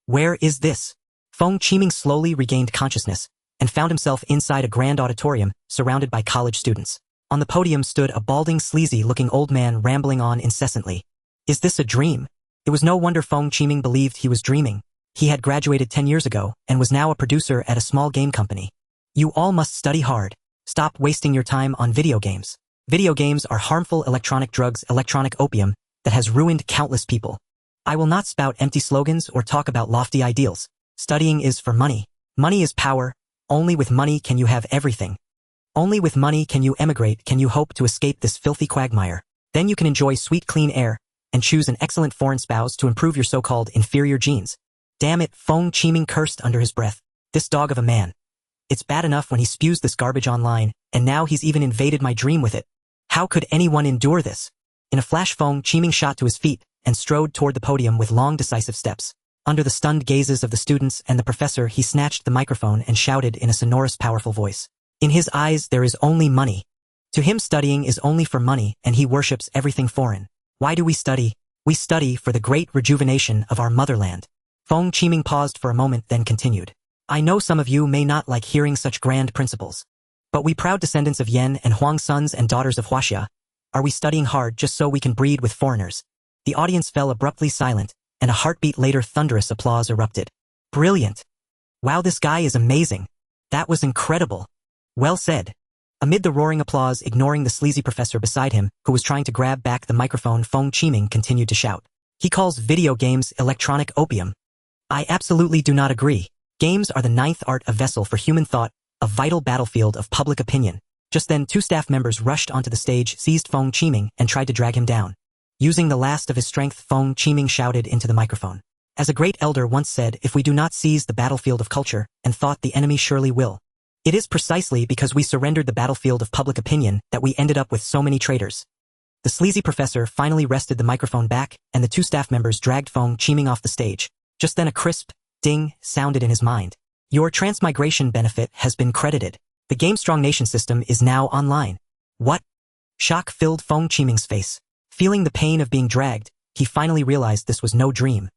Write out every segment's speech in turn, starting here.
Where is this? Feng Qiming slowly regained consciousness and found himself inside a grand auditorium surrounded by college students. On the podium stood a balding, sleazy-looking old man rambling on incessantly. Is this a dream? It was no wonder Feng Qiming believed he was dreaming. He had graduated 10 years ago and was now a producer at a small game company. You all must study hard. Stop wasting your time on video games. Video games are harmful electronic drugs, electronic opium, that has ruined countless people. I will not spout empty slogans or talk about lofty ideals. Studying is for money. Money is power. Only with money can you have everything. Only with money can you emigrate, can you hope to escape this filthy quagmire. Then you can enjoy sweet clean air and choose an excellent foreign spouse to improve your so-called inferior genes. Damn it, Feng Qiming cursed under his breath. This dog of a man. It's bad enough when he spews this garbage online, and now he's even invaded my dream with it. How could anyone endure this? In a flash, Feng Qiming shot to his feet and strode toward the podium with long, decisive steps. Under the stunned gazes of the students and the professor, he snatched the microphone and shouted in a sonorous, powerful voice. In his eyes, there is only money. To him, studying is only for money, and he worships everything foreign. Why do we study? We study for the great rejuvenation of our motherland. Feng Qiming paused for a moment, then continued. I know some of you may not like hearing such grand principles. But we proud descendants of Yan and Huang, sons and daughters of Huaxia, are we studying hard just so we can breed with foreigners? The audience fell abruptly silent, and a heartbeat later thunderous applause erupted. Brilliant! Wow, this guy is amazing. That was incredible. Well said. Amid the roaring applause, ignoring the sleazy professor beside him, who was trying to grab back the microphone, Feng Qiming continued to shout. He calls video games electronic opium. I absolutely do not agree. Games are the ninth art, a vessel for human thought, a vital battlefield of public opinion. Just then, two staff members rushed onto the stage, seized Feng Qiming, and tried to drag him down. Using the last of his strength, Feng Qiming shouted into the microphone. As a great elder once said, if we do not seize the battlefield of culture and thought, the enemy surely will. It is precisely because we surrendered the battlefield of public opinion that we ended up with so many traitors. The sleazy professor finally wrested the microphone back, and the two staff members dragged Feng Qiming off the stage. Just then a crisp ding sounded in his mind. Your transmigration benefit has been credited. The GameStrong Nation system is now online. What? Shock filled Feng Qiming's face. Feeling the pain of being dragged, he finally realized this was no dream.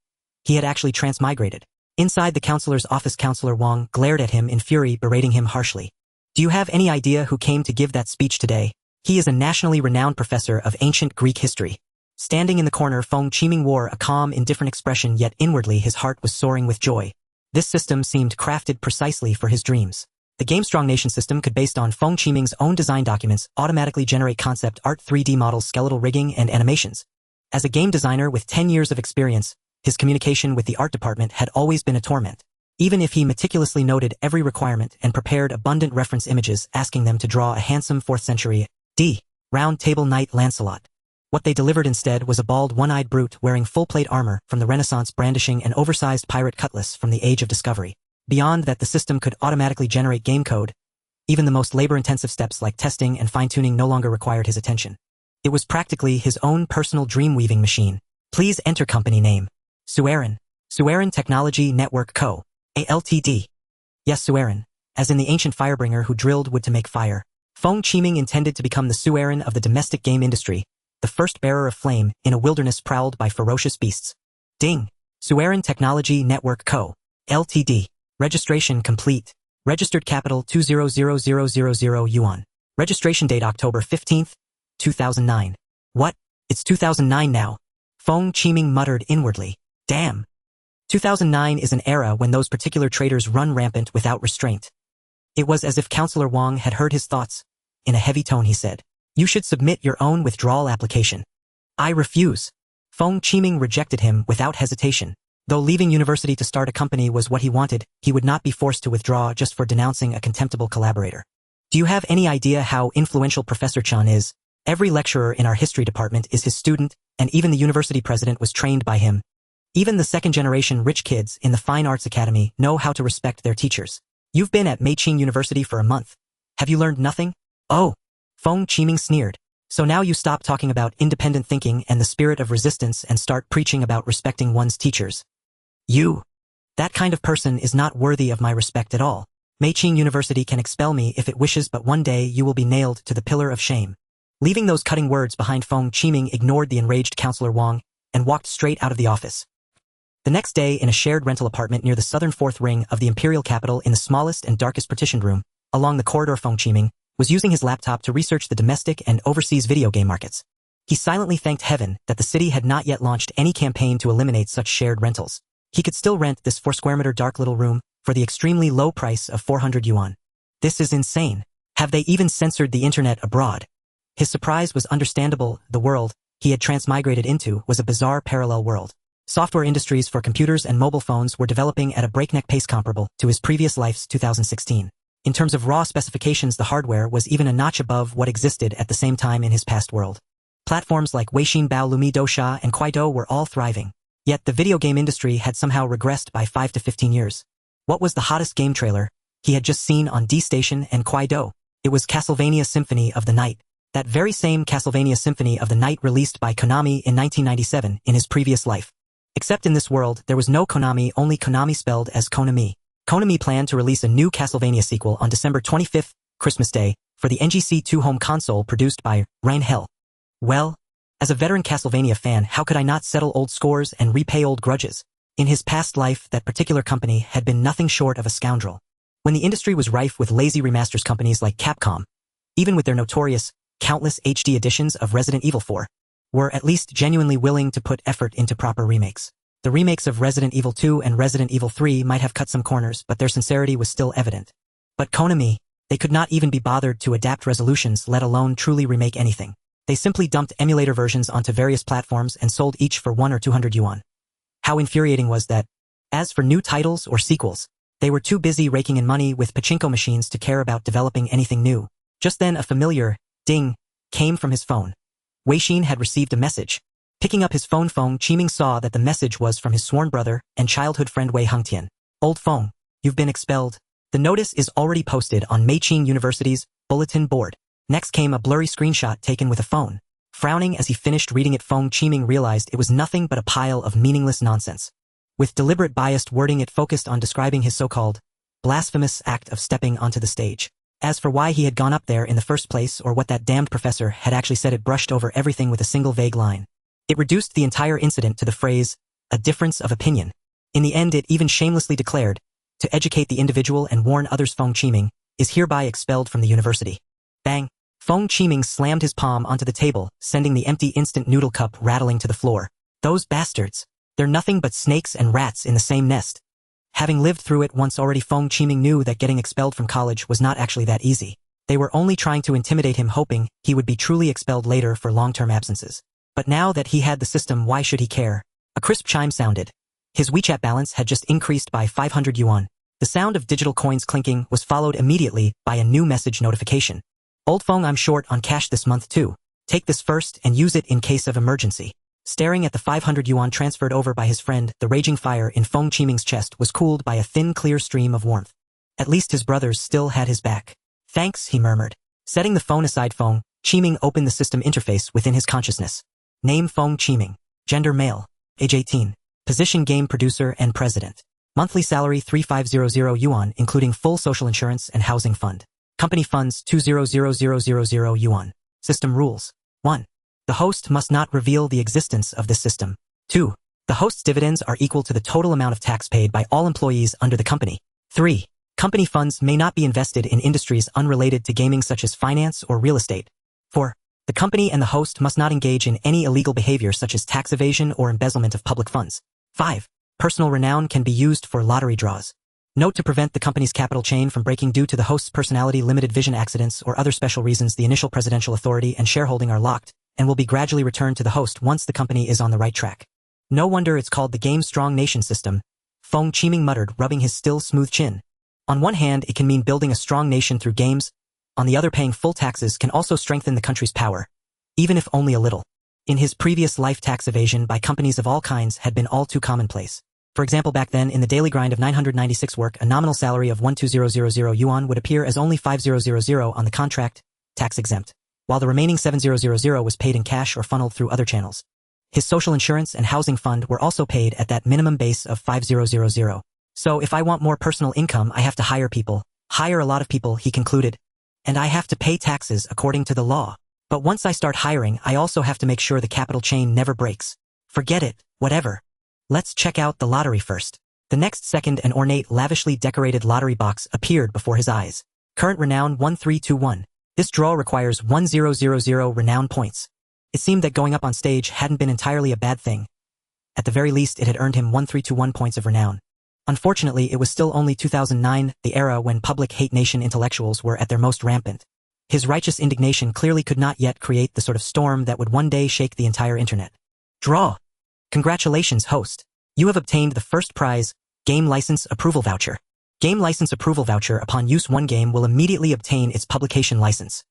He had actually transmigrated. Inside the counselor's office, Counselor Wang glared at him in fury, berating him harshly. Do you have any idea who came to give that speech today? He is a nationally renowned professor of ancient Greek history. Standing in the corner, Feng Qiming wore a calm, indifferent expression, yet inwardly his heart was soaring with joy. This system seemed crafted precisely for his dreams. The GameStrong Nation system could, based on Feng Qiming's own design documents, automatically generate concept art 3D models, skeletal rigging, and animations. As a game designer with 10 years of experience, his communication with the art department had always been a torment. Even if he meticulously noted every requirement and prepared abundant reference images asking them to draw a handsome 4th century Round Table Knight Lancelot. What they delivered instead was a bald, one-eyed brute wearing full-plate armor from the Renaissance, brandishing an oversized pirate cutlass from the Age of Discovery. Beyond that, the system could automatically generate game code. Even the most labor-intensive steps like testing and fine-tuning no longer required his attention. It was practically his own personal dream-weaving machine. Please enter company name. Suiren. Suiren Technology Network Co. A.Ltd. Yes, Suiren, as in the ancient firebringer who drilled wood to make fire. Feng Qiming intended to become the Suiren of the domestic game industry, the first bearer of flame in a wilderness prowled by ferocious beasts. Ding. Suiren Technology Network Co. Ltd. Registration complete. Registered capital 200,000 yuan. Registration date October 15th, 2009. What? It's 2009 now. Feng Qiming muttered inwardly. Damn. 2009 is an era when those particular traitors run rampant without restraint. It was as if Counselor Wang had heard his thoughts. In a heavy tone he said, you should submit your own withdrawal application. I refuse. Feng Qiming rejected him without hesitation. Though leaving university to start a company was what he wanted, he would not be forced to withdraw just for denouncing a contemptible collaborator. Do you have any idea how influential Professor Chan is? Every lecturer in our history department is his student, and even the university president was trained by him. Even the second-generation rich kids in the Fine Arts Academy know how to respect their teachers. You've been at Meiqing University for a month. Have you learned nothing? Oh, Feng Qiming sneered. So now you stop talking about independent thinking and the spirit of resistance and start preaching about respecting one's teachers. You. That kind of person is not worthy of my respect at all. Meiqing University can expel me if it wishes, but one day you will be nailed to the pillar of shame. Leaving those cutting words behind, Feng Qiming ignored the enraged Counselor Wang and walked straight out of the office. The next day, in a shared rental apartment near the southern fourth ring of the imperial capital in the smallest and darkest partitioned room, along the corridor, Feng Qiming was using his laptop to research the domestic and overseas video game markets. He silently thanked heaven that the city had not yet launched any campaign to eliminate such shared rentals. He could still rent this 4 square meter dark little room for the extremely low price of 400 yuan. This is insane. Have they even censored the internet abroad? His surprise was understandable. The world he had transmigrated into was a bizarre parallel world. Software industries for computers and mobile phones were developing at a breakneck pace comparable to his previous life's 2016. In terms of raw specifications, the hardware was even a notch above what existed at the same time in his past world. Platforms like Weixin Bao Lumi Dousha and Kuaido were all thriving. Yet the video game industry had somehow regressed by 5 to 15 years. What was the hottest game trailer he had just seen on D Station and Kuaido? It was Castlevania Symphony of the Night. That very same Castlevania Symphony of the Night released by Konami in 1997 in his previous life. Except in this world, there was no Konami, only Konami spelled as Konami. Konami planned to release a new Castlevania sequel on December 25th, Christmas Day, for the NGC2 home console produced by Rheinhell. Well, as a veteran Castlevania fan, how could I not settle old scores and repay old grudges? In his past life, that particular company had been nothing short of a scoundrel. When the industry was rife with lazy remasters, companies like Capcom, even with their notorious, countless HD editions of Resident Evil 4, were at least genuinely willing to put effort into proper remakes. The remakes of Resident Evil 2 and Resident Evil 3 might have cut some corners, but their sincerity was still evident. But Konami, they could not even be bothered to adapt resolutions, let alone truly remake anything. They simply dumped emulator versions onto various platforms and sold each for 1 or 200 yuan. How infuriating was that? As for new titles or sequels, they were too busy raking in money with pachinko machines to care about developing anything new. Just then a familiar ding came from his phone. Weixin had received a message. Picking up his phone, Feng Qiming saw that the message was from his sworn brother and childhood friend Wei Hengtian. Old Feng, you've been expelled. The notice is already posted on Meiqing University's bulletin board. Next came a blurry screenshot taken with a phone. Frowning as he finished reading it, Feng Qiming realized it was nothing but a pile of meaningless nonsense. With deliberate biased wording, it focused on describing his so-called blasphemous act of stepping onto the stage. As for why he had gone up there in the first place or what that damned professor had actually said, it brushed over everything with a single vague line. It reduced the entire incident to the phrase, a difference of opinion. In the end, it even shamelessly declared, to educate the individual and warn others, Feng Qiming is hereby expelled from the university. Bang! Feng Qiming slammed his palm onto the table, sending the empty instant noodle cup rattling to the floor. Those bastards! They're nothing but snakes and rats in the same nest. Having lived through it once already, Feng Qiming knew that getting expelled from college was not actually that easy. They were only trying to intimidate him, hoping he would be truly expelled later for long-term absences. But now that he had the system, why should he care? A crisp chime sounded. His WeChat balance had just increased by 500 yuan. The sound of digital coins clinking was followed immediately by a new message notification. Old Feng, I'm short on cash this month too. Take this first and use it in case of emergency. Staring at the 500 yuan transferred over by his friend, the raging fire in Feng Qiming's chest was cooled by a thin, clear stream of warmth. At least his brothers still had his back. Thanks, he murmured. Setting the phone aside, Feng Qiming opened the system interface within his consciousness. Name Feng Qiming. Gender male. Age 18. Position game producer and president. Monthly salary 3500 yuan including full social insurance and housing fund. Company funds 200000 yuan. System rules. 1. The host must not reveal the existence of this system. 2. The host's dividends are equal to the total amount of tax paid by all employees under the company. 3. Company funds may not be invested in industries unrelated to gaming such as finance or real estate. 4. The company and the host must not engage in any illegal behavior such as tax evasion or embezzlement of public funds. 5. Personal renown can be used for lottery draws. Note: to prevent the company's capital chain from breaking due to the host's personality, limited vision, accidents, or other special reasons, the initial presidential authority and shareholding are locked and will be gradually returned to the host once the company is on the right track. No wonder it's called the Game's Strong Nation System, Feng Qiming muttered, rubbing his still smooth chin. On one hand, it can mean building a strong nation through games. On the other, paying full taxes can also strengthen the country's power, even if only a little. In his previous life, tax evasion by companies of all kinds had been all too commonplace. For example, back then, in the daily grind of 996 work, a nominal salary of 12000 yuan would appear as only 5000 on the contract, tax-exempt, while the remaining 7000 was paid in cash or funneled through other channels. His social insurance and housing fund were also paid at that minimum base of 5000. So if I want more personal income, I have to hire people, hire a lot of people, he concluded. And I have to pay taxes according to the law. But once I start hiring, I also have to make sure the capital chain never breaks. Forget it, whatever. Let's check out the lottery first. The next second, an ornate, lavishly decorated lottery box appeared before his eyes. Current renown 1321. This draw requires 1000 renown points. It seemed that going up on stage hadn't been entirely a bad thing. At the very least, it had earned him 1321 points of renown. Unfortunately, it was still only 2009, the era when public hate nation intellectuals were at their most rampant. His righteous indignation clearly could not yet create the sort of storm that would one day shake the entire internet. Draw! Congratulations, host. You have obtained the first prize, Game License Approval Voucher. Game License Approval Voucher upon use one game will immediately obtain its publication license.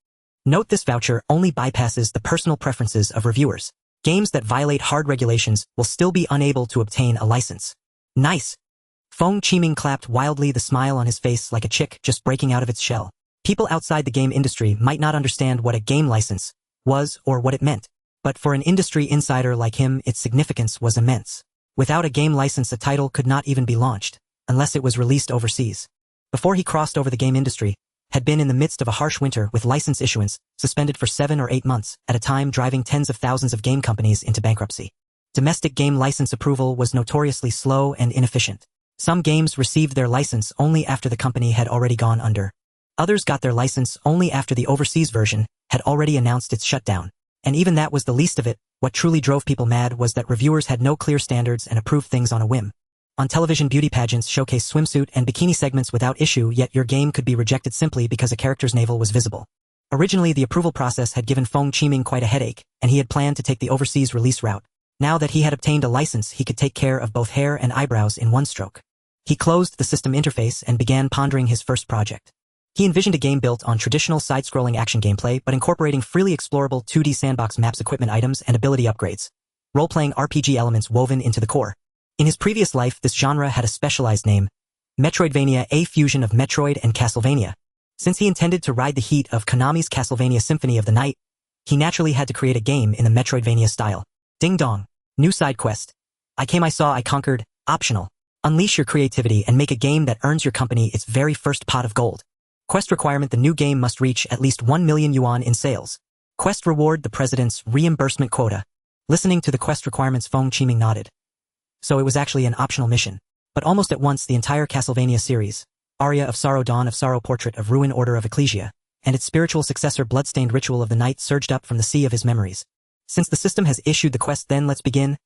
Note this voucher only bypasses the personal preferences of reviewers. Games that violate hard regulations will still be unable to obtain a license. Nice! Feng Qiming clapped wildly, the smile on his face like a chick just breaking out of its shell. People outside the game industry might not understand what a game license was or what it meant, but for an industry insider like him, its significance was immense. Without a game license, a title could not even be launched, unless it was released overseas. Before he crossed over, the game industry had been in the midst of a harsh winter with license issuance suspended for 7 or 8 months, at a time driving tens of thousands of game companies into bankruptcy. Domestic game license approval was notoriously slow and inefficient. Some games received their license only after the company had already gone under. Others got their license only after the overseas version had already announced its shutdown. And even that was the least of it. What truly drove people mad was that reviewers had no clear standards and approved things on a whim. On television, beauty pageants showcased swimsuit and bikini segments without issue, yet your game could be rejected simply because a character's navel was visible. Originally, the approval process had given Feng Qiming quite a headache, and he had planned to take the overseas release route. Now that he had obtained a license, he could take care of both hair and eyebrows in one stroke. He closed the system interface and began pondering his first project. He envisioned a game built on traditional side-scrolling action gameplay but incorporating freely explorable 2D sandbox maps, equipment items, and ability upgrades. Role-playing RPG elements woven into the core. In his previous life, this genre had a specialized name, Metroidvania, a fusion of Metroid and Castlevania. Since he intended to ride the heat of Konami's Castlevania Symphony of the Night, he naturally had to create a game in the Metroidvania style. Ding dong. New side quest. I came, I saw, I conquered. Optional. Unleash your creativity and make a game that earns your company its very first pot of gold. Quest requirement: the new game must reach at least 1 million yuan in sales. Quest reward: the president's reimbursement quota. Listening to the quest requirements, Feng Qiming nodded. So it was actually an optional mission. But almost at once, the entire Castlevania series, Aria of Sorrow, Dawn of Sorrow, Portrait of Ruin, Order of Ecclesia, and its spiritual successor, Bloodstained Ritual of the Night, surged up from the sea of his memories. Since the system has issued the quest, then let's begin.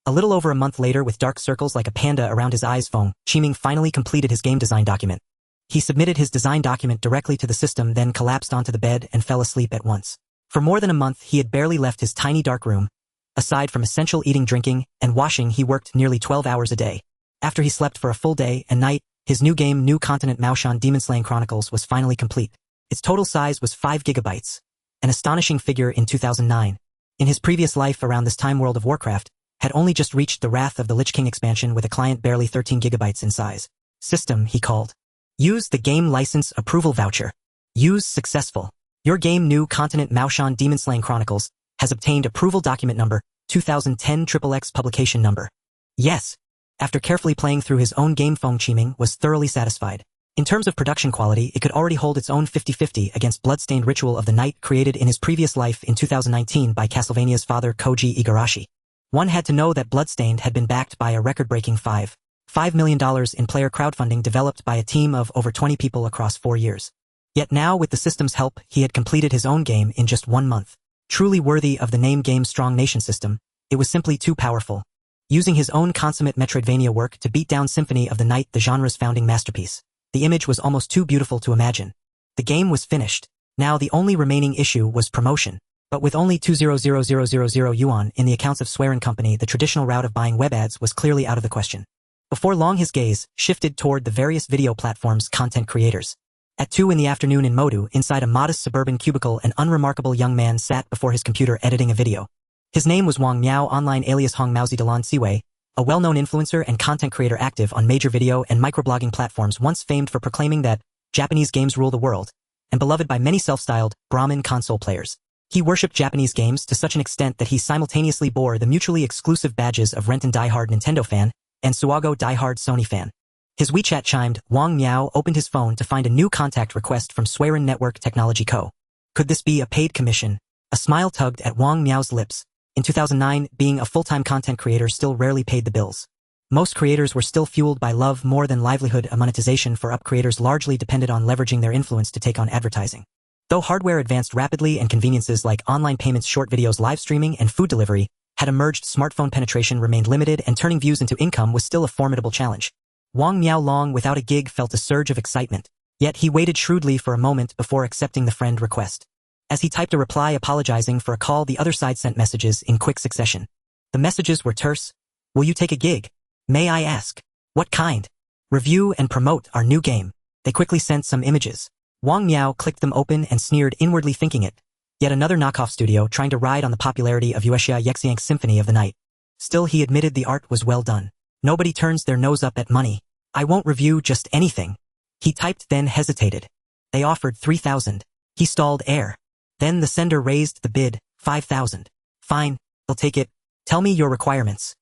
A little over a month later, with dark circles like a panda around his eyes, Feng Qiming finally completed his game design document. He submitted his design document directly to the system, then collapsed onto the bed and fell asleep at once. For more than a month, he had barely left his tiny dark room. Aside from essential eating, drinking, and washing, he worked nearly 12 hours a day. After he slept for a full day and night, his new game, New Continent Maoshan Demon-Slaying Chronicles, was finally complete. Its total size was 5 gigabytes, an astonishing figure in 2009. In his previous life around this time, World of Warcraft had only just reached the Wrath of the Lich King expansion with a client barely 13 gigabytes in size. System, he called. Use the Game License Approval Voucher. Use successful. Your game, New Continent Maoshan Demon-Slaying Chronicles, has obtained approval document number 2010 XXX publication number. Yes. After carefully playing through his own game, Feng Qiming was thoroughly satisfied. In terms of production quality, it could already hold its own 50-50 against Bloodstained Ritual of the Night, created in his previous life in 2019 by Castlevania's father, Koji Igarashi. One had to know that Bloodstained had been backed by a record-breaking $5 million in player crowdfunding developed by a team of over 20 people across 4 years. Yet now, with the system's help, he had completed his own game in just 1 month. Truly worthy of the name Game Strong Nation system, it was simply too powerful. Using his own consummate Metroidvania work to beat down Symphony of the Night, the genre's founding masterpiece, the image was almost too beautiful to imagine. The game was finished. Now the only remaining issue was promotion. But with only 200,000 yuan in the accounts of Suiren Company, the traditional route of buying web ads was clearly out of the question. Before long, his gaze shifted toward the various video platforms' content creators. At 2 in the afternoon in Modu, inside a modest suburban cubicle, an unremarkable young man sat before his computer editing a video. His name was Wang Miao, online alias Hong Maozi Dalan Siwei, a well-known influencer and content creator active on major video and microblogging platforms, once famed for proclaiming that Japanese games rule the world, and beloved by many self-styled Brahmin console players. He worshipped Japanese games to such an extent that he simultaneously bore the mutually exclusive badges of Renton diehard Nintendo fan and Suago diehard Sony fan. His WeChat chimed. Wang Miao opened his phone to find a new contact request from Suiren Network Technology Co. Could this be a paid commission? A smile tugged at Wang Miao's lips. In 2009, being a full-time content creator still rarely paid the bills. Most creators were still fueled by love more than livelihood. A monetization for creators largely depended on leveraging their influence to take on advertising. Though hardware advanced rapidly and conveniences like online payments, short videos, live streaming, and food delivery had emerged, smartphone penetration remained limited and turning views into income was still a formidable challenge. Wang Miaolong without a gig felt a surge of excitement. Yet he waited shrewdly for a moment before accepting the friend request. As he typed a reply apologizing for a call, the other side sent messages in quick succession. The messages were terse. Will you take a gig? May I ask? What kind? Review and promote our new game. They quickly sent some images. Wang Miao clicked them open and sneered, inwardly thinking it. Yet another knockoff studio trying to ride on the popularity of Yuexia Yexiang's Symphony of the Night. Still, he admitted the art was well done. Nobody turns their nose up at money. I won't review just anything. He typed, then hesitated. They offered 3,000. He stalled air. Then the sender raised the bid, 5,000. Fine, I'll take it. Tell me your requirements.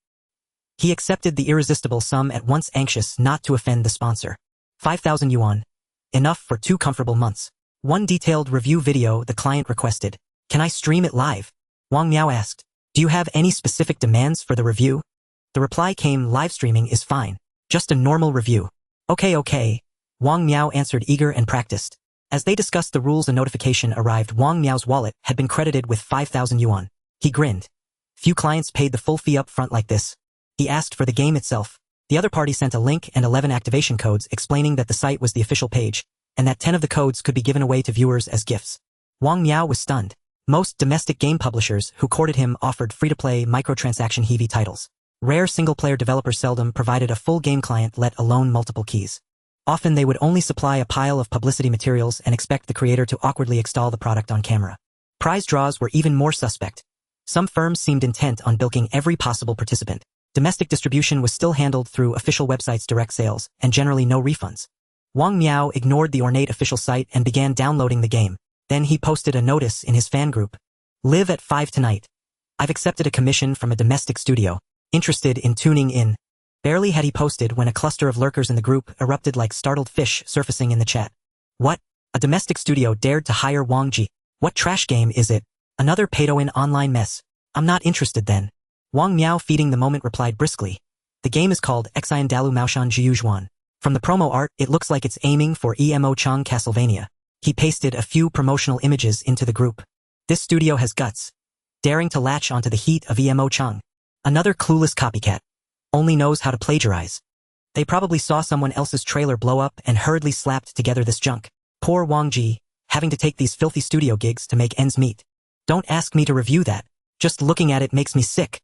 He accepted the irresistible sum at once, anxious not to offend the sponsor. 5,000 yuan. Enough for 2 comfortable months. One detailed review video, the client requested. Can I stream it live? Wang Miao asked. Do you have any specific demands for the review? The reply came, live streaming is fine. Just a normal review. Okay. Wang Miao answered, eager and practiced. As they discussed the rules, a notification arrived. Wang Miao's wallet had been credited with 5,000 yuan. He grinned. Few clients paid the full fee up front like this. He asked for the game itself. The other party sent a link and 11 activation codes explaining that the site was the official page, and that 10 of the codes could be given away to viewers as gifts. Wang Miao was stunned. Most domestic game publishers who courted him offered free-to-play microtransaction heavy titles. Rare single-player developers seldom provided a full game client, let alone multiple keys. Often they would only supply a pile of publicity materials and expect the creator to awkwardly extol the product on camera. Prize draws were even more suspect. Some firms seemed intent on bilking every possible participant. Domestic distribution was still handled through official websites, direct sales, and generally no refunds. Wang Miao ignored the ornate official site and began downloading the game. Then he posted a notice in his fan group. Live at 5 tonight. I've accepted a commission from a domestic studio. Interested in tuning in. Barely had he posted when a cluster of lurkers in the group erupted like startled fish surfacing in the chat. What? A domestic studio dared to hire Wang Ji. What trash game is it? Another pay-to-win online mess. I'm not interested then. Wang Miao, feeding the moment, replied briskly. The game is called Xian Dalu Maoshan Jiyujuan. From the promo art, it looks like it's aiming for Emo Chang Castlevania. He pasted a few promotional images into the group. This studio has guts. Daring to latch onto the heat of Emo Chang. Another clueless copycat. Only knows how to plagiarize. They probably saw someone else's trailer blow up and hurriedly slapped together this junk. Poor Wang Ji, having to take these filthy studio gigs to make ends meet. Don't ask me to review that. Just looking at it makes me sick.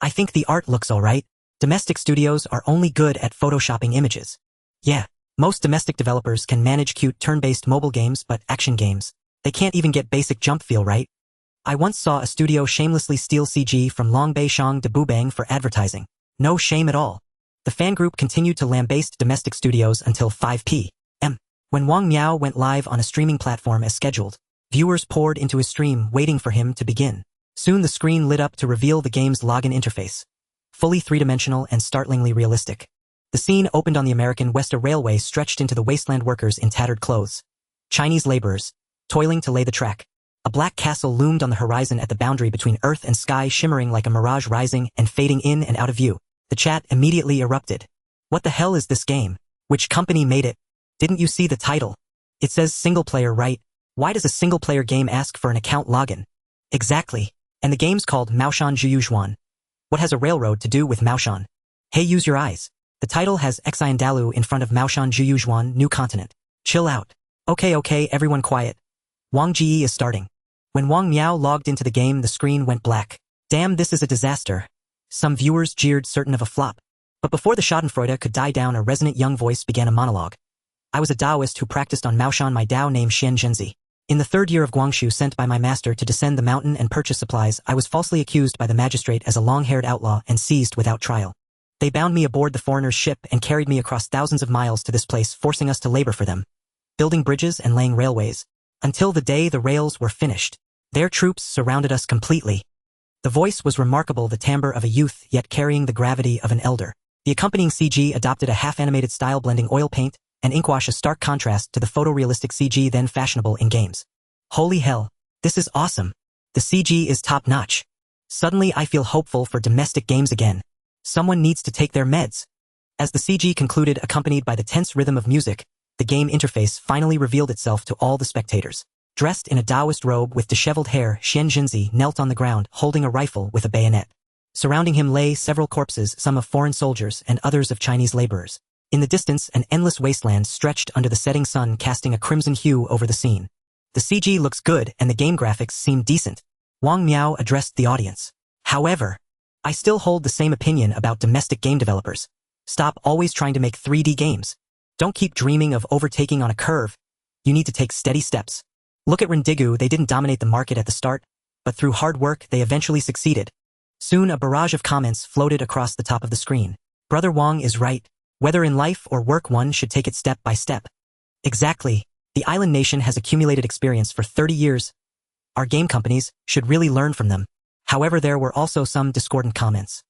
I think the art looks alright. Domestic studios are only good at photoshopping images. Yeah, most domestic developers can manage cute turn-based mobile games, but action games, they can't even get basic jump feel right. I once saw a studio shamelessly steal CG from Longbei Shang de Bubang for advertising. No shame at all. The fan group continued to lambaste domestic studios until 5 p.m. When Wang Miao went live on a streaming platform as scheduled, viewers poured into his stream waiting for him to begin. Soon the screen lit up to reveal the game's login interface. Fully three-dimensional and startlingly realistic. The scene opened on the American West. A railway stretched into the wasteland, workers in tattered clothes. Chinese laborers, toiling to lay the track. A black castle loomed on the horizon at the boundary between earth and sky, shimmering like a mirage, rising and fading in and out of view. The chat immediately erupted. What the hell is this game? Which company made it? Didn't you see the title? It says single player, right? Why does a single player game ask for an account login? Exactly. And the game's called Maoshan Jiyujuan. What has a railroad to do with Maoshan? Hey, use your eyes. The title has Xian Dalu in front of Maoshan Jiyujuan, new continent. Chill out. Okay, everyone quiet. Wang Ji is starting. When Wang Miao logged into the game, the screen went black. Damn, this is a disaster. Some viewers jeered, certain of a flop. But before the schadenfreude could die down, a resonant young voice began a monologue. I was a Taoist who practiced on Maoshan. My Tao name Xian Zhenzi. In the 3rd year of Guangxu, sent by my master to descend the mountain and purchase supplies, I was falsely accused by the magistrate as a long-haired outlaw and seized without trial. They bound me aboard the foreigner's ship and carried me across thousands of miles to this place, forcing us to labor for them, building bridges and laying railways, until the day the rails were finished. Their troops surrounded us completely. The voice was remarkable, the timbre of a youth, yet carrying the gravity of an elder. The accompanying CG adopted a half-animated style, blending oil paint and inkwash, a stark contrast to the photorealistic CG then fashionable in games. Holy hell, this is awesome. The CG is top-notch. Suddenly I feel hopeful for domestic games again. Someone needs to take their meds. As the CG concluded accompanied by the tense rhythm of music, the game interface finally revealed itself to all the spectators. Dressed in a Taoist robe with disheveled hair, Xian Jinzi knelt on the ground holding a rifle with a bayonet. Surrounding him lay several corpses, some of foreign soldiers and others of Chinese laborers. In the distance, an endless wasteland stretched under the setting sun, casting a crimson hue over the scene. The CG looks good and the game graphics seem decent. Wang Miao addressed the audience. However, I still hold the same opinion about domestic game developers. Stop always trying to make 3D games. Don't keep dreaming of overtaking on a curve. You need to take steady steps. Look at Rendigu, they didn't dominate the market at the start, but through hard work they eventually succeeded. Soon a barrage of comments floated across the top of the screen. Brother Wang is right. Whether in life or work, one should take it step by step. Exactly. The island nation has accumulated experience for 30 years. Our game companies should really learn from them. However, there were also some discordant comments.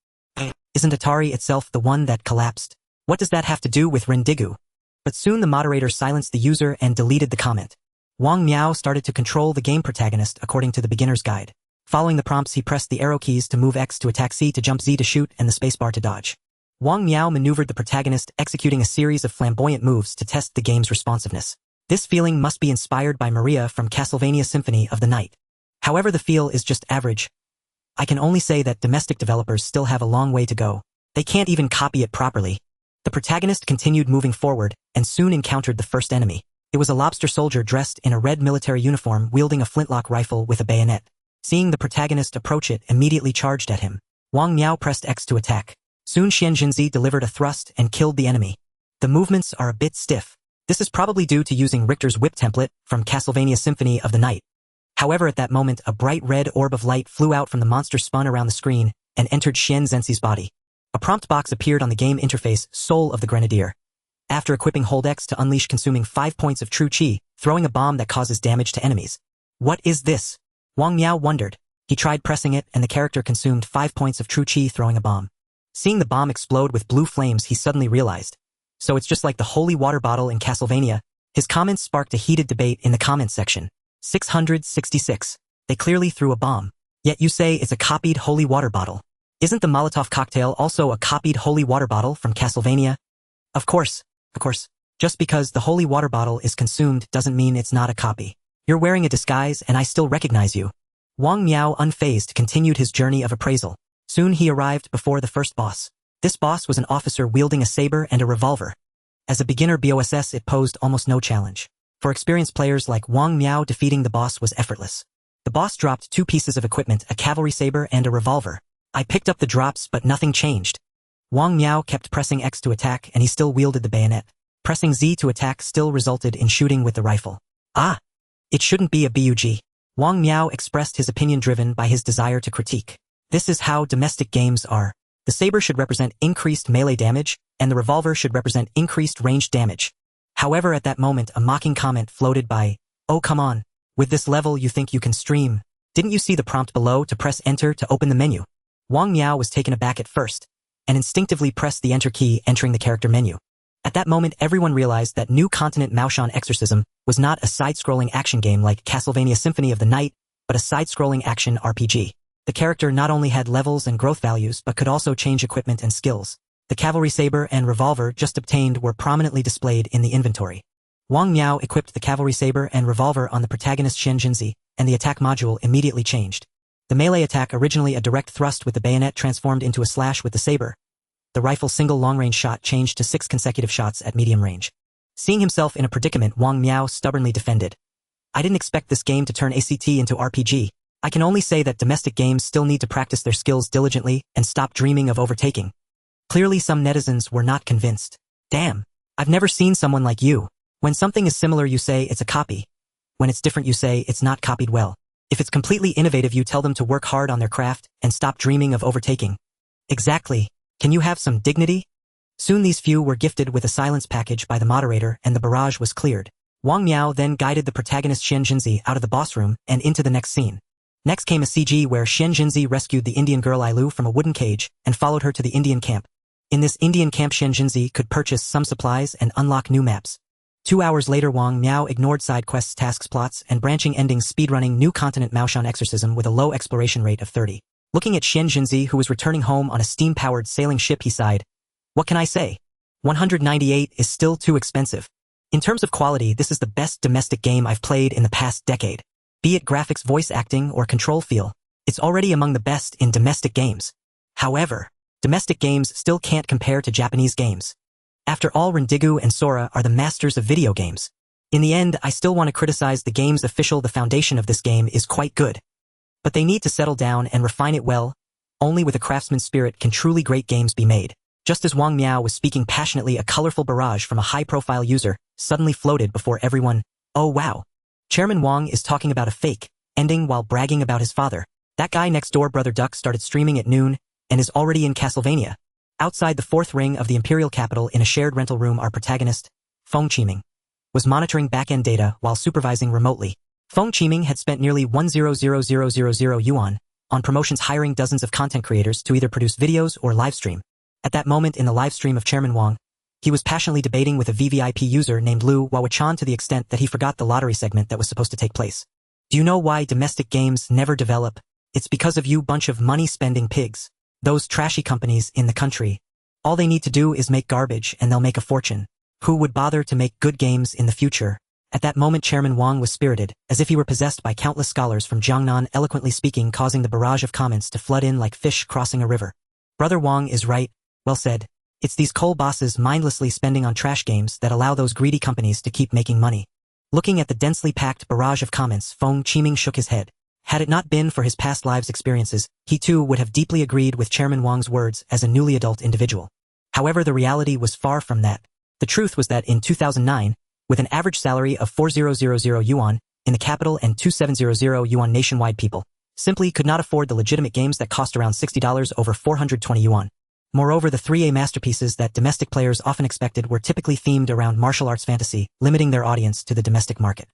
Isn't Atari itself the one that collapsed? What does that have to do with Rendigu? But soon the moderator silenced the user and deleted the comment. Wang Miao started to control the game protagonist according to the beginner's guide. Following the prompts, he pressed the arrow keys to move X to attack, C to jump, Z to shoot, and the spacebar to dodge. Wang Miao maneuvered the protagonist, executing a series of flamboyant moves to test the game's responsiveness. This feeling must be inspired by Maria from Castlevania Symphony of the Night. However, the feel is just average. I can only say that domestic developers still have a long way to go. They can't even copy it properly. The protagonist continued moving forward and soon encountered the first enemy. It was a lobster soldier dressed in a red military uniform wielding a flintlock rifle with a bayonet. Seeing the protagonist approach, it immediately charged at him. Wang Miao pressed X to attack. Soon Xian Jinzi delivered a thrust and killed the enemy. The movements are a bit stiff. This is probably due to using Richter's whip template from Castlevania Symphony of the Night. However, at that moment, a bright red orb of light flew out from the monster, spun around the screen, and entered Xian Zenzi's body. A prompt box appeared on the game interface, Soul of the Grenadier. After equipping, hold X to unleash, consuming 5 points of true chi, throwing a bomb that causes damage to enemies. What is this? Wang Miao wondered. He tried pressing it and the character consumed 5 points of true chi, throwing a bomb. Seeing the bomb explode with blue flames, he suddenly realized. So it's just like the holy water bottle in Castlevania. His comments sparked a heated debate in the comments section. 666. They clearly threw a bomb. Yet you say it's a copied holy water bottle. Isn't the Molotov cocktail also a copied holy water bottle from Castlevania? Of course. Just because the holy water bottle is consumed doesn't mean it's not a copy. You're wearing a disguise and I still recognize you. Wang Miao, unfazed, continued his journey of appraisal. Soon he arrived before the first boss. This boss was an officer wielding a saber and a revolver. As a beginner BOSS, it posed almost no challenge. For experienced players like Wang Miao, defeating the boss was effortless. The boss dropped 2 pieces of equipment, a cavalry saber and a revolver. I picked up the drops, but nothing changed. Wang Miao kept pressing X to attack and he still wielded the bayonet. Pressing Z to attack still resulted in shooting with the rifle. It shouldn't be a BUG. Wang Miao expressed his opinion driven by his desire to critique. This is how domestic games are. The saber should represent increased melee damage, and the revolver should represent increased ranged damage. However, at that moment, a mocking comment floated by, "Oh, come on. With this level, you think you can stream? Didn't you see the prompt below to press enter to open the menu?" Wang Miao was taken aback at first, and instinctively pressed the enter key, entering the character menu. At that moment, everyone realized that New Continent Maoshan Exorcism was not a side-scrolling action game like Castlevania Symphony of the Night, but a side-scrolling action RPG. The character not only had levels and growth values but could also change equipment and skills. The cavalry saber and revolver just obtained were prominently displayed in the inventory. Wang Miao equipped the cavalry saber and revolver on the protagonist Xian Jinzi, and the attack module immediately changed. The melee attack, originally a direct thrust with the bayonet, transformed into a slash with the saber. The rifle's single long-range shot changed to 6 consecutive shots at medium range. Seeing himself in a predicament, Wang Miao stubbornly defended. I didn't expect this game to turn ACT into RPG. I can only say that domestic games still need to practice their skills diligently and stop dreaming of overtaking. Clearly some netizens were not convinced. Damn, I've never seen someone like you. When something is similar you say it's a copy. When it's different you say it's not copied well. If it's completely innovative you tell them to work hard on their craft and stop dreaming of overtaking. Exactly. Can you have some dignity? Soon these few were gifted with a silence package by the moderator and the barrage was cleared. Wang Miao then guided the protagonist Xian Jinzi out of the boss room and into the next scene. Next came a CG where Xian Jinzi rescued the Indian girl Ailu from a wooden cage and followed her to the Indian camp. In this Indian camp Xian Jinzi could purchase some supplies and unlock new maps. 2 hours later Wang Miao ignored side quests, tasks, plots, and branching endings, speedrunning New Continent Maoshan Exorcism with a low exploration rate of 30. Looking at Xian Jinzi, who was returning home on a steam-powered sailing ship, he sighed. What can I say? 198 is still too expensive. In terms of quality, this is the best domestic game I've played in the past decade. Be it graphics, voice acting, or control feel, it's already among the best in domestic games. However, domestic games still can't compare to Japanese games. After all, Rendigu and Sora are the masters of video games. In the end, I still want to criticize the game's official. The foundation of this game is quite good. But they need to settle down and refine it well. Only with a craftsman's spirit can truly great games be made. Just as Wang Miao was speaking passionately, a colorful barrage from a high-profile user suddenly floated before everyone. Oh wow. Chairman Wang is talking about a fake ending while bragging about his father. That guy next door, Brother Duck, started streaming at noon and is already in Castlevania. Outside the fourth ring of the imperial capital in a shared rental room, our protagonist, Feng Qiming, was monitoring back-end data while supervising remotely. Feng Qiming had spent nearly 1,000,000 yuan on promotions, hiring dozens of content creators to either produce videos or livestream. At that moment in the livestream of Chairman Wang, he was passionately debating with a VVIP user named Lu Wawachan to the extent that he forgot the lottery segment that was supposed to take place. Do you know why domestic games never develop? It's because of you bunch of money-spending pigs. Those trashy companies in the country. All they need to do is make garbage and they'll make a fortune. Who would bother to make good games in the future? At that moment, Chairman Wang was spirited, as if he were possessed by countless scholars from Jiangnan, eloquently speaking, causing the barrage of comments to flood in like fish crossing a river. Brother Wang is right. Well said. It's these coal bosses mindlessly spending on trash games that allow those greedy companies to keep making money. Looking at the densely packed barrage of comments, Feng Qiming shook his head. Had it not been for his past lives' experiences, he too would have deeply agreed with Chairman Wang's words as a newly adult individual. However, the reality was far from that. The truth was that in 2009, with an average salary of 4,000 yuan in the capital and 2,700 yuan nationwide, people simply could not afford the legitimate games that cost around $60 over 420 yuan. Moreover, the 3A masterpieces that domestic players often expected were typically themed around martial arts fantasy, limiting their audience to the domestic market.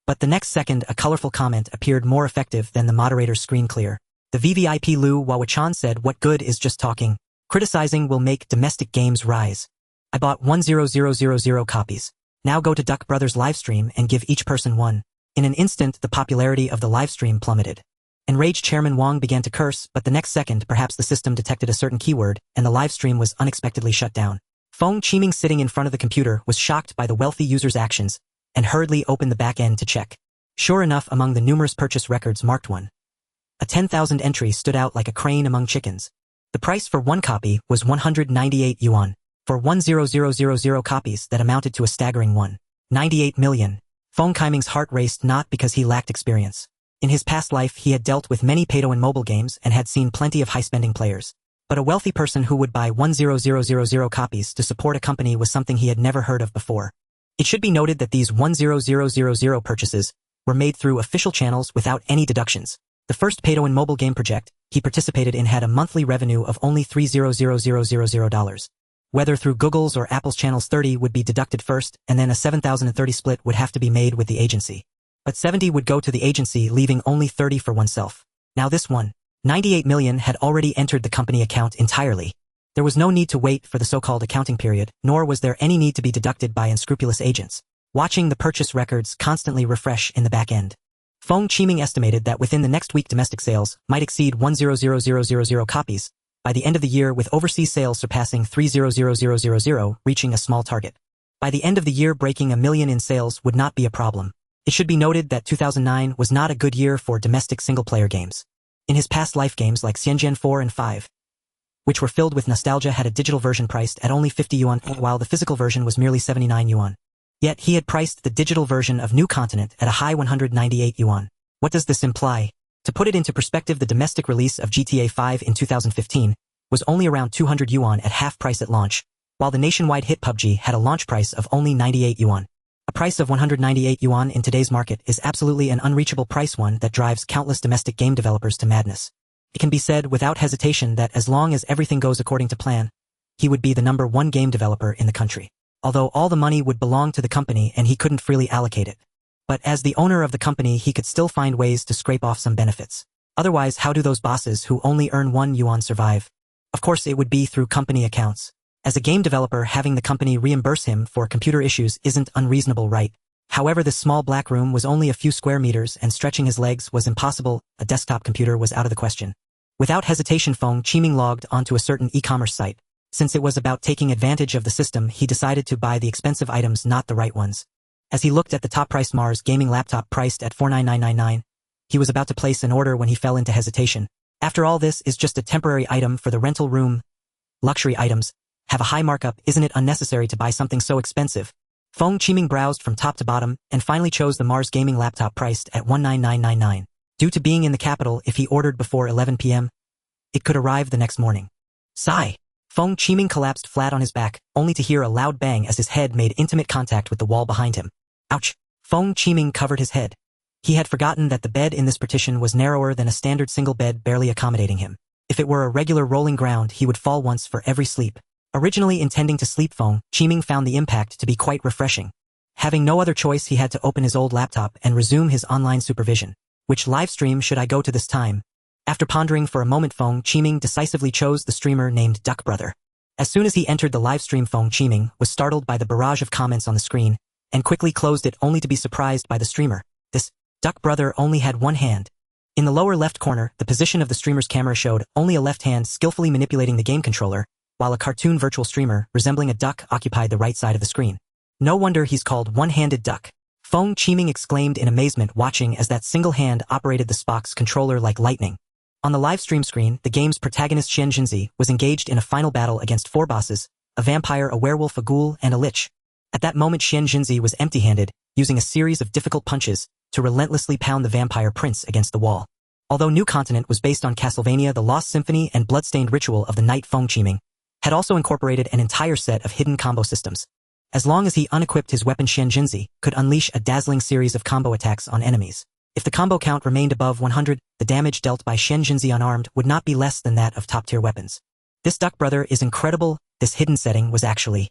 But the next second, a colorful comment appeared more effective than the moderator's screen clear. The VVIP Lu Wawachan said, "What good is just talking? Criticizing will make domestic games rise. I bought 1,000 copies. Now go to Duck Brothers livestream and give each person one." In an instant, the popularity of the livestream plummeted. Enraged Chairman Wang began to curse, but the next second, perhaps the system detected a certain keyword, and the livestream was unexpectedly shut down. Feng Qiming, sitting in front of the computer, was shocked by the wealthy user's actions and hurriedly opened the back end to check. Sure enough, among the numerous purchase records marked one. A 10,000 entry stood out like a crane among chickens. The price for one copy was 198 yuan. For 1,000 copies, that amounted to a staggering 1.98 million. Feng Qiming's heart raced, not because he lacked experience. In his past life, he had dealt with many pay-to-win mobile games and had seen plenty of high-spending players. But a wealthy person who would buy 1,000 copies to support a company was something he had never heard of before. It should be noted that these 1,000 purchases were made through official channels without any deductions. The first pay-to-win mobile game project he participated in had a monthly revenue of only $3,000. Whether through Google's or Apple's channels, 30 would be deducted first, and then a 7,030 split would have to be made with the agency. But 70 would go to the agency, leaving only 30 for oneself. Now this 1.98 million had already entered the company account entirely. There was no need to wait for the so-called accounting period, nor was there any need to be deducted by unscrupulous agents, watching the purchase records constantly refresh in the back end. Feng Qiming estimated that within the next week domestic sales might exceed 1,000 copies, by the end of the year, with overseas sales surpassing 3,000, reaching a small target. By the end of the year, breaking 1 million in sales would not be a problem. It should be noted that 2009 was not a good year for domestic single-player games. In his past life, games like Xianjian 4 and 5, which were filled with nostalgia, had a digital version priced at only 50 yuan, while the physical version was merely 79 yuan. Yet he had priced the digital version of New Continent at a high 198 yuan. What does this imply? To put it into perspective, the domestic release of GTA 5 in 2015 was only around 200 yuan at half price at launch, while the nationwide hit PUBG had a launch price of only 98 yuan. A price of 198 yuan in today's market is absolutely an unreachable price, one that drives countless domestic game developers to madness. It can be said without hesitation that as long as everything goes according to plan, he would be the #1 game developer in the country. Although all the money would belong to the company and he couldn't freely allocate it. But as the owner of the company, he could still find ways to scrape off some benefits. Otherwise, how do those bosses who only earn 1 yuan survive? Of course, it would be through company accounts. As a game developer, having the company reimburse him for computer issues isn't unreasonable, right? However, this small black room was only a few square meters and stretching his legs was impossible. A desktop computer was out of the question. Without hesitation, Feng Qiming logged onto a certain e-commerce site, Since it was about taking advantage of the system, he decided to buy the expensive items, not the right ones. As he looked at the top-priced Mars gaming laptop priced at $49999, he was about to place an order when he fell into hesitation. After all, this is just a temporary item for the rental room. Luxury items have a high markup. Isn't it unnecessary to buy something so expensive? Feng Qiming browsed from top to bottom and finally chose the Mars gaming laptop priced at $19999. Due to being in the capital, if he ordered before 11 p.m., it could arrive the next morning. Sigh. Feng Qiming collapsed flat on his back, only to hear a loud bang as his head made intimate contact with the wall behind him. Ouch! Feng Qiming covered his head. He had forgotten that the bed in this partition was narrower than a standard single bed, barely accommodating him. If it were a regular rolling ground, he would fall once for every sleep. Originally intending to sleep, Feng Qiming found the impact to be quite refreshing. Having no other choice, he had to open his old laptop and resume his online supervision. Which live stream should I go to this time? After pondering for a moment, Feng Qiming decisively chose the streamer named Duck Brother. As soon as he entered the live stream, Feng Qiming was startled by the barrage of comments on the screen, and quickly closed it only to be surprised by the streamer. This Duck Brother only had one hand. In the lower left corner, the position of the streamer's camera showed only a left hand skillfully manipulating the game controller, while a cartoon virtual streamer resembling a duck occupied the right side of the screen. No wonder he's called One-Handed Duck. Feng Qiming exclaimed in amazement, watching as that single hand operated the Spock's controller like lightning. On the live stream screen, the game's protagonist Xian Jinzi was engaged in a final battle against 4 bosses, a vampire, a werewolf, a ghoul, and a lich. At that moment, Xian Jinzi was empty-handed, using a series of difficult punches to relentlessly pound the vampire prince against the wall. Although New Continent was based on Castlevania, the Lost Symphony, and Bloodstained Ritual of the Night, Feng Qiming had also incorporated an entire set of hidden combo systems. As long as he unequipped his weapon, Xian Jinzi could unleash a dazzling series of combo attacks on enemies. If the combo count remained above 100, the damage dealt by Xian Jinzi unarmed would not be less than that of top-tier weapons. This Duck Brother is incredible. This hidden setting was actually...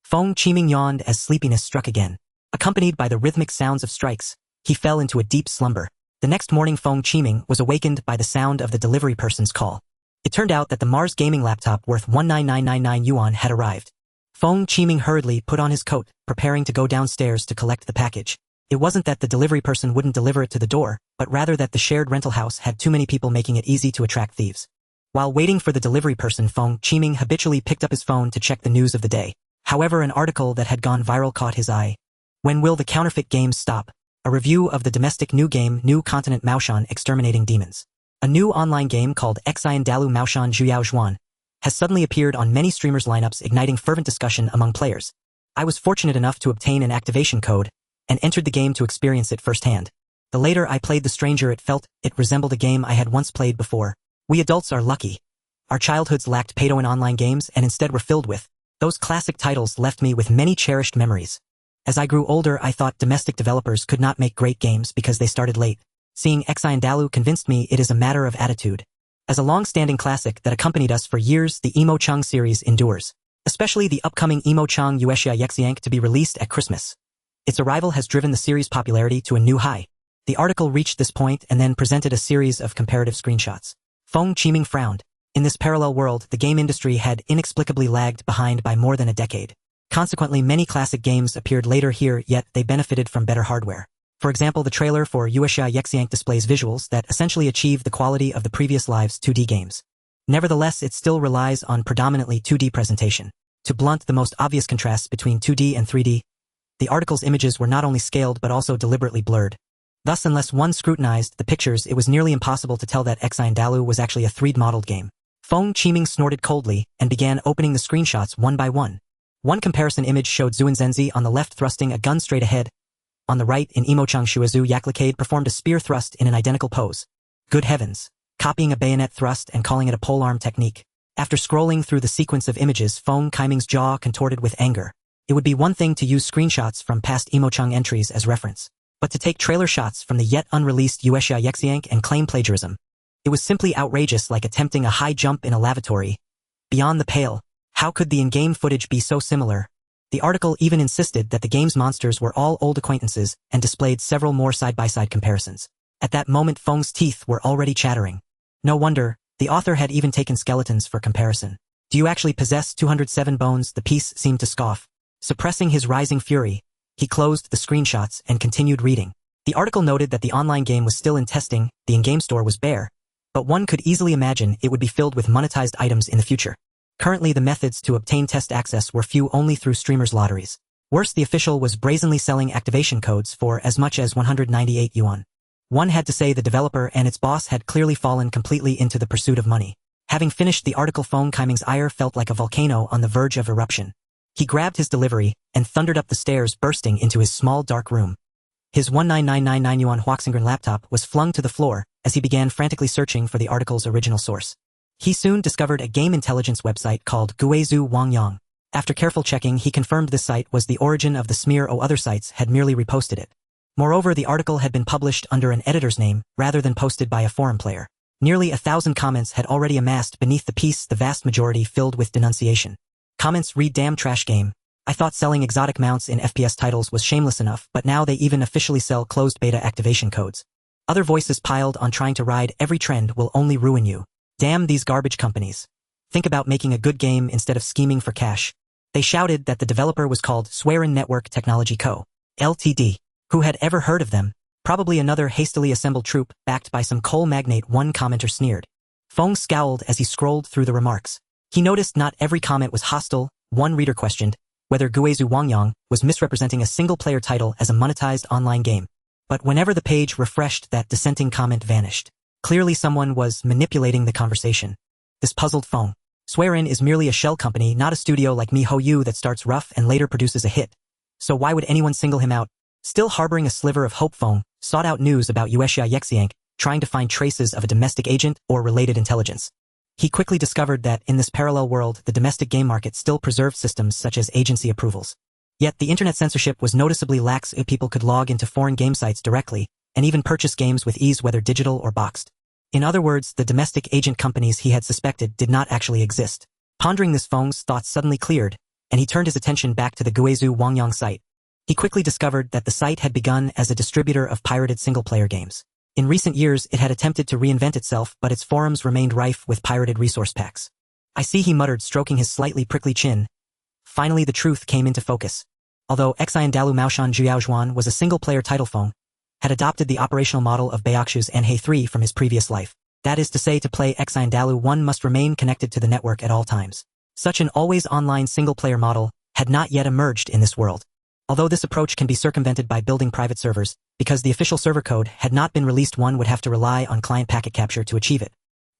Feng Qiming yawned as sleepiness struck again. Accompanied by the rhythmic sounds of strikes, he fell into a deep slumber. The next morning, Feng Qiming was awakened by the sound of the delivery person's call. It turned out that the Mars gaming laptop worth 19999 yuan had arrived. Feng Qiming hurriedly put on his coat, preparing to go downstairs to collect the package. It wasn't that the delivery person wouldn't deliver it to the door, but rather that the shared rental house had too many people, making it easy to attract thieves. While waiting for the delivery person, Feng Qiming habitually picked up his phone to check the news of the day. However, an article that had gone viral caught his eye. When will the counterfeit games stop? A review of the domestic new game New Continent Maoshan Exterminating Demons. A new online game called Xian Dalu Maoshan Zhuyao Zhuan has suddenly appeared on many streamers' lineups, igniting fervent discussion among players. I was fortunate enough to obtain an activation code and entered the game to experience it firsthand. The later I played The Stranger, it resembled a game I had once played before. We adults are lucky. Our childhoods lacked pay-to-win online games and instead were filled with those classic titles. Left me with many cherished memories. As I grew older, I thought domestic developers could not make great games because they started late. Seeing Xian Dalu convinced me it is a matter of attitude. As a long-standing classic that accompanied us for years, the Emo Chung series endures. Especially the upcoming Emo Chung Yuexia Yexiank to be released at Christmas. Its arrival has driven the series' popularity to a new high. The article reached this point and then presented a series of comparative screenshots. Feng Qiming frowned. In this parallel world, the game industry had inexplicably lagged behind by more than a decade. Consequently, many classic games appeared later here, yet they benefited from better hardware. For example, the trailer for Yuexia Yexiank displays visuals that essentially achieve the quality of the previous Live's 2D games. Nevertheless, it still relies on predominantly 2D presentation. To blunt the most obvious contrasts between 2D and 3D, the article's images were not only scaled but also deliberately blurred. Thus, unless one scrutinized the pictures, it was nearly impossible to tell that Xian Dalu was actually a 3D-modeled game. Feng Qiming snorted coldly and began opening the screenshots one by one. One comparison image showed Zuan Zhenzi on the left thrusting a gun straight ahead. On the right, in Emochang Shuazu, Yaklacade performed a spear thrust in an identical pose. Good heavens! Copying a bayonet thrust and calling it a polearm technique. After scrolling through the sequence of images, Feng Qiming's jaw contorted with anger. It would be one thing to use screenshots from past Emochang entries as reference, but to take trailer shots from the yet unreleased Yuexia Yexiank and claim plagiarism. It was simply outrageous, like attempting a high jump in a lavatory. Beyond the pale. How could the in-game footage be so similar? The article even insisted that the game's monsters were all old acquaintances and displayed several more side-by-side comparisons. At that moment, Feng's teeth were already chattering. No wonder, the author had even taken skeletons for comparison. Do you actually possess 207 bones? The piece seemed to scoff. Suppressing his rising fury, he closed the screenshots and continued reading. The article noted that the online game was still in testing, the in-game store was bare, but one could easily imagine it would be filled with monetized items in the future. Currently the methods to obtain test access were few only through streamers' lotteries. Worse, the official was brazenly selling activation codes for as much as 198 yuan. One had to say the developer and its boss had clearly fallen completely into the pursuit of money. Having finished the article, Feng Qiming's ire felt like a volcano on the verge of eruption. He grabbed his delivery and thundered up the stairs, bursting into his small dark room. His 19999 yuan Huaxingren laptop was flung to the floor as he began frantically searching for the article's original source. He soon discovered a game intelligence website called Guizhu Wangyang. After careful checking, he confirmed this site was the origin of the smear. Other sites had merely reposted it. Moreover, the article had been published under an editor's name rather than posted by a forum player. Nearly 1,000 comments had already amassed beneath the piece, the vast majority filled with denunciation. Comments read: damn trash game. I thought selling exotic mounts in FPS titles was shameless enough, but now they even officially sell closed beta activation codes. Other voices piled on: trying to ride every trend will only ruin you. Damn these garbage companies. Think about making a good game instead of scheming for cash. They shouted that the developer was called Suiren Technology Co. Ltd. Who had ever heard of them? Probably another hastily assembled troupe, backed by some coal magnate, one commenter sneered. Feng scowled as he scrolled through the remarks. He noticed not every comment was hostile. One reader questioned whether Guizhu Wangyang was misrepresenting a single-player title as a monetized online game. But whenever the page refreshed, that dissenting comment vanished. Clearly someone was manipulating the conversation. This puzzled Feng. Suiren is merely a shell company, not a studio like miHoYo that starts rough and later produces a hit. So why would anyone single him out? Still harboring a sliver of hope, Feng sought out news about Yuexia Yexiang, trying to find traces of a domestic agent or related intelligence. He quickly discovered that in this parallel world, the domestic game market still preserved systems such as agency approvals. Yet the internet censorship was noticeably lax. People could log into foreign game sites directly and even purchase games with ease, whether digital or boxed. In other words, the domestic agent companies he had suspected did not actually exist. Pondering this, Feng's thoughts suddenly cleared, and he turned his attention back to the Guizhu Wangyang site. He quickly discovered that the site had begun as a distributor of pirated single-player games. In recent years, it had attempted to reinvent itself, but its forums remained rife with pirated resource packs. I see, he muttered, stroking his slightly prickly chin. Finally, the truth came into focus. Although Xian Dalu Maoshan Juyaozhuan was a single-player title, Feng had adopted the operational model of Baoxu's Anhei 3 from his previous life. That is to say, to play Xian Dalu, one must remain connected to the network at all times. Such an always-online single-player model had not yet emerged in this world. Although this approach can be circumvented by building private servers, because the official server code had not been released, one would have to rely on client packet capture to achieve it.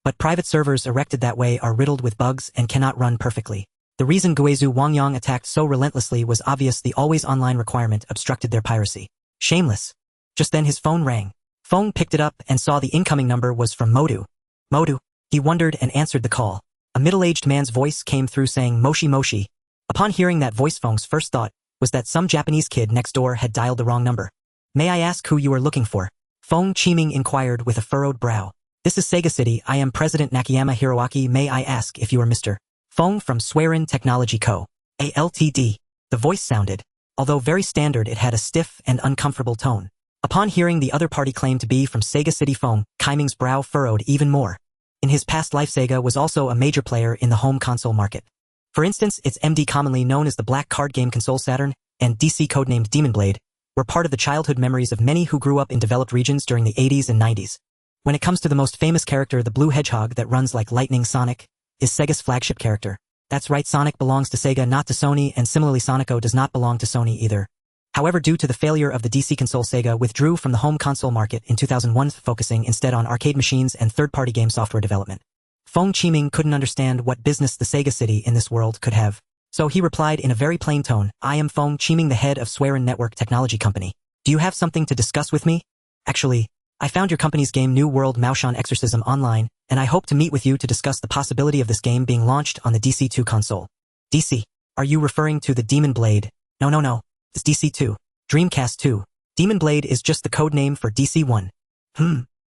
But private servers erected that way are riddled with bugs and cannot run perfectly. The reason Guizhu Wangyang attacked so relentlessly was obvious: the always-online requirement obstructed their piracy. Shameless. Just then his phone rang. Feng picked it up and saw the incoming number was from Modu. Modu. He wondered and answered the call. A middle-aged man's voice came through saying Moshi Moshi. Upon hearing that voice, Feng's first thought was that some Japanese kid next door had dialed the wrong number. May I ask who you are looking for? Feng Qiming inquired with a furrowed brow. This is Sega City. I am President Nakayama Hiroaki. May I ask if you are Mr. Feng from Suiren Technology Co. Ltd. The voice sounded. Although very standard, it had a stiff and uncomfortable tone. Upon hearing the other party claim to be from Sega City, Feng Qiming's brow furrowed even more. In his past life, Sega was also a major player in the home console market. For instance, its MD, commonly known as the Black Card Game Console Saturn, and DC codenamed Demon Blade, were part of the childhood memories of many who grew up in developed regions during the 80s and 90s. When it comes to the most famous character, the blue hedgehog that runs like lightning, Sonic is Sega's flagship character. That's right, Sonic belongs to Sega, not to Sony, and similarly Sonico does not belong to Sony either. However, due to the failure of the DC console, Sega withdrew from the home console market in 2001, focusing instead on arcade machines and third-party game software development. Feng Qiming couldn't understand what business the Sega City in this world could have. So he replied in a very plain tone, I am Feng Qiming, the head of Suiren Network Technology Company. Do you have something to discuss with me? Actually, I found your company's game New World Maoshan Exorcism online, and I hope to meet with you to discuss the possibility of this game being launched on the DC2 console. DC? Are you referring to the Demon Blade? No. It's DC2. Dreamcast 2. Demon Blade is just the code name for DC1.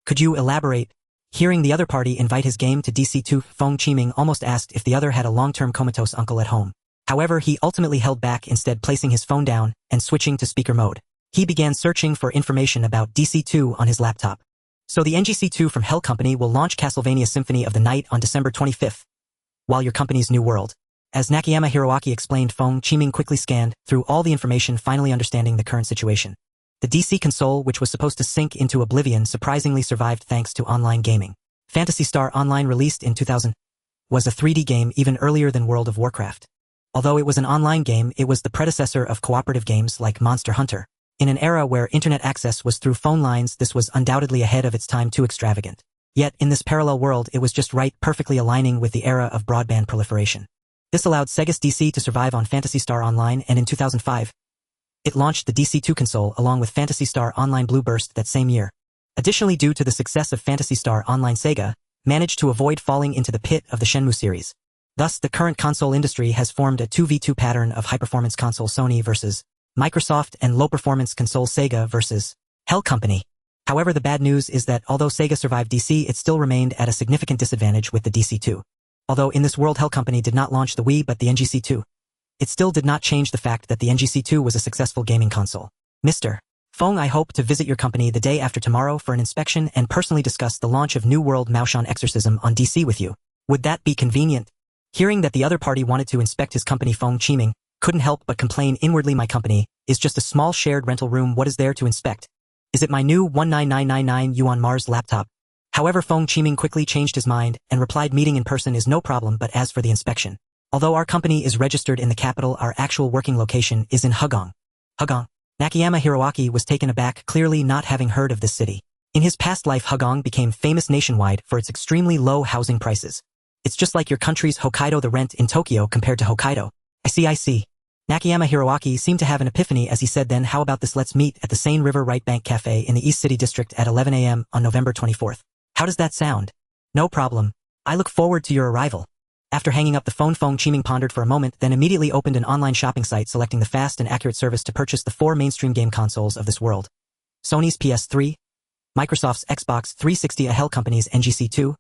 Could you elaborate? Hearing the other party invite his game to DC2, Feng Qiming almost asked if the other had a long-term comatose uncle at home. However, he ultimately held back, instead placing his phone down and switching to speaker mode. He began searching for information about DC2 on his laptop. So the NGC2 from Hell Company will launch Castlevania Symphony of the Night on December 25th, while your company's New World. As Nakayama Hiroaki explained, Feng Qiming quickly scanned through all the information, finally understanding the current situation. The DC console, which was supposed to sink into oblivion, surprisingly survived thanks to online gaming. Phantasy Star Online, released in 2000. was a 3D game even earlier than World of Warcraft. Although it was an online game, it was the predecessor of cooperative games like Monster Hunter. In an era where internet access was through phone lines, this was undoubtedly ahead of its time, too extravagant. Yet, in this parallel world, it was just right, perfectly aligning with the era of broadband proliferation. This allowed Sega's DC to survive on Phantasy Star Online, and in 2005, it launched the DC2 console along with Phantasy Star Online Blue Burst that same year. Additionally, due to the success of Phantasy Star Online, Sega managed to avoid falling into the pit of the Shenmue series. Thus, the current console industry has formed a 2v2 pattern of high-performance console Sony versus Microsoft and low-performance console Sega versus Hell Company. However, the bad news is that although Sega survived DC, it still remained at a significant disadvantage with the DC2. Although in this world Hell Company did not launch the Wii but the NGC2, it still did not change the fact that the NGC2 was a successful gaming console. Mr. Feng, I hope to visit your company the day after tomorrow for an inspection and personally discuss the launch of New World Maoshan Exorcism on DC with you. Would that be convenient? Hearing that the other party wanted to inspect his company, Feng Qiming couldn't help but complain inwardly. My company is just a small shared rental room. What is there to inspect? Is it my new 19999 yuan Mars laptop? However, Feng Qiming quickly changed his mind and replied, meeting in person is no problem, but as for the inspection, although our company is registered in the capital, our actual working location is in Hugong. Hugong. Nakayama Hiroaki was taken aback, clearly not having heard of this city. In his past life, Hugong became famous nationwide for its extremely low housing prices. It's just like your country's Hokkaido, the rent in Tokyo compared to Hokkaido. I see. Nakayama Hiroaki seemed to have an epiphany as he said, then how about this, let's meet at the Seine River Right Bank Cafe in the East City District at 11 a.m. on November 24th. How does that sound? No problem. I look forward to your arrival. After hanging up the phone, Feng Qiming pondered for a moment, then immediately opened an online shopping site, selecting the fast and accurate service to purchase the 4 mainstream game consoles of this world. Sony's PS3, Microsoft's Xbox 360, a Hell Company's NGC2,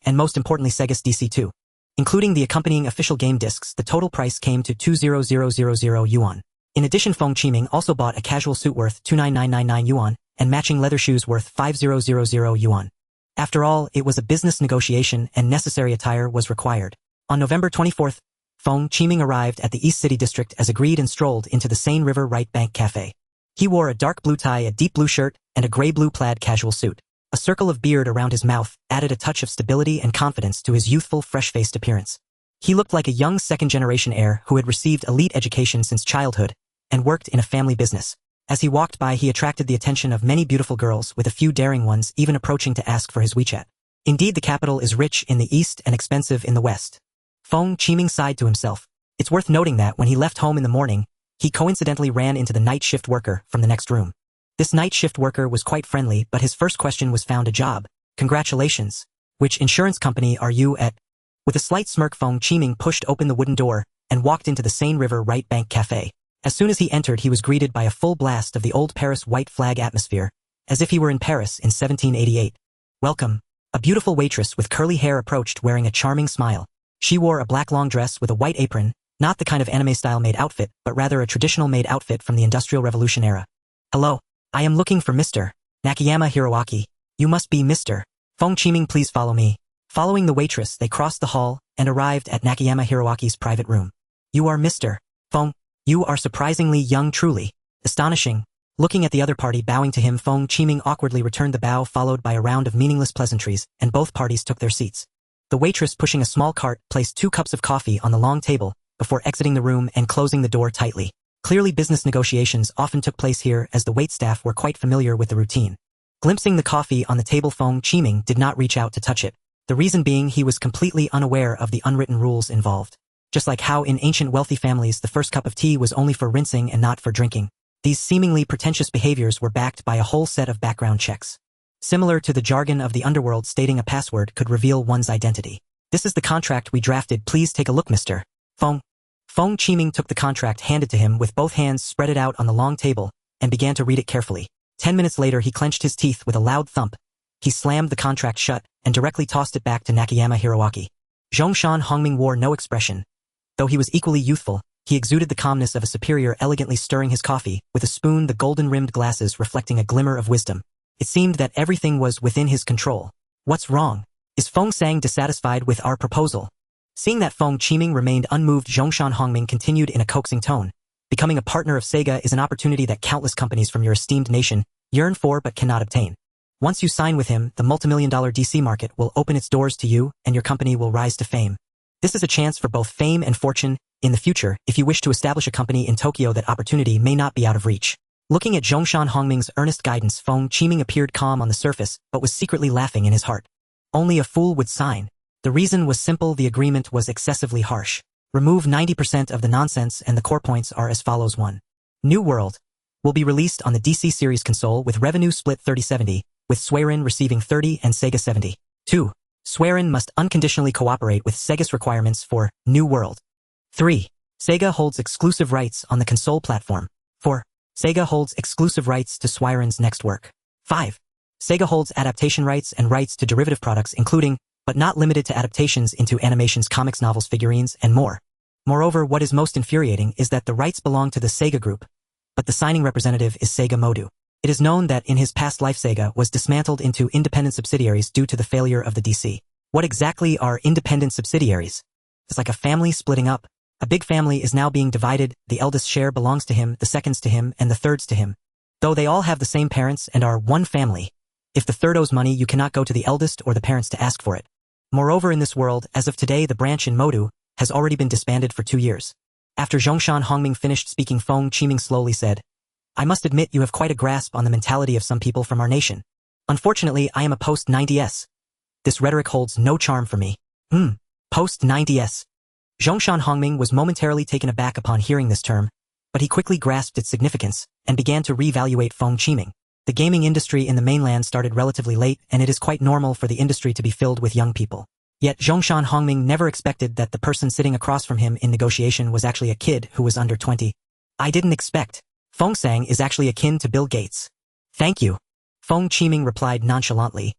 and most importantly Sega's DC2. Including the accompanying official game discs, the total price came to 200,000 yuan. In addition, Feng Qiming also bought a casual suit worth 29999 yuan and matching leather shoes worth 5000 yuan. After all, it was a business negotiation and necessary attire was required. On November 24th, Feng Qiming arrived at the East City District as agreed and strolled into the Seine River Right Bank Cafe. He wore a dark blue tie, a deep blue shirt, and a gray-blue plaid casual suit. A circle of beard around his mouth added a touch of stability and confidence to his youthful, fresh-faced appearance. He looked like a young second-generation heir who had received elite education since childhood and worked in a family business. As he walked by, he attracted the attention of many beautiful girls, with a few daring ones even approaching to ask for his WeChat. Indeed, the capital is rich in the east and expensive in the west. Feng Qiming sighed to himself. It's worth noting that when he left home in the morning, he coincidentally ran into the night shift worker from the next room. This night shift worker was quite friendly, but his first question was, found a job. Congratulations. Which insurance company are you at? With a slight smirk, Feng Qiming pushed open the wooden door and walked into the Seine River Right Bank Cafe. As soon as he entered, he was greeted by a full blast of the old Paris white flag atmosphere, as if he were in Paris in 1788. Welcome. A beautiful waitress with curly hair approached, wearing a charming smile. She wore a black long dress with a white apron, not the kind of anime-style maid outfit, but rather a traditional maid outfit from the Industrial Revolution era. Hello. I am looking for Mr. Nakayama Hiroaki. You must be Mr. Feng Qiming, please follow me. Following the waitress, they crossed the hall and arrived at Nakayama Hiroaki's private room. You are Mr. Feng. You are surprisingly young, truly. Astonishing. Looking at the other party bowing to him, Feng Qiming awkwardly returned the bow, followed by a round of meaningless pleasantries, and both parties took their seats. The waitress, pushing a small cart, placed 2 cups of coffee on the long table before exiting the room and closing the door tightly. Clearly, business negotiations often took place here, as the waitstaff were quite familiar with the routine. Glimpsing the coffee on the table, Feng Qiming did not reach out to touch it. The reason being, he was completely unaware of the unwritten rules involved. Just like how in ancient wealthy families the first cup of tea was only for rinsing and not for drinking, these seemingly pretentious behaviors were backed by a whole set of background checks. Similar to the jargon of the underworld stating a password could reveal one's identity. This is the contract we drafted, please take a look, Mr. Feng. Feng Qiming took the contract handed to him with both hands spread out on the long table and began to read it carefully. 10 minutes later, he clenched his teeth with a loud thump. He slammed the contract shut and directly tossed it back to Nakayama Hiroaki. Zhongshan Hongming wore no expression. Though he was equally youthful, he exuded the calmness of a superior, elegantly stirring his coffee with a spoon, the golden-rimmed glasses reflecting a glimmer of wisdom. It seemed that everything was within his control. What's wrong? Is Feng Sang dissatisfied with our proposal? Seeing that Feng Qiming remained unmoved, Zhongshan Hongming continued in a coaxing tone. Becoming a partner of Sega is an opportunity that countless companies from your esteemed nation yearn for but cannot obtain. Once you sign with him, the multimillion-dollar DC market will open its doors to you and your company will rise to fame. This is a chance for both fame and fortune in the future if you wish to establish a company in Tokyo. That opportunity may not be out of reach. Looking at Zhongshan Hongming's earnest guidance, Feng Qiming appeared calm on the surface, but was secretly laughing in his heart. Only a fool would sign. The reason was simple: the agreement was excessively harsh. Remove 90% of the nonsense and the core points are as follows. 1. New World will be released on the DC series console with revenue split 30-70, with Suiren receiving 30 and Sega 70. 2. Suiren must unconditionally cooperate with Sega's requirements for New World. 3. Sega holds exclusive rights on the console platform. 4. Sega holds exclusive rights to Suiren's next work. 5. Sega holds adaptation rights and rights to derivative products including, but not limited to, adaptations into animations, comics, novels, figurines, and more. Moreover, what is most infuriating is that the rights belong to the Sega Group, but the signing representative is Sega Modu. It is known that in his past life Sega was dismantled into independent subsidiaries due to the failure of the DC. What exactly are independent subsidiaries? It's like a family splitting up. A big family is now being divided, the eldest share belongs to him, the seconds to him, and the thirds to him. Though they all have the same parents and are one family, if the third owes money, you cannot go to the eldest or the parents to ask for it. Moreover, in this world, as of today, the branch in Modu has already been disbanded for 2 years. After Zhongshan Hongming finished speaking, Feng Qiming slowly said, I must admit you have quite a grasp on the mentality of some people from our nation. Unfortunately, I am a post-90s. This rhetoric holds no charm for me. Post-90s. Zhongshan Hongming was momentarily taken aback upon hearing this term, but he quickly grasped its significance and began to re-evaluate Feng Qiming. The gaming industry in the mainland started relatively late, and it is quite normal for the industry to be filled with young people. Yet Zhongshan Hongming never expected that the person sitting across from him in negotiation was actually a kid who was under 20. I didn't expect. Feng Sang is actually akin to Bill Gates. Thank you. Feng Qiming replied nonchalantly.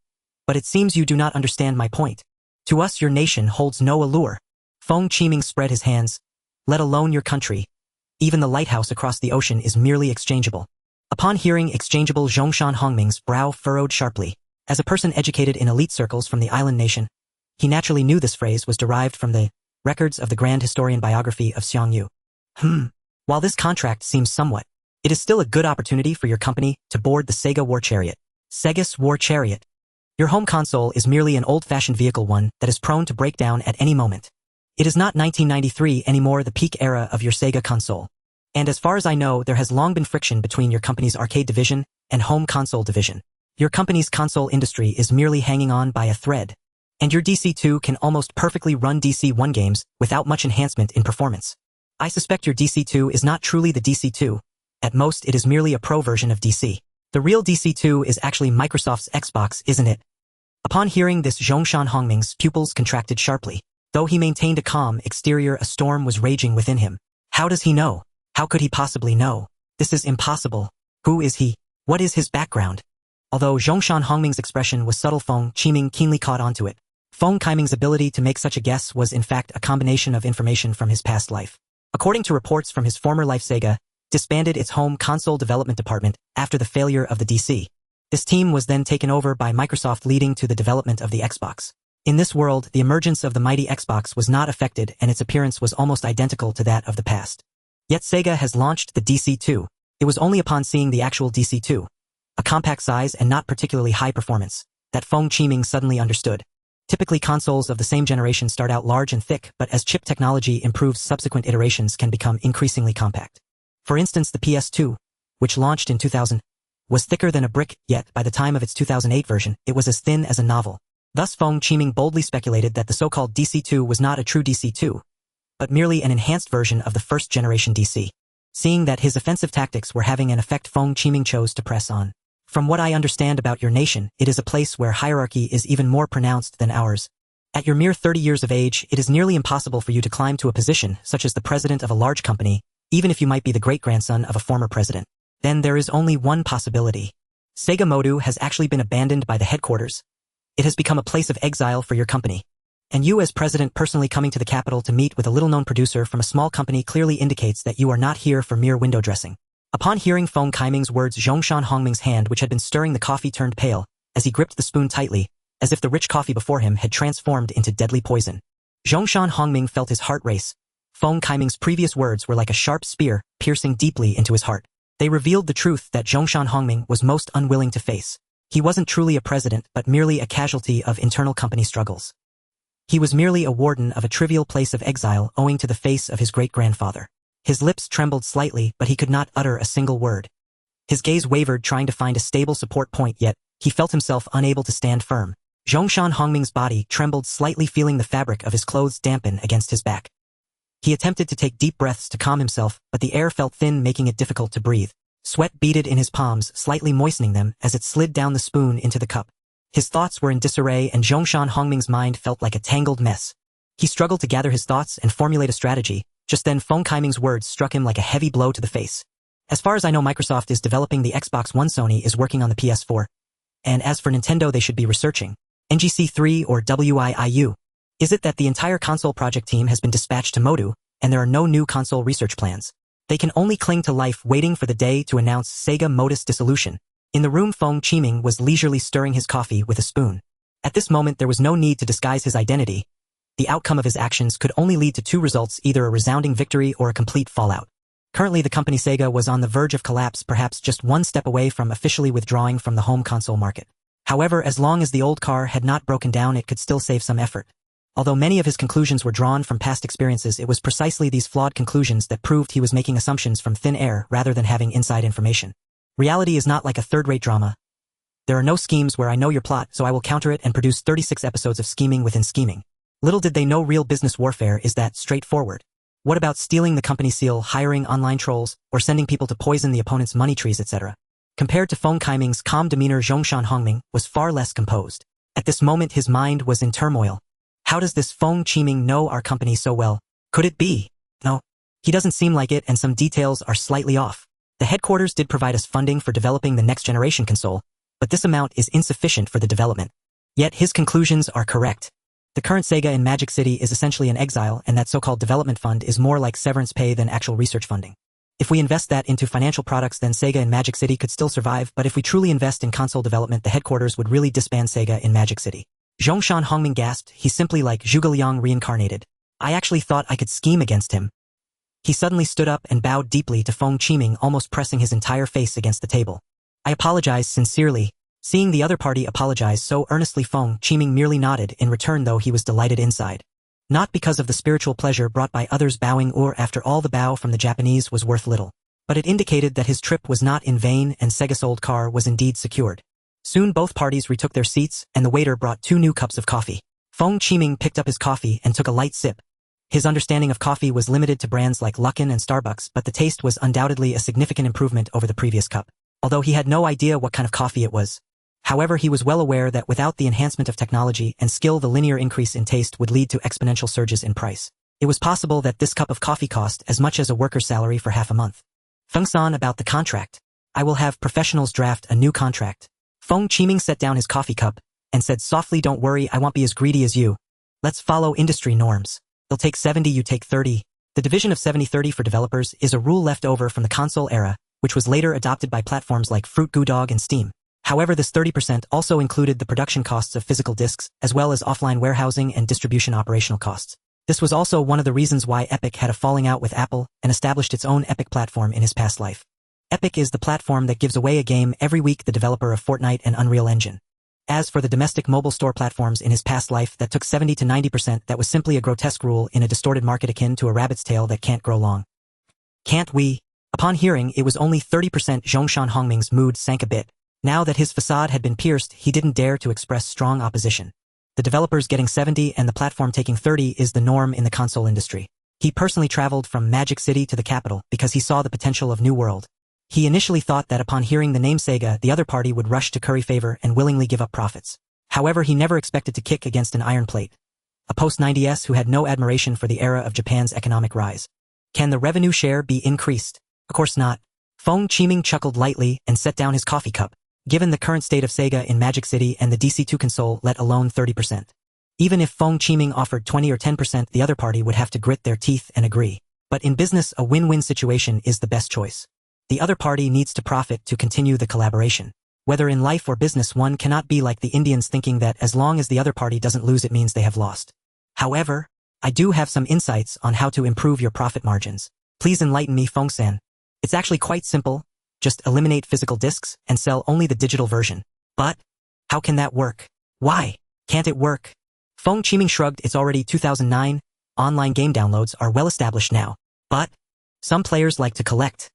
But it seems you do not understand my point. To us your nation holds no allure. Feng Qiming spread his hands. Let alone your country. Even the lighthouse across the ocean is merely exchangeable. Upon hearing exchangeable, Zhongshan Hongming's brow furrowed sharply. As a person educated in elite circles from the island nation, he naturally knew this phrase was derived from the records of the grand historian biography of Xiang Yu. While this contract seems somewhat, it is still a good opportunity for your company to board the Sega War Chariot. Sega's War Chariot. Your home console is merely an old-fashioned vehicle, one that is prone to break down at any moment. It is not 1993 anymore, the peak era of your Sega console. And as far as I know, there has long been friction between your company's arcade division and home console division. Your company's console industry is merely hanging on by a thread. And your DC2 can almost perfectly run DC1 games without much enhancement in performance. I suspect your DC2 is not truly the DC2. At most, it is merely a pro version of DC. The real DC2 is actually Microsoft's Xbox, isn't it? Upon hearing this, Zhongshan Hongming's pupils contracted sharply. Though he maintained a calm exterior, a storm was raging within him. How does he know? How could he possibly know? This is impossible. Who is he? What is his background? Although Zhongshan Hongming's expression was subtle, Feng Qiming keenly caught onto it. Feng Qiming's ability to make such a guess was in fact a combination of information from his past life. According to reports from his former life, Sega disbanded its home console development department after the failure of the DC. This team was then taken over by Microsoft, leading to the development of the Xbox. In this world, the emergence of the mighty Xbox was not affected, and its appearance was almost identical to that of the past. Yet Sega has launched the DC2. It was only upon seeing the actual DC2, a compact size and not particularly high performance, that Feng Qiming suddenly understood. Typically, consoles of the same generation start out large and thick, but as chip technology improves, subsequent iterations can become increasingly compact. For instance, the PS2, which launched in 2000, was thicker than a brick, yet by the time of its 2008 version, it was as thin as a novel. Thus Feng Qiming boldly speculated that the so-called DC2 was not a true DC2, but merely an enhanced version of the first-generation DC. Seeing that his offensive tactics were having an effect, Feng Qiming chose to press on. From what I understand about your nation, it is a place where hierarchy is even more pronounced than ours. At your mere 30 years of age, it is nearly impossible for you to climb to a position such as the president of a large company, even if you might be the great-grandson of a former president. Then there is only one possibility. Sega Modu has actually been abandoned by the headquarters. It has become a place of exile for your company. And you as president personally coming to the capital to meet with a little-known producer from a small company clearly indicates that you are not here for mere window dressing. Upon hearing Feng Qiming's words, Zhongshan Hongming's hand, which had been stirring the coffee, turned pale, as he gripped the spoon tightly, as if the rich coffee before him had transformed into deadly poison. Zhongshan Hongming felt his heart race. Feng Qiming's previous words were like a sharp spear, piercing deeply into his heart. They revealed the truth that Zhongshan Hongming was most unwilling to face. He wasn't truly a president, but merely a casualty of internal company struggles. He was merely a warden of a trivial place of exile owing to the face of his great-grandfather. His lips trembled slightly, but he could not utter a single word. His gaze wavered, trying to find a stable support point, yet he felt himself unable to stand firm. Zhongshan Hongming's body trembled slightly, feeling the fabric of his clothes dampen against his back. He attempted to take deep breaths to calm himself, but the air felt thin, making it difficult to breathe. Sweat beaded in his palms, slightly moistening them as it slid down the spoon into the cup. His thoughts were in disarray, and Zhongshan Hongming's mind felt like a tangled mess. He struggled to gather his thoughts and formulate a strategy. Just then Feng Qiming's words struck him like a heavy blow to the face. As far as I know, Microsoft is developing the Xbox One, Sony is working on the PS4. And as for Nintendo, they should be researching NGC3 or WIIU. Is it that the entire console project team has been dispatched to Modu, and there are no new console research plans? They can only cling to life, waiting for the day to announce Sega Modus dissolution. In the room, Feng Qiming was leisurely stirring his coffee with a spoon. At this moment, there was no need to disguise his identity. The outcome of his actions could only lead to two results, either a resounding victory or a complete fallout. Currently, the company Sega was on the verge of collapse, perhaps just one step away from officially withdrawing from the home console market. However, as long as the old car had not broken down, it could still save some effort. Although many of his conclusions were drawn from past experiences, it was precisely these flawed conclusions that proved he was making assumptions from thin air rather than having inside information. Reality is not like a third-rate drama. There are no schemes where I know your plot, so I will counter it and produce 36 episodes of scheming within scheming. Little did they know real business warfare is that straightforward. What about stealing the company seal, hiring online trolls, or sending people to poison the opponent's money trees, etc.? Compared to Feng Qiming's calm demeanor, Zhongshan Hongming was far less composed. At this moment, his mind was in turmoil. How does this Feng Qiming know our company so well? Could it be? No. He doesn't seem like it, and some details are slightly off. The headquarters did provide us funding for developing the next-generation console, but this amount is insufficient for the development. Yet his conclusions are correct. The current Sega in Magic City is essentially an exile, and that so-called development fund is more like severance pay than actual research funding. If we invest that into financial products, then Sega in Magic City could still survive, but if we truly invest in console development, the headquarters would really disband Sega in Magic City. Zhongshan Hongming gasped. He's simply like Zhuge Liang reincarnated. I actually thought I could scheme against him. He suddenly stood up and bowed deeply to Feng Qiming, almost pressing his entire face against the table. I apologize sincerely. Seeing the other party apologize so earnestly, Feng Qiming merely nodded in return, though he was delighted inside. Not because of the spiritual pleasure brought by others bowing, or after all the bow from the Japanese was worth little, but it indicated that his trip was not in vain and Sega's old car was indeed secured. Soon both parties retook their seats, and the waiter brought 2 new cups of coffee. Feng Qiming picked up his coffee and took a light sip. His understanding of coffee was limited to brands like Luckin and Starbucks, but the taste was undoubtedly a significant improvement over the previous cup, although he had no idea what kind of coffee it was. However, he was well aware that without the enhancement of technology and skill, the linear increase in taste would lead to exponential surges in price. It was possible that this cup of coffee cost as much as a worker's salary for half a month. Feng-san, about the contract. I will have professionals draft a new contract. Feng Qiming set down his coffee cup and said softly, don't worry, I won't be as greedy as you. Let's follow industry norms. They'll take 70, you take 30. The division of 70-30 for developers is a rule left over from the console era, which was later adopted by platforms like Fruit Dog and Steam. However, this 30% also included the production costs of physical disks, as well as offline warehousing and distribution operational costs. This was also one of the reasons why Epic had a falling out with Apple and established its own Epic platform in his past life. Epic is the platform that gives away a game every week, the developer of Fortnite and Unreal Engine. As for the domestic mobile store platforms in his past life that took 70 to 90%, that was simply a grotesque rule in a distorted market akin to a rabbit's tail that can't grow long. Can't we? Upon hearing it was only 30%, Zhongshan Hongming's mood sank a bit. Now that his facade had been pierced, he didn't dare to express strong opposition. The developers getting 70 and the platform taking 30 is the norm in the console industry. He personally traveled from Magic City to the capital because he saw the potential of New World. He initially thought that upon hearing the name Sega, the other party would rush to curry favor and willingly give up profits. However, he never expected to kick against an iron plate. A post-90s who had no admiration for the era of Japan's economic rise. Can the revenue share be increased? Of course not. Feng Qiming chuckled lightly and set down his coffee cup. Given the current state of Sega in Magic City and the DC2 console, let alone 30%. Even if Feng Qiming offered 20 or 10%, the other party would have to grit their teeth and agree. But in business, a win-win situation is the best choice. The other party needs to profit to continue the collaboration. Whether in life or business, one cannot be like the Indians, thinking that as long as the other party doesn't lose, it means they have lost. However, I do have some insights on how to improve your profit margins. Please enlighten me, Feng-san. It's actually quite simple. Just eliminate physical disks and sell only the digital version. But how can that work? Why can't it work? Feng Qiming shrugged. It's already 2009, online game downloads are well established now. But some players like to collect.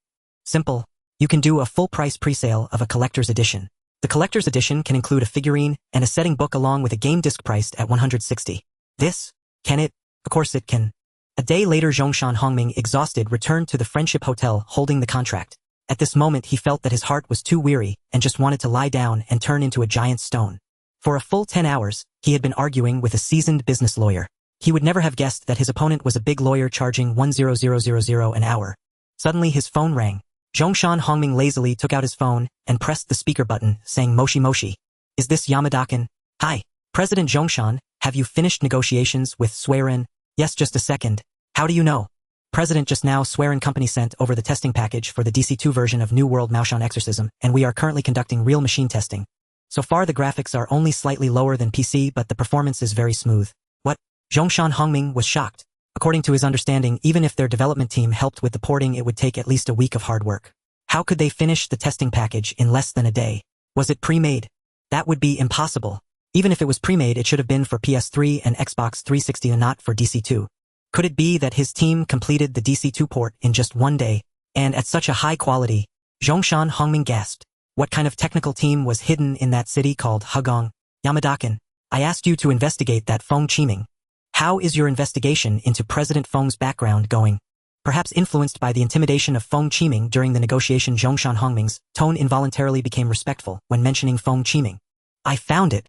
Simple. You can do a full-price pre-sale of a collector's edition. The collector's edition can include a figurine and a setting book along with a game disc priced at 160. This? Can it? Of course it can. A day later, Zhongshan Hongming, exhausted, returned to the Friendship Hotel holding the contract. At this moment he felt that his heart was too weary and just wanted to lie down and turn into a giant stone. For a full 10 hours, he had been arguing with a seasoned business lawyer. He would never have guessed that his opponent was a big lawyer charging 100,000 an hour. Suddenly his phone rang. Zhongshan Hongming lazily took out his phone and pressed the speaker button, saying, "Moshi Moshi. Is this Yamada-kun?" "Hi, President Zhongshan, have you finished negotiations with Suiren?" "Yes, just a second. How do you know?" "President, just now Suiren Company sent over the testing package for the DC2 version of New World Maoshan Exorcism, and we are currently conducting real machine testing. So far the graphics are only slightly lower than PC, but the performance is very smooth." "What?" Zhongshan Hongming was shocked. According to his understanding, even if their development team helped with the porting, it would take at least a week of hard work. How could they finish the testing package in less than a day? Was it pre-made? That would be impossible. Even if it was pre-made, it should have been for PS3 and Xbox 360 and not for DC2. Could it be that his team completed the DC2 port in just one day, and at such a high quality? Zhongshan Hongming gasped. What kind of technical team was hidden in that city called Hugong? "Yamada-kun, I asked you to investigate that Feng Qiming. How is your investigation into President Feng's background going?" Perhaps influenced by the intimidation of Feng Qiming during the negotiation, Zhongshan Hongming's tone involuntarily became respectful when mentioning Feng Qiming. "I found it."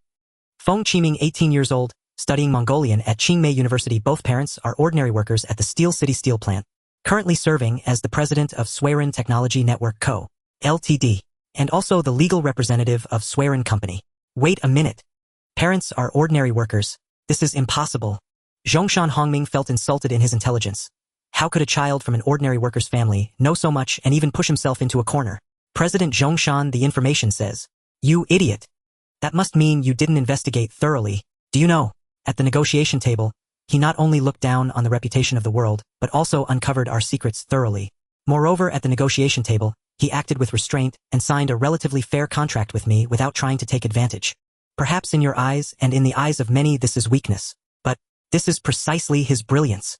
Feng Qiming, 18 years old, studying Mongolian at Qingmei University. Both parents are ordinary workers at the Steel City Steel Plant, currently serving as the president of Suiren Technology Network Co., Ltd., and also the legal representative of Suiren Company. Wait a minute. Parents are ordinary workers. This is impossible. Zhongshan Hongming felt insulted in his intelligence. How could a child from an ordinary worker's family know so much and even push himself into a corner? "President Zhongshan, the information says." "You idiot. That must mean you didn't investigate thoroughly. Do you know, at the negotiation table, he not only looked down on the reputation of the world, but also uncovered our secrets thoroughly. Moreover, at the negotiation table, he acted with restraint and signed a relatively fair contract with me without trying to take advantage. Perhaps in your eyes and in the eyes of many this is weakness, but this is precisely his brilliance.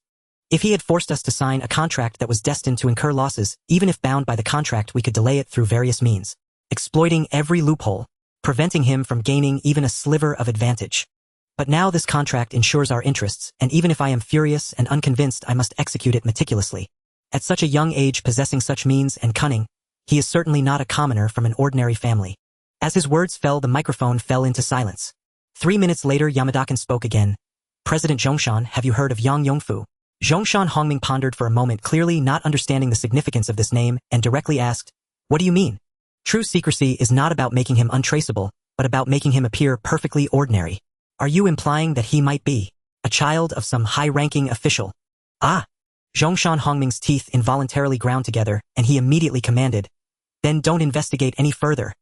If he had forced us to sign a contract that was destined to incur losses, even if bound by the contract, we could delay it through various means, exploiting every loophole, preventing him from gaining even a sliver of advantage. But now this contract ensures our interests, and even if I am furious and unconvinced, I must execute it meticulously. At such a young age, possessing such means and cunning, he is certainly not a commoner from an ordinary family." As his words fell, the microphone fell into silence. 3 minutes later, Yamada-kun spoke again. "President Zhongshan, have you heard of Yang Yongfu?" Zhongshan Hongming pondered for a moment, clearly not understanding the significance of this name, and directly asked, "What do you mean?" True secrecy is not about making him untraceable, but about making him appear perfectly ordinary. "Are you implying that he might be a child of some high-ranking official?" "Ah!" Zhongshan Hongming's teeth involuntarily ground together, and he immediately commanded, "Then don't investigate any further.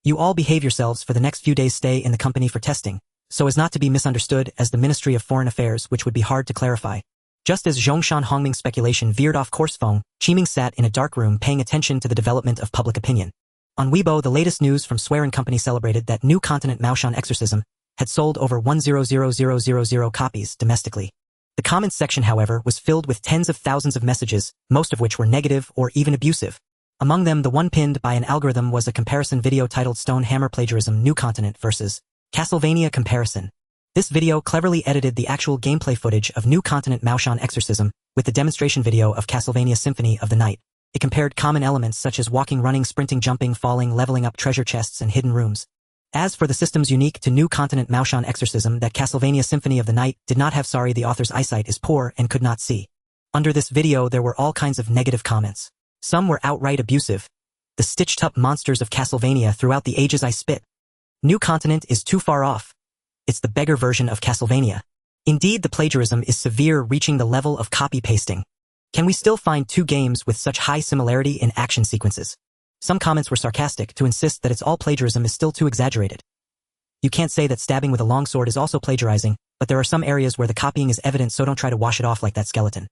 You all behave yourselves for the next few days. Stay in the company for testing, so as not to be misunderstood as the Ministry of Foreign Affairs, which would be hard to clarify." Just as Zhongshan Hongming's speculation veered off course, Feng Qiming sat in a dark room paying attention to the development of public opinion. On Weibo, the latest news from Suiren Company celebrated that New Continent Maoshan Exorcism had sold over 100,000 copies domestically. The comments section, however, was filled with tens of thousands of messages, most of which were negative or even abusive. Among them, the one pinned by an algorithm was a comparison video titled "Stone Hammer Plagiarism: New Continent vs. Castlevania Comparison." This video cleverly edited the actual gameplay footage of New Continent Maoshan Exorcism with the demonstration video of Castlevania Symphony of the Night. It compared common elements such as walking, running, sprinting, jumping, falling, leveling up, treasure chests, and hidden rooms. As for the systems unique to New Continent Maoshan Exorcism, that Castlevania Symphony of the Night did not have. Sorry, the author's eyesight is poor and could not see. Under this video there were all kinds of negative comments. Some were outright abusive. "The stitched-up monsters of Castlevania throughout the ages, I spit. New Continent is too far off. It's the beggar version of Castlevania. Indeed, the plagiarism is severe, reaching the level of copy-pasting. Can we still find two games with such high similarity in action sequences?" Some comments were sarcastic. "To insist that it's all plagiarism is still too exaggerated. You can't say that stabbing with a longsword is also plagiarizing, but there are some areas where the copying is evident, so don't try to wash it off like that skeleton."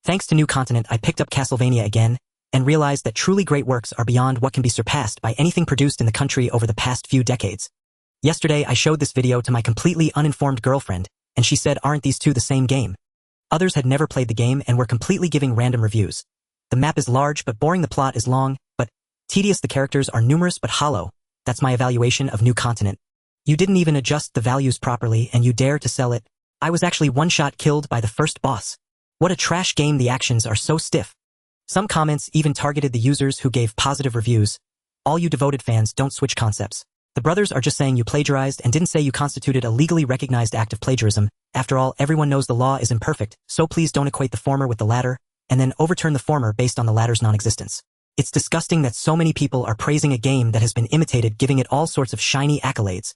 Thanks to New Continent, I picked up Castlevania again, and realized that truly great works are beyond what can be surpassed by anything produced in the country over the past few decades. Yesterday, I showed this video to my completely uninformed girlfriend, and she said, aren't these two the same game? Others had never played the game and were completely giving random reviews. The map is large but boring, the plot is long, but tedious, the characters are numerous but hollow. That's my evaluation of New Continent. You didn't even adjust the values properly and you dare to sell it. I was actually one-shot killed by the first boss. What a trash game, the actions are so stiff. Some comments even targeted the users who gave positive reviews. All you devoted fans, don't switch concepts. The brothers are just saying you plagiarized and didn't say you constituted a legally recognized act of plagiarism. After all, everyone knows the law is imperfect, so please don't equate the former with the latter, and then overturn the former based on the latter's non-existence. It's disgusting that so many people are praising a game that has been imitated, giving it all sorts of shiny accolades.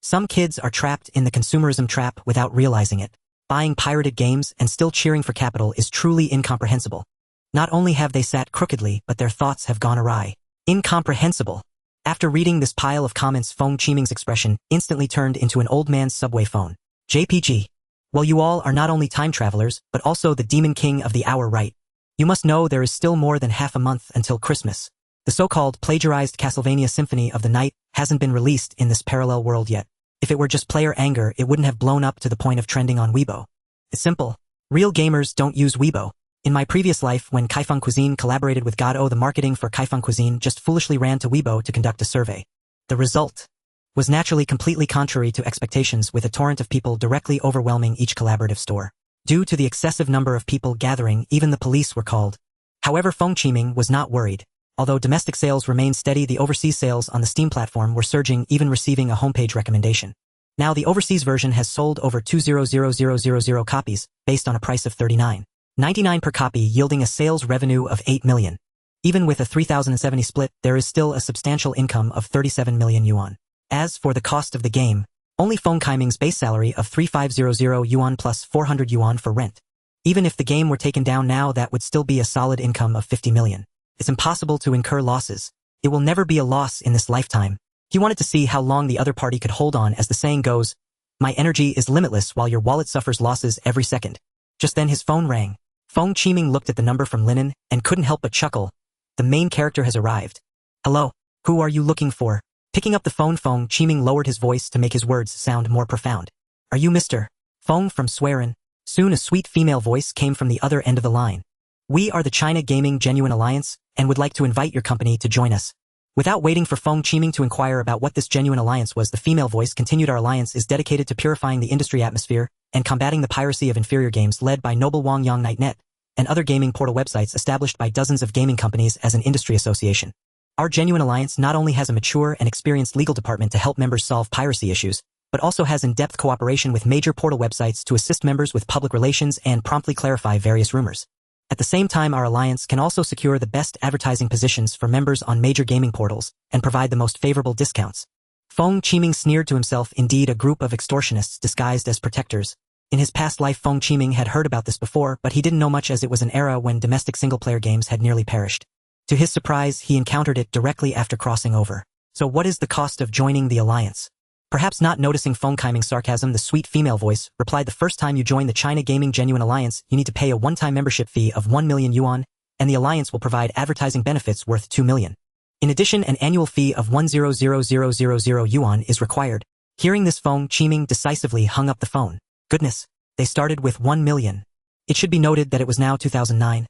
Some kids are trapped in the consumerism trap without realizing it. Buying pirated games and still cheering for capital is truly incomprehensible. Not only have they sat crookedly, but their thoughts have gone awry. Incomprehensible. After reading this pile of comments, Feng Qiming's expression instantly turned into an old man's subway phone. JPG. Well, you all are not only time travelers, but also the demon king of the hour, right? You must know there is still more than half a month until Christmas. The so-called plagiarized Castlevania Symphony of the Night hasn't been released in this parallel world yet. If it were just player anger, it wouldn't have blown up to the point of trending on Weibo. It's simple. Real gamers don't use Weibo. In my previous life, when Kaifeng Cuisine collaborated with God O, the marketing for Kaifeng Cuisine just foolishly ran to Weibo to conduct a survey. The result was naturally completely contrary to expectations, with a torrent of people directly overwhelming each collaborative store. Due to the excessive number of people gathering, even the police were called. However, Feng Qiming was not worried. Although domestic sales remained steady, the overseas sales on the Steam platform were surging, even receiving a homepage recommendation. Now the overseas version has sold over 200,000 copies, based on a price of $39.99 per copy, yielding a sales revenue of 8 million. Even with a 3,070 split, there is still a substantial income of 37 million yuan. As for the cost of the game, only Feng Qiming's base salary of 3,500 yuan plus 400 yuan for rent. Even if the game were taken down now, that would still be a solid income of 50 million. It's impossible to incur losses. It will never be a loss in this lifetime. He wanted to see how long the other party could hold on. As the saying goes, my energy is limitless while your wallet suffers losses every second. Just then his phone rang. Feng Qiming looked at the number from Linen and couldn't help but chuckle. The main character has arrived. Hello, who are you looking for? Picking up the phone, Feng Qiming lowered his voice to make his words sound more profound. Are you Mr. Feng from Suiren? Soon a sweet female voice came from the other end of the line. We are the China Gaming Genuine Alliance and would like to invite your company to join us. Without waiting for Feng Qiming to inquire about what this genuine alliance was, the female voice continued. Our alliance is dedicated to purifying the industry atmosphere and combating the piracy of inferior games, led by Noble Wang Yang Nightnet and other gaming portal websites established by dozens of gaming companies as an industry association. Our Genuine Alliance not only has a mature and experienced legal department to help members solve piracy issues, but also has in-depth cooperation with major portal websites to assist members with public relations and promptly clarify various rumors. At the same time, our alliance can also secure the best advertising positions for members on major gaming portals and provide the most favorable discounts. Feng Qiming sneered to himself. Indeed, a group of extortionists disguised as protectors. In his past life, Feng Qiming had heard about this before, but he didn't know much, as it was an era when domestic single-player games had nearly perished. To his surprise, he encountered it directly after crossing over. So what is the cost of joining the alliance? Perhaps not noticing Feng Qiming's sarcasm, the sweet female voice replied, the first time you join the China Gaming Genuine Alliance, you need to pay a one-time membership fee of 1 million yuan, and the alliance will provide advertising benefits worth 2 million. In addition, an annual fee of 100,000 yuan is required. Hearing this, Feng Qiming decisively hung up the phone. Goodness, they started with 1 million. It should be noted that it was now 2009,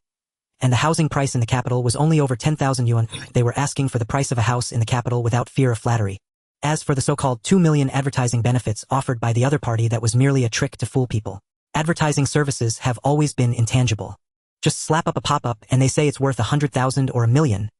and the housing price in the capital was only over 10,000 yuan. They were asking for the price of a house in the capital without fear of flattery. As for the so-called 2 million advertising benefits offered by the other party, that was merely a trick to fool people. Advertising services have always been intangible. Just slap up a pop-up and they say it's worth 100,000 or 1 million.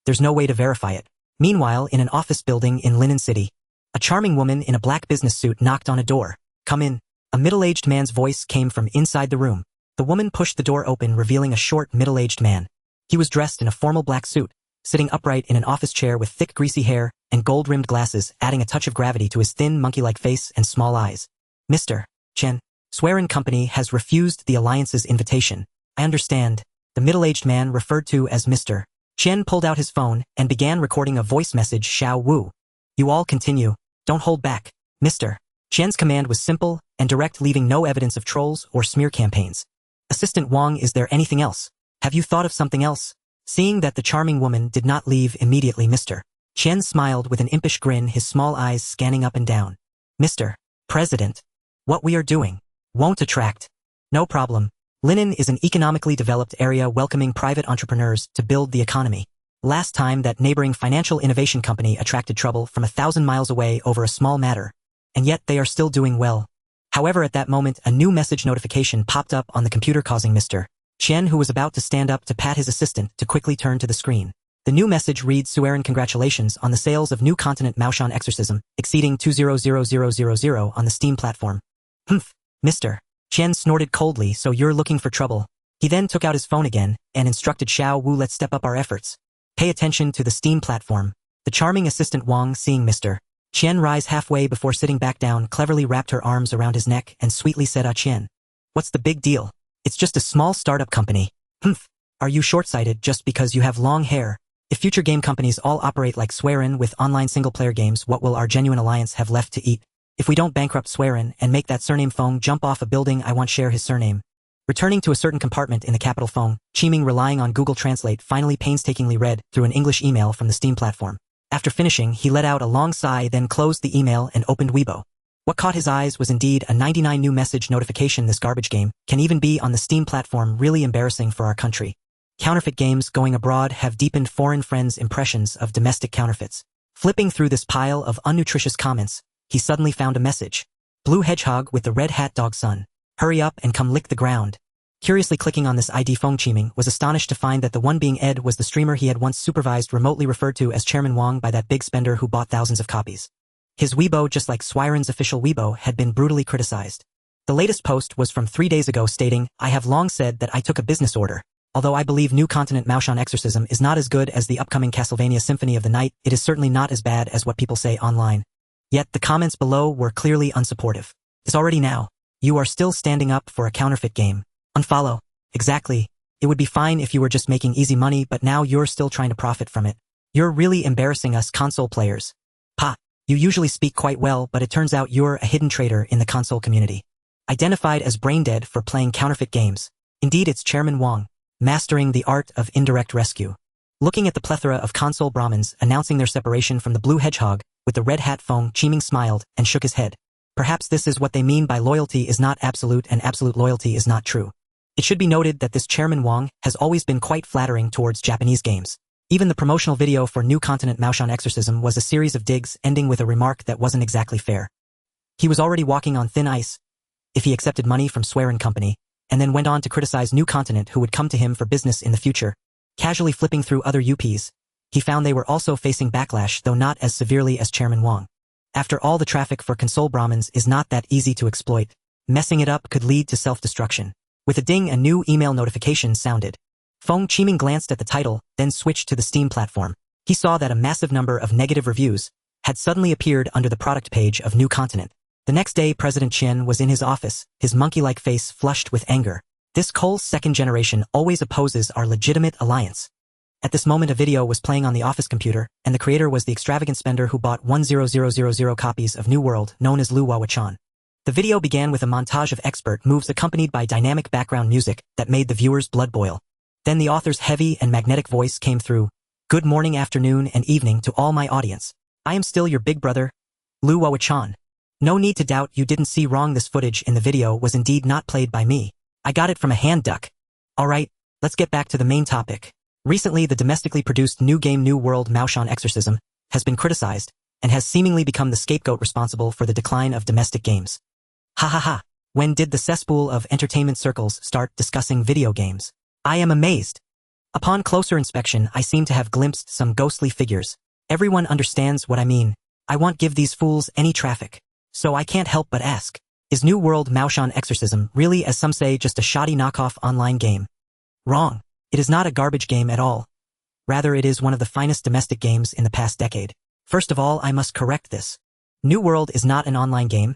There's no way to verify it. Meanwhile, in an office building in Linen City, a charming woman in a black business suit knocked on a door. Come in. A middle-aged man's voice came from inside the room. The woman pushed the door open, revealing a short, middle-aged man. He was dressed in a formal black suit, sitting upright in an office chair with thick, greasy hair and gold-rimmed glasses, adding a touch of gravity to his thin, monkey-like face and small eyes. Mr. Chen, Suiren Company has refused the alliance's invitation. I understand. The middle-aged man, referred to as Mr. Chen, pulled out his phone and began recording a voice message. Xiao Wu. You all continue. Don't hold back. Mr. Chen's command was simple and direct, leaving no evidence of trolls or smear campaigns. Assistant Wang, is there anything else? Have you thought of something else? Seeing that the charming woman did not leave immediately, Mr. Chen smiled with an impish grin, his small eyes scanning up and down. Mr. President, what we are doing? Won't attract. No problem. Linen is an economically developed area welcoming private entrepreneurs to build the economy. Last time that neighboring financial innovation company attracted trouble from 1,000 miles away over a small matter. And yet they are still doing well. However, at that moment, a new message notification popped up on the computer causing Mr. Chen, who was about to stand up to pat his assistant, to quickly turn to the screen. The new message reads, Suiren, congratulations on the sales of new continent Maoshan exorcism, exceeding 200,000 on the Steam platform. Humph, Mr. Chen snorted coldly, so you're looking for trouble. He then took out his phone again and instructed Xiao Wu, let's step up our efforts. Pay attention to the Steam platform. The charming assistant Wang, seeing Mr. Chen rise halfway before sitting back down, cleverly wrapped her arms around his neck and sweetly said, Ah Chen. What's the big deal? It's just a small startup company. Humph. Are you short-sighted just because you have long hair? If future game companies all operate like Suiren with online single-player games, what will our genuine alliance have left to eat? If we don't bankrupt Suiren and make that surname Feng jump off a building, I won't share his surname. Returning to a certain compartment in the capital, Feng Qiming, relying on Google Translate, finally painstakingly read through an English email from the Steam platform. After finishing, he let out a long sigh, then closed the email and opened Weibo. What caught his eyes was indeed a 99 new message notification. This garbage game can even be on the Steam platform, really embarrassing for our country. Counterfeit games going abroad have deepened foreign friends' impressions of domestic counterfeits. Flipping through this pile of unnutritious comments, he suddenly found a message. Blue hedgehog with the red hat dog son. Hurry up and come lick the ground. Curiously clicking on this ID, Feng Qiming was astonished to find that the one being Ed was the streamer he had once supervised, remotely referred to as Chairman Wang by that big spender who bought thousands of copies. His Weibo, just like Suiren's official Weibo, had been brutally criticized. The latest post was from 3 days ago stating, I have long said that I took a business order. Although I believe New Continent Maoshan Exorcism is not as good as the upcoming Castlevania Symphony of the Night, it is certainly not as bad as what people say online. Yet the comments below were clearly unsupportive. It's already now. You are still standing up for a counterfeit game. Unfollow. Exactly. It would be fine if you were just making easy money, but now you're still trying to profit from it. You're really embarrassing us console players. Pa. You usually speak quite well, but it turns out you're a hidden traitor in the console community. Identified as brain-dead for playing counterfeit games. Indeed, it's Chairman Wang. Mastering the art of indirect rescue. Looking at the plethora of console Brahmins announcing their separation from the blue hedgehog, with the red hat, Feng Qiming smiled and shook his head. Perhaps this is what they mean by loyalty is not absolute and absolute loyalty is not true. It should be noted that this Chairman Wang has always been quite flattering towards Japanese games. Even the promotional video for New Continent Maoshan Exorcism was a series of digs ending with a remark that wasn't exactly fair. He was already walking on thin ice if he accepted money from Suiren Company, and then went on to criticize New Continent who would come to him for business in the future. Casually flipping through other UPs, he found they were also facing backlash, though not as severely as Chairman Wang. After all, the traffic for console Brahmins is not that easy to exploit. Messing it up could lead to self-destruction. With a ding, a new email notification sounded. Feng Qiming glanced at the title, then switched to the Steam platform. He saw that a massive number of negative reviews had suddenly appeared under the product page of New Continent. The next day, President Chen was in his office, his monkey-like face flushed with anger. This Cole's second generation always opposes our legitimate alliance. At this moment, a video was playing on the office computer, and the creator was the extravagant spender who bought 100,000 copies of New World, known as Lu Wawachan. The video began with a montage of expert moves accompanied by dynamic background music that made the viewer's blood boil. Then the author's heavy and magnetic voice came through. Good morning, afternoon, and evening to all my audience. I am still your big brother, Lu Wawachan. No need to doubt you didn't see wrong. This footage in the video was indeed not played by me. I got it from a hand duck. Alright, let's get back to the main topic. Recently, the domestically produced new game New World Maoshan Exorcism has been criticized and has seemingly become the scapegoat responsible for the decline of domestic games. Ha ha ha. When did the cesspool of entertainment circles start discussing video games? I am amazed. Upon closer inspection, I seem to have glimpsed some ghostly figures. Everyone understands what I mean. I won't give these fools any traffic. So I can't help but ask, is New World Maoshan Exorcism really, as some say, just a shoddy knockoff online game? Wrong. It is not a garbage game at all. Rather, it is one of the finest domestic games in the past decade. First of all, I must correct this. New World is not an online game.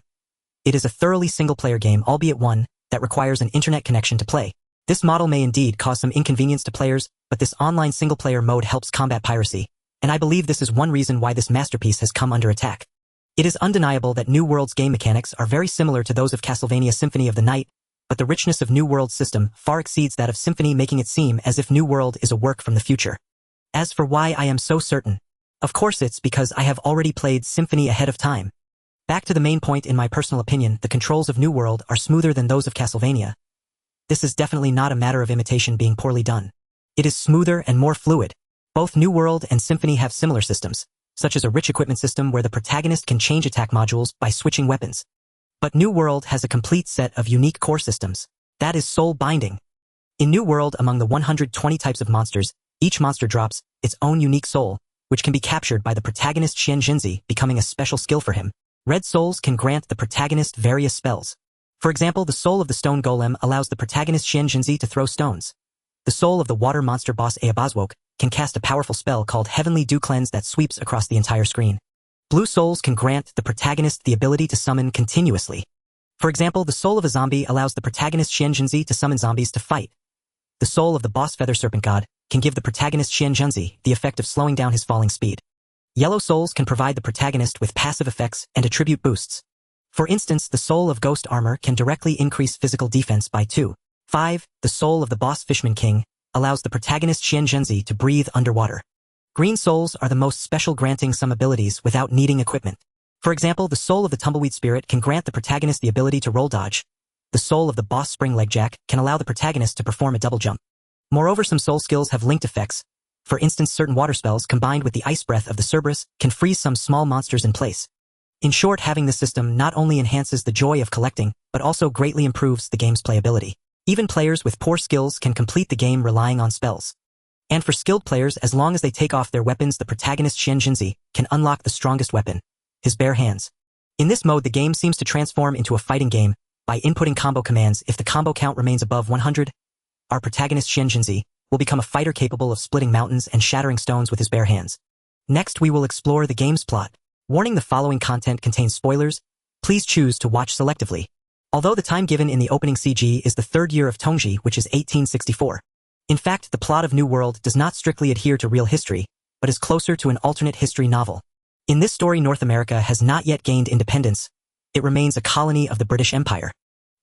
It is a thoroughly single-player game, albeit one that requires an internet connection to play. This model may indeed cause some inconvenience to players, but this online single-player mode helps combat piracy, and I believe this is one reason why this masterpiece has come under attack. It is undeniable that New World's game mechanics are very similar to those of Castlevania Symphony of the Night, but the richness of New World's system far exceeds that of Symphony, making it seem as if New World is a work from the future. As for why I am so certain, of course it's because I have already played Symphony ahead of time. Back to the main point, in my personal opinion, the controls of New World are smoother than those of Castlevania. This is definitely not a matter of imitation being poorly done. It is smoother and more fluid. Both New World and Symphony have similar systems, such as a rich equipment system where the protagonist can change attack modules by switching weapons. But New World has a complete set of unique core systems. That is soul binding. In New World, among the 120 types of monsters, each monster drops its own unique soul, which can be captured by the protagonist Xian Jinzi, becoming a special skill for him. Red souls can grant the protagonist various spells. For example, the soul of the stone golem allows the protagonist Xian Jinzi to throw stones. The soul of the water monster boss Eabazwoke can cast a powerful spell called Heavenly Dew Cleanse that sweeps across the entire screen. Blue souls can grant the protagonist the ability to summon continuously. For example, the soul of a zombie allows the protagonist Xian Jinzi to summon zombies to fight. The soul of the boss Feather Serpent God can give the protagonist Xian Jinzi the effect of slowing down his falling speed. Yellow souls can provide the protagonist with passive effects and attribute boosts. For instance, the soul of Ghost Armor can directly increase physical defense by 2. 5. The soul of the boss Fishman King allows the protagonist Xian Jinzi to breathe underwater. Green souls are the most special, granting some abilities without needing equipment. For example, the soul of the Tumbleweed Spirit can grant the protagonist the ability to roll dodge. The soul of the boss Spring Legjack can allow the protagonist to perform a double jump. Moreover, some soul skills have linked effects. For instance, certain water spells combined with the ice breath of the Cerberus can freeze some small monsters in place. In short, having this system not only enhances the joy of collecting, but also greatly improves the game's playability. Even players with poor skills can complete the game relying on spells. And for skilled players, as long as they take off their weapons, the protagonist Xian Jinzi can unlock the strongest weapon, his bare hands. In this mode, the game seems to transform into a fighting game by inputting combo commands. If the combo count remains above 100, our protagonist Xian Jinzi will become a fighter capable of splitting mountains and shattering stones with his bare hands. Next, we will explore the game's plot. Warning: the following content contains spoilers. Please choose to watch selectively. Although the time given in the opening CG is the 3rd year of Tongji, which is 1864. In fact, the plot of New World does not strictly adhere to real history, but is closer to an alternate history novel. In this story, North America has not yet gained independence. It remains a colony of the British Empire.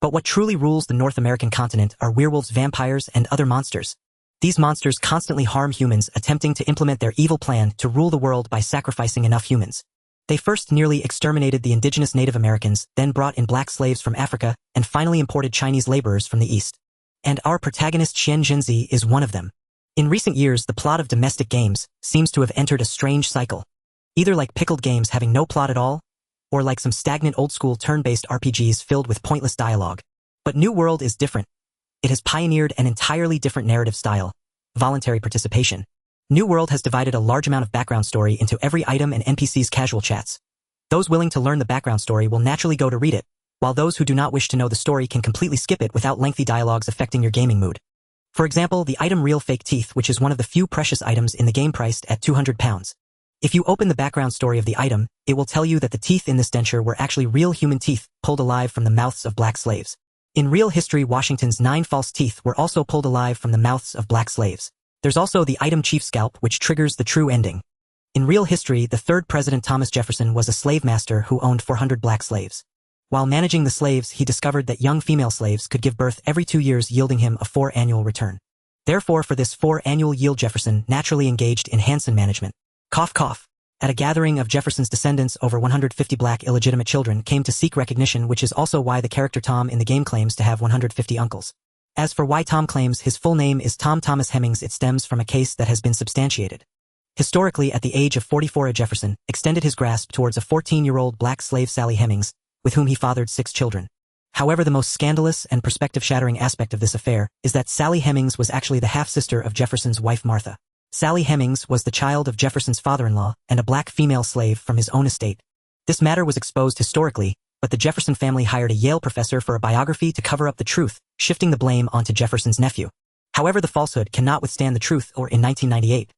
But what truly rules the North American continent are werewolves, vampires, and other monsters. These monsters constantly harm humans, attempting to implement their evil plan to rule the world by sacrificing enough humans. They first nearly exterminated the indigenous Native Americans, then brought in black slaves from Africa, and finally imported Chinese laborers from the East. And our protagonist Xian Jinzi is one of them. In recent years, the plot of domestic games seems to have entered a strange cycle. Either like pickled games having no plot at all, or like some stagnant old-school turn-based RPGs filled with pointless dialogue. But New World is different. It has pioneered an entirely different narrative style: voluntary participation. New World has divided a large amount of background story into every item and NPC's casual chats. Those willing to learn the background story will naturally go to read it, while those who do not wish to know the story can completely skip it without lengthy dialogues affecting your gaming mood. For example, the item Real Fake Teeth, which is one of the few precious items in the game priced at £200. If you open the background story of the item, it will tell you that the teeth in this denture were actually real human teeth pulled alive from the mouths of black slaves. In real history, Washington's 9 false teeth were also pulled alive from the mouths of black slaves. There's also the item Chief Scalp, which triggers the true ending. In real history, the 3rd President Thomas Jefferson was a slave master who owned 400 black slaves. While managing the slaves, he discovered that young female slaves could give birth every 2 years, yielding him a 4 annual return. Therefore, for this 4 annual yield, Jefferson naturally engaged in Hanson management. Cough cough. At a gathering of Jefferson's descendants, over 150 black illegitimate children came to seek recognition, which is also why the character Tom in the game claims to have 150 uncles. As for why Tom claims his full name is Tom Thomas Hemmings, it stems from a case that has been substantiated. Historically, at the age of 44, Jefferson extended his grasp towards a 14-year-old black slave, Sally Hemmings, with whom he fathered 6 children. However, the most scandalous and perspective-shattering aspect of this affair is that Sally Hemmings was actually the half-sister of Jefferson's wife, Martha. Sally Hemmings was the child of Jefferson's father-in-law and a black female slave from his own estate. This matter was exposed historically, but the Jefferson family hired a Yale professor for a biography to cover up the truth, shifting the blame onto Jefferson's nephew. However, the falsehood cannot withstand the truth, or in 1998,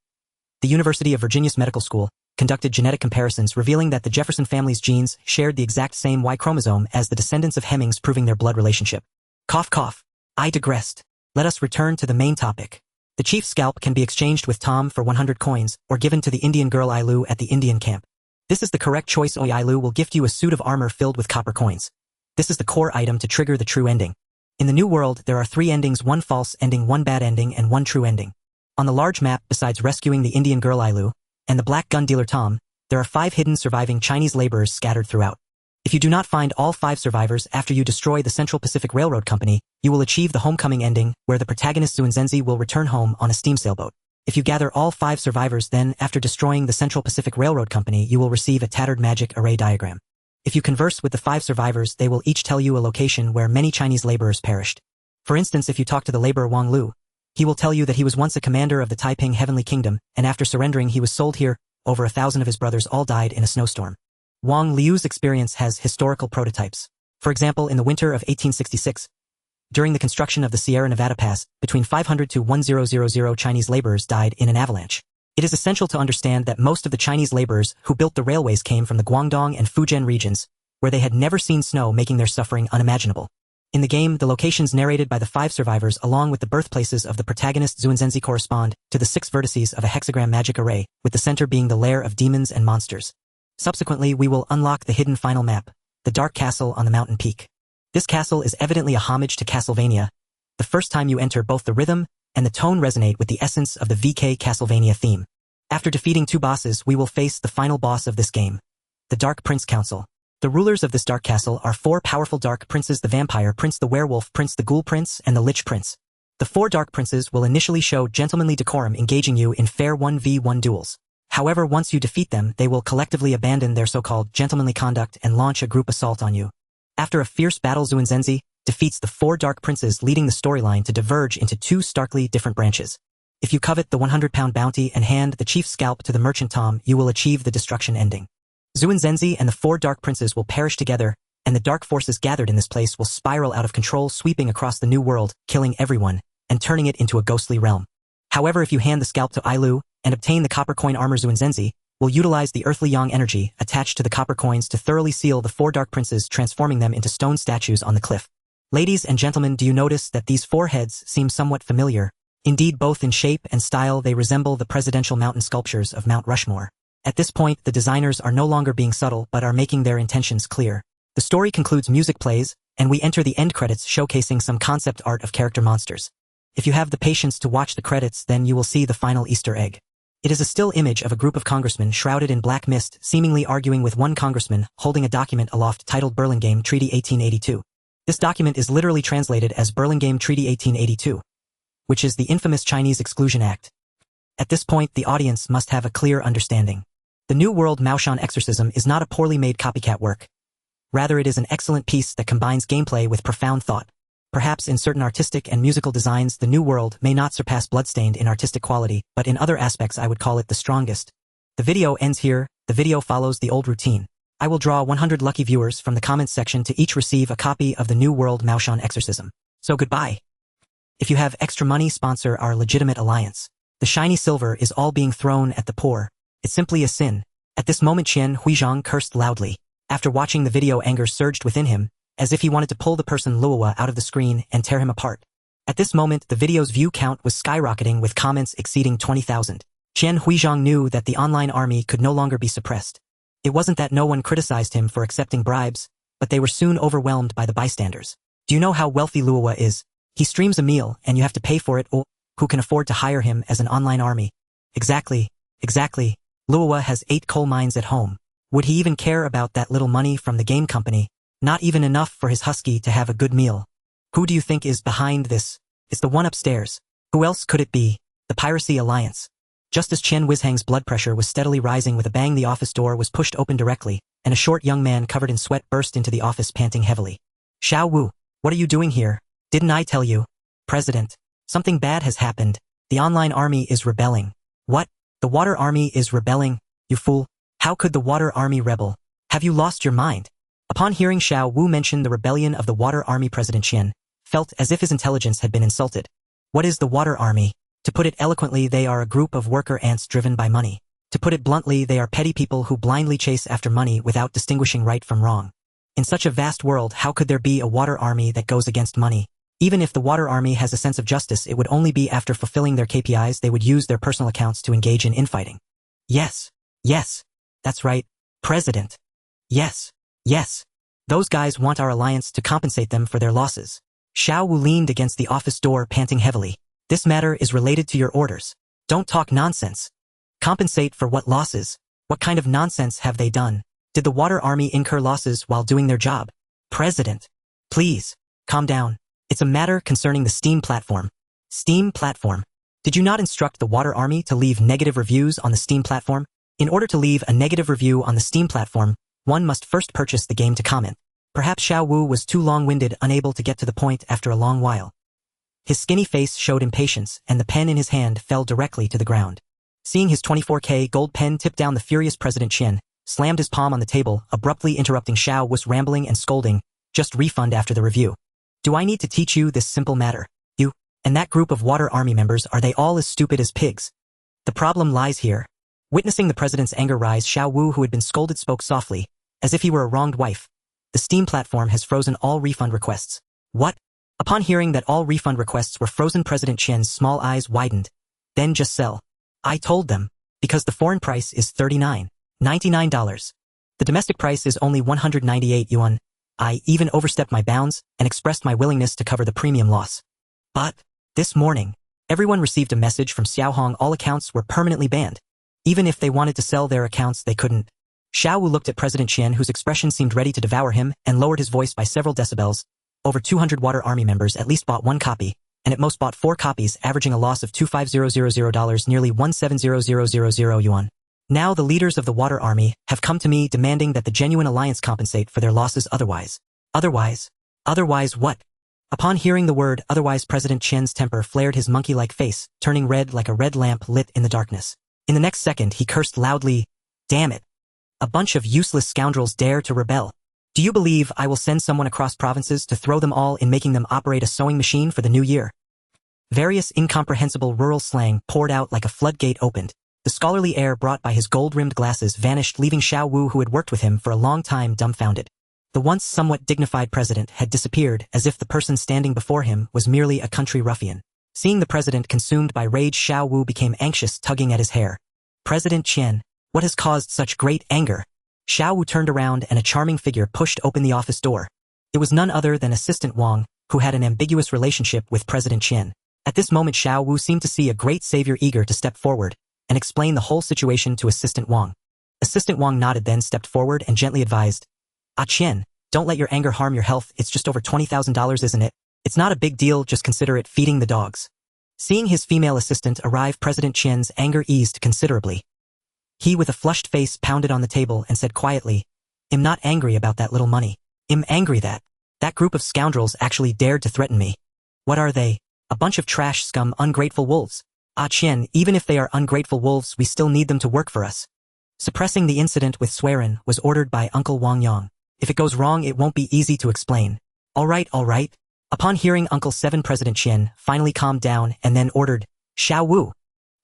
the University of Virginia's Medical School conducted genetic comparisons revealing that the Jefferson family's genes shared the exact same Y chromosome as the descendants of Hemmings, proving their blood relationship. Cough cough. I digressed. Let us return to the main topic. The Chief's scalp can be exchanged with Tom for 100 coins, or given to the Indian girl Ailu at the Indian camp. This is the correct choice. Ailu will gift you a suit of armor filled with copper coins. This is the core item to trigger the true ending. In the New World, there are 3 endings: 1 false ending, 1 bad ending, and 1 true ending. On the large map, besides rescuing the Indian girl Ailu and the black gun dealer Tom, there are 5 hidden surviving Chinese laborers scattered throughout. If you do not find all 5 survivors after you destroy the Central Pacific Railroad Company, you will achieve the homecoming ending, where the protagonist Zuinzenzi will return home on a steam sailboat. If you gather all 5 survivors, then, after destroying the Central Pacific Railroad Company, you will receive a tattered magic array diagram. If you converse with the 5 survivors, they will each tell you a location where many Chinese laborers perished. For instance, if you talk to the laborer Wang Lu, he will tell you that he was once a commander of the Taiping Heavenly Kingdom, and after surrendering he was sold here. Over 1,000 of his brothers all died in a snowstorm. Wang Liu's experience has historical prototypes. For example, in the winter of 1866, during the construction of the Sierra Nevada Pass, between 500 to 1,000 Chinese laborers died in an avalanche. It is essential to understand that most of the Chinese laborers who built the railways came from the Guangdong and Fujian regions, where they had never seen snow, making their suffering unimaginable. In the game, the locations narrated by the 5 survivors along with the birthplaces of the protagonist Zuinzenzi correspond to the 6 vertices of a hexagram magic array, with the center being the lair of demons and monsters. Subsequently, we will unlock the hidden final map, the Dark Castle on the mountain peak. This castle is evidently a homage to Castlevania. The first time you enter, both the rhythm and the tone resonate with the essence of the VK Castlevania theme. After defeating 2 bosses, we will face the final boss of this game, the Dark Prince Council. The rulers of this Dark Castle are 4 powerful Dark Princes: the Vampire Prince, the Werewolf Prince, the Ghoul Prince, and the Lich Prince. The 4 Dark Princes will initially show gentlemanly decorum, engaging you in fair 1v1 duels. However, once you defeat them, they will collectively abandon their so-called gentlemanly conduct and launch a group assault on you. After a fierce battle, Zuinzenzi defeats the 4 Dark Princes, leading the storyline to diverge into 2 starkly different branches. If you covet the 100-pound bounty and hand the chief's scalp to the merchant Tom, you will achieve the destruction ending. Zuinzenzi and the 4 Dark Princes will perish together, and the dark forces gathered in this place will spiral out of control, sweeping across the new world, killing everyone, and turning it into a ghostly realm. However, if you hand the scalp to Ailu and obtain the copper coin armor, Zuinzenzi will utilize the earthly yang energy attached to the copper coins to thoroughly seal the 4 Dark Princes, transforming them into stone statues on the cliff. Ladies and gentlemen, do you notice that these 4 heads seem somewhat familiar? Indeed, both in shape and style, they resemble the presidential mountain sculptures of Mount Rushmore. At this point, the designers are no longer being subtle but are making their intentions clear. The story concludes, music plays, and we enter the end credits showcasing some concept art of character monsters. If you have the patience to watch the credits, then you will see the final Easter egg. It is a still image of a group of congressmen shrouded in black mist, seemingly arguing with one congressman holding a document aloft titled Burlingame Treaty 1882. This document is literally translated as Burlingame Treaty 1882, which is the infamous Chinese Exclusion Act. At this point, the audience must have a clear understanding. The New World Maoshan Exorcism is not a poorly made copycat work. Rather, it is an excellent piece that combines gameplay with profound thought. Perhaps in certain artistic and musical designs, the New World may not surpass Bloodstained in artistic quality, but in other aspects I would call it the strongest. The video ends here. The video follows the old routine. I will draw 100 lucky viewers from the comments section to each receive a copy of the New World Maoshan Exorcism. So goodbye. If you have extra money, sponsor our legitimate alliance. The shiny silver is all being thrown at the poor. It's simply a sin. At this moment, Qian Huizhang cursed loudly. After watching the video, anger surged within him, as if he wanted to pull the person Luowa out of the screen and tear him apart. At this moment, the video's view count was skyrocketing with comments exceeding 20,000. Qian Huizhang knew that the online army could no longer be suppressed. It wasn't that no one criticized him for accepting bribes, but they were soon overwhelmed by the bystanders. Do you know how wealthy Luowa is? He streams a meal and you have to pay for it. Oh, who can afford to hire him as an online army? Exactly. Luowa has 8 coal mines at home. Would he even care about that little money from the game company? Not even enough for his husky to have a good meal. Who do you think is behind this? It's the one upstairs. Who else could it be? The Piracy Alliance. Just as Chen Wizhang's blood pressure was steadily rising, with a bang, the office door was pushed open directly, and a short young man covered in sweat burst into the office, panting heavily. Xiao Wu, what are you doing here? Didn't I tell you? President, something bad has happened. The online army is rebelling. What? The water army is rebelling? You fool. How could the water army rebel? Have you lost your mind? Upon hearing Xiao Wu mention the rebellion of the water army, President Qian felt as if his intelligence had been insulted. What is the water army? To put it eloquently, they are a group of worker ants driven by money. To put it bluntly, they are petty people who blindly chase after money without distinguishing right from wrong. In such a vast world, how could there be a water army that goes against money? Even if the water army has a sense of justice, it would only be after fulfilling their KPIs. They would use their personal accounts to engage in infighting. Yes. That's right, President. Yes. Those guys want our alliance to compensate them for their losses. Xiao Wu leaned against the office door, panting heavily. This matter is related to your orders. Don't talk nonsense. Compensate for what losses? What kind of nonsense have they done? Did the water army incur losses while doing their job? President, please, calm down. It's a matter concerning the Steam platform. Steam platform. Did you not instruct the water army to leave negative reviews on the Steam platform? In order to leave a negative review on the Steam platform, one must first purchase the game to comment. Perhaps Xiao Wu was too long-winded, unable to get to the point after a long while. His skinny face showed impatience, and the pen in his hand fell directly to the ground. Seeing his 24K gold pen tip down, the furious President Qian slammed his palm on the table, abruptly interrupting Xiao Wu's rambling and scolding. Just refund after the review. Do I need to teach you this simple matter? You and that group of water army members, are they all as stupid as pigs? The problem lies here. Witnessing the president's anger rise, Xiao Wu, who had been scolded, spoke softly, as if he were a wronged wife. The Steam platform has frozen all refund requests. What? Upon hearing that all refund requests were frozen, President Qian's small eyes widened. Then just sell. I told them, because the foreign price is $39.99. The domestic price is only 198 yuan. I even overstepped my bounds and expressed my willingness to cover the premium loss. But this morning, everyone received a message from Xiaohong. All accounts were permanently banned. Even if they wanted to sell their accounts, they couldn't. Xiao Wu looked at President Qian, whose expression seemed ready to devour him, and lowered his voice by several decibels. Over 200 water army members at least bought one copy, and at most bought 4 copies, averaging a loss of $25000, nearly 170,000 yuan. Now the leaders of the water army have come to me demanding that the genuine alliance compensate for their losses otherwise. Otherwise what? Upon hearing the word otherwise, President Qian's temper flared, his monkey-like face turning red like a red lamp lit in the darkness. In the next second, he cursed loudly. Damn it. A bunch of useless scoundrels dare to rebel. Do you believe I will send someone across provinces to throw them all in, making them operate a sewing machine for the new year? Various incomprehensible rural slang poured out like a floodgate opened. The scholarly air brought by his gold-rimmed glasses vanished, leaving Xiao Wu, who had worked with him for a long time, dumbfounded. The once somewhat dignified president had disappeared, as if the person standing before him was merely a country ruffian. Seeing the president consumed by rage, Xiao Wu became anxious, tugging at his hair. President Qian, what has caused such great anger? Xiao Wu turned around and a charming figure pushed open the office door. It was none other than Assistant Wang, who had an ambiguous relationship with President Qian. At this moment, Xiao Wu seemed to see a great savior, eager to step forward and explain the whole situation to Assistant Wang. Assistant Wang nodded, then stepped forward and gently advised, Qian, don't let your anger harm your health. It's just over $20,000, isn't it? It's not a big deal, just consider it feeding the dogs. Seeing his female assistant arrive, President Qian's anger eased considerably. He, with a flushed face, pounded on the table and said quietly, I'm not angry about that little money. I'm angry that group of scoundrels actually dared to threaten me. What are they? A bunch of trash scum, ungrateful wolves. Qian, even if they are ungrateful wolves, we still need them to work for us. Suppressing the incident with Suiren was ordered by Uncle Wang Yang. If it goes wrong, it won't be easy to explain. All right. Upon hearing Uncle 7, President Qian finally calmed down and then ordered, Xiao Wu,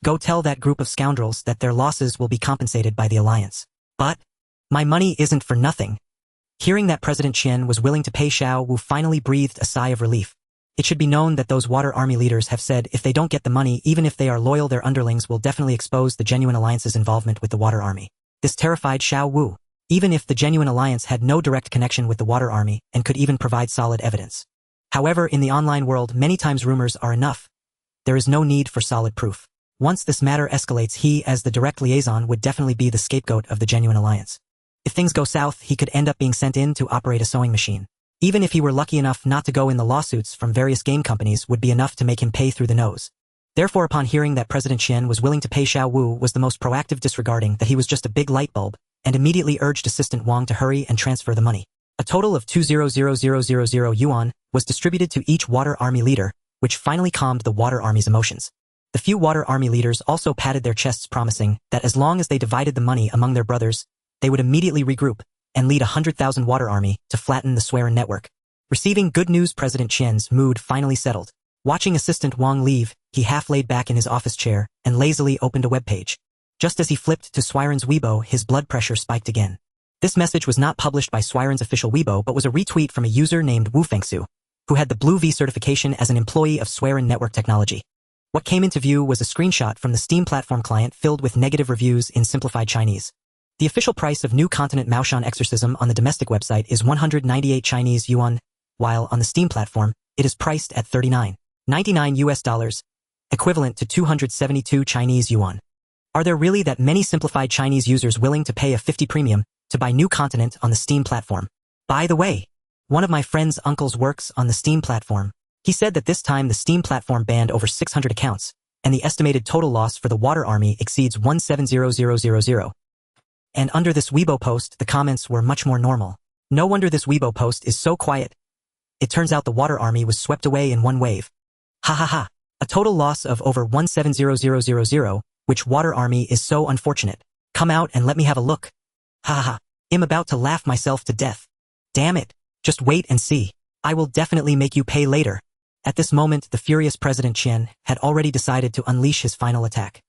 go tell that group of scoundrels that their losses will be compensated by the alliance. But my money isn't for nothing. Hearing that President Qian was willing to pay, Xiao Wu finally breathed a sigh of relief. It should be known that those water army leaders have said if they don't get the money, even if they are loyal, their underlings will definitely expose the genuine alliance's involvement with the water army. This terrified Xiao Wu, even if the genuine alliance had no direct connection with the water army and could even provide solid evidence. However, in the online world, many times rumors are enough. There is no need for solid proof. Once this matter escalates, he, as the direct liaison, would definitely be the scapegoat of the genuine alliance. If things go south, he could end up being sent in to operate a sewing machine. Even if he were lucky enough not to go in, the lawsuits from various game companies would be enough to make him pay through the nose. Therefore, upon hearing that President Qian was willing to pay, Xiao Wu was the most proactive, disregarding that he was just a big light bulb, and immediately urged Assistant Wang to hurry and transfer the money. A total of 200,000 yuan was distributed to each water army leader, which finally calmed the water army's emotions. The few water army leaders also patted their chests, promising that as long as they divided the money among their brothers, they would immediately regroup and lead 100,000 water army to flatten the Suiren network. Receiving good news, President Qian's mood finally settled. Watching Assistant Wang leave, he half laid back in his office chair and lazily opened a web page. Just as he flipped to Suiren's Weibo, his blood pressure spiked again. This message was not published by Suiren's official Weibo, but was a retweet from a user named Wu Fengsu, who had the Blue V certification as an employee of Suiren Network Technology. What came into view was a screenshot from the Steam platform client filled with negative reviews in simplified Chinese. The official price of New Continent Maoshan Exorcism on the domestic website is 198 Chinese yuan, while on the Steam platform, it is priced at $39.99 US, equivalent to 272 Chinese yuan. Are there really that many simplified Chinese users willing to pay a 50 premium to buy new content on the Steam platform. By the way, one of my friend's uncles works on the Steam platform. He said that this time the Steam platform banned over 600 accounts, and the estimated total loss for the Water Army exceeds 170000. And under this Weibo post, the comments were much more normal. No wonder this Weibo post is so quiet. It turns out the Water Army was swept away in one wave. Ha ha ha. A total loss of over 170000, which Water Army is so unfortunate. Come out and let me have a look. Ha ha ha. I'm about to laugh myself to death. Damn it. Just wait and see. I will definitely make you pay later. At this moment, the furious President Qian had already decided to unleash his final attack.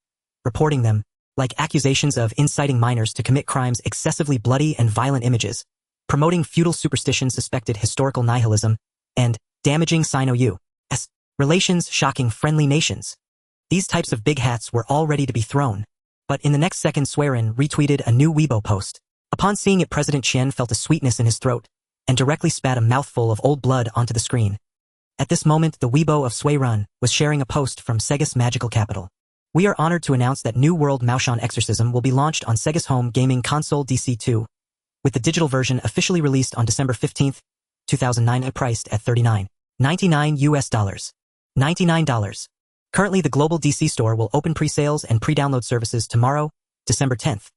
Reporting them, like accusations of inciting minors to commit crimes excessively bloody and violent images, promoting feudal superstition suspected historical nihilism, and damaging Sino-U.S. relations shocking friendly nations. These types of big hats were all ready to be thrown. But in the next second Suiren retweeted a new Weibo post. Upon seeing it, President Qian felt a sweetness in his throat, and directly spat a mouthful of old blood onto the screen. At this moment, the Weibo of Suiren was sharing a post from Sega's magical capital. We are honored to announce that New World Maoshan Exorcism will be launched on Sega's home gaming console DC2, with the digital version officially released on December 15, 2009 and priced at $39.99 US. $99. Currently, the global DC store will open pre-sales and pre-download services tomorrow, December 10th,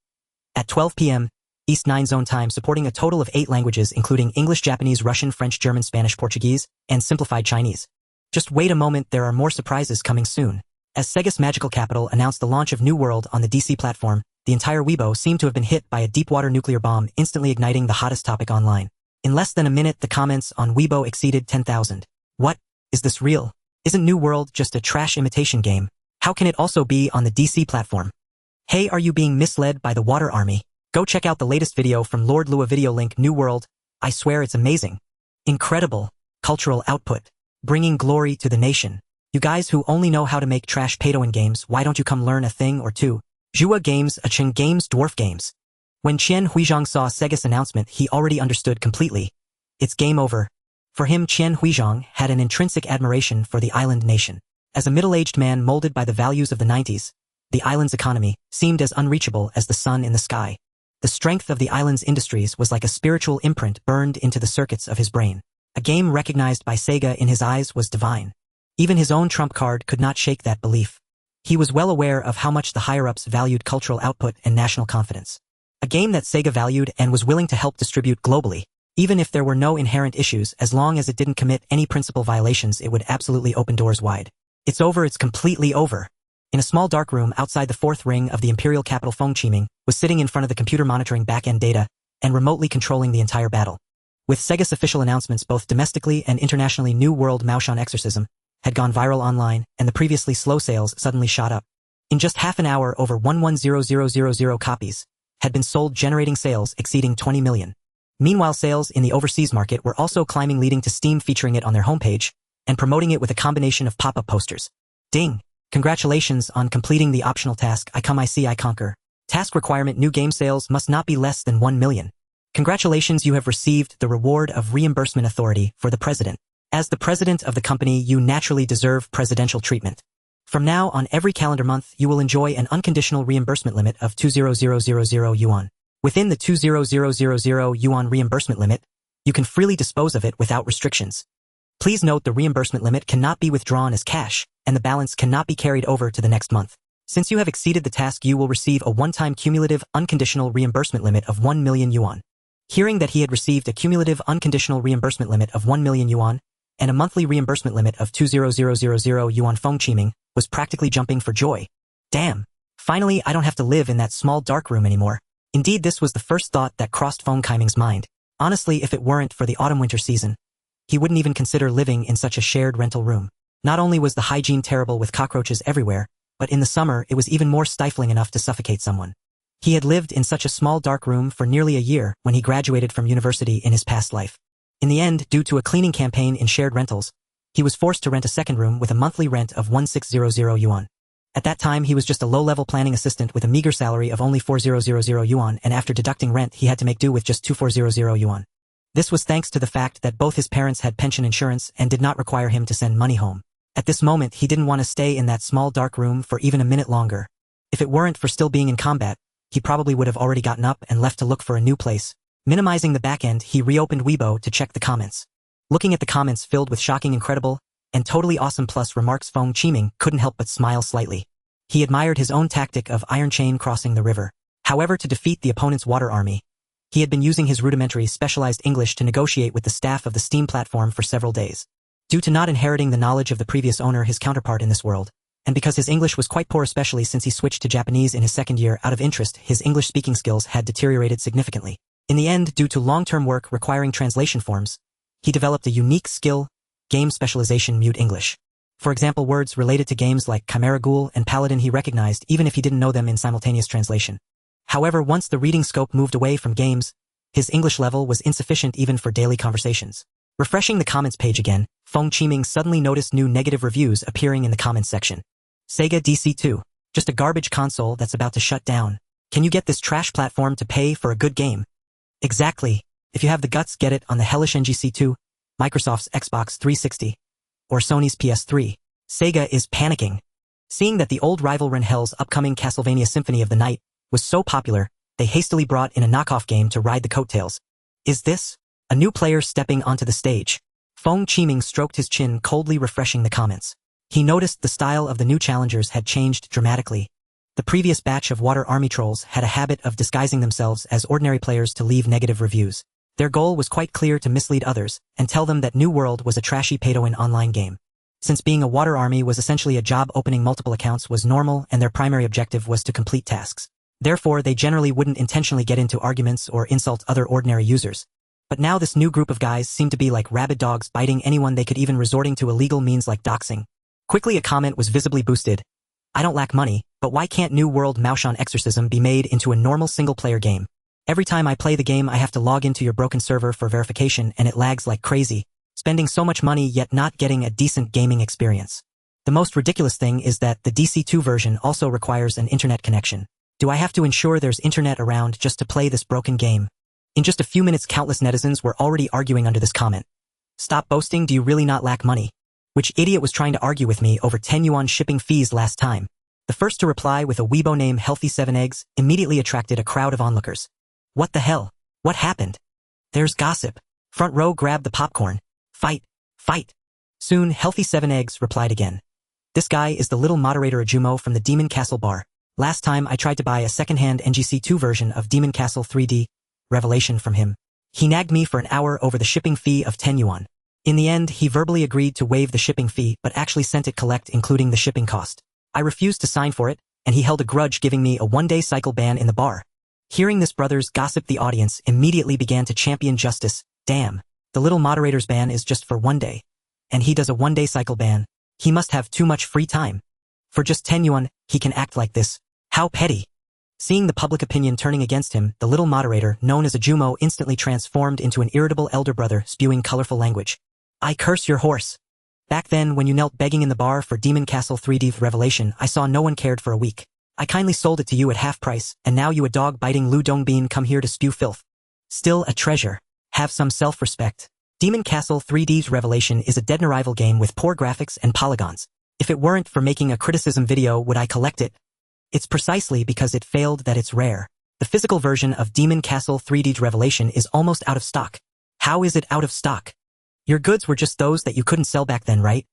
at 12 p.m. East 9 Zone time, supporting a total of 8 languages including English, Japanese, Russian, French, German, Spanish, Portuguese, and simplified Chinese. Just wait a moment, there are more surprises coming soon. As Sega's magical capital announced the launch of New World on the DC platform, the entire Weibo seemed to have been hit by a deep-water nuclear bomb, instantly igniting the hottest topic online. In less than a minute, the comments on Weibo exceeded 10,000. What? Is this real? Isn't New World just a trash imitation game? How can it also be on the DC platform? Hey, are you being misled by the Water Army? Go check out the latest video from Lord Lua video link New World. I swear it's amazing. Incredible. Cultural output. Bringing glory to the nation. You guys who only know how to make trash pay-to-win games, why don't you come learn a thing or two? Zhua Games, Chen Games, Dwarf Games. When Qian Huizhang saw Sega's announcement, he already understood completely. It's game over. For him, Qian Huizhang had an intrinsic admiration for the island nation. As a middle-aged man molded by the values of the 90s, the island's economy seemed as unreachable as the sun in the sky. The strength of the island's industries was like a spiritual imprint burned into the circuits of his brain. A game recognized by Sega in his eyes was divine. Even his own trump card could not shake that belief. He was well aware of how much the higher-ups valued cultural output and national confidence. A game that Sega valued and was willing to help distribute globally. Even if there were no inherent issues, as long as it didn't commit any principal violations, it would absolutely open doors wide. It's over, it's completely over. In a small dark room outside the fourth ring of the imperial capital, Feng Qiming was sitting in front of the computer monitoring back-end data and remotely controlling the entire battle. With Sega's official announcements both domestically and internationally, New World Maoshan Exorcism had gone viral online, and the previously slow sales suddenly shot up. In just half an hour, over 110000 copies had been sold, generating sales exceeding 20 million. Meanwhile, sales in the overseas market were also climbing, leading to Steam featuring it on their homepage and promoting it with a combination of pop-up posters. Ding! Congratulations on completing the optional task. I come, I see, I conquer. Task requirement: new game sales must not be less than 1 million. Congratulations, you have received the reward of reimbursement authority for the president. As the president of the company, you naturally deserve presidential treatment. From now on, every calendar month, you will enjoy an unconditional reimbursement limit of 20000 yuan. Within the 20000 yuan reimbursement limit, you can freely dispose of it without restrictions. Please note the reimbursement limit cannot be withdrawn as cash, and the balance cannot be carried over to the next month. Since you have exceeded the task, you will receive a one-time cumulative unconditional reimbursement limit of 1 million yuan. Hearing that he had received a cumulative unconditional reimbursement limit of 1 million yuan, and a monthly reimbursement limit of 20000 yuan, Feng Qiming was practically jumping for joy. Damn! Finally, I don't have to live in that small dark room anymore. Indeed, this was the first thought that crossed Feng Qiming's mind. Honestly, if it weren't for the autumn-winter season, he wouldn't even consider living in such a shared rental room. Not only was the hygiene terrible with cockroaches everywhere, but in the summer it was even more stifling enough to suffocate someone. He had lived in such a small dark room for nearly a year when he graduated from university in his past life. In the end, due to a cleaning campaign in shared rentals, he was forced to rent a second room with a monthly rent of 1600 yuan. At that time, he was just a low-level planning assistant with a meager salary of only 4000 yuan, and after deducting rent, he had to make do with just 2400 yuan. This was thanks to the fact that both his parents had pension insurance and did not require him to send money home. At this moment, he didn't want to stay in that small dark room for even a minute longer. If it weren't for still being in combat, he probably would have already gotten up and left to look for a new place. Minimizing the back end, he reopened Weibo to check the comments. Looking at the comments filled with shocking, incredible, and totally awesome plus remarks, Feng Qiming couldn't help but smile slightly. He admired his own tactic of iron chain crossing the river. However, to defeat the opponent's water army, he had been using his rudimentary specialized English to negotiate with the staff of the Steam platform for several days. Due to not inheriting the knowledge of the previous owner, his counterpart in this world, and because his English was quite poor, especially since he switched to Japanese in his second year out of interest, his English speaking skills had deteriorated significantly. In the end, due to long-term work requiring translation forms, he developed a unique skill, game specialization mute English. For example, words related to games like Chimera Ghoul and Paladin he recognized even if he didn't know them in simultaneous translation. However, once the reading scope moved away from games, his English level was insufficient even for daily conversations. Refreshing the comments page again, Feng Qiming suddenly noticed new negative reviews appearing in the comments section. Sega DC2. Just a garbage console that's about to shut down. Can you get this trash platform to pay for a good game? Exactly. If you have the guts, get it on the hellish NGC2, Microsoft's Xbox 360, or Sony's PS3. Sega is panicking. Seeing that the old rival Hell's upcoming Castlevania Symphony of the Night was so popular, they hastily brought in a knockoff game to ride the coattails. Is this a new player stepping onto the stage? Feng Qiming stroked his chin, coldly refreshing the comments. He noticed the style of the new challengers had changed dramatically. The previous batch of Water Army trolls had a habit of disguising themselves as ordinary players to leave negative reviews. Their goal was quite clear: to mislead others and tell them that New World was a trashy pay-to-win online game. Since being a Water Army was essentially a job, opening multiple accounts was normal and their primary objective was to complete tasks. Therefore, they generally wouldn't intentionally get into arguments or insult other ordinary users. But now this new group of guys seemed to be like rabid dogs, biting anyone they could, even resorting to illegal means like doxing. Quickly a comment was visibly boosted. I don't lack money, but why can't New World Mouchon Exorcism be made into a normal single-player game? Every time I play the game I have to log into your broken server for verification and it lags like crazy, spending so much money yet not getting a decent gaming experience. The most ridiculous thing is that the DC2 version also requires an internet connection. Do I have to ensure there's internet around just to play this broken game? In just a few minutes countless netizens were already arguing under this comment. Stop boasting, do you really not lack money? Which idiot was trying to argue with me over 10 yuan shipping fees last time? The first to reply, with a Weibo name Healthy 7 Eggs, immediately attracted a crowd of onlookers. What the hell? What happened? There's gossip. Front row, grab the popcorn. Fight. Fight. Soon, Healthy 7 Eggs replied again. This guy is the little moderator Ajumo from the Demon Castle bar. Last time I tried to buy a second-hand NGC2 version of Demon Castle 3D Revelation from him. He nagged me for an hour over the shipping fee of 10 yuan. In the end, he verbally agreed to waive the shipping fee but actually sent it collect including the shipping cost. I refused to sign for it, and he held a grudge, giving me a one-day cycle ban in the bar. Hearing this brother's gossip, the audience immediately began to champion justice. Damn, the little moderator's ban is just for one day. And he does a one-day cycle ban. He must have too much free time. For just 10 yuan, he can act like this. How petty. Seeing the public opinion turning against him, the little moderator, known as Ajumo, instantly transformed into an irritable elder brother spewing colorful language. I curse your horse. Back then, when you knelt begging in the bar for Demon Castle 3D Revelation, I saw no one cared for a week. I kindly sold it to you at half price, and now you, a dog-biting Lu Dongbin, come here to spew filth. Still a treasure. Have some self-respect. Demon Castle 3D's Revelation is a dead-and-arrival game with poor graphics and polygons. If it weren't for making a criticism video, would I collect it? It's precisely because it failed that it's rare. The physical version of Demon Castle 3D's Revelation is almost out of stock. How is it out of stock? Your goods were just those that you couldn't sell back then, right?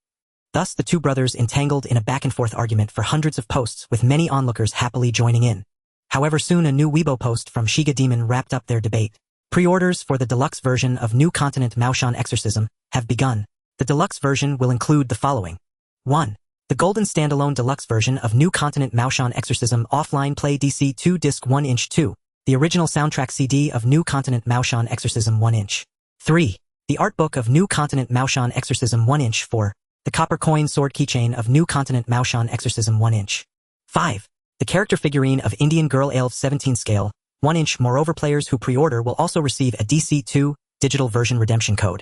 Thus the two brothers entangled in a back-and-forth argument for hundreds of posts, with many onlookers happily joining in. However, soon a new Weibo post from Shiga Demon wrapped up their debate. Pre-orders for the deluxe version of New Continent Mouchon Exorcism have begun. The deluxe version will include the following. 1. The golden standalone deluxe version of New Continent Mouchon Exorcism Offline Play DC2 Disc 1-inch. 2. The original soundtrack CD of New Continent Mouchon Exorcism 1-inch. 3. The art book of New Continent Mouchon Exorcism 1-inch. 4. The copper coin sword keychain of New Continent Mouchon Exorcism 1-inch. 5. The character figurine of Indian Girl Elf 17 scale, 1-inch. Moreover, players who pre-order will also receive a DC2 digital version redemption code.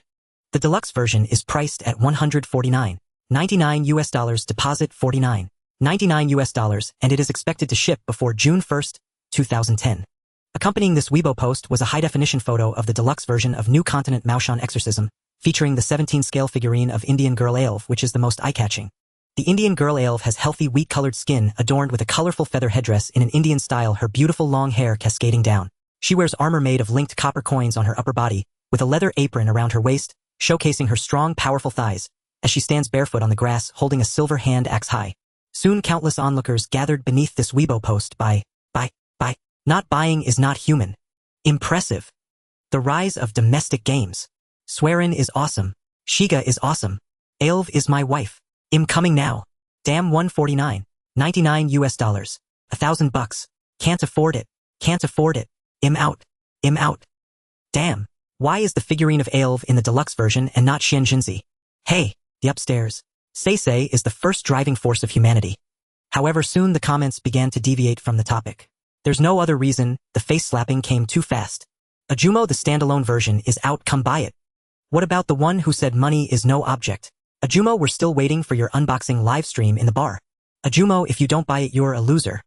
The deluxe version is priced at $149.99 US, deposit $49.99 US, and it is expected to ship before June 1st, 2010. Accompanying this Weibo post was a high-definition photo of the deluxe version of New Continent Mouchon Exorcism, featuring the 17 scale figurine of Indian Girl Elf, which is the most eye-catching. The Indian girl Alv has healthy wheat-colored skin adorned with a colorful feather headdress in an Indian style, her beautiful long hair cascading down. She wears armor made of linked copper coins on her upper body, with a leather apron around her waist, showcasing her strong, powerful thighs, as she stands barefoot on the grass holding a silver hand axe high. Soon countless onlookers gathered beneath this Weibo post by. Not buying is not human. Impressive. The rise of domestic games. Suiren is awesome. Shiga is awesome. Alv is my wife. I'm coming now. Damn, 149.99 US dollars. $1,000. Can't afford it. Can't afford it. I'm out. I'm out. Damn. Why is the figurine of Alv in the deluxe version and not Xianjinzi? Hey, the upstairs. Say is the first driving force of humanity. However, soon the comments began to deviate from the topic. There's no other reason, the face slapping came too fast. Ajumo, the standalone version, is out, come buy it. What about the one who said money is no object? Ajumo, we're still waiting for your unboxing live stream in the bar. Ajumo, if you don't buy it, you're a loser.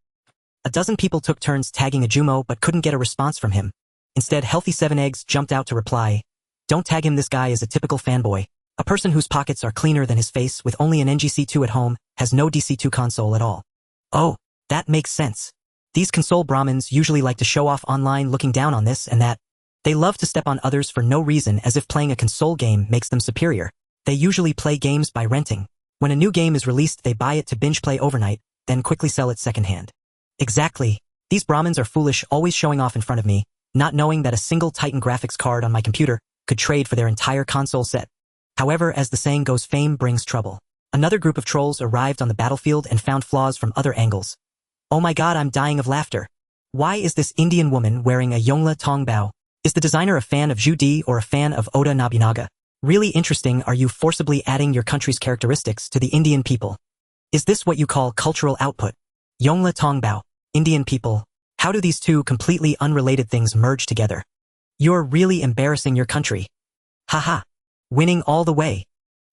A dozen people took turns tagging Ajumo but couldn't get a response from him. Instead, Healthy 7 Eggs jumped out to reply, "Don't tag him, this guy is a typical fanboy. A person whose pockets are cleaner than his face with only an NGC2 at home, has no DC2 console at all." Oh, that makes sense. These console Brahmins usually like to show off online, looking down on this and that. They love to step on others for no reason, as if playing a console game makes them superior. They usually play games by renting. When a new game is released, they buy it to binge play overnight, then quickly sell it secondhand. Exactly. These Brahmins are foolish, always showing off in front of me, not knowing that a single Titan graphics card on my computer could trade for their entire console set. However, as the saying goes, fame brings trouble. Another group of trolls arrived on the battlefield and found flaws from other angles. Oh my god, I'm dying of laughter. Why is this Indian woman wearing a Yongle Tongbao? Is the designer a fan of Zhu Di or a fan of Oda Nobunaga? Really interesting. Are you forcibly adding your country's characteristics to the Indian people? Is this what you call cultural output? Yongle Tongbao, Indian people. How do these two completely unrelated things merge together? You're really embarrassing your country. Haha. Winning all the way.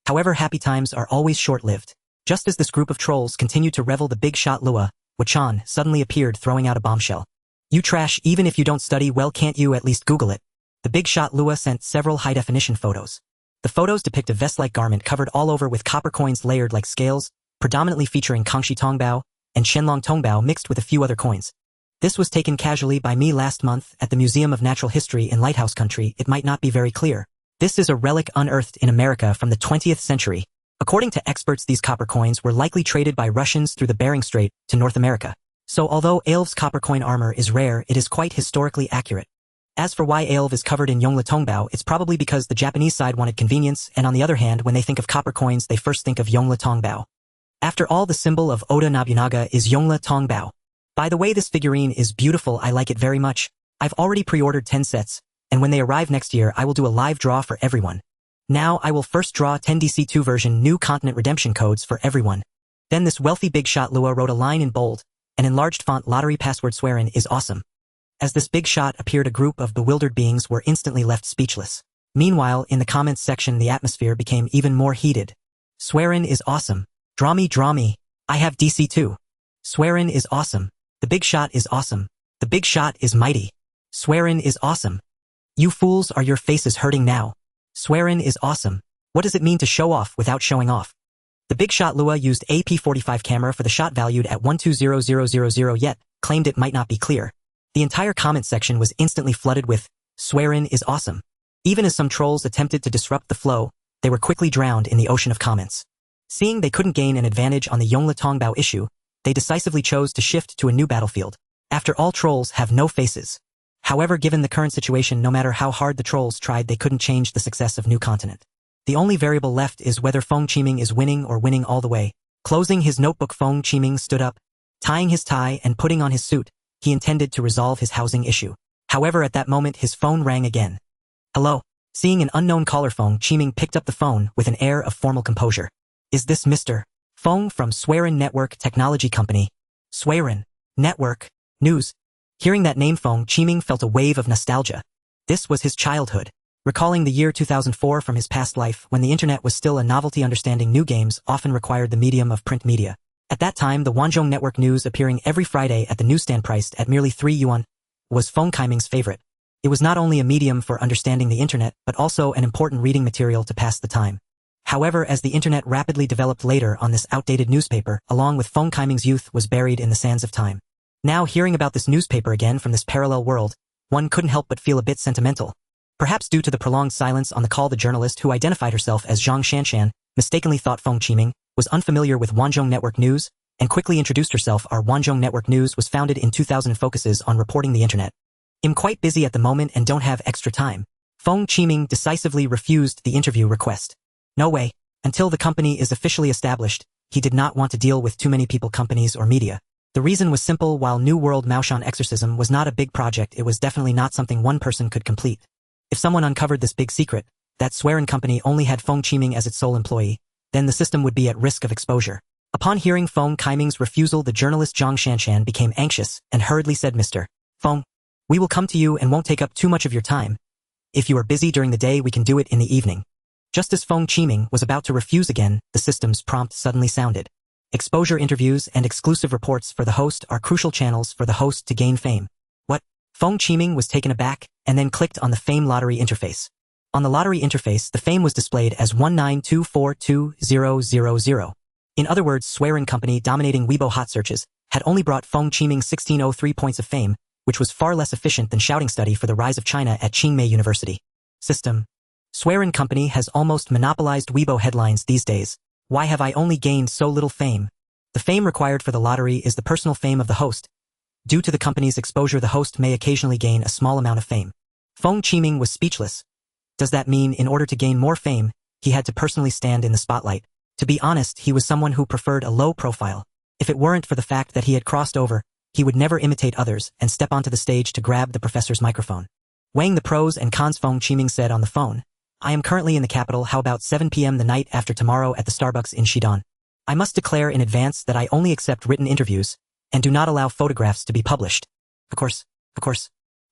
However, happy times are always short-lived. Just as this group of trolls continued to revel, the big shot Lua Wachan suddenly appeared, throwing out a bombshell. You trash, even if you don't study well, can't you at least Google it? The big shot Lua sent several high-definition photos. The photos depict a vest-like garment covered all over with copper coins layered like scales, predominantly featuring Kangxi Tongbao and Shenlong Tongbao mixed with a few other coins. This was taken casually by me last month at the Museum of Natural History in Lighthouse Country. It might not be very clear. This is a relic unearthed in America from the 20th century. According to experts, these copper coins were likely traded by Russians through the Bering Strait to North America. So although Alv's copper coin armor is rare, it is quite historically accurate. As for why Alv is covered in Yongle Tongbao, it's probably because the Japanese side wanted convenience, and on the other hand, when they think of copper coins, they first think of Yongle Tongbao. After all, the symbol of Oda Nobunaga is Yongle Tongbao. By the way, this figurine is beautiful. I like it very much. I've already pre-ordered 10 sets, and when they arrive next year, I will do a live draw for everyone. Now, I will first draw 10 DC2 version new continent redemption codes for everyone. Then this wealthy big shot Lua wrote a line in bold, an enlarged font, lottery password Suiren is awesome. As this big shot appeared, a group of bewildered beings were instantly left speechless. Meanwhile, in the comments section, the atmosphere became even more heated. Suiren is awesome. Draw me. I have DC2. Suiren is awesome. The big shot is awesome. The big shot is mighty. Suiren is awesome. You fools, are your faces hurting now? Suiren is awesome. What does it mean to show off without showing off? The big shot Lua used a P45 camera for the shot valued at 120000, yet claimed it might not be clear. The entire comment section was instantly flooded with, Suiren is awesome. Even as some trolls attempted to disrupt the flow, they were quickly drowned in the ocean of comments. Seeing they couldn't gain an advantage on the Yongle Tongbao issue, they decisively chose to shift to a new battlefield. After all, trolls have no faces. However, given the current situation, no matter how hard the trolls tried, they couldn't change the success of New Continent. The only variable left is whether Feng Qiming is winning or winning all the way. Closing his notebook, Feng Qiming stood up, tying his tie and putting on his suit. He intended to resolve his housing issue. However, at that moment, his phone rang again. Hello. Seeing an unknown caller, Feng Qiming picked up the phone with an air of formal composure. Is this Mr. Feng from Suiren Network Technology Company? Suiren Network News. Hearing that name, Feng Qiming felt a wave of nostalgia. This was his childhood. Recalling the year 2004 from his past life, when the internet was still a novelty, understanding new games often required the medium of print media. At that time, the Wanzhong Network News, appearing every Friday at the newsstand priced at merely 3 yuan, was Feng Qiming's favorite. It was not only a medium for understanding the internet, but also an important reading material to pass the time. However, as the internet rapidly developed later on, this outdated newspaper, along with Feng Qiming's youth, was buried in the sands of time. Now, hearing about this newspaper again from this parallel world, one couldn't help but feel a bit sentimental. Perhaps due to the prolonged silence on the call, the journalist who identified herself as Zhang Shanshan mistakenly thought Feng Qiming was unfamiliar with Wanzhong Network News and quickly introduced herself. Our Wanzhong Network News was founded in 2000 and focuses on reporting the internet. I'm quite busy at the moment and don't have extra time. Feng Qiming decisively refused the interview request. No way. Until the company is officially established, he did not want to deal with too many people, companies, or media. The reason was simple. While New World Maoshan exorcism was not a big project, it was definitely not something one person could complete. If someone uncovered this big secret, that Suiren company only had Feng Qiming as its sole employee, then the system would be at risk of exposure. Upon hearing Feng Qiming's refusal, the journalist Zhang Shanshan became anxious and hurriedly said, "Mr. Feng, we will come to you and won't take up too much of your time. If you are busy during the day, we can do it in the evening." Just as Feng Qiming was about to refuse again, the system's prompt suddenly sounded. Exposure interviews and exclusive reports for the host are crucial channels for the host to gain fame. What? Feng Qiming was taken aback and then clicked on the fame lottery interface. On the lottery interface, the fame was displayed as 192420000. In other words, Suiren company dominating Weibo hot searches had only brought Feng Qiming 1603 points of fame, which was far less efficient than shouting study for the rise of China at Qingmei University. System. Suiren company has almost monopolized Weibo headlines these days. Why have I only gained so little fame? The fame required for the lottery is the personal fame of the host. Due to the company's exposure, the host may occasionally gain a small amount of fame. Feng Qiming was speechless. Does that mean in order to gain more fame, he had to personally stand in the spotlight? To be honest, he was someone who preferred a low profile. If it weren't for the fact that he had crossed over, he would never imitate others and step onto the stage to grab the professor's microphone. Weighing the pros and cons, Feng Qiming said on the phone, "I am currently in the capital. How about 7 p.m. the night after tomorrow at the Starbucks in Xidan? I must declare in advance that I only accept written interviews and do not allow photographs to be published." Of course.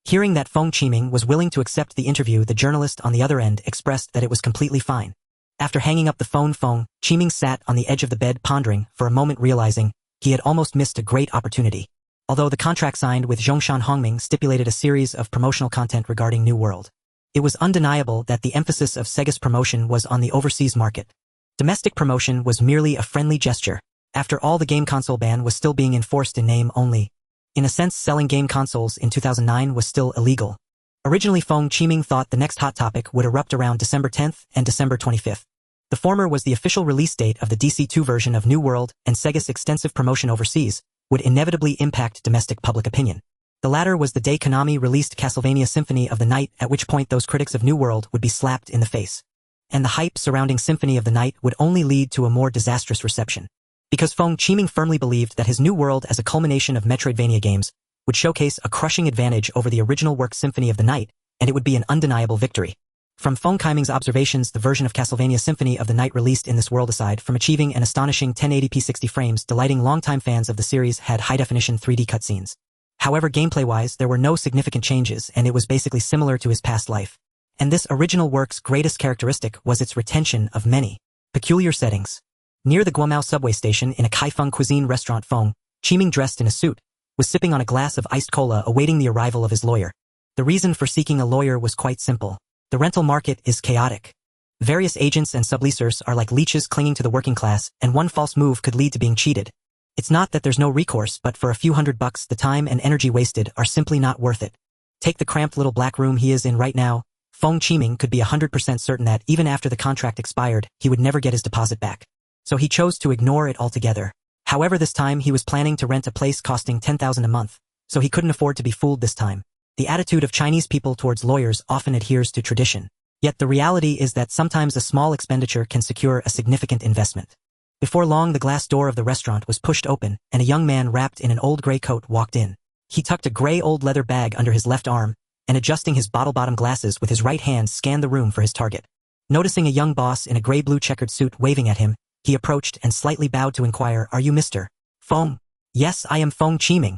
Hearing that Feng Qiming was willing to accept the interview, the journalist on the other end expressed that it was completely fine. After hanging up the phone, Feng Qiming sat on the edge of the bed pondering for a moment, realizing he had almost missed a great opportunity. Although the contract signed with Zhongshan Hongming stipulated a series of promotional content regarding New World, it was undeniable that the emphasis of Sega's promotion was on the overseas market. Domestic promotion was merely a friendly gesture. After all, the game console ban was still being enforced in name only. In a sense, selling game consoles in 2009 was still illegal. Originally, Feng Qiming thought the next hot topic would erupt around December 10th and December 25th. The former was the official release date of the DC2 version of New World, and Sega's extensive promotion overseas would inevitably impact domestic public opinion. The latter was the day Konami released Castlevania Symphony of the Night, at which point those critics of New World would be slapped in the face. And the hype surrounding Symphony of the Night would only lead to a more disastrous reception. Because Feng Qiming firmly believed that his New World, as a culmination of Metroidvania games, would showcase a crushing advantage over the original work Symphony of the Night, and it would be an undeniable victory. From Feng Qiming's observations, the version of Castlevania Symphony of the Night released in this world, aside from achieving an astonishing 1080p 60 frames, delighting longtime fans of the series, had high-definition 3D cutscenes. However, gameplay-wise, there were no significant changes, and it was basically similar to his past life. And this original work's greatest characteristic was its retention of many peculiar settings. Near the Guomao subway station in a Kaifeng cuisine restaurant, Feng Qiming, dressed in a suit, was sipping on a glass of iced cola, awaiting the arrival of his lawyer. The reason for seeking a lawyer was quite simple. The rental market is chaotic. Various agents and subleasers are like leeches clinging to the working class, and one false move could lead to being cheated. It's not that there's no recourse, but for a few $100, the time and energy wasted are simply not worth it. Take the cramped little black room he is in right now. Feng Qiming could be 100% certain that even after the contract expired, he would never get his deposit back. So he chose to ignore it altogether. However, this time he was planning to rent a place costing $10,000 a month, so he couldn't afford to be fooled this time. The attitude of Chinese people towards lawyers often adheres to tradition. Yet the reality is that sometimes a small expenditure can secure a significant investment. Before long, the glass door of the restaurant was pushed open, and a young man wrapped in an old gray coat walked in. He tucked a gray old leather bag under his left arm, and adjusting his bottle-bottom glasses with his right hand, scanned the room for his target. Noticing a young boss in a gray-blue checkered suit waving at him, he approached and slightly bowed to inquire, "Are you Mr. Feng?" "Yes, I am Feng Qiming."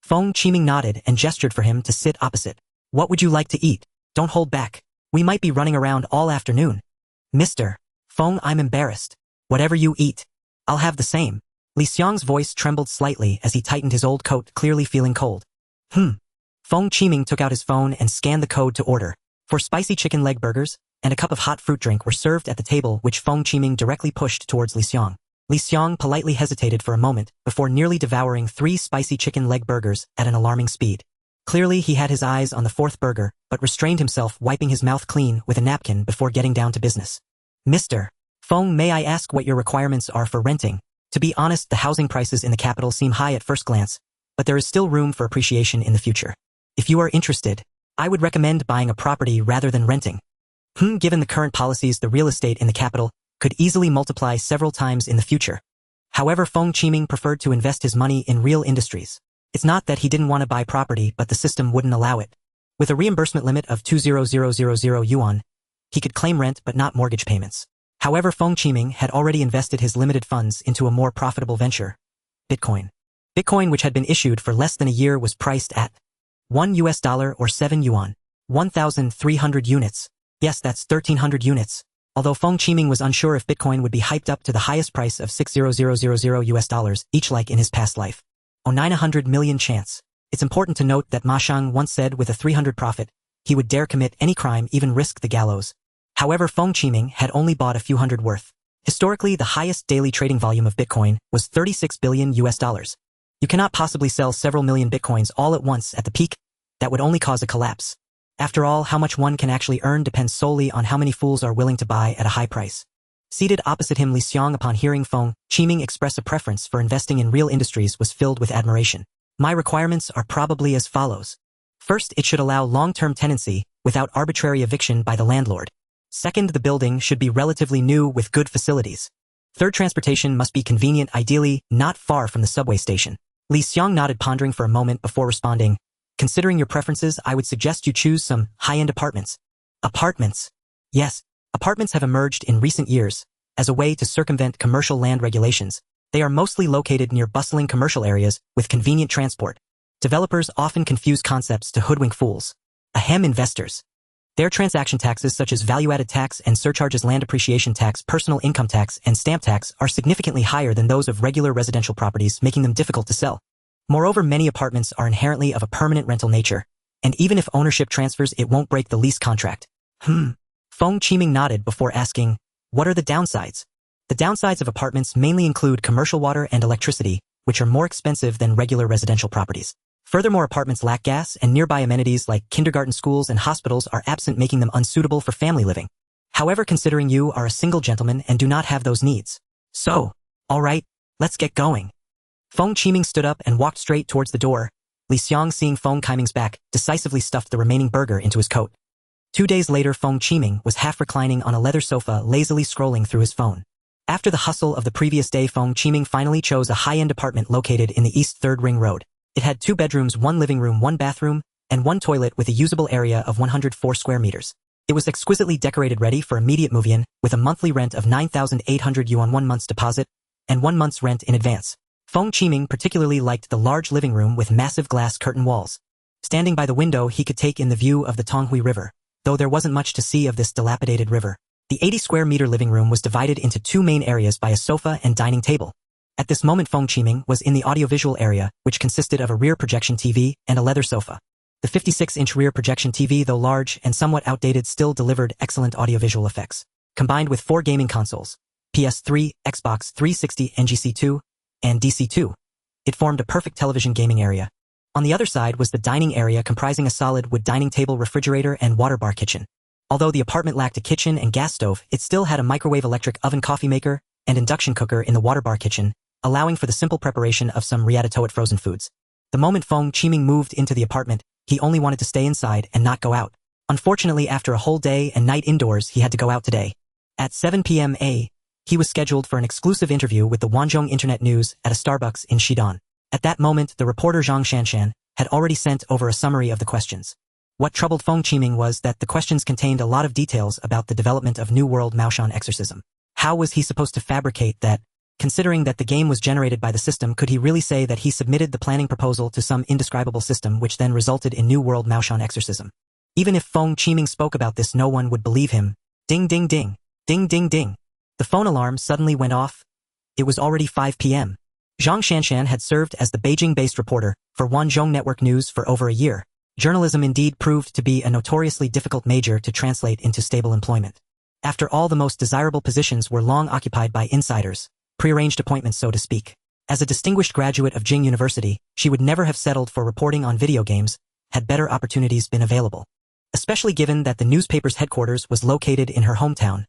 Feng Qiming nodded and gestured for him to sit opposite. "What would you like to eat? Don't hold back. We might be running around all afternoon." "Mr. Feng, I'm embarrassed. Whatever you eat, I'll have the same." Li Xiang's voice trembled slightly as he tightened his old coat, clearly feeling cold. Feng Qiming took out his phone and scanned the code to order. "For spicy chicken leg burgers, and a cup of hot fruit drink were served at the table which Feng Qiming directly pushed towards Li Xiang. Li Xiang politely hesitated for a moment before nearly devouring 3 spicy chicken leg burgers at an alarming speed. Clearly he had his eyes on the 4th burger, but restrained himself, wiping his mouth clean with a napkin before getting down to business. Mr. Feng, may I ask what your requirements are for renting? To be honest, the housing prices in the capital seem high at first glance, but there is still room for appreciation in the future. If you are interested, I would recommend buying a property rather than renting. Given the current policies, the real estate in the capital could easily multiply several times in the future. However, Feng Qiming preferred to invest his money in real industries. It's not that he didn't want to buy property, but the system wouldn't allow it. With a reimbursement limit of 200,000 yuan, he could claim rent but not mortgage payments. However, Feng Qiming had already invested his limited funds into a more profitable venture, Bitcoin. Bitcoin, which had been issued for less than a year, was priced at $1 or 7 yuan, 1,300 units. Yes, that's 1,300 units. Although Feng Qiming was unsure if Bitcoin would be hyped up to the highest price of $6,000 each like in his past life. 900 million chance. It's important to note that Ma Shang once said with a 300 profit, he would dare commit any crime, even risk the gallows. However, Feng Qiming had only bought a few hundred worth. Historically, the highest daily trading volume of Bitcoin was $36 billion. You cannot possibly sell several million Bitcoins all at once at the peak. That would only cause a collapse. After all, how much one can actually earn depends solely on how many fools are willing to buy at a high price. Seated opposite him, Li Xiang, upon hearing Feng Qiming express a preference for investing in real industries, was filled with admiration. My requirements are probably as follows. First, it should allow long-term tenancy without arbitrary eviction by the landlord. Second, the building should be relatively new with good facilities. Third, transportation must be convenient, ideally not far from the subway station. Li Xiang nodded, pondering for a moment before responding. Considering your preferences, I would suggest you choose some high-end apartments. Apartments? Yes. Apartments have emerged in recent years as a way to circumvent commercial land regulations. They are mostly located near bustling commercial areas with convenient transport. Developers often confuse concepts to hoodwink fools. Ahem, investors. Their transaction taxes such as value-added tax and surcharges, land appreciation tax, personal income tax, and stamp tax are significantly higher than those of regular residential properties, making them difficult to sell. Moreover, many apartments are inherently of a permanent rental nature, and even if ownership transfers, it won't break the lease contract. Feng Qiming nodded before asking, what are the downsides? The downsides of apartments mainly include commercial water and electricity, which are more expensive than regular residential properties. Furthermore, apartments lack gas, and nearby amenities like kindergarten, schools, and hospitals are absent, making them unsuitable for family living. However, considering you are a single gentleman and do not have those needs. So, alright, let's get going. Feng Qiming stood up and walked straight towards the door. Li Xiang, seeing Feng Qiming's back, decisively stuffed the remaining burger into his coat. 2 days later, Feng Qiming was half reclining on a leather sofa, lazily scrolling through his phone. After the hustle of the previous day, Feng Qiming finally chose a high-end apartment located in the East 3rd Ring Road. It had 2 bedrooms, 1 living room, 1 bathroom, and 1 toilet with a usable area of 104 square meters. It was exquisitely decorated, ready for immediate move-in, with a monthly rent of 9,800 yuan, 1 month's deposit, and 1 month's rent in advance. Feng Qiming particularly liked the large living room with massive glass curtain walls. Standing by the window, he could take in the view of the Tonghui River, though there wasn't much to see of this dilapidated river. The 80-square-meter living room was divided into 2 main areas by a sofa and dining table. At this moment, Feng Qiming was in the audiovisual area, which consisted of a rear projection TV and a leather sofa. The 56-inch rear projection TV, though large and somewhat outdated, still delivered excellent audiovisual effects. Combined with 4 gaming consoles, PS3, Xbox 360, NGC2, and DC2, it formed a perfect television gaming area. On the other side was the dining area, comprising a solid wood dining table, refrigerator, and water bar kitchen. Although the apartment lacked a kitchen and gas stove, it still had a microwave, electric oven, coffee maker, and induction cooker in the water bar kitchen, allowing for the simple preparation of some riatoat frozen foods. The moment Feng Qiming moved into the apartment, he only wanted to stay inside and not go out. Unfortunately, after a whole day and night indoors, he had to go out today. At 7 p.m. he was scheduled for an exclusive interview with the Wanzhong Internet News at a Starbucks in Xidan. At that moment, the reporter Zhang Shanshan had already sent over a summary of the questions. What troubled Feng Qiming was that the questions contained a lot of details about the development of New World Maoshan exorcism. How was he supposed to fabricate that? Considering that the game was generated by the system, could he really say that he submitted the planning proposal to some indescribable system which then resulted in New World Maoshan exorcism? Even if Feng Qiming spoke about this, no one would believe him. Ding ding ding. Ding ding ding. The phone alarm suddenly went off. It was already 5 p.m. Zhang Shanshan had served as the Beijing-based reporter for Wanzhong Network News for over a year. Journalism indeed proved to be a notoriously difficult major to translate into stable employment. After all, the most desirable positions were long occupied by insiders, prearranged appointments so to speak. As a distinguished graduate of Jing University, she would never have settled for reporting on video games had better opportunities been available. Especially given that the newspaper's headquarters was located in her hometown,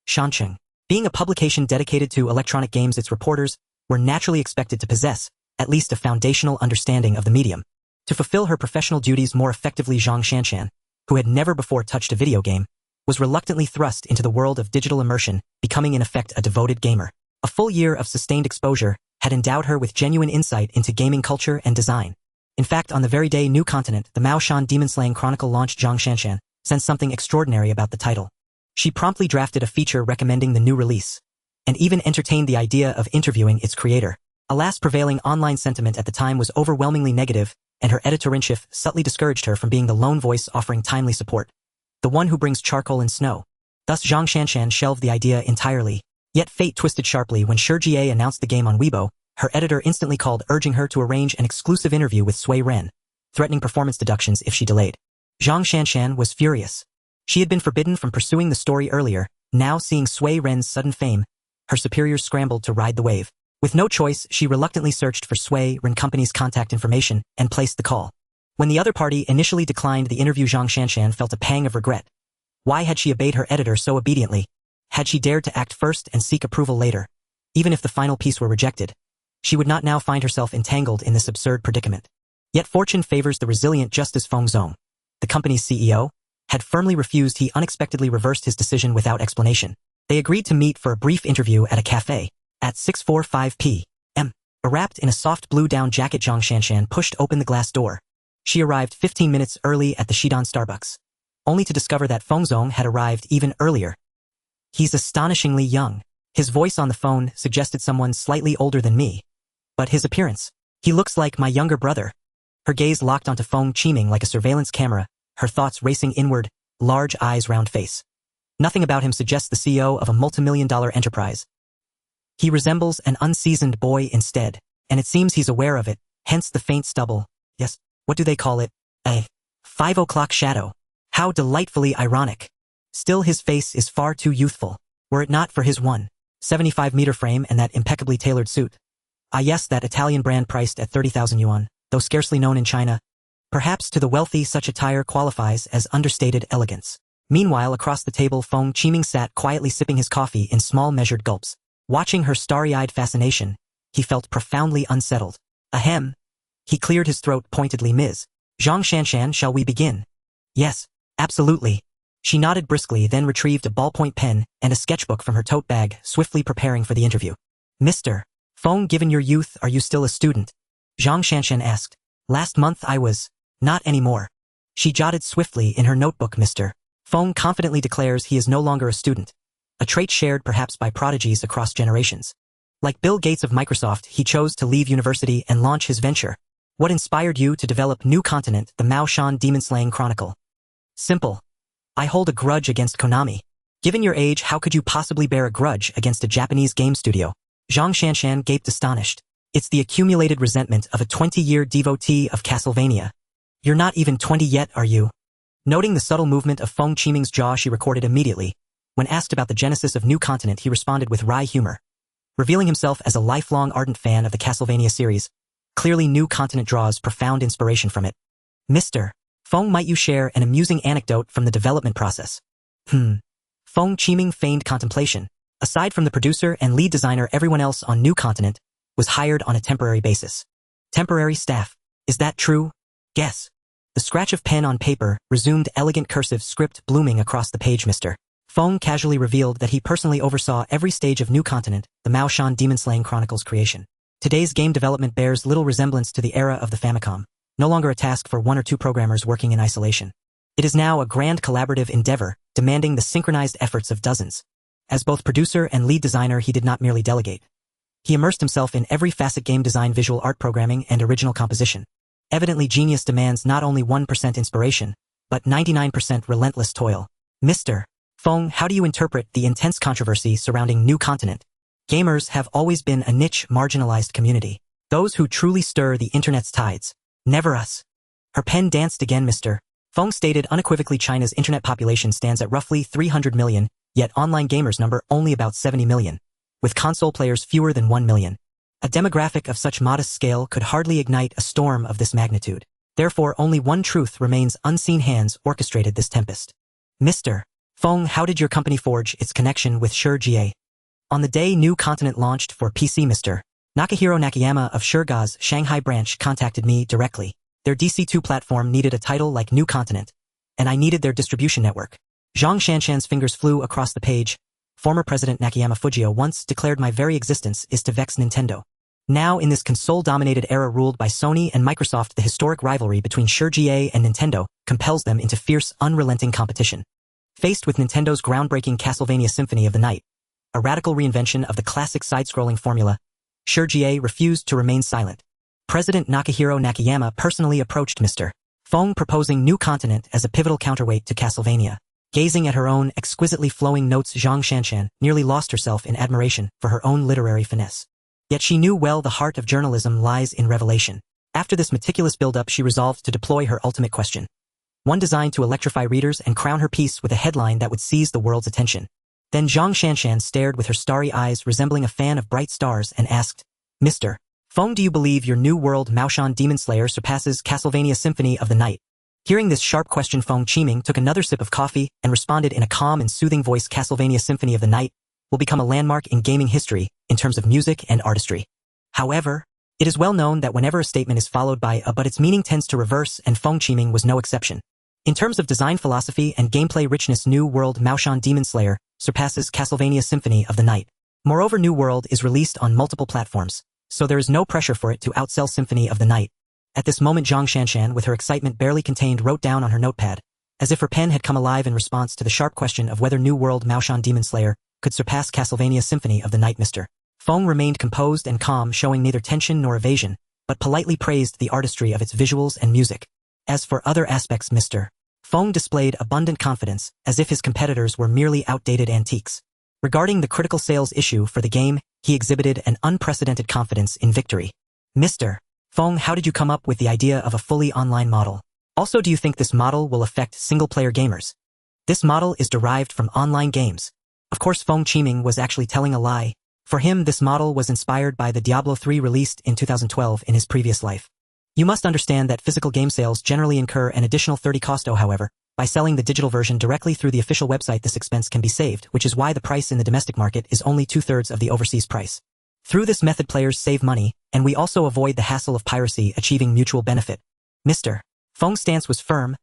Shancheng. Being a publication dedicated to electronic games, its reporters were naturally expected to possess at least a foundational understanding of the medium. To fulfill her professional duties more effectively, Zhang Shanshan, who had never before touched a video game, was reluctantly thrust into the world of digital immersion, becoming in effect a devoted gamer. A full year of sustained exposure had endowed her with genuine insight into gaming culture and design. In fact, on the very day New Continent, the Mao Shan Demon-Slaying Chronicle launched, Zhang Shanshan sensed something extraordinary about the title. She promptly drafted a feature recommending the new release, and even entertained the idea of interviewing its creator. Alas, prevailing online sentiment at the time was overwhelmingly negative, and her editor-in-chief subtly discouraged her from being the lone voice offering timely support, the one who brings charcoal and snow. Thus Zhang Shanshan shelved the idea entirely. Yet fate twisted sharply when Shijie announced the game on Weibo. Her editor instantly called, urging her to arrange an exclusive interview with Suiren, threatening performance deductions if she delayed. Zhang Shanshan was furious. She had been forbidden from pursuing the story earlier. Now, seeing Suiren's sudden fame, her superiors scrambled to ride the wave. With no choice, she reluctantly searched for Suiren Company's contact information and placed the call. When the other party initially declined the interview, Zhang Shanshan felt a pang of regret. Why had she obeyed her editor so obediently? Had she dared to act first and seek approval later? Even if the final piece were rejected, she would not now find herself entangled in this absurd predicament. Yet fortune favors the resilient, just as Feng Zong, the company's CEO, had firmly refused. He unexpectedly reversed his decision without explanation. They agreed to meet for a brief interview at a cafe at 6:45 p.m. Wrapped in a soft blue down jacket, Zhang Shanshan pushed open the glass door. She arrived 15 minutes early at the Shidan Starbucks, only to discover that Feng Zong had arrived even earlier. He's astonishingly young. His voice on the phone suggested someone slightly older than me. But his appearance, he looks like my younger brother. Her gaze locked onto Feng Qiming like a surveillance camera, her thoughts racing inward, large eyes, round face. Nothing about him suggests the CEO of a multimillion-dollar enterprise. He resembles an unseasoned boy instead, and it seems he's aware of it, hence the faint stubble. Yes, what do they call it? A 5 o'clock shadow. How delightfully ironic. Still, his face is far too youthful, were it not for his 1.75-meter frame and that impeccably tailored suit. Ah yes, that Italian brand priced at 30,000 yuan, though scarcely known in China. Perhaps to the wealthy such attire qualifies as understated elegance. Meanwhile, across the table, Feng Qiming sat quietly sipping his coffee in small measured gulps. Watching her starry-eyed fascination, he felt profoundly unsettled. Ahem. He cleared his throat pointedly. Ms. Zhang Shanshan, shall we begin? Yes, absolutely. She nodded briskly, then retrieved a ballpoint pen and a sketchbook from her tote bag, swiftly preparing for the interview. Mr. Feng, given your youth, are you still a student? Zhang Shanshan asked. Last month I was. Not anymore. She jotted swiftly in her notebook. Mr. Feng confidently declares he is no longer a student, a trait shared perhaps by prodigies across generations. Like Bill Gates of Microsoft, he chose to leave university and launch his venture. What inspired you to develop New Continent, the Mao Shan Demon-Slaying Chronicle? Simple. I hold a grudge against Konami. Given your age, how could you possibly bear a grudge against a Japanese game studio? Zhang Shanshan gaped astonished. It's the accumulated resentment of a 20-year devotee of Castlevania. You're not even 20 yet, are you? Noting the subtle movement of Feng Qiming's jaw, she recorded immediately. When asked about the genesis of New Continent, he responded with wry humor. Revealing himself as a lifelong ardent fan of the Castlevania series, clearly New Continent draws profound inspiration from it. Mr. Feng, might you share an amusing anecdote from the development process? Feng Qiming feigned contemplation. Aside from the producer and lead designer, everyone else on New Continent was hired on a temporary basis. Temporary staff. Is that true? Guess. The scratch of pen on paper resumed elegant cursive script blooming across the page. Mr. Feng casually revealed that he personally oversaw every stage of New Continent, the Mao Shan Demon-Slaying Chronicle's creation. Today's game development bears little resemblance to the era of the Famicom, no longer a task for one or two programmers working in isolation. It is now a grand collaborative endeavor, demanding the synchronized efforts of dozens. As both producer and lead designer, he did not merely delegate. He immersed himself in every facet: game design, visual art, programming, and original composition. Evidently, genius demands not only 1% inspiration, but 99% relentless toil. Mr. Feng, how do you interpret the intense controversy surrounding New Continent? Gamers have always been a niche, marginalized community. Those who truly stir the internet's tides. Never us. Her pen danced again, Mr. Feng stated unequivocally. China's internet population stands at roughly 300 million, yet online gamers number only about 70 million, with console players fewer than 1 million. A demographic of such modest scale could hardly ignite a storm of this magnitude. Therefore, only one truth remains: unseen hands orchestrated this tempest. Mr. Feng, how did your company forge its connection with Suiren? On the day New Continent launched for PC, Mr. Nakahiro Nakayama of Suiren's Shanghai branch contacted me directly. Their DC2 platform needed a title like New Continent, and I needed their distribution network. Zhang Shanshan's fingers flew across the page. Former President Nakayama Fujio once declared, my very existence is to vex Nintendo. Now, in this console-dominated era ruled by Sony and Microsoft, the historic rivalry between Suiren and Nintendo compels them into fierce, unrelenting competition. Faced with Nintendo's groundbreaking Castlevania Symphony of the Night, a radical reinvention of the classic side-scrolling formula, Suiren refused to remain silent. President Nakahiro Nakayama personally approached Mr. Feng, proposing New Continent as a pivotal counterweight to Castlevania. Gazing at her own exquisitely flowing notes, Zhang Shanshan nearly lost herself in admiration for her own literary finesse. Yet she knew well the heart of journalism lies in revelation. After this meticulous build-up, she resolved to deploy her ultimate question. One designed to electrify readers and crown her piece with a headline that would seize the world's attention. Then Zhang Shanshan stared with her starry eyes resembling a fan of bright stars and asked, Mr. Feng, do you believe your new world Maoshan Demon Slayer surpasses Castlevania Symphony of the Night? Hearing this sharp question, Feng Qiming took another sip of coffee and responded in a calm and soothing voice. Castlevania Symphony of the Night will become a landmark in gaming history in terms of music and artistry. However, it is well known that whenever a statement is followed by a but, its meaning tends to reverse, and Feng Qiming was no exception. In terms of design philosophy and gameplay richness, New World Maoshan Demon Slayer surpasses Castlevania Symphony of the Night. Moreover, New World is released on multiple platforms, so there is no pressure for it to outsell Symphony of the Night. At this moment, Zhang Shanshan, with her excitement barely contained, wrote down on her notepad, as if her pen had come alive in response to the sharp question of whether New World Maoshan Demon Slayer could surpass Castlevania Symphony of the Night. Mr. Feng remained composed and calm, showing neither tension nor evasion, but politely praised the artistry of its visuals and music. As for other aspects, Mr. Feng displayed abundant confidence, as if his competitors were merely outdated antiques. Regarding the critical sales issue for the game, he exhibited an unprecedented confidence in victory. Mr. Feng, how did you come up with the idea of a fully online model? Also, do you think this model will affect single-player gamers? This model is derived from online games. Of course, Feng Qiming was actually telling a lie. For him, this model was inspired by the Diablo 3 released in 2012 in his previous life. You must understand that physical game sales generally incur an additional 30 cost. However, by selling the digital version directly through the official website, this expense can be saved, which is why the price in the domestic market is only 2/3 of the overseas price. Through this method, players save money, and we also avoid the hassle of piracy, achieving mutual benefit. Mr. Feng's stance was firm.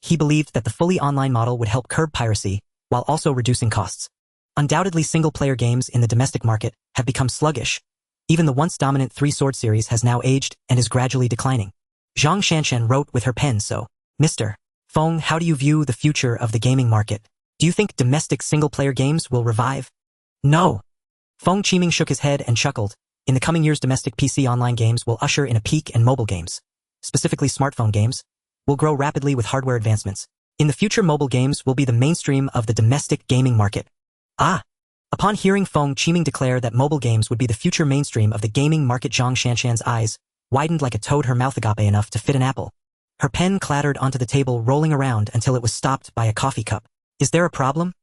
He believed that the fully online model would help curb piracy, while also reducing costs. Undoubtedly, single-player games in the domestic market have become sluggish. Even the once dominant Three-Sword series has now aged and is gradually declining. Zhang Shanshan wrote with her pen, so, Mr. Feng, how do you view the future of the gaming market? Do you think domestic single-player games will revive? No. Feng Qiming shook his head and chuckled. In the coming years, domestic PC online games will usher in a peak, and mobile games, specifically smartphone games, will grow rapidly with hardware advancements. In the future, mobile games will be the mainstream of the domestic gaming market. Ah! Upon hearing Feng Qiming declare that mobile games would be the future mainstream of the gaming market, Zhang Shanshan's eyes widened like a toad, her mouth agape enough to fit an apple. Her pen clattered onto the table, rolling around until it was stopped by a coffee cup. Is there a problem?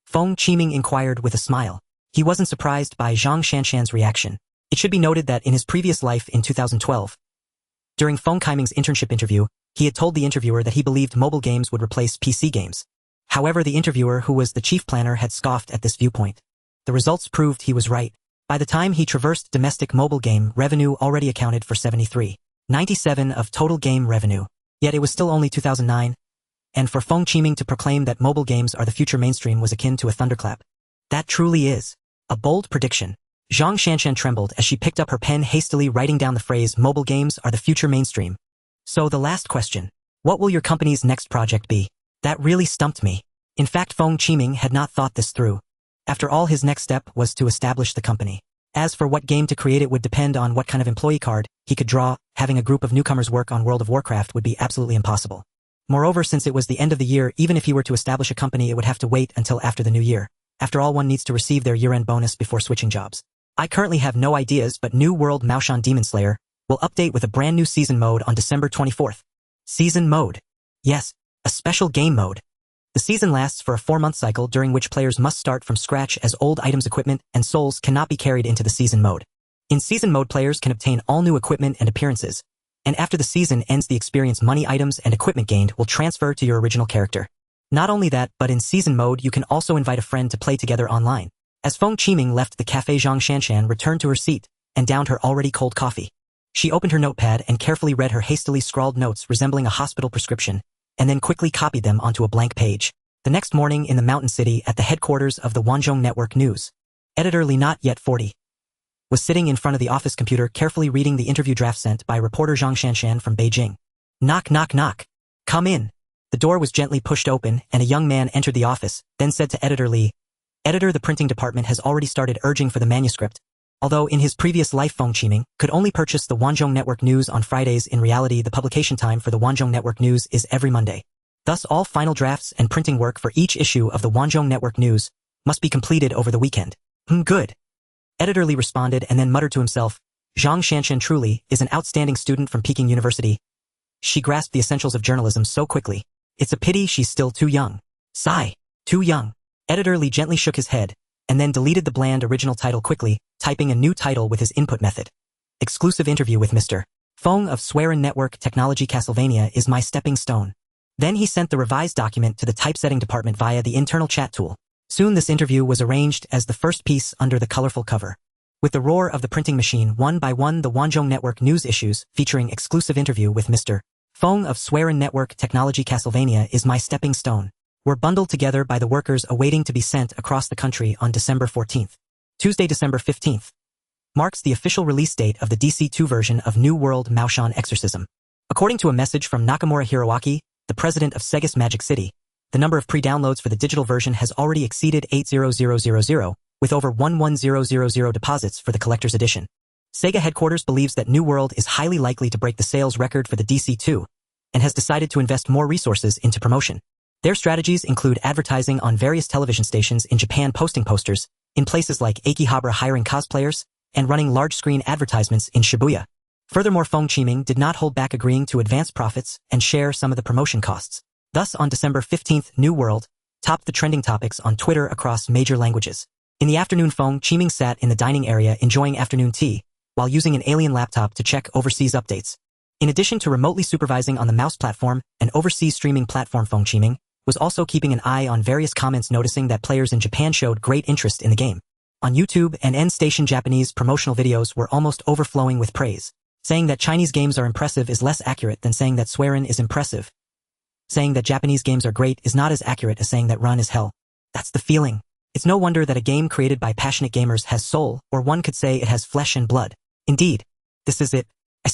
Feng Qiming inquired with a smile. He wasn't surprised by Zhang Shanshan's reaction. It should be noted that in his previous life in 2012, during Feng Qiming's internship interview, he had told the interviewer that he believed mobile games would replace PC games. However, the interviewer, who was the chief planner, had scoffed at this viewpoint. The results proved he was right. By the time he traversed domestic mobile game revenue already accounted for 73.97% of total game revenue. Yet it was still only 2009, and for Feng Qiming to proclaim that mobile games are the future mainstream was akin to a thunderclap. That truly is a bold prediction. Zhang Shanshan trembled as she picked up her pen, hastily writing down the phrase, mobile games are the future mainstream. So the last question, what will your company's next project be? That really stumped me. In fact, Feng Qiming had not thought this through. After all, his next step was to establish the company. As for what game to create, it would depend on what kind of employee card he could draw. Having a group of newcomers work on World of Warcraft would be absolutely impossible. Moreover, since it was the end of the year, even if he were to establish a company, it would have to wait until after the new year. After all, one needs to receive their year-end bonus before switching jobs. I currently have no ideas, but New World Maoshan Demon Slayer will update with a brand new season mode on December 24th. Season mode. Yes, a special game mode. The season lasts for a 4-month cycle during which players must start from scratch as old items, equipment, and souls cannot be carried into the season mode. In season mode, players can obtain all new equipment and appearances, and after the season ends, the experience, money, items, and equipment gained will transfer to your original character. Not only that, but in season mode you can also invite a friend to play together online. As Feng Qiming left the cafe, Zhang Shanshan returned to her seat and downed her already cold coffee. She opened her notepad and carefully read her hastily scrawled notes resembling a hospital prescription, and then quickly copied them onto a blank page. The next morning in the mountain city at the headquarters of the Wanzhong Network News, editor Li, not yet 40, was sitting in front of the office computer carefully reading the interview draft sent by reporter Zhang Shanshan from Beijing. Knock, knock, knock. Come in. The door was gently pushed open and a young man entered the office, then said to editor Li, "Editor, the printing department has already started urging for the manuscript." Although in his previous life Feng Qiming could only purchase the Wanzhong Network News on Fridays, in reality the publication time for the Wanzhong Network News is every Monday. Thus all final drafts and printing work for each issue of the Wanzhong Network News must be completed over the weekend. Good. Editor Li responded and then muttered to himself, Zhang Shanshan truly is an outstanding student from Peking University. She grasped the essentials of journalism so quickly. It's a pity she's still too young. Sigh. Too young. Editor Li gently shook his head, and then deleted the bland original title quickly, typing a new title with his input method. Exclusive interview with Mr. Feng of Suiren Network Technology. Castlevania is my stepping stone. Then he sent the revised document to the typesetting department via the internal chat tool. Soon this interview was arranged as the first piece under the colorful cover. With the roar of the printing machine, one by one the Wanzhong Network News issues featuring exclusive interview with Mr. Feng of Suiren Network Technology. Castlevania is my stepping stone were bundled together by the workers awaiting to be sent across the country on December 14th. Tuesday, December 15th, marks the official release date of the DC2 version of New World Maoshan Exorcism. According to a message from Nakamura Hiroaki, the president of Sega's Magic City, the number of pre-downloads for the digital version has already exceeded 800,000, with over 110,000 deposits for the collector's edition. Sega headquarters believes that New World is highly likely to break the sales record for the DC2, and has decided to invest more resources into promotion. Their strategies include advertising on various television stations in Japan, posting posters in places like Akihabara, hiring cosplayers, and running large-screen advertisements in Shibuya. Furthermore, Feng Qiming did not hold back, agreeing to advance profits and share some of the promotion costs. Thus, on December 15th, New World topped the trending topics on Twitter across major languages. In the afternoon, Feng Qiming sat in the dining area enjoying afternoon tea, while using an alien laptop to check overseas updates. In addition to remotely supervising on the mouse platform and overseas streaming platform, Feng Qiming was also keeping an eye on various comments, noticing that players in Japan showed great interest in the game. On YouTube and N-Station, Japanese promotional videos were almost overflowing with praise. Saying that Chinese games are impressive is less accurate than saying that Suiren is impressive. Saying that Japanese games are great is not as accurate as saying that Run is hell. That's the feeling. It's no wonder that a game created by passionate gamers has soul, or one could say it has flesh and blood. Indeed, this is it.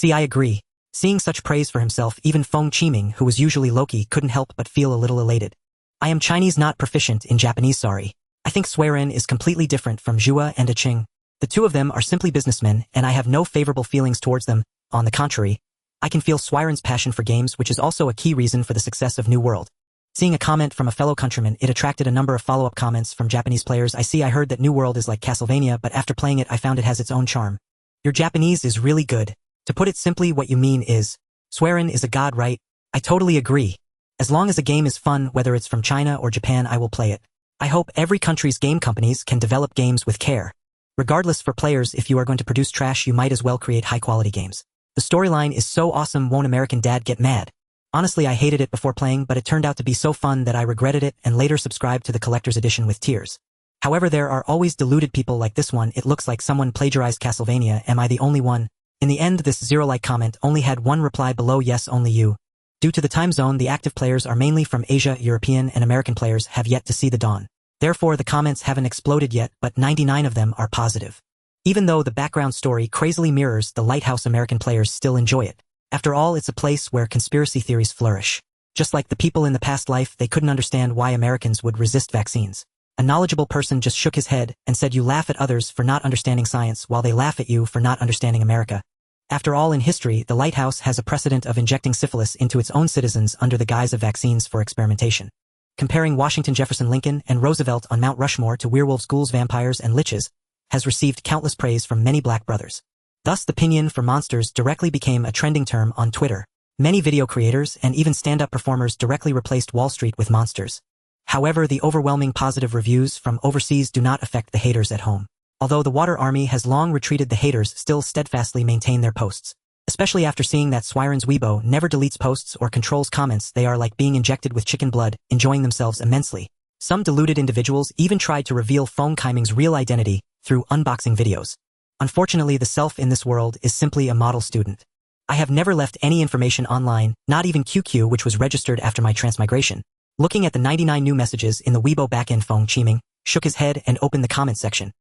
I agree. Seeing such praise for himself, even Feng Qiming, who was usually Loki, couldn't help but feel a little elated. I am Chinese, not proficient in Japanese, sorry. I think Suiren is completely different from Zhua and Aching. The two of them are simply businessmen, and I have no favorable feelings towards them. On the contrary, I can feel Suiren's passion for games, which is also a key reason for the success of New World. Seeing a comment from a fellow countryman, it attracted a number of follow-up comments from Japanese players. I heard that New World is like Castlevania, but after playing it I found it has its own charm. Your Japanese is really good. To put it simply, what you mean is, Suiren is a god, right? I totally agree. As long as a game is fun, whether it's from China or Japan, I will play it. I hope every country's game companies can develop games with care. Regardless, for players, if you are going to produce trash, you might as well create high-quality games. The storyline is so awesome, won't American Dad get mad? Honestly, I hated it before playing, but it turned out to be so fun that I regretted it and later subscribed to the collector's edition with tears. However, there are always deluded people like this one. It looks like someone plagiarized Castlevania. Am I the only one? In the end, this zero-like comment only had one reply below: yes, only you. Due to the time zone, the active players are mainly from Asia. European and American players have yet to see the dawn. Therefore, the comments haven't exploded yet, but 99 of them are positive. Even though the background story crazily mirrors the Lighthouse, American players still enjoy it. After all, it's a place where conspiracy theories flourish. Just like the people in the past life, they couldn't understand why Americans would resist vaccines. A knowledgeable person just shook his head and said, you laugh at others for not understanding science while they laugh at you for not understanding America. After all, in history, the Lighthouse has a precedent of injecting syphilis into its own citizens under the guise of vaccines for experimentation. Comparing Washington, Jefferson, Lincoln, and Roosevelt on Mount Rushmore to werewolves, ghouls, vampires, and liches has received countless praise from many black brothers. Thus, the pinyin for monsters directly became a trending term on Twitter. Many video creators and even stand-up performers directly replaced Wall Street with monsters. However, the overwhelming positive reviews from overseas do not affect the haters at home. Although the Water Army has long retreated, the haters still steadfastly maintain their posts. Especially after seeing that Suiren's Weibo never deletes posts or controls comments, they are like being injected with chicken blood, enjoying themselves immensely. Some deluded individuals even tried to reveal Feng Qiming's real identity through unboxing videos. Unfortunately, the self in this world is simply a model student. I have never left any information online, not even QQ, which was registered after my transmigration. Looking at the 99 new messages in the Weibo backend, Feng Qiming shook his head and opened the comment section.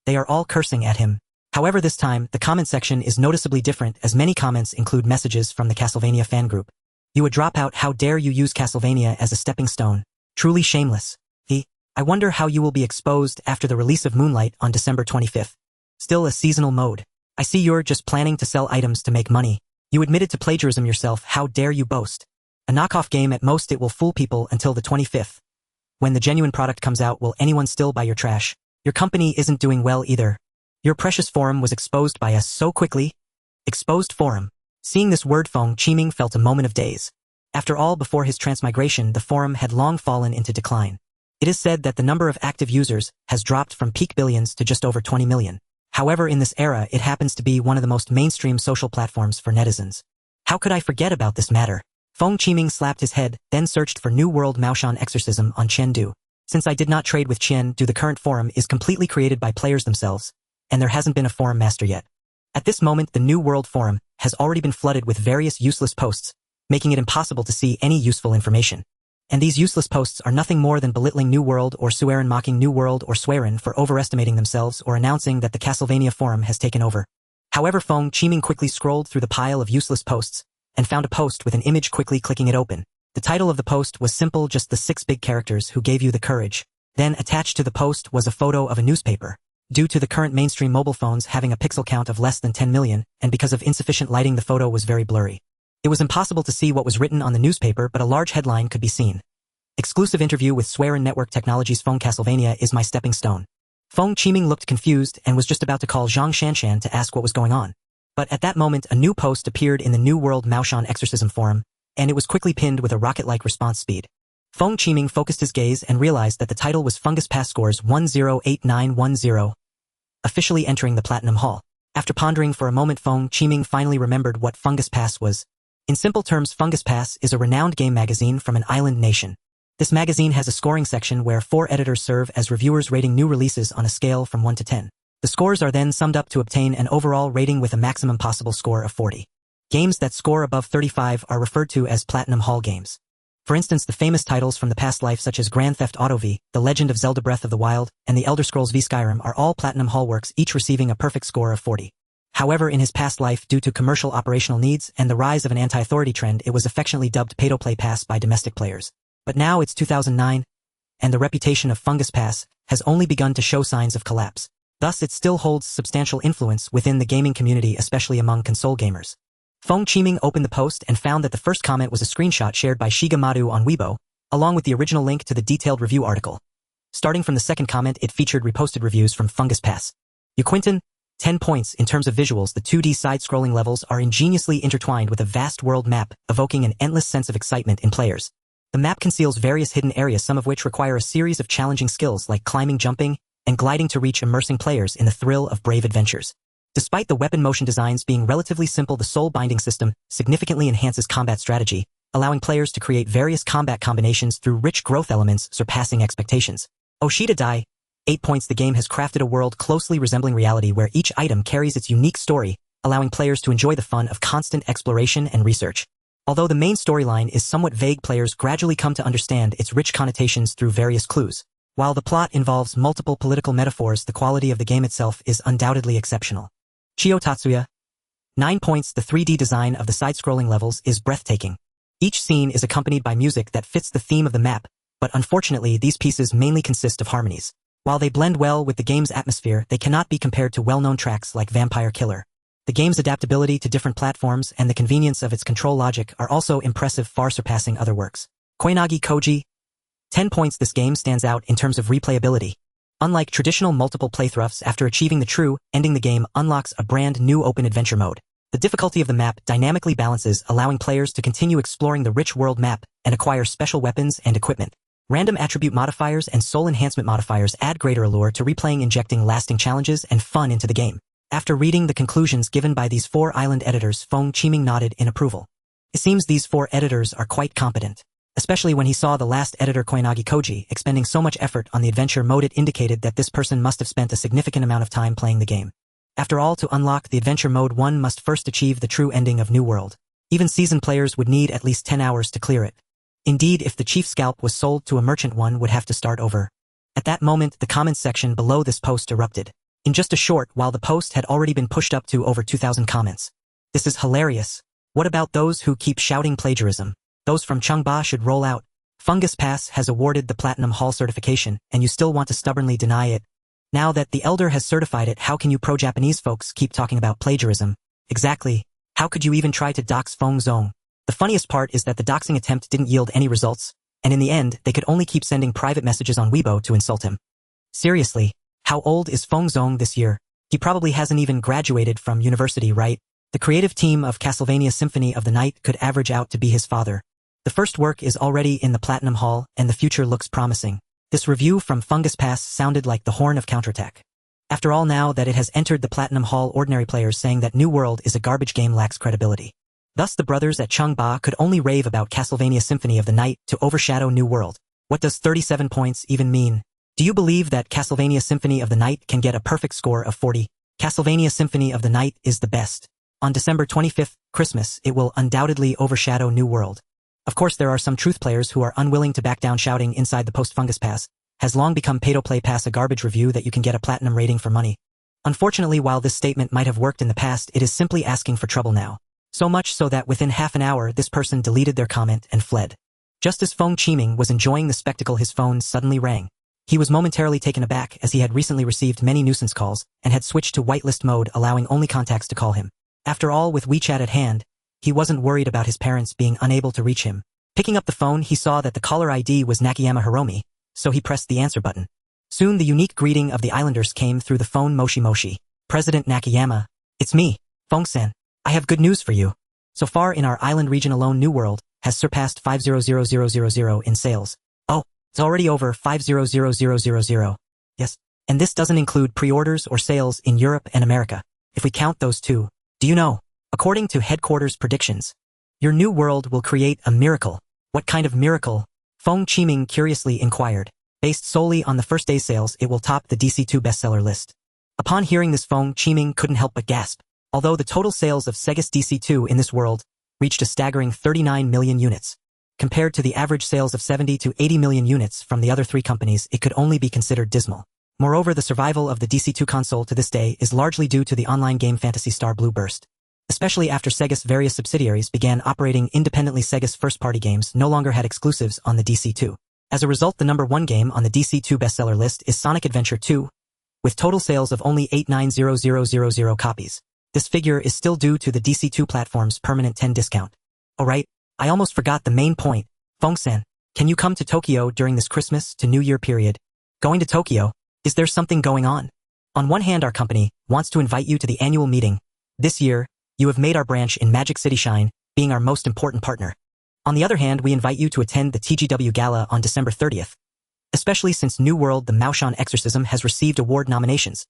They are all cursing at him. However, this time, the comment section is noticeably different, as many comments include messages from the Castlevania fan group. You a dropout, how dare you use Castlevania as a stepping stone. Truly shameless. I wonder how you will be exposed after the release of Moonlight on December 25th. Still a seasonal mode. I see you're just planning to sell items to make money. You admitted to plagiarism yourself, how dare you boast. A knockoff game, at most it will fool people until the 25th. When the genuine product comes out, will anyone still buy your trash? Your company isn't doing well either. Your precious forum was exposed by us so quickly. Exposed forum. Seeing this word, Feng Qiming felt a moment of daze. After all, before his transmigration, the forum had long fallen into decline. It is said that the number of active users has dropped from peak billions to just over 20 million. However, in this era, it happens to be one of the most mainstream social platforms for netizens. How could I forget about this matter? Feng Qiming slapped his head, then searched for New World Maoshan Exorcism on Chengdu. Since I did not trade with Chengdu, the current forum is completely created by players themselves, and there hasn't been a forum master yet. At this moment, the New World forum has already been flooded with various useless posts, making it impossible to see any useful information. And these useless posts are nothing more than belittling New World or Suiren, mocking New World or Suiren for overestimating themselves, or announcing that the Castlevania forum has taken over. However, Feng Qiming quickly scrolled through the pile of useless posts and found a post with an image, quickly clicking it open. The title of the post was simple, just the 6 big characters who gave you the courage. Then attached to the post was a photo of a newspaper. Due to the current mainstream mobile phones having a pixel count of less than 10 million, and because of insufficient lighting, the photo was very blurry. It was impossible to see what was written on the newspaper, but a large headline could be seen. Exclusive interview with Suiren Network Technologies. Feng Castlevania is my stepping stone. Feng Qiming looked confused and was just about to call Zhang Shanshan to ask what was going on. But at that moment, a new post appeared in the New World Maoshan Exorcism forum, and it was quickly pinned with a rocket-like response speed. Feng Qiming focused his gaze and realized that the title was Fungus Pass scores 108910, officially entering the Platinum Hall. After pondering for a moment, Feng Qiming finally remembered what Fungus Pass was. In simple terms, Fungus Pass is a renowned game magazine from an island nation. This magazine has a scoring section where 4 editors serve as reviewers, rating new releases on a scale from 1 to 10. The scores are then summed up to obtain an overall rating with a maximum possible score of 40. Games that score above 35 are referred to as Platinum Hall games. For instance, the famous titles from the past life such as Grand Theft Auto V, The Legend of Zelda Breath of the Wild, and The Elder Scrolls V Skyrim are all Platinum Hall works, each receiving a perfect score of 40. However, in his past life, due to commercial operational needs and the rise of an anti-authority trend, it was affectionately dubbed Pay-to-Play Pass by domestic players. But now it's 2009, and the reputation of Fungus Pass has only begun to show signs of collapse. Thus, it still holds substantial influence within the gaming community, especially among console gamers. Feng Qiming opened the post and found that the first comment was a screenshot shared by Shiga Madu on Weibo, along with the original link to the detailed review article. Starting from the second comment, it featured reposted reviews from Fungus Pass. Quinton, 10 points. In terms of visuals, the 2D side-scrolling levels are ingeniously intertwined with a vast world map, evoking an endless sense of excitement in players. The map conceals various hidden areas, some of which require a series of challenging skills like climbing, jumping, and gliding to reach, immersing players in the thrill of brave adventures. Despite the weapon motion designs being relatively simple, the soul binding system significantly enhances combat strategy, allowing players to create various combat combinations through rich growth elements surpassing expectations. Oshida Dai, 8 points. The game has crafted a world closely resembling reality where each item carries its unique story, allowing players to enjoy the fun of constant exploration and research. Although the main storyline is somewhat vague, players gradually come to understand its rich connotations through various clues. While the plot involves multiple political metaphors, the quality of the game itself is undoubtedly exceptional. Chio Tatsuya, 9 points. The 3D design of the side-scrolling levels is breathtaking. Each scene is accompanied by music that fits the theme of the map, but unfortunately these pieces mainly consist of harmonies. While they blend well with the game's atmosphere, they cannot be compared to well-known tracks like Vampire Killer. The game's adaptability to different platforms and the convenience of its control logic are also impressive, far surpassing other works. Koinagi Koji, 10 points. This game stands out in terms of replayability. Unlike traditional multiple playthroughs, after achieving the true ending, the game unlocks a brand new open adventure mode. The difficulty of the map dynamically balances, allowing players to continue exploring the rich world map and acquire special weapons and equipment. Random attribute modifiers and soul enhancement modifiers add greater allure to replaying, injecting lasting challenges and fun into the game. After reading the conclusions given by these 4 island editors, Feng Qiming nodded in approval. It seems these 4 editors are quite competent. Especially when he saw the last editor Koinagi Koji expending so much effort on the adventure mode, it indicated that this person must have spent a significant amount of time playing the game. After all, to unlock the adventure mode, one must first achieve the true ending of New World. Even seasoned players would need at least 10 hours to clear it. Indeed, if the chief scalp was sold to a merchant, one would have to start over. At that moment, the comments section below this post erupted. In just a short while, the post had already been pushed up to over 2,000 comments. This is hilarious. What about those who keep shouting plagiarism? Those from Changba should roll out. Fungus Pass has awarded the Platinum Hall certification, and you still want to stubbornly deny it. Now that the Elder has certified it, how can you pro-Japanese folks keep talking about plagiarism? Exactly. How could you even try to dox Feng Zong? The funniest part is that the doxing attempt didn't yield any results, and in the end, they could only keep sending private messages on Weibo to insult him. Seriously, how old is Feng Zong this year? He probably hasn't even graduated from university, right? The creative team of Castlevania Symphony of the Night could average out to be his father. The first work is already in the Platinum Hall, and the future looks promising. This review from Fungus Pass sounded like the horn of counterattack. After all, now that it has entered the Platinum Hall, ordinary players saying that New World is a garbage game lacks credibility. Thus the brothers at Changba could only rave about Castlevania Symphony of the Night to overshadow New World. What does 37 points even mean? Do you believe that Castlevania Symphony of the Night can get a perfect score of 40? Castlevania Symphony of the Night is the best. On December 25th, Christmas, it will undoubtedly overshadow New World. Of course, there are some truth players who are unwilling to back down, shouting inside the post. Fungus Pass has long become pay-to-play pass, a garbage review that you can get a platinum rating for money. Unfortunately, while this statement might have worked in the past, it is simply asking for trouble now. So much so that within half an hour, this person deleted their comment and fled. Just as Feng Qiming was enjoying the spectacle, his phone suddenly rang. He was momentarily taken aback, as he had recently received many nuisance calls and had switched to whitelist mode, allowing only contacts to call him. After all, with WeChat at hand, he wasn't worried about his parents being unable to reach him. Picking up the phone, he saw that the caller ID was Nakayama Hiromi, so he pressed the answer button. Soon the unique greeting of the islanders came through the phone. Moshi Moshi. President Nakayama. It's me, Feng-san. I have good news for you. So far in our island region alone, New World has surpassed 500,000 in sales. Oh, it's already over 500,000. Yes. And this doesn't include pre-orders or sales in Europe and America. If we count those two, do you know? According to headquarters predictions, your New World will create a miracle. What kind of miracle? Feng Qiming curiously inquired. Based solely on the first day's sales, it will top the DC2 bestseller list. Upon hearing this, Feng Qiming couldn't help but gasp. Although the total sales of Sega's DC2 in this world reached a staggering 39 million units. Compared to the average sales of 70 to 80 million units from the other 3 companies, it could only be considered dismal. Moreover, the survival of the DC2 console to this day is largely due to the online game Phantasy Star Blue Burst. Especially after Sega's various subsidiaries began operating independently, Sega's first-party games no longer had exclusives on the DC2. As a result, the number 1 game on the DC2 bestseller list is Sonic Adventure 2, with total sales of only 89,000 copies. This figure is still due to the DC2 platform's permanent 10 discount. Alright, I almost forgot the main point. Feng-san, can you come to Tokyo during this Christmas to New Year period? Going to Tokyo? Is there something going on? On one hand, our company wants to invite you to the annual meeting. This year, you have made our branch in Magic City shine, being our most important partner. On the other hand, we invite you to attend the TGW Gala on December 30th, especially since New World The Maoshan Exorcism has received award nominations.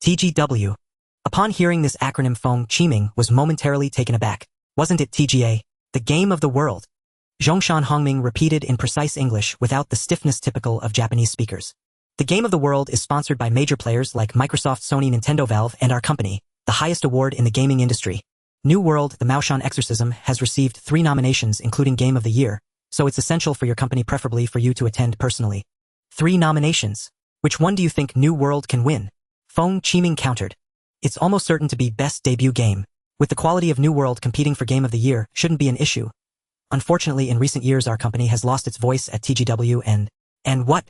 TGW. Upon hearing this acronym, Feng Qiming was momentarily taken aback. Wasn't it TGA? The game of the world. Zhongshan Hongming repeated in precise English without the stiffness typical of Japanese speakers. The game of the world is sponsored by major players like Microsoft, Sony, Nintendo, Valve, and our company, the highest award in the gaming industry. New World The Maoshan Exorcism has received 3 nominations including Game of the Year, so it's essential for your company, preferably for you to attend personally. 3 nominations. Which one do you think New World can win? Feng Qiming countered. It's almost certain to be Best Debut Game. With the quality of New World, competing for Game of the Year shouldn't be an issue. Unfortunately, in recent years our company has lost its voice at TGW and what?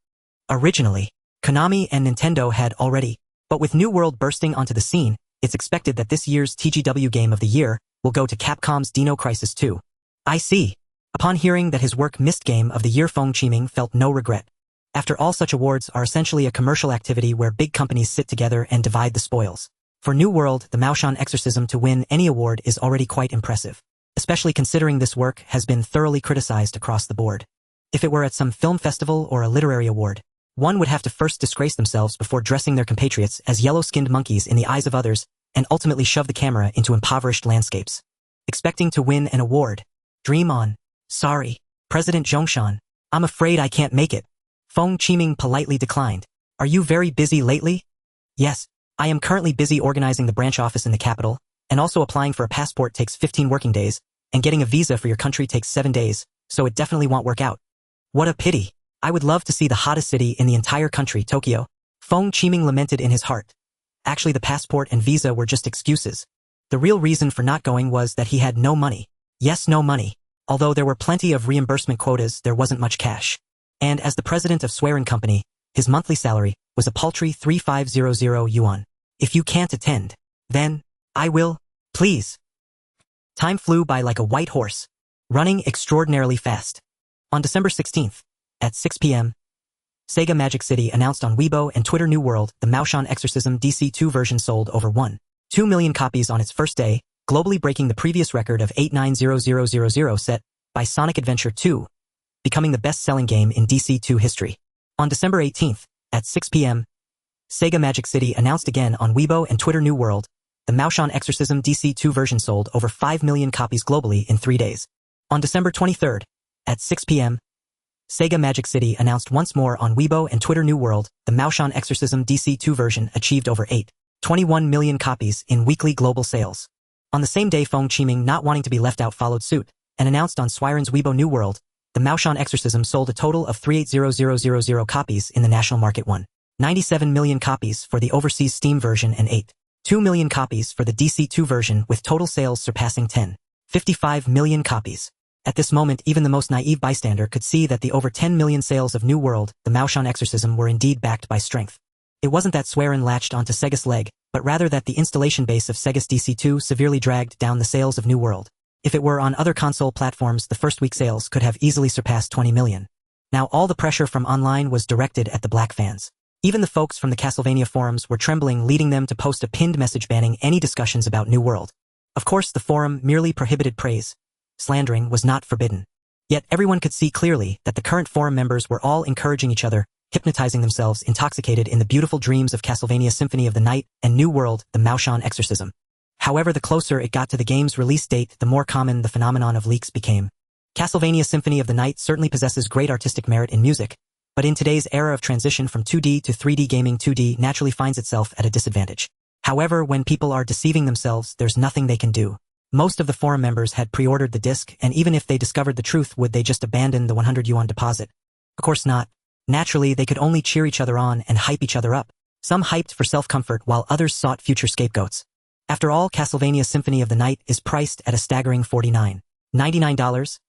Originally, Konami and Nintendo had already. But with New World bursting onto the scene, it's expected that this year's TGW Game of the Year will go to Capcom's Dino Crisis 2. I see. Upon hearing that his work missed Game of the Year, Feng Qiming felt no regret. After all, such awards are essentially a commercial activity where big companies sit together and divide the spoils. For New World, the Maoshan exorcism to win any award is already quite impressive, especially considering this work has been thoroughly criticized across the board. If it were at some film festival or a literary award, one would have to first disgrace themselves before dressing their compatriots as yellow-skinned monkeys in the eyes of others and ultimately shove the camera into impoverished landscapes. Expecting to win an award. Dream on. Sorry, President Zhongshan. I'm afraid I can't make it. Feng Qiming politely declined. Are you very busy lately? Yes, I am currently busy organizing the branch office in the capital, and also applying for a passport takes 15 working days, and getting a visa for your country takes 7 days, so it definitely won't work out. What a pity. I would love to see the hottest city in the entire country, Tokyo. Feng Qiming lamented in his heart. Actually, the passport and visa were just excuses. The real reason for not going was that he had no money. Yes, no money. Although there were plenty of reimbursement quotas, there wasn't much cash. And as the president of Suiren Company, his monthly salary was a paltry 3500 yuan. If you can't attend, then I will, please. Time flew by like a white horse, running extraordinarily fast. On December 16th, at 6 p.m., Sega Magic City announced on Weibo and Twitter New World the Maoshan Exorcism DC2 version sold over 1.2 million copies on its first day, globally breaking the previous record of 890000 set by Sonic Adventure 2, becoming the best-selling game in DC2 history. On December 18th, at 6 p.m., Sega Magic City announced again on Weibo and Twitter New World, the Maoshan Exorcism DC2 version sold over 5 million copies globally in 3 days. On December 23rd, at 6 p.m., Sega Magic City announced once more on Weibo and Twitter New World, the Maoshan Exorcism DC2 version achieved over 8.21 million copies in weekly global sales. On the same day, Feng Qiming, not wanting to be left out, followed suit, and announced on Suiren's Weibo New World, the Maoshan Exorcism sold a total of 380000 copies in the national market, 1.97 million copies for the overseas Steam version and 8.2 million copies for the DC2 version, with total sales surpassing 10.55 million copies. At this moment, even the most naive bystander could see that the over 10 million sales of New World, the Maoshan Exorcism, were indeed backed by strength. It wasn't that Suiren latched onto Sega's leg, but rather that the installation base of Sega's DC2 severely dragged down the sales of New World. If it were on other console platforms, the first week sales could have easily surpassed 20 million. Now all the pressure from online was directed at the black fans. Even the folks from the Castlevania forums were trembling, leading them to post a pinned message banning any discussions about New World. Of course, the forum merely prohibited praise. Slandering was not forbidden. Yet everyone could see clearly that the current forum members were all encouraging each other, hypnotizing themselves, intoxicated in the beautiful dreams of Castlevania Symphony of the Night and New World, the Maoshan Exorcism. However, the closer it got to the game's release date, the more common the phenomenon of leaks became. Castlevania Symphony of the Night certainly possesses great artistic merit in music, but in today's era of transition from 2D to 3D gaming, 2D naturally finds itself at a disadvantage. However, when people are deceiving themselves, there's nothing they can do. Most of the forum members had pre-ordered the disc, and even if they discovered the truth, would they just abandon the 100 yuan deposit? Of course not. Naturally, they could only cheer each other on and hype each other up. Some hyped for self-comfort while others sought future scapegoats. After all, Castlevania Symphony of the Night is priced at a staggering $49.99,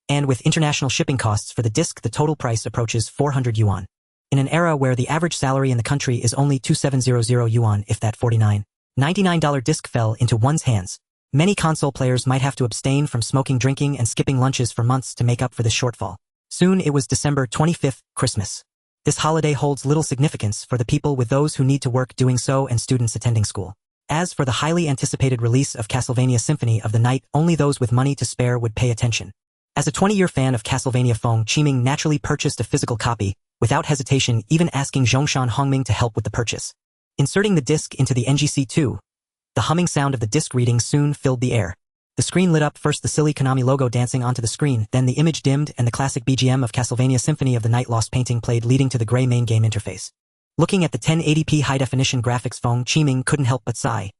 and with international shipping costs for the disc, the total price approaches 400 yuan. In an era where the average salary in the country is only 2700 yuan, if that $49.99 disc fell into one's hands, many console players might have to abstain from smoking, drinking, and skipping lunches for months to make up for this shortfall. Soon it was December 25th, Christmas. This holiday holds little significance for the people, with those who need to work doing so and students attending school. As for the highly anticipated release of Castlevania Symphony of the Night, only those with money to spare would pay attention. As a 20-year fan of Castlevania, Feng Qiming naturally purchased a physical copy, without hesitation, even asking Zhongshan Hongming to help with the purchase. Inserting the disc into the NGC2, the humming sound of the disc reading soon filled the air. The screen lit up, first the silly Konami logo dancing onto the screen, then the image dimmed and the classic BGM of Castlevania Symphony of the Night Lost Painting played, leading to the gray main game interface. Looking at the 1080p high-definition graphics, Feng Qiming couldn't help but sigh.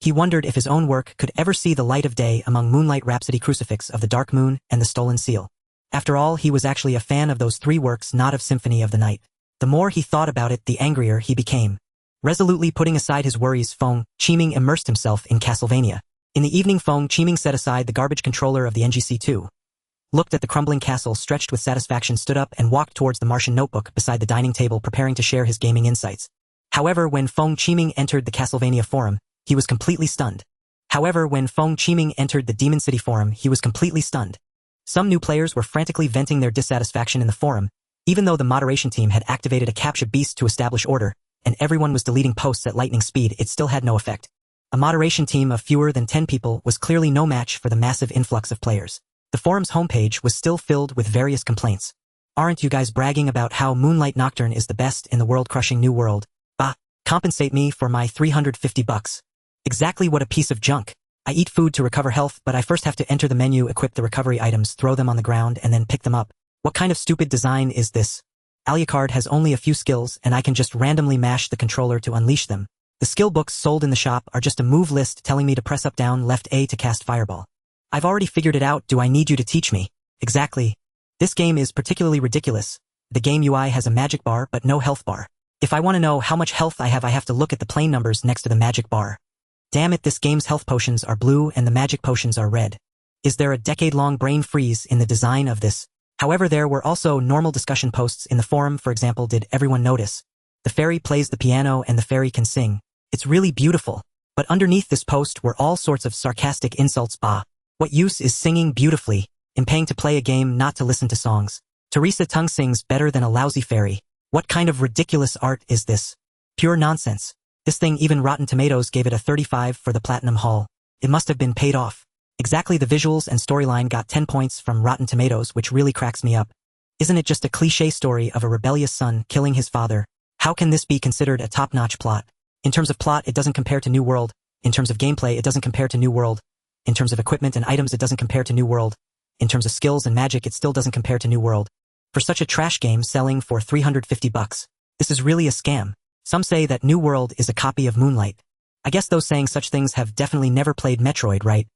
He wondered if his own work could ever see the light of day among Moonlight Rhapsody, Crucifix of the Dark Moon, and the Stolen Seal. After all, he was actually a fan of those three works, not of Symphony of the Night. The more he thought about it, the angrier he became. Resolutely putting aside his worries, Feng Qiming immersed himself in Castlevania. In the evening, Feng Qiming set aside the garbage controller of the NGC2, looked at the crumbling castle, stretched with satisfaction, stood up and walked towards the Martian notebook beside the dining table, preparing to share his gaming insights. However, when Feng Qiming entered the Castlevania forum, he was completely stunned. The Demon City forum, he was completely stunned. Some new players were frantically venting their dissatisfaction in the forum, even though the moderation team had activated a captcha beast to establish order, and everyone was deleting posts at lightning speed. It still had no effect. A moderation team of fewer than 10 people was clearly no match for the massive influx of players. The forum's homepage was still filled with various complaints. Aren't you guys bragging about how Moonlight Nocturne is the best in the world-crushing new world? Bah, compensate me for my $350. Exactly what a piece of junk. I eat food to recover health, but I first have to enter the menu, equip the recovery items, throw them on the ground, and then pick them up. What kind of stupid design is this? Alucard has only a few skills, and I can just randomly mash the controller to unleash them. The skill books sold in the shop are just a move list telling me to press up down left A to cast Fireball. I've already figured it out. Do I need you to teach me? Exactly. This game is particularly ridiculous. The game UI has a magic bar but no health bar. If I want to know how much health I have to look at the plain numbers next to the magic bar. Damn it, this game's health potions are blue and the magic potions are red. Is there a decade-long brain freeze in the design of this? However, there were also normal discussion posts in the forum. For example, did everyone notice? The fairy plays the piano and the fairy can sing. It's really beautiful. But underneath this post were all sorts of sarcastic insults. Bah. What use is singing beautifully? I'm paying to play a game, not to listen to songs. Teresa Tung sings better than a lousy fairy. What kind of ridiculous art is this? Pure nonsense. This thing, even Rotten Tomatoes gave it a 35 for the Platinum Haul. It must have been paid off. Exactly, the visuals and storyline got 10 points from Rotten Tomatoes, which really cracks me up. Isn't it just a cliché story of a rebellious son killing his father? How can this be considered a top-notch plot? In terms of plot, it doesn't compare to New World. In terms of gameplay, it doesn't compare to New World. In terms of equipment and items, it doesn't compare to New World. In terms of skills and magic, it still doesn't compare to New World. For such a trash game selling for $350, this is really a scam. Some say that New World is a copy of Moonlight. I guess those saying such things have definitely never played Metroid, right?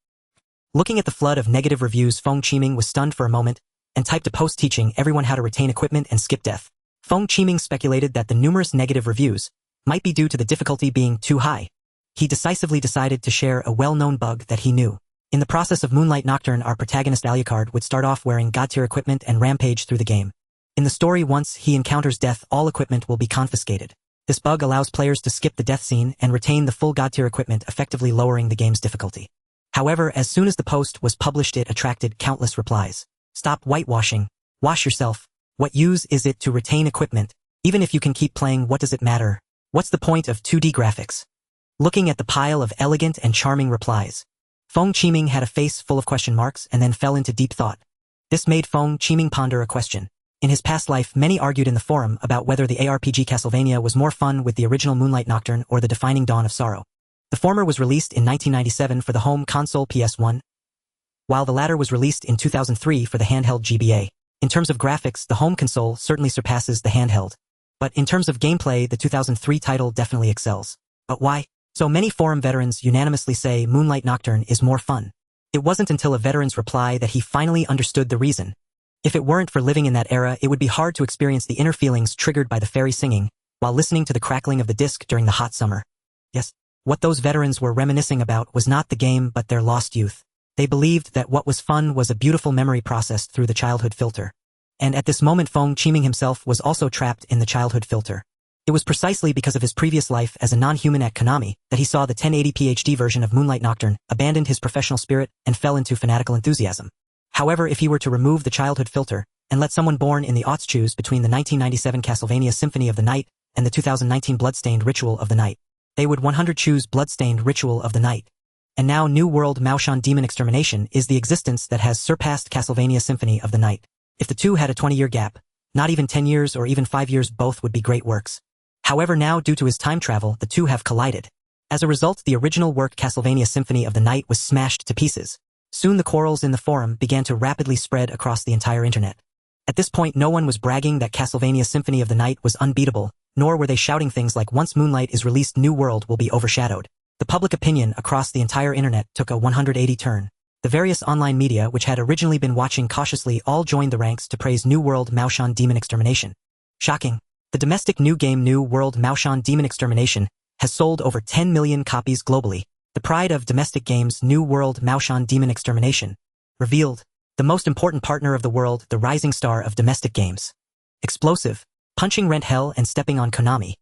Looking at the flood of negative reviews, Feng Qiming was stunned for a moment and typed a post teaching everyone how to retain equipment and skip death. Feng Qiming speculated that the numerous negative reviews might be due to the difficulty being too high. He decisively decided to share a well-known bug that he knew. In the process of Moonlight Nocturne, our protagonist Alucard would start off wearing god-tier equipment and rampage through the game. In the story, once he encounters death, all equipment will be confiscated. This bug allows players to skip the death scene and retain the full god-tier equipment, effectively lowering the game's difficulty. However, as soon as the post was published, it attracted countless replies. Stop whitewashing. Wash yourself. What use is it to retain equipment? Even if you can keep playing, what does it matter? What's the point of 2D graphics? Looking at the pile of elegant and charming replies, Feng Qiming had a face full of question marks and then fell into deep thought. This made Feng Qiming ponder a question. In his past life, many argued in the forum about whether the ARPG Castlevania was more fun with the original Moonlight Nocturne or the defining Dawn of Sorrow. The former was released in 1997 for the home console PS1, while the latter was released in 2003 for the handheld GBA. In terms of graphics, the home console certainly surpasses the handheld. But in terms of gameplay, the 2003 title definitely excels. But why? So many forum veterans unanimously say Moonlight Nocturne is more fun. It wasn't until a veteran's reply that he finally understood the reason. If it weren't for living in that era, it would be hard to experience the inner feelings triggered by the fairy singing while listening to the crackling of the disc during the hot summer. Yes, what those veterans were reminiscing about was not the game but their lost youth. They believed that what was fun was a beautiful memory processed through the childhood filter. And at this moment, Feng Qiming himself was also trapped in the childhood filter. It was precisely because of his previous life as a non-human at Konami that he saw the 1080p HD version of Moonlight Nocturne, abandoned his professional spirit, and fell into fanatical enthusiasm. However, if he were to remove the childhood filter and let someone born in the aughts choose between the 1997 Castlevania Symphony of the Night and the 2019 Bloodstained Ritual of the Night, they would 100% choose Bloodstained Ritual of the Night. And now New World Maoshan Demon Extermination is the existence that has surpassed Castlevania Symphony of the Night. If the two had a 20-year gap, not even 10 years or even 5 years, both would be great works. However, now due to his time travel, the two have collided. As a result, the original work Castlevania Symphony of the Night was smashed to pieces. Soon the quarrels in the forum began to rapidly spread across the entire internet. At this point, no one was bragging that Castlevania Symphony of the Night was unbeatable, nor were they shouting things like once Moonlight is released, New World will be overshadowed. The public opinion across the entire internet took a 180 turn. The various online media which had originally been watching cautiously all joined the ranks to praise New World Maoshan Demon Extermination. Shocking. The domestic new game New World Maoshan Demon Extermination has sold over 10 million copies globally. The pride of domestic games New World Maoshan Demon Extermination. Revealed. The most important partner of the world, the rising star of domestic games. Explosive. Punching rent hell and stepping on Konami.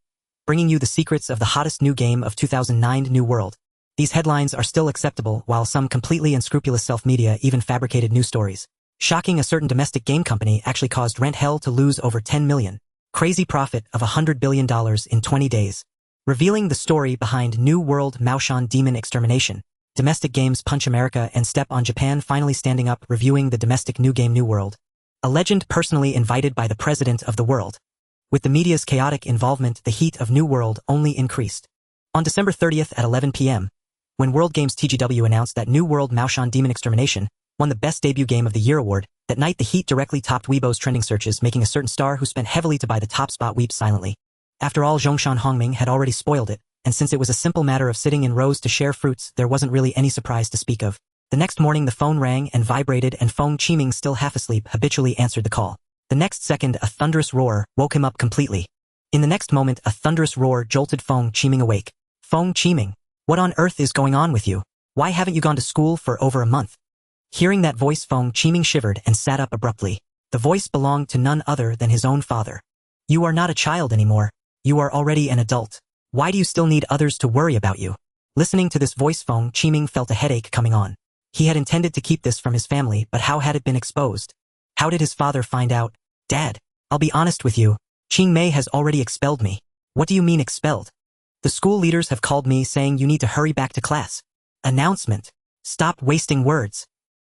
Bringing you the secrets of the hottest new game of 2009 New World. These headlines are still acceptable while some completely unscrupulous self-media even fabricated new stories. Shocking, a certain domestic game company actually caused rent hell to lose over 10 million. Crazy profit of $100 billion in 20 days. revealing the story behind New World Maoshan Demon Extermination, domestic games Punch America and Step on Japan finally standing up reviewing the domestic new game New World. A legend personally invited by the president of the world. With the media's chaotic involvement, the heat of New World only increased. On December 30th at 11 p.m., when World Games TGW announced that New World Maoshan Demon Extermination won the Best Debut Game of the Year award, that night the heat directly topped Weibo's trending searches, making a certain star who spent heavily to buy the top spot weep silently. After all, Zhongshan Hongming had already spoiled it, and since it was a simple matter of sitting in rows to share fruits, there wasn't really any surprise to speak of. The next morning the phone rang and vibrated, and Feng Qiming, still half asleep, habitually answered the call. The next second a thunderous roar woke him up completely. In the next moment a thunderous roar jolted Feng Qiming awake. Feng Qiming, what on earth is going on with you? Why haven't you gone to school for over a month? Hearing that voice, Feng Qiming shivered and sat up abruptly. The voice belonged to none other than his own father. You are not a child anymore. You are already an adult. Why do you still need others to worry about you? Listening to this voice, Feng Qiming felt a headache coming on. He had intended to keep this from his family, but how had it been exposed? How did his father find out? Dad, I'll be honest with you. Qing Mei has already expelled me. What do you mean expelled? The school leaders have called me saying you need to hurry back to class. Announcement. Stop wasting words.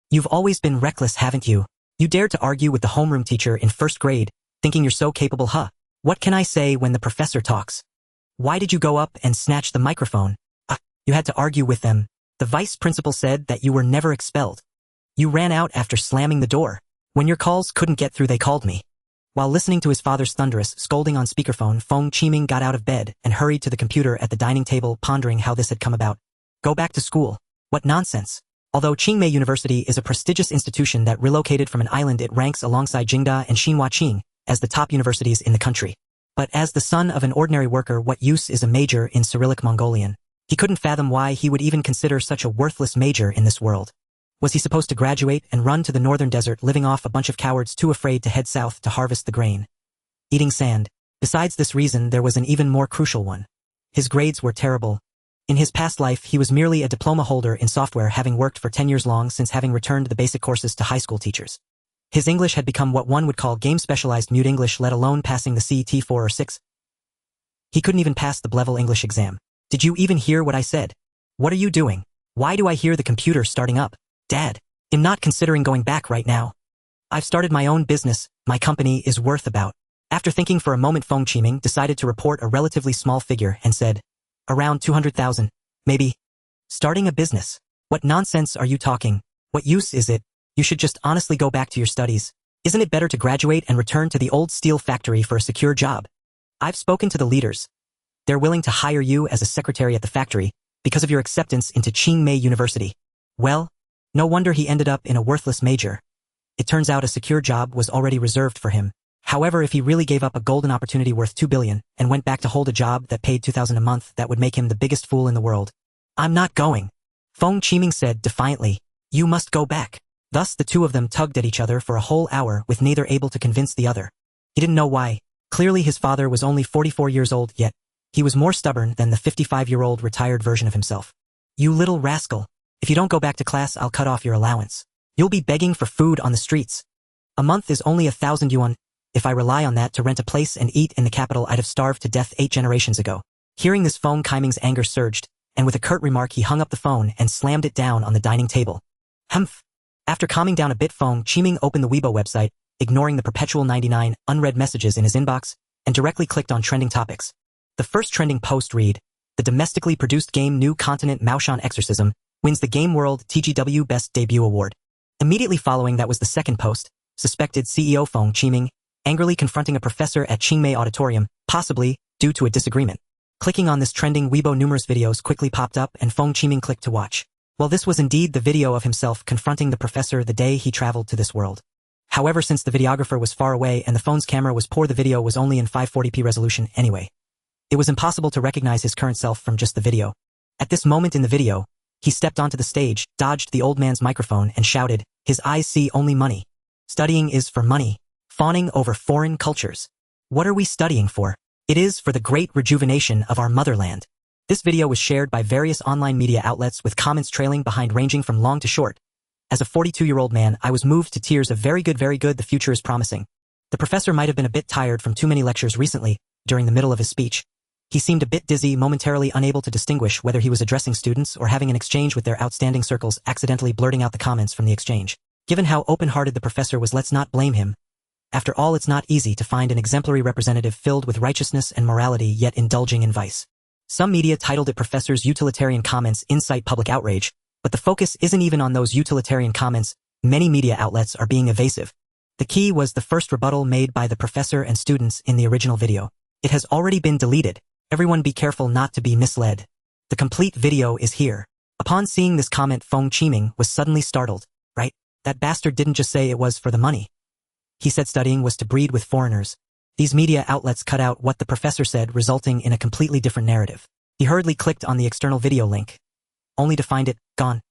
You've always been reckless, haven't you? You dared to argue with the homeroom teacher in first grade, thinking you're so capable, huh? What can I say when the professor talks? Why did you go up and snatch the microphone? You had to argue with them. The vice principal said that you were never expelled. You ran out after slamming the door. When your calls couldn't get through, they called me. While listening to his father's thunderous scolding on speakerphone, Feng Qiming got out of bed and hurried to the computer at the dining table, pondering how this had come about. Go back to school? What nonsense. Although Qingmei University is a prestigious institution that relocated from an island, it ranks alongside Jingda and Xinhua as the top universities in the country. But as the son of an ordinary worker, what use is a major in Cyrillic Mongolian? He couldn't fathom why he would even consider such a worthless major in this world. Was he supposed to graduate and run to the northern desert, living off a bunch of cowards too afraid to head south to harvest the grain? Eating sand. Besides this reason, there was an even more crucial one. His grades were terrible. In his past life, he was merely a diploma holder in software, having worked for 10 years long since having returned the basic courses to high school teachers. His English had become what one would call game-specialized mute English, let alone passing the CET 4 or 6. He couldn't even pass the Blevel English exam. Did you even hear what I said? What are you doing? Why do I hear the computer starting up? Dad, I'm not considering going back right now. I've started my own business. My company is worth about. After thinking for a moment, Feng Qiming decided to report a relatively small figure and said, around 200,000, maybe. Starting a business? What nonsense are you talking? What use is it? You should just honestly go back to your studies. Isn't it better to graduate and return to the old steel factory for a secure job? I've spoken to the leaders. They're willing to hire you as a secretary at the factory because of your acceptance into Qingmei University. Well, no wonder he ended up in a worthless major. It turns out a secure job was already reserved for him. However, if he really gave up a golden opportunity worth 2 billion and went back to hold a job that paid 2,000 a month, that would make him the biggest fool in the world. I'm not going. Feng Qiming said defiantly. You must go back. Thus the two of them tugged at each other for a whole hour, with neither able to convince the other. He didn't know why. Clearly his father was only 44 years old, yet he was more stubborn than the 55-year-old retired version of himself. You little rascal. If you don't go back to class, I'll cut off your allowance. You'll be begging for food on the streets. A month is only 1,000 yuan. If I rely on that to rent a place and eat in the capital, I'd have starved to death 8 generations ago. Hearing this, Feng Qiming's anger surged, and with a curt remark he hung up the phone and slammed it down on the dining table. Humph. After calming down a bit, Feng Qiming opened the Weibo website, ignoring the perpetual 99 unread messages in his inbox, and directly clicked on trending topics. The first trending post read, the domestically produced game New Continent Maoshan Exorcism wins the Game World TGW Best Debut Award. Immediately following that was the second post, suspected CEO Feng Qiming angrily confronting a professor at Qingmei Auditorium, possibly due to a disagreement. Clicking on this trending Weibo, numerous videos quickly popped up and Feng Qiming clicked to watch. Well, this was indeed the video of himself confronting the professor the day he traveled to this world. However, since the videographer was far away and the phone's camera was poor, the video was only in 540p resolution anyway. It was impossible to recognize his current self from just the video. At this moment in the video, he stepped onto the stage, dodged the old man's microphone, and shouted, his eyes see only money. Studying is for money. Fawning over foreign cultures. What are we studying for? It is for the great rejuvenation of our motherland. This video was shared by various online media outlets with comments trailing behind ranging from long to short. As a 42-year-old man, I was moved to tears of very good, the future is promising. The professor might have been a bit tired from too many lectures recently, during the middle of his speech. He seemed a bit dizzy, momentarily unable to distinguish whether he was addressing students or having an exchange with their outstanding circles, accidentally blurting out the comments from the exchange. Given how open-hearted the professor was, let's not blame him. After all, it's not easy to find an exemplary representative filled with righteousness and morality yet indulging in vice. Some media titled it Professor's Utilitarian Comments Incite Public Outrage, but the focus isn't even on those utilitarian comments. Many media outlets are being evasive. The key was the first rebuttal made by the professor and students in the original video. It has already been deleted. Everyone be careful not to be misled. The complete video is here. Upon seeing this comment, Feng Qiming was suddenly startled. Right? That bastard didn't just say it was for the money. He said studying was to breed with foreigners. These media outlets cut out what the professor said, resulting in a completely different narrative. He hurriedly clicked on the external video link, only to find it gone.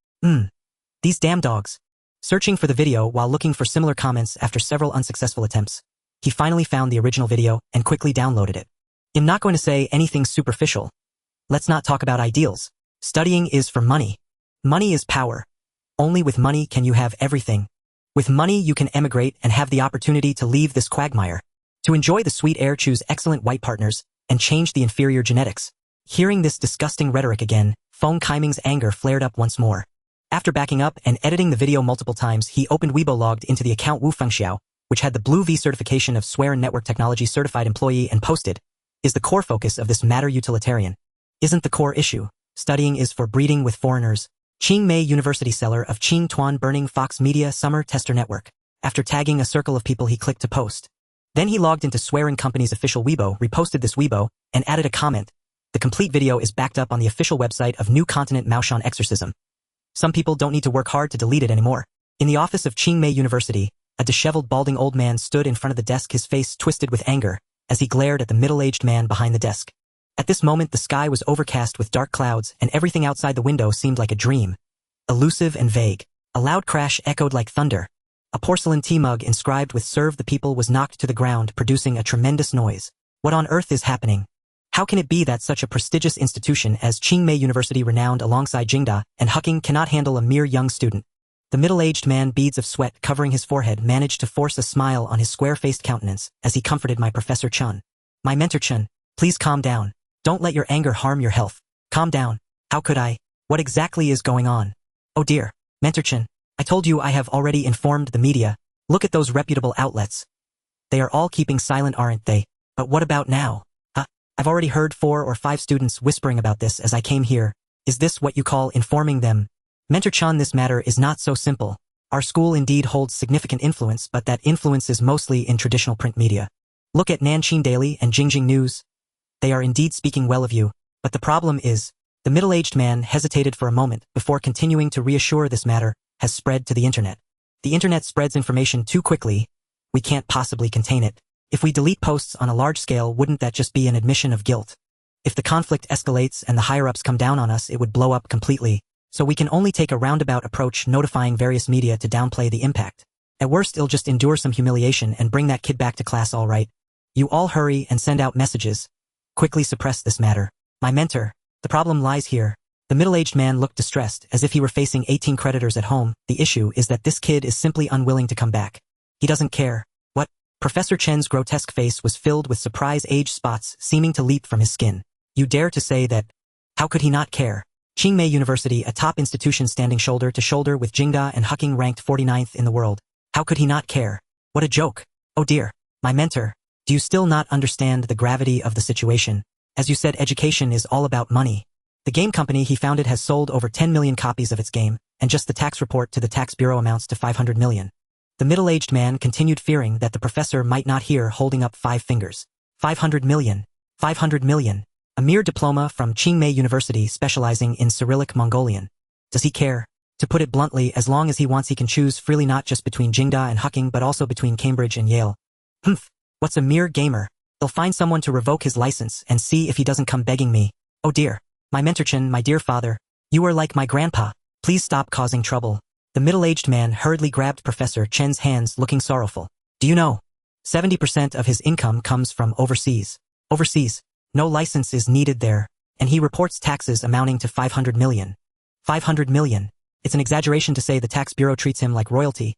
These damn dogs. Searching for the video while looking for similar comments after several unsuccessful attempts, he finally found the original video and quickly downloaded it. I'm not going to say anything superficial. Let's not talk about ideals. Studying is for money. Money is power. Only with money can you have everything. With money you can emigrate and have the opportunity to leave this quagmire. To enjoy the sweet air, choose excellent white partners, and change the inferior genetics. Hearing this disgusting rhetoric again, Feng Qiming's anger flared up once more. After backing up and editing the video multiple times, he opened Weibo, logged into the account Wu Fengxiao, which had the Blue V certification of Suiren Network Technology Certified Employee, and posted, "Is the core focus of this matter utilitarian? Isn't the core issue? Studying is for breeding with foreigners. Qingmei University seller of Qing Tuan Burning Fox Media Summer Tester Network." After tagging a circle of people, he clicked to post. Then he logged into Suiren Company's official Weibo, reposted this Weibo, and added a comment. The complete video is backed up on the official website of New Continent Maoshan Exorcism. Some people don't need to work hard to delete it anymore. In the office of Qingmei University, a disheveled, balding old man stood in front of the desk, his face twisted with anger, as he glared at the middle-aged man behind the desk. At this moment, the sky was overcast with dark clouds, and everything outside the window seemed like a dream. Elusive and vague. A loud crash echoed like thunder. A porcelain tea mug inscribed with "Serve the People" was knocked to the ground, producing a tremendous noise. What on earth is happening? How can it be that such a prestigious institution as Qingmei University, renowned alongside Jingda and Huqing, cannot handle a mere young student? The middle-aged man, beads of sweat covering his forehead, managed to force a smile on his square-faced countenance as he comforted my Professor Chun. "My mentor Chun, please calm down. Don't let your anger harm your health. Calm down. How could I? What exactly is going on? Oh dear, Mentor Chun, I told you I have already informed the media. Look at those reputable outlets. They are all keeping silent, aren't they? But what about now? I've already heard 4 or 5 students whispering about this as I came here. Is this what you call informing them? Mentor Chun, this matter is not so simple. Our school indeed holds significant influence, but that influence is mostly in traditional print media. Look at Nanqing Daily and Jingjing News. They are indeed speaking well of you, but the problem is, the middle-aged man hesitated for a moment before continuing to reassure, this matter has spread to the internet. The internet spreads information too quickly. We can't possibly contain it. If we delete posts on a large scale, wouldn't that just be an admission of guilt? If the conflict escalates and the higher-ups come down on us, it would blow up completely. So we can only take a roundabout approach, notifying various media to downplay the impact. At worst, it'll just endure some humiliation and bring that kid back to class, all right? You all hurry and send out messages. Quickly suppress this matter. My mentor, the problem lies here. The middle-aged man looked distressed, as if he were facing 18 creditors at home. The issue is that this kid is simply unwilling to come back. He doesn't care. What? Professor Chen's grotesque face was filled with surprise, age spots seeming to leap from his skin. You dare to say that? How could he not care? Qingmei University, a top institution standing shoulder to shoulder with Jingda and Huqing, ranked 49th in the world. How could he not care? What a joke. Oh dear. My mentor, do you still not understand the gravity of the situation? As you said, education is all about money. The game company he founded has sold over 10 million copies of its game, and just the tax report to the tax bureau amounts to 500 million. The middle-aged man continued, fearing that the professor might not hear, holding up 5 fingers. 500 million. 500 million. A mere diploma from Qingmei University specializing in Cyrillic Mongolian. Does he care? To put it bluntly, as long as he wants, he can choose freely, not just between Jingda and Huqing, but also between Cambridge and Yale. What's a mere gamer? They'll find someone to revoke his license and see if he doesn't come begging me. Oh dear. My mentor Chen, my dear father, you are like my grandpa. Please stop causing trouble. The middle-aged man hurriedly grabbed Professor Chen's hands, looking sorrowful. Do you know? 70% of his income comes from overseas. Overseas. No license is needed there, and he reports taxes amounting to 500 million. 500 million. It's an exaggeration to say the tax bureau treats him like royalty.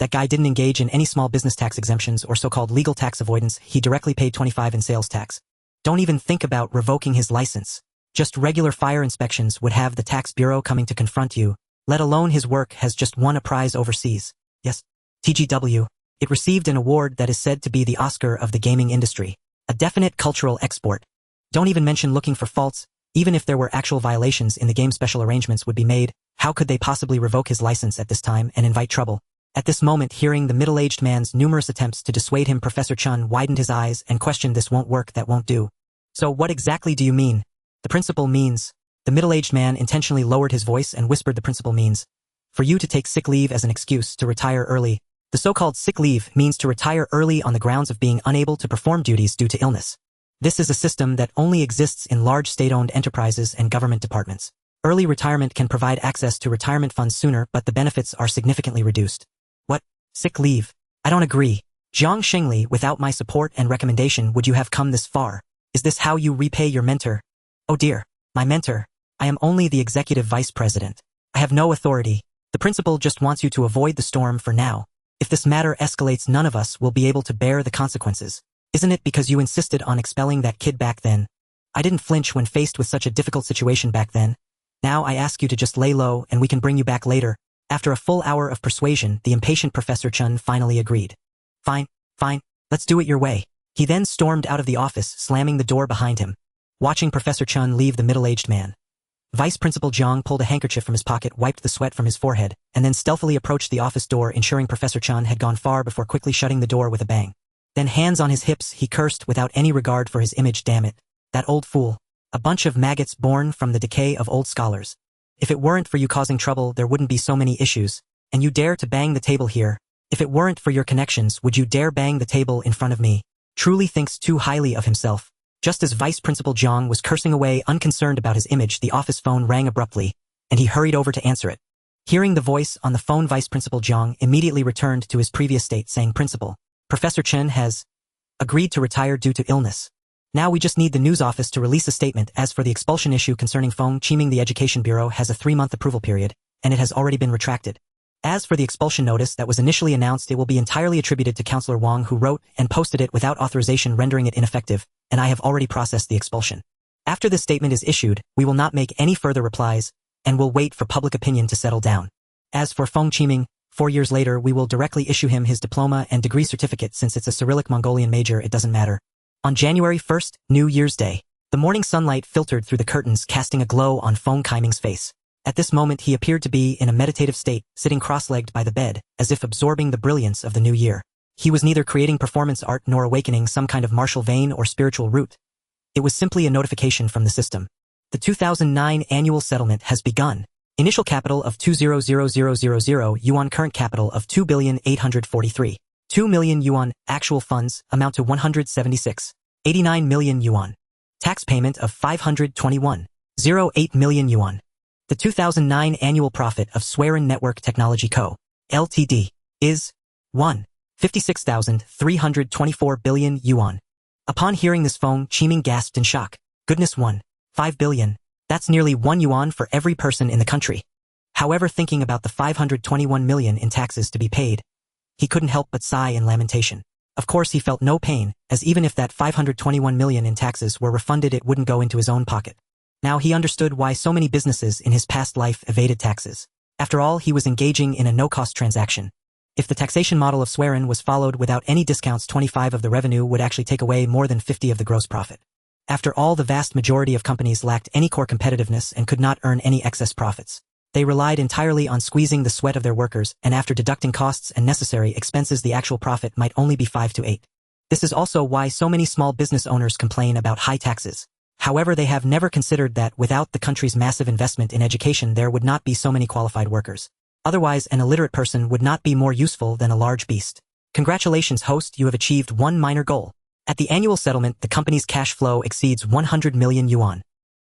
That guy didn't engage in any small business tax exemptions or so-called legal tax avoidance. He directly paid 25 in sales tax. Don't even think about revoking his license. Just regular fire inspections would have the tax bureau coming to confront you, let alone his work has just won a prize overseas. Yes, TGW. It received an award that is said to be the Oscar of the gaming industry. A definite cultural export. Don't even mention looking for faults. Even if there were actual violations in the game, special arrangements would be made. How could they possibly revoke his license at this time and invite trouble? At this moment, hearing the middle-aged man's numerous attempts to dissuade him, Professor Chun widened his eyes and questioned, "This won't work, that won't do." "So what exactly do you mean?" "The principal means..." The middle-aged man intentionally lowered his voice and whispered, "The principal means for you to take sick leave as an excuse to retire early. The so-called sick leave means to retire early on the grounds of being unable to perform duties due to illness. This is a system that only exists in large state-owned enterprises and government departments. Early retirement can provide access to retirement funds sooner, but the benefits are significantly reduced." "What? Sick leave? I don't agree. Jiang Shengli, without my support and recommendation would you have come this far? Is this how you repay your mentor?" "Oh dear, my mentor. I am only the executive vice president. I have no authority. The principal just wants you to avoid the storm for now. If this matter escalates, none of us will be able to bear the consequences. Isn't it because you insisted on expelling that kid back then? I didn't flinch when faced with such a difficult situation back then. Now I ask you to just lay low and we can bring you back later." After a full hour of persuasion, the impatient Professor Chun finally agreed. Fine, let's do it your way." He then stormed out of the office, slamming the door behind him. Watching Professor Chun leave the middle-aged man, Vice Principal Jiang pulled a handkerchief from his pocket, wiped the sweat from his forehead, and then stealthily approached the office door, ensuring Professor Chun had gone far before quickly shutting the door with a bang. Then, hands on his hips, he cursed without any regard for his image. "Damn it. That old fool. A bunch of maggots born from the decay of old scholars. If it weren't for you causing trouble, there wouldn't be so many issues. And you dare to bang the table here. If it weren't for your connections, would you dare bang the table in front of me? Truly thinks too highly of himself." Just as Vice Principal Jiang was cursing away, unconcerned about his image, the office phone rang abruptly, and he hurried over to answer it. Hearing the voice on the phone, Vice Principal Jiang immediately returned to his previous state, saying, "Principal, Professor Chen has agreed to retire due to illness. Now we just need the news office to release a statement. As for the expulsion issue concerning Feng Qiming, the Education Bureau has a 3-month approval period, and it has already been retracted. As for the expulsion notice that was initially announced, it will be entirely attributed to Counselor Wang, who wrote and posted it without authorization, rendering it ineffective, and I have already processed the expulsion. After this statement is issued, we will not make any further replies, and will wait for public opinion to settle down. As for Feng Qiming, 4 years later we will directly issue him his diploma and degree certificate. Since it's a Cyrillic Mongolian major, it doesn't matter." On January 1st, New Year's Day, the morning sunlight filtered through the curtains, casting a glow on Feng Qiming's face. At this moment he appeared to be in a meditative state, sitting cross-legged by the bed, as if absorbing the brilliance of the new year. He was neither creating performance art nor awakening some kind of martial vein or spiritual root. It was simply a notification from the system. The 2009 annual settlement has begun. Initial capital of 200,000 yuan, current capital of 2,843. 2 million yuan, actual funds amount to 176.89 million yuan. Tax payment of 521.08 million yuan. The 2009 annual profit of Suiren Network Technology Co., Ltd. is 156,324 billion yuan. Upon hearing this, Feng Qiming gasped in shock. Goodness, 5 billion. That's nearly 1 yuan for every person in the country. However, thinking about the 521 million in taxes to be paid, he couldn't help but sigh in lamentation. Of course, he felt no pain, as even if that 521 million in taxes were refunded, it wouldn't go into his own pocket. Now he understood why so many businesses in his past life evaded taxes. After all, he was engaging in a no-cost transaction. If the taxation model of Suiren was followed without any discounts, 25 of the revenue would actually take away more than 50 of the gross profit. After all, the vast majority of companies lacked any core competitiveness and could not earn any excess profits. They relied entirely on squeezing the sweat of their workers, and after deducting costs and necessary expenses, the actual profit might only be 5 to 8. This is also why so many small business owners complain about high taxes. However, they have never considered that without the country's massive investment in education, there would not be so many qualified workers. Otherwise, an illiterate person would not be more useful than a large beast. Congratulations, host, you have achieved one minor goal. At the annual settlement, the company's cash flow exceeds 100 million yuan.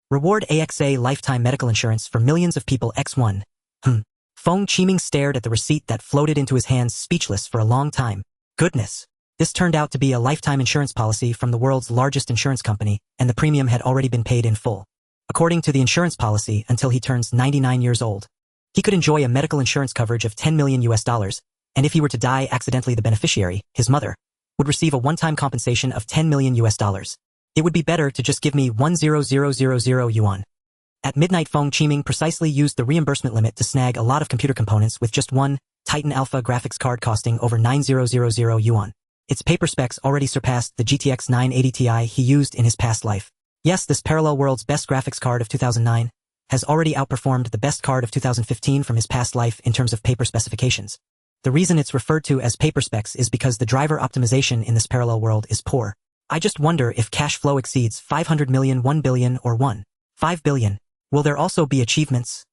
Reward AXA lifetime medical insurance for millions of people X1. Feng Qiming stared at the receipt that floated into his hands, speechless for a long time. Goodness. This turned out to be a lifetime insurance policy from the world's largest insurance company, and the premium had already been paid in full. According to the insurance policy, until he turns 99 years old, he could enjoy a medical insurance coverage of $10 million, and if he were to die accidentally, the beneficiary, his mother, would receive a one-time compensation of $10 million. It would be better to just give me 100,000 yuan. At midnight, Feng Qiming precisely used the reimbursement limit to snag a lot of computer components with just one Titan Alpha graphics card costing over 9000 yuan. Its paper specs already surpassed the GTX 980 Ti he used in his past life. Yes, this parallel world's best graphics card of 2009 has already outperformed the best card of 2015 from his past life in terms of paper specifications. The reason it's referred to as paper specs is because the driver optimization in this parallel world is poor. I just wonder if cash flow exceeds 500 million, 1 billion, or 1.5 billion. Will there also be achievements?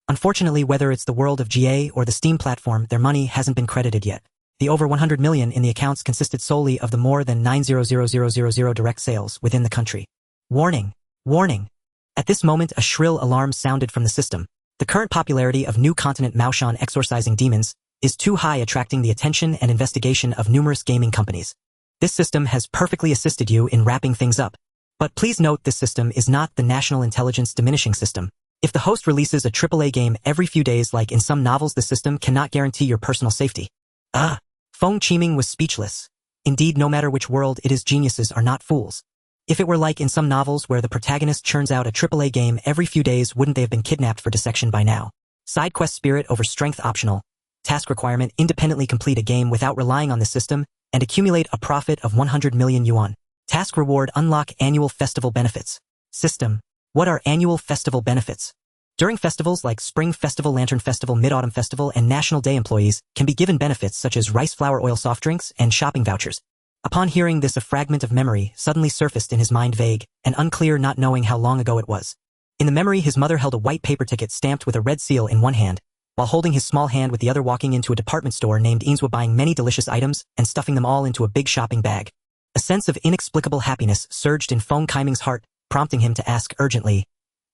Unfortunately, whether it's the world of GA or the Steam platform, their money hasn't been credited yet. The over 100 million in the accounts consisted solely of the more than 900,000 direct sales within the country. Warning! Warning! At this moment, a shrill alarm sounded from the system. The current popularity of New Continent Maoshan exorcising demons is too high, attracting the attention and investigation of numerous gaming companies. This system has perfectly assisted you in wrapping things up. But please note, this system is not the national intelligence diminishing system. If the host releases a AAA game every few days like in some novels, the system cannot guarantee your personal safety. Feng Qiming was speechless. Indeed, no matter which world it is, geniuses are not fools. If it were like in some novels where the protagonist churns out a AAA game every few days, wouldn't they have been kidnapped for dissection by now? Side quest spirit over strength optional. Task requirement: independently complete a game without relying on the system and accumulate a profit of 100 million yuan. Task reward: unlock annual festival benefits. System: what are annual festival benefits? During festivals like Spring Festival, Lantern Festival, Mid-Autumn Festival, and National Day, employees can be given benefits such as rice flour oil soft drinks and shopping vouchers. Upon hearing this, a fragment of memory suddenly surfaced in his mind, vague and unclear, not knowing how long ago it was. In the memory, his mother held a white paper ticket stamped with a red seal in one hand, while holding his small hand with the other, walking into a department store named Eanswa, buying many delicious items and stuffing them all into a big shopping bag. A sense of inexplicable happiness surged in Feng Qiming's heart, prompting him to ask urgently,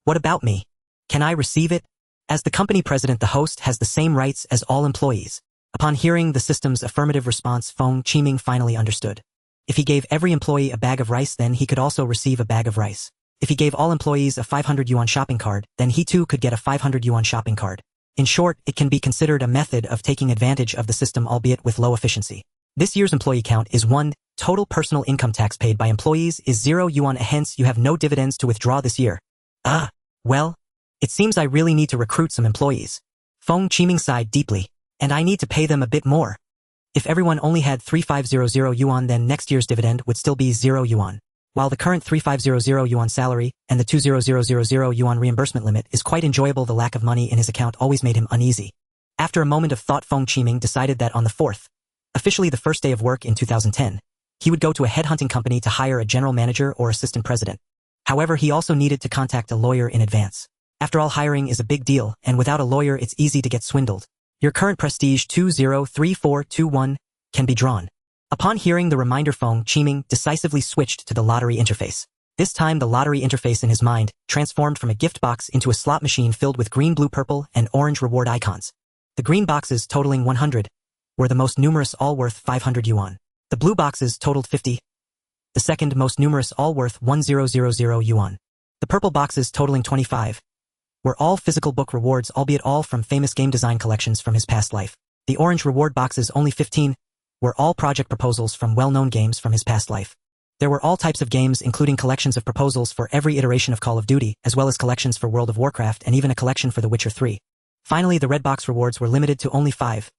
"What about me? Can I receive it?" As the company president, the host has the same rights as all employees. Upon hearing the system's affirmative response, Feng Qiming finally understood. If he gave every employee a bag of rice, then he could also receive a bag of rice. If he gave all employees a 500 yuan shopping card, then he too could get a 500 yuan shopping card. In short, it can be considered a method of taking advantage of the system, albeit with low efficiency. This year's employee count is 1. Total personal income tax paid by employees is 0 yuan, hence you have no dividends to withdraw this year. Well, it seems I really need to recruit some employees. Feng Qiming sighed deeply. And I need to pay them a bit more. If everyone only had 3500 yuan, then next year's dividend would still be 0 yuan. While the current 3500 yuan salary and the 20000 yuan reimbursement limit is quite enjoyable, the lack of money in his account always made him uneasy. After a moment of thought, Feng Qiming decided that on the 4th, officially the first day of work in 2010, he would go to a headhunting company to hire a general manager or assistant president. However, he also needed to contact a lawyer in advance. After all, hiring is a big deal, and without a lawyer it's easy to get swindled. Your current prestige 203421 can be drawn. Upon hearing the reminder, Feng Qiming decisively switched to the lottery interface. This time the lottery interface in his mind transformed from a gift box into a slot machine filled with green, blue, purple, and orange reward icons. The green boxes, totaling 100, were the most numerous, all worth 500 yuan. The blue boxes totaled 50. The second most numerous, all worth 1000 yuan. The purple boxes, totaling 25, were all physical book rewards, albeit all from famous game design collections from his past life. The orange reward boxes, only 15, were all project proposals from well-known games from his past life. There were all types of games, including collections of proposals for every iteration of Call of Duty, as well as collections for World of Warcraft, and even a collection for The Witcher 3. Finally, the red box rewards were limited to only 5,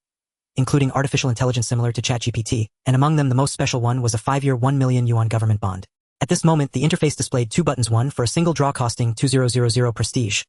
including artificial intelligence similar to ChatGPT, and among them the most special one was a 5-year 1 million yuan government bond. At this moment, the interface displayed 2 buttons, one for a single draw costing 2000 prestige,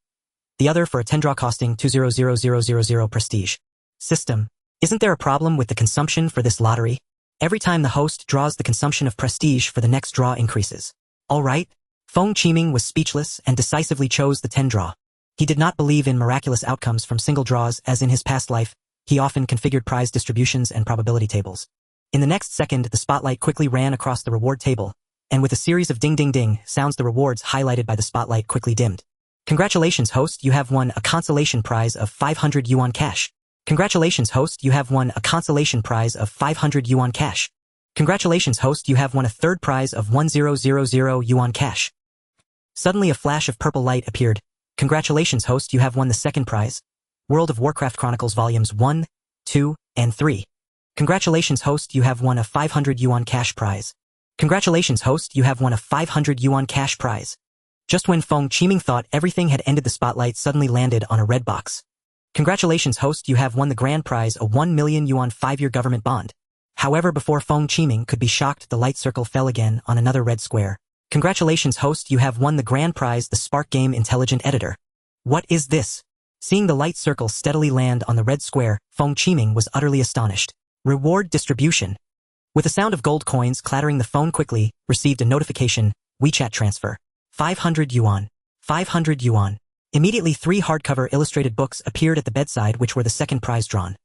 the other for a 10 draw costing 200000 prestige. System: isn't there a problem with the consumption for this lottery? Every time the host draws, the consumption of prestige for the next draw increases. All right. Feng Qiming was speechless and decisively chose the 10 draw. He did not believe in miraculous outcomes from single draws, as in his past life, he often configured prize distributions and probability tables. In the next second, the spotlight quickly ran across the reward table, and with a series of ding-ding-ding sounds, the rewards highlighted by the spotlight quickly dimmed. Congratulations, host, you have won a consolation prize of 500 yuan cash. Congratulations, host, you have won a consolation prize of 500 yuan cash. Congratulations, host, you have won a third prize of 1000 yuan cash. Suddenly a flash of purple light appeared. Congratulations, host, you have won the second prize. World of Warcraft Chronicles Volumes 1, 2, and 3. Congratulations, host, you have won a 500 yuan cash prize. Congratulations, host, you have won a 500 yuan cash prize. Just when Feng Qiming thought everything had ended, the spotlight suddenly landed on a red box. Congratulations, host, you have won the grand prize, a 1 million yuan 5-year government bond. However, before Feng Qiming could be shocked, the light circle fell again on another red square. Congratulations, host, you have won the grand prize, the Spark Game Intelligent Editor. What is this? Seeing the light circle steadily land on the red square, Feng Qiming was utterly astonished. Reward distribution. With a sound of gold coins clattering, the phone quickly received a notification, WeChat transfer. 500 yuan. 500 yuan. Immediately 3 hardcover illustrated books appeared at the bedside, which were the second prize drawn.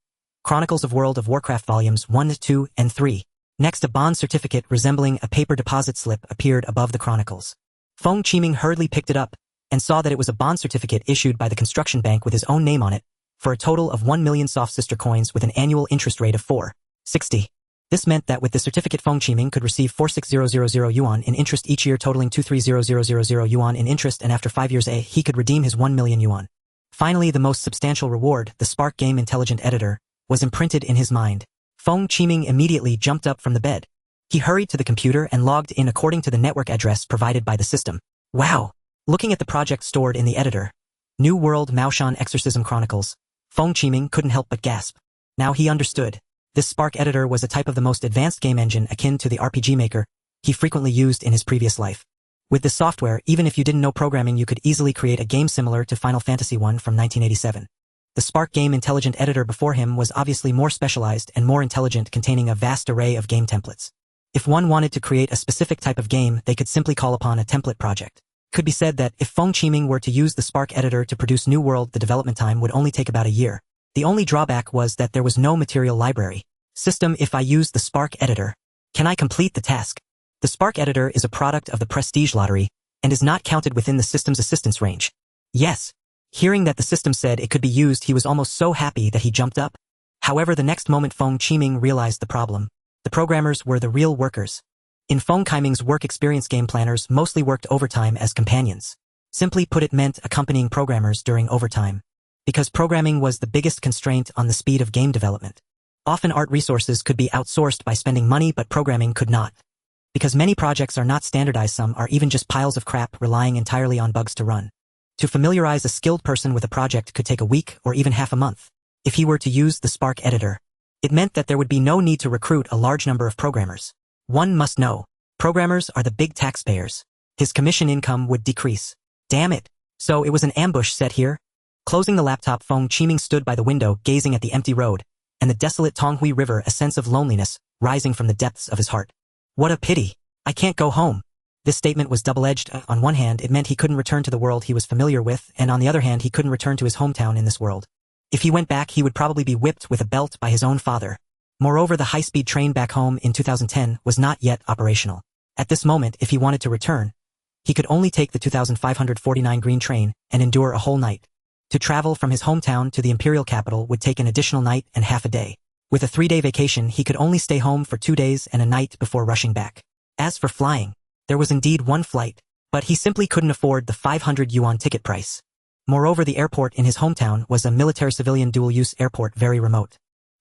Chronicles of World of Warcraft Volumes 1, 2, and 3. Next, a bond certificate resembling a paper deposit slip appeared above the chronicles. Feng Qiming hurriedly picked it up and saw that it was a bond certificate issued by the construction bank with his own name on it, for a total of 1 million soft sister coins with an annual interest rate of 4.60. This meant that with the certificate, Feng Qiming could receive 46000 yuan in interest each year, totaling 230000 yuan in interest, and after 5 years he could redeem his 1 million yuan. Finally, the most substantial reward, the Spark Game Intelligent Editor, was imprinted in his mind. Feng Qiming immediately jumped up from the bed. He hurried to the computer and logged in according to the network address provided by the system. Wow! Looking at the project stored in the editor, New World Maoshan Exorcism Chronicles, Feng Qiming couldn't help but gasp. Now he understood. This Spark editor was a type of the most advanced game engine akin to the RPG Maker he frequently used in his previous life. With this software, even if you didn't know programming, you could easily create a game similar to Final Fantasy I from 1987. The Spark Game Intelligent Editor before him was obviously more specialized and more intelligent, containing a vast array of game templates. If one wanted to create a specific type of game, they could simply call upon a template project. Could be said that if Feng Qiming were to use the Spark editor to produce New World, the development time would only take about a year. The only drawback was that there was no material library. System: if I use the Spark editor, can I complete the task? The Spark editor is a product of the Prestige Lottery and is not counted within the system's assistance range. Yes. Hearing that the system said it could be used, he was almost so happy that he jumped up. However, the next moment Feng Qiming realized the problem. The programmers were the real workers. In Feng Qiming's work experience, game planners mostly worked overtime as companions. Simply put, it meant accompanying programmers during overtime. Because programming was the biggest constraint on the speed of game development. Often art resources could be outsourced by spending money, but programming could not. Because many projects are not standardized, some are even just piles of crap relying entirely on bugs to run. To familiarize a skilled person with a project could take a week or even half a month. If he were to use the Spark editor, it meant that there would be no need to recruit a large number of programmers. One must know, programmers are the big taxpayers. His commission income would decrease. Damn it. So it was an ambush set here? Closing the laptop, Feng Qiming stood by the window, gazing at the empty road and the desolate Tonghui River, a sense of loneliness rising from the depths of his heart. What a pity. I can't go home. This statement was double-edged. On one hand, it meant he couldn't return to the world he was familiar with, and on the other hand, he couldn't return to his hometown in this world. If he went back, he would probably be whipped with a belt by his own father. Moreover, the high-speed train back home in 2010 was not yet operational. At this moment, if he wanted to return, he could only take the 2549 green train and endure a whole night. To travel from his hometown to the imperial capital would take an additional night and half a day. With a 3-day vacation, he could only stay home for 2 days and a night before rushing back. As for flying, there was indeed one flight, but he simply couldn't afford the 500 yuan ticket price. Moreover, the airport in his hometown was a military-civilian dual-use airport, very remote.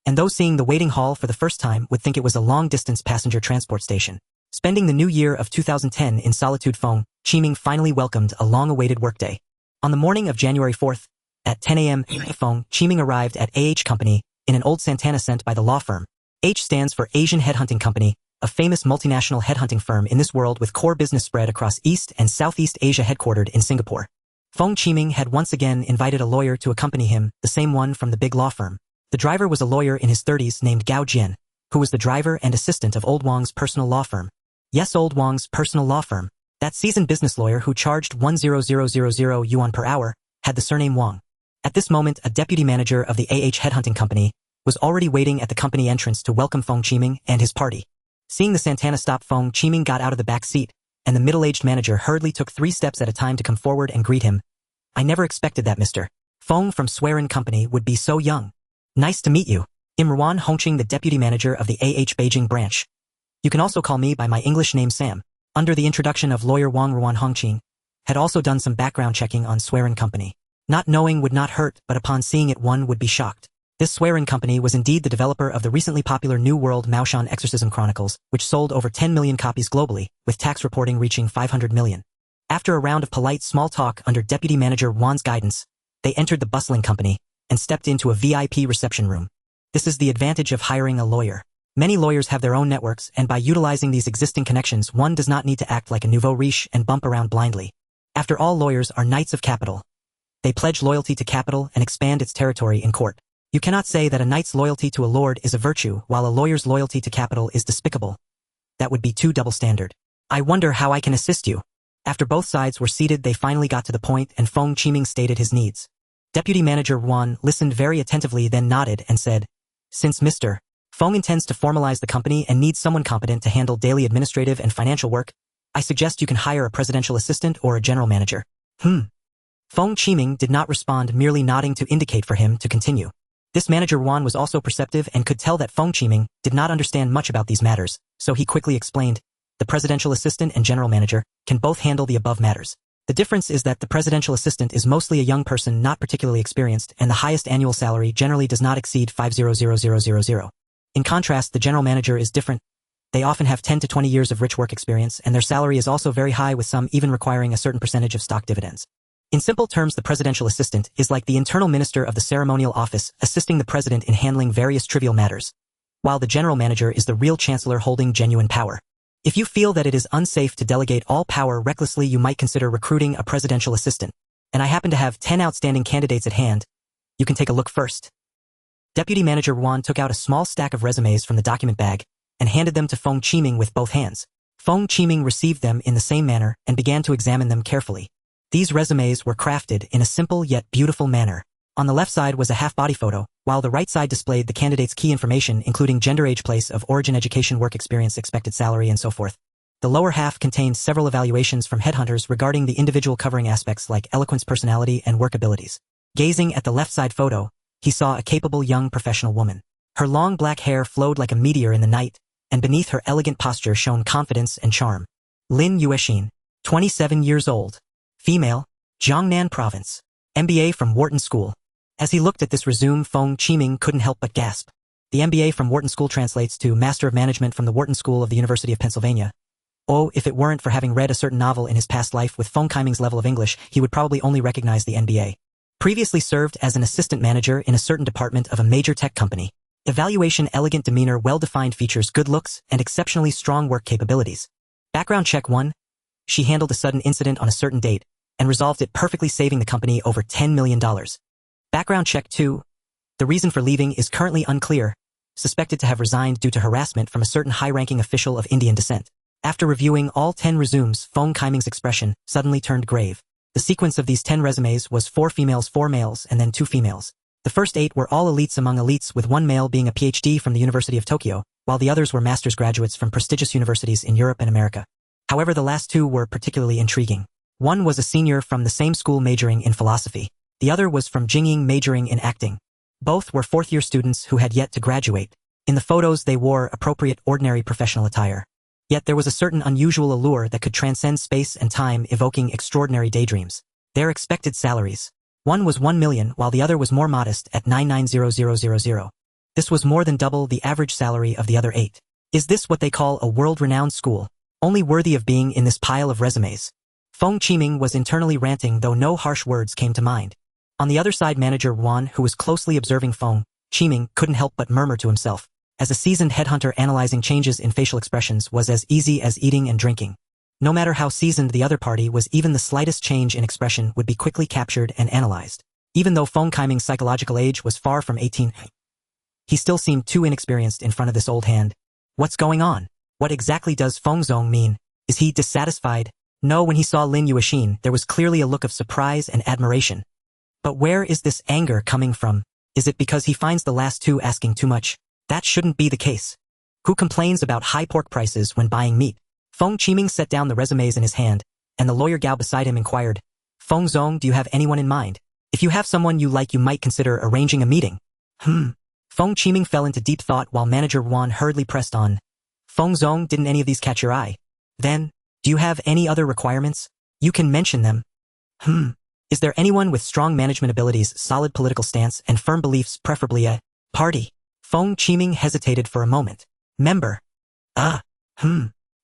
And those seeing the waiting hall for the first time would think it was a long-distance passenger transport station. Spending the new year of 2010 in solitude, Feng Qiming finally welcomed a long-awaited workday. On the morning of January 4th, at 10 a.m., Feng Qiming arrived at AH Company in an old Santana sent by the law firm. H stands for Asian Headhunting Company, a famous multinational headhunting firm in this world with core business spread across East and Southeast Asia, headquartered in Singapore. Feng Qiming had once again invited a lawyer to accompany him, the same one from the big law firm. The driver was a lawyer in his 30s named Gao Jian, who was the driver and assistant of Old Wang's personal law firm. Yes, Old Wang's personal law firm. That seasoned business lawyer who charged 100,000 yuan per hour had the surname Wang. At this moment, a deputy manager of the AH Headhunting Company was already waiting at the company entrance to welcome Feng Qiming and his party. Seeing the Santana stop, Feng Qiming got out of the back seat, and the middle-aged manager hurriedly took 3 steps at a time to come forward and greet him. I never expected that Mr. Feng from Suiren Company would be so young. Nice to meet you. I'm Ruan Hongqing, the deputy manager of the AH Beijing branch. You can also call me by my English name Sam. Under the introduction of lawyer Wang, Ruan Hongqing had also done some background checking on Suiren Company. Not knowing would not hurt, but upon seeing it one would be shocked. This Suiren company was indeed the developer of the recently popular New World Maoshan Exorcism Chronicles, which sold over 10 million copies globally, with tax reporting reaching 500 million. After a round of polite small talk under Deputy Manager Wan's guidance, they entered the bustling company and stepped into a VIP reception room. This is the advantage of hiring a lawyer. Many lawyers have their own networks, and by utilizing these existing connections, one does not need to act like a nouveau riche and bump around blindly. After all, lawyers are knights of capital. They pledge loyalty to capital and expand its territory in court. You cannot say that a knight's loyalty to a lord is a virtue, while a lawyer's loyalty to capital is despicable. That would be too double standard. I wonder how I can assist you. After both sides were seated, they finally got to the point, and Feng Qiming stated his needs. Deputy Manager Wan listened very attentively, then nodded and said, "Since Mr. Feng intends to formalize the company and needs someone competent to handle daily administrative and financial work, I suggest you can hire a presidential assistant or a general manager." Feng Qiming did not respond, merely nodding to indicate for him to continue. This Manager Wan was also perceptive and could tell that Feng Qiming did not understand much about these matters, so he quickly explained, "The presidential assistant and general manager can both handle the above matters. The difference is that the presidential assistant is mostly a young person not particularly experienced, and the highest annual salary generally does not exceed 500,000. In contrast, the general manager is different. They often have 10 to 20 years of rich work experience, and their salary is also very high, with some even requiring a certain percentage of stock dividends. In simple terms, the presidential assistant is like the internal minister of the ceremonial office, assisting the president in handling various trivial matters, while the general manager is the real chancellor holding genuine power. If you feel that it is unsafe to delegate all power recklessly, you might consider recruiting a presidential assistant. And I happen to have 10 outstanding candidates at hand. You can take a look first." Deputy Manager Wan took out a small stack of resumes from the document bag and handed them to Feng Qiming with both hands. Feng Qiming received them in the same manner and began to examine them carefully. These resumes were crafted in a simple yet beautiful manner. On the left side was a half-body photo, while the right side displayed the candidate's key information, including gender, age, place of origin, education, work experience, expected salary, and so forth. The lower half contained several evaluations from headhunters regarding the individual, covering aspects like eloquence, personality, and work abilities. Gazing at the left side photo, he saw a capable young professional woman. Her long black hair flowed like a meteor in the night, and beneath her elegant posture shone confidence and charm. Lin Yuexin, 27 years old. Female, Jiangnan Province. MBA from Wharton School. As he looked at this resume, Feng Qiming couldn't help but gasp. The MBA from Wharton School translates to Master of Management from the Wharton School of the University of Pennsylvania. Oh, if it weren't for having read a certain novel in his past life with Feng Qiming's level of English, he would probably only recognize the MBA. Previously served as an assistant manager in a certain department of a major tech company. Evaluation: elegant demeanor, well-defined features, good looks, and exceptionally strong work capabilities. Background check 1. She handled a sudden incident on a certain date and resolved it perfectly, saving the company over $10 million. Background check 2. The reason for leaving is currently unclear, suspected to have resigned due to harassment from a certain high-ranking official of Indian descent. After reviewing all 10 resumes, Feng Qiming's expression suddenly turned grave. The sequence of these 10 resumes was 4 females, 4 males, and then 2 females. The first 8 were all elites among elites, with one male being a PhD from the University of Tokyo, while the others were master's graduates from prestigious universities in Europe and America. However, the last 2 were particularly intriguing. One was a senior from the same school majoring in philosophy. The other was from Jingying majoring in acting. Both were fourth-year students who had yet to graduate. In the photos, they wore appropriate, ordinary professional attire. Yet there was a certain unusual allure that could transcend space and time, evoking extraordinary daydreams. Their expected salaries. One was 1 million, while the other was more modest at 990,000. This was more than double the average salary of the other 8. Is this what they call a world-renowned school, only worthy of being in this pile of resumes? Feng Qiming was internally ranting, though no harsh words came to mind. On the other side, Manager Wan, who was closely observing Feng Qiming, couldn't help but murmur to himself. As a seasoned headhunter, analyzing changes in facial expressions was as easy as eating and drinking. No matter how seasoned the other party was, even the slightest change in expression would be quickly captured and analyzed. Even though Feng Qiming's psychological age was far from 18, he still seemed too inexperienced in front of this old hand. What's going on? What exactly does Feng Zong mean? Is he dissatisfied? No, when he saw Lin Yuexin, there was clearly a look of surprise and admiration. But where is this anger coming from? Is it because he finds the last 2 asking too much? That shouldn't be the case. Who complains about high pork prices when buying meat? Feng Qiming set down the resumes in his hand, and the lawyer Gao beside him inquired, "Feng Zong, do you have anyone in mind? If you have someone you like, you might consider arranging a meeting." Feng Qiming fell into deep thought while Manager Wan hurriedly pressed on. "Feng Zong, didn't any of these catch your eye? Then, do you have any other requirements? You can mention them." Is there anyone with strong management abilities, solid political stance, and firm beliefs, preferably a party? Feng Qiming hesitated for a moment. Member.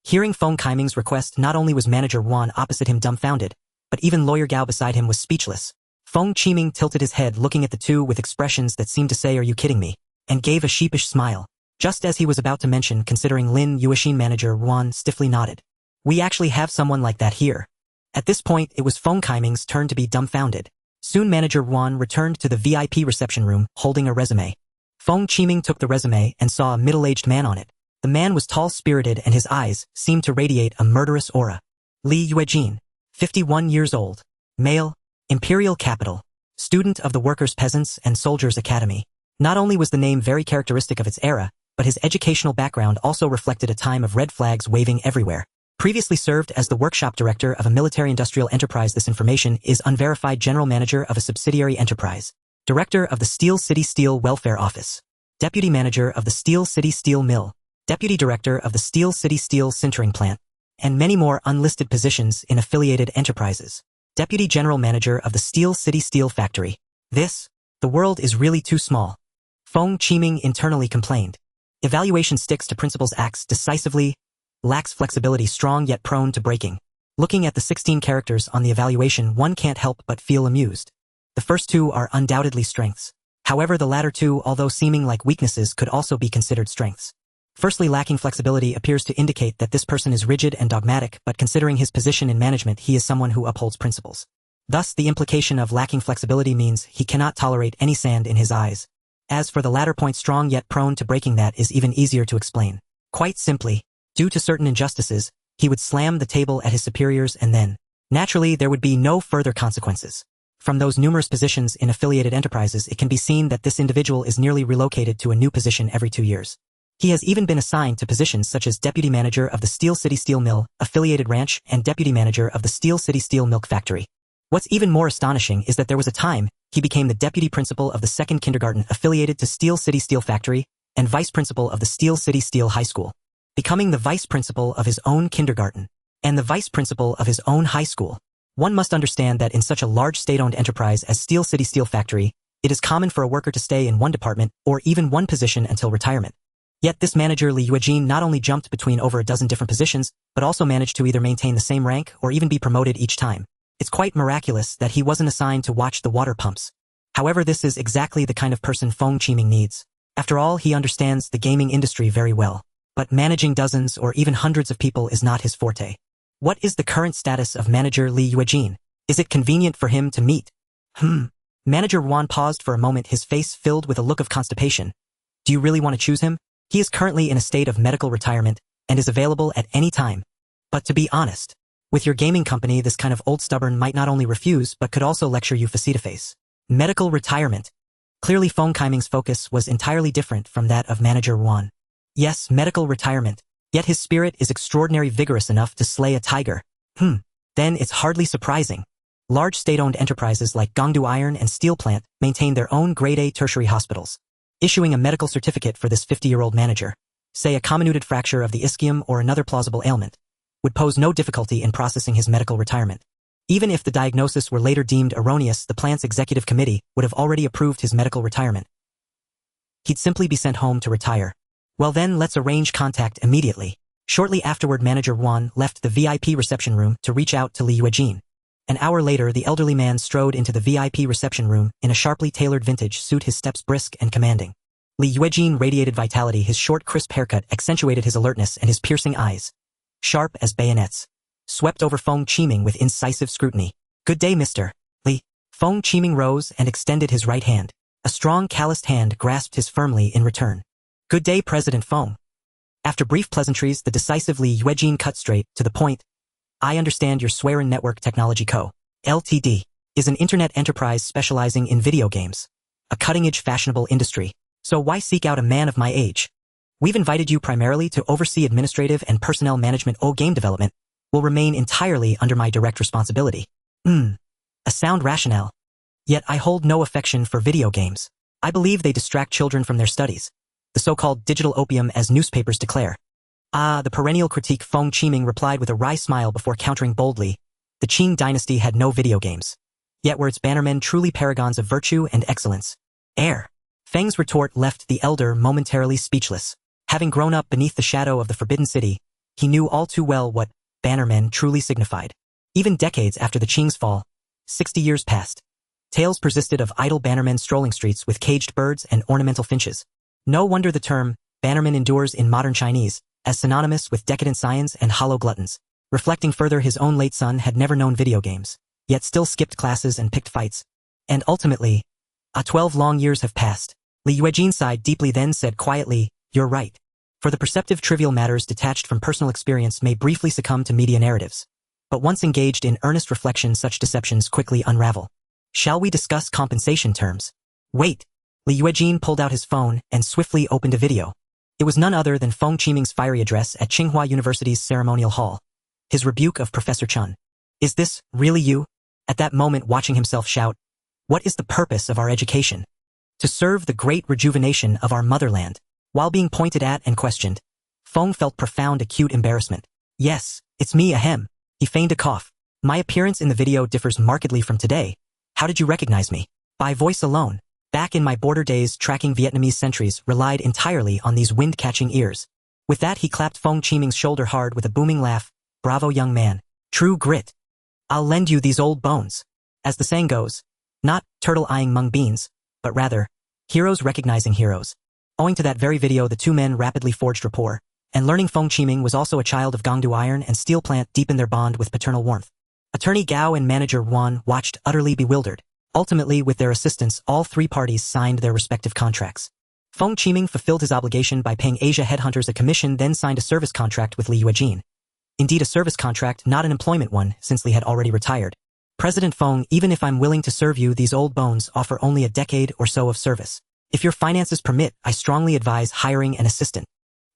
Hearing Feng Qiming's request, not only was Manager Wan opposite him dumbfounded, but even Lawyer Gao beside him was speechless. Feng Qiming tilted his head, looking at the two with expressions that seemed to say, "Are you kidding me?" and gave a sheepish smile. Just as he was about to mention considering Lin Yuexin, Manager Wan stiffly nodded. "We actually have someone like that here." At this point, it was Feng Qiming's turn to be dumbfounded. Soon Manager Wan returned to the VIP reception room, holding a resume. Feng Qiming took the resume and saw a middle-aged man on it. The man was tall-spirited and his eyes seemed to radiate a murderous aura. Li Yuejin, 51 years old, male, Imperial Capital, student of the Workers' Peasants and Soldiers Academy. Not only was the name very characteristic of its era, but his educational background also reflected a time of red flags waving everywhere. Previously served as the workshop director of a military-industrial enterprise. This information is unverified. General manager of a subsidiary enterprise. Director of the Steel City Steel Welfare Office. Deputy manager of the Steel City Steel Mill. Deputy director of the Steel City Steel Sintering Plant. And many more unlisted positions in affiliated enterprises. Deputy general manager of the Steel City Steel Factory. The world is really too small. Feng Qiming internally complained. Evaluation sticks to principles, acts decisively, lacks flexibility, strong yet prone to breaking. Looking at the 16 characters on the evaluation, one can't help but feel amused. The first two are undoubtedly strengths. However, the latter two, although seeming like weaknesses, could also be considered strengths. Firstly, lacking flexibility appears to indicate that this person is rigid and dogmatic, but considering his position in management, he is someone who upholds principles. Thus, the implication of lacking flexibility means he cannot tolerate any sand in his eyes. As for the latter point, strong yet prone to breaking, that is even easier to explain. Quite simply, due to certain injustices, he would slam the table at his superiors and then, naturally, there would be no further consequences. From those numerous positions in affiliated enterprises, it can be seen that this individual is nearly relocated to a new position every 2 years. He has even been assigned to positions such as deputy manager of the Steel City Steel Mill, affiliated ranch, and deputy manager of the Steel City Steel Milk Factory. What's even more astonishing is that there was a time he became the deputy principal of the second kindergarten affiliated to Steel City Steel Factory and vice principal of the Steel City Steel High School, becoming the vice principal of his own kindergarten and the vice principal of his own high school. One must understand that in such a large state-owned enterprise as Steel City Steel Factory, it is common for a worker to stay in one department or even one position until retirement. Yet this manager Li Yuejin not only jumped between over a dozen different positions, but also managed to either maintain the same rank or even be promoted each time. It's quite miraculous that he wasn't assigned to watch the water pumps. However, this is exactly the kind of person Feng Qiming needs. After all, he understands the gaming industry very well. But managing dozens or even hundreds of people is not his forte. What is the current status of Manager Li Yuejin? Is it convenient for him to meet? Manager Wan paused for a moment, his face filled with a look of constipation. Do you really want to choose him? He is currently in a state of medical retirement and is available at any time. But to be honest, with your gaming company, this kind of old stubborn might not only refuse but could also lecture you face-to-face. Medical retirement. Clearly Feng Qiming's focus was entirely different from that of Manager Wan. Yes, medical retirement. Yet his spirit is extraordinarily vigorous enough to slay a tiger. Then it's hardly surprising. Large state-owned enterprises like Gongdu Iron and Steel Plant maintain their own grade A tertiary hospitals. Issuing a medical certificate for this 50-year-old manager, say a comminuted fracture of the ischium or another plausible ailment, would pose no difficulty in processing his medical retirement. Even if the diagnosis were later deemed erroneous, the plant's executive committee would have already approved his medical retirement. He'd simply be sent home to retire. Well then, let's arrange contact immediately. Shortly afterward, Manager Wan left the VIP reception room to reach out to Li Yuejin. An hour later, the elderly man strode into the VIP reception room in a sharply tailored vintage suit, his steps brisk and commanding. Li Yuejin radiated vitality, his short, crisp haircut accentuated his alertness, and his piercing eyes, sharp as bayonets, swept over Feng Qiming with incisive scrutiny. Good day, Mr. Li. Feng Qiming rose and extended his right hand. A strong, calloused hand grasped his firmly in return. Good day, President Feng. After brief pleasantries, the decisive Li Yuejin cut straight to the point. I understand your Suiren Network Technology Co., Ltd., is an internet enterprise specializing in video games, a cutting-edge fashionable industry. So why seek out a man of my age? We've invited you primarily to oversee administrative and personnel management. Game development will remain entirely under my direct responsibility. A sound rationale. Yet I hold no affection for video games. I believe they distract children from their studies. The so-called digital opium, as newspapers declare. The perennial critique. Feng Qiming replied with a wry smile before countering boldly. The Qing dynasty had no video games. yet were its bannermen truly paragons of virtue and excellence? Feng's retort left the elder momentarily speechless. Having grown up beneath the shadow of the Forbidden City, he knew all too well what bannermen truly signified. Even decades after the Qing's fall, 60 years passed. Tales persisted of idle bannermen strolling streets with caged birds and ornamental finches. No wonder the term bannerman endures in modern Chinese, as synonymous with decadent scions and hollow gluttons. Reflecting further, his own late son had never known video games, yet still skipped classes and picked fights. And ultimately, 12 long years have passed. Li Yuejin sighed deeply, then said quietly, "You're right. For the perceptive trivial matters detached from personal experience may briefly succumb to media narratives. But once engaged in earnest reflection, such deceptions quickly unravel. Shall we discuss compensation terms?" "Wait." Li Yuejin pulled out his phone and swiftly opened a video. It was none other than Feng Qiming's fiery address at Tsinghua University's ceremonial hall. His rebuke of Professor Chun. "Is this really you?" At that moment, watching himself shout, "What is the purpose of our education? To serve the great rejuvenation of our motherland." While being pointed at and questioned, Feng felt profound acute embarrassment. "Yes, it's me, ahem." He feigned a cough. "My appearance in the video differs markedly from today. How did you recognize me?" "By voice alone. Back in my border days, tracking Vietnamese sentries relied entirely on these wind-catching ears." With that, he clapped Feng Qiming's shoulder hard with a booming laugh. "Bravo, young man. True grit. I'll lend you these old bones." As the saying goes, not turtle eyeing mung beans, but rather, heroes recognizing heroes. Owing to that very video, the two men rapidly forged rapport, and learning Feng Qiming was also a child of Gongdu iron and steel plant deepened their bond with paternal warmth. Attorney Gao and manager Wan watched utterly bewildered. Ultimately, with their assistance, all three parties signed their respective contracts. Feng Qiming fulfilled his obligation by paying Asia headhunters a commission, then signed a service contract with Li Yuejin. Indeed, a service contract, not an employment one, since Li had already retired. "President Feng, even if I'm willing to serve you, these old bones offer only a decade or so of service. If your finances permit, I strongly advise hiring an assistant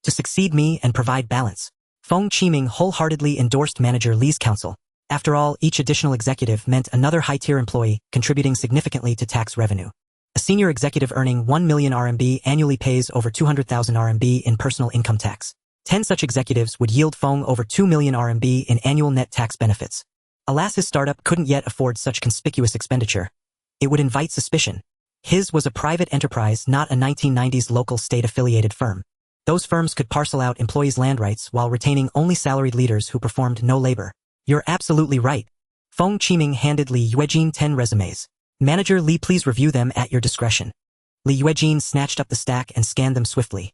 to succeed me and provide balance." Feng Qiming wholeheartedly endorsed manager Li's counsel. After all, each additional executive meant another high-tier employee contributing significantly to tax revenue. A senior executive earning 1 million RMB annually pays over 200,000 RMB in personal income tax. 10 such executives would yield Feng over 2 million RMB in annual net tax benefits. Alas, his startup couldn't yet afford such conspicuous expenditure. It would invite suspicion. His was a private enterprise, not a 1990s local state-affiliated firm. Those firms could parcel out employees' land rights while retaining only salaried leaders who performed no labor. "You're absolutely right." Feng Qiming handed Li Yuejin 10 resumes. "Manager Li, please review them at your discretion." Li Yuejin snatched up the stack and scanned them swiftly.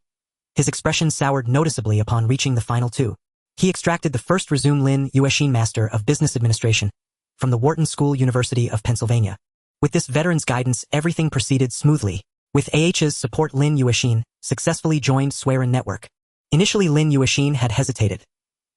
His expression soured noticeably upon reaching the final two. He extracted the first resume: Lin Yuexin, Master of Business Administration, from the Wharton School, University of Pennsylvania. With this veteran's guidance, everything proceeded smoothly. With AH's support, Lin Yuexin successfully joined Suiren Network. Initially, Lin Yuexin had hesitated.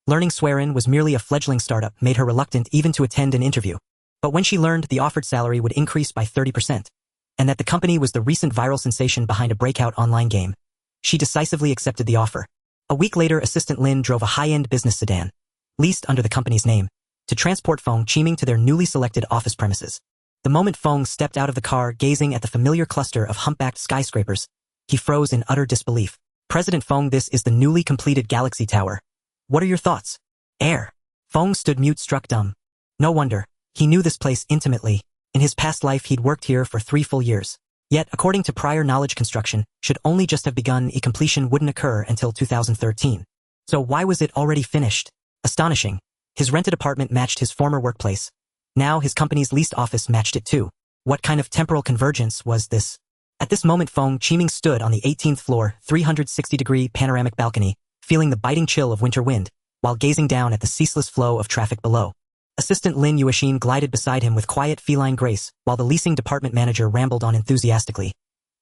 Learning Suiren was merely a fledgling startup made her reluctant even to attend an interview. But when she learned the offered salary would increase by 30%, and that the company was the recent viral sensation behind a breakout online game, she decisively accepted the offer. A week later, Assistant Lin drove a high-end business sedan, leased under the company's name, to transport Feng Qiming to their newly selected office premises. The moment Feng stepped out of the car, gazing at the familiar cluster of humpbacked skyscrapers, he froze in utter disbelief. "President Feng, this is the newly completed Galaxy Tower. What are your thoughts?" Feng stood mute, struck dumb. No wonder. He knew this place intimately. In his past life, he'd worked here for 3 full years. Yet, according to prior knowledge, construction should only just have begun. Completion wouldn't occur until 2013. So why was it already finished? Astonishing. His rented apartment matched his former workplace. Now his company's leased office matched it too. What kind of temporal convergence was this? At this moment, Feng Qiming stood on the 18th floor, 360-degree panoramic balcony, feeling the biting chill of winter wind, while gazing down at the ceaseless flow of traffic below. Assistant Lin Yuexin glided beside him with quiet feline grace, while the leasing department manager rambled on enthusiastically,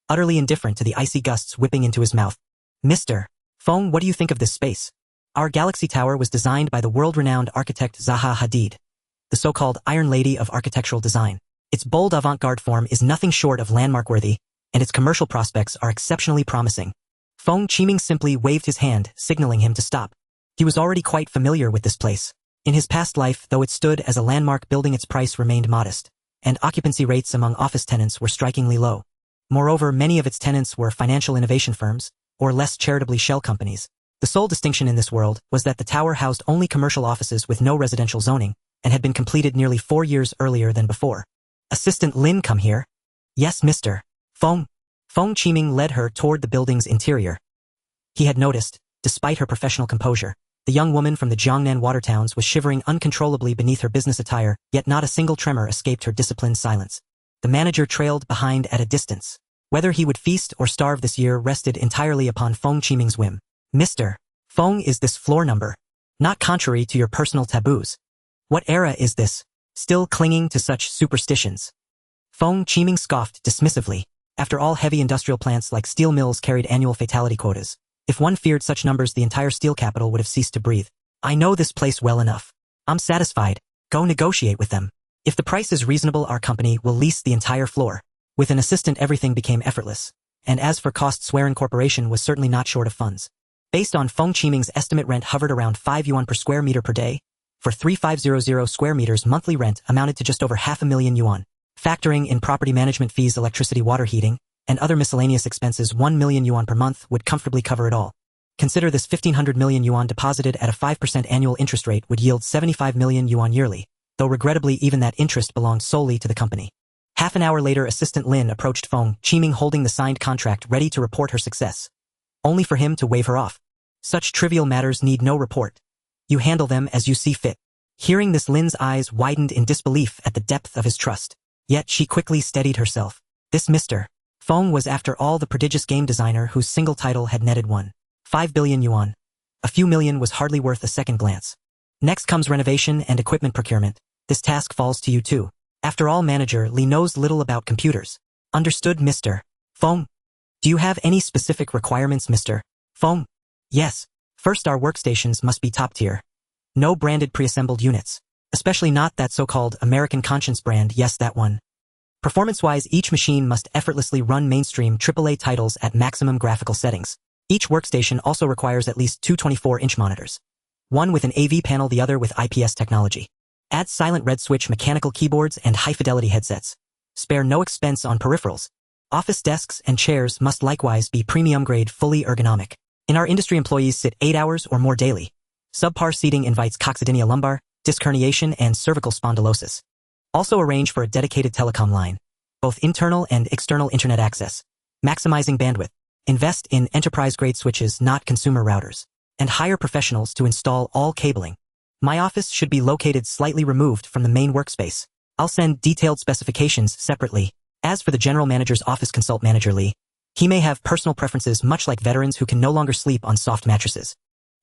utterly indifferent to the icy gusts whipping into his mouth. "Mr. Feng, what do you think of this space? Our Galaxy Tower was designed by the world-renowned architect Zaha Hadid, the so-called Iron Lady of architectural design. Its bold avant-garde form is nothing short of landmark-worthy, and its commercial prospects are exceptionally promising." Feng Qiming simply waved his hand, signaling him to stop. He was already quite familiar with this place. In his past life, though it stood as a landmark building, its price remained modest, and occupancy rates among office tenants were strikingly low. Moreover, many of its tenants were financial innovation firms, or less charitably shell companies. The sole distinction in this world was that the tower housed only commercial offices with no residential zoning, and had been completed nearly 4 years earlier than before. Assistant Lin, come here. Yes, Mr. Feng. Feng Qiming led her toward the building's interior. He had noticed, despite her professional composure, the young woman from the Jiangnan water towns was shivering uncontrollably beneath her business attire, yet not a single tremor escaped her disciplined silence. The manager trailed behind at a distance. Whether he would feast or starve this year rested entirely upon Feng Qiming's whim. Mr. Feng, is this floor number? Not contrary to your personal taboos. What era is this? Still clinging to such superstitions? Feng Qiming scoffed dismissively. After all, heavy industrial plants like steel mills carried annual fatality quotas. If one feared such numbers, the entire steel capital would have ceased to breathe. I know this place well enough. I'm satisfied. Go negotiate with them. If the price is reasonable, our company will lease the entire floor. With an assistant, everything became effortless. And as for costs, Suiren Corporation was certainly not short of funds. Based on Feng Qiming's estimate, rent hovered around 5 yuan per square meter per day. For 3,500 square meters, monthly rent amounted to just over 500,000 yuan. Factoring in property management fees, electricity, water heating, and other miscellaneous expenses, 1 million yuan per month would comfortably cover it all. Consider this: 1,500 million yuan deposited at a 5% annual interest rate would yield 75 million yuan yearly, though regrettably even that interest belonged solely to the company. Half an hour later, Assistant Lin approached Feng Qiming holding the signed contract ready to report her success. Only for him to wave her off. Such trivial matters need no report. You handle them as you see fit. Hearing this, Lin's eyes widened in disbelief at the depth of his trust. Yet she quickly steadied herself. This Mr. Feng was after all the prodigious game designer whose single title had netted 1.5 billion yuan. A few million was hardly worth a second glance. Next comes renovation and equipment procurement. This task falls to you too. After all, Manager Li knows little about computers. Understood, Mr. Feng? Do you have any specific requirements, Mr. Feng? Yes. First, our workstations must be top tier. No branded preassembled units. Especially not that so-called American conscience brand, yes, that one. Performance-wise, each machine must effortlessly run mainstream AAA titles at maximum graphical settings. Each workstation also requires at least two 24-inch monitors. One with an AV panel, the other with IPS technology. Add silent red switch mechanical keyboards and high-fidelity headsets. Spare no expense on peripherals. Office desks and chairs must likewise be premium-grade, fully ergonomic. In our industry, employees sit 8 hours or more daily. Subpar seating invites coccydynia lumbar, disc herniation, and cervical spondylosis. Also arrange for a dedicated telecom line, both internal and external internet access. Maximizing bandwidth. Invest in enterprise-grade switches, not consumer routers. And hire professionals to install all cabling. My office should be located slightly removed from the main workspace. I'll send detailed specifications separately. As for the general manager's office, consult Manager Li. He may have personal preferences, much like veterans who can no longer sleep on soft mattresses.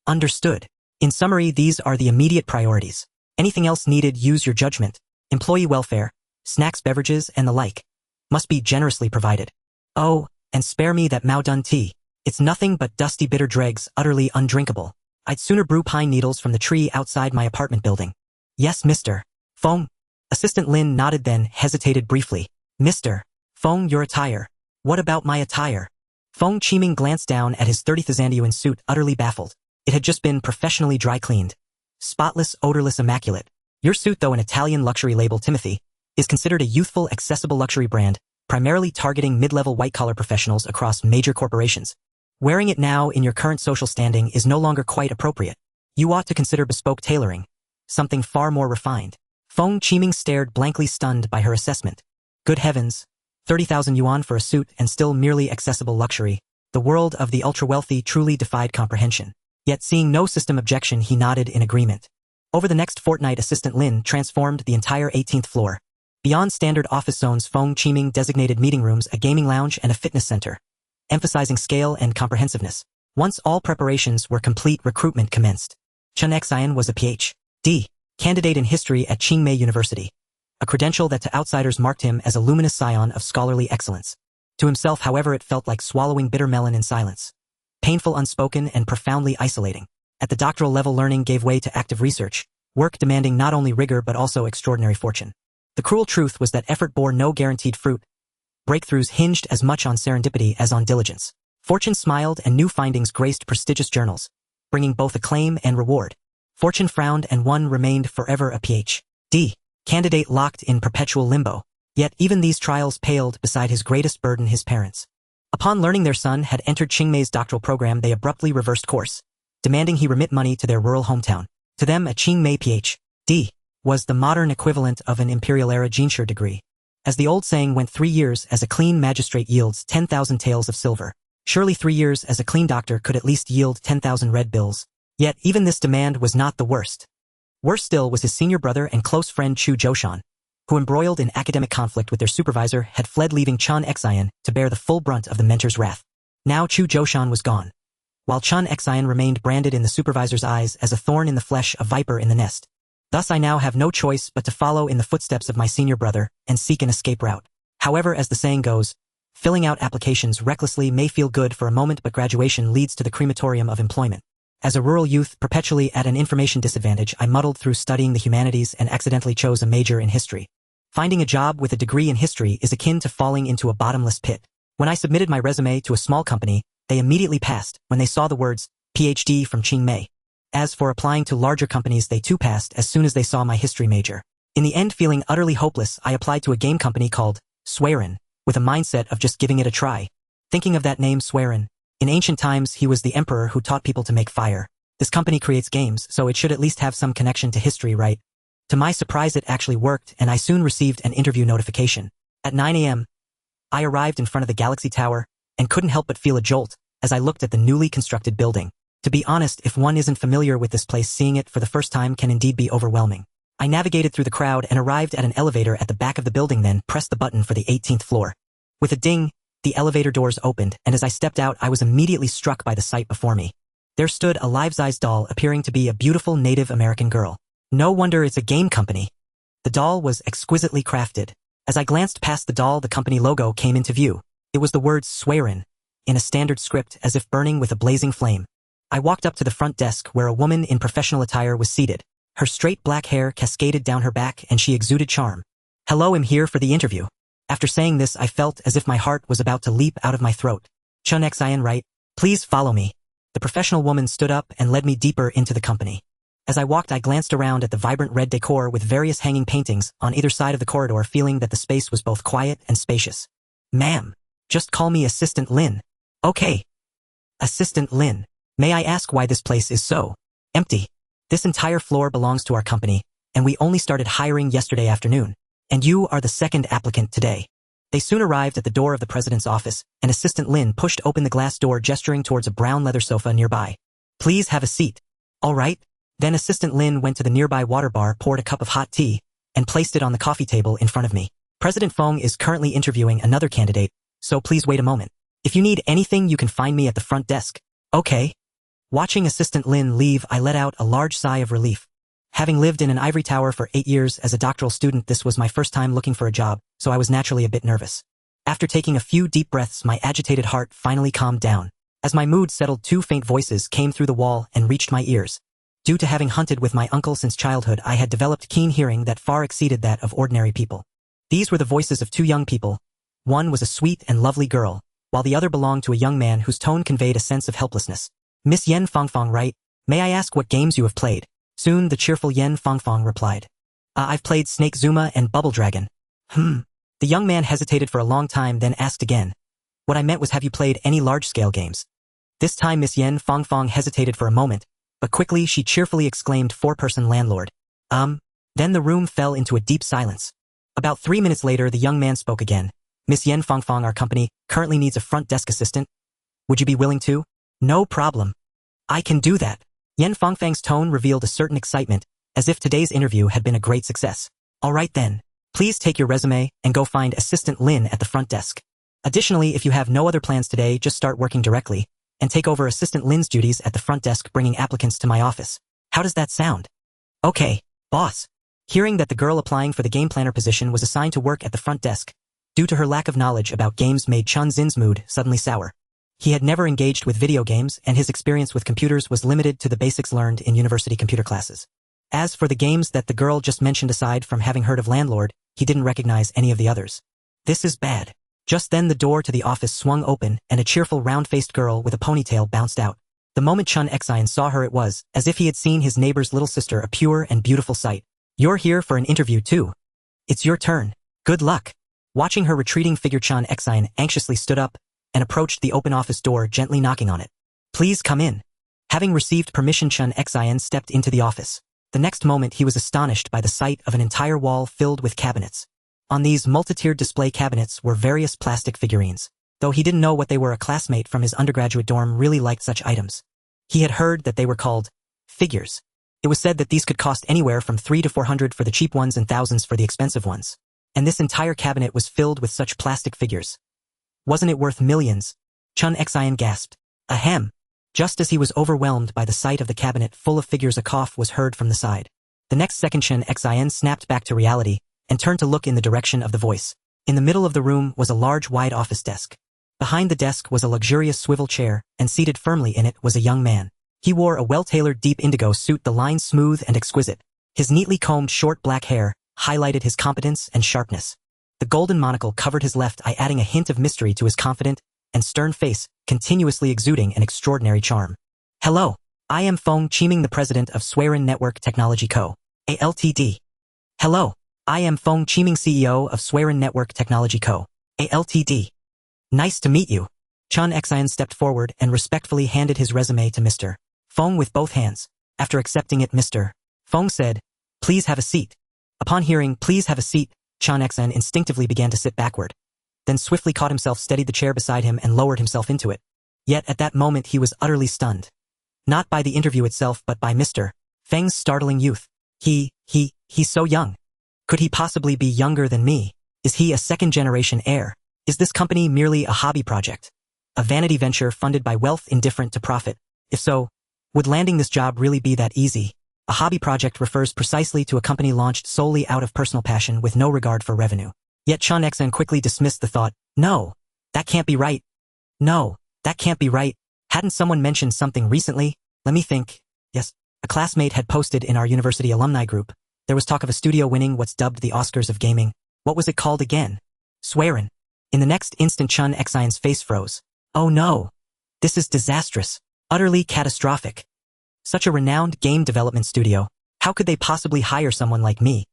Understood. In summary, these are the immediate priorities. Anything else needed, use your judgment. Employee welfare, snacks, beverages, and the like must be generously provided. Oh, and spare me that Maodun tea. It's nothing but dusty bitter dregs, utterly undrinkable. I'd sooner brew pine needles from the tree outside my apartment building. Yes, Mr. Feng. Assistant Lin nodded, then hesitated briefly. Mr. Feng, your attire. What about my attire? Feng Qiming glanced down at his 30th Zandian suit, utterly baffled. It had just been professionally dry cleaned. Spotless, odorless, immaculate. Your suit, though an Italian luxury label, Timothy, is considered a youthful, accessible luxury brand, primarily targeting mid-level white-collar professionals across major corporations. Wearing it now in your current social standing is no longer quite appropriate. You ought to consider bespoke tailoring. Something far more refined. Feng Qiming stared blankly, stunned by her assessment. Good heavens. 30,000 yuan for a suit and still merely accessible luxury. The world of the ultra-wealthy truly defied comprehension. Yet seeing no system objection, he nodded in agreement. Over the next fortnight, Assistant Lin transformed the entire 18th floor. Beyond standard office zones, Feng Qiming designated meeting rooms, a gaming lounge, and a fitness center, emphasizing scale and comprehensiveness. Once all preparations were complete, recruitment commenced. Chen Xian was a Ph.D. candidate in history at Qingmei University, a credential that to outsiders marked him as a luminous scion of scholarly excellence. To himself, however, it felt like swallowing bitter melon in silence. Painful, unspoken, and profoundly isolating. At the doctoral level, learning gave way to active research, work demanding not only rigor but also extraordinary fortune. The cruel truth was that effort bore no guaranteed fruit. Breakthroughs hinged as much on serendipity as on diligence. Fortune smiled and new findings graced prestigious journals, bringing both acclaim and reward. Fortune frowned and one remained forever a Ph.D. candidate locked in perpetual limbo. Yet even these trials paled beside his greatest burden, his parents. Upon learning their son had entered Qingmei's doctoral program, they abruptly reversed course, demanding he remit money to their rural hometown. To them, a Qingmei Ph.D. was the modern equivalent of an imperial-era Jinshi degree. As the old saying went, 3 years as a clean magistrate yields 10,000 taels of silver. Surely 3 years as a clean doctor could at least yield 10,000 red bills. Yet even this demand was not the worst. Worse still was his senior brother and close friend Chu Joshan, who, embroiled in academic conflict with their supervisor, had fled, leaving Chun Xian to bear the full brunt of the mentor's wrath. Now Chu Joshan was gone, while Chun Xian remained branded in the supervisor's eyes as a thorn in the flesh, a viper in the nest. Thus I now have no choice but to follow in the footsteps of my senior brother and seek an escape route. However, as the saying goes, filling out applications recklessly may feel good for a moment, but graduation leads to the crematorium of employment. As a rural youth perpetually at an information disadvantage, I muddled through studying the humanities and accidentally chose a major in history. Finding a job with a degree in history is akin to falling into a bottomless pit. When I submitted my resume to a small company, they immediately passed when they saw the words, PhD from Qingmei. As for applying to larger companies, they too passed as soon as they saw my history major. In the end, feeling utterly hopeless, I applied to a game company called Suiren, with a mindset of just giving it a try. Thinking of that name, Suiren, in ancient times he was the emperor who taught people to make fire. This company creates games, so it should at least have some connection to history, right? To my surprise, it actually worked, and I soon received an interview notification. At 9 a.m., I arrived in front of the Galaxy Tower and couldn't help but feel a jolt as I looked at the newly constructed building. To be honest, if one isn't familiar with this place, seeing it for the first time can indeed be overwhelming. I navigated through the crowd and arrived at an elevator at the back of the building, then pressed the button for the 18th floor. With a ding, the elevator doors opened, and as I stepped out, I was immediately struck by the sight before me. There stood a life-size doll appearing to be a beautiful Native American girl. No wonder it's a game company. The doll was exquisitely crafted. As I glanced past the doll, the company logo came into view. It was the words Suiren, in a standard script, as if burning with a blazing flame. I walked up to the front desk where a woman in professional attire was seated. Her straight black hair cascaded down her back and she exuded charm. Hello, I'm here for the interview. After saying this, I felt as if my heart was about to leap out of my throat. Chun Xian, right? Please follow me. The professional woman stood up and led me deeper into the company. As I walked, I glanced around at the vibrant red decor with various hanging paintings on either side of the corridor, feeling that the space was both quiet and spacious. Ma'am, just call me Assistant Lin. Okay. Assistant Lin. May I ask why this place is so empty? This entire floor belongs to our company, and we only started hiring yesterday afternoon. And you are the second applicant today. They soon arrived at the door of the president's office, and Assistant Lin pushed open the glass door, gesturing towards a brown leather sofa nearby. Please have a seat. All right. Then Assistant Lin went to the nearby water bar, poured a cup of hot tea, and placed it on the coffee table in front of me. President Feng is currently interviewing another candidate, so please wait a moment. If you need anything, you can find me at the front desk. Okay. Watching Assistant Lin leave, I let out a large sigh of relief. Having lived in an ivory tower for 8 years as a doctoral student, this was my first time looking for a job, so I was naturally a bit nervous. After taking a few deep breaths, my agitated heart finally calmed down. As my mood settled, 2 faint voices came through the wall and reached my ears. Due to having hunted with my uncle since childhood, I had developed keen hearing that far exceeded that of ordinary people. These were the voices of 2 young people. One was a sweet and lovely girl, while the other belonged to a young man whose tone conveyed a sense of helplessness. Miss Yen Fangfang, right? May I ask what games you have played? Soon the cheerful Yen Fangfang replied. I've played Snake Zuma and Bubble Dragon. The young man hesitated for a long time, then asked again. What I meant was, have you played any large-scale games? This time Miss Yen Fangfang hesitated for a moment, but quickly she cheerfully exclaimed, 4-person landlord. Then the room fell into a deep silence. About 3 minutes later, the young man spoke again. Miss Yen Fangfang, our company currently needs a front desk assistant. Would you be willing to? No problem. I can do that. Yen Fangfang's tone revealed a certain excitement, as if today's interview had been a great success. All right then. Please take your resume and go find Assistant Lin at the front desk. Additionally, if you have no other plans today, just start working directly and take over Assistant Lin's duties at the front desk, bringing applicants to my office. How does that sound? Okay, boss. Hearing that the girl applying for the game planner position was assigned to work at the front desk, due to her lack of knowledge about games, made Chun Zin's mood suddenly sour. He had never engaged with video games, and his experience with computers was limited to the basics learned in university computer classes. As for the games that the girl just mentioned, aside from having heard of Landlord, he didn't recognize any of the others. This is bad. Just then the door to the office swung open, and a cheerful round-faced girl with a ponytail bounced out. The moment Chun Xian saw her, it was as if he had seen his neighbor's little sister, a pure and beautiful sight. You're here for an interview too. It's your turn. Good luck. Watching her retreating figure, Chun Xian anxiously stood up and approached the open office door, gently knocking on it. Please come in. Having received permission, Chun Xian stepped into the office. The next moment he was astonished by the sight of an entire wall filled with cabinets. On these multi-tiered display cabinets were various plastic figurines. Though he didn't know what they were, a classmate from his undergraduate dorm really liked such items. He had heard that they were called figures. It was said that these could cost anywhere from 300 to 400 for the cheap ones and thousands for the expensive ones. And this entire cabinet was filled with such plastic figures. Wasn't it worth millions? Chun Xian gasped. Ahem. Just as he was overwhelmed by the sight of the cabinet full of figures, a cough was heard from the side. The next second Chun Xian snapped back to reality and turned to look in the direction of the voice. In the middle of the room was a large wide office desk. Behind the desk was a luxurious swivel chair, and seated firmly in it was a young man. He wore a well-tailored deep indigo suit, the lines smooth and exquisite. His neatly combed short black hair highlighted his competence and sharpness. The golden monocle covered his left eye, adding a hint of mystery to his confident and stern face, continuously exuding an extraordinary charm. Hello, I am Feng Qiming, the president of Suiren Network Technology Co. Ltd. Hello, I am Feng Qiming, CEO of Suiren Network Technology Co. Ltd. Nice to meet you. Chun Xian stepped forward and respectfully handed his resume to Mr. Feng with both hands. After accepting it, Mr. Feng said, "Please have a seat." Upon hearing, "Please have a seat," Chun Xian instinctively began to sit backward, then swiftly caught himself, steadied the chair beside him, and lowered himself into it. Yet at that moment he was utterly stunned. Not by the interview itself, but by Mr. Feng's startling youth. He's so young. Could he possibly be younger than me? Is he a second-generation heir? Is this company merely a hobby project? A vanity venture funded by wealth indifferent to profit? If so, would landing this job really be that easy? A hobby project refers precisely to a company launched solely out of personal passion with no regard for revenue. Yet Chun Xian quickly dismissed the thought. No, that can't be right. No, that can't be right. Hadn't someone mentioned something recently? Let me think. Yes, a classmate had posted in our university alumni group. There was talk of a studio winning what's dubbed the Oscars of gaming. What was it called again? Suiren. In the next instant, Chun Xian's face froze. Oh no. This is disastrous. Utterly catastrophic. Such a renowned game development studio. How could they possibly hire someone like me?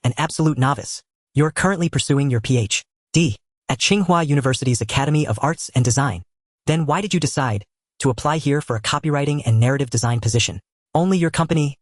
An absolute novice. You're currently pursuing your Ph.D. at Tsinghua University's Academy of Arts and Design. Then why did you decide to apply here for a copywriting and narrative design position? Only your company?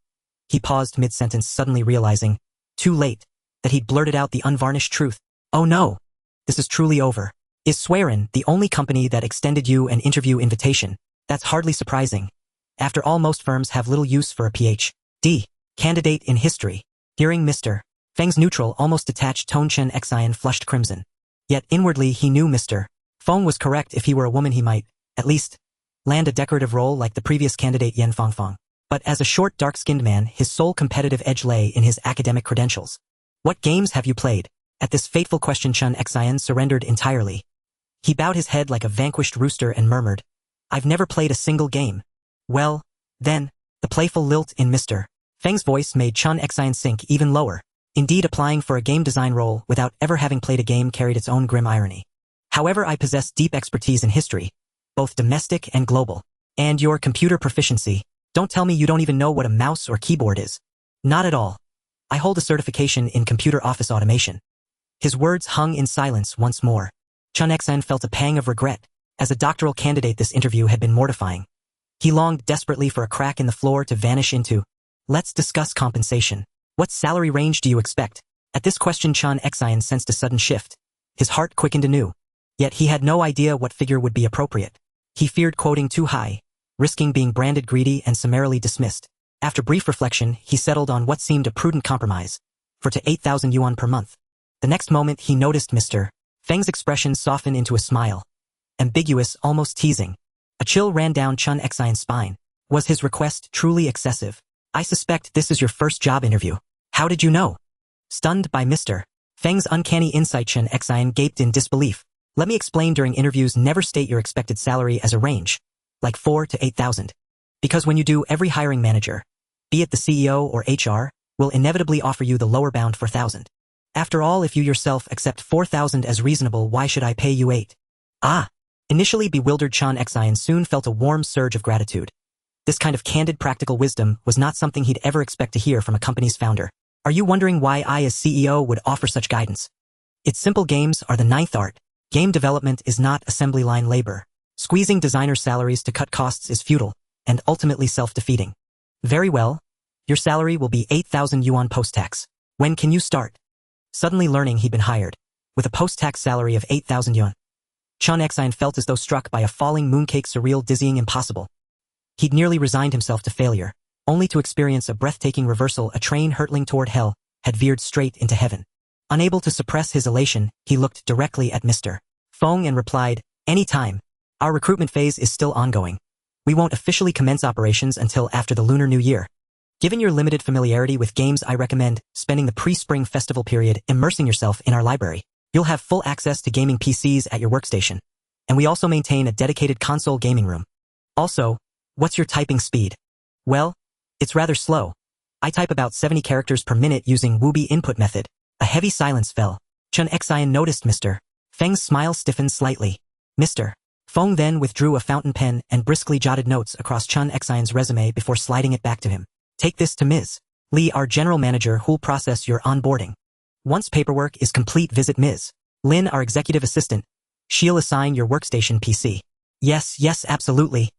He paused mid-sentence, suddenly realizing, too late, that he'd blurted out the unvarnished truth. Oh no. This is truly over. Is Suiren the only company that extended you an interview invitation? That's hardly surprising. After all, most firms have little use for a Ph.D. candidate in history. Hearing Mr. Feng's neutral, almost detached tone, Chun Xian flushed crimson. Yet inwardly he knew Mr. Feng was correct. If he were a woman, he might, at least, land a decorative role like the previous candidate Yan Fangfang. But as a short, dark-skinned man, his sole competitive edge lay in his academic credentials. What games have you played? At this fateful question, Chun Xian surrendered entirely. He bowed his head like a vanquished rooster and murmured, I've never played a single game. Well, then, the playful lilt in Mr. Feng's voice made Chun Xian sink even lower. Indeed, applying for a game design role without ever having played a game carried its own grim irony. However, I possess deep expertise in history, both domestic and global. And your computer proficiency. Don't tell me you don't even know what a mouse or keyboard is. Not at all. I hold a certification in computer office automation. His words hung in silence once more. Chun Xian felt a pang of regret. As a doctoral candidate, this interview had been mortifying. He longed desperately for a crack in the floor to vanish into. Let's discuss compensation. What salary range do you expect? At this question, Chun Xian sensed a sudden shift. His heart quickened anew. Yet he had no idea what figure would be appropriate. He feared quoting too high, risking being branded greedy and summarily dismissed. After brief reflection, he settled on what seemed a prudent compromise, for to 8,000 yuan per month. The next moment he noticed Mr. Feng's expression soften into a smile. Ambiguous, almost teasing. A chill ran down Chun Xian's spine. Was his request truly excessive? I suspect this is your first job interview. How did you know? Stunned by Mr. Feng's uncanny insight, Chun Xian gaped in disbelief. Let me explain, during interviews never state your expected salary as a range, like 4 to 8,000. Because when you do, every hiring manager, be it the CEO or HR, will inevitably offer you the lower bound for 1,000. After all, if you yourself accept 4,000 as reasonable, why should I pay you 8? Ah! Initially bewildered, Chun Xian soon felt a warm surge of gratitude. This kind of candid practical wisdom was not something he'd ever expect to hear from a company's founder. Are you wondering why I as CEO would offer such guidance? It's simple. Games are the ninth art. Game development is not assembly line labor. Squeezing designers' salaries to cut costs is futile, and ultimately self-defeating. Very well. Your salary will be 8,000 yuan post-tax. When can you start? suddenly learning he'd been hired, with a post-tax salary of 8,000 yuan. Chun Xian felt as though struck by a falling mooncake, surreal, dizzying, impossible. He'd nearly resigned himself to failure, only to experience a breathtaking reversal. A train hurtling toward hell had veered straight into heaven. Unable to suppress his elation, he looked directly at Mr. Feng and replied, "Any time. Our recruitment phase is still ongoing. We won't officially commence operations until after the Lunar New Year. Given your limited familiarity with games, I recommend spending the pre-spring festival period immersing yourself in our library. You'll have full access to gaming PCs at your workstation, and we also maintain a dedicated console gaming room. Also, what's your typing speed?" "Well, it's rather slow. I type about 70 characters per minute using Wubi input method." A heavy silence fell. Chun Xian noticed Mr. Feng's smile stiffened slightly. Mr. Feng then withdrew a fountain pen and briskly jotted notes across Chun Xian's resume before sliding it back to him. "Take this to Ms. Li, our general manager, who'll process your onboarding. Once paperwork is complete, visit Ms. Lin, our executive assistant. She'll assign your workstation PC." Yes, absolutely."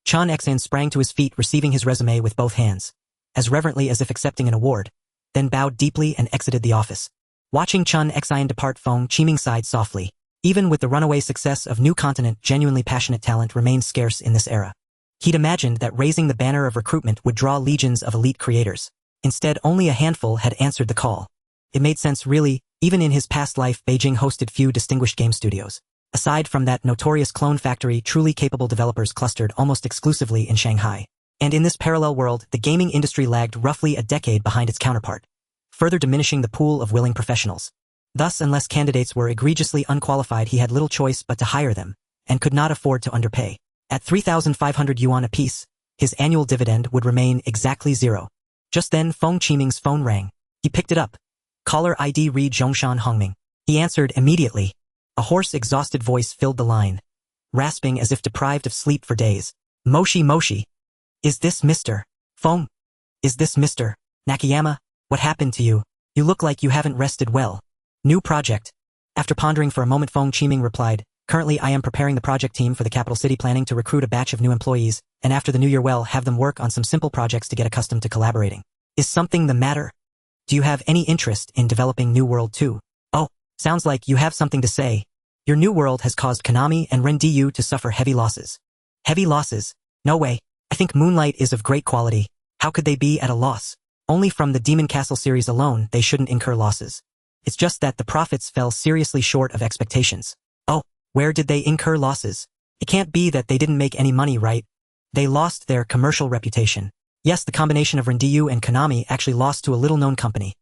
Chun Xian sprang to his feet, receiving his resume with both hands, as reverently as if accepting an award, then bowed deeply and exited the office. Watching Chun Xian depart, Feng Qiming sighed softly. Even with the runaway success of New Continent, genuinely passionate talent remained scarce in this era. He'd imagined that raising the banner of recruitment would draw legions of elite creators. Instead, only a handful had answered the call. It made sense, really. Even in his past life, Beijing hosted few distinguished game studios. Aside from that notorious clone factory, truly capable developers clustered almost exclusively in Shanghai. And in this parallel world, the gaming industry lagged roughly a decade behind its counterpart, further diminishing the pool of willing professionals. Thus, unless candidates were egregiously unqualified, he had little choice but to hire them, and could not afford to underpay. At 3,500 yuan apiece, his annual dividend would remain exactly 0. Just then, Feng Qiming's phone rang. He picked it up. "Caller ID read Zhongshan Hongming." He answered immediately. A hoarse, exhausted voice filled the line, rasping as if deprived of sleep for days. Moshi. Is this Mr. Feng? Is this Mr. Nakayama? What happened to you? You look like you haven't rested well." "New project." After pondering for a moment, Feng Qiming replied, "Currently I am preparing the project team for the capital city, planning to recruit a batch of new employees, and after the new year, have them work on some simple projects to get accustomed to collaborating." "Is something the matter? Do you have any interest in developing New World too?" "Oh, sounds like you have something to say. Your New World has caused Konami and Rendiyu to suffer heavy losses." "Heavy losses? No way. I think Moonlight is of great quality. How could they be at a loss? Only from the Demon Castle series alone, they shouldn't incur losses. It's just that the profits fell seriously short of expectations." "Oh, where did they incur losses? It can't be that they didn't make any money, right? They lost their commercial reputation." "Yes, the combination of Rendiyu and Konami actually lost to a little-known company.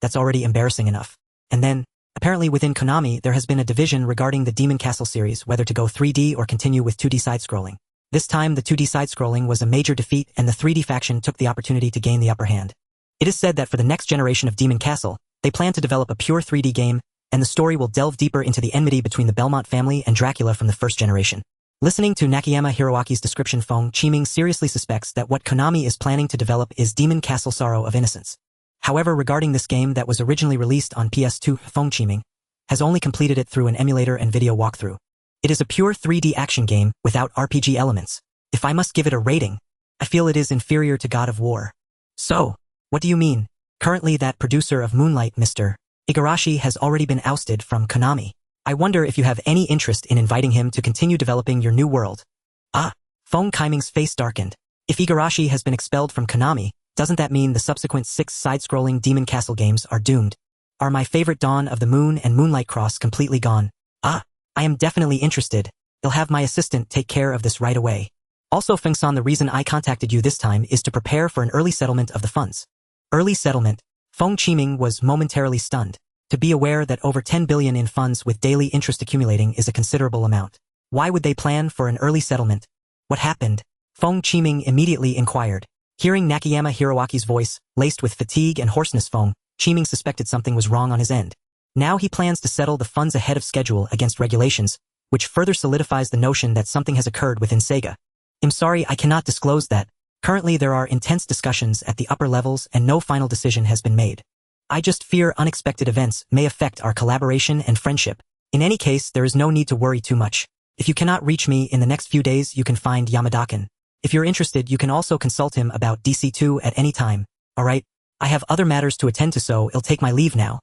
That's already embarrassing enough. And then, apparently within Konami, there has been a division regarding the Demon Castle series, whether to go 3D or continue with 2D side-scrolling. This time, the 2D side-scrolling was a major defeat, and the 3D faction took the opportunity to gain the upper hand. It is said that for the next generation of Demon Castle, they plan to develop a pure 3D game, and the story will delve deeper into the enmity between the Belmont family and Dracula from the first generation. Listening to Nakayama Hiroaki's description, Feng Qiming seriously suspects that what Konami is planning to develop is Demon Castle Sorrow of Innocence. However, regarding this game that was originally released on PS2, Feng Qiming has only completed it through an emulator and video walkthrough. It is a pure 3D action game without RPG elements. If I must give it a rating, I feel it is inferior to God of War. "So, what do you mean? Currently that producer of Moonlight, Mr. Igarashi, has already been ousted from Konami. I wonder if you have any interest in inviting him to continue developing your New World." "Ah." Feng Qiming's face darkened. If Igarashi has been expelled from Konami, doesn't that mean the subsequent 6 side-scrolling Demon Castle games are doomed? Are my favorite Dawn of the Moon and Moonlight Cross completely gone? "Ah, I am definitely interested. I'll have my assistant take care of this right away. Also, Feng-san, the reason I contacted you this time is to prepare for an early settlement of the funds." Early settlement? Feng Qiming was momentarily stunned. To be aware that over 10 billion in funds with daily interest accumulating is a considerable amount. Why would they plan for an early settlement? What happened? Feng Qiming immediately inquired. Hearing Nakayama Hiroaki's voice, laced with fatigue and hoarseness, Feng Qiming suspected something was wrong on his end. Now he plans to settle the funds ahead of schedule against regulations, which further solidifies the notion that something has occurred within Sega. "I'm sorry, I cannot disclose that. Currently there are intense discussions at the upper levels and no final decision has been made. I just fear unexpected events may affect our collaboration and friendship. In any case, there is no need to worry too much. If you cannot reach me in the next few days, you can find Yamada-kun. If you're interested, you can also consult him about DC2 at any time. Alright, I have other matters to attend to, so I'll take my leave now."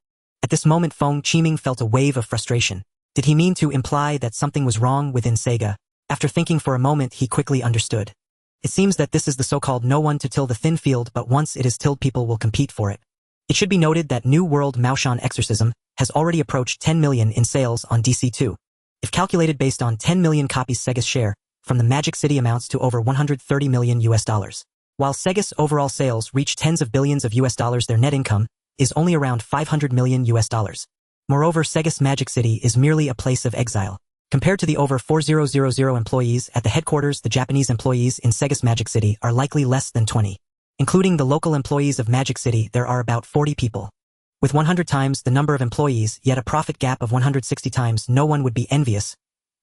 At this moment Feng Qiming felt a wave of frustration. Did he mean to imply that something was wrong within Sega? After thinking for a moment he quickly understood. It seems that this is the so-called no one to till the thin field, but once it is tilled people will compete for it. It should be noted that New World Maoshan Exorcism has already approached 10 million in sales on DC2. If calculated based on 10 million copies, Sega's share from the Magic City amounts to over 130 million US dollars. While Sega's overall sales reach tens of billions of US dollars, their net income is only around 500 million US dollars. Moreover, Sega's Magic City is merely a place of exile. Compared to the over 4,000 employees at the headquarters, the Japanese employees in Sega's Magic City are likely less than 20. Including the local employees of Magic City, there are about 40 people. With 100 times the number of employees, yet a profit gap of 160 times, no one would be envious.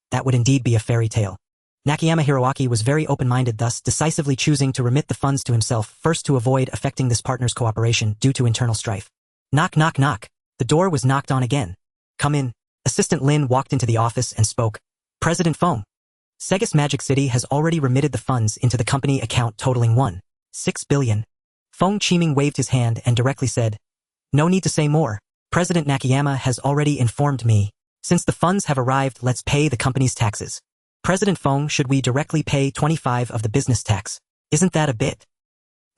That would indeed be a fairy tale. Nakayama Hiroaki was very open-minded, thus decisively choosing to remit the funds to himself, first to avoid affecting this partner's cooperation due to internal strife. Knock, knock, knock. The door was knocked on again. Come in. Assistant Lin walked into the office and spoke. President Feng. Sega's Magic City has already remitted the funds into the company account totaling 1.6 billion. Feng Qiming waved his hand and directly said, no need to say more. President Nakayama has already informed me. Since the funds have arrived, let's pay the company's taxes. President Feng, should we directly pay 25 of the business tax? Isn't that a bit?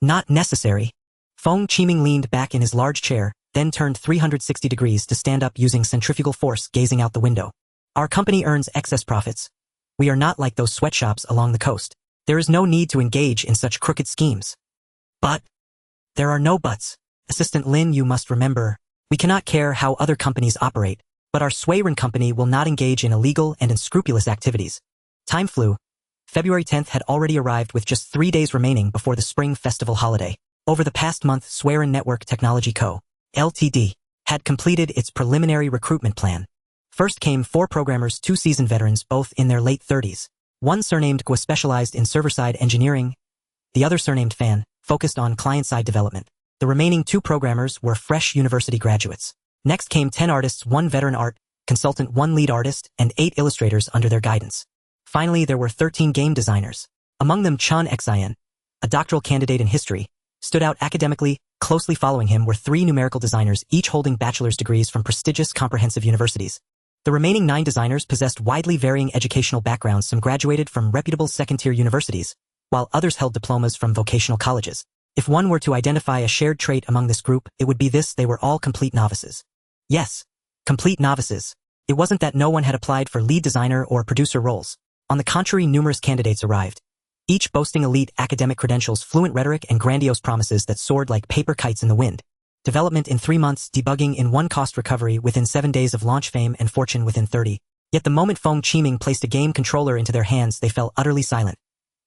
Not necessary. Feng Qiming leaned back in his large chair, then turned 360 degrees to stand up using centrifugal force, gazing out the window. Our company earns excess profits. We are not like those sweatshops along the coast. There is no need to engage in such crooked schemes. But there are no buts. Assistant Lin, you must remember, we cannot care how other companies operate, but our Suiren company will not engage in illegal and unscrupulous activities. Time flew. February 10th had already arrived with just 3 days remaining before the Spring Festival holiday. Over the past month, Suiren Network Technology Co., Ltd., had completed its preliminary recruitment plan. First came 4 programmers, 2 seasoned veterans, both in their late 30s. One surnamed Gua specialized in server-side engineering, the other surnamed Fan, focused on client-side development. The remaining 2 programmers were fresh university graduates. Next came 10 artists, 1 veteran art consultant, 1 lead artist, and 8 illustrators under their guidance. Finally, there were 13 game designers. Among them, Chun Xian, a doctoral candidate in history, stood out academically. Closely following him were 3 numerical designers, each holding bachelor's degrees from prestigious comprehensive universities. The remaining 9 designers possessed widely varying educational backgrounds. Some graduated from reputable second-tier universities, while others held diplomas from vocational colleges. If one were to identify a shared trait among this group, it would be this: they were all complete novices. Yes, complete novices. It wasn't that no one had applied for lead designer or producer roles. On the contrary, numerous candidates arrived, each boasting elite academic credentials, fluent rhetoric, and grandiose promises that soared like paper kites in the wind. Development in 3 months, debugging in 1, cost recovery within 7 days of launch, fame and fortune within 30. Yet the moment Feng Qiming placed a game controller into their hands, they fell utterly silent,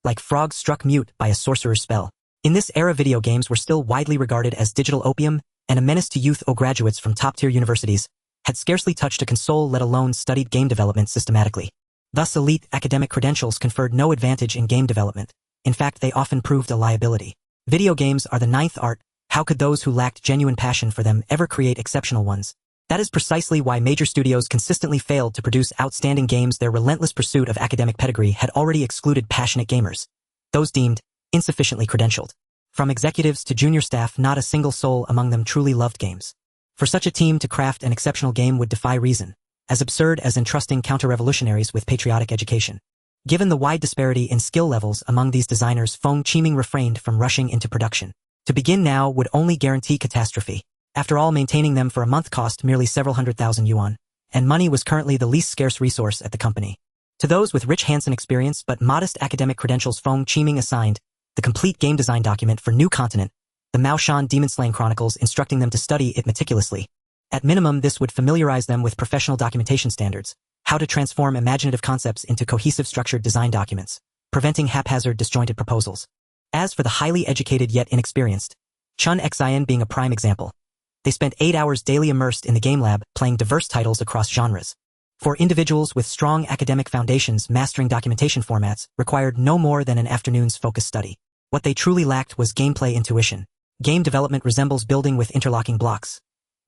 like frogs struck mute by a sorcerer's spell. In this era, video games were still widely regarded as digital opium and a menace to youth. Graduates from top-tier universities had scarcely touched a console, let alone studied game development systematically. Thus, elite academic credentials conferred no advantage in game development. In fact, they often proved a liability. Video games are the 9th art. How could those who lacked genuine passion for them ever create exceptional ones? That is precisely why major studios consistently failed to produce outstanding games. Their relentless pursuit of academic pedigree had already excluded passionate gamers, those deemed insufficiently credentialed. From executives to junior staff, not a single soul among them truly loved games. For such a team to craft an exceptional game would defy reason, as absurd as entrusting counter-revolutionaries with patriotic education. Given the wide disparity in skill levels among these designers, Feng Qiming refrained from rushing into production. To begin now would only guarantee catastrophe. After all, maintaining them for a month cost merely several 100,000 yuan, and money was currently the least scarce resource at the company. To those with rich hands-on experience but modest academic credentials, Feng Qiming assigned the complete game design document for New Continent, the Maoshan Demon-Slaying Chronicles, instructing them to study it meticulously. At minimum, this would familiarize them with professional documentation standards, how to transform imaginative concepts into cohesive structured design documents, preventing haphazard disjointed proposals. As for the highly educated yet inexperienced, Chun Xian being a prime example, they spent 8 hours daily immersed in the game lab, playing diverse titles across genres. For individuals with strong academic foundations, mastering documentation formats required no more than an afternoon's focused study. What they truly lacked was gameplay intuition. Game development resembles building with interlocking blocks.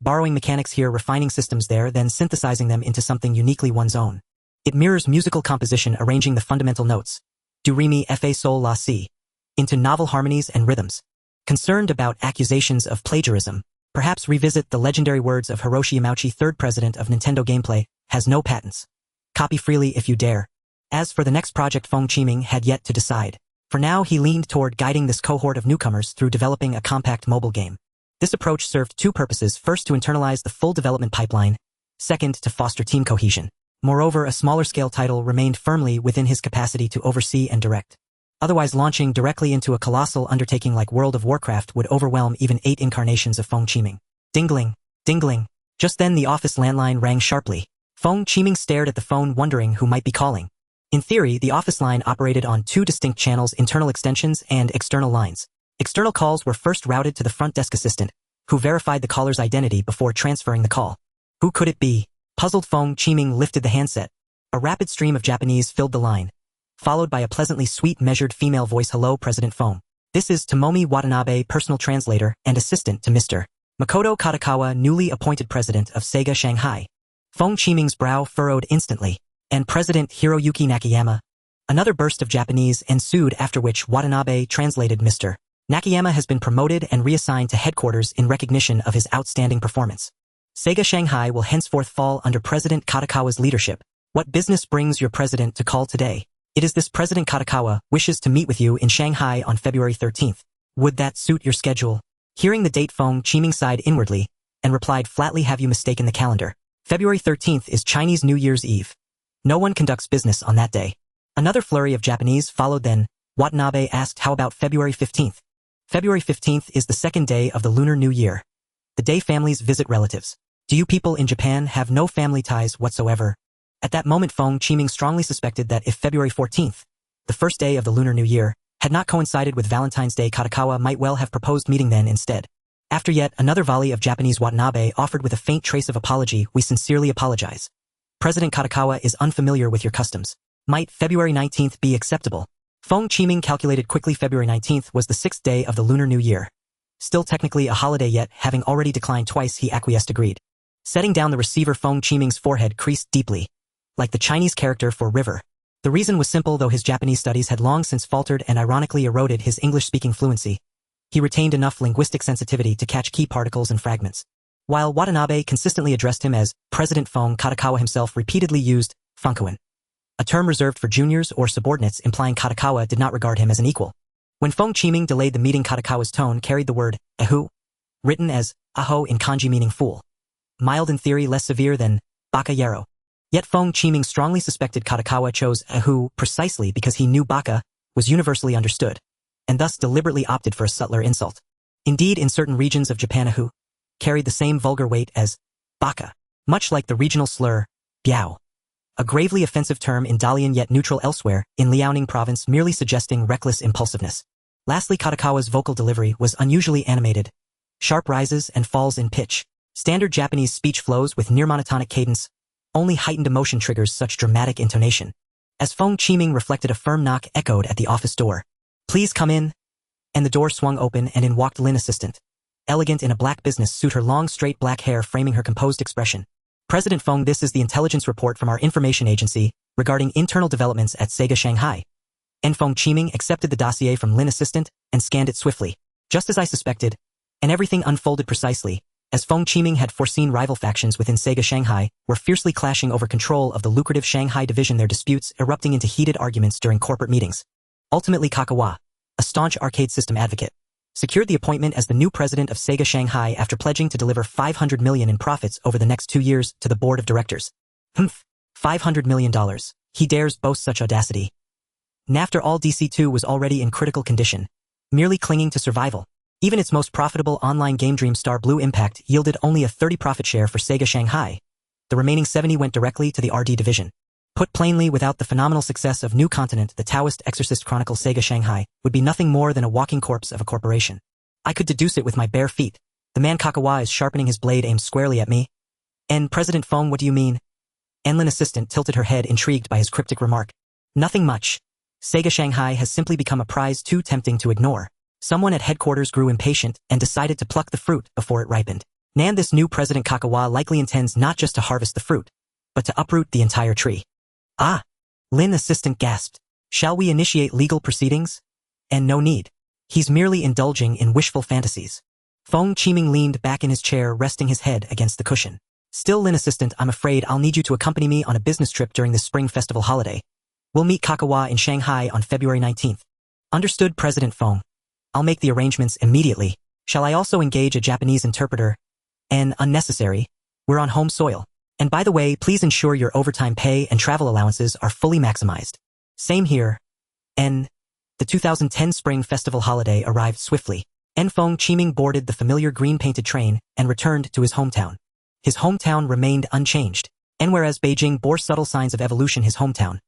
Borrowing mechanics here, refining systems there, then synthesizing them into something uniquely one's own. It mirrors musical composition, arranging the fundamental notes, do, re, mi, fa, sol, la, si, into novel harmonies and rhythms. Concerned about accusations of plagiarism, Perhaps revisit the legendary words of Hiroshi Yamauchi, third president of Nintendo Gameplay, has no patents. Copy freely if you dare. As for the next project, Feng Qiming had yet to decide. For now, he leaned toward guiding this cohort of newcomers through developing a compact mobile game. This approach served two purposes: first, to internalize the full development pipeline, second, to foster team cohesion. Moreover, a smaller-scale title remained firmly within his capacity to oversee and direct. Otherwise, launching directly into a colossal undertaking like World of Warcraft would overwhelm even 8 incarnations of Feng Qiming. Dingling, dingling. Just then the office landline rang sharply. Feng Qiming stared at the phone, wondering who might be calling. In theory, the office line operated on 2 distinct channels: internal extensions and external lines. External calls were first routed to the front desk assistant, who verified the caller's identity before transferring the call. Who could it be? Puzzled, Feng Qiming lifted the handset. A rapid stream of Japanese filled the line, followed by a pleasantly sweet, measured female voice. Hello, President Feng. This is Tomomi Watanabe, personal translator and assistant to Mr. Makoto Katakawa, newly appointed president of Sega Shanghai. Feng Qiming's brow furrowed instantly. And President Hiroyuki Nakayama. Another burst of Japanese ensued, after which Watanabe translated: Mr. Nakayama has been promoted and reassigned to headquarters in recognition of his outstanding performance. Sega Shanghai will henceforth fall under President Katakawa's leadership. What business brings your president to call today? It is this: President Katakawa wishes to meet with you in Shanghai on February 13th. Would that suit your schedule? Hearing the date, Feng Qiming sighed inwardly and replied flatly: have you mistaken the calendar? February 13th is Chinese New Year's Eve. No one conducts business on that day. Another flurry of Japanese followed. Then Watanabe asked, how about February 15th? February 15th is the second day of the Lunar New Year, the day families visit relatives. Do you people in Japan have no family ties whatsoever? At that moment, Feng Qiming strongly suspected that if February 14th, the first day of the Lunar New Year, had not coincided with Valentine's Day, Katakawa might well have proposed meeting then instead. After yet another volley of Japanese, Watanabe offered with a faint trace of apology: we sincerely apologize. President Katakawa is unfamiliar with your customs. Might February 19th be acceptable? Feng Qiming calculated quickly. February 19th was the 6th day of the Lunar New Year. Still technically a holiday, yet having already declined twice, he acquiesced. Agreed. Setting down the receiver, Feng Qiming's forehead creased deeply, like the Chinese character for river. The reason was simple. Though his Japanese studies had long since faltered and ironically eroded his English-speaking fluency, he retained enough linguistic sensitivity to catch key particles and fragments. While Watanabe consistently addressed him as President Feng, Katakawa himself repeatedly used Funkuin, a term reserved for juniors or subordinates, implying Katakawa did not regard him as an equal. When Feng Qiming delayed the meeting, Katakawa's tone carried the word ahu, written as aho in kanji meaning fool. Mild in theory, less severe than baka yaro. Yet Feng Qiming strongly suspected Katakawa chose ahu precisely because he knew baka was universally understood, and thus deliberately opted for a subtler insult. Indeed, in certain regions of Japan, ahu carried the same vulgar weight as baka, much like the regional slur biao, a gravely offensive term in Dalian yet neutral elsewhere in Liaoning province, merely suggesting reckless impulsiveness. Lastly, Katakawa's vocal delivery was unusually animated, sharp rises and falls in pitch. Standard Japanese speech flows with near monotonic cadence. Only heightened emotion triggers such dramatic intonation. As Feng Qiming reflected, a firm knock echoed at the office door. Please come in. And the door swung open, and in walked Lin, assistant, elegant in a black business suit, her long straight black hair framing her composed expression. President Feng, this is the intelligence report from our information agency regarding internal developments at Sega Shanghai. And Feng Qiming accepted the dossier from Lin, assistant, and scanned it swiftly. Just as I suspected, and everything unfolded precisely as Feng Qiming had foreseen. Rival factions within Sega Shanghai were fiercely clashing over control of the lucrative Shanghai division, their disputes erupting into heated arguments during corporate meetings. Ultimately, Kakawa, a staunch arcade system advocate, secured the appointment as the new president of Sega Shanghai after pledging to deliver $500 million in profits over the next 2 years to the board of directors. $500 million. He dares boast such audacity. And after all, DC2 was already in critical condition, merely clinging to survival. Even its most profitable online game, Dream Star Blue Impact, yielded only a 30% profit share for Sega Shanghai. The remaining 70% went directly to the RD division. Put plainly, without the phenomenal success of New Continent, the Taoist Exorcist Chronicle, Sega Shanghai would be nothing more than a walking corpse of a corporation. I could deduce it with my bare feet. The man Kakawa is sharpening his blade aimed squarely at me. And President Feng, what do you mean? Enlin assistant tilted her head, intrigued by his cryptic remark. Nothing much. Sega Shanghai has simply become a prize too tempting to ignore. Someone at headquarters grew impatient and decided to pluck the fruit before it ripened. And this new President Kakawa likely intends not just to harvest the fruit, but to uproot the entire tree. Ah! Lin assistant gasped. Shall we initiate legal proceedings? And no need. He's merely indulging in wishful fantasies. Feng Qiming leaned back in his chair, resting his head against the cushion. Still, Lin assistant, I'm afraid I'll need you to accompany me on a business trip during this spring festival holiday. We'll meet Kakawa in Shanghai on February 19th. Understood, President Feng. I'll make the arrangements immediately. Shall I also engage a Japanese interpreter? Unnecessary. We're on home soil. And by the way, please ensure your overtime pay and travel allowances are fully maximized. Same here. The 2010 Spring Festival holiday arrived swiftly. Feng Qiming boarded the familiar green-painted train and returned to his hometown. His hometown remained unchanged. Whereas Beijing bore subtle signs of evolution, his hometown,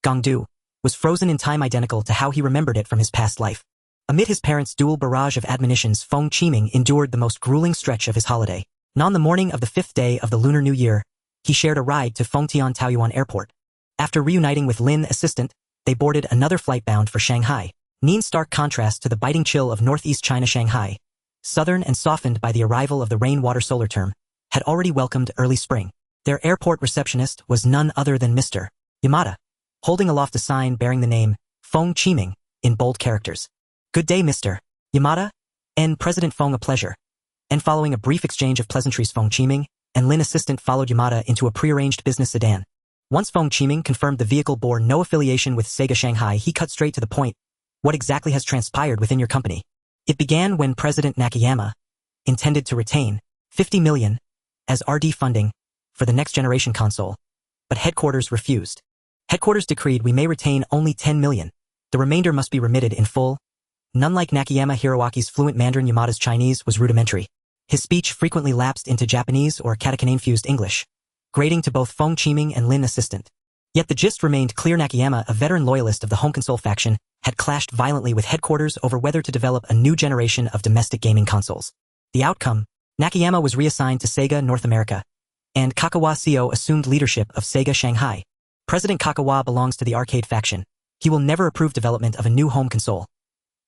Gongdu, was frozen in time, identical to how he remembered it from his past life. Amid his parents' dual barrage of admonitions, Feng Qiming endured the most grueling stretch of his holiday. On the morning of the 5th day of the Lunar New Year, he shared a ride to Fengtian Taoyuan Airport. After reuniting with Lin assistant, they boarded another flight bound for Shanghai. In stark contrast to the biting chill of northeast China, Shanghai, southern and softened by the arrival of the rainwater solar term, had already welcomed early spring. Their airport receptionist was none other than Mr. Yamada, holding aloft a sign bearing the name Feng Qiming in bold characters. Good day, Mr. Yamada, and President Feng, a pleasure. And following a brief exchange of pleasantries, Feng Qiming and Lin assistant followed Yamada into a prearranged business sedan. Once Feng Qiming confirmed the vehicle bore no affiliation with Sega Shanghai, he cut straight to the point. What exactly has transpired within your company? It began when President Nakayama intended to retain 50 million as RD funding for the next generation console, but headquarters refused. Headquarters decreed we may retain only 10 million. The remainder must be remitted in full. None like Nakayama Hiroaki's fluent Mandarin, Yamada's Chinese was rudimentary. His speech frequently lapsed into Japanese or katakana-infused English, grating to both Feng Qiming and Lin assistant. Yet the gist remained clear. Nakayama, a veteran loyalist of the home console faction, had clashed violently with headquarters over whether to develop a new generation of domestic gaming consoles. The outcome, Nakayama was reassigned to Sega North America, and Kakawa Co assumed leadership of Sega Shanghai. President Kakawa belongs to the arcade faction. He will never approve development of a new home console.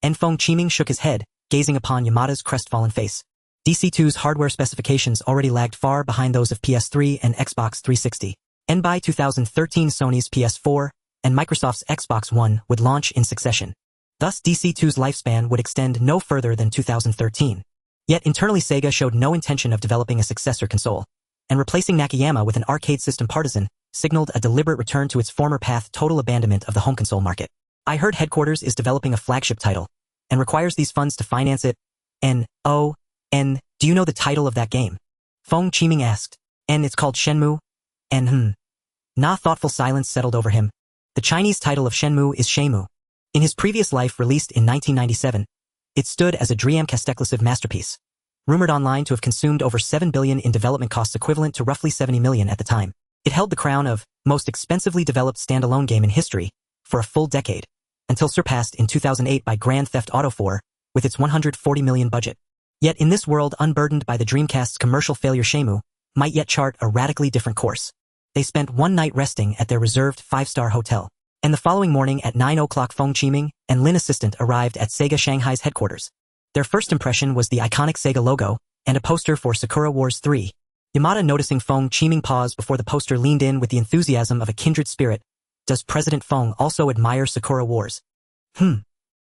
Feng Qiming shook his head, gazing upon Yamada's crestfallen face. DC2's hardware specifications already lagged far behind those of PS3 and Xbox 360. And by 2013, Sony's PS4 and Microsoft's Xbox One would launch in succession. Thus, DC2's lifespan would extend no further than 2013. Yet internally, Sega showed no intention of developing a successor console, and replacing Nakayama with an arcade system partisan signaled a deliberate return to its former path, total abandonment of the home console market. I heard headquarters is developing a flagship title and requires these funds to finance it. Do you know the title of that game? Feng Qiming asked. It's called Shenmue. Thoughtful silence settled over him. The Chinese title of Shenmue is Shemu. In his previous life, released in 1997, it stood as a Dreamcast exclusive masterpiece, rumored online to have consumed over 7 billion in development costs, equivalent to roughly 70 million at the time. It held the crown of most expensively developed standalone game in history for a full decade, until surpassed in 2008 by Grand Theft Auto 4 with its 140 million budget. Yet in this world unburdened by the Dreamcast's commercial failure, Shemu might yet chart a radically different course. They spent one night resting at their reserved 5-star hotel, and the following morning at 9 o'clock Feng Qiming and Lin assistant arrived at Sega Shanghai's headquarters. Their first impression was the iconic Sega logo and a poster for Sakura Wars 3. Yamada, noticing Feng Qiming pause before the poster, leaned in with the enthusiasm of a kindred spirit. Does President Feng also admire Sakura Wars? Feng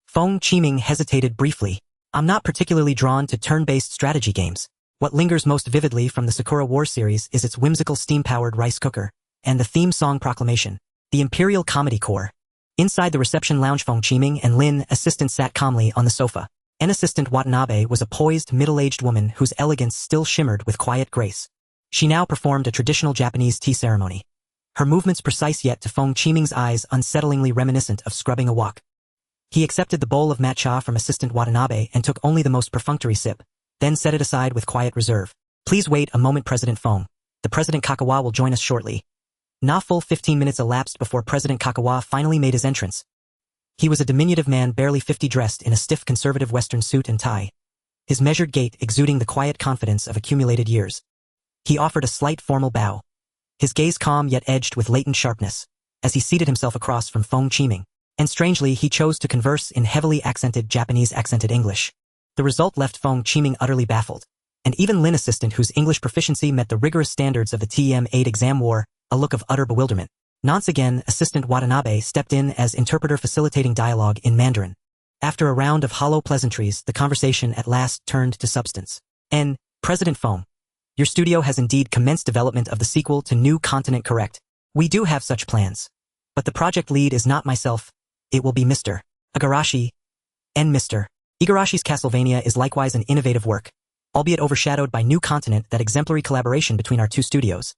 Qiming hesitated briefly. I'm not particularly drawn to turn-based strategy games. What lingers most vividly from the Sakura Wars series is its whimsical steam-powered rice cooker and the theme song Proclamation, the Imperial Comedy Corps. Inside the reception lounge, Feng Qiming and Lin assistant sat calmly on the sofa. An assistant, Watanabe, was a poised, middle-aged woman whose elegance still shimmered with quiet grace. She now performed a traditional Japanese tea ceremony, her movements precise yet, to Feng Qiming's eyes, unsettlingly reminiscent of scrubbing a wok. He accepted the bowl of matcha from assistant Watanabe and took only the most perfunctory sip, then set it aside with quiet reserve. Please wait a moment, President Feng. The President Kakawa will join us shortly. Full 15 minutes elapsed before President Kakawa finally made his entrance. He was a diminutive man, barely 50, dressed in a stiff conservative Western suit and tie, his measured gait exuding the quiet confidence of accumulated years. He offered a slight formal bow, his gaze calm yet edged with latent sharpness, as he seated himself across from Feng Qiming. And strangely, he chose to converse in heavily accented Japanese accented English. The result left Feng Qiming utterly baffled, and even Lin assistant, whose English proficiency met the rigorous standards of the TM-8 exam, wore a look of utter bewilderment. Once again, assistant Watanabe stepped in as interpreter, facilitating dialogue in Mandarin. After a round of hollow pleasantries, the conversation at last turned to substance. President Feng, your studio has indeed commenced development of the sequel to New Continent, correct? We do have such plans. But the project lead is not myself. It will be Mr. Igarashi. And Mr. Igarashi's Castlevania is likewise an innovative work, albeit overshadowed by New Continent, that exemplary collaboration between our two studios.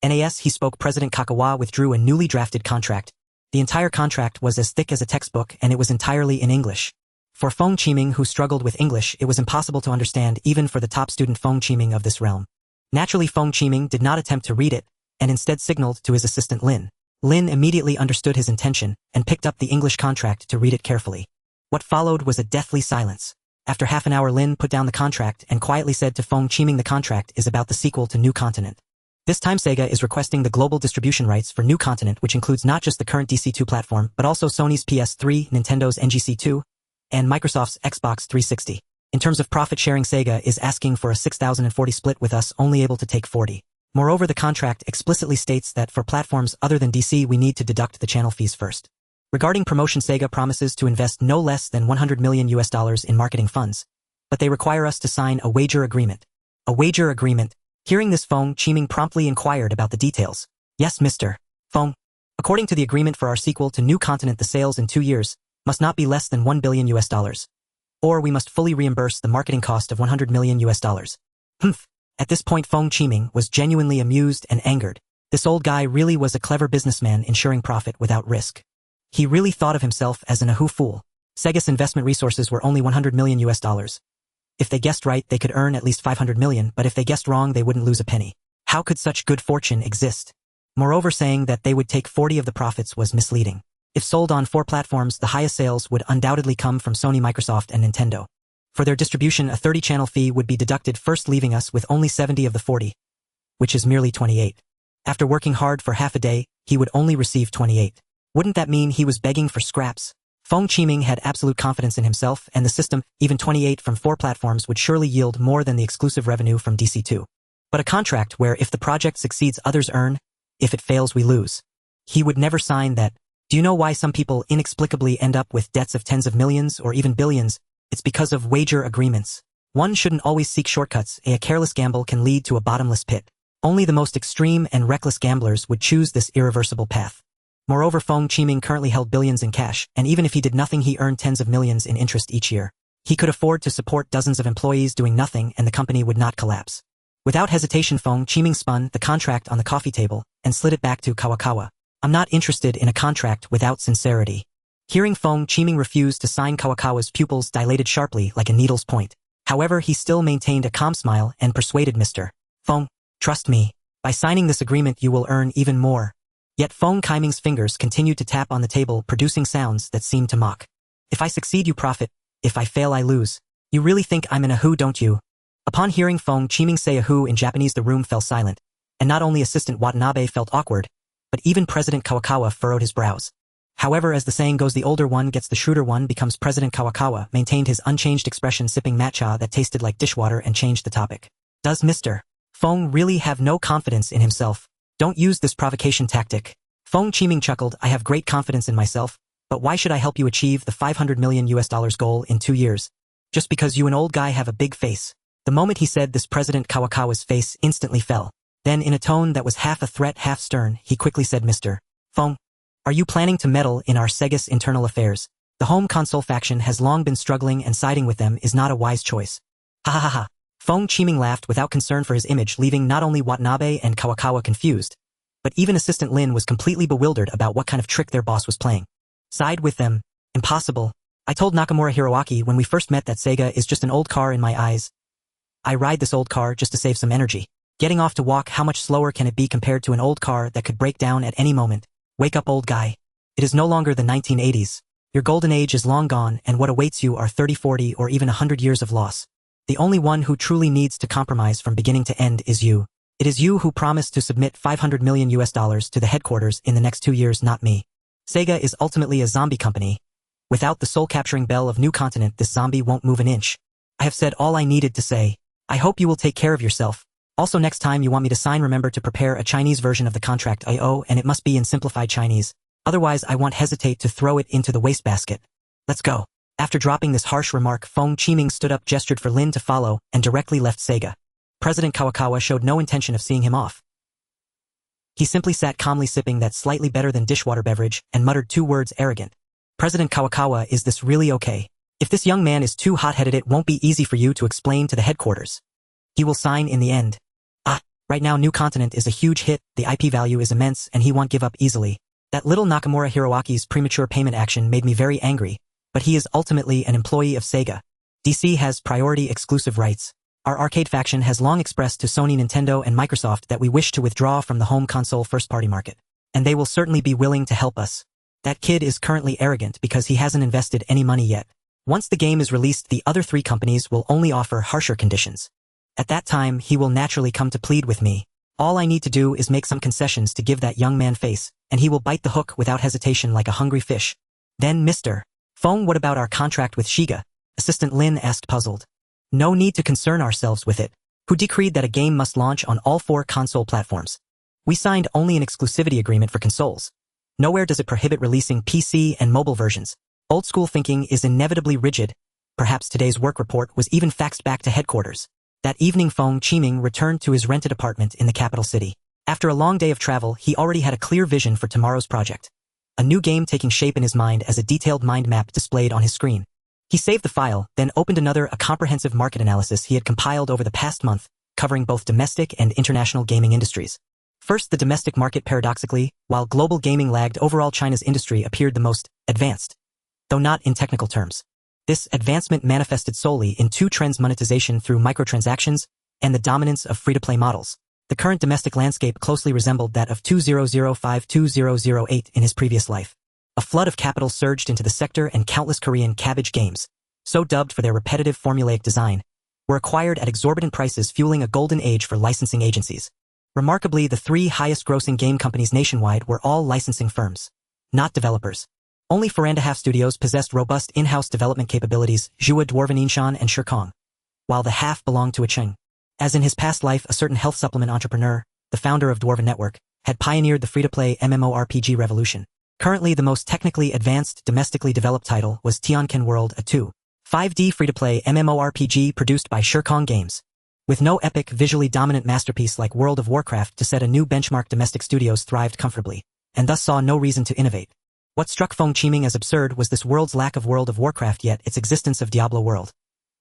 NAS, he spoke. President Kakawa withdrew a newly drafted contract. The entire contract was as thick as a textbook, and it was entirely in English. For Feng Qiming, who struggled with English, it was impossible to understand, even for the top student Feng Qiming of this realm. Naturally, Feng Qiming did not attempt to read it, and instead signaled to his assistant Lin. Lin immediately understood his intention, and picked up the English contract to read it carefully. What followed was a deathly silence. After half an hour, Lin put down the contract and quietly said to Feng Qiming, the contract is about the sequel to New Continent. This time Sega is requesting the global distribution rights for New Continent, which includes not just the current DC2 platform, but also Sony's PS3, Nintendo's NGC2, and Microsoft's Xbox 360. In terms of profit sharing, Sega is asking for a 6,040 split, with us only able to take 40. Moreover, the contract explicitly states that for platforms other than DC, we need to deduct the channel fees first. Regarding promotion, Sega promises to invest no less than $100 million in marketing funds, but they require us to sign a wager agreement. A wager agreement? Hearing this, Feng Qiming promptly inquired about the details. Yes, Mr. Feng. According to the agreement for our sequel to New Continent, the sales in 2 years must not be less than $1 billion, or we must fully reimburse the marketing cost of $100 million. Humph. At this point, Feng Qiming was genuinely amused and angered. This old guy really was a clever businessman, ensuring profit without risk. He really thought of himself as an ahoo fool. Sega's investment resources were only $100 million. If they guessed right, they could earn at least $500 million, but if they guessed wrong, they wouldn't lose a penny. How could such good fortune exist? Moreover, saying that they would take 40 of the profits was misleading. If sold on 4 platforms, the highest sales would undoubtedly come from Sony, Microsoft, and Nintendo. For their distribution, a 30-channel fee would be deducted first, leaving us with only 70 of the 40, which is merely 28. After working hard for half a day, he would only receive 28. Wouldn't that mean he was begging for scraps? Feng Qiming had absolute confidence in himself and the system. Even 28 from 4 platforms would surely yield more than the exclusive revenue from DC2. But a contract where if the project succeeds, others earn, if it fails, we lose. He would never sign that. Do you know why some people inexplicably end up with debts of tens of millions or even billions? It's because of wager agreements. One shouldn't always seek shortcuts. A careless gamble can lead to a bottomless pit. Only the most extreme and reckless gamblers would choose this irreversible path. Moreover, Feng Qiming currently held billions in cash, and even if he did nothing, he earned tens of millions in interest each year. He could afford to support dozens of employees doing nothing, and the company would not collapse. Without hesitation, Feng Qiming spun the contract on the coffee table and slid it back to Kawakawa. I'm not interested in a contract without sincerity. Hearing Feng Qiming refuse to sign, Kawakawa's pupils dilated sharply like a needle's point. However, he still maintained a calm smile and persuaded Mr. Feng, trust me. By signing this agreement, you will earn even more. Yet Feng Qiming's fingers continued to tap on the table, producing sounds that seemed to mock. If I succeed, you profit. If I fail, I lose. You really think I'm an ahoo, don't you? Upon hearing Feng Qiming say ahoo in Japanese, the room fell silent, and not only Assistant Watanabe felt awkward, but even President Kawakawa furrowed his brows. However, as the saying goes, the older one gets the shrewder one becomes. President Kawakawa maintained his unchanged expression, sipping matcha that tasted like dishwater, and changed the topic. Does Mr. Feng really have no confidence in himself? Don't use this provocation tactic. Feng Qiming chuckled. I have great confidence in myself, but why should I help you achieve the $500 million goal in 2 years? Just because you, an old guy, have a big face. The moment he said this, President Kawakawa's face instantly fell. Then, in a tone that was half a threat, half stern, he quickly said, Mr. Feng, are you planning to meddle in our Sega's internal affairs? The home console faction has long been struggling, and siding with them is not a wise choice. Ha ha ha ha. Feng Qiming laughed without concern for his image, leaving not only Watanabe and Kawakawa confused, but even Assistant Lin was completely bewildered about what kind of trick their boss was playing. Side with them? Impossible. I told Nakamura Hiroaki when we first met that Sega is just an old car in my eyes. I ride this old car just to save some energy. Getting off to walk, how much slower can it be compared to an old car that could break down at any moment? Wake up, old guy. It is no longer the 1980s. Your golden age is long gone, and what awaits you are 30, 40, or even 100 years of loss. The only one who truly needs to compromise from beginning to end is you. It is you who promised to submit $500 million to the headquarters in the next 2 years, not me. Sega is ultimately a zombie company. Without the soul-capturing bell of New Continent, this zombie won't move an inch. I have said all I needed to say. I hope you will take care of yourself. Also, next time you want me to sign, remember to prepare a Chinese version of the contract I owe, and it must be in simplified Chinese. Otherwise, I won't hesitate to throw it into the wastebasket. Let's go. After dropping this harsh remark, Feng Qiming stood up, gestured for Lin to follow, and directly left Sega. President Kawakawa showed no intention of seeing him off. He simply sat calmly sipping that slightly better than dishwater beverage and muttered 2 words, arrogant. President Kawakawa, is this really okay? If this young man is too hot-headed, it won't be easy for you to explain to the headquarters. He will sign in the end. Right now New Continent is a huge hit, the IP value is immense, and he won't give up easily. That little Nakamura Hiroaki's premature payment action made me very angry, but he is ultimately an employee of Sega. DC has priority exclusive rights. Our arcade faction has long expressed to Sony, Nintendo, and Microsoft that we wish to withdraw from the home console first-party market. And they will certainly be willing to help us. That kid is currently arrogant because he hasn't invested any money yet. Once the game is released, the other 3 companies will only offer harsher conditions. At that time, he will naturally come to plead with me. All I need to do is make some concessions to give that young man face, and he will bite the hook without hesitation like a hungry fish. Then, Mr. Feng, what about our contract with Shiga? Assistant Lin asked, puzzled. No need to concern ourselves with it. Who decreed that a game must launch on all 4 console platforms? We signed only an exclusivity agreement for consoles. Nowhere does it prohibit releasing PC and mobile versions. Old school thinking is inevitably rigid. Perhaps today's work report was even faxed back to headquarters. That evening, Feng Qiming returned to his rented apartment in the capital city. After a long day of travel, he already had a clear vision for tomorrow's project. A new game taking shape in his mind as a detailed mind map displayed on his screen. He saved the file, then opened a comprehensive market analysis he had compiled over the past month, covering both domestic and international gaming industries. First, the domestic market. Paradoxically, while global gaming lagged, overall China's industry appeared the most advanced, though not in technical terms. This advancement manifested solely in 2 trends: monetization through microtransactions and the dominance of free-to-play models. The current domestic landscape closely resembled that of 2005-2008 in his previous life. A flood of capital surged into the sector, and countless Korean cabbage games, so dubbed for their repetitive formulaic design, were acquired at exorbitant prices, fueling a golden age for licensing agencies. Remarkably, the 3 highest-grossing game companies nationwide were all licensing firms, not developers. Only 4.5 studios possessed robust in-house development capabilities: Zhua, Dwarven Inshan, and Shirkong, while the half belonged to a Cheng. As in his past life, a certain health supplement entrepreneur, the founder of Dwarven Network, had pioneered the free-to-play MMORPG revolution. Currently, the most technically advanced domestically developed title was Tianken World, a 2.5D free-to-play MMORPG produced by Shirkong Games. With no epic, visually dominant masterpiece like World of Warcraft to set a new benchmark, domestic studios thrived comfortably, and thus saw no reason to innovate. What struck Feng Qiming as absurd was this world's lack of World of Warcraft, yet its existence of Diablo World.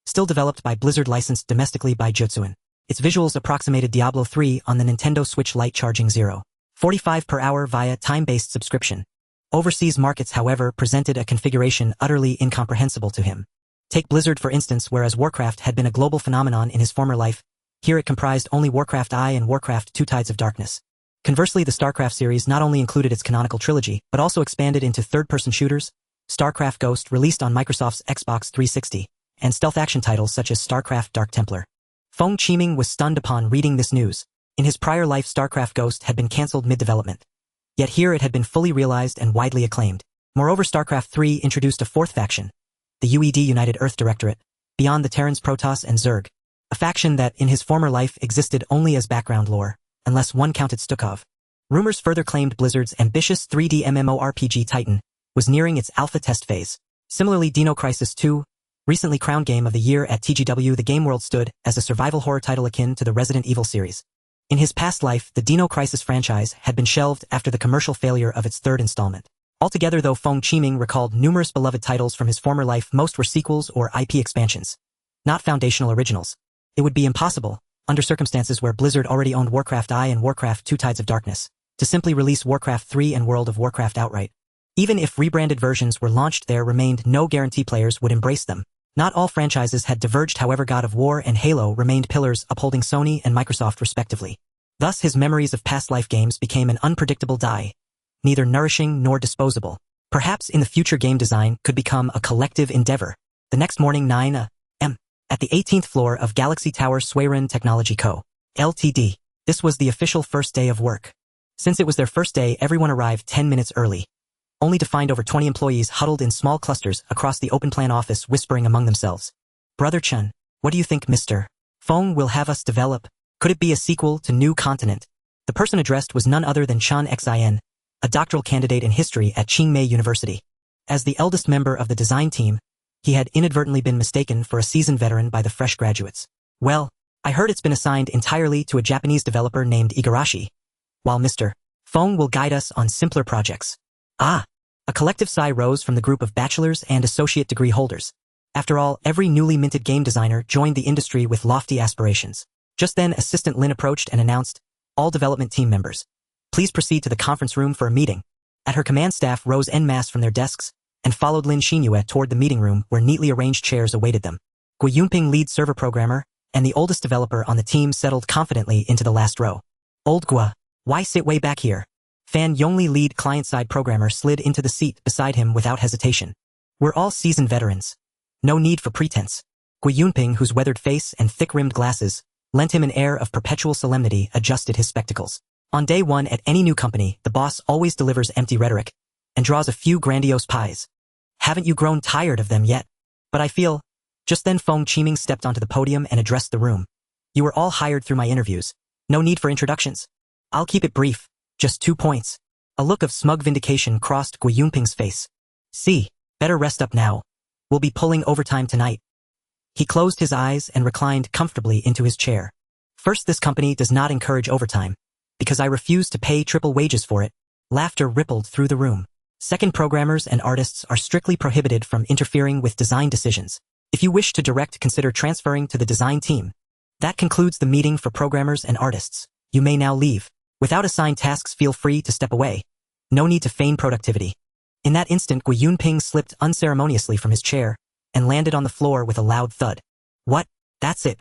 Still developed by Blizzard, licensed domestically by Suiren. Its visuals approximated Diablo 3 on the Nintendo Switch Lite, charging $0.45 per hour via time-based subscription. Overseas markets, however, presented a configuration utterly incomprehensible to him. Take Blizzard for instance. Whereas Warcraft had been a global phenomenon in his former life, here it comprised only Warcraft I and Warcraft II: Tides of Darkness. Conversely, the StarCraft series not only included its canonical trilogy, but also expanded into third-person shooters, StarCraft Ghost, released on Microsoft's Xbox 360, and stealth action titles such as StarCraft Dark Templar. Feng Qiming was stunned upon reading this news. In his prior life, StarCraft Ghost had been cancelled mid-development. Yet here it had been fully realized and widely acclaimed. Moreover, StarCraft 3 introduced a 4th faction, the UED United Earth Directorate, beyond the Terrans Protoss and Zerg, a faction that in his former life existed only as background lore, unless one counted Stukov. Rumors further claimed Blizzard's ambitious 3D MMORPG Titan was nearing its alpha test phase. Similarly, Dino Crisis 2, recently crowned Game of the Year at TGW The Game World, stood as a survival horror title akin to the Resident Evil series. In his past life, the Dino Crisis franchise had been shelved after the commercial failure of its 3rd installment. Altogether, though Feng Qiming recalled numerous beloved titles from his former life, most were sequels or IP expansions, not foundational originals. It would be impossible, under circumstances where Blizzard already owned Warcraft I and Warcraft II: Tides of Darkness, to simply release Warcraft 3 and World of Warcraft outright. Even if rebranded versions were launched, there remained no guarantee players would embrace them. Not all franchises had diverged, however. God of War and Halo remained pillars upholding Sony and Microsoft respectively. Thus his memories of past life games became an unpredictable dye, neither nourishing nor disposable. Perhaps in the future game design could become a collective endeavor. The next morning, 9 a.m. at the 18th floor of Galaxy Tower, Suiren Technology Co., Ltd. This was the official first day of work. Since it was their first day, everyone arrived 10 minutes early, only to find over 20 employees huddled in small clusters across the open-plan office, whispering among themselves. Brother Chen, what do you think Mr. Feng will have us develop? Could it be a sequel to New Continent? The person addressed was none other than Chan Xin, a doctoral candidate in history at Qingmei University. As the eldest member of the design team, he had inadvertently been mistaken for a seasoned veteran by the fresh graduates. Well, I heard it's been assigned entirely to a Japanese developer named Igarashi, while Mr. Feng will guide us on simpler projects. Ah! A collective sigh rose from the group of bachelor's and associate degree holders. After all, every newly minted game designer joined the industry with lofty aspirations. Just then, Assistant Lin approached and announced, "All development team members, please proceed to the conference room for a meeting." At her command, staff rose en masse from their desks and followed Lin Xinyue toward the meeting room where neatly arranged chairs awaited them. Gu Yunping, lead server programmer, and the oldest developer on the team, settled confidently into the last row. Old Gua, why sit way back here? Fan Yongli, lead client-side programmer, slid into the seat beside him without hesitation. We're all seasoned veterans. No need for pretense. Gu Yunping, whose weathered face and thick-rimmed glasses lent him an air of perpetual solemnity, adjusted his spectacles. On day one at any new company, the boss always delivers empty rhetoric and draws a few grandiose pies. Haven't you grown tired of them yet? But I feel... Just then Feng Qiming stepped onto the podium and addressed the room. You were all hired through my interviews. No need for introductions. I'll keep it brief. Just 2 points. A look of smug vindication crossed Gu Yunping's face. See, better rest up now. We'll be pulling overtime tonight. He closed his eyes and reclined comfortably into his chair. First, this company does not encourage overtime, because I refuse to pay triple wages for it. Laughter rippled through the room. Second, programmers and artists are strictly prohibited from interfering with design decisions. If you wish to direct, consider transferring to the design team. That concludes the meeting for programmers and artists. You may now leave. Without assigned tasks, feel free to step away. No need to feign productivity. In that instant, Gu Yunping slipped unceremoniously from his chair and landed on the floor with a loud thud. What? That's it.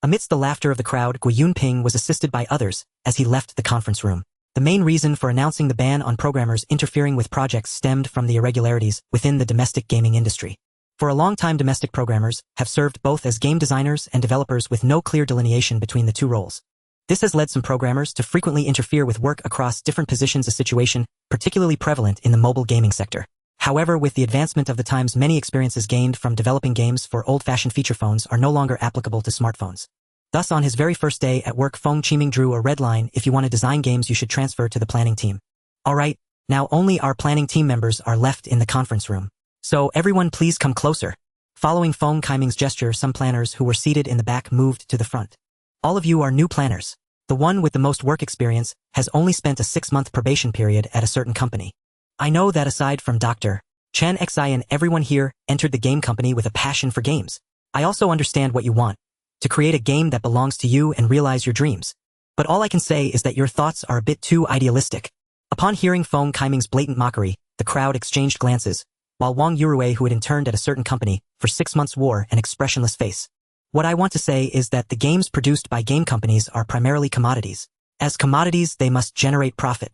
Amidst the laughter of the crowd, Gu Yunping was assisted by others as he left the conference room. The main reason for announcing the ban on programmers interfering with projects stemmed from the irregularities within the domestic gaming industry. For a long time, domestic programmers have served both as game designers and developers with no clear delineation between the two roles. This has led some programmers to frequently interfere with work across different positions, a situation particularly prevalent in the mobile gaming sector. However, with the advancement of the times, many experiences gained from developing games for old-fashioned feature phones are no longer applicable to smartphones. Thus, on his very first day at work, Feng Qiming drew a red line: if you want to design games, you should transfer to the planning team. Alright, now only our planning team members are left in the conference room. So everyone please come closer. Following Feng Qiming's gesture, some planners who were seated in the back moved to the front. All of you are new planners. The one with the most work experience has only spent a 6-month probation period at a certain company. I know that aside from Dr. Chen Xian, everyone here entered the game company with a passion for games. I also understand what you want, to create a game that belongs to you and realize your dreams. But all I can say is that your thoughts are a bit too idealistic. Upon hearing Feng Qiming's blatant mockery, the crowd exchanged glances, while Wang Yurue, who had interned at a certain company for 6 months, wore an expressionless face. What I want to say is that the games produced by game companies are primarily commodities. As commodities, they must generate profit.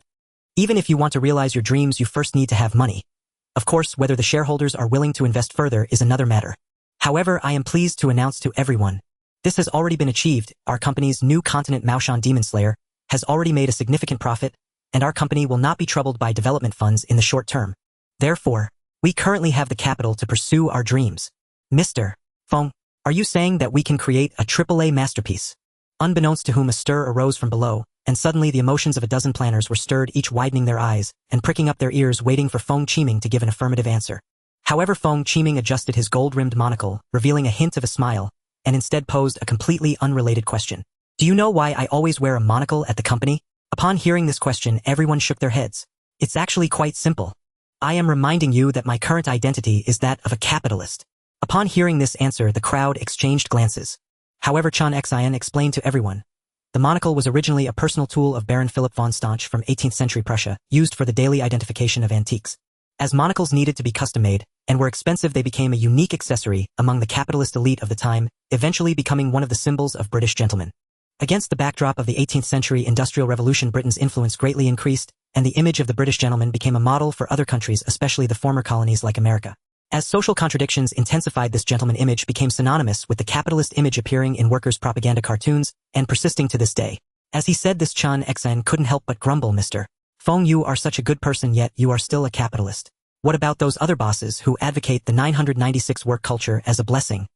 Even if you want to realize your dreams, you first need to have money. Of course, whether the shareholders are willing to invest further is another matter. However, I am pleased to announce to everyone, this has already been achieved. Our company's new continent, Maoshan Demon Slayer, has already made a significant profit, and our company will not be troubled by development funds in the short term. Therefore, we currently have the capital to pursue our dreams. Mr. Feng, are you saying that we can create a AAA masterpiece? Unbeknownst to whom, a stir arose from below, and suddenly the emotions of a dozen planners were stirred, each widening their eyes and pricking up their ears, waiting for Feng Qiming to give an affirmative answer. However, Feng Qiming adjusted his gold-rimmed monocle, revealing a hint of a smile, and instead posed a completely unrelated question. Do you know why I always wear a monocle at the company? Upon hearing this question, everyone shook their heads. It's actually quite simple. I am reminding you that my current identity is that of a capitalist. Upon hearing this answer, the crowd exchanged glances. However, Chen Xian explained to everyone. The monocle was originally a personal tool of Baron Philipp von Stauch from 18th century Prussia, used for the daily identification of antiques. As monocles needed to be custom-made and were expensive, they became a unique accessory among the capitalist elite of the time, eventually becoming one of the symbols of British gentlemen. Against the backdrop of the 18th century Industrial Revolution, Britain's influence greatly increased, and the image of the British gentleman became a model for other countries, especially the former colonies like America. As social contradictions intensified, this gentleman image became synonymous with the capitalist image appearing in workers' propaganda cartoons and persisting to this day. As he said this, Chen Xian couldn't help but grumble. Mr. Feng, you are such a good person, yet you are still a capitalist. What about those other bosses who advocate the 996 work culture as a blessing?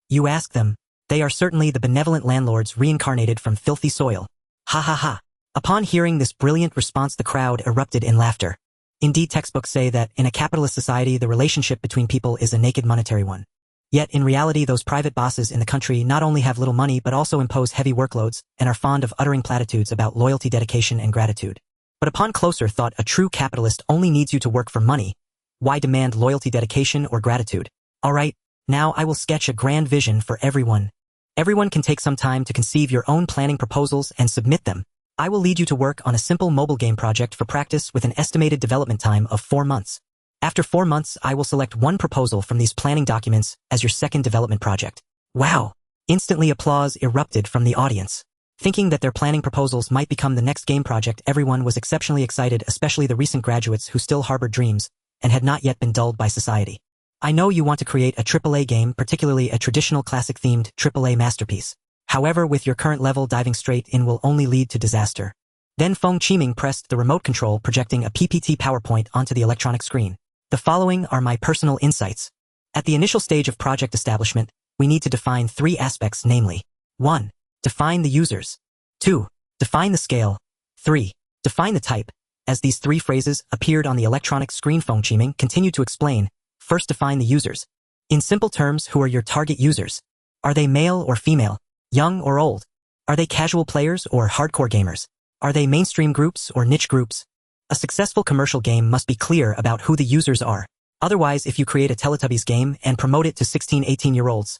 You ask them. They are certainly the benevolent landlords reincarnated from filthy soil. Ha ha ha. Upon hearing this brilliant response, the crowd erupted in laughter. Indeed, textbooks say that in a capitalist society, the relationship between people is a naked monetary one. Yet, in reality, those private bosses in the country not only have little money but also impose heavy workloads and are fond of uttering platitudes about loyalty, dedication, and gratitude. But upon closer thought, a true capitalist only needs you to work for money. Why demand loyalty, dedication, or gratitude? Alright, now I will sketch a grand vision for everyone. Everyone can take some time to conceive your own planning proposals and submit them. I will lead you to work on a simple mobile game project for practice with an estimated development time of 4 months. After 4 months, I will select one proposal from these planning documents as your second development project. Wow! Instantly applause erupted from the audience. Thinking that their planning proposals might become the next game project, everyone was exceptionally excited, especially the recent graduates who still harbored dreams and had not yet been dulled by society. I know you want to create a AAA game, particularly a traditional classic-themed AAA masterpiece. However, with your current level, diving straight in will only lead to disaster. Then Feng Qiming pressed the remote control, projecting a PPT PowerPoint onto the electronic screen. The following are my personal insights. At the initial stage of project establishment, we need to define 3 aspects, namely 1. Define the users. 2. Define the scale. 3. Define the type. As these 3 phrases appeared on the electronic screen, Feng Qiming continued to explain. First, define the users. In simple terms, who are your target users? Are they male or female? Young or old? Are they casual players or hardcore gamers? Are they mainstream groups or niche groups? A successful commercial game must be clear about who the users are. Otherwise, if you create a Teletubbies game and promote it to 16-18-year-olds,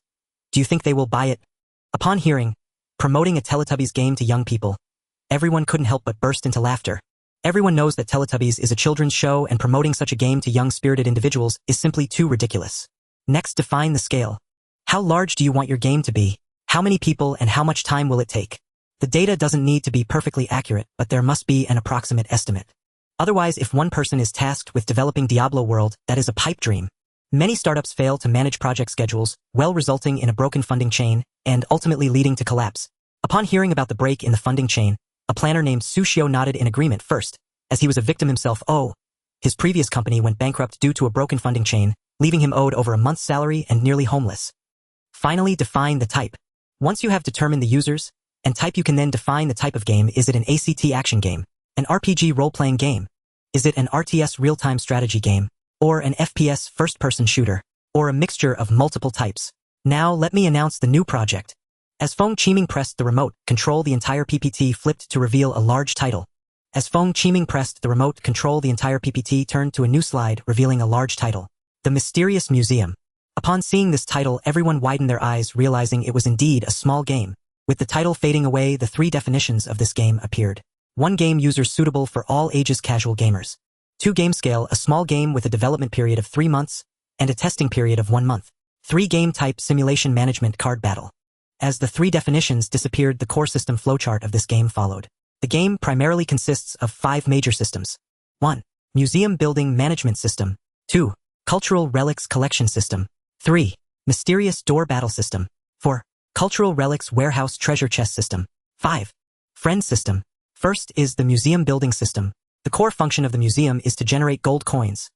do you think they will buy it? Upon hearing, promoting a Teletubbies game to young people, everyone couldn't help but burst into laughter. Everyone knows that Teletubbies is a children's show, and promoting such a game to young spirited individuals is simply too ridiculous. Next, define the scale. How large do you want your game to be? How many people and how much time will it take? The data doesn't need to be perfectly accurate, but there must be an approximate estimate. Otherwise, if one person is tasked with developing Diablo World, that is a pipe dream. Many startups fail to manage project schedules, resulting in a broken funding chain and ultimately leading to collapse. Upon hearing about the break in the funding chain, a planner named Sushio nodded in agreement first, as he was a victim himself. His previous company went bankrupt due to a broken funding chain, leaving him owed over a month's salary and nearly homeless. Finally, define the type. Once you have determined the users and type, you can then define the type of game. Is it an ACT action game? An RPG role-playing game? Is it an RTS real-time strategy game? Or an FPS first-person shooter? Or a mixture of multiple types? Now let me announce the new project. As Feng Qiming pressed the remote control, the entire PPT flipped to reveal a large title. As Feng Qiming pressed the remote control, the entire PPT turned to a new slide, revealing a large title. The Mysterious Museum. Upon seeing this title, everyone widened their eyes, realizing it was indeed a small game. With the title fading away, the 3 definitions of this game appeared. 1 game user suitable for all ages, casual gamers. 2 game scale, a small game with a development period of 3 months and a testing period of 1 month. 3 game type, simulation management card battle. As the 3 definitions disappeared, the core system flowchart of this game followed. The game primarily consists of 5 major systems. 1. Museum building management system. 2. Cultural relics collection system. 3. Mysterious door battle system. 4. Cultural relics warehouse treasure chest system. 5. Friend system. First is the museum building system. The core function of the museum is to generate gold coins.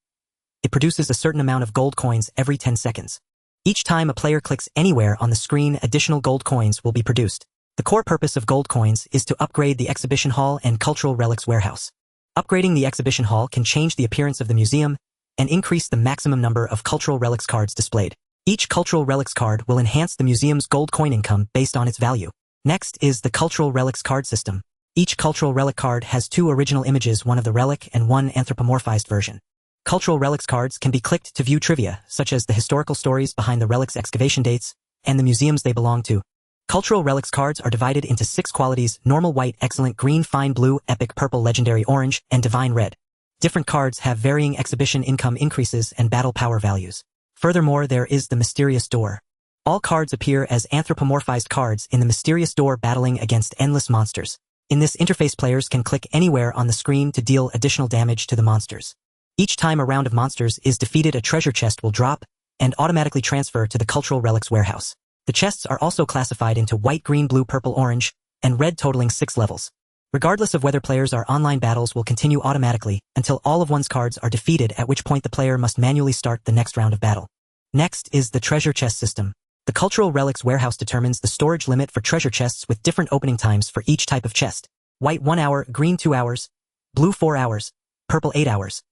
It produces a certain amount of gold coins every 10 seconds. Each time a player clicks anywhere on the screen, additional gold coins will be produced. The core purpose of gold coins is to upgrade the exhibition hall and cultural relics warehouse. Upgrading the exhibition hall can change the appearance of the museum and increase the maximum number of cultural relics cards displayed. Each cultural relics card will enhance the museum's gold coin income based on its value. Next is the cultural relics card system. Each cultural relic card has 2 original images, one of the relic and 1 anthropomorphized version. Cultural relics cards can be clicked to view trivia, such as the historical stories behind the relics' excavation dates and the museums they belong to. Cultural relics cards are divided into 6 qualities: normal white, excellent green, fine blue, epic purple, legendary orange, and divine red. Different cards have varying exhibition income increases and battle power values. Furthermore, there is the mysterious door. All cards appear as anthropomorphized cards in the mysterious door, battling against endless monsters. In this interface, players can click anywhere on the screen to deal additional damage to the monsters. Each time a round of monsters is defeated, a treasure chest will drop and automatically transfer to the cultural relics warehouse. The chests are also classified into white, green, blue, purple, orange, and red, totaling 6 levels. Regardless of whether players are online, battles will continue automatically until all of one's cards are defeated, at which point the player must manually start the next round of battle. Next is the treasure chest system. The cultural relics warehouse determines the storage limit for treasure chests with different opening times for each type of chest. White 1 hour, green 2 hours, blue 4 hours, purple 8 hours.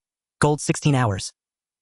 Gold 16 hours.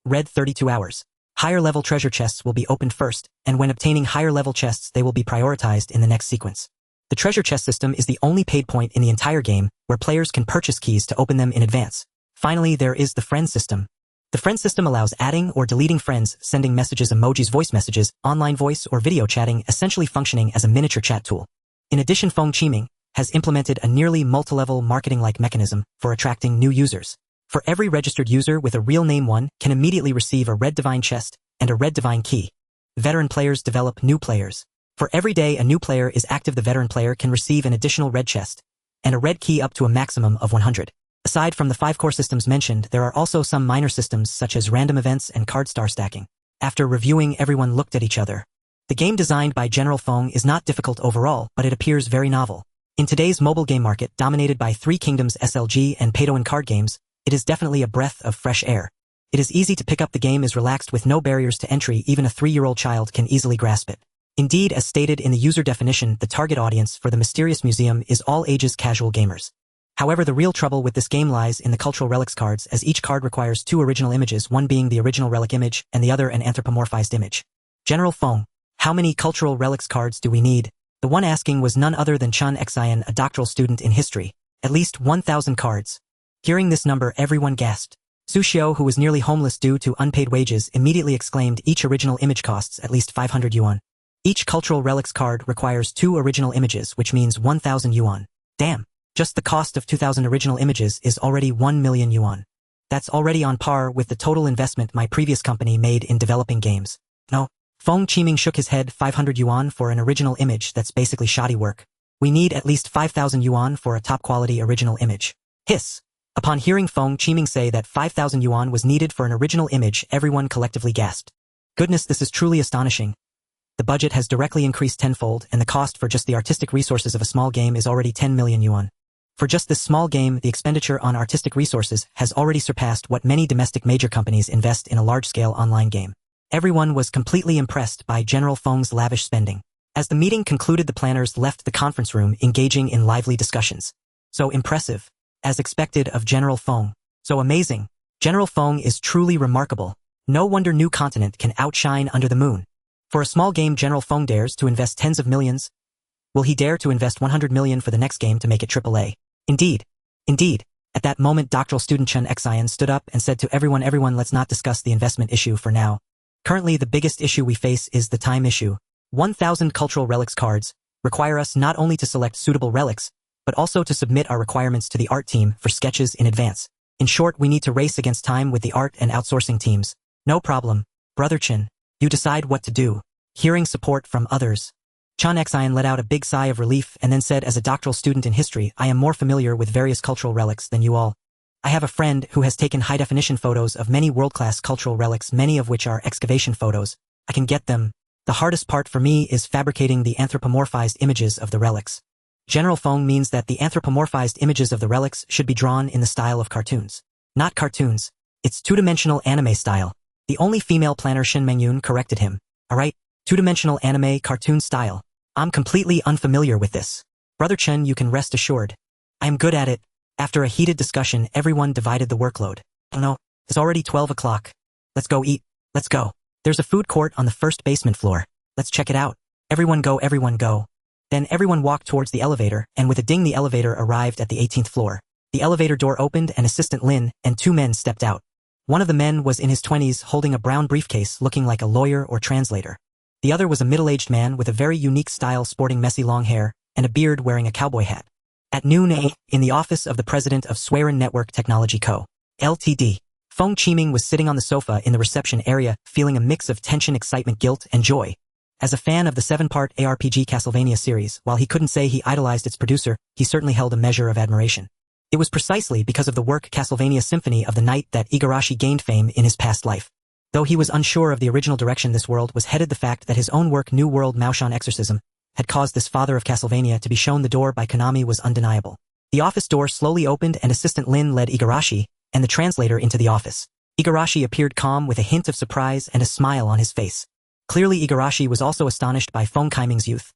Red 32 hours. Higher level treasure chests will be opened first, and when obtaining higher level chests they will be prioritized in the next sequence. The treasure chest system is the only paid point in the entire game where players can purchase keys to open them in advance. Finally, there is the friend system. The friend system allows adding or deleting friends, sending messages, emojis, voice messages, online voice or video chatting, essentially functioning as a miniature chat tool. In addition, Feng Qiming has implemented a nearly multi-level marketing-like mechanism for attracting new users. For every registered user with a real name, one can immediately receive a red divine chest and a red divine key. Veteran players develop new players. For every day a new player is active, the veteran player can receive an additional red chest and a red key up to a maximum of 100. Aside from the 5 core systems mentioned, there are also some minor systems such as random events and card star stacking. After reviewing, everyone looked at each other. The game designed by General Feng is not difficult overall, but it appears very novel. In today's mobile game market dominated by Three Kingdoms SLG and pay-to-win card games, it is definitely a breath of fresh air. It is easy to pick up, the game is relaxed with no barriers to entry, even a 3-year-old child can easily grasp it. Indeed, as stated in the user definition, the target audience for the mysterious museum is all ages casual gamers. However, the real trouble with this game lies in the cultural relics cards, as each card requires 2 original images, one being the original relic image and the other an anthropomorphized image. General Feng, how many cultural relics cards do we need? The one asking was none other than Chen Xian, a doctoral student in history. At least 1,000 cards. Hearing this number, everyone gasped. Su Xiao, who was nearly homeless due to unpaid wages, immediately exclaimed, each original image costs at least 500 yuan. Each cultural relics card requires 2 original images, which means 1,000 yuan. Damn. Just the cost of 2,000 original images is already 1 million yuan. That's already on par with the total investment my previous company made in developing games. No. Feng Qiming shook his head. 500 yuan for an original image, that's basically shoddy work. We need at least 5,000 yuan for a top-quality original image. Hiss. Upon hearing Feng Qiming say that 5,000 yuan was needed for an original image, everyone collectively gasped. Goodness, this is truly astonishing. The budget has directly increased tenfold, and the cost for just the artistic resources of a small game is already 10 million yuan. For just this small game, the expenditure on artistic resources has already surpassed what many domestic major companies invest in a large-scale online game. Everyone was completely impressed by General Feng's lavish spending. As the meeting concluded, the planners left the conference room, engaging in lively discussions. So impressive. As expected of General Feng. So amazing. General Feng is truly remarkable. No wonder New Continent can outshine under the moon. For a small game, General Feng dares to invest tens of millions. Will he dare to invest 100 million for the next game to make it AAA? Indeed. Indeed. At that moment, doctoral student Chen Xian stood up and said to everyone, let's not discuss the investment issue for now. Currently, the biggest issue we face is the time issue. 1,000 cultural relics cards require us not only to select suitable relics, but also to submit our requirements to the art team for sketches in advance. In short, we need to race against time with the art and outsourcing teams. No problem. Brother Chen, you decide what to do. Hearing support from others. Chen Xian let out a big sigh of relief and then said, as a doctoral student in history, I am more familiar with various cultural relics than you all. I have a friend who has taken high-definition photos of many world-class cultural relics, many of which are excavation photos. I can get them. The hardest part for me is fabricating the anthropomorphized images of the relics. General Feng means that the anthropomorphized images of the relics should be drawn in the style of cartoons. Not cartoons. It's 2-dimensional anime style. The only female planner, Shin Mengyun, corrected him. Alright, 2-dimensional anime cartoon style. I'm completely unfamiliar with this. Brother Chen, you can rest assured. I am good at it. After a heated discussion, everyone divided the workload. Oh no, it's already 12 o'clock. Let's go eat. Let's go. There's a food court on the first basement floor. Let's check it out. Everyone go, everyone go. Then everyone walked towards the elevator, and with a ding the elevator arrived at the 18th floor. The elevator door opened and Assistant Lin and 2 men stepped out. One of the men was in his 20s, holding a brown briefcase, looking like a lawyer or translator. The other was a middle-aged man with a very unique style, sporting messy long hair and a beard, wearing a cowboy hat. At noon, in the office of the president of Suiren Network Technology Co. Ltd., Feng Qiming was sitting on the sofa in the reception area, feeling a mix of tension, excitement, guilt, and joy. As a fan of the 7-part ARPG Castlevania series, while he couldn't say he idolized its producer, he certainly held a measure of admiration. It was precisely because of the work Castlevania Symphony of the Night that Igarashi gained fame in his past life. Though he was unsure of the original direction this world was headed, the fact that his own work New World Maoshan Exorcism had caused this father of Castlevania to be shown the door by Konami was undeniable. The office door slowly opened and Assistant Lin led Igarashi and the translator into the office. Igarashi appeared calm with a hint of surprise and a smile on his face. Clearly Igarashi was also astonished by Feng Qiming's youth.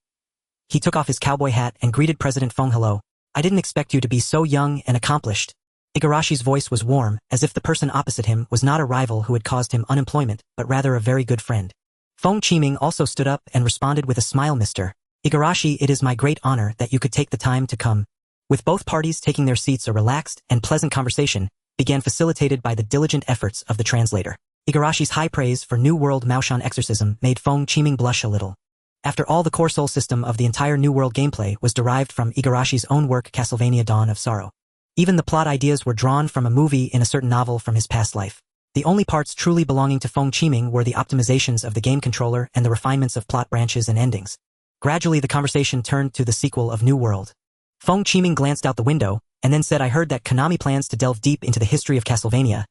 He took off his cowboy hat and greeted President Feng. Hello. I didn't expect you to be so young and accomplished. Igarashi's voice was warm, as if the person opposite him was not a rival who had caused him unemployment, but rather a very good friend. Feng Qiming also stood up and responded with a smile. Mr. Igarashi, it is my great honor that you could take the time to come. With both parties taking their seats, a relaxed and pleasant conversation began, facilitated by the diligent efforts of the translator. Igarashi's high praise for New World Maoshan exorcism made Feng Qiming blush a little. After all, the core soul system of the entire New World gameplay was derived from Igarashi's own work, Castlevania Dawn of Sorrow. Even the plot ideas were drawn from a movie in a certain novel from his past life. The only parts truly belonging to Feng Qiming were the optimizations of the game controller and the refinements of plot branches and endings. Gradually, the conversation turned to the sequel of New World. Feng Qiming glanced out the window, and then said, I heard that Konami plans to delve deep into the history of Castlevania.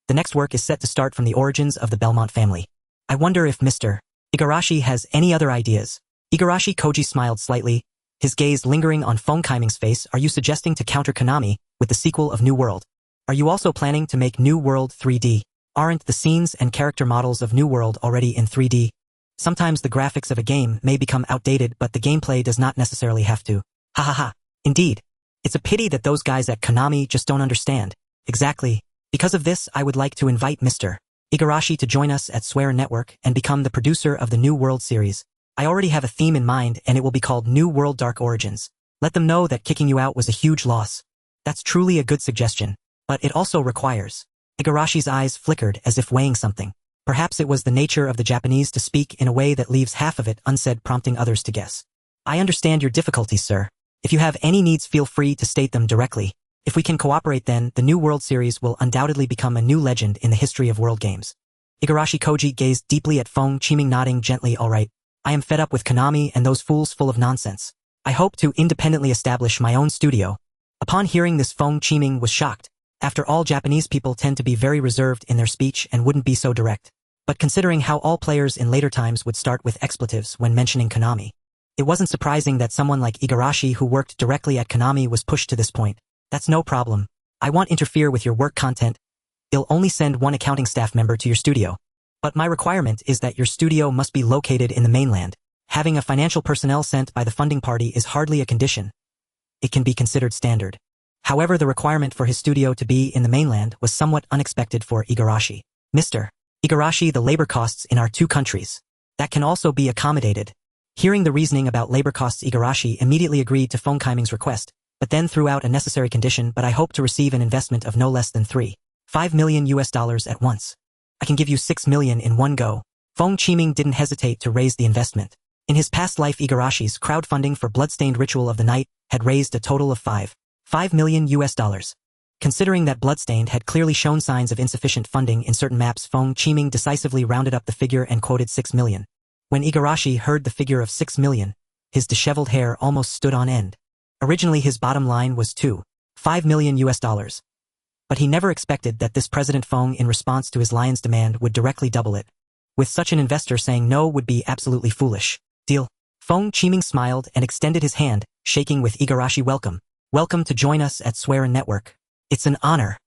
The next work is set to start from the origins of the Belmont family. I wonder if Mr. Igarashi has any other ideas. Igarashi Koji smiled slightly, his gaze lingering on Feng Qiming's face. Are you suggesting to counter Konami with the sequel of New World? Are you also planning to make New World 3D? Aren't the scenes and character models of New World already in 3D? Sometimes the graphics of a game may become outdated, but the gameplay does not necessarily have to. Ha ha ha. Indeed. It's a pity that those guys at Konami just don't understand. Exactly. Because of this, I would like to invite Mr. Igarashi to join us at Suiren Network and become the producer of the New World series. I already have a theme in mind, and it will be called New World Dark Origins. Let them know that kicking you out was a huge loss. That's truly a good suggestion. But it also requires. Igarashi's eyes flickered as if weighing something. Perhaps it was the nature of the Japanese to speak in a way that leaves half of it unsaid, prompting others to guess. I understand your difficulties, sir. If you have any needs, feel free to state them directly. If we can cooperate, then the New World series will undoubtedly become a new legend in the history of world games. Igarashi Koji gazed deeply at Feng Qiming, nodding gently. All right. I am fed up with Konami and those fools full of nonsense. I hope to independently establish my own studio. Upon hearing this, Feng Qiming was shocked. After all, Japanese people tend to be very reserved in their speech and wouldn't be so direct. But considering how all players in later times would start with expletives when mentioning Konami, it wasn't surprising that someone like Igarashi, who worked directly at Konami, was pushed to this point. That's no problem. I won't interfere with your work content. I'll only send one accounting staff member to your studio. But my requirement is that your studio must be located in the mainland. Having a financial personnel sent by the funding party is hardly a condition. It can be considered standard. However, the requirement for his studio to be in the mainland was somewhat unexpected for Igarashi. Mr. Igarashi, the labor costs in our two countries. That can also be accommodated. Hearing the reasoning about labor costs, Igarashi immediately agreed to Feng Qiming's request, but then threw out a necessary condition. But I hope to receive an investment of no less than $5 million at once. I can give you $6 million in one go. Feng Qiming didn't hesitate to raise the investment. In his past life, Igarashi's crowdfunding for Bloodstained Ritual of the Night had raised a total of $5 million. Considering that Bloodstained had clearly shown signs of insufficient funding in certain maps, Feng Qiming decisively rounded up the figure and quoted $6 million. When Igarashi heard the figure of $6 million, his disheveled hair almost stood on end. Originally, his bottom line was $5 million. But he never expected that this President Feng, in response to his lion's demand, would directly double it. With such an investor, saying no would be absolutely foolish. Deal. Feng Qiming smiled and extended his hand, shaking with Igarashi. Welcome. Welcome to join us at Suiren Network. It's an honor.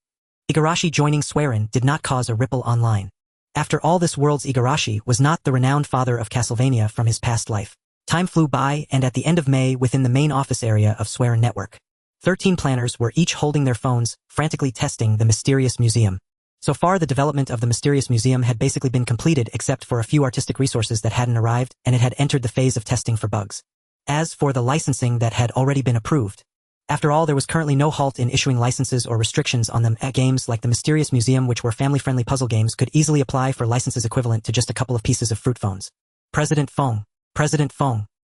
Igarashi joining Suiren did not cause a ripple online. After all, this world's Igarashi was not the renowned father of Castlevania from his past life. Time flew by, and at the end of May, within the main office area of Suiren Network, 13 planners were each holding their phones, frantically testing the mysterious museum. So far, the development of the mysterious museum had basically been completed, except for a few artistic resources that hadn't arrived, and it had entered the phase of testing for bugs. As for the licensing that had already been approved, after all, there was currently no halt in issuing licenses or restrictions on them. Games like the Mysterious Museum, which were family-friendly puzzle games, could easily apply for licenses equivalent to just a couple of pieces of fruit phones. President Feng.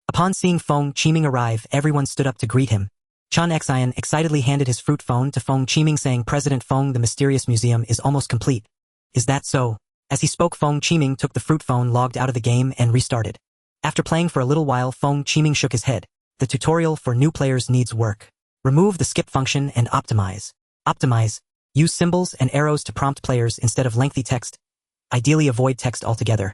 Upon seeing Feng Qiming arrive, everyone stood up to greet him. Chen Xian excitedly handed his fruit phone to Feng Qiming, saying, President Feng, the Mysterious Museum is almost complete. Is that so? As he spoke, Feng Qiming took the fruit phone, logged out of the game, and restarted. After playing for a little while, Feng Qiming shook his head. The tutorial for new players needs work. Remove the skip function and optimize. Optimize. Use symbols and arrows to prompt players instead of lengthy text. Ideally avoid text altogether.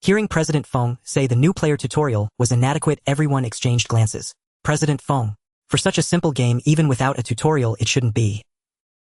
Hearing President Feng say the new player tutorial was inadequate, everyone exchanged glances. President Feng. For such a simple game, even without a tutorial, it shouldn't be.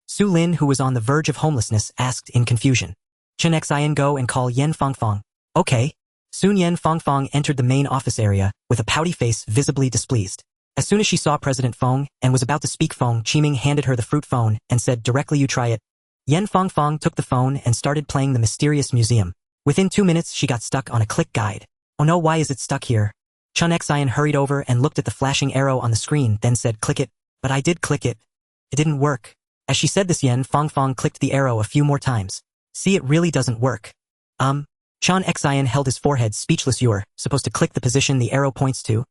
Su Lin, who was on the verge of homelessness, asked in confusion. Chen Xian, go and call Yen Fangfang. Okay. Soon Yen Fangfang entered the main office area, with a pouty face, visibly displeased. As soon as she saw President Feng and was about to speak, Feng Qiming handed her the fruit phone and said directly, "You try it." Yen Feng took the phone and started playing the mysterious museum. Within 2 minutes, she got stuck on a click guide. "Oh no, why is it stuck here?" Chun Xian hurried over and looked at the flashing arrow on the screen, then said, "Click it." "But I did click it. It didn't work." As she said this, Yen Feng clicked the arrow a few more times. "See, it really doesn't work." Chun Xian held his forehead, speechless. "You're supposed to click the position the arrow points to,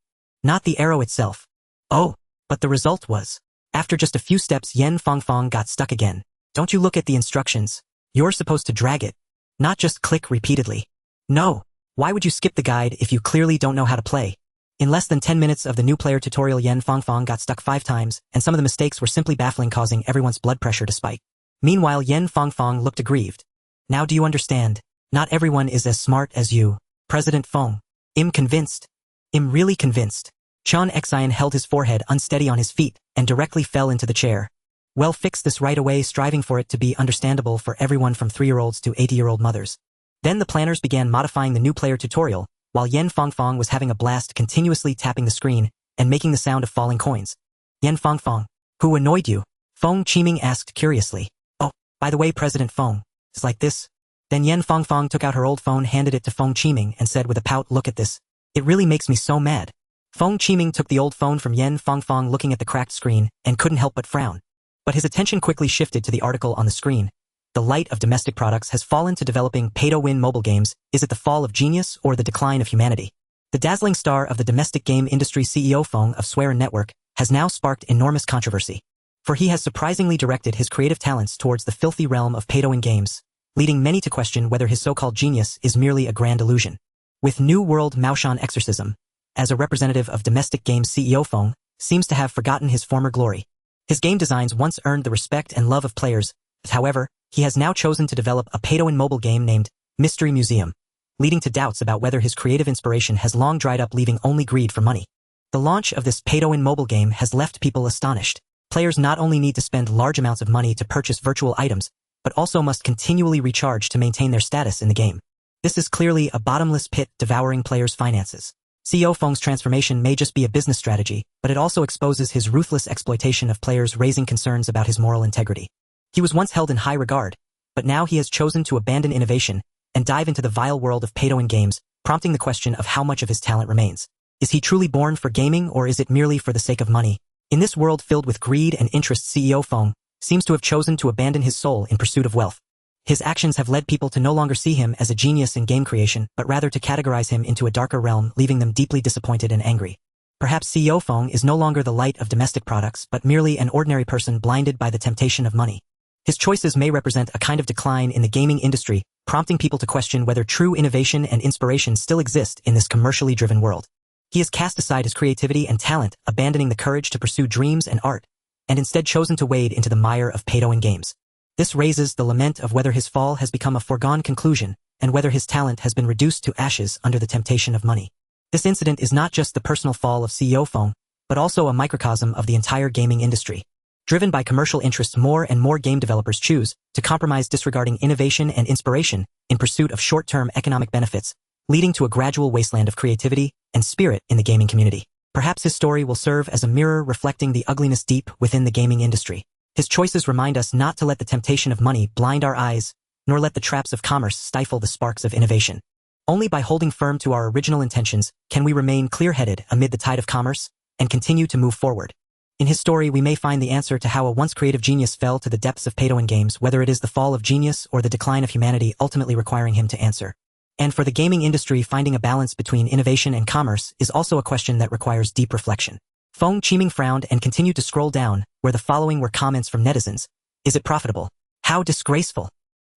not the arrow itself." "Oh, but the result was." After just a few steps, Yen Feng got stuck again. "Don't you look at the instructions? You're supposed to drag it, not just click repeatedly." "No. Why would you skip the guide if you clearly don't know how to play?" In less than 10 minutes of the new player tutorial, Yen Feng got stuck 5 times, and some of the mistakes were simply baffling, causing everyone's blood pressure to spike. Meanwhile, Yen Feng looked aggrieved. "Now do you understand? Not everyone is as smart as you, President Feng." "I'm convinced. I'm really convinced." Chun Xian held his forehead, unsteady on his feet, and directly fell into the chair. "Well, fix this right away," striving for it to be understandable for everyone from 3-year-olds to 80-year-old mothers. Then the planners began modifying the new player tutorial, while Yen Feng was having a blast, continuously tapping the screen and making the sound of falling coins. "Yen Feng, who annoyed you?" Feng Qiming asked curiously. "Oh, by the way, President Feng, it's like this." Then Yen Feng took out her old phone, handed it to Feng Qiming, and said with a pout, "Look at this. It really makes me so mad." Feng Qiming took the old phone from Yen Feng, looking at the cracked screen, and couldn't help but frown. But his attention quickly shifted to the article on the screen. "The light of domestic products has fallen to developing pay-to-win mobile games. Is it the fall of genius or the decline of humanity?" The dazzling star of the domestic game industry, CEO Feng of Suiren Network, has now sparked enormous controversy. For he has surprisingly directed his creative talents towards the filthy realm of pay-to-win games, leading many to question whether his so-called genius is merely a grand illusion. With New World Maoshan Exorcism, as a representative of domestic games, CEO Feng seems to have forgotten his former glory. His game designs once earned the respect and love of players. However, he has now chosen to develop a pay-to-win mobile game named Mystery Museum, leading to doubts about whether his creative inspiration has long dried up, leaving only greed for money. The launch of this pay-to-win mobile game has left people astonished. Players not only need to spend large amounts of money to purchase virtual items, but also must continually recharge to maintain their status in the game. This is clearly a bottomless pit devouring players' finances. CEO Feng's transformation may just be a business strategy, but it also exposes his ruthless exploitation of players, raising concerns about his moral integrity. He was once held in high regard, but now he has chosen to abandon innovation and dive into the vile world of pay-to-win games, prompting the question of how much of his talent remains. Is he truly born for gaming, or is it merely for the sake of money? In this world filled with greed and interest, CEO Feng seems to have chosen to abandon his soul in pursuit of wealth. His actions have led people to no longer see him as a genius in game creation, but rather to categorize him into a darker realm, leaving them deeply disappointed and angry. Perhaps CEO Feng is no longer the light of domestic products, but merely an ordinary person blinded by the temptation of money. His choices may represent a kind of decline in the gaming industry, prompting people to question whether true innovation and inspiration still exist in this commercially driven world. He has cast aside his creativity and talent, abandoning the courage to pursue dreams and art, and instead chosen to wade into the mire of pay-to-win games. This raises the lament of whether his fall has become a foregone conclusion, and whether his talent has been reduced to ashes under the temptation of money. This incident is not just the personal fall of CEO Feng, but also a microcosm of the entire gaming industry. Driven by commercial interests, more and more game developers choose to compromise, disregarding innovation and inspiration in pursuit of short-term economic benefits, leading to a gradual wasteland of creativity and spirit in the gaming community. Perhaps his story will serve as a mirror reflecting the ugliness deep within the gaming industry. His choices remind us not to let the temptation of money blind our eyes, nor let the traps of commerce stifle the sparks of innovation. Only by holding firm to our original intentions can we remain clear-headed amid the tide of commerce and continue to move forward. In his story, we may find the answer to how a once creative genius fell to the depths of pay-to-win games, whether it is the fall of genius or the decline of humanity, ultimately requiring him to answer. And for the gaming industry, finding a balance between innovation and commerce is also a question that requires deep reflection. Feng Qiming frowned and continued to scroll down, where the following were comments from netizens. Is it profitable? How disgraceful.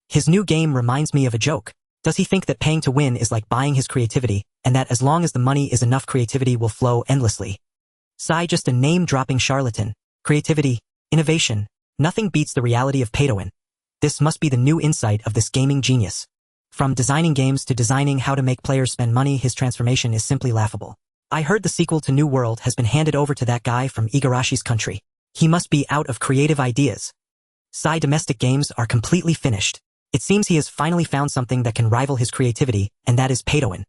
His new game reminds me of a joke. Does he think that paying to win is like buying his creativity, and that as long as the money is enough, creativity will flow endlessly? Sigh, just a name-dropping charlatan. Creativity, innovation, nothing beats the reality of pay-to-win. This must be the new insight of this gaming genius. From designing games to designing how to make players spend money, his transformation is simply laughable. I heard the sequel to New World has been handed over to that guy from Igarashi's country. He must be out of creative ideas. Sigh, domestic games are completely finished. It seems he has finally found something that can rival his creativity, and that is pay-to-win.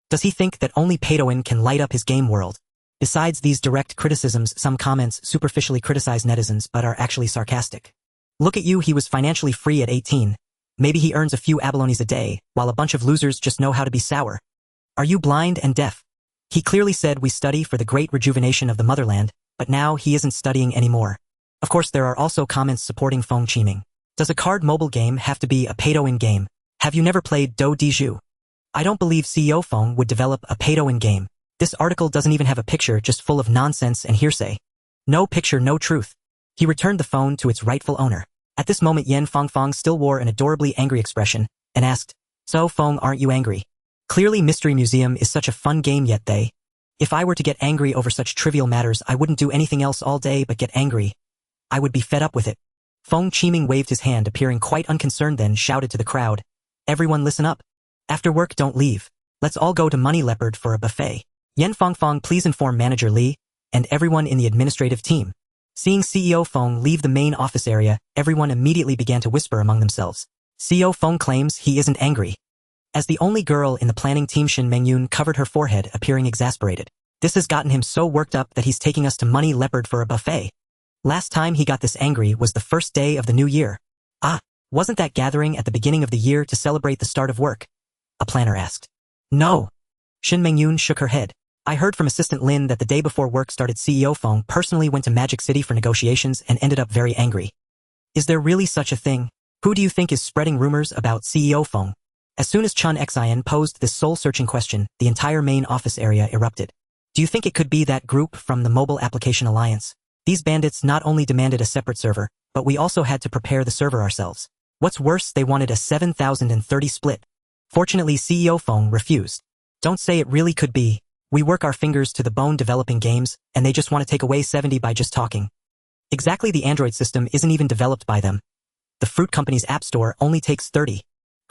Does he think that only pay-to-win can light up his game world? Besides these direct criticisms, some comments superficially criticize netizens but are actually sarcastic. Look at you, he was financially free at 18. Maybe he earns a few abalones a day, while a bunch of losers just know how to be sour. Are you blind and deaf? He clearly said we study for the great rejuvenation of the motherland, but now he isn't studying anymore. Of course, there are also comments supporting Feng Qiming. Does a card mobile game have to be a pay-to-win game? Have you never played Do Di Zhu? I don't believe CEO Feng would develop a pay-to-win game. This article doesn't even have a picture, just full of nonsense and hearsay. No picture, no truth. He returned the phone to its rightful owner. At this moment, Yan Fangfang still wore an adorably angry expression and asked, "So, Feng, aren't you angry? Clearly Mystery Museum is such a fun game, yet if I were to get angry over such trivial matters, I wouldn't do anything else all day but get angry. I would be fed up with it." Feng Qiming waved his hand, appearing quite unconcerned, then shouted to the crowd, "Everyone listen up. After work, don't leave. Let's all go to Money Leopard for a buffet. Yan Fangfang, please inform Manager Li and everyone in the administrative team." Seeing CEO Feng leave the main office area, everyone immediately began to whisper among themselves. CEO Feng claims he isn't angry. As the only girl in the planning team, Shin Mengyun covered her forehead, appearing exasperated. This has gotten him so worked up that he's taking us to Money Leopard for a buffet. Last time he got this angry was the first day of the new year. Wasn't that gathering at the beginning of the year to celebrate the start of work? A planner asked. No. Shin Mengyun shook her head. I heard from Assistant Lin that the day before work started, CEO Feng personally went to Magic City for negotiations and ended up very angry. Is there really such a thing? Who do you think is spreading rumors about CEO Feng? As soon as Chun Xian posed this soul-searching question, the entire main office area erupted. Do you think it could be that group from the Mobile Application Alliance? These bandits not only demanded a separate server, but we also had to prepare the server ourselves. What's worse, they wanted a 7,030 split. Fortunately, CEO Feng refused. Don't say it really could be. We work our fingers to the bone developing games, and they just want to take away 70 by just talking. Exactly, the Android system isn't even developed by them. The fruit company's app store only takes 30.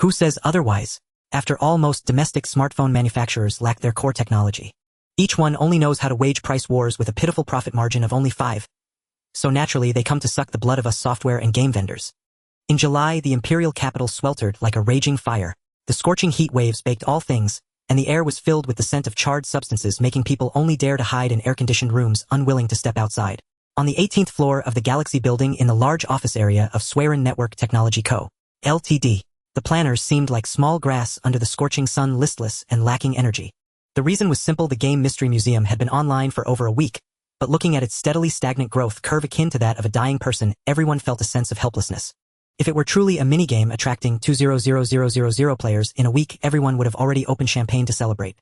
Who says otherwise? After all, most domestic smartphone manufacturers lack their core technology. Each one only knows how to wage price wars with a pitiful profit margin of only 5. So naturally, they come to suck the blood of us software and game vendors. In July, the imperial capital sweltered like a raging fire. The scorching heat waves baked all things, and the air was filled with the scent of charred substances, making people only dare to hide in air-conditioned rooms, unwilling to step outside. On the 18th floor of the Galaxy building in the large office area of Suiren Network Technology Co., Ltd., the planners seemed like small grass under the scorching sun, listless and lacking energy. The reason was simple: the game Mystery Museum had been online for over a week, but looking at its steadily stagnant growth curve akin to that of a dying person, everyone felt a sense of helplessness. If it were truly a minigame attracting 200,000 players in a week, everyone would have already opened champagne to celebrate.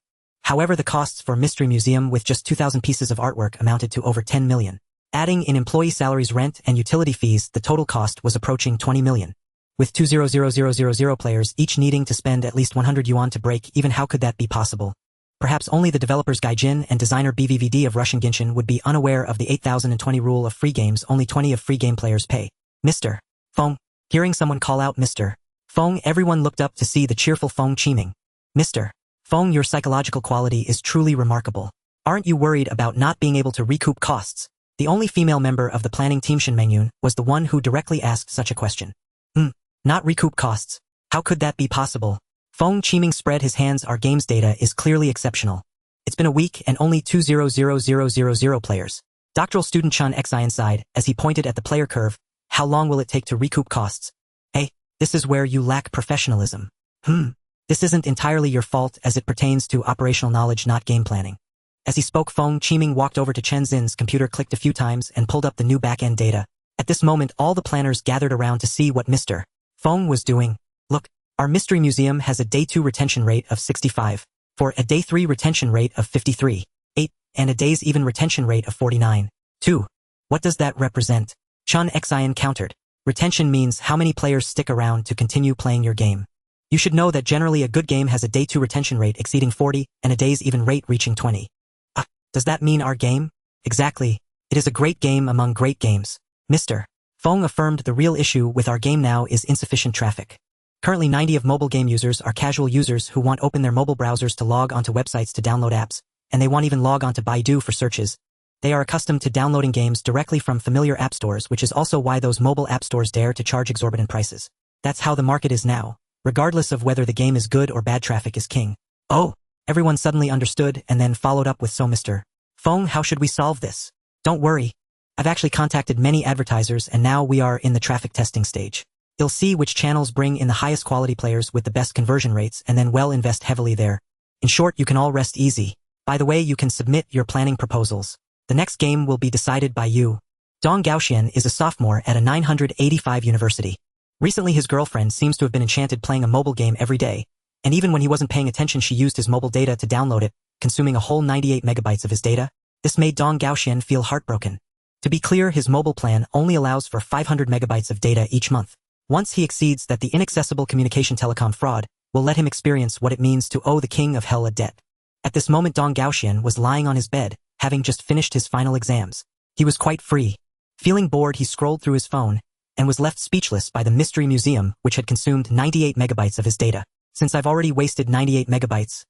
However, the costs for Mystery Museum with just 2,000 pieces of artwork amounted to over 10 million. Adding in employee salaries, rent, and utility fees, the total cost was approaching 20 million. With 200,000 players each needing to spend at least 100 yuan to break even, how could that be possible? Perhaps only the developers Gaijin and designer BVVD of Russian Genshin would be unaware of the 8,020 rule of free games. Only 20 of free game players pay. Mr. Feng. Hearing someone call out Mr. Feng, everyone looked up to see the cheerful Feng Qiming. Mr. Feng, your psychological quality is truly remarkable. Aren't you worried about not being able to recoup costs? The only female member of the planning team, Shin Mengyun, was the one who directly asked such a question. Not recoup costs. How could that be possible? Feng Qiming spread his hands. Our game's data is clearly exceptional. It's been a week and only 200,000 players. Doctoral student Chun Xian sighed as he pointed at the player curve. How long will it take to recoup costs? Hey, this is where you lack professionalism. This isn't entirely your fault as it pertains to operational knowledge, not game planning. As he spoke, Feng Qiming walked over to Chen Xin's computer, clicked a few times, and pulled up the new back-end data. At this moment, all the planners gathered around to see what Mr. Feng was doing. Look, our Mystery Museum has a Day 2 retention rate of 65, for a Day 3 retention rate of 53.8, and a Days Even retention rate of 49.2. What does that represent? Chun Xian countered. Retention means how many players stick around to continue playing your game. You should know that generally a good game has a Day 2 retention rate exceeding 40 and a Days Even rate reaching 20. Does that mean our game? Exactly. It is a great game among great games. Mr. Feng affirmed the real issue with our game now is insufficient traffic. Currently 90 of mobile game users are casual users who want open their mobile browsers to log onto websites to download apps, and they won't even log onto Baidu for searches. They are accustomed to downloading games directly from familiar app stores, which is also why those mobile app stores dare to charge exorbitant prices. That's how the market is now. Regardless of whether the game is good or bad, traffic is king. Oh, everyone suddenly understood and then followed up with, so Mr. Feng, how should we solve this? Don't worry. I've actually contacted many advertisers and now we are in the traffic testing stage. You'll see which channels bring in the highest quality players with the best conversion rates and then invest heavily there. In short, you can all rest easy. By the way, you can submit your planning proposals. The next game will be decided by you. Dong Gaoxian is a sophomore at a 985 university. Recently his girlfriend seems to have been enchanted playing a mobile game every day, and even when he wasn't paying attention she used his mobile data to download it, consuming a whole 98 megabytes of his data. This made Dong Gaoxian feel heartbroken. To be clear, his mobile plan only allows for 500 megabytes of data each month. Once he exceeds that, the inaccessible communication telecom fraud will let him experience what it means to owe the king of hell a debt. At this moment Dong Gaoxian was lying on his bed, having just finished his final exams. He was quite free. Feeling bored, he scrolled through his phone and was left speechless by the mystery museum which had consumed 98 megabytes of his data. Since I've already wasted 98 megabytes,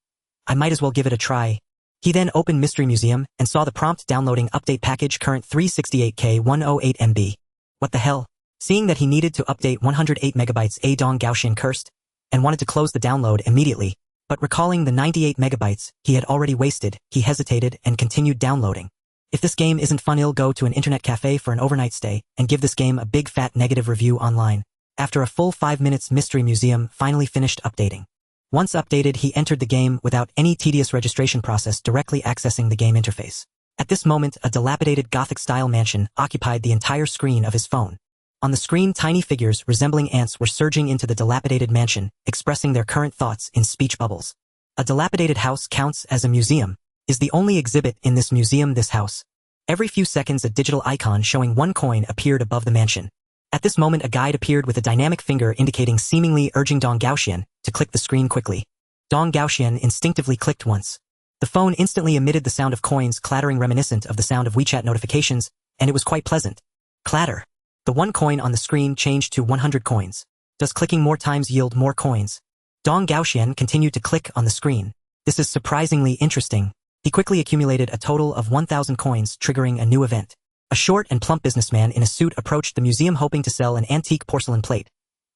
I might as well give it a try. He then opened Mystery Museum and saw the prompt downloading update package current 368K 108 MB. What the hell? Seeing that he needed to update 108 megabytes, Dong Gaoxian cursed and wanted to close the download immediately, but recalling the 98 megabytes he had already wasted, he hesitated and continued downloading. If this game isn't fun, he'll go to an internet cafe for an overnight stay and give this game a big fat negative review online. After a full 5 minutes, Mystery Museum finally finished updating. Once updated, he entered the game without any tedious registration process, directly accessing the game interface. At this moment, a dilapidated Gothic-style mansion occupied the entire screen of his phone. On the screen, tiny figures resembling ants were surging into the dilapidated mansion, expressing their current thoughts in speech bubbles. A dilapidated house counts as a museum. Is the only exhibit in this museum this house. Every few seconds a digital icon showing 1 coin appeared above the mansion. At this moment a guide appeared with a dynamic finger indicating, seemingly urging Dong Gaoxian to click the screen quickly. Dong Gaoxian instinctively clicked once. The phone instantly emitted the sound of coins clattering, reminiscent of the sound of WeChat notifications, and it was quite pleasant. Clatter. The 1 coin on the screen changed to 100 coins. Does clicking more times yield more coins? Dong Gaoxian continued to click on the screen. This is surprisingly interesting. He quickly accumulated a total of 1,000 coins, triggering a new event. A short and plump businessman in a suit approached the museum hoping to sell an antique porcelain plate,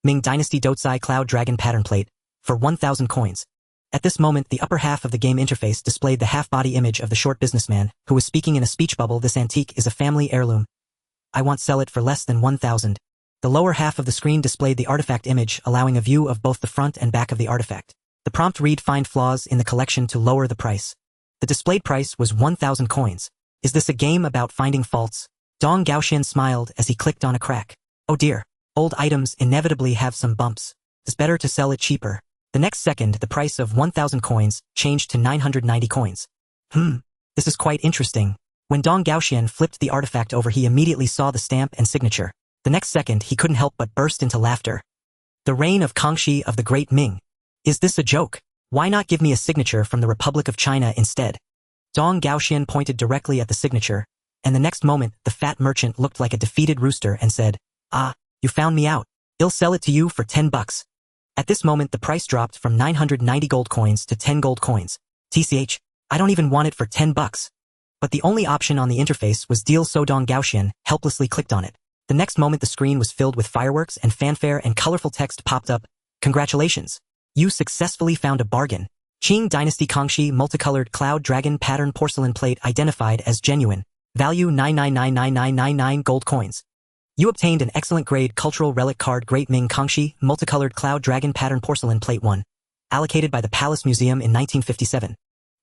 Ming Dynasty Dotsai Cloud Dragon pattern plate, for 1,000 coins. At this moment, the upper half of the game interface displayed the half-body image of the short businessman, who was speaking in a speech bubble. This antique is a family heirloom. I won't sell it for less than 1,000. The lower half of the screen displayed the artifact image, allowing a view of both the front and back of the artifact. The prompt read, find flaws in the collection to lower the price. The displayed price was 1,000 coins. Is this a game about finding faults? Dong Gaoxian smiled as he clicked on a crack. Oh dear. Old items inevitably have some bumps. It's better to sell it cheaper. The next second, the price of 1,000 coins changed to 990 coins. This is quite interesting. When Dong Gaoxian flipped the artifact over, he immediately saw the stamp and signature. The next second, he couldn't help but burst into laughter. The reign of Kangxi of the Great Ming. Is this a joke? Why not give me a signature from the Republic of China instead? Dong Gaoxian pointed directly at the signature, and the next moment, the fat merchant looked like a defeated rooster and said, "Ah, you found me out. I'll sell it to you for 10 bucks. At this moment, the price dropped from 990 gold coins to 10 gold coins. TCH, I don't even want it for 10 bucks. But the only option on the interface was deal, so Dong Gaoxian helplessly clicked on it. The next moment, the screen was filled with fireworks and fanfare, and colorful text popped up. Congratulations. You successfully found a bargain. Qing Dynasty Kangxi multicolored cloud dragon pattern porcelain plate identified as genuine. Value 9999999 gold coins. You obtained an excellent grade cultural relic card Great Ming Kangxi multicolored cloud dragon pattern porcelain plate 1. Allocated by the Palace Museum in 1957.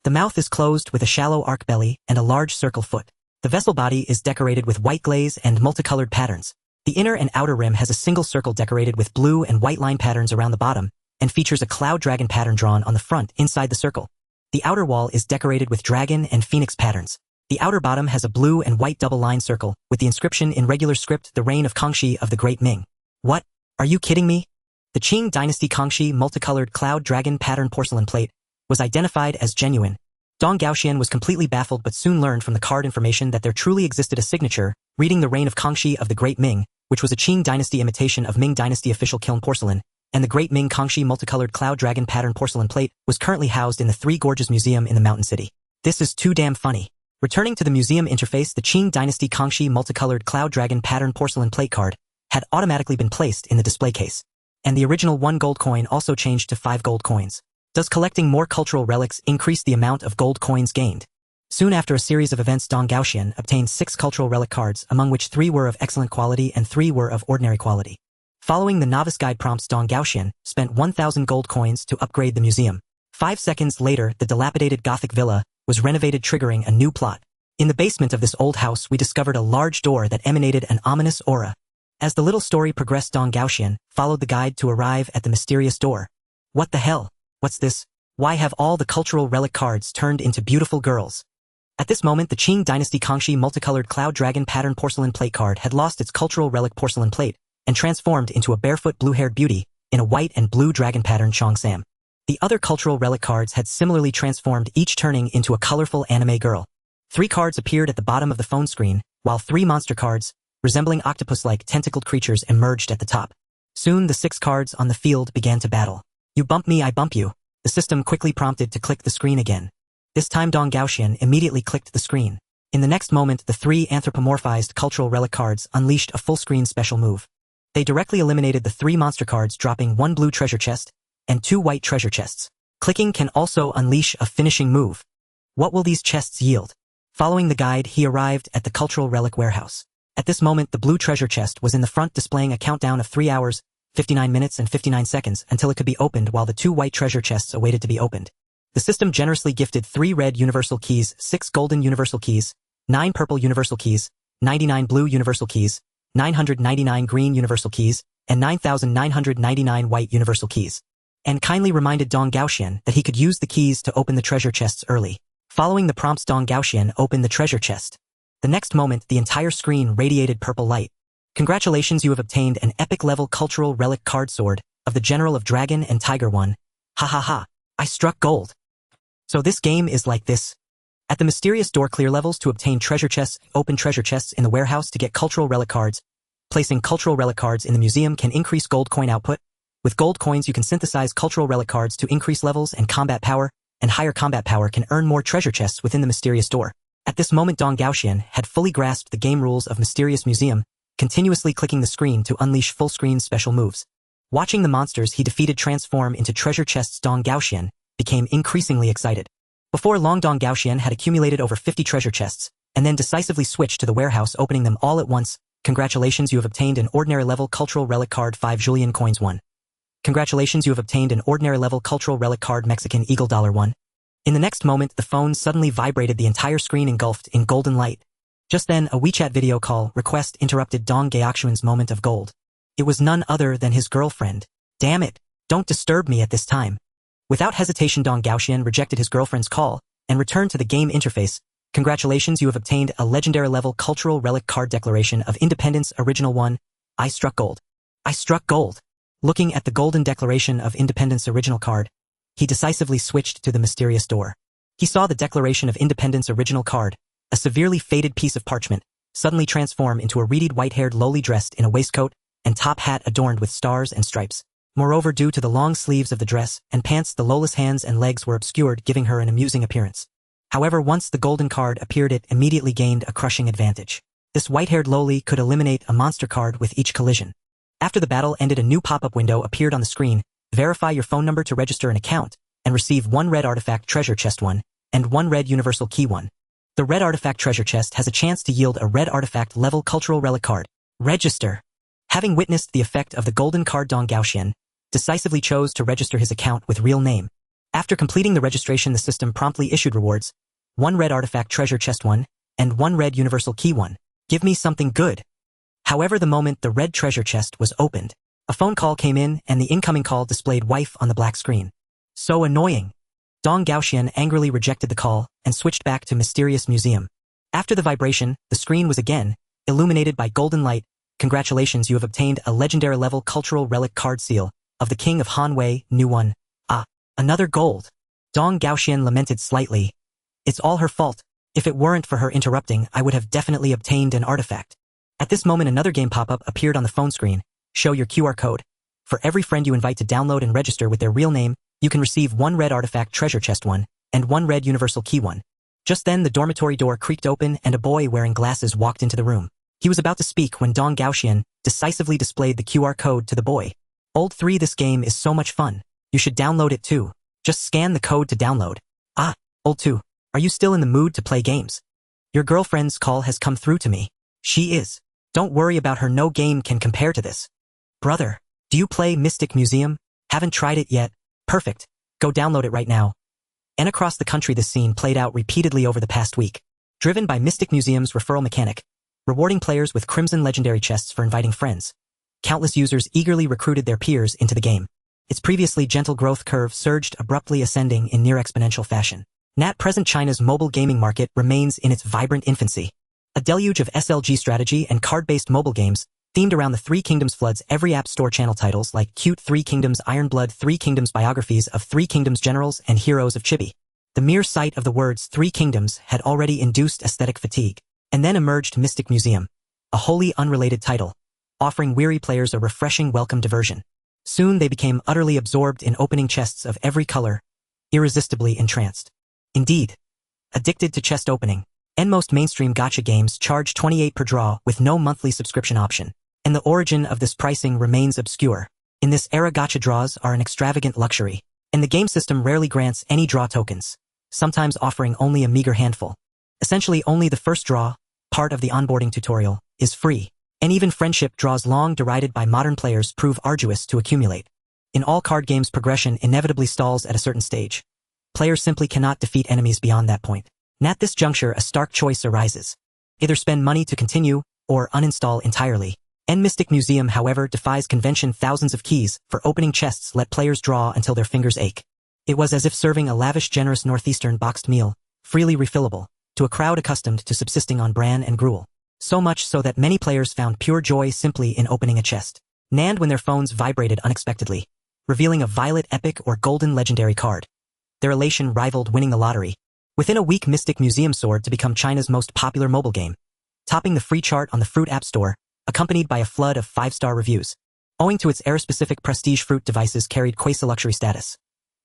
The mouth is closed with a shallow arc belly and a large circle foot. The vessel body is decorated with white glaze and multicolored patterns. The inner and outer rim has a single circle decorated with blue and white line patterns around the bottom, and features a cloud dragon pattern drawn on the front inside the circle. The outer wall is decorated with dragon and phoenix patterns. The outer bottom has a blue and white double-line circle, with the inscription in regular script, the reign of Kangxi of the Great Ming. What? Are you kidding me? The Qing Dynasty Kangxi multicolored cloud dragon pattern porcelain plate was identified as genuine. Dong Gaoxian was completely baffled, but soon learned from the card information that there truly existed a signature, reading the reign of Kangxi of the Great Ming, which was a Qing Dynasty imitation of Ming Dynasty official kiln porcelain, and the Great Ming Kangxi multicolored cloud dragon pattern porcelain plate was currently housed in the Three Gorges Museum in the Mountain City. This is too damn funny. Returning to the museum interface, the Qing Dynasty Kangxi multicolored cloud dragon pattern porcelain plate card had automatically been placed in the display case, and the original 1 gold coin also changed to 5 gold coins. Does collecting more cultural relics increase the amount of gold coins gained? Soon after a series of events, Dong Gaoxian obtained 6 cultural relic cards, among which 3 were of excellent quality and 3 were of ordinary quality. Following the novice guide prompts, Dong Gaoxian spent 1,000 gold coins to upgrade the museum. 5 seconds later, the dilapidated Gothic villa was renovated, triggering a new plot. In the basement of this old house, we discovered a large door that emanated an ominous aura. As the little story progressed, Dong Gaoxian followed the guide to arrive at the mysterious door. What the hell? What's this? Why have all the cultural relic cards turned into beautiful girls? At this moment, the Qing Dynasty Kangxi multicolored cloud dragon pattern porcelain plate card had lost its cultural relic porcelain plate and transformed into a barefoot blue-haired beauty in a white and blue dragon pattern Cheongsam. The other cultural relic cards had similarly transformed, each turning into a colorful anime girl. 3 cards appeared at the bottom of the phone screen, while 3 monster cards, resembling octopus-like tentacled creatures, emerged at the top. Soon the 6 cards on the field began to battle. You bump me, I bump you. The system quickly prompted to click the screen again. This time Dong Gaoxian immediately clicked the screen. In the next moment, the 3 anthropomorphized cultural relic cards unleashed a full-screen special move. They directly eliminated the 3 monster cards, dropping 1 blue treasure chest and 2 white treasure chests. Clicking can also unleash a finishing move. What will these chests yield? Following the guide, he arrived at the cultural relic warehouse. At this moment, the blue treasure chest was in the front, displaying a countdown of 3 hours, 59 minutes and 59 seconds until it could be opened, while the 2 white treasure chests awaited to be opened. The system generously gifted 3 red universal keys, 6 golden universal keys, 9 purple universal keys, 99 blue universal keys, 999 green universal keys, and 9,999 white universal keys. And kindly reminded Dong Gaoxian that he could use the keys to open the treasure chests early. Following the prompts, Dong Gaoxian opened the treasure chest. The next moment, the entire screen radiated purple light. Congratulations, you have obtained an epic level cultural relic card sword of the General of Dragon and Tiger 1. Ha ha ha. I struck gold. So this game is like this. At the mysterious door, clear levels to obtain treasure chests, open treasure chests in the warehouse to get cultural relic cards. Placing cultural relic cards in the museum can increase gold coin output. With gold coins, you can synthesize cultural relic cards to increase levels and combat power, and higher combat power can earn more treasure chests within the mysterious door. At this moment, Dong Gaoxian had fully grasped the game rules of Mysterious Museum, continuously clicking the screen to unleash full-screen special moves. Watching the monsters he defeated transform into treasure chests, Dong Gaoxian became increasingly excited. Before long, Dong Gaoxian had accumulated over 50 treasure chests, and then decisively switched to the warehouse, opening them all at once. Congratulations, you have obtained an ordinary level cultural relic card 5 Julian coins 1. Congratulations, you have obtained an ordinary level cultural relic card Mexican Eagle $1. In the next moment, the phone suddenly vibrated, the entire screen engulfed in golden light. Just then, a WeChat video call request interrupted Dong Gaoxian's moment of gold. It was none other than his girlfriend. Damn it, don't disturb me at this time. Without hesitation, Dong Gaoxian rejected his girlfriend's call and returned to the game interface. Congratulations, you have obtained a legendary level cultural relic card Declaration of Independence Original 1. I struck gold. I struck gold. Looking at the golden Declaration of Independence original card, he decisively switched to the mysterious door. He saw the Declaration of Independence original card, a severely faded piece of parchment, suddenly transform into a reedied white-haired lowly dressed in a waistcoat and top hat adorned with stars and stripes. Moreover, due to the long sleeves of the dress and pants, the lowless hands and legs were obscured, giving her an amusing appearance. However, once the golden card appeared, it immediately gained a crushing advantage. This white-haired lowly could eliminate a monster card with each collision. After the battle ended, a new pop-up window appeared on the screen. Verify your phone number to register an account and receive 1 red artifact treasure chest 1 and 1 red universal key 1. The red artifact treasure chest has a chance to yield a red artifact level cultural relic card. Register. Having witnessed the effect of the golden card, Dong Gaoxian decisively chose to register his account with real name. After completing the registration, the system promptly issued rewards. 1 red artifact treasure chest 1 and 1 red universal key 1. Give me something good. However, the moment the red treasure chest was opened, a phone call came in and the incoming call displayed wife on the black screen. So annoying. Dong Gaoxian angrily rejected the call and switched back to Mysterious Museum. After the vibration, the screen was again illuminated by golden light. Congratulations, you have obtained a legendary level cultural relic card seal of the King of Han Wei, new 1. Ah, another gold. Dong Gaoxian lamented slightly. It's all her fault. If it weren't for her interrupting, I would have definitely obtained an artifact. At this moment, another game pop-up appeared on the phone screen. Show your QR code. For every friend you invite to download and register with their real name, you can receive 1 red artifact treasure chest 1 and 1 red universal key 1. Just then, the dormitory door creaked open and a boy wearing glasses walked into the room. He was about to speak when Dong Gaoxian decisively displayed the QR code to the boy. Old 3, this game is so much fun. You should download it too. Just scan the code to download. Ah, Old 2. Are you still in the mood to play games? Your girlfriend's call has come through to me. She is. Don't worry about her, no game can compare to this. Brother, do you play Mystic Museum? Haven't tried it yet? Perfect. Go download it right now. And across the country this scene played out repeatedly over the past week. Driven by Mystic Museum's referral mechanic, rewarding players with crimson legendary chests for inviting friends. Countless users eagerly recruited their peers into the game. Its previously gentle growth curve surged, abruptly ascending in near exponential fashion. At present, China's mobile gaming market remains in its vibrant infancy. A deluge of SLG strategy and card-based mobile games, themed around the Three Kingdoms, floods every App Store. Channel titles like Cute Three Kingdoms, Ironblood, Three Kingdoms, biographies of Three Kingdoms generals, and heroes of Chibi. The mere sight of the words Three Kingdoms had already induced aesthetic fatigue. And then emerged Mystic Museum, a wholly unrelated title, offering weary players a refreshing welcome diversion. Soon they became utterly absorbed in opening chests of every color, irresistibly entranced. Indeed, addicted to chest opening. And most mainstream gacha games charge 28 per draw with no monthly subscription option. And the origin of this pricing remains obscure. In this era, gacha draws are an extravagant luxury, and the game system rarely grants any draw tokens, sometimes offering only a meager handful. Essentially only the first draw, part of the onboarding tutorial, is free. And even friendship draws, long derided by modern players, prove arduous to accumulate. In all card games, progression inevitably stalls at a certain stage. Players simply cannot defeat enemies beyond that point. At this juncture, a stark choice arises. Either spend money to continue, or uninstall entirely. And Mystic Museum, however, defies convention. Thousands of keys for opening chests let players draw until their fingers ache. It was as if serving a lavish, generous northeastern boxed meal, freely refillable, to a crowd accustomed to subsisting on bran and gruel. So much so that many players found pure joy simply in opening a chest. And when their phones vibrated unexpectedly, revealing a violet, epic, or golden legendary card, their elation rivaled winning the lottery. Within a week, Mystic Museum soared to become China's most popular mobile game, topping the free chart on the Fruit App Store, accompanied by a flood of 5-star reviews. Owing to its era-specific prestige, Fruit devices carried quasi-luxury status,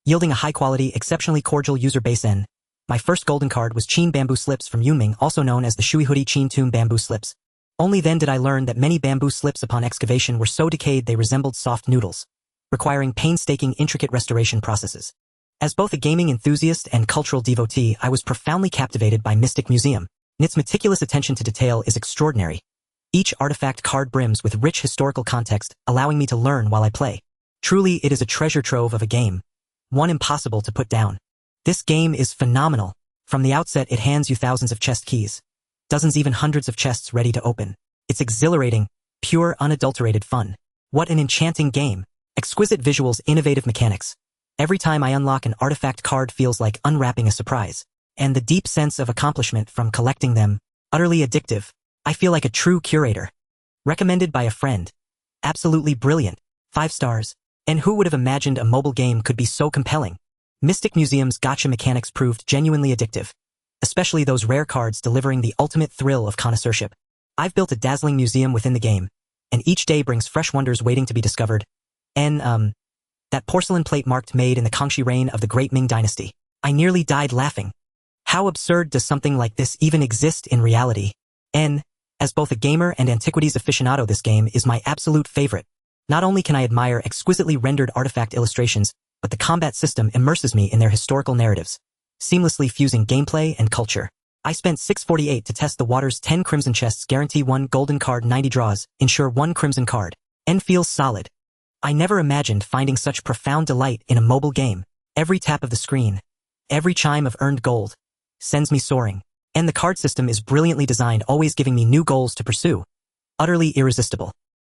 yielding a high-quality, exceptionally cordial user base. My first golden card was Qin Bamboo Slips from Yunming, also known as the Shui Hoodie Qin Tomb Bamboo Slips. Only then did I learn that many bamboo slips upon excavation were so decayed they resembled soft noodles, requiring painstaking, intricate restoration processes. As both a gaming enthusiast and cultural devotee, I was profoundly captivated by Mystic Museum. Its meticulous attention to detail is extraordinary. Each artifact card brims with rich historical context, allowing me to learn while I play. Truly, it is a treasure trove of a game, one impossible to put down. This game is phenomenal. From the outset, it hands you thousands of chest keys, dozens, even hundreds of chests ready to open. It's exhilarating, pure, unadulterated fun. What an enchanting game. Exquisite visuals, innovative mechanics. Every time I unlock an artifact card feels like unwrapping a surprise. And the deep sense of accomplishment from collecting them, utterly addictive. I feel like a true curator. Recommended by a friend. Absolutely brilliant. 5 stars. And who would have imagined a mobile game could be so compelling? Mystic Museum's gacha mechanics proved genuinely addictive, especially those rare cards delivering the ultimate thrill of connoisseurship. I've built a dazzling museum within the game, and each day brings fresh wonders waiting to be discovered. And, that porcelain plate marked made in the Kangxi reign of the Great Ming Dynasty. I nearly died laughing. How absurd does something like this even exist in reality? And, as both a gamer and antiquities aficionado, this game is my absolute favorite. Not only can I admire exquisitely rendered artifact illustrations, but the combat system immerses me in their historical narratives, seamlessly fusing gameplay and culture. I spent $6.48 to test the water's 10 crimson chests, guarantee 1 golden card, 90 draws, ensure 1 crimson card, and feels solid. I never imagined finding such profound delight in a mobile game. Every tap of the screen, every chime of earned gold, sends me soaring. And the card system is brilliantly designed, always giving me new goals to pursue. Utterly irresistible.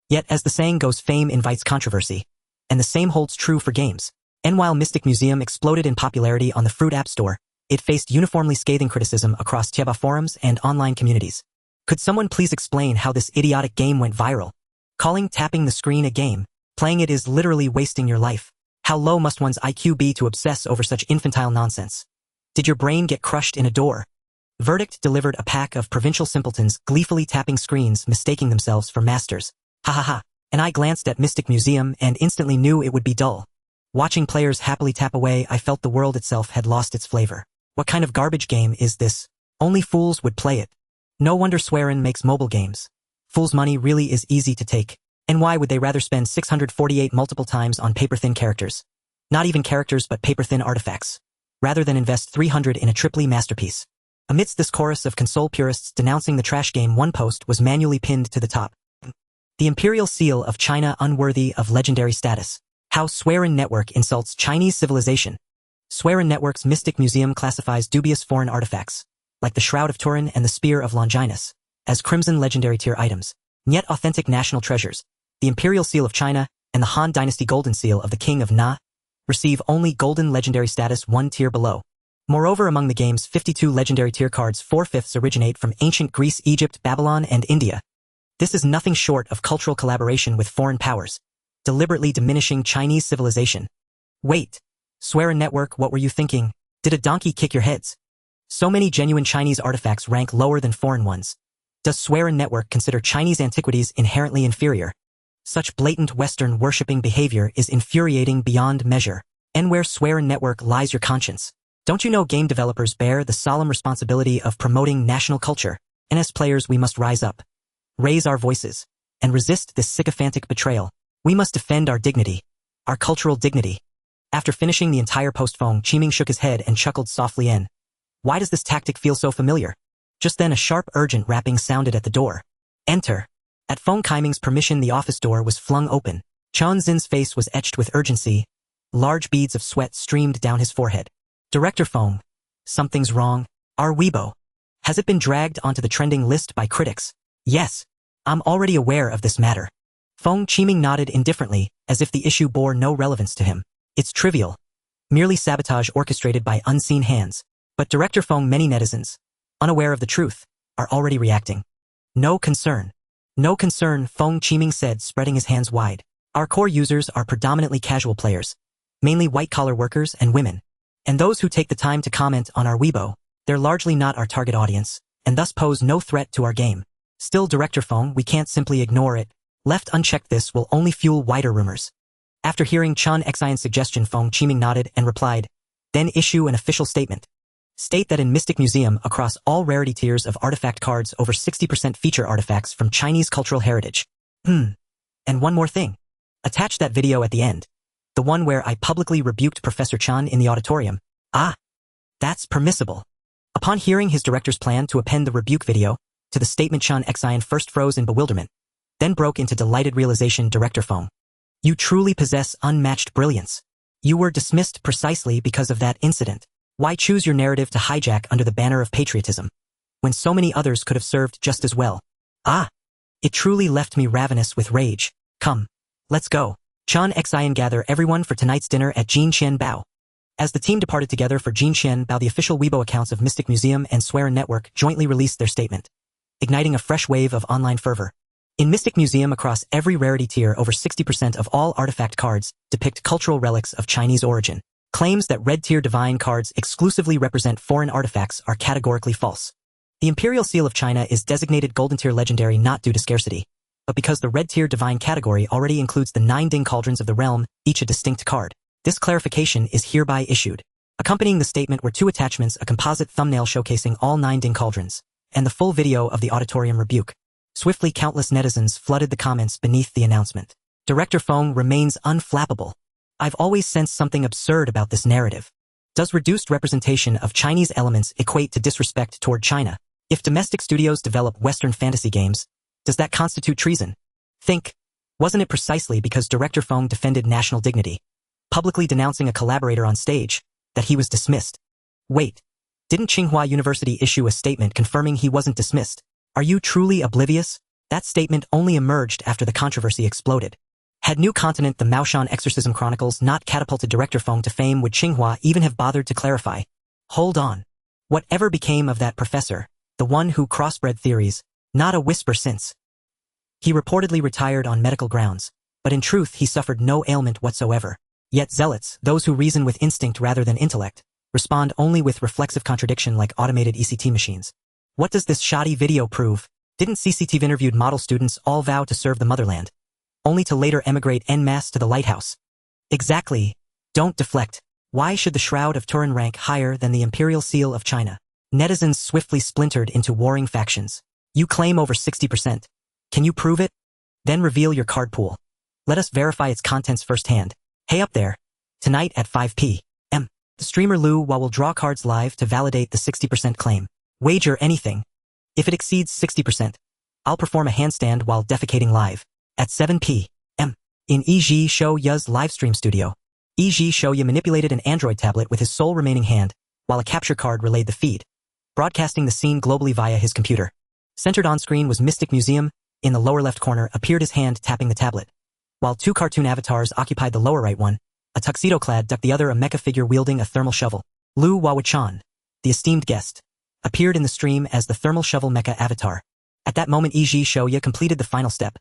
Yet, as the saying goes, fame invites controversy. And the same holds true for games. And while Mystic Museum exploded in popularity on the Fruit App Store, it faced uniformly scathing criticism across Chiba forums and online communities. Could someone please explain how this idiotic game went viral? Calling tapping the screen a game. Playing it is literally wasting your life. How low must one's IQ be to obsess over such infantile nonsense? Did your brain get crushed in a door? Verdict delivered a pack of provincial simpletons gleefully tapping screens, mistaking themselves for masters. Ha ha ha. And I glanced at Mystic Museum and instantly knew it would be dull. Watching players happily tap away, I felt the world itself had lost its flavor. What kind of garbage game is this? Only fools would play it. No wonder Suiren makes mobile games. Fools' money really is easy to take. And why would they rather spend 648 multiple times on paper-thin characters? Not even characters but paper-thin artifacts. rather than invest 300 in a triply masterpiece. Amidst this chorus of console purists denouncing the trash game, one post was manually pinned to the top. The Imperial Seal of China unworthy of legendary status. How Suiren Network insults Chinese civilization. Suiren Network's Mystic Museum classifies dubious foreign artifacts, like the Shroud of Turin and the Spear of Longinus, as crimson legendary tier items, yet authentic national treasures. The Imperial Seal of China and the Han Dynasty Golden Seal of the King of Na receive only golden legendary status one tier below. Moreover, among the game's 52 legendary tier cards, 4/5 originate from ancient Greece, Egypt, Babylon, and India. This is nothing short of cultural collaboration with foreign powers, deliberately diminishing Chinese civilization. Wait, Suiren Network, what were you thinking? Did a donkey kick your heads? So many genuine Chinese artifacts rank lower than foreign ones. Does Suiren Network consider Chinese antiquities inherently inferior? Such blatant Western worshipping behavior is infuriating beyond measure. And where Suiren Network lies your conscience? Don't you know game developers bear the solemn responsibility of promoting national culture? And as players, we must rise up, raise our voices, and resist this sycophantic betrayal. We must defend our dignity, our cultural dignity. After finishing the entire post, Feng Qiming shook his head and chuckled softly. Why does this tactic feel so familiar? Just then a sharp, urgent rapping sounded at the door. Enter. At Feng Qiming's permission, the office door was flung open. Chen Xin's face was etched with urgency. Large beads of sweat streamed down his forehead. Director Feng, something's wrong. Our Weibo. Has it been dragged onto the trending list by critics? Yes. I'm already aware of this matter. Feng Qiming nodded indifferently, as if the issue bore no relevance to him. It's trivial. Merely sabotage orchestrated by unseen hands. But Director Feng, many netizens, unaware of the truth, are already reacting. No concern. No concern, Feng Qiming said, spreading his hands wide. Our core users are predominantly casual players, mainly white-collar workers and women. And those who take the time to comment on our Weibo, they're largely not our target audience, and thus pose no threat to our game. Still, Director Feng, we can't simply ignore it. Left unchecked, this will only fuel wider rumors. After hearing Chen Xian's suggestion, Feng Qiming nodded and replied, then issue an official statement. State that in Mystic Museum, across all rarity tiers of artifact cards, over 60% feature artifacts from Chinese cultural heritage. And one more thing. Attach that video at the end. The one where I publicly rebuked Professor Chen in the auditorium. Ah, that's permissible. Upon hearing his director's plan to append the rebuke video to the statement, Chen Xian first froze in bewilderment, then broke into delighted realization. Director Feng, you truly possess unmatched brilliance. You were dismissed precisely because of that incident. Why choose your narrative to hijack under the banner of patriotism, when so many others could have served just as well? Ah, it truly left me ravenous with rage. Come, let's go. Chen Xian, gather everyone for tonight's dinner at Jinqian Bao. As the team departed together for Jinqian Bao, the official Weibo accounts of Mystic Museum and Suiren Network jointly released their statement, igniting a fresh wave of online fervor. In Mystic Museum, across every rarity tier, over 60% of all artifact cards depict cultural relics of Chinese origin. Claims that red tier divine cards exclusively represent foreign artifacts are categorically false. The Imperial Seal of China is designated golden tier legendary not due to scarcity, but because the red tier divine category already includes the 9 Ding Cauldrons of the realm, each a distinct card. This clarification is hereby issued. Accompanying the statement were 2 attachments, a composite thumbnail showcasing all 9 Ding Cauldrons, and the full video of the auditorium rebuke. Swiftly, countless netizens flooded the comments beneath the announcement. Director Feng remains unflappable. I've always sensed something absurd about this narrative. Does reduced representation of Chinese elements equate to disrespect toward China? If domestic studios develop Western fantasy games, does that constitute treason? Think, wasn't it precisely because Director Feng defended national dignity, publicly denouncing a collaborator on stage, that he was dismissed? Wait, didn't Tsinghua University issue a statement confirming he wasn't dismissed? Are you truly oblivious? That statement only emerged after the controversy exploded. Had New Continent, the Maoshan Exorcism Chronicles, not catapulted Director Feng to fame, would Tsinghua even have bothered to clarify? Hold on. Whatever became of that professor, the one who crossbred theories? Not a whisper since. He reportedly retired on medical grounds, but in truth he suffered no ailment whatsoever. Yet zealots, those who reason with instinct rather than intellect, respond only with reflexive contradiction like automated ECT machines. What does this shoddy video prove? Didn't CCTV interviewed model students all vow to serve the motherland, only to later emigrate en masse to the lighthouse? Exactly. Don't deflect. Why should the Shroud of Turin rank higher than the Imperial Seal of China? Netizens swiftly splintered into warring factions. You claim over 60%. Can you prove it? Then reveal your card pool. Let us verify its contents firsthand. Hey up there. Tonight at 5 p.m. The streamer Lu Hua will draw cards live to validate the 60% claim. Wager anything. If it exceeds 60%, I'll perform a handstand while defecating live. At 7 p.m. in Yi Shouya's livestream studio. Yi Shouya manipulated an Android tablet with his sole remaining hand, while a capture card relayed the feed, broadcasting the scene globally via his computer. Centered on screen was Mystic Museum. In the lower left corner appeared his hand tapping the tablet, while two cartoon avatars occupied the lower right one, a tuxedo-clad duck, the other a mecha figure wielding a thermal shovel. Lu Huawei-chan, the esteemed guest, appeared in the stream as the thermal shovel mecha avatar. At that moment Yi Shouya completed the final step,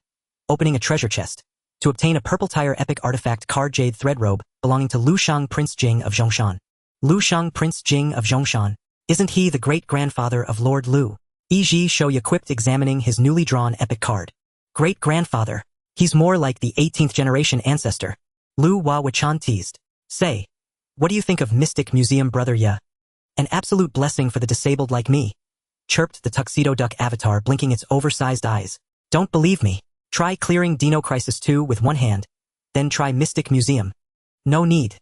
opening a treasure chest, to obtain a purple tire epic artifact card jade thread robe belonging to Lu Shang Prince Jing of Zhongshan. Lu Shang Prince Jing of Zhongshan, isn't he the great-grandfather of Lord Lu? Yi Shouya quipped, examining his newly drawn epic card. Great-grandfather? He's more like the 18th generation ancestor. Lu Huawei-chan teased. Say, what do you think of Mystic Museum, brother? Yeah. An absolute blessing for the disabled like me, chirped the tuxedo duck avatar, blinking its oversized eyes. Don't believe me? Try clearing Dino Crisis 2 with one hand, then try Mystic Museum. No need.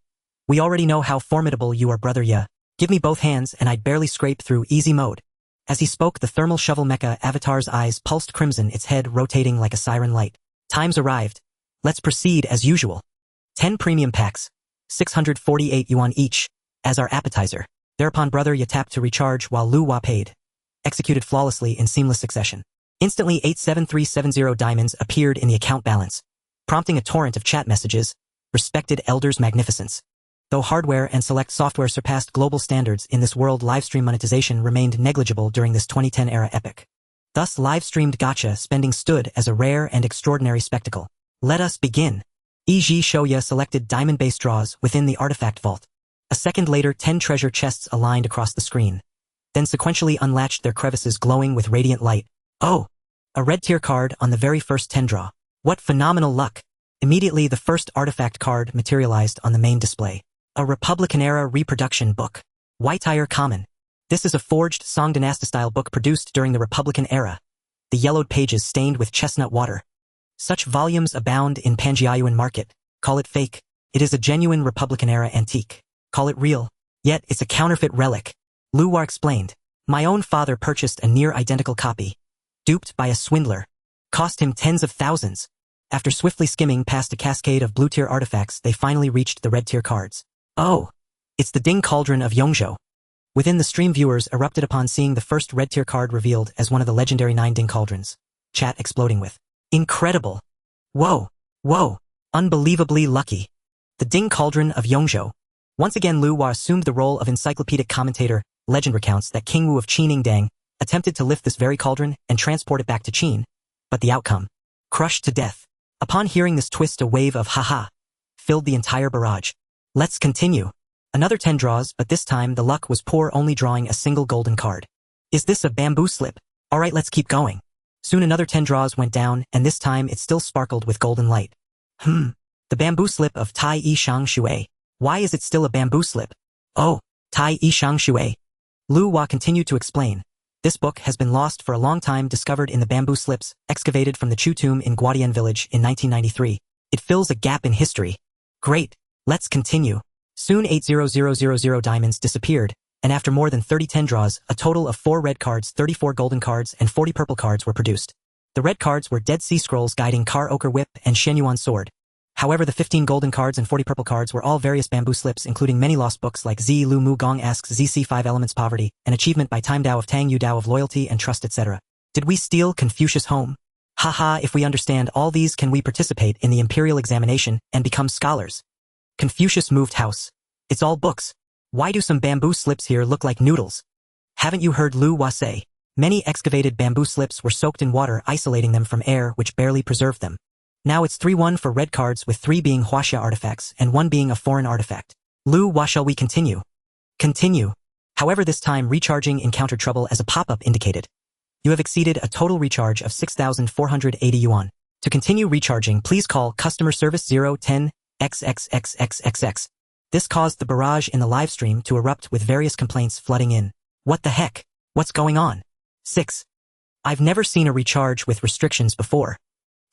We already know how formidable you are, brother. Yeah. Give me both hands and I'd barely scrape through easy mode. As he spoke, the thermal shovel mecha avatar's eyes pulsed crimson, its head rotating like a siren light. Time's arrived. Let's proceed as usual. 10 premium packs, 648 yuan each, as our appetizer. Thereupon brother Ya tapped to recharge while Lu Hua paid. Executed flawlessly in seamless succession. Instantly 87370 diamonds appeared in the account balance, prompting a torrent of chat messages. Respected Elder's magnificence. Though hardware and select software surpassed global standards in this world, livestream monetization remained negligible during this 2010 era epoch. Thus live-streamed gacha spending stood as a rare and extraordinary spectacle. Let us begin. Yi Shouya selected diamond-based draws within the artifact vault. A second later 10 treasure chests aligned across the screen, then sequentially unlatched, their crevices glowing with radiant light. Oh! A red tier card on the very first 10 draw. What phenomenal luck! Immediately the first artifact card materialized on the main display. A Republican-era reproduction book. White-tire common. This is a forged Song Dynasty-style book produced during the Republican era. The yellowed pages stained with chestnut water. Such volumes abound in Panjiayuan market. Call it fake. It is a genuine Republican-era antique. Call it real. Yet it's a counterfeit relic. Lu Hua explained. My own father purchased a near-identical copy. Duped by a swindler. Cost him tens of thousands. After swiftly skimming past a cascade of blue-tier artifacts, they finally reached the red-tier cards. Oh! It's the Ding Cauldron of Yongzhou. Within the stream, viewers erupted upon seeing the first red-tier card revealed as one of the legendary 9 Ding Cauldrons. Chat exploding with, incredible! Whoa! Whoa! Unbelievably lucky! The Ding Cauldron of Yongzhou. Once again Lu Hua assumed the role of encyclopedic commentator. Legend recounts that King Wu of Qinning Dang attempted to lift this very cauldron and transport it back to Qin, but the outcome, crushed to death. Upon hearing this twist, a wave of haha filled the entire barrage. Let's continue. Another 10 draws, but this time the luck was poor, only drawing a single golden card. Is this a bamboo slip? Alright, let's keep going. Soon another 10 draws went down, and this time it still sparkled with golden light. The bamboo slip of Tai Yi Shang Shui. Why is it still a bamboo slip? Oh, Tai Yi Shang Shui. Lu Hua continued to explain. This book has been lost for a long time, discovered in the bamboo slips, excavated from the Chu tomb in Guadian village in 1993. It fills a gap in history. Great. Let's continue. Soon 80000 diamonds disappeared, and after more than 30 10 draws, a total of 4 red cards, 34 golden cards, and 40 purple cards were produced. The red cards were Dead Sea Scrolls guiding Kar Ochre Whip and Shenyuan Sword. However, the 15 golden cards and 40 purple cards were all various bamboo slips, including many lost books like Zi Lu Mu Gong Asks ZC 5 Elements Poverty, an achievement by Time Dao of Tang Yu Dao of Loyalty and Trust, etc. Did we steal Confucius home? Haha, if we understand all these, can we participate in the imperial examination and become scholars? Confucius moved house. It's all books. Why do some bamboo slips here look like noodles? Haven't you heard Lu Hua say? Many excavated bamboo slips were soaked in water, isolating them from air, which barely preserved them. Now it's 3-1 for red cards, with 3 being Huaxia artifacts and 1 being a foreign artifact. Lu Hua, shall we continue? Continue. However, this time recharging encountered trouble as a pop-up indicated. You have exceeded a total recharge of 6,480 yuan. To continue recharging, please call customer service 010 XXXXXX. This caused the barrage in the livestream to erupt, with various complaints flooding in. What the heck? What's going on? 6. I've never seen a recharge with restrictions before.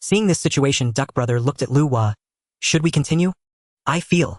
Seeing this situation, Duck Brother looked at Lu Hua. Should we continue? I feel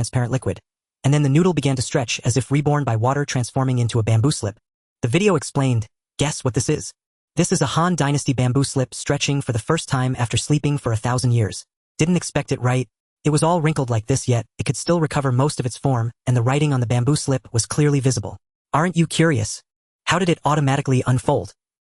transparent liquid. And then the noodle began to stretch as if reborn by water transforming into a bamboo slip. The video explained, "Guess what this is? This is a Han Dynasty bamboo slip stretching for the first time after sleeping for 1,000 years. Didn't expect it, right? It was all wrinkled like this, yet it could still recover most of its form, and the writing on the bamboo slip was clearly visible. Aren't you curious? How did it automatically unfold?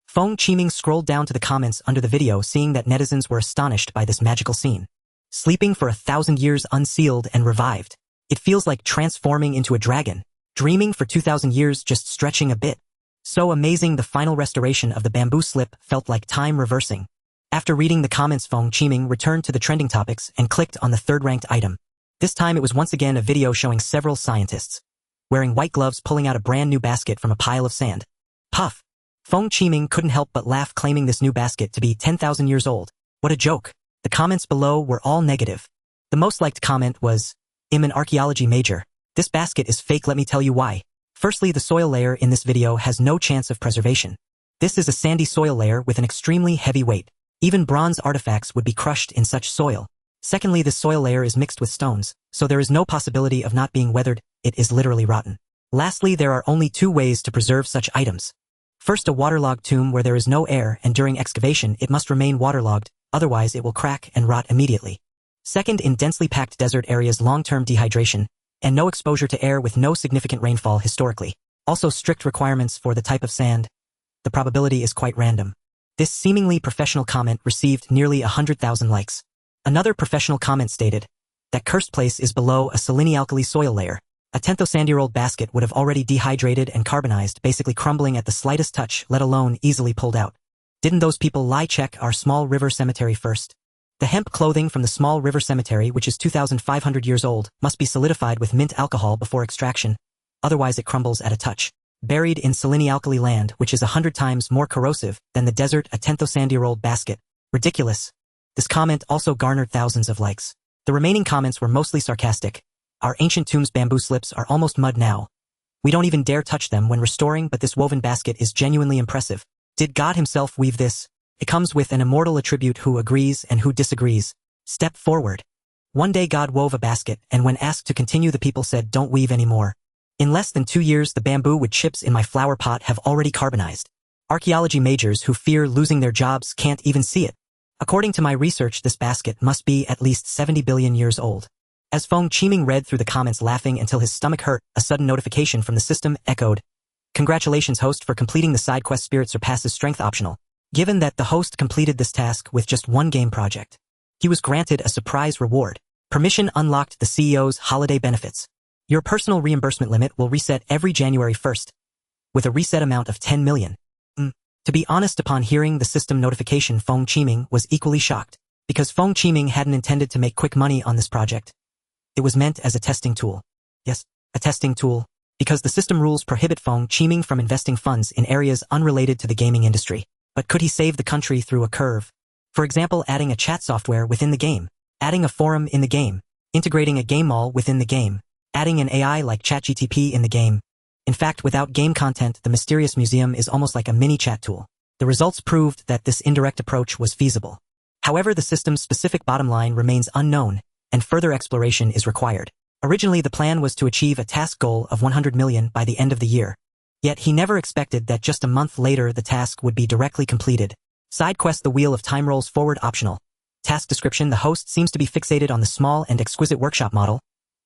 Feng Qiming scrolled down to the comments under the video, seeing that netizens were astonished by this magical scene. Sleeping for 1,000 years unsealed and revived. It feels like transforming into a dragon. Dreaming for 2,000 years, just stretching a bit. So amazing, the final restoration of the bamboo slip felt like time reversing. After reading the comments, Feng Qiming returned to the trending topics and clicked on the third-ranked item. This time it was once again a video showing several scientists wearing white gloves pulling out a brand new basket from a pile of sand. Puff! Feng Qiming couldn't help but laugh, claiming this new basket to be 10,000 years old. What a joke. The comments below were all negative. The most liked comment was, "I'm an archaeology major. This basket is fake, let me tell you why." Firstly, the soil layer in this video has no chance of preservation. This is a sandy soil layer with an extremely heavy weight. Even bronze artifacts would be crushed in such soil. Secondly, this soil layer is mixed with stones, so there is no possibility of not being weathered, it is literally rotten. Lastly, there are only two ways to preserve such items. First, a waterlogged tomb where there is no air, and during excavation it must remain waterlogged, otherwise it will crack and rot immediately. Second, in densely packed desert areas, long-term dehydration, and no exposure to air with no significant rainfall historically. Also strict requirements for the type of sand. The probability is quite random. This seemingly professional comment received nearly 100,000 likes. Another professional comment stated that cursed place is below a selenialkali soil layer. A 10,000-year-old basket would have already dehydrated and carbonized, basically crumbling at the slightest touch, let alone easily pulled out. Didn't those people lie? Check our small river cemetery first. The hemp clothing from the small river cemetery, which is 2,500 years old, must be solidified with mint alcohol before extraction, otherwise it crumbles at a touch. Buried in selenialkali land, which is 100 times more corrosive than the desert, a 10,000-year-old basket. Ridiculous. This comment also garnered thousands of likes. The remaining comments were mostly sarcastic. Our ancient tomb's bamboo slips are almost mud now. We don't even dare touch them when restoring, but this woven basket is genuinely impressive. Did God himself weave this? It comes with an immortal attribute: who agrees and who disagrees. Step forward. One day God wove a basket, and when asked to continue, the people said, "Don't weave anymore." In less than 2 years, the bamboo with chips in my flower pot have already carbonized. Archaeology majors who fear losing their jobs can't even see it. According to my research, this basket must be at least 70 billion years old. As Feng Qiming read through the comments, laughing until his stomach hurt, a sudden notification from the system echoed. Congratulations, host, for completing the side quest. Spirit surpasses strength optional. Given that the host completed this task with just one game project, he was granted a surprise reward. Permission unlocked: the CEO's holiday benefits. Your personal reimbursement limit will reset every January 1st, with a reset amount of 10 million. To be honest, upon hearing the system notification, Feng Qiming was equally shocked, because Feng Qiming hadn't intended to make quick money on this project. It was meant as a testing tool. Yes, a testing tool, because the system rules prohibit Feng Qiming from investing funds in areas unrelated to the gaming industry. But could he save the country through a curve? For example, adding a chat software within the game, adding a forum in the game, integrating a game mall within the game, adding an AI like ChatGPT in the game. In fact, without game content, the mysterious museum is almost like a mini chat tool. The results proved that this indirect approach was feasible. However, the system's specific bottom line remains unknown, and further exploration is required. Originally, the plan was to achieve a task goal of 100 million by the end of the year. Yet he never expected that just a month later the task would be directly completed. Side quest: the Wheel of Time rolls forward optional. Task description: the host seems to be fixated on the small and exquisite workshop model.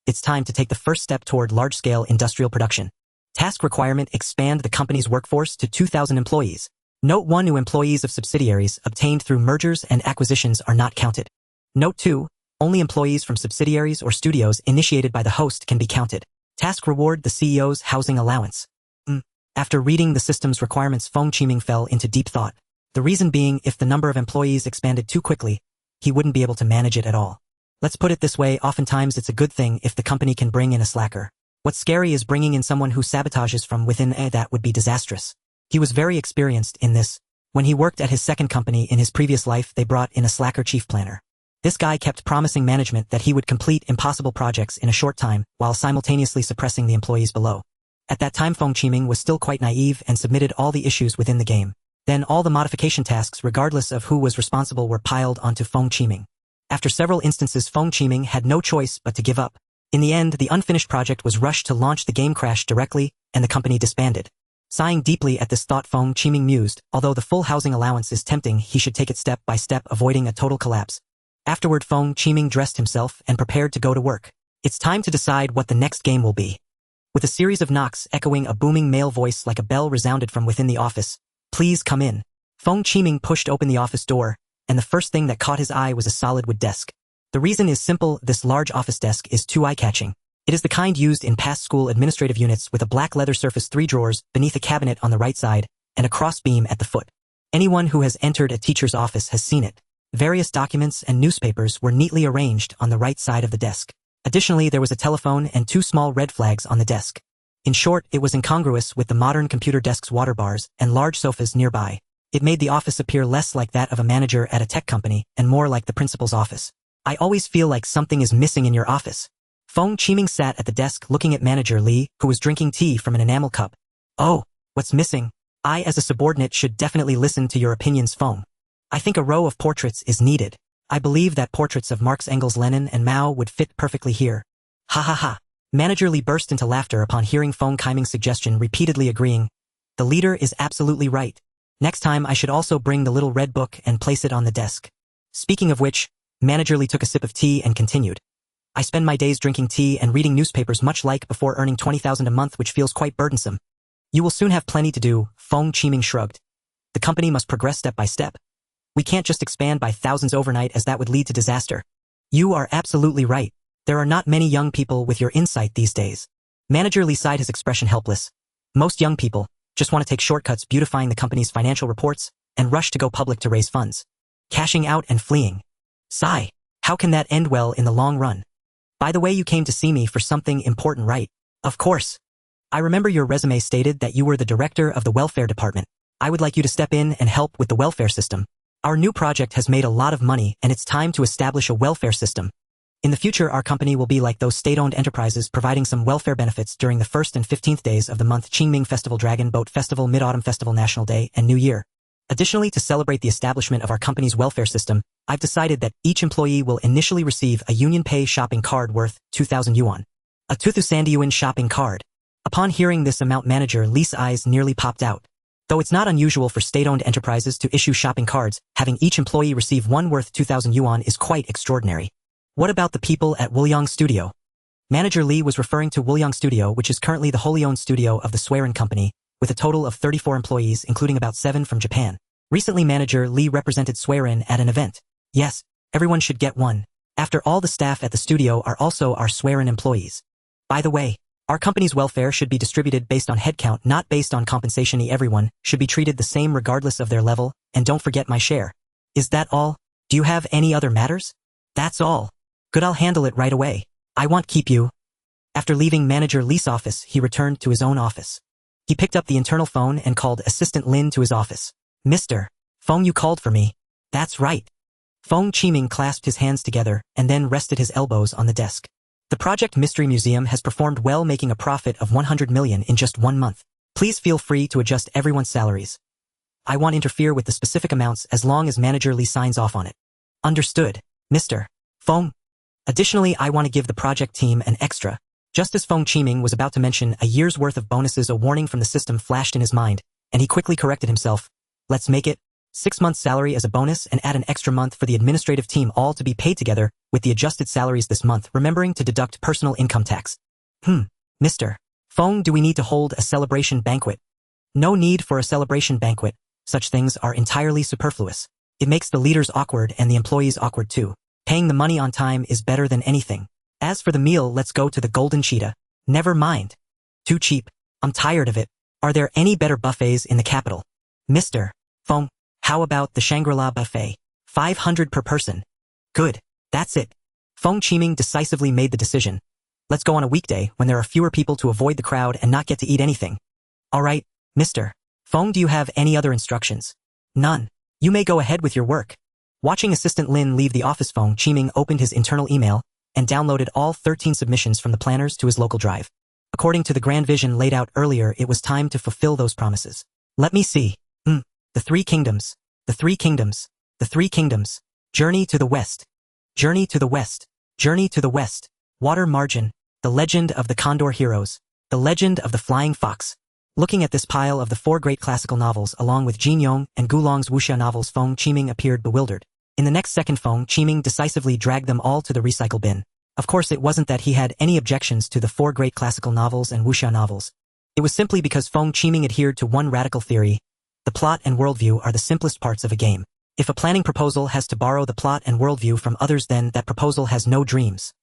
It's time to take the first step toward large-scale industrial production. Task requirement: expand the company's workforce to 2,000 employees. Note 1: new employees of subsidiaries obtained through mergers and acquisitions are not counted. Note 2: only employees from subsidiaries or studios initiated by the host can be counted. Task reward: the CEO's housing allowance. After reading the system's requirements, Feng Qiming fell into deep thought. The reason being, if the number of employees expanded too quickly, he wouldn't be able to manage it at all. Let's put it this way, oftentimes it's a good thing if the company can bring in a slacker. What's scary is bringing in someone who sabotages from within. That would be disastrous. He was very experienced in this. When he worked at his second company in his previous life, they brought in a slacker chief planner. This guy kept promising management that he would complete impossible projects in a short time, while simultaneously suppressing the employees below. At that time, Feng Qiming was still quite naive and submitted all the issues within the game. Then all the modification tasks, regardless of who was responsible, were piled onto Feng Qiming. After several instances, Feng Qiming had no choice but to give up. In the end, the unfinished project was rushed to launch. The game crashed directly, and the company disbanded. Sighing deeply at this thought, Feng Qiming mused, although the full housing allowance is tempting, he should take it step by step, avoiding a total collapse. Afterward, Feng Qiming dressed himself and prepared to go to work. It's time to decide what the next game will be. With a series of knocks echoing a booming male voice like a bell resounded from within the office. Please come in. Feng Qiming pushed open the office door, and the first thing that caught his eye was a solid wood desk. The reason is simple, this large office desk is too eye-catching. It is the kind used in past school administrative units with a black leather surface, 3 drawers, beneath a cabinet on the right side, and a crossbeam at the foot. Anyone who has entered a teacher's office has seen it. Various documents and newspapers were neatly arranged on the right side of the desk. Additionally, there was a telephone and 2 small red flags on the desk. In short, it was incongruous with the modern computer desk's water bars and large sofas nearby. It made the office appear less like that of a manager at a tech company and more like the principal's office. I always feel like something is missing in your office. Feng Qiming sat at the desk looking at Manager Li, who was drinking tea from an enamel cup. Oh, what's missing? I as a subordinate should definitely listen to your opinions, Feng. I think a row of portraits is needed. I believe that portraits of Marx, Engels, Lenin, and Mao would fit perfectly here. Ha ha ha. Manager Li burst into laughter upon hearing Feng Qiming's suggestion, repeatedly agreeing. The leader is absolutely right. Next time I should also bring the little red book and place it on the desk. Speaking of which, Manager Li took a sip of tea and continued. I spend my days drinking tea and reading newspapers much like before, earning 20,000 a month, which feels quite burdensome. You will soon have plenty to do, Feng Qiming shrugged. The company must progress step by step. We can't just expand by thousands overnight, as that would lead to disaster. You are absolutely right. There are not many young people with your insight these days. Manager Li sighed, his expression helpless. Most young people just want to take shortcuts beautifying the company's financial reports and rush to go public to raise funds. Cashing out and fleeing. Sigh. How can that end well in the long run? By the way, you came to see me for something important, right? Of course. I remember your resume stated that you were the director of the welfare department. I would like you to step in and help with the welfare system. Our new project has made a lot of money, and it's time to establish a welfare system. In the future, our company will be like those state-owned enterprises, providing some welfare benefits during the 1st and 15th days of the month: Qingming Festival, Dragon Boat Festival, Mid-Autumn Festival, National Day, and New Year. Additionally, to celebrate the establishment of our company's welfare system, I've decided that each employee will initially receive a Union Pay shopping card worth 2,000 yuan. A 2,000 yuan shopping card. Upon hearing this amount, Manager Li's eyes nearly popped out. Though it's not unusual for state-owned enterprises to issue shopping cards, having each employee receive one worth 2,000 yuan is quite extraordinary. What about the people at Wuliang Studio? Manager Li was referring to Wuliang Studio, which is currently the wholly owned studio of the Suiren Company, with a total of 34 employees, including about 7 from Japan. Recently, Manager Li represented Suiren at an event. Yes, everyone should get one. After all, the staff at the studio are also our Suiren employees. By the way, our company's welfare should be distributed based on headcount, not based on compensation. Everyone should be treated the same regardless of their level, and don't forget my share. Is that all? Do you have any other matters? That's all. Good, I'll handle it right away. I won't keep you. After leaving Manager Li's office, he returned to his own office. He picked up the internal phone and called Assistant Lin to his office. Mr. Feng, you called for me. That's right. Feng Qiming clasped his hands together and then rested his elbows on the desk. The Project Mystery Museum has performed well, making a profit of 100 million in just 1 month. Please feel free to adjust everyone's salaries. I won't interfere with the specific amounts as long as Manager Li signs off on it. Understood, Mr. Feng. Additionally, I want to give the project team an extra. Just as Feng Qiming was about to mention a year's worth of bonuses, a warning from the system flashed in his mind, and he quickly corrected himself. Let's make it 6 months' salary as a bonus and add an extra month for the administrative team, all to be paid together with the adjusted salaries this month, remembering to deduct personal income tax. Mr. Feng, do we need to hold a celebration banquet? No need for a celebration banquet. Such things are entirely superfluous. It makes the leaders awkward and the employees awkward too. Paying the money on time is better than anything. As for the meal, let's go to the Golden Cheetah. Never mind. Too cheap. I'm tired of it. Are there any better buffets in the capital? Mr. Feng, how about the Shangri-La buffet? 500 per person. Good. That's it. Feng Qiming decisively made the decision. Let's go on a weekday when there are fewer people to avoid the crowd and not get to eat anything. All right, Mr. Feng, do you have any other instructions? None. You may go ahead with your work. Watching Assistant Lin leave the office, Feng Qiming opened his internal email and downloaded all 13 submissions from the planners to his local drive. According to the grand vision laid out earlier, it was time to fulfill those promises. Let me see. The 3 kingdoms. The 3 kingdoms. The 3 kingdoms. Journey to the west. Journey to the west. Journey to the west. Water margin. The legend of the Condor heroes. The legend of the flying fox. Looking at this pile of the 4 great classical novels along with Jin Yong and Gulong's wuxia novels, Feng Qiming appeared bewildered. In the next second, Feng Qiming decisively dragged them all to the recycle bin. Of course, it wasn't that he had any objections to the 4 great classical novels and wuxia novels. It was simply because Feng Qiming adhered to one radical theory: the plot and worldview are the simplest parts of a game. If a planning proposal has to borrow the plot and worldview from others, then that proposal has no dreams.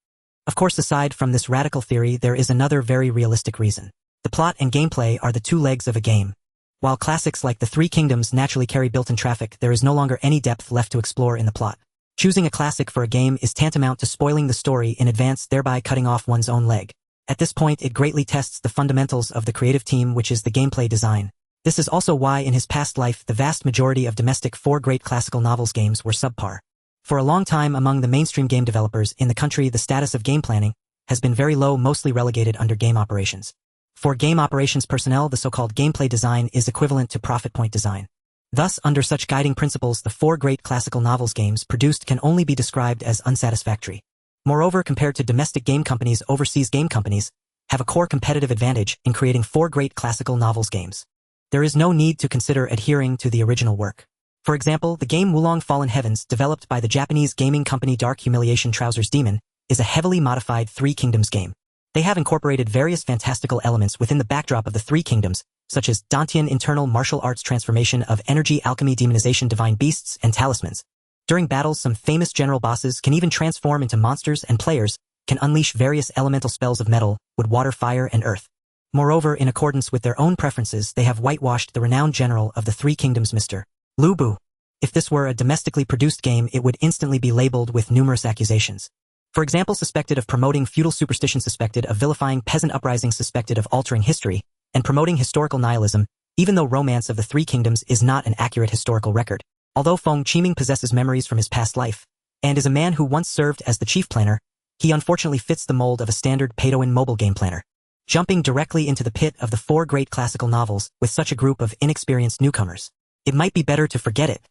Of course, aside from this radical theory, there is another very realistic reason. The plot and gameplay are the 2 legs of a game. While classics like the Three Kingdoms naturally carry built-in traffic, there is no longer any depth left to explore in the plot. Choosing a classic for a game is tantamount to spoiling the story in advance, thereby cutting off one's own leg. At this point, it greatly tests the fundamentals of the creative team, which is the gameplay design. This is also why in his past life the vast majority of domestic 4 great classical novels games were subpar. For a long time among the mainstream game developers in the country, the status of game planning has been very low, mostly relegated under game operations. For game operations personnel, the so-called gameplay design is equivalent to profit point design. Thus, under such guiding principles, the 4 great classical novels games produced can only be described as unsatisfactory. Moreover, compared to domestic game companies, overseas game companies have a core competitive advantage in creating 4 great classical novels games. There is no need to consider adhering to the original work. For example, the game Wulong Fallen Heavens, developed by the Japanese gaming company Dark Humiliation Trousers Demon, is a heavily modified Three Kingdoms game. They have incorporated various fantastical elements within the backdrop of the Three Kingdoms, such as Dantian internal martial arts transformation of energy, alchemy, demonization, divine beasts, and talismans. During battles, some famous general bosses can even transform into monsters, and players can unleash various elemental spells of metal, wood, water, fire, and earth. Moreover, in accordance with their own preferences, they have whitewashed the renowned general of the Three Kingdoms, Mr. Lu Bu. If this were a domestically produced game, it would instantly be labeled with numerous accusations. For example, suspected of promoting feudal superstition, suspected of vilifying peasant uprisings, suspected of altering history, and promoting historical nihilism, even though Romance of the Three Kingdoms is not an accurate historical record. Although Feng Qiming possesses memories from his past life, and is a man who once served as the chief planner, he unfortunately fits the mold of a standard Peidoan mobile game planner. Jumping directly into the pit of the 4 great classical novels with such a group of inexperienced newcomers, it might be better to forget it.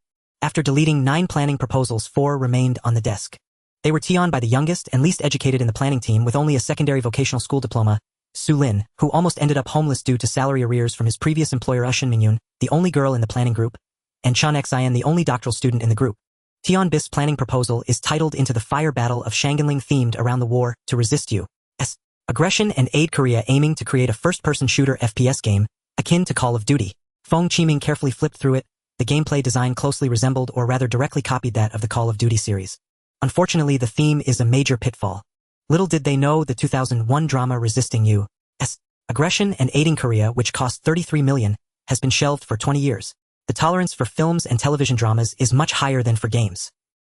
After deleting 9 planning proposals, 4 remained on the desk. They were tioned by the youngest and least educated in the planning team with only a secondary vocational school diploma, Suiren, who almost ended up homeless due to salary arrears from his previous employer, Shin Mingyun, the only girl in the planning group, and Chan Xian, the only doctoral student in the group. Tian Bis' planning proposal is titled Into the Fire Battle of Shanghanling, themed around the war to resist U.S. aggression and aid Korea, aiming to create a first-person shooter FPS game, akin to Call of Duty. Feng Qiming carefully flipped through it. The gameplay design closely resembled, or rather directly copied, that of the Call of Duty series. Unfortunately, the theme is a major pitfall. Little did they know the 2001 drama Resisting U.S. aggression and aiding Korea, which cost $33 million, has been shelved for 20 years. The tolerance for films and television dramas is much higher than for games.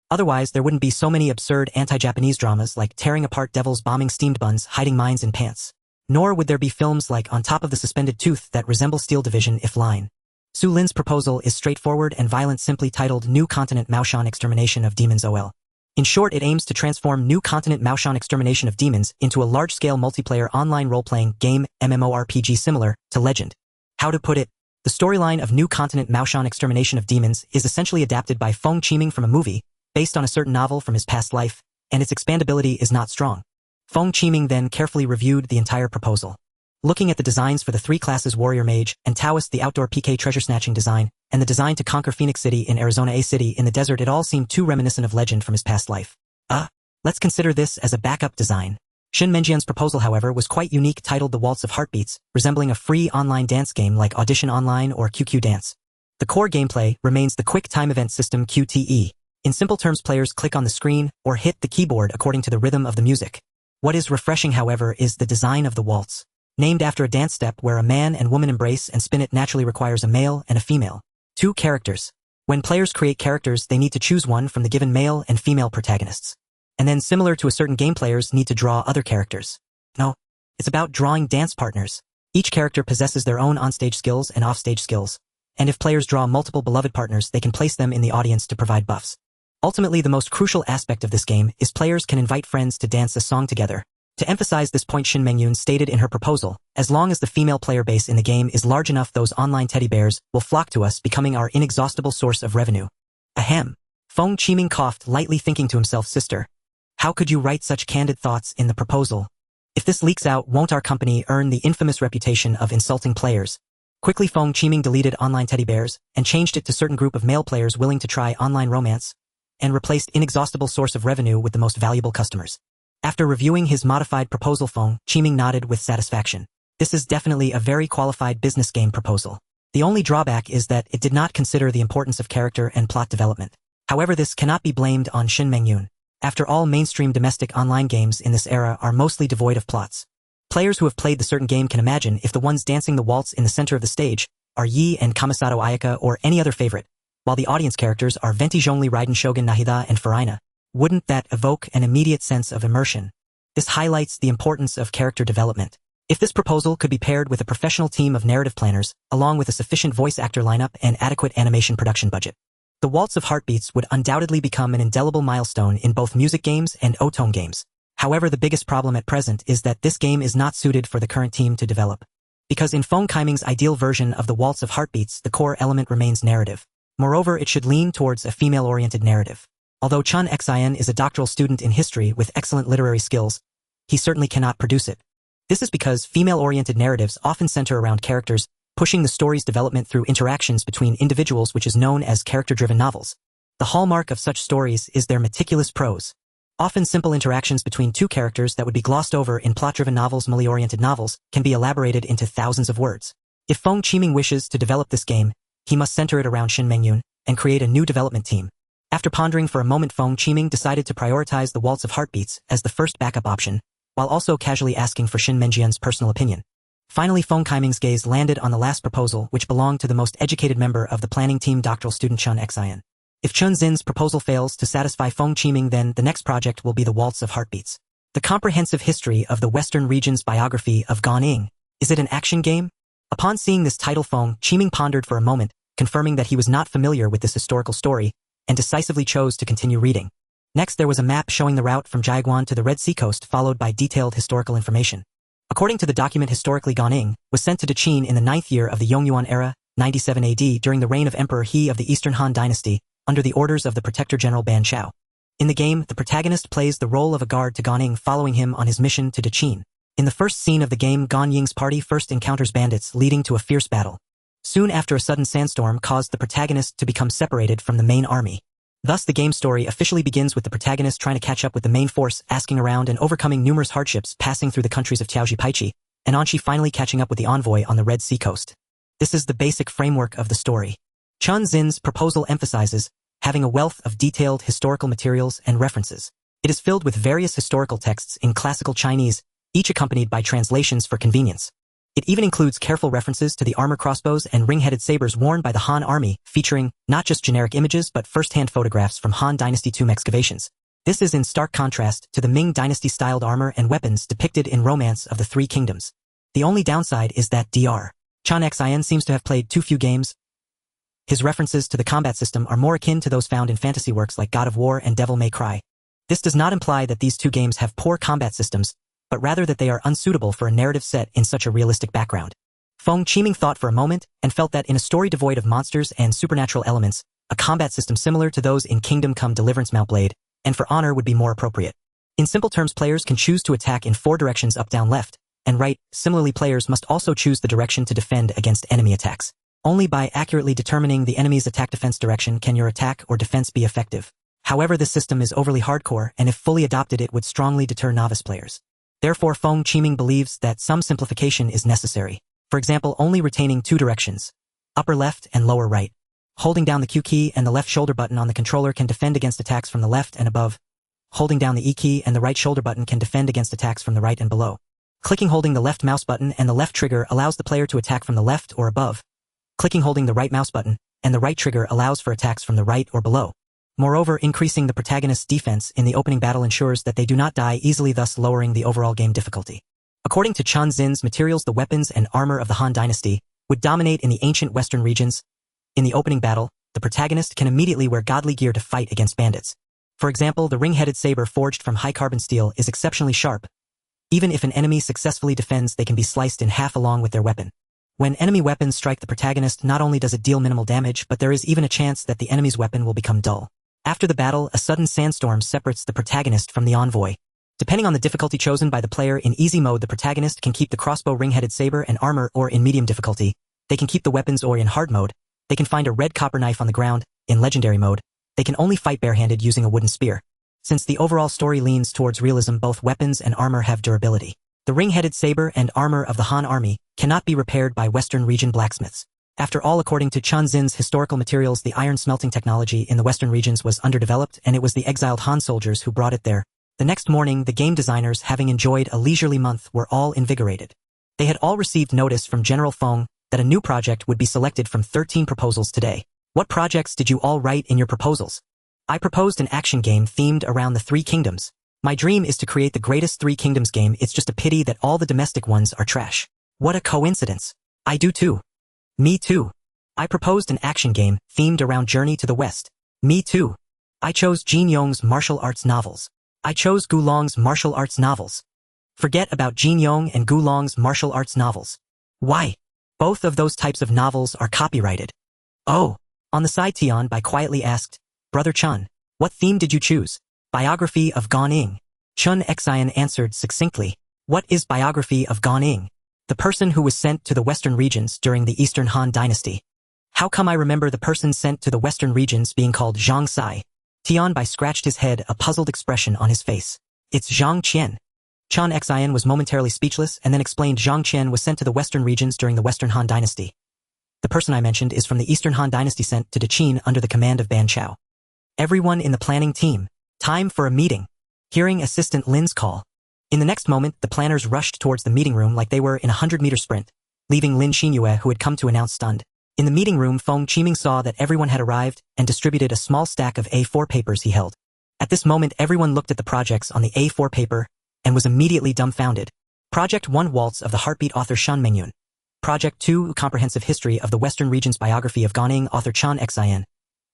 Otherwise, there wouldn't be so many absurd anti-Japanese dramas like Tearing Apart Devils, Bombing Steamed Buns, Hiding Mines in Pants. Nor would there be films like On Top of the Suspended Tooth that resemble Steel Division if line. Su Lin's proposal is straightforward and violent, simply titled New Continent Maoshan Extermination of Demons OL. In short, it aims to transform New Continent Maoshan Extermination of Demons into a large-scale multiplayer online role-playing game MMORPG similar to Legend. How to put it? The storyline of New Continent Maoshan Extermination of Demons is essentially adapted by Feng Qiming from a movie, based on a certain novel from his past life, and its expandability is not strong. Feng Qiming then carefully reviewed the entire proposal. Looking at the designs for the 3 classes Warrior Mage and Taoist, the outdoor PK treasure snatching design, and the design to conquer Phoenix City in Arizona, a city in the desert, it all seemed too reminiscent of Legend from his past life. Let's consider this as a backup design. Shin Menjian's proposal, however, was quite unique, titled The Waltz of Heartbeats, resembling a free online dance game like Audition Online or QQ Dance. The core gameplay remains the Quick Time Event System QTE. In simple terms, players click on the screen or hit the keyboard according to the rhythm of the music. What is refreshing, however, is the design of the waltz. Named after a dance step where a man and woman embrace and spin, it naturally requires a male and a female. 2 characters. When players create characters, they need to choose one from the given male and female protagonists. And then, similar to a certain game, players need to draw other characters. No, it's about drawing dance partners. Each character possesses their own onstage skills and offstage skills. And if players draw multiple beloved partners, they can place them in the audience to provide buffs. Ultimately, the most crucial aspect of this game is players can invite friends to dance a song together. To emphasize this point, Shin Mengyun stated in her proposal, as long as the female player base in the game is large enough, those online teddy bears will flock to us, becoming our inexhaustible source of revenue. Ahem. Feng Qiming coughed lightly, thinking to himself, sister, how could you write such candid thoughts in the proposal? If this leaks out, won't our company earn the infamous reputation of insulting players? Quickly, Feng Qiming deleted online teddy bears and changed it to certain group of male players willing to try online romance. and replaced inexhaustible source of revenue with the most valuable customers. After reviewing his modified proposal, Feng Qiming nodded with satisfaction. This is definitely a very qualified business game proposal. The only drawback is that it did not consider the importance of character and plot development. However, this cannot be blamed on Shin Mengyun. After all, mainstream domestic online games in this era are mostly devoid of plots. Players who have played the certain game can imagine if the ones dancing the waltz in the center of the stage are Yi and Kamisato Ayaka or any other favorite, while the audience characters are Venti Zhongli Raiden Shogun Nahida and Farina. Wouldn't that evoke an immediate sense of immersion? This highlights the importance of character development. If this proposal could be paired with a professional team of narrative planners, along with a sufficient voice actor lineup and adequate animation production budget, the Waltz of Heartbeats would undoubtedly become an indelible milestone in both music games and otone games. However, the biggest problem at present is that this game is not suited for the current team to develop. Because in Feng Qiming's ideal version of the Waltz of Heartbeats, the core element remains narrative. Moreover, it should lean towards a female-oriented narrative. Although Chun Xin is a doctoral student in history with excellent literary skills, he certainly cannot produce it. This is because female-oriented narratives often center around characters, pushing the story's development through interactions between individuals, which is known as character-driven novels. The hallmark of such stories is their meticulous prose. Often simple interactions between two characters that would be glossed over in plot-driven novels, melee-oriented novels, can be elaborated into thousands of words. If Feng Qiming wishes to develop this game, he must center it around Shin Mengyun and create a new development team. After pondering for a moment, Feng Qiming decided to prioritize the Waltz of Heartbeats as the first backup option, while also casually asking for Shin Mengyun's personal opinion. Finally, Feng Qiming's gaze landed on the last proposal, which belonged to the most educated member of the planning team, doctoral student Chun Xin. If Chun Xin's proposal fails to satisfy Feng Qiming, then the next project will be the Waltz of Heartbeats. The comprehensive history of the Western region's biography of Gan Ning. Is it an action game? Upon seeing this title, Feng Qiming pondered for a moment, confirming that he was not familiar with this historical story, and decisively chose to continue reading. Next, there was a map showing the route from Jiaguan to the Red Sea coast, followed by detailed historical information. According to the document, historically Gan Ning was sent to Deqin in the 9th year of the Yongyuan era, 97 AD, during the reign of Emperor He of the Eastern Han Dynasty, under the orders of the Protector General Ban Chao. In the game, the protagonist plays the role of a guard to Gan Ning, following him on his mission to Deqin. In the first scene of the game, Gan Ying's party first encounters bandits, leading to a fierce battle. Soon after, a sudden sandstorm caused the protagonist to become separated from the main army. Thus, the game story officially begins with the protagonist trying to catch up with the main force, asking around and overcoming numerous hardships, passing through the countries of Tiaoji Paichi, and Anqi, finally catching up with the envoy on the Red Sea coast. This is the basic framework of the story. Chun Xin's proposal emphasizes having a wealth of detailed historical materials and references. It is filled with various historical texts in classical Chinese, each accompanied by translations for convenience. It even includes careful references to the armor crossbows and ring-headed sabers worn by the Han army, featuring not just generic images but first-hand photographs from Han Dynasty tomb excavations. This is in stark contrast to the Ming Dynasty-styled armor and weapons depicted in Romance of the Three Kingdoms. The only downside is that Dr. Chun Xin seems to have played too few games. His references to the combat system are more akin to those found in fantasy works like God of War and Devil May Cry. This does not imply that these two games have poor combat systems, but rather that they are unsuitable for a narrative set in such a realistic background. Feng Qiming thought for a moment and felt that in a story devoid of monsters and supernatural elements, a combat system similar to those in Kingdom Come Deliverance Mount Blade and For Honor would be more appropriate. In simple terms, players can choose to attack in 4 directions: up, down, left, and right. Similarly, players must also choose the direction to defend against enemy attacks. Only by accurately determining the enemy's attack-defense direction can your attack or defense be effective. However, this system is overly hardcore, and if fully adopted, it would strongly deter novice players. Therefore, Feng Qiming believes that some simplification is necessary. For example, only retaining 2 directions, upper left and lower right. Holding down the Q key and the left shoulder button on the controller can defend against attacks from the left and above. Holding down the E key and the right shoulder button can defend against attacks from the right and below. Clicking holding the left mouse button and the left trigger allows the player to attack from the left or above. Clicking holding the right mouse button and the right trigger allows for attacks from the right or below. Moreover, increasing the protagonist's defense in the opening battle ensures that they do not die easily, thus lowering the overall game difficulty. According to Chun Xin's materials, the weapons and armor of the Han Dynasty would dominate in the ancient western regions. In the opening battle, the protagonist can immediately wear godly gear to fight against bandits. For example, the ring-headed saber forged from high-carbon steel is exceptionally sharp. Even if an enemy successfully defends, they can be sliced in half along with their weapon. When enemy weapons strike the protagonist, not only does it deal minimal damage, but there is even a chance that the enemy's weapon will become dull. After the battle, a sudden sandstorm separates the protagonist from the envoy. Depending on the difficulty chosen by the player, in easy mode the protagonist can keep the crossbow, ring-headed saber, and armor, or in medium difficulty, they can keep the weapons, or in hard mode, they can find a red copper knife on the ground. In legendary mode, they can only fight barehanded using a wooden spear. Since the overall story leans towards realism, both weapons and armor have durability. The ring-headed saber and armor of the Han army cannot be repaired by Western region blacksmiths. After all, according to Chun Zin's historical materials, the iron smelting technology in the Western regions was underdeveloped, and it was the exiled Han soldiers who brought it there. The next morning, the game designers, having enjoyed a leisurely month, were all invigorated. They had all received notice from General Feng that a new project would be selected from 13 proposals today. What projects did you all write in your proposals? I proposed an action game themed around the Three Kingdoms. My dream is to create the greatest Three Kingdoms game. It's just a pity that all the domestic ones are trash. What a coincidence. I do too. Me too. I proposed an action game themed around Journey to the West. Me too. I chose Jin Yong's martial arts novels. I chose Gulong's martial arts novels. Forget about Jin Yong and Gulong's martial arts novels. Why? Both of those types of novels are copyrighted. Oh. On the side, Tian Bai quietly asked, Brother Chun, what theme did you choose? Biography of Gan Ning. Chun Xian answered succinctly. What is Biography of Gan Ning? The person who was sent to the Western regions during the Eastern Han Dynasty. How come I remember the person sent to the Western regions being called Zhang Sai? Tian Bai scratched his head, a puzzled expression on his face. It's Zhang Qian. Chun Xian was momentarily speechless and then explained Zhang Qian was sent to the Western regions during the Western Han Dynasty. The person I mentioned is from the Eastern Han Dynasty, sent to Daqin under the command of Ban Chao. Everyone in the planning team. Time for a meeting. Hearing Assistant Lin's call. In the next moment, the planners rushed towards the meeting room like they were in a 100-meter sprint, leaving Lin Xinyue, who had come to announce, stunned. In the meeting room, Feng Qiming saw that everyone had arrived and distributed a small stack of A4 papers he held. At this moment, everyone looked at the projects on the A4 paper and was immediately dumbfounded. Project 1, Waltz of the Heartbeat, author Shan Mengyun. Project 2, Comprehensive History of the Western Regions, Biography of Gan Ning, author Chun Xian.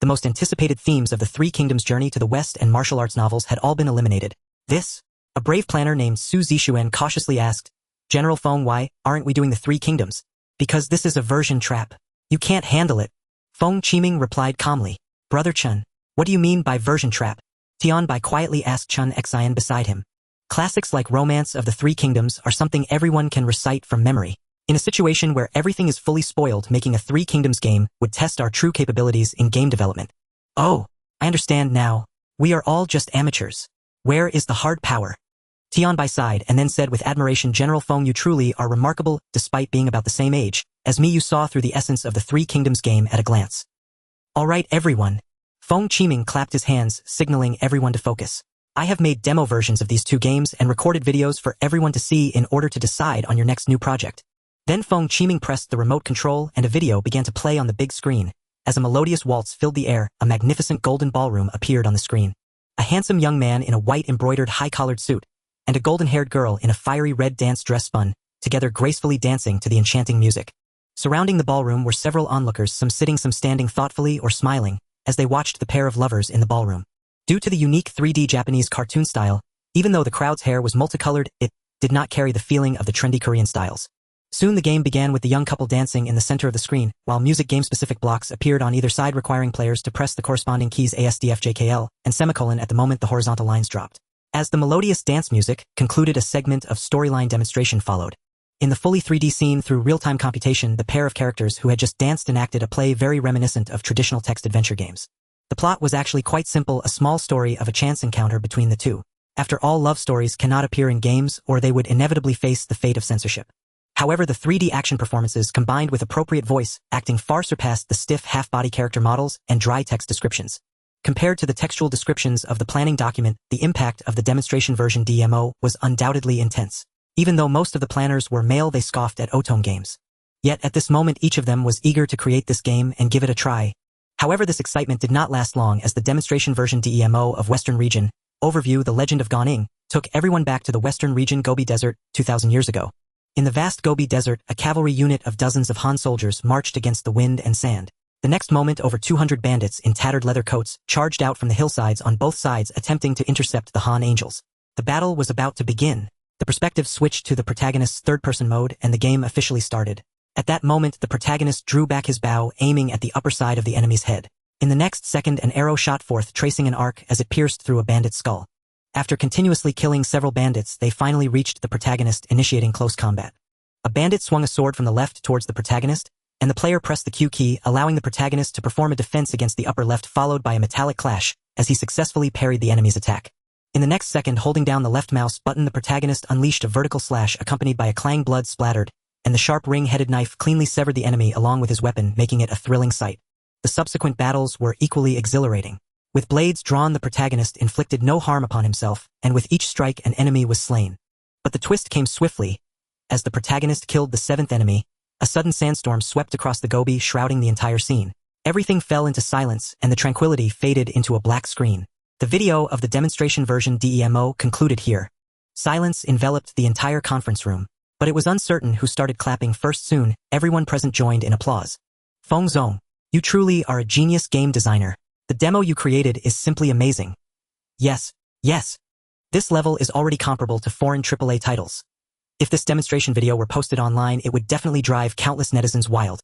The most anticipated themes of the Three Kingdoms, Journey to the West, and martial arts novels had all been eliminated. This? A brave planner named Su Zixuan cautiously asked, General Feng, why aren't we doing the Three Kingdoms? Because this is a version trap. You can't handle it. Feng Qiming replied calmly. Brother Chun, what do you mean by version trap? Tian Bai quietly asked Chun Xian beside him. Classics like Romance of the Three Kingdoms are something everyone can recite from memory. In a situation where everything is fully spoiled, making a Three Kingdoms game would test our true capabilities in game development. Oh, I understand now. We are all just amateurs. Where is the hard power? Tian Bai sighed and then said with admiration, General Feng, you truly are remarkable. Despite being about the same age as me, you saw through the essence of the Three Kingdoms game at a glance. All right, everyone. Feng Qiming clapped his hands, signaling everyone to focus. I have made demo versions of these two games and recorded videos for everyone to see in order to decide on your next new project. Then Feng Qiming pressed the remote control and a video began to play on the big screen. As a melodious waltz filled the air, a magnificent golden ballroom appeared on the screen. A handsome young man in a white embroidered high-collared suit and a golden-haired girl in a fiery red dance dress spun, together gracefully dancing to the enchanting music. Surrounding the ballroom were several onlookers, some sitting, some standing thoughtfully or smiling, as they watched the pair of lovers in the ballroom. Due to the unique 3D Japanese cartoon style, even though the crowd's hair was multicolored, it did not carry the feeling of the trendy Korean styles. Soon the game began with the young couple dancing in the center of the screen, while music game-specific blocks appeared on either side requiring players to press the corresponding keys ASDFJKL and semicolon at the moment the horizontal lines dropped. As the melodious dance music concluded, a segment of storyline demonstration followed. In the fully 3D scene through real-time computation, the pair of characters who had just danced enacted a play very reminiscent of traditional text adventure games. The plot was actually quite simple, a small story of a chance encounter between the two. After all, love stories cannot appear in games or they would inevitably face the fate of censorship. However, the 3D action performances combined with appropriate voice acting far surpassed the stiff half-body character models and dry text descriptions. Compared to the textual descriptions of the planning document, the impact of the demonstration version DMO was undoubtedly intense. Even though most of the planners were male, they scoffed at Otome games. Yet at this moment each of them was eager to create this game and give it a try. However, this excitement did not last long as the demonstration version DEMO of Western Region, Overview The Legend of Gan Ning, took everyone back to the Western Region Gobi Desert 2,000 years ago. In the vast Gobi Desert, a cavalry unit of dozens of Han soldiers marched against the wind and sand. The next moment, over 200 bandits in tattered leather coats charged out from the hillsides on both sides, attempting to intercept the Han angels. The battle was about to begin. The perspective switched to the protagonist's third-person mode and the game officially started. At that moment, the protagonist drew back his bow, aiming at the upper side of the enemy's head. In the next second, an arrow shot forth, tracing an arc as it pierced through a bandit's skull. After continuously killing several bandits, they finally reached the protagonist, initiating close combat. A bandit swung a sword from the left towards the protagonist, and the player pressed the Q key, allowing the protagonist to perform a defense against the upper left followed by a metallic clash, as he successfully parried the enemy's attack. In the next second, holding down the left mouse button, the protagonist unleashed a vertical slash accompanied by a clang, blood splattered, and the sharp ring-headed knife cleanly severed the enemy along with his weapon, making it a thrilling sight. The subsequent battles were equally exhilarating. With blades drawn, the protagonist inflicted no harm upon himself, and with each strike an enemy was slain. But the twist came swiftly. As the protagonist killed the seventh enemy, a sudden sandstorm swept across the Gobi, shrouding the entire scene. Everything fell into silence, and the tranquility faded into a black screen. The video of the demonstration version demo concluded here. Silence enveloped the entire conference room, but it was uncertain who started clapping first. Soon, everyone present joined in applause. Feng Zong, you truly are a genius game designer. The demo you created is simply amazing. Yes, yes. This level is already comparable to foreign AAA titles. If this demonstration video were posted online, it would definitely drive countless netizens wild.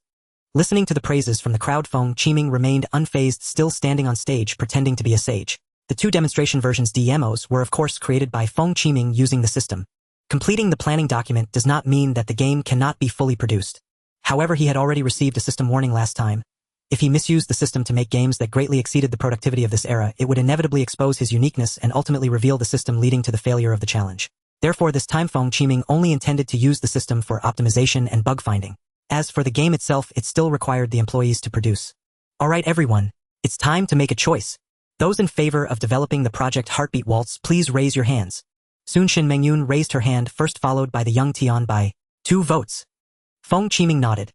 Listening to the praises from the crowd, Feng Qiming remained unfazed, still standing on stage pretending to be a sage. The two demonstration versions demos were of course created by Feng Qiming using the system. Completing the planning document does not mean that the game cannot be fully produced. However, he had already received a system warning last time. If he misused the system to make games that greatly exceeded the productivity of this era, it would inevitably expose his uniqueness and ultimately reveal the system, leading to the failure of the challenge. Therefore, this time Feng Qiming only intended to use the system for optimization and bug finding. As for the game itself, it still required the employees to produce. Alright everyone, it's time to make a choice. Those in favor of developing the project Heartbeat Waltz, please raise your hands. Soon Shin Mengyun raised her hand first, followed by the young Tian by 2 votes. Feng Qiming nodded.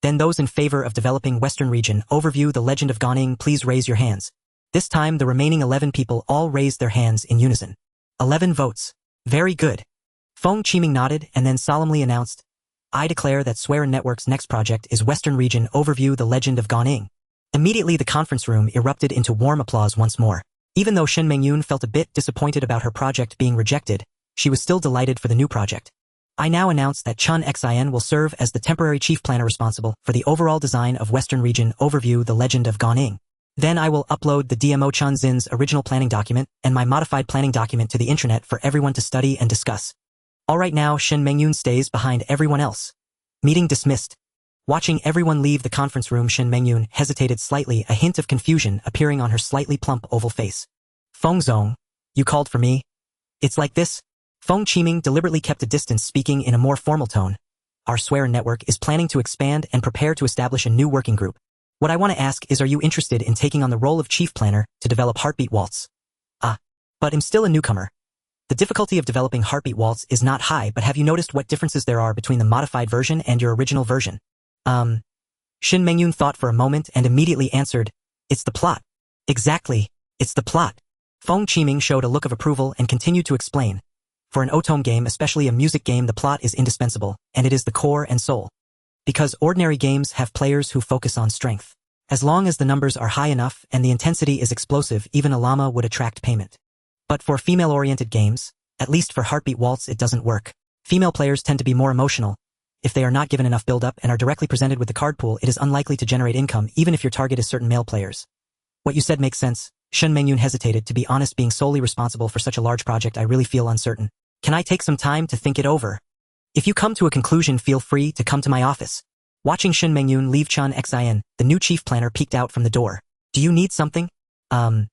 Then those in favor of developing Western Region Overview The Legend of Gaoning, please raise your hands. This time the remaining 11 people all raised their hands in unison. 11 votes. Very good. Feng Qiming nodded and then solemnly announced, I declare that Suiren Network's next project is Western Region Overview The Legend of Gaoning. Immediately the conference room erupted into warm applause once more. Even though Shin Mengyun felt a bit disappointed about her project being rejected, she was still delighted for the new project. I now announce that Chun Xin will serve as the temporary chief planner responsible for the overall design of Western Region Overview The Legend of Gaoning. Then I will upload the DMO Chun Xin's original planning document and my modified planning document to the intranet for everyone to study and discuss. Alright, now Shin Mengyun stays behind everyone else. Meeting dismissed. Watching everyone leave the conference room, Shin Mengyun hesitated slightly, a hint of confusion appearing on her slightly plump oval face. Feng Zong, you called for me? It's like this? Feng Qiming deliberately kept a distance, speaking in a more formal tone. Our Suiren network is planning to expand and prepare to establish a new working group. What I want to ask is, are you interested in taking on the role of chief planner to develop Heartbeat Waltz? But I'm still a newcomer. The difficulty of developing Heartbeat Waltz is not high, but have you noticed what differences there are between the modified version and your original version? Shin Mengyun thought for a moment and immediately answered, it's the plot. Exactly, it's the plot. Feng Qiming showed a look of approval and continued to explain. For an otome game, especially a music game, the plot is indispensable, and it is the core and soul. Because ordinary games have players who focus on strength. As long as the numbers are high enough and the intensity is explosive, even a llama would attract payment. But for female-oriented games, at least for Heartbeat Waltz, it doesn't work. Female players tend to be more emotional. If they are not given enough build-up and are directly presented with the card pool, it is unlikely to generate income, even if your target is certain male players. What you said makes sense. Shin Mengyun hesitated. To be honest, being solely responsible for such a large project, I really feel uncertain. Can I take some time to think it over? If you come to a conclusion, feel free to come to my office. Watching Shin Mengyun leave, Chun Xin, the new chief planner, peeked out from the door. Do you need something? Chun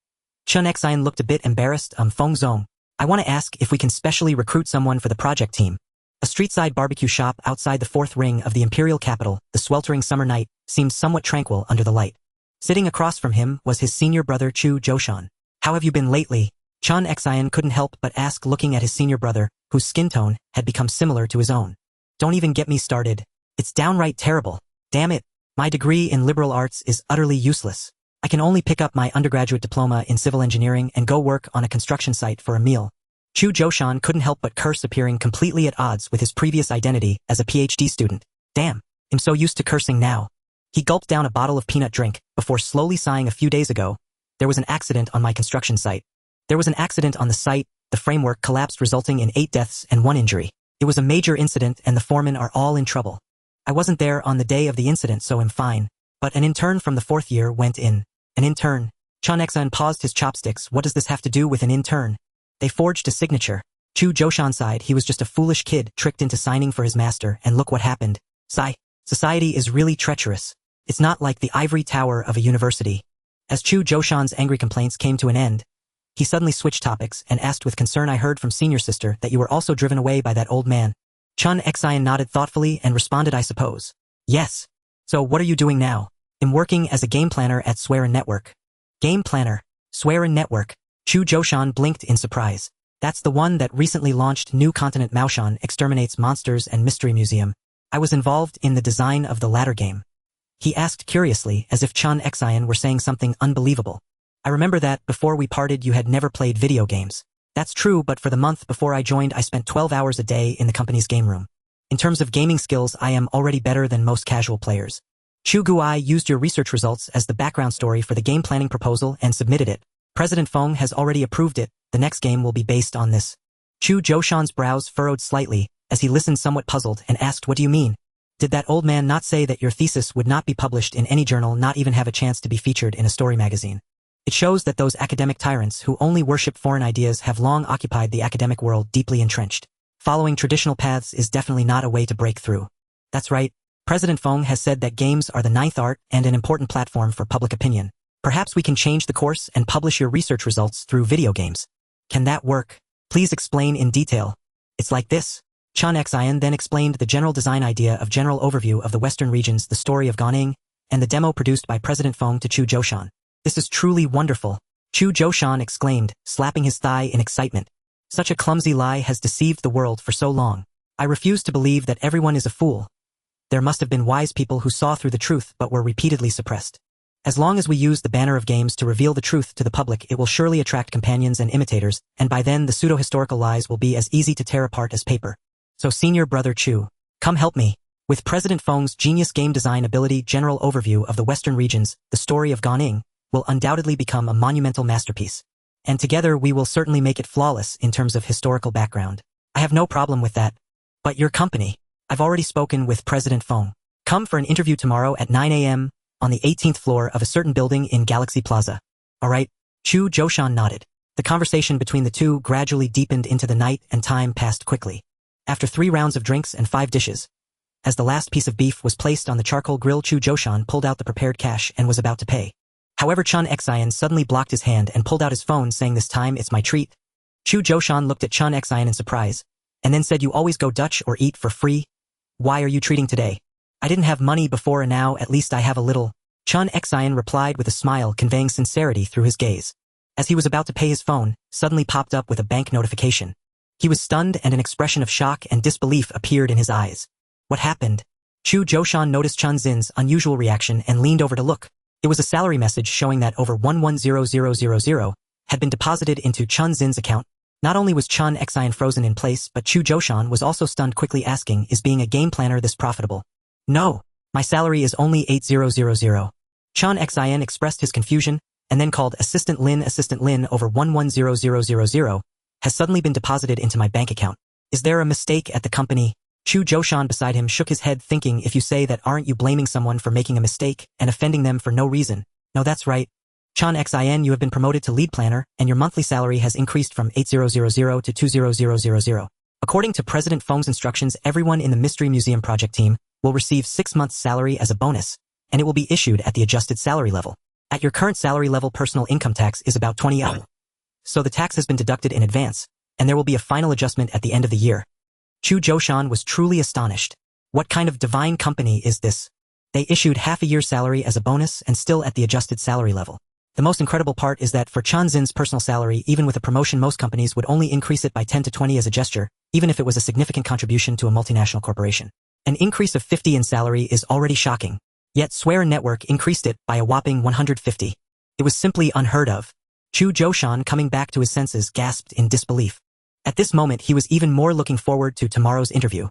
Xin looked a bit embarrassed. Feng Zong, I want to ask if we can specially recruit someone for the project team. A street-side barbecue shop outside the fourth ring of the imperial capital, the sweltering summer night, seemed somewhat tranquil under the light. Sitting across from him was his senior brother Chu Joshan. How have you been lately? Chun Xin couldn't help but ask, looking at his senior brother, whose skin tone had become similar to his own. Don't even get me started. It's downright terrible. Damn it. My degree in liberal arts is utterly useless. I can only pick up my undergraduate diploma in civil engineering and go work on a construction site for a meal. Chu Joshan couldn't help but curse, appearing completely at odds with his previous identity as a PhD student. Damn, I'm so used to cursing now. He gulped down a bottle of peanut drink before slowly sighing. A few days ago, there was an accident on my construction site. There was an accident on the site, the framework collapsed, resulting in 8 deaths and 1 injury. It was a major incident and the foremen are all in trouble. I wasn't there on the day of the incident, so I'm fine. But an intern from the 4th year went in. An intern? Chun Xin paused his chopsticks. What does this have to do with an intern? They forged a signature. Chu Joshan sighed. He was just a foolish kid tricked into signing for his master, and look what happened. Sigh. Society is really treacherous. It's not like the ivory tower of a university. As Chu Joushan's angry complaints came to an end, he suddenly switched topics and asked with concern, I heard from senior sister that you were also driven away by that old man. Chun Xian nodded thoughtfully and responded, I suppose. Yes. So what are you doing now? I'm working as a game planner at Suiren Network. Game planner? Suiren Network? Chu Joushan blinked in surprise. That's the one that recently launched New Continent Maoshan Exterminates Monsters and Mystery Museum. I was involved in the design of the latter game. He asked curiously, as if Chun Xian were saying something unbelievable. I remember that, before we parted, you had never played video games. That's true, but for the month before I joined, I spent 12 hours a day in the company's game room. In terms of gaming skills, I am already better than most casual players. Chu Guai used your research results as the background story for the game planning proposal and submitted it. President Feng has already approved it. The next game will be based on this. Chu Joushan's brows furrowed slightly as he listened, somewhat puzzled, and asked, what do you mean? Did that old man not say that your thesis would not be published in any journal, not even have a chance to be featured in a story magazine? It shows that those academic tyrants who only worship foreign ideas have long occupied the academic world, deeply entrenched. Following traditional paths is definitely not a way to break through. That's right. President Feng has said that games are the ninth art and an important platform for public opinion. Perhaps we can change the course and publish your research results through video games. Can that work? Please explain in detail. It's like this. Chun Xian then explained the general design idea of general overview of the Western regions, the story of Gaoning, and the demo produced by President Feng to Chu Joushan. This is truly wonderful. Chu Joushan exclaimed, slapping his thigh in excitement. Such a clumsy lie has deceived the world for so long. I refuse to believe that everyone is a fool. There must have been wise people who saw through the truth but were repeatedly suppressed. As long as we use the banner of games to reveal the truth to the public, it will surely attract companions and imitators, and by then the pseudo-historical lies will be as easy to tear apart as paper. So senior brother Chu, come help me. With President Feng's genius game design ability, general overview of the Western regions, the story of Gaoning will undoubtedly become a monumental masterpiece. And together we will certainly make it flawless in terms of historical background. I have no problem with that. But your company? I've already spoken with President Feng. Come for an interview tomorrow at 9 a.m. on the 18th floor of a certain building in Galaxy Plaza. Alright. Chu Joushan nodded. The conversation between the two gradually deepened into the night, and time passed quickly. After 3 rounds of drinks and 5 dishes, as the last piece of beef was placed on the charcoal grill, Chu Joushan pulled out the prepared cash and was about to pay. However, Chun Xian suddenly blocked his hand and pulled out his phone, saying, this time it's my treat. Chu Joushan looked at Chun Xian in surprise, and then said, you always go Dutch or eat for free? Why are you treating today? I didn't have money before, and now at least I have a little. Chun Xian replied with a smile, conveying sincerity through his gaze. As he was about to pay, his phone suddenly popped up with a bank notification. He was stunned, and an expression of shock and disbelief appeared in his eyes. What happened? Chu Joushan noticed Chun Zin's unusual reaction and leaned over to look. It was a salary message showing that over 110000 had been deposited into Chun Zin's account. Not only was Chun Xian frozen in place, but Chu Joushan was also stunned, quickly asking, is being a game planner this profitable? No, my salary is only 8000. Chun Xian expressed his confusion, and then called, Assistant Lin, over 110000 has suddenly been deposited into my bank account. Is there a mistake at the company? Chu Joushan beside him shook his head, thinking, if you say that, aren't you blaming someone for making a mistake and offending them for no reason? No, that's right. Chun Xian, you have been promoted to lead planner, and your monthly salary has increased from 8000 to 20000. According to President Feng's instructions, everyone in the Mystery Museum project team will receive 6 months' salary as a bonus, and it will be issued at the adjusted salary level. At your current salary level, personal income tax is about 20 L. So the tax has been deducted in advance, and there will be a final adjustment at the end of the year. Chu Joushan was truly astonished. What kind of divine company is this? They issued half a year's salary as a bonus and still at the adjusted salary level. The most incredible part is that for Chun Zin's personal salary, even with a promotion, most companies would only increase it by 10 to 20 as a gesture, even if it was a significant contribution to a multinational corporation. An increase of 50 in salary is already shocking. Yet Suiren Network increased it by a whopping 150. It was simply unheard of. Chu Joushan, coming back to his senses, gasped in disbelief. At this moment, he was even more looking forward to tomorrow's interview.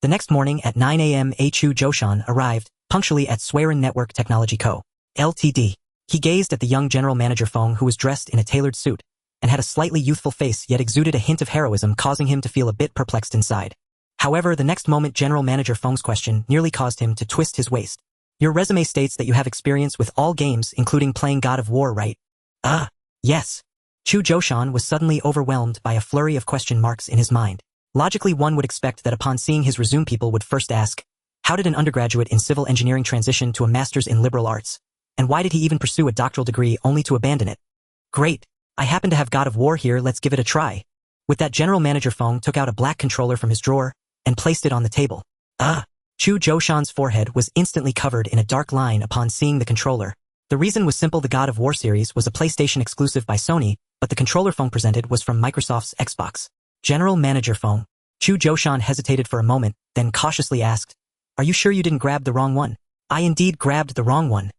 The next morning at 9 a.m. Chu Joushan arrived punctually at Suiren Network Technology Co. Ltd. He gazed at the young general manager Feng, who was dressed in a tailored suit and had a slightly youthful face, yet exuded a hint of heroism, causing him to feel a bit perplexed inside. However, the next moment, general manager Feng's question nearly caused him to twist his waist. Your resume states that you have experience with all games, including playing God of War, right? Yes. Chu Joushan was suddenly overwhelmed by a flurry of question marks in his mind. Logically, one would expect that upon seeing his resume, people would first ask, How did an undergraduate in civil engineering transition to a master's in liberal arts? And why did he even pursue a doctoral degree only to abandon it? Great. I happen to have God of War here, let's give it a try. With that, General Manager Feng took out a black controller from his drawer and placed it on the table. Chu Zhoushan's forehead was instantly covered in a dark line upon seeing the controller. The reason was simple: the God of War series was a PlayStation exclusive by Sony, but the controller Feng presented was from Microsoft's Xbox. General Manager Feng. Chu Zhoushan hesitated for a moment, then cautiously asked, "Are you sure you didn't grab the wrong one?" "I indeed grabbed the wrong one."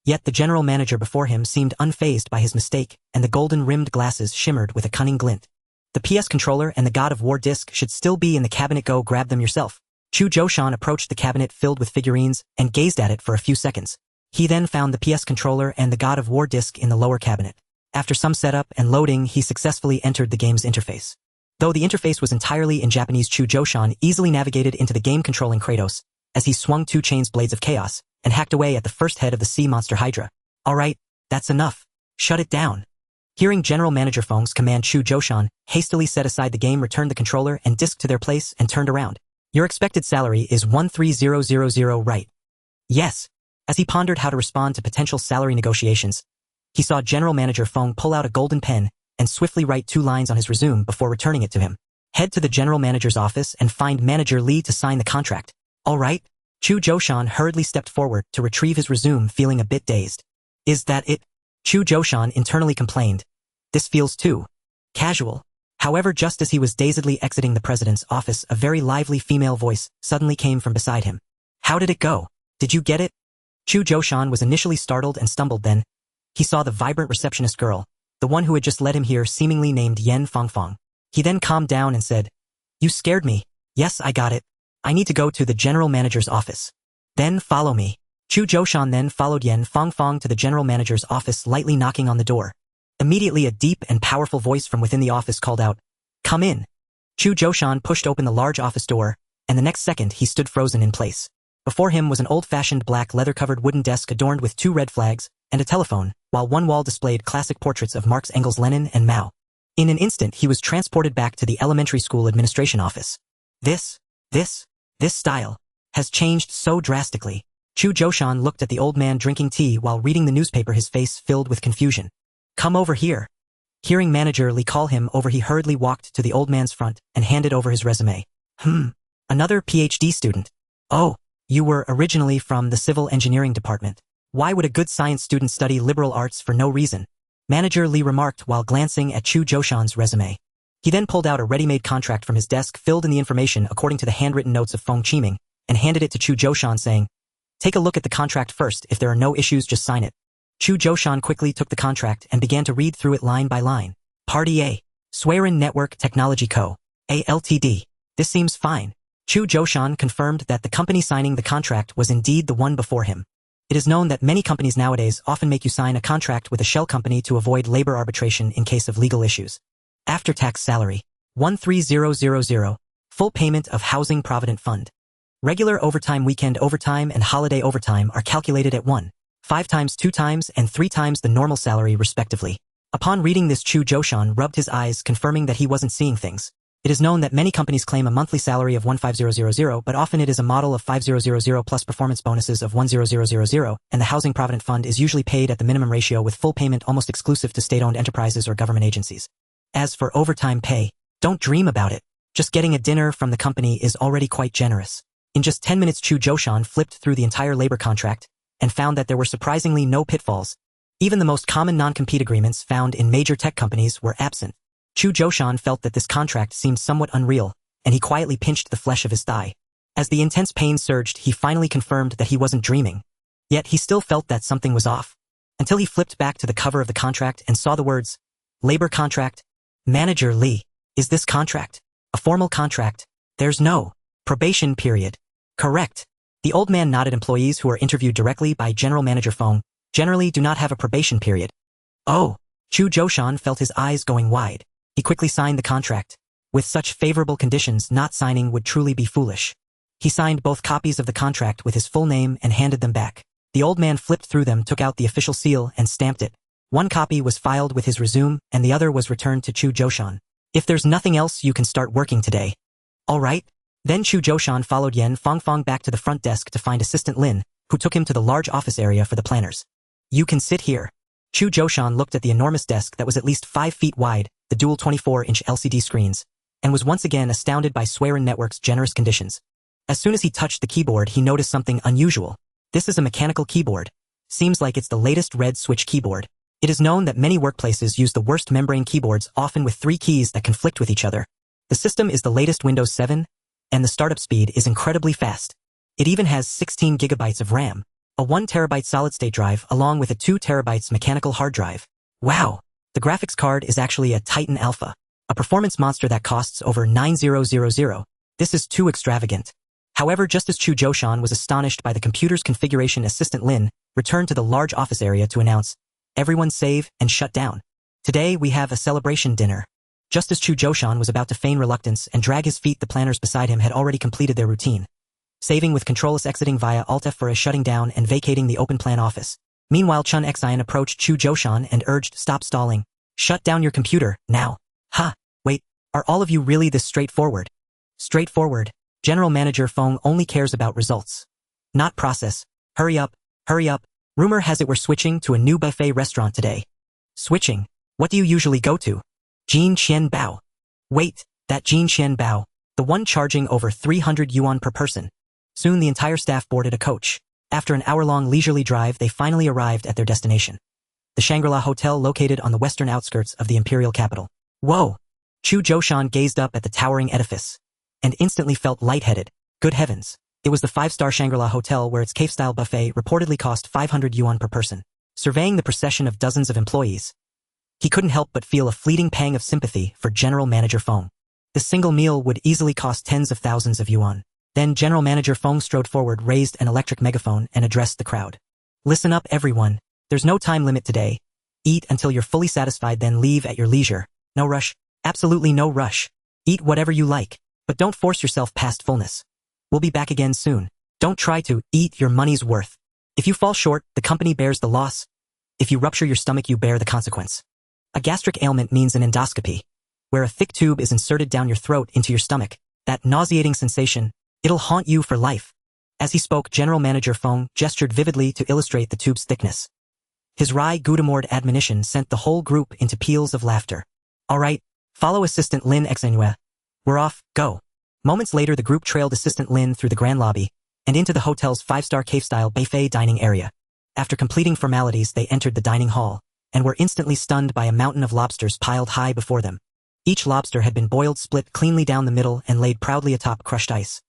Yet the general manager before him seemed unfazed by his mistake, and the golden-rimmed glasses shimmered with a cunning glint. "The PS controller and the God of War disc should still be in the cabinet. Go grab them yourself." Chu Zhoushan approached the cabinet filled with figurines and gazed at it for a few seconds. He then found the PS controller and the God of War disc in the lower cabinet. After some setup and loading, he successfully entered the game's interface. Though the interface was entirely in Japanese, Chu Zhoushan easily navigated into the game controlling Kratos as he swung 2 chains blades of chaos and hacked away at the first head of the sea monster Hydra. "Alright, that's enough. Shut it down." Hearing General Manager Feng's command, Chu Zhoushan hastily set aside the game, returned the controller and disc to their place, and turned around. "Your expected salary is 13000, right?" "Yes." As he pondered how to respond to potential salary negotiations, he saw General Manager Feng pull out a golden pen and swiftly write 2 lines on his resume before returning it to him. "Head to the General Manager's office and find Manager Li to sign the contract." "All right." Chu Zhoushan hurriedly stepped forward to retrieve his resume, feeling a bit dazed. "Is that it?" Chu Zhoushan internally complained. "This feels too casual." However, just as he was dazedly exiting the president's office, a very lively female voice suddenly came from beside him. "How did it go? Did you get it?" Chu Zhoushan was initially startled and stumbled. Then he saw the vibrant receptionist girl, the one who had just led him here, seemingly named Yen Fangfang. He then calmed down and said, "You scared me." "Yes, I got it. I need to go to the general manager's office." "Then follow me." Chu Zhoushan then followed Yen Fangfang to the general manager's office, lightly knocking on the door. Immediately, a deep and powerful voice from within the office called out, "Come in." Chu Zhoushan pushed open the large office door, and the next second he stood frozen in place. Before him was an old-fashioned black leather-covered wooden desk adorned with 2 red flags and a telephone, while one wall displayed classic portraits of Marx, Engels, Lenin, and Mao. In an instant, he was transported back to the elementary school administration office. This style has changed so drastically. Chu Zhoushan looked at the old man drinking tea while reading the newspaper, his face filled with confusion. "Come over here." Hearing Manager Li call him over, he hurriedly walked to the old man's front and handed over his resume. Another PhD student. "Oh, you were originally from the civil engineering department. Why would a good science student study liberal arts for no reason?" Manager Li remarked while glancing at Chu Zhoushan's resume. He then pulled out a ready-made contract from his desk, filled in the information according to the handwritten notes of Feng Qiming, and handed it to Chu Zhoushan, saying, "Take a look at the contract first. If there are no issues, just sign it." Chu Zhoushan quickly took the contract and began to read through it line by line. Party A. Suiren Network Technology Co. A Ltd. This seems fine. Chu Zhoushan confirmed that the company signing the contract was indeed the one before him. It is known that many companies nowadays often make you sign a contract with a shell company to avoid labor arbitration in case of legal issues. After-tax salary, 13000, full payment of Housing Provident Fund. Regular overtime, weekend overtime, and holiday overtime are calculated at 1, 5 times, 2 times, and 3 times the normal salary, respectively. Upon reading this, Chu Zhoushan rubbed his eyes, confirming that he wasn't seeing things. It is known that many companies claim a monthly salary of 15000, but often it is a model of 5000 plus performance bonuses of 10000, and the Housing Provident Fund is usually paid at the minimum ratio, with full payment almost exclusive to state-owned enterprises or government agencies. As for overtime pay, don't dream about it. Just getting a dinner from the company is already quite generous. In just 10 minutes, Chu Zhoushan flipped through the entire labor contract and found that there were surprisingly no pitfalls. Even the most common non-compete agreements found in major tech companies were absent. Chu Zhoushan felt that this contract seemed somewhat unreal, and he quietly pinched the flesh of his thigh. As the intense pain surged, he finally confirmed that he wasn't dreaming. Yet he still felt that something was off, until he flipped back to the cover of the contract and saw the words, "Labor Contract. Manager Li. Is this contract a formal contract? There's no probation period." "Correct." The old man nodded. "Employees who are interviewed directly by General Manager Feng generally do not have a probation period." "Oh." Chu Zhoushan felt his eyes going wide. He quickly signed the contract. With such favorable conditions, not signing would truly be foolish. He signed both copies of the contract with his full name and handed them back. The old man flipped through them, took out the official seal, and stamped it. One copy was filed with his resume, and the other was returned to Chu Zhoushan. "If there's nothing else, you can start working today." "All right." Then Chu Zhoushan followed Yan Fangfang back to the front desk to find Assistant Lin, who took him to the large office area for the planners. You can sit here. Chu Zhoushan looked at the enormous desk that was at least 5 feet wide, the dual 24-inch LCD screens, and was once again astounded by Suiren Network's generous conditions. As soon as he touched the keyboard, he noticed something unusual. This is a mechanical keyboard. Seems like it's the latest red switch keyboard. It is known that many workplaces use the worst membrane keyboards, often with 3 keys that conflict with each other. The system is the latest Windows 7, and the startup speed is incredibly fast. It even has 16 gigabytes of RAM, a 1 terabyte solid-state drive along with a 2 terabytes mechanical hard drive. Wow! The graphics card is actually a Titan Alpha, a performance monster that costs over 9,000. This is too extravagant. However, just as Chu Zhoushan was astonished by the computer's configuration, Assistant Lin returned to the large office area to announce, "Everyone save and shut down. Today we have a celebration dinner." Just as Chu Zhoushan was about to feign reluctance and drag his feet, the planners beside him had already completed their routine, saving with Control-S, exiting via Alt-F for a shutting down and vacating the open plan office. Meanwhile, Chun Xian approached Chu Zhoushan and urged, "Stop stalling. Shut down your computer, now." "Ha! Wait, are all of you really this straightforward?" "Straightforward. General Manager Feng only cares about results, not process. Hurry up, hurry up. Rumor has it we're switching to a new buffet restaurant today." "Switching? What do you usually go to?" "Jin Qian Bao." "Wait, that Jin Qian Bao, the one charging over 300 yuan per person." Soon the entire staff boarded a coach. After an hour-long leisurely drive, they finally arrived at their destination, the Shangri-La Hotel located on the western outskirts of the imperial capital. Whoa! Chu Zhoushan gazed up at the towering edifice and instantly felt lightheaded. Good heavens! It was the 5-star Shangri-La Hotel where its cave-style buffet reportedly cost 500 yuan per person. Surveying the procession of dozens of employees, he couldn't help but feel a fleeting pang of sympathy for General Manager Feng. The single meal would easily cost tens of thousands of yuan. Then General Manager Feng strode forward, raised an electric megaphone, and addressed the crowd. "Listen up, everyone. There's no time limit today. Eat until you're fully satisfied, then leave at your leisure. No rush. Absolutely no rush. Eat whatever you like, but don't force yourself past fullness. We'll be back again soon. Don't try to eat your money's worth. If you fall short, the company bears the loss. If you rupture your stomach, you bear the consequence." A gastric ailment means an endoscopy, where a thick tube is inserted down your throat into your stomach. That nauseating sensation, it'll haunt you for life. As he spoke, General Manager Feng gestured vividly to illustrate the tube's thickness. His wry, good-humored admonition sent the whole group into peals of laughter. "All right, follow Assistant Lin Xinhue. We're off, go." Moments later, the group trailed Assistant Lin through the grand lobby and into the hotel's 5-star cave-style buffet dining area. After completing formalities, they entered the dining hall and were instantly stunned by a mountain of lobsters piled high before them. Each lobster had been boiled, split cleanly down the middle, and laid proudly atop crushed ice.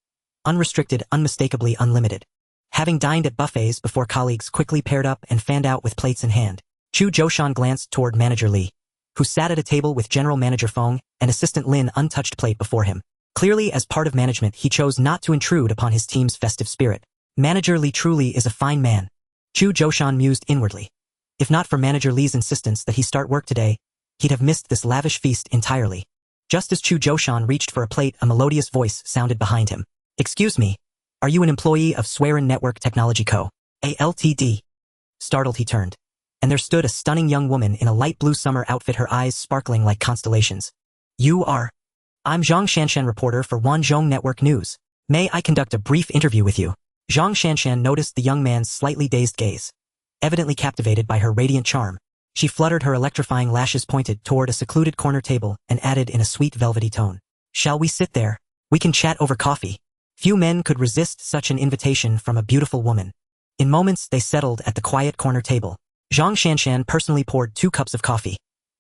Unrestricted, unmistakably unlimited. Having dined at buffets before, colleagues quickly paired up and fanned out with plates in hand. Chu Zhoushan glanced toward Manager Li, who sat at a table with General Manager Feng and Assistant Lin, untouched plate before him. Clearly, as part of management, he chose not to intrude upon his team's festive spirit. Manager Li truly is a fine man. Chu Zhoushan mused inwardly. If not for Manager Li's insistence that he start work today, he'd have missed this lavish feast entirely. Just as Chu Zhoushan reached for a plate, a melodious voice sounded behind him. "Excuse me, are you an employee of Suiren Network Technology Co., Ltd?" Startled, he turned, and there stood a stunning young woman in a light blue summer outfit, her eyes sparkling like constellations. "You are?" "I'm Zhang Shanshan, reporter for Wanzhong Network News. May I conduct a brief interview with you?" Zhang Shanshan noticed the young man's slightly dazed gaze. Evidently captivated by her radiant charm, she fluttered her electrifying lashes, pointed toward a secluded corner table, and added in a sweet velvety tone, "Shall we sit there? We can chat over coffee." Few men could resist such an invitation from a beautiful woman. In moments, they settled at the quiet corner table. Zhang Shanshan personally poured 2 cups of coffee,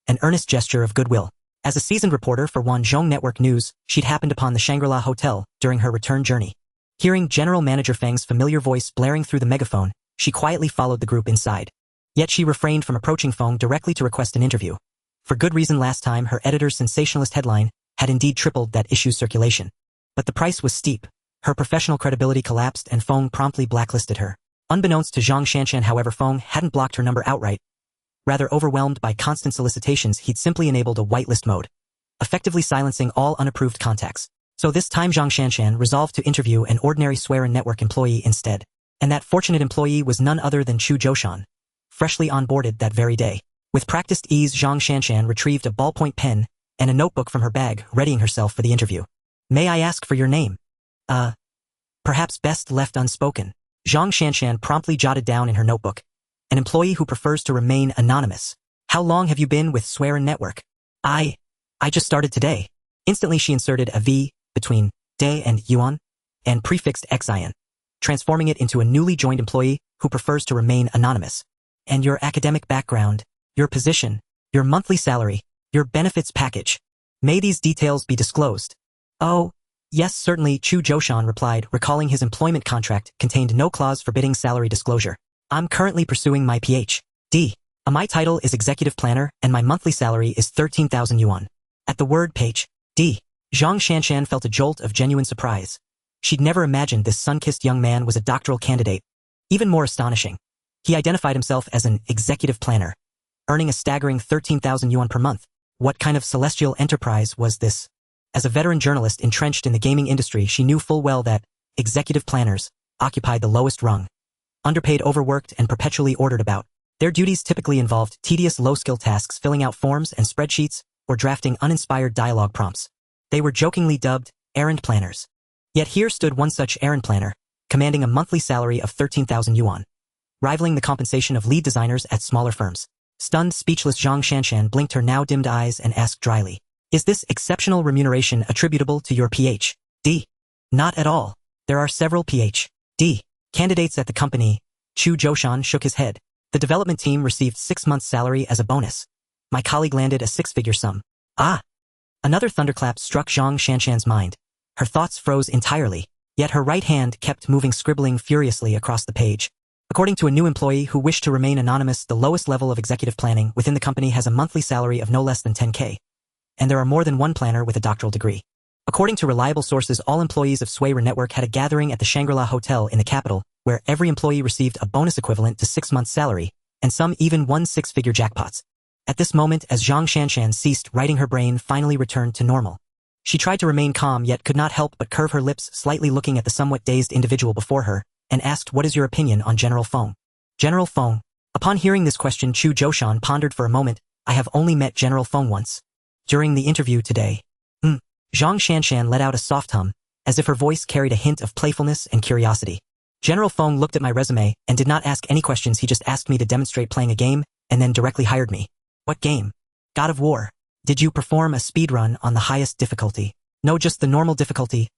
an earnest gesture of goodwill. As a seasoned reporter for Wanzhong Network News, she'd happened upon the Shangri-La Hotel during her return journey. Hearing General Manager Feng's familiar voice blaring through the megaphone, she quietly followed the group inside. Yet she refrained from approaching Feng directly to request an interview. For good reason. Last time, her editor's sensationalist headline had indeed tripled that issue's circulation. But the price was steep. Her professional credibility collapsed, and Feng promptly blacklisted her. Unbeknownst to Zhang Shanshan, however, Feng hadn't blocked her number outright. Rather, overwhelmed by constant solicitations, he'd simply enabled a whitelist mode, effectively silencing all unapproved contacts. So this time Zhang Shanshan resolved to interview an ordinary Suiren Network employee instead. And that fortunate employee was none other than Chu Zhoushan, freshly onboarded that very day. With practiced ease, Zhang Shanshan retrieved a ballpoint pen and a notebook from her bag, readying herself for the interview. "May I ask for your name?" Perhaps best left unspoken. Zhang Shanshan promptly jotted down in her notebook. An employee who prefers to remain anonymous. How long have you been with Suiren Network? I just started today. Instantly she inserted a V between de and yuan and prefixed xin, transforming it into a newly joined employee who prefers to remain anonymous. And your academic background, your position, your monthly salary, your benefits package. May these details be disclosed? Oh, yes, certainly, Chu Zhoushan replied, recalling his employment contract contained no clause forbidding salary disclosure. I'm currently pursuing my Ph.D. My title is executive planner and my monthly salary is 13,000 yuan. At the word Ph.D., Zhang Shanshan felt a jolt of genuine surprise. She'd never imagined this sun-kissed young man was a doctoral candidate. Even more astonishing, he identified himself as an executive planner, earning a staggering 13,000 yuan per month. What kind of celestial enterprise was this? As a veteran journalist entrenched in the gaming industry, she knew full well that executive planners occupied the lowest rung. Underpaid, overworked, and perpetually ordered about. Their duties typically involved tedious low-skill tasks, filling out forms and spreadsheets, or drafting uninspired dialogue prompts. They were jokingly dubbed errand planners. Yet here stood one such errand planner, commanding a monthly salary of 13,000 yuan, rivaling the compensation of lead designers at smaller firms. Stunned, speechless, Zhang Shanshan blinked her now dimmed eyes and asked dryly, "Is this exceptional remuneration attributable to your Ph.D.? Not at all. There are several Ph.D. candidates at the company." Chu Zhoushan shook his head. The development team received 6 months' salary as a bonus. My colleague landed a 6-figure sum. Ah! Another thunderclap struck Zhang Shanshan's mind. Her thoughts froze entirely, yet her right hand kept moving, scribbling furiously across the page. According to a new employee who wished to remain anonymous, the lowest level of executive planning within the company has a monthly salary of no less than 10K. And there are more than one planner with a doctoral degree. According to reliable sources, all employees of Suiren Network had a gathering at the Shangri-La Hotel in the capital, where every employee received a bonus equivalent to 6 months' salary, and some even won 6-figure jackpots. At this moment, as Zhang Shanshan ceased writing, her brain finally returned to normal. She tried to remain calm, yet could not help but curve her lips slightly, looking at the somewhat dazed individual before her, and asked, "What is your opinion on General Feng?" General Feng. Upon hearing this question, Chu Zhoushan pondered for a moment. "I have only met General Feng once. During the interview today." Zhang Shanshan let out a soft hum, as if her voice carried a hint of playfulness and curiosity. "General Feng looked at my resume and did not ask any questions. He just asked me to demonstrate playing a game, and then directly hired me." "What game?" "God of War." "Did you perform a speedrun on the highest difficulty?" "No, just the normal difficulty.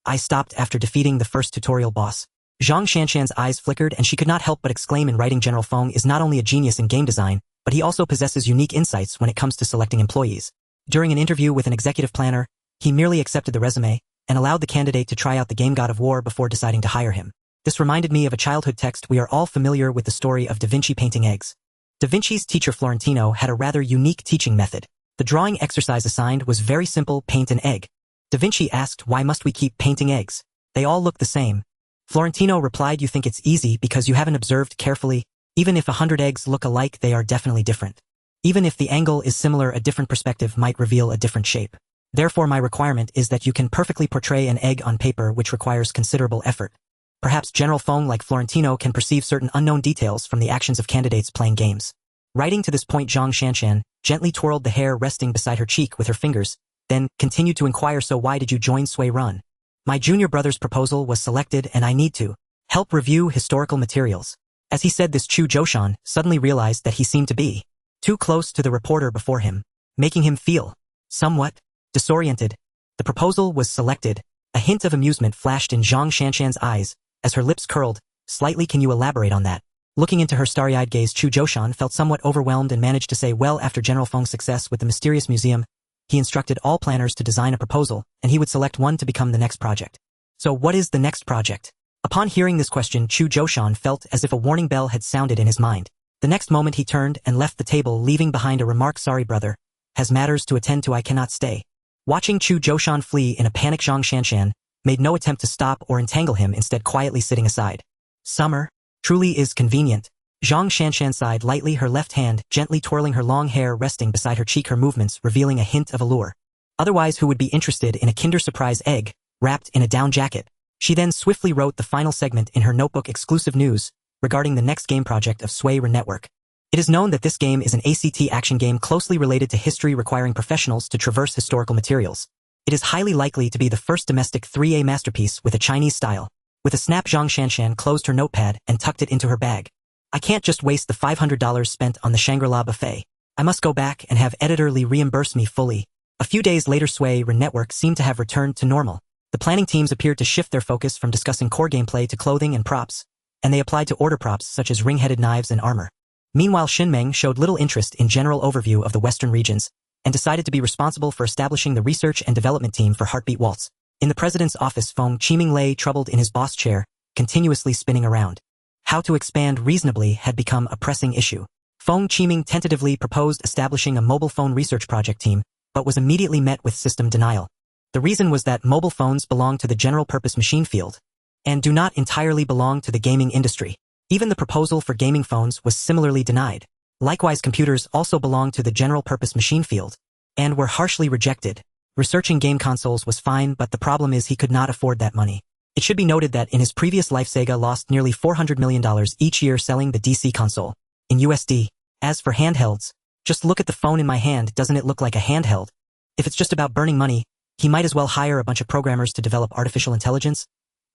I stopped after defeating the first tutorial boss." Zhang Shanshan's eyes flickered, and she could not help but exclaim in writing, "General Feng is not only a genius in game design, but he also possesses unique insights when it comes to selecting employees." During an interview with an executive planner, he merely accepted the resume and allowed the candidate to try out the game God of War before deciding to hire him. This reminded me of a childhood text. We are all familiar with the story of Da Vinci painting eggs. Da Vinci's teacher Florentino had a rather unique teaching method. The drawing exercise assigned was very simple: paint an egg. Da Vinci asked, "Why must we keep painting eggs? They all look the same." Florentino replied, "You think it's easy because you haven't observed carefully. Even if 100 eggs look alike, they are definitely different. Even if the angle is similar, a different perspective might reveal a different shape. Therefore, my requirement is that you can perfectly portray an egg on paper, which requires considerable effort." Perhaps General Feng, like Florentino, can perceive certain unknown details from the actions of candidates playing games. Writing to this point, Zhang Shanshan gently twirled the hair resting beside her cheek with her fingers, then continued to inquire, "So why did you join Suiren?" "My junior brother's proposal was selected and I need to help review historical materials." As he said this, Chu Zhoushan suddenly realized that he seemed to be too close to the reporter before him, making him feel somewhat disoriented. The proposal was selected. A hint of amusement flashed in Zhang Shanshan's eyes as her lips curled. "Slightly, can you elaborate on that?" Looking into her starry-eyed gaze, Chu Zhoushan felt somewhat overwhelmed and managed to say, "Well, after General Feng's success with the mysterious museum, he instructed all planners to design a proposal, and he would select one to become the next project." "So what is the next project?" Upon hearing this question, Chu Zhoushan felt as if a warning bell had sounded in his mind. The next moment he turned and left the table, leaving behind a remark, "Sorry, brother. Has matters to attend to, I cannot stay." Watching Chu Zhoushan flee in a panic, Zhang Shanshan made no attempt to stop or entangle him, instead quietly sitting aside. "Summer truly is convenient." Zhang Shanshan sighed lightly, her left hand gently twirling her long hair resting beside her cheek, her movements revealing a hint of allure. Otherwise, who would be interested in a Kinder Surprise egg wrapped in a down jacket? She then swiftly wrote the final segment in her notebook: "Exclusive news regarding the next game project of Suiren Network. It is known that this game is an ACT action game closely related to history, requiring professionals to traverse historical materials. It is highly likely to be the first domestic 3A masterpiece with a Chinese style. With a snap, Zhang Shanshan closed her notepad and tucked it into her bag. I can't just waste the $500 spent on the Shangri-La buffet. I must go back and have editor Li reimburse me fully. A few days later, Suiren Network seemed to have returned to normal. The planning teams appeared to shift their focus from discussing core gameplay to clothing and props, and they applied to order props such as ring-headed knives and armor. Meanwhile, Xinmeng showed little interest in general overview of the Western regions, and decided to be responsible for establishing the research and development team for Heartbeat Waltz. In the president's office, Feng Qiming lay troubled in his boss chair, continuously spinning around. How to expand reasonably had become a pressing issue. Feng Qiming tentatively proposed establishing a mobile phone research project team, but was immediately met with system denial. The reason was that mobile phones belong to the general-purpose machine field, and do not entirely belong to the gaming industry. Even the proposal for gaming phones was similarly denied. Likewise, computers also belong to the general-purpose machine field, and were harshly rejected. Researching game consoles was fine, but the problem is he could not afford that money. It should be noted that in his previous life, Sega lost nearly $400 million each year selling the DC console in USD. As for handhelds, just look at the phone in my hand, doesn't it look like a handheld? If it's just about burning money, he might as well hire a bunch of programmers to develop artificial intelligence,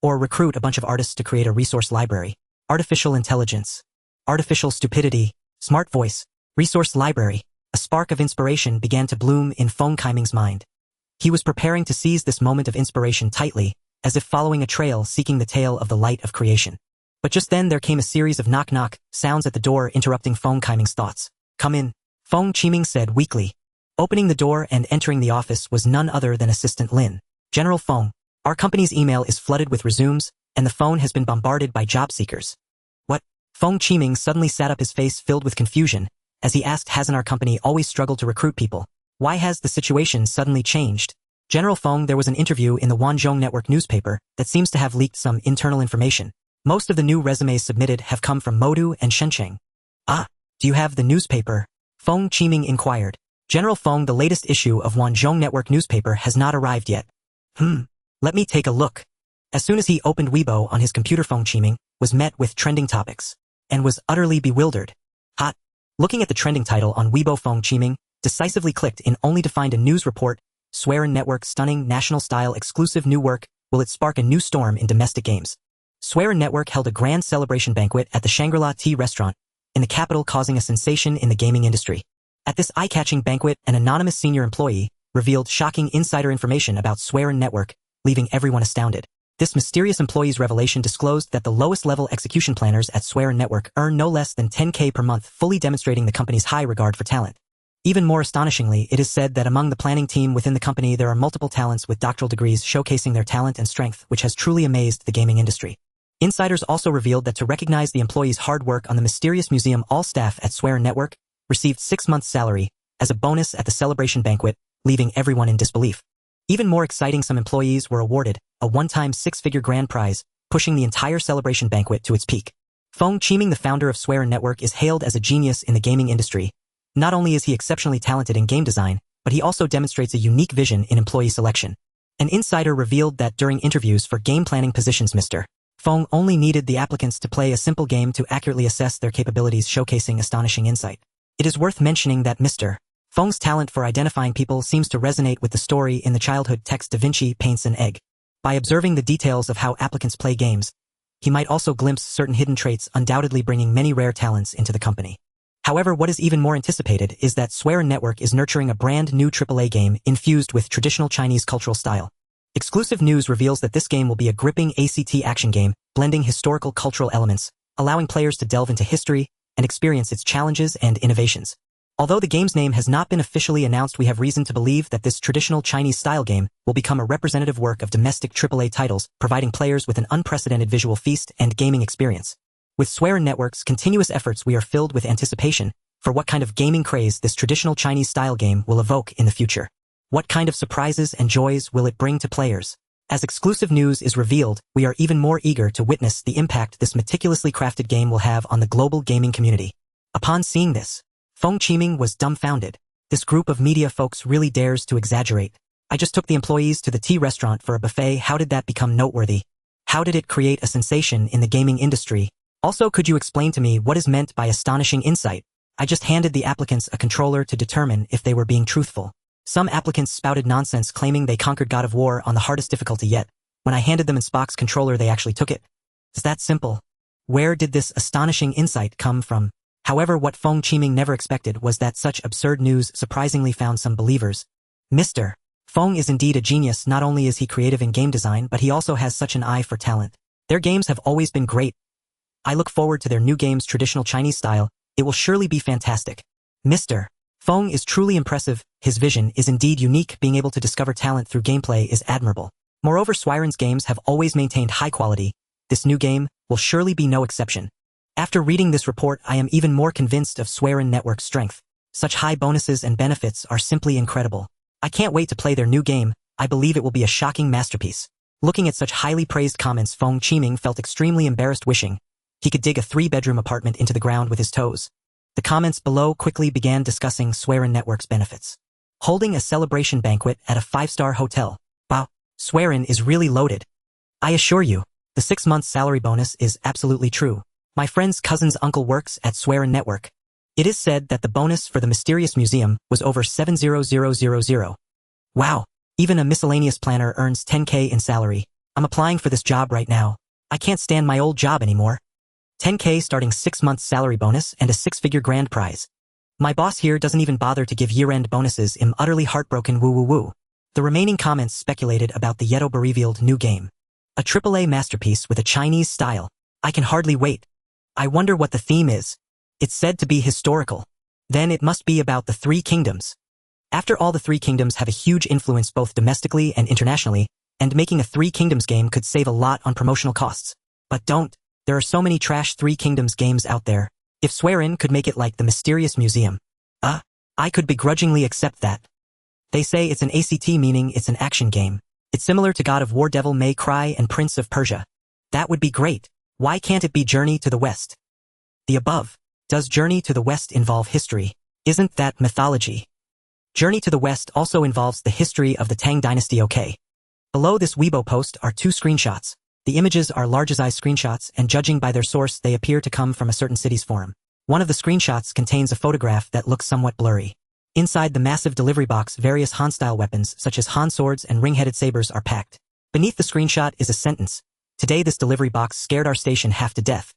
or recruit a bunch of artists to create a resource library. Artificial intelligence, artificial stupidity, smart voice, resource library. A spark of inspiration began to bloom in Feng Qiming's mind. He was preparing to seize this moment of inspiration tightly, as if following a trail seeking the tail of the light of creation. But just then there came a series of knock-knock sounds at the door, interrupting Feng Qiming's thoughts. "Come in," Feng Qiming said weakly. Opening the door and entering the office was none other than Assistant Lin. "General Feng, our company's email is flooded with resumes, and the phone has been bombarded by job seekers." "What?" Feng Qiming suddenly sat up, his face filled with confusion, as he asked, "Hasn't our company always struggled to recruit people? Why has the situation suddenly changed?" "General Feng, there was an interview in the Wanzhong Network newspaper that seems to have leaked some internal information. Most of the new resumes submitted have come from Modu and Shenzhen." "Ah, do you have the newspaper?" Feng Qiming inquired. "General Feng, the latest issue of Wanzhong Network newspaper has not arrived yet." Let me take a look." As soon as he opened Weibo on his computer, Feng Qiming was met with trending topics, and was utterly bewildered. Hot. Looking at the trending title on Weibo, Feng Qiming decisively clicked in only to find a news report. Suiren Network stunning national-style exclusive new work, will it spark a new storm in domestic games? Suiren Network held a grand celebration banquet at the Shangri-La Tea restaurant in the capital, causing a sensation in the gaming industry. At this eye-catching banquet, an anonymous senior employee revealed shocking insider information about Suiren Network, leaving everyone astounded. This mysterious employee's revelation disclosed that the lowest-level execution planners at Suiren Network earn no less than 10K per month, fully demonstrating the company's high regard for talent. Even more astonishingly, it is said that among the planning team within the company there are multiple talents with doctoral degrees showcasing their talent and strength, which has truly amazed the gaming industry. Insiders also revealed that to recognize the employees' hard work on the mysterious museum, all staff at Suiren Network received 6 months' salary as a bonus at the celebration banquet, leaving everyone in disbelief. Even more exciting, some employees were awarded a one-time 6-figure grand prize, pushing the entire celebration banquet to its peak. Feng Qiming, the founder of Suiren Network, is hailed as a genius in the gaming industry. Not only is he exceptionally talented in game design, but he also demonstrates a unique vision in employee selection. An insider revealed that during interviews for game planning positions, Mr. Feng only needed the applicants to play a simple game to accurately assess their capabilities, showcasing astonishing insight. It is worth mentioning that Mr. Feng's talent for identifying people seems to resonate with the story in the childhood text Da Vinci Paints an Egg. By observing the details of how applicants play games, he might also glimpse certain hidden traits, undoubtedly bringing many rare talents into the company. However, what is even more anticipated is that Suiren Network is nurturing a brand new AAA game infused with traditional Chinese cultural style. Exclusive news reveals that this game will be a gripping ACT action game, blending historical cultural elements, allowing players to delve into history and experience its challenges and innovations. Although the game's name has not been officially announced, we have reason to believe that this traditional Chinese-style game will become a representative work of domestic AAA titles, providing players with an unprecedented visual feast and gaming experience. With Suiren Network's continuous efforts, we are filled with anticipation for what kind of gaming craze this traditional Chinese-style game will evoke in the future. What kind of surprises and joys will it bring to players? As exclusive news is revealed, we are even more eager to witness the impact this meticulously crafted game will have on the global gaming community. Upon seeing this, Feng Qiming was dumbfounded. This group of media folks really dares to exaggerate. I just took the employees to the tea restaurant for a buffet. How did that become noteworthy? How did it create a sensation in the gaming industry? Also, could you explain to me what is meant by astonishing insight? I just handed the applicants a controller to determine if they were being truthful. Some applicants spouted nonsense claiming they conquered God of War on the hardest difficulty yet. When I handed them an Xbox controller, they actually took it. It's that simple. Where did this astonishing insight come from? However, what Feng Qiming never expected was that such absurd news surprisingly found some believers. Mr. Feng is indeed a genius. Not only is he creative in game design, but he also has such an eye for talent. Their games have always been great. I look forward to their new game's traditional Chinese style. It will surely be fantastic. Mr. Feng is truly impressive. His vision is indeed unique. Being able to discover talent through gameplay is admirable. Moreover, Suiren's games have always maintained high quality. This new game will surely be no exception. After reading this report, I am even more convinced of Suiren Network's strength. Such high bonuses and benefits are simply incredible. I can't wait to play their new game. I believe it will be a shocking masterpiece. Looking at such highly praised comments, Feng Qiming felt extremely embarrassed, wishing he could dig a 3-bedroom apartment into the ground with his toes. The comments below quickly began discussing Suiren Network's benefits. Holding a celebration banquet at a 5-star hotel. Wow, Suiren is really loaded. I assure you, the 6-month salary bonus is absolutely true. My friend's cousin's uncle works at Suiren Network. It is said that the bonus for the mysterious museum was over 70000. Wow, even a miscellaneous planner earns 10K in salary. I'm applying for this job right now. I can't stand my old job anymore. 10K starting 6-month salary bonus and a 6-figure grand prize. My boss here doesn't even bother to give year-end bonuses. I'm utterly heartbroken. Woo woo woo. The remaining comments speculated about the yet revealed new game. A AAA masterpiece with a Chinese style. I can hardly wait. I wonder what the theme is. It's said to be historical. Then it must be about the 3 kingdoms. After all, the 3 kingdoms have a huge influence both domestically and internationally, and making a 3 kingdoms game could save a lot on promotional costs. But don't. There are so many trash 3 kingdoms games out there. If Suiren could make it like the mysterious museum, I could begrudgingly accept that. They say it's an ACT, meaning it's an action game. It's similar to God of War, Devil May Cry, and Prince of Persia. That would be great. Why can't it be Journey to the West? The above. Does Journey to the West involve history? Isn't that mythology? Journey to the West also involves the history of the Tang Dynasty. Okay. Below this Weibo post are 2 screenshots. The images are large-as-eye screenshots, and judging by their source, they appear to come from a certain city's forum. One of the screenshots contains a photograph that looks somewhat blurry. Inside the massive delivery box, various Han-style weapons, such as Han swords and ring-headed sabers, are packed. Beneath the screenshot is a sentence. Today this delivery box scared our station half to death.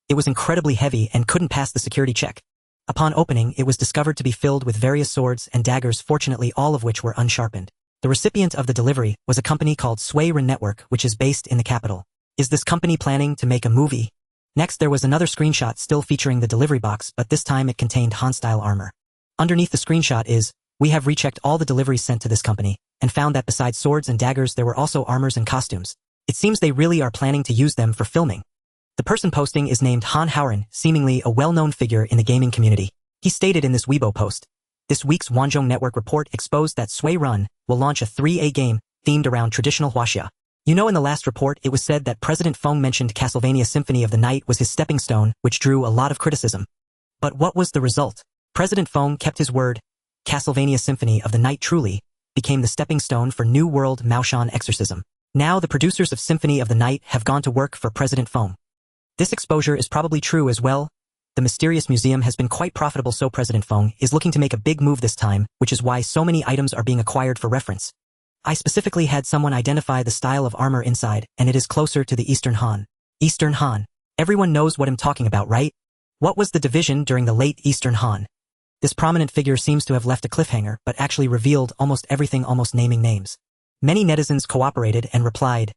It was incredibly heavy and couldn't pass the security check. Upon opening, it was discovered to be filled with various swords and daggers, fortunately all of which were unsharpened. The recipient of the delivery was a company called Suiren Network, which is based in the capital. Is this company planning to make a movie? Next, there was another screenshot still featuring the delivery box, but this time it contained Han-style armor. Underneath the screenshot is, we have rechecked all the deliveries sent to this company, and found that besides swords and daggers there were also armors and costumes. It seems they really are planning to use them for filming. The person posting is named Han Howren, seemingly a well-known figure in the gaming community. He stated in this Weibo post, this week's Wanzhong Network report exposed that Suiren will launch a 3A game themed around traditional Huaxia. You know, in the last report it was said that President Feng mentioned Castlevania Symphony of the Night was his stepping stone, which drew a lot of criticism. But what was the result? President Feng kept his word. Castlevania Symphony of the Night truly became the stepping stone for New World Maoshan Exorcism. Now the producers of Symphony of the Night have gone to work for President Feng. This exposure is probably true as well. The mysterious museum has been quite profitable, so President Feng is looking to make a big move this time, which is why so many items are being acquired for reference. I specifically had someone identify the style of armor inside, and it is closer to the Eastern Han. Eastern Han. Everyone knows what I'm talking about, right? What was the division during the late Eastern Han? This prominent figure seems to have left a cliffhanger, but actually revealed almost everything, almost naming names. Many netizens cooperated and replied,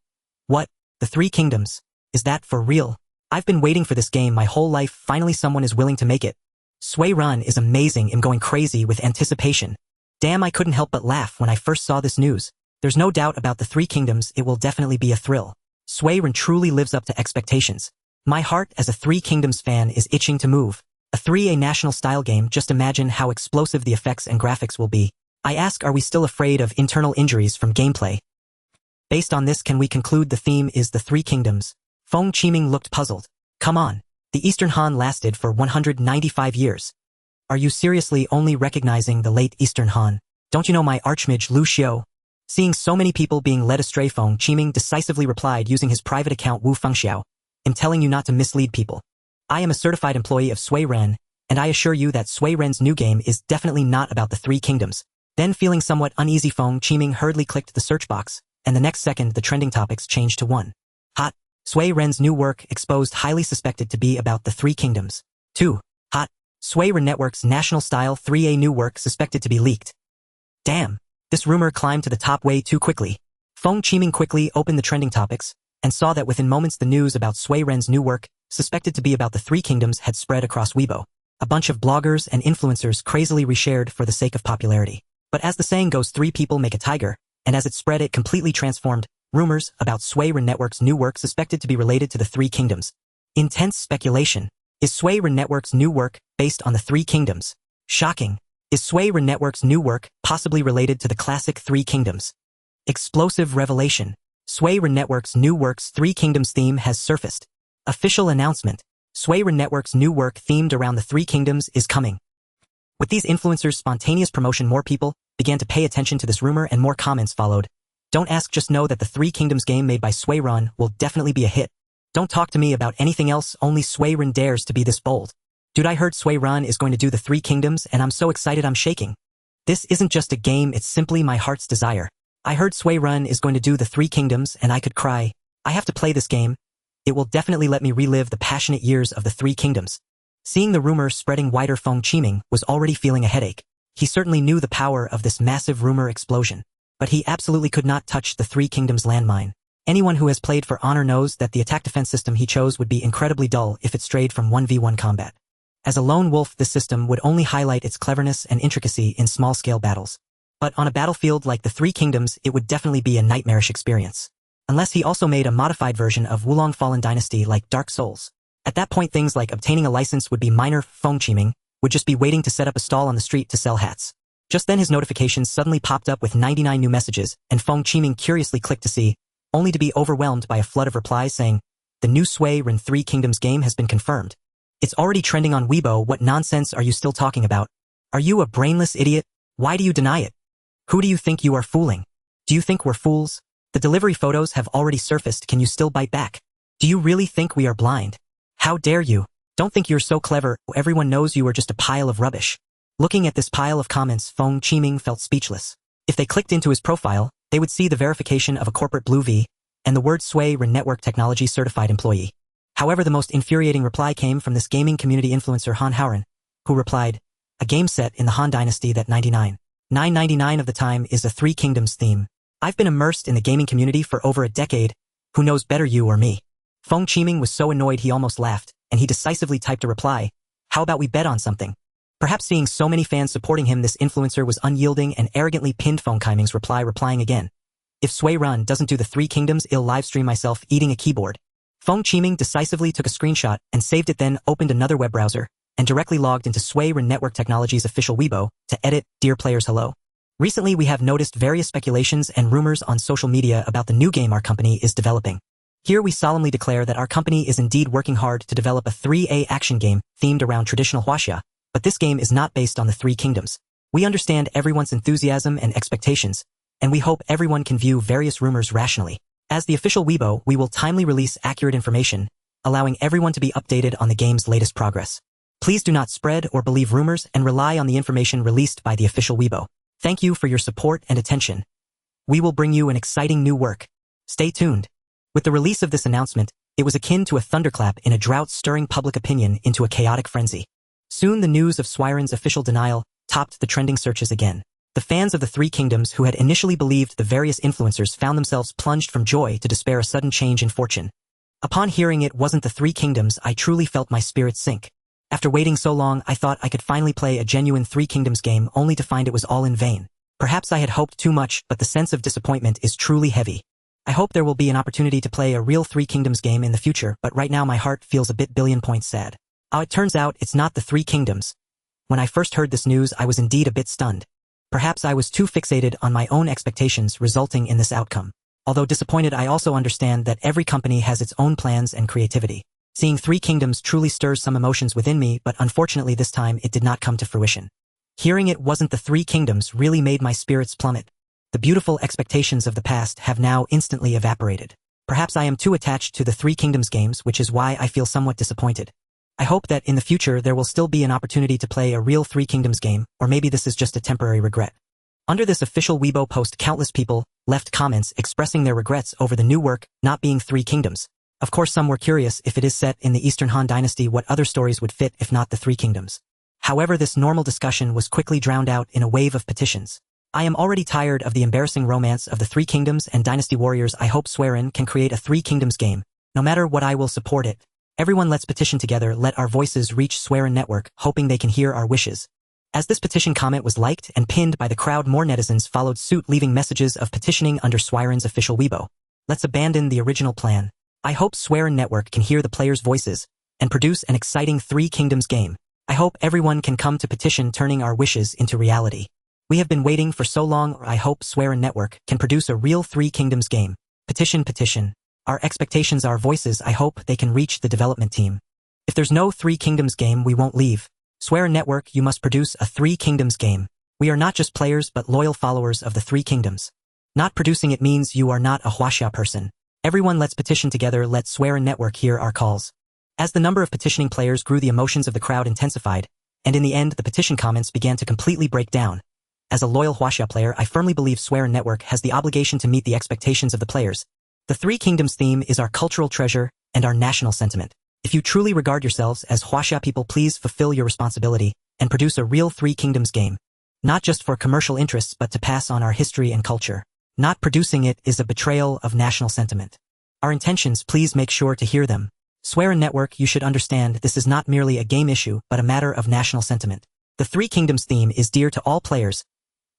"What? The 3 kingdoms? Is that for real? I've been waiting for this game my whole life. Finally someone is willing to make it. Suiren is amazing. I'm going crazy with anticipation. Damn, I couldn't help but laugh when I first saw this news. There's no doubt about the 3 kingdoms. It will definitely be a thrill. Suiren truly lives up to expectations. My heart as a 3 kingdoms fan is itching to move. A 3A national style game, just imagine how explosive the effects and graphics will be. I ask, are we still afraid of internal injuries from gameplay? Based on this, can we conclude the theme is the 3 kingdoms? Feng Qiming looked puzzled. Come on. The Eastern Han lasted for 195 years. Are you seriously only recognizing the late Eastern Han? Don't you know my archmage Lu Xiu? Seeing so many people being led astray, Feng Qiming decisively replied using his private account Wu Fengxiao. I'm telling you not to mislead people. I am a certified employee of Suiren, and I assure you that Suiren's new game is definitely not about the 3 kingdoms. Then feeling somewhat uneasy, Feng Qiming hurriedly clicked the search box, and the next second the trending topics changed to 1. Hot. Suiren's new work exposed, highly suspected to be about the Three Kingdoms. 2. Hot. Suiren Network's National Style 3A new work suspected to be leaked. Damn. This rumor climbed to the top way too quickly. Feng Qiming quickly opened the trending topics, and saw that within moments the news about Suiren's new work, suspected to be about the Three Kingdoms, had spread across Weibo. A bunch of bloggers and influencers crazily reshared for the sake of popularity. But as the saying goes, 3 people make a tiger, and as it spread it completely transformed. Rumors about Suiren Network's new work suspected to be related to the Three Kingdoms. Intense speculation. Is Suiren Network's new work based on the Three Kingdoms? Shocking. Is Suiren Network's new work possibly related to the classic Three Kingdoms? Explosive revelation. Suiren Network's new work's Three Kingdoms theme has surfaced. Official announcement. Suiren Network's new work themed around the Three Kingdoms is coming. With these influencers' spontaneous promotion, more people began to pay attention to this rumor and more comments followed. Don't ask, just know that the Three Kingdoms game made by Suiren will definitely be a hit. Don't talk to me about anything else, only Suiren dares to be this bold. Dude, I heard Suiren is going to do the Three Kingdoms and I'm so excited I'm shaking. This isn't just a game, it's simply my heart's desire. I heard Suiren is going to do the Three Kingdoms and I could cry. I have to play this game. It will definitely let me relive the passionate years of the Three Kingdoms. Seeing the rumor spreading wider, Feng Qiming was already feeling a headache. He certainly knew the power of this massive rumor explosion. But he absolutely could not touch the Three Kingdoms landmine. Anyone who has played For Honor knows that the attack-defense system he chose would be incredibly dull if it strayed from 1v1 combat. As a lone wolf, this system would only highlight its cleverness and intricacy in small-scale battles. But on a battlefield like the Three Kingdoms, it would definitely be a nightmarish experience. Unless he also made a modified version of Wulong Fallen Dynasty like Dark Souls. At that point, things like obtaining a license would be minor. Feng Qiming would just be waiting to set up a stall on the street to sell hats. Just then his notifications suddenly popped up with 99 new messages, and Feng Qiming curiously clicked to see, only to be overwhelmed by a flood of replies saying, the new Suiren Three Kingdoms game has been confirmed. It's already trending on Weibo. What nonsense are you still talking about? Are you a brainless idiot? Why do you deny it? Who do you think you are fooling? Do you think we're fools? The delivery photos have already surfaced. Can you still bite back? Do you really think we are blind? How dare you? Don't think you're so clever. Everyone knows you are just a pile of rubbish. Looking at this pile of comments, Feng Qiming felt speechless. If they clicked into his profile, they would see the verification of a corporate blue V and the word Suiren Network Technology Certified Employee. However, the most infuriating reply came from this gaming community influencer Han Haoren, who replied, a game set in the Han Dynasty that 999 of the time is a Three Kingdoms theme. I've been immersed in the gaming community for over a decade. Who knows better, you or me? Feng Qiming was so annoyed he almost laughed, and he decisively typed a reply. How about we bet on something? Perhaps seeing so many fans supporting him, this influencer was unyielding and arrogantly pinned Feng Qiming's replying again. If Suiren doesn't do the Three Kingdoms, I'll livestream myself eating a keyboard. Feng Qiming decisively took a screenshot and saved it, then opened another web browser and directly logged into Suiren Network Technology's official Weibo to edit, Dear players, hello. Recently we have noticed various speculations and rumors on social media about the new game our company is developing. Here we solemnly declare that our company is indeed working hard to develop a 3A action game themed around traditional Huaxia, but this game is not based on the Three Kingdoms. We understand everyone's enthusiasm and expectations, and we hope everyone can view various rumors rationally. As the official Weibo, we will timely release accurate information, allowing everyone to be updated on the game's latest progress. Please do not spread or believe rumors and rely on the information released by the official Weibo. Thank you for your support and attention. We will bring you an exciting new work. Stay tuned. With the release of this announcement, it was akin to a thunderclap in a drought, stirring public opinion into a chaotic frenzy. Soon the news of Suiren's official denial topped the trending searches again. The fans of the Three Kingdoms who had initially believed the various influencers found themselves plunged from joy to despair, a sudden change in fortune. Upon hearing it wasn't the Three Kingdoms, I truly felt my spirit sink. After waiting so long, I thought I could finally play a genuine Three Kingdoms game, only to find it was all in vain. Perhaps I had hoped too much, but the sense of disappointment is truly heavy. I hope there will be an opportunity to play a real Three Kingdoms game in the future, but right now my heart feels a bit billion points sad. It turns out it's not the Three Kingdoms. When I first heard this news, I was indeed a bit stunned. Perhaps I was too fixated on my own expectations, resulting in this outcome. Although disappointed, I also understand that every company has its own plans and creativity. Seeing Three Kingdoms truly stirs some emotions within me, but unfortunately this time it did not come to fruition. Hearing it wasn't the Three Kingdoms really made my spirits plummet. The beautiful expectations of the past have now instantly evaporated. Perhaps I am too attached to the Three Kingdoms games, which is why I feel somewhat disappointed. I hope that in the future there will still be an opportunity to play a real Three Kingdoms game, or maybe this is just a temporary regret. Under this official Weibo post, countless people left comments expressing their regrets over the new work not being Three Kingdoms. Of course, some were curious if it is set in the Eastern Han Dynasty what other stories would fit if not the Three Kingdoms. However, this normal discussion was quickly drowned out in a wave of petitions. I am already tired of the embarrassing romance of the Three Kingdoms and Dynasty Warriors. I hope Suiren can create a Three Kingdoms game. No matter what, I will support it. Everyone, let's petition together. Let our voices reach Suiren Network, hoping they can hear our wishes. As this petition comment was liked and pinned by the crowd, more netizens followed suit, leaving messages of petitioning under Suiren's official Weibo. Let's abandon the original plan. I hope Suiren Network can hear the players' voices and produce an exciting Three Kingdoms game. I hope everyone can come to petition, turning our wishes into reality. We have been waiting for so long. I hope Suiren Network can produce a real Three Kingdoms game. Petition, petition. Our expectations, our voices. I hope they can reach the development team. If there's no Three Kingdoms game, we won't leave. Suiren Network, you must produce a Three Kingdoms game. We are not just players but loyal followers of the Three Kingdoms. Not producing it means you are not a Huaxia person. Everyone, let's petition together. Let Suiren Network hear our calls. As the number of petitioning players grew, the emotions of the crowd intensified, and in the end the petition comments began to completely break down. As a loyal Huaxia player, I firmly believe Suiren Network has the obligation to meet the expectations of the players. The Three Kingdoms theme is our cultural treasure and our national sentiment. If you truly regard yourselves as Huaxia people, please fulfill your responsibility and produce a real Three Kingdoms game. Not just for commercial interests but to pass on our history and culture. Not producing it is a betrayal of national sentiment. Our intentions, please make sure to hear them. Suiren Network, you should understand this is not merely a game issue but a matter of national sentiment. The Three Kingdoms theme is dear to all players.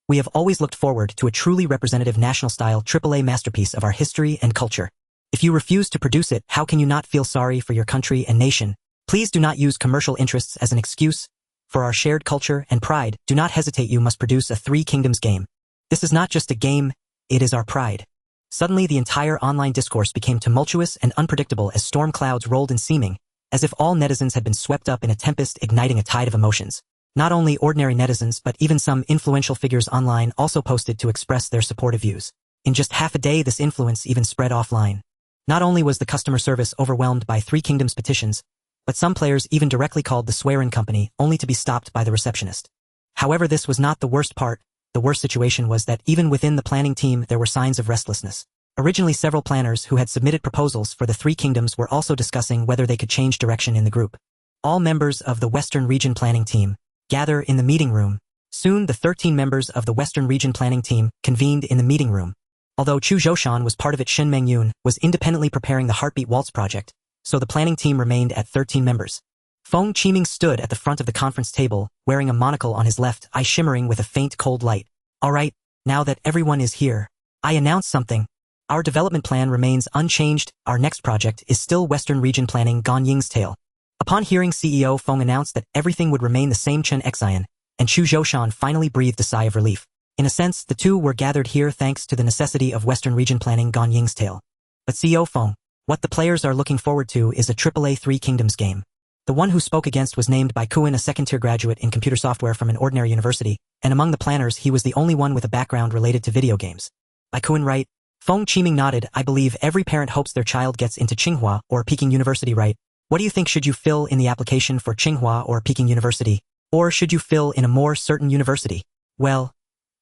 We have always looked forward to a truly representative national-style AAA masterpiece of our history and culture. If you refuse to produce it, how can you not feel sorry for your country and nation? Please do not use commercial interests as an excuse. For our shared culture and pride, do not hesitate. You must produce a Three Kingdoms game. This is not just a game, it is our pride. Suddenly, the entire online discourse became tumultuous and unpredictable as storm clouds rolled in, seeming as if all netizens had been swept up in a tempest, igniting a tide of emotions. Not only ordinary netizens but even some influential figures online also posted to express their supportive views. In just half a day, this influence even spread offline. Not only was the customer service overwhelmed by Three Kingdoms petitions, but some players even directly called the Suiren company, only to be stopped by the receptionist. However, this was not the worst part. The worst situation was that even within the planning team there were signs of restlessness. Originally, several planners who had submitted proposals for the Three Kingdoms were also discussing whether they could change direction in the group. All members of the Western Region planning team gather in the meeting room. Soon, the 13 members of the Western Region planning team convened in the meeting room. Although Chu Zhoushan was part of it, Shen Mengyun was independently preparing the Heartbeat Waltz project, so the planning team remained at 13 members. Feng Qiming stood at the front of the conference table, wearing a monocle on his left eye shimmering with a faint cold light. Alright, now that everyone is here, I announce something. Our development plan remains unchanged. Our next project is still Western Region Planning Gonying's Tale. Upon hearing CEO Feng announce that everything would remain the same, Chen Xian and Chu Zhoushan finally breathed a sigh of relief. In a sense, the two were gathered here thanks to the necessity of Western Region Planning Gonying's Tale. But CEO Feng, what the players are looking forward to is a AAA Three Kingdoms game. The one who spoke against was named by Kuan, a second-tier graduate in computer software from an ordinary university, and among the planners he was the only one with a background related to video games. By Kuan, right? Feng Qiming nodded. I believe every parent hopes their child gets into Tsinghua or Peking University, right? What do you think? Should you fill in the application for Tsinghua or Peking University? Or should you fill in a more certain university? Well,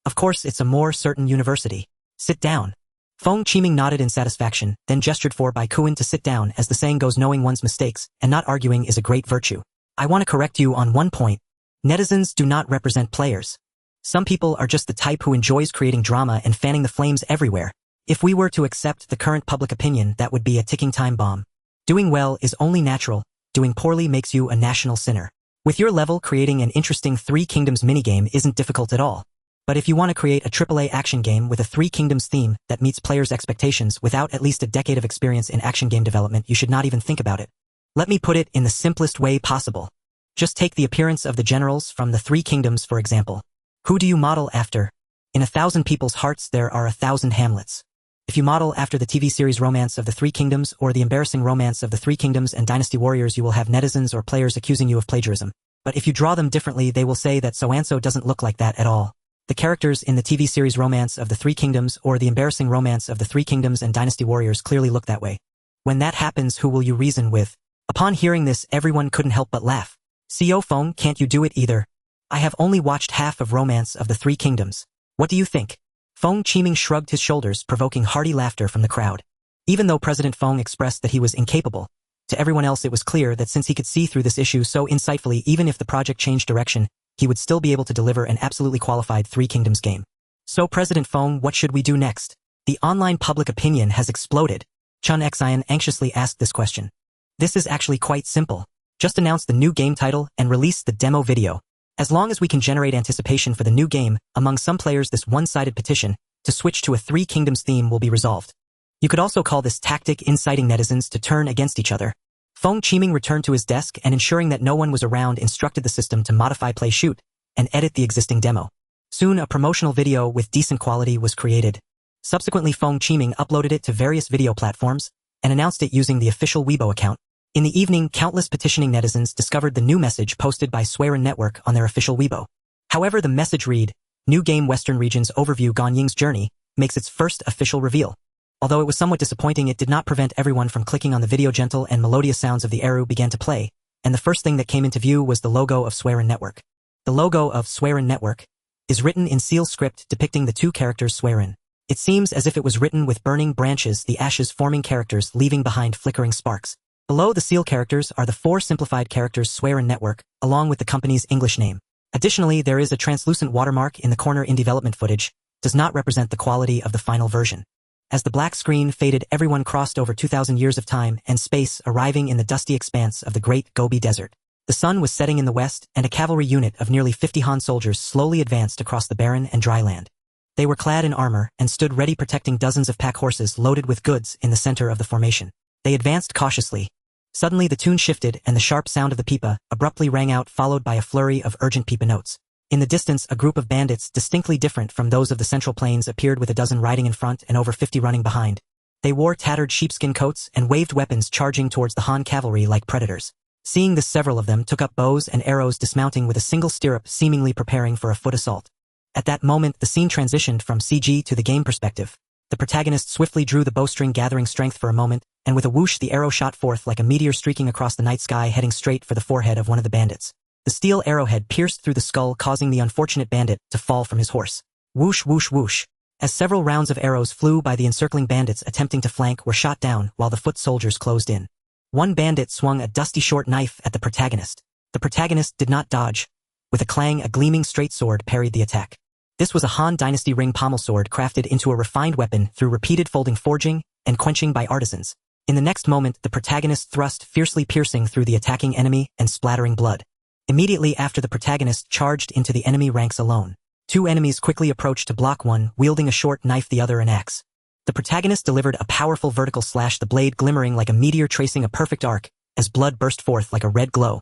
of course it's a more certain university. Sit down. Feng Qiming nodded in satisfaction, then gestured for Bai Kuan to sit down. As the saying goes, knowing one's mistakes and not arguing is a great virtue. I want to correct you on one point. Netizens do not represent players. Some people are just the type who enjoys creating drama and fanning the flames everywhere. If we were to accept the current public opinion, that would be a ticking time bomb. Doing well is only natural, doing poorly makes you a national sinner. With your level, creating an interesting Three Kingdoms minigame isn't difficult at all. But if you want to create a AAA action game with a Three Kingdoms theme that meets players' expectations without at least a decade of experience in action game development, you should not even think about it. Let me put it in the simplest way possible. Just take the appearance of the generals from the Three Kingdoms, for example. Who do you model after? In 1,000 people's hearts there are 1,000 Hamlets. If you model after the TV series Romance of the Three Kingdoms or the embarrassing Romance of the Three Kingdoms and Dynasty Warriors, you will have netizens or players accusing you of plagiarism. But if you draw them differently, they will say that so-and-so doesn't look like that at all. The characters in the TV series Romance of the Three Kingdoms or the embarrassing Romance of the Three Kingdoms and Dynasty Warriors clearly look that way. When that happens, who will you reason with? Upon hearing this, everyone couldn't help but laugh. CEO Feng, can't you do it either? I have only watched half of Romance of the Three Kingdoms. What do you think? Feng Qiming shrugged his shoulders, provoking hearty laughter from the crowd. Even though President Feng expressed that he was incapable, to everyone else it was clear that since he could see through this issue so insightfully, even if the project changed direction, he would still be able to deliver an absolutely qualified Three Kingdoms game. So President Feng, what should we do next? The online public opinion has exploded. Chun Xian anxiously asked this question. This is actually quite simple. Just announce the new game title and release the demo video. As long as we can generate anticipation for the new game, among some players this one-sided petition to switch to a Three Kingdoms theme will be resolved. You could also call this tactic inciting netizens to turn against each other. Feng Qiming returned to his desk and, ensuring that no one was around, instructed the system to modify play shoot and edit the existing demo. Soon a promotional video with decent quality was created. Subsequently Feng Qiming uploaded it to various video platforms and announced it using the official Weibo account. In the evening, countless petitioning netizens discovered the new message posted by Suiren Network on their official Weibo. However, the message read, "New game Western Regions Overview Ganying's Journey," makes its first official reveal. Although it was somewhat disappointing, it did not prevent everyone from clicking on the video. Gentle and melodious sounds of the Eru began to play, and the first thing that came into view was the logo of Suiren Network. The logo of Suiren Network is written in seal script depicting the two characters Suiren. It seems as if it was written with burning branches, the ashes forming characters leaving behind flickering sparks. Below the seal characters are the four simplified characters Suiren Network, along with the company's English name. Additionally, there is a translucent watermark in the corner. In development footage does not represent the quality of the final version. As the black screen faded, everyone crossed over 2,000 years of time and space, arriving in the dusty expanse of the Great Gobi Desert. The sun was setting in the west, and a cavalry unit of nearly 50 Han soldiers slowly advanced across the barren and dry land. They were clad in armor and stood ready, protecting dozens of pack horses loaded with goods in the center of the formation. They advanced cautiously. Suddenly the tune shifted and the sharp sound of the pipa abruptly rang out, followed by a flurry of urgent pipa notes. In the distance, a group of bandits distinctly different from those of the Central Plains appeared, with a dozen riding in front and over 50 running behind. They wore tattered sheepskin coats and waved weapons, charging towards the Han cavalry like predators. Seeing this, several of them took up bows and arrows, dismounting with a single stirrup, seemingly preparing for a foot assault. At that moment, the scene transitioned from CG to the game perspective. The protagonist swiftly drew the bowstring, gathering strength for a moment, and with a whoosh the arrow shot forth like a meteor, streaking across the night sky, heading straight for the forehead of one of the bandits. The steel arrowhead pierced through the skull, causing the unfortunate bandit to fall from his horse. Whoosh, whoosh, whoosh. As several rounds of arrows flew by, the encircling bandits attempting to flank were shot down while the foot soldiers closed in. One bandit swung a dusty short knife at the protagonist. The protagonist did not dodge. With a clang, a gleaming straight sword parried the attack. This was a Han Dynasty ring pommel sword, crafted into a refined weapon through repeated folding, forging, and quenching by artisans. In the next moment, the protagonist thrust, fiercely piercing through the attacking enemy and splattering blood. Immediately after, the protagonist charged into the enemy ranks alone. Two enemies quickly approached to block, one wielding a short knife, the other an axe. The protagonist delivered a powerful vertical slash, the blade glimmering like a meteor, tracing a perfect arc as blood burst forth like a red glow.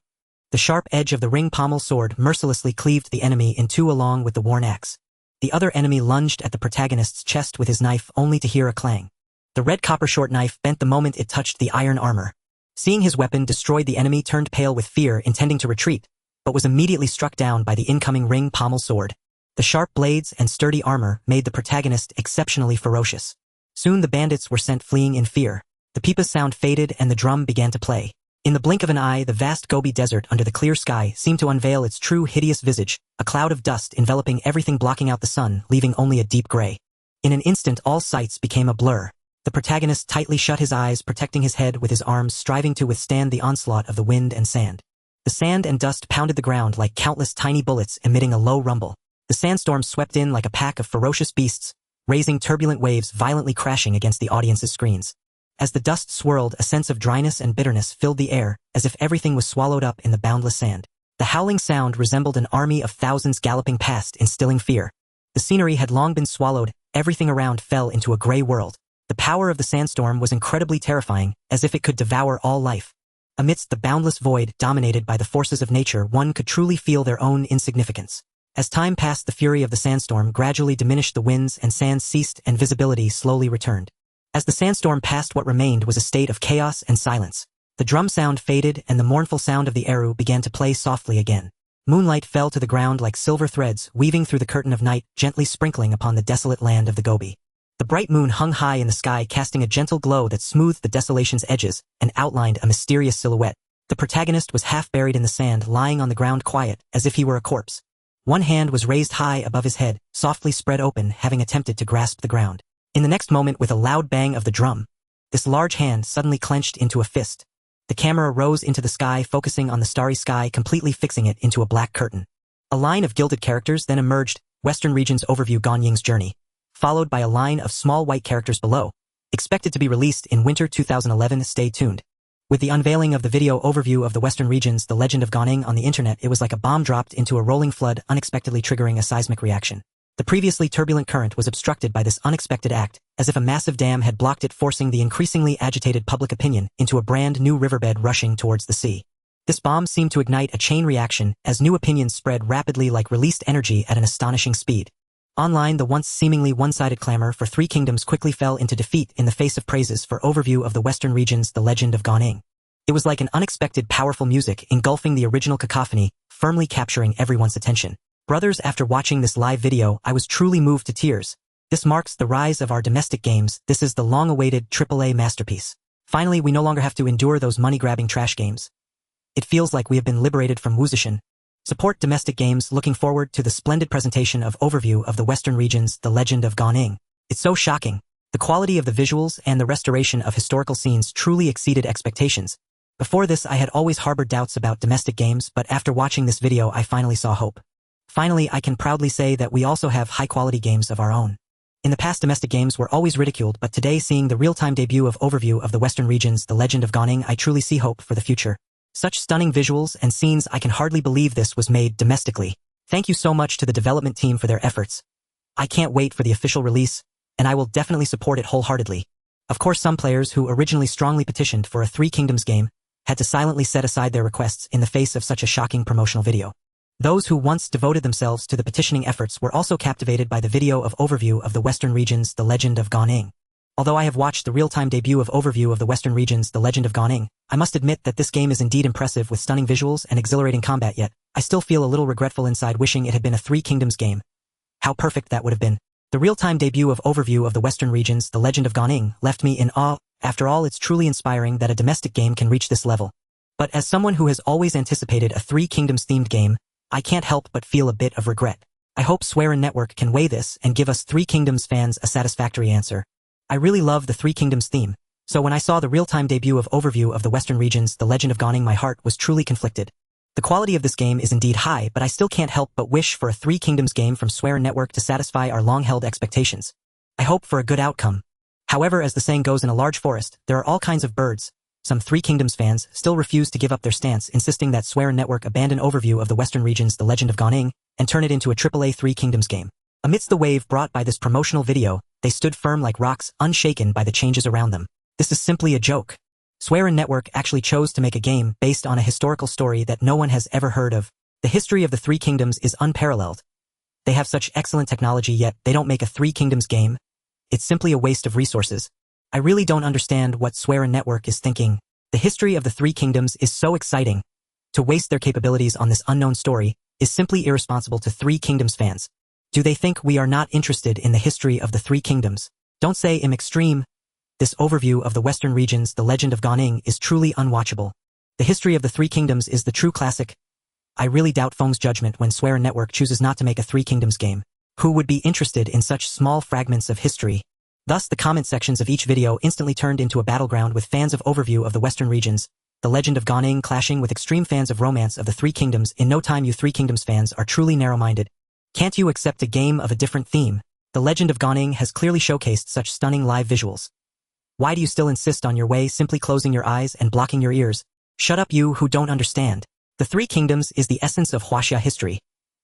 The sharp edge of the ring pommel sword mercilessly cleaved the enemy in two along with the worn axe. The other enemy lunged at the protagonist's chest with his knife, only to hear a clang. The red copper short knife bent the moment it touched the iron armor. Seeing his weapon destroyed, the enemy turned pale with fear, intending to retreat, but was immediately struck down by the incoming ring pommel sword. The sharp blades and sturdy armor made the protagonist exceptionally ferocious. Soon the bandits were sent fleeing in fear. The pipa's sound faded and the drum began to play. In the blink of an eye, the vast Gobi Desert under the clear sky seemed to unveil its true hideous visage, a cloud of dust enveloping everything, blocking out the sun, leaving only a deep gray. In an instant, all sights became a blur. The protagonist tightly shut his eyes, protecting his head with his arms, striving to withstand the onslaught of the wind and sand. The sand and dust pounded the ground like countless tiny bullets, emitting a low rumble. The sandstorm swept in like a pack of ferocious beasts, raising turbulent waves, violently crashing against the audience's screens. As the dust swirled, a sense of dryness and bitterness filled the air, as if everything was swallowed up in the boundless sand. The howling sound resembled an army of thousands galloping past, instilling fear. The scenery had long been swallowed, everything around fell into a gray world. The power of the sandstorm was incredibly terrifying, as if it could devour all life. Amidst the boundless void dominated by the forces of nature, one could truly feel their own insignificance. As time passed, the fury of the sandstorm gradually diminished, the winds and sand ceased, and visibility slowly returned. As the sandstorm passed, what remained was a state of chaos and silence. The drum sound faded, and the mournful sound of the Eru began to play softly again. Moonlight fell to the ground like silver threads, weaving through the curtain of night, gently sprinkling upon the desolate land of the Gobi. The bright moon hung high in the sky, casting a gentle glow that smoothed the desolation's edges and outlined a mysterious silhouette. The protagonist was half buried in the sand, lying on the ground quiet, as if he were a corpse. One hand was raised high above his head, softly spread open, having attempted to grasp the ground. In the next moment, with a loud bang of the drum, this large hand suddenly clenched into a fist. The camera rose into the sky, focusing on the starry sky, completely fixing it into a black curtain. A line of gilded characters then emerged, Western Region's Overview Ganying's Journey, followed by a line of small white characters below, expected to be released in winter 2011. Stay tuned. With the unveiling of the video overview of the Western Region's The Legend of Ganying on the internet, it was like a bomb dropped into a rolling flood, unexpectedly triggering a seismic reaction. The previously turbulent current was obstructed by this unexpected act, as if a massive dam had blocked it, forcing the increasingly agitated public opinion into a brand new riverbed rushing towards the sea. This bomb seemed to ignite a chain reaction as new opinions spread rapidly like released energy at an astonishing speed. Online, the once seemingly one-sided clamor for Three Kingdoms quickly fell into defeat in the face of praises for overview of the Western Region's The Legend of Ganying. It was like an unexpected powerful music engulfing the original cacophony, firmly capturing everyone's attention. Brothers, after watching this live video, I was truly moved to tears. This marks the rise of our domestic games. This is the long-awaited AAA masterpiece. Finally, we no longer have to endure those money-grabbing trash games. It feels like we have been liberated from Wuxishan. Support domestic games. Looking forward to the splendid presentation of overview of the Western Region's The Legend of Ganying. It's so shocking. The quality of the visuals and the restoration of historical scenes truly exceeded expectations. Before this, I had always harbored doubts about domestic games, but after watching this video, I finally saw hope. Finally, I can proudly say that we also have high-quality games of our own. In the past, domestic games were always ridiculed, but today, seeing the real-time debut of overview of the Western Region's The Legend of Ganying, I truly see hope for the future. Such stunning visuals and scenes, I can hardly believe this was made domestically. Thank you so much to the development team for their efforts. I can't wait for the official release, and I will definitely support it wholeheartedly. Of course, some players who originally strongly petitioned for a Three Kingdoms game had to silently set aside their requests in the face of such a shocking promotional video. Those who once devoted themselves to the petitioning efforts were also captivated by the video of overview of the Western Region's The Legend of Ganying. Although I have watched the real-time debut of overview of the Western Region's The Legend of Ganying, I must admit that this game is indeed impressive with stunning visuals and exhilarating combat, yet I still feel a little regretful inside, wishing it had been a Three Kingdoms game. How perfect that would have been. The real-time debut of overview of the Western Region's The Legend of Ganying left me in awe. After all, it's truly inspiring that a domestic game can reach this level. But as someone who has always anticipated a Three Kingdoms-themed game, I can't help but feel a bit of regret. I hope Suiren Network can weigh this and give us Three Kingdoms fans a satisfactory answer. I really love the Three Kingdoms theme, so when I saw the real-time debut of overview of the Western Region's The Legend of Ganying, my heart was truly conflicted. The quality of this game is indeed high, but I still can't help but wish for a Three Kingdoms game from Suiren Network to satisfy our long-held expectations. I hope for a good outcome. However, as the saying goes, in a large forest, there are all kinds of birds. Some Three Kingdoms fans still refuse to give up their stance, insisting that Suiren Network abandon overview of the Western Region's The Legend of Ganying and turn it into a AAA Three Kingdoms game. Amidst the wave brought by this promotional video, they stood firm like rocks, unshaken by the changes around them. This is simply a joke. Suiren Network actually chose to make a game based on a historical story that no one has ever heard of. The history of the Three Kingdoms is unparalleled. They have such excellent technology, yet they don't make a Three Kingdoms game. It's simply a waste of resources. I really don't understand what Suiren Network is thinking. The history of the Three Kingdoms is so exciting. To waste their capabilities on this unknown story is simply irresponsible to Three Kingdoms fans. Do they think we are not interested in the history of the Three Kingdoms? Don't say I'm extreme. This overview of the Western Region's The Legend of Ganying is truly unwatchable. The history of the Three Kingdoms is the true classic. I really doubt Feng's judgment when Suiren Network chooses not to make a Three Kingdoms game. Who would be interested in such small fragments of history? Thus, the comment sections of each video instantly turned into a battleground, with fans of overview of the Western Region's The Legend of Ganying clashing with extreme fans of romance of the Three Kingdoms. In no time, you Three Kingdoms fans are truly narrow-minded. Can't you accept a game of a different theme? The Legend of Ganying has clearly showcased such stunning live visuals. Why do you still insist on your way, simply closing your eyes and blocking your ears? Shut up, you who don't understand. The Three Kingdoms is the essence of Huaxia history.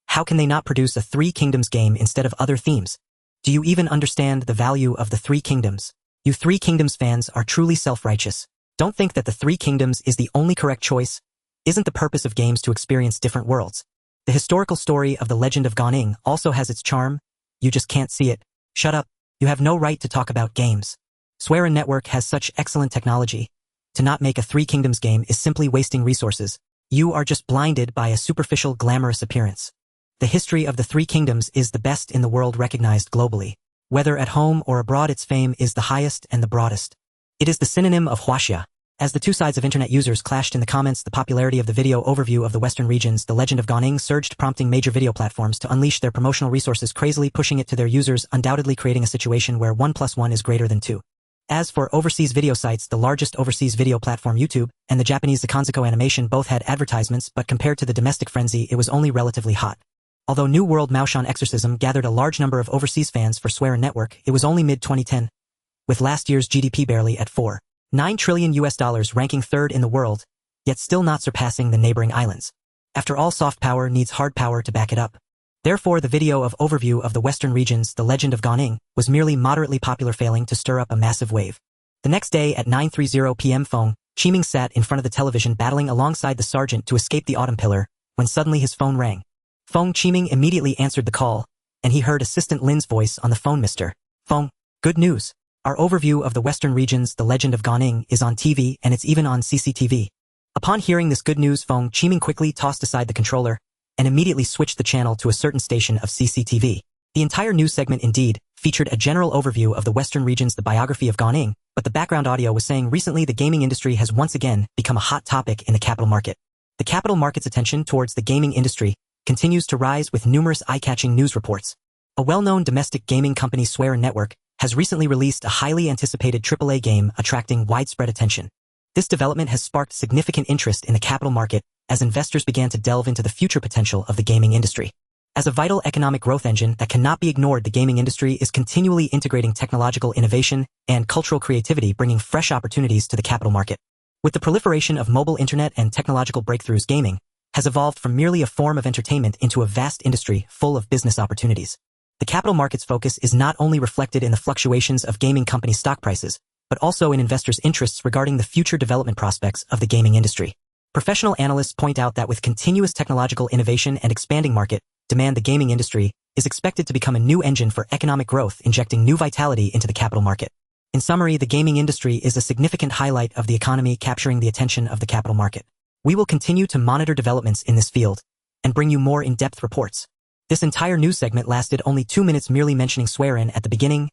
How can they not produce a Three Kingdoms game instead of other themes? Do you even understand the value of the Three Kingdoms? You Three Kingdoms fans are truly self-righteous. Don't think that the Three Kingdoms is the only correct choice. Isn't the purpose of games to experience different worlds? The historical story of the Legend of Ganying also has its charm. You just can't see it. Shut up. You have no right to talk about games. Suiren Network has such excellent technology. To not make a Three Kingdoms game is simply wasting resources. You are just blinded by a superficial, glamorous appearance. The history of the Three Kingdoms is the best in the world, recognized globally. Whether at home or abroad, its fame is the highest and the broadest. It is the synonym of Huaxia. As the two sides of internet users clashed in the comments, the popularity of the video overview of the Western regions, The Legend of Gaoning, surged, prompting major video platforms to unleash their promotional resources, crazily pushing it to their users, undoubtedly creating a situation where 1 + 1 is greater than 2. As for overseas video sites, the largest overseas video platform YouTube and the Japanese Zakanzako Animation both had advertisements, but compared to the domestic frenzy, it was only relatively hot. Although New World Maoshan Exorcism gathered a large number of overseas fans for Suiren Network, it was only mid-2010, with last year's GDP barely at $4.9 trillion, ranking third in the world, yet still not surpassing the neighboring islands. After all, soft power needs hard power to back it up. Therefore, the video of overview of the Western regions, The Legend of Gaoning, was merely moderately popular, failing to stir up a massive wave. The next day at 9:30 p.m. Feng Qiming sat in front of the television battling alongside the sergeant to escape the autumn pillar, when suddenly his phone rang. Feng Qiming immediately answered the call, and he heard Assistant Lin's voice on the phone. Mr. Feng, good news. Our overview of the Western regions, The Legend of Gaoning, is on TV, and it's even on CCTV. Upon hearing this good news, Feng Qiming quickly tossed aside the controller and immediately switched the channel to a certain station of CCTV. The entire news segment indeed featured a general overview of the Western regions, the biography of Gaoning, but the background audio was saying recently the gaming industry has once again become a hot topic in the capital market. The capital market's attention towards the gaming industry continues to rise with numerous eye-catching news reports. A well-known domestic gaming company, Suiren Network, has recently released a highly anticipated AAA game attracting widespread attention. This development has sparked significant interest in the capital market as investors began to delve into the future potential of the gaming industry. As a vital economic growth engine that cannot be ignored, the gaming industry is continually integrating technological innovation and cultural creativity, bringing fresh opportunities to the capital market. With the proliferation of mobile internet and technological breakthroughs, gaming has evolved from merely a form of entertainment into a vast industry full of business opportunities. The capital market's focus is not only reflected in the fluctuations of gaming company stock prices, but also in investors' interests regarding the future development prospects of the gaming industry. Professional analysts point out that with continuous technological innovation and expanding market demand, the gaming industry is expected to become a new engine for economic growth, injecting new vitality into the capital market. In summary, the gaming industry is a significant highlight of the economy, capturing the attention of the capital market. We will continue to monitor developments in this field and bring you more in-depth reports. This entire news segment lasted only 2 minutes, merely mentioning Suiren at the beginning.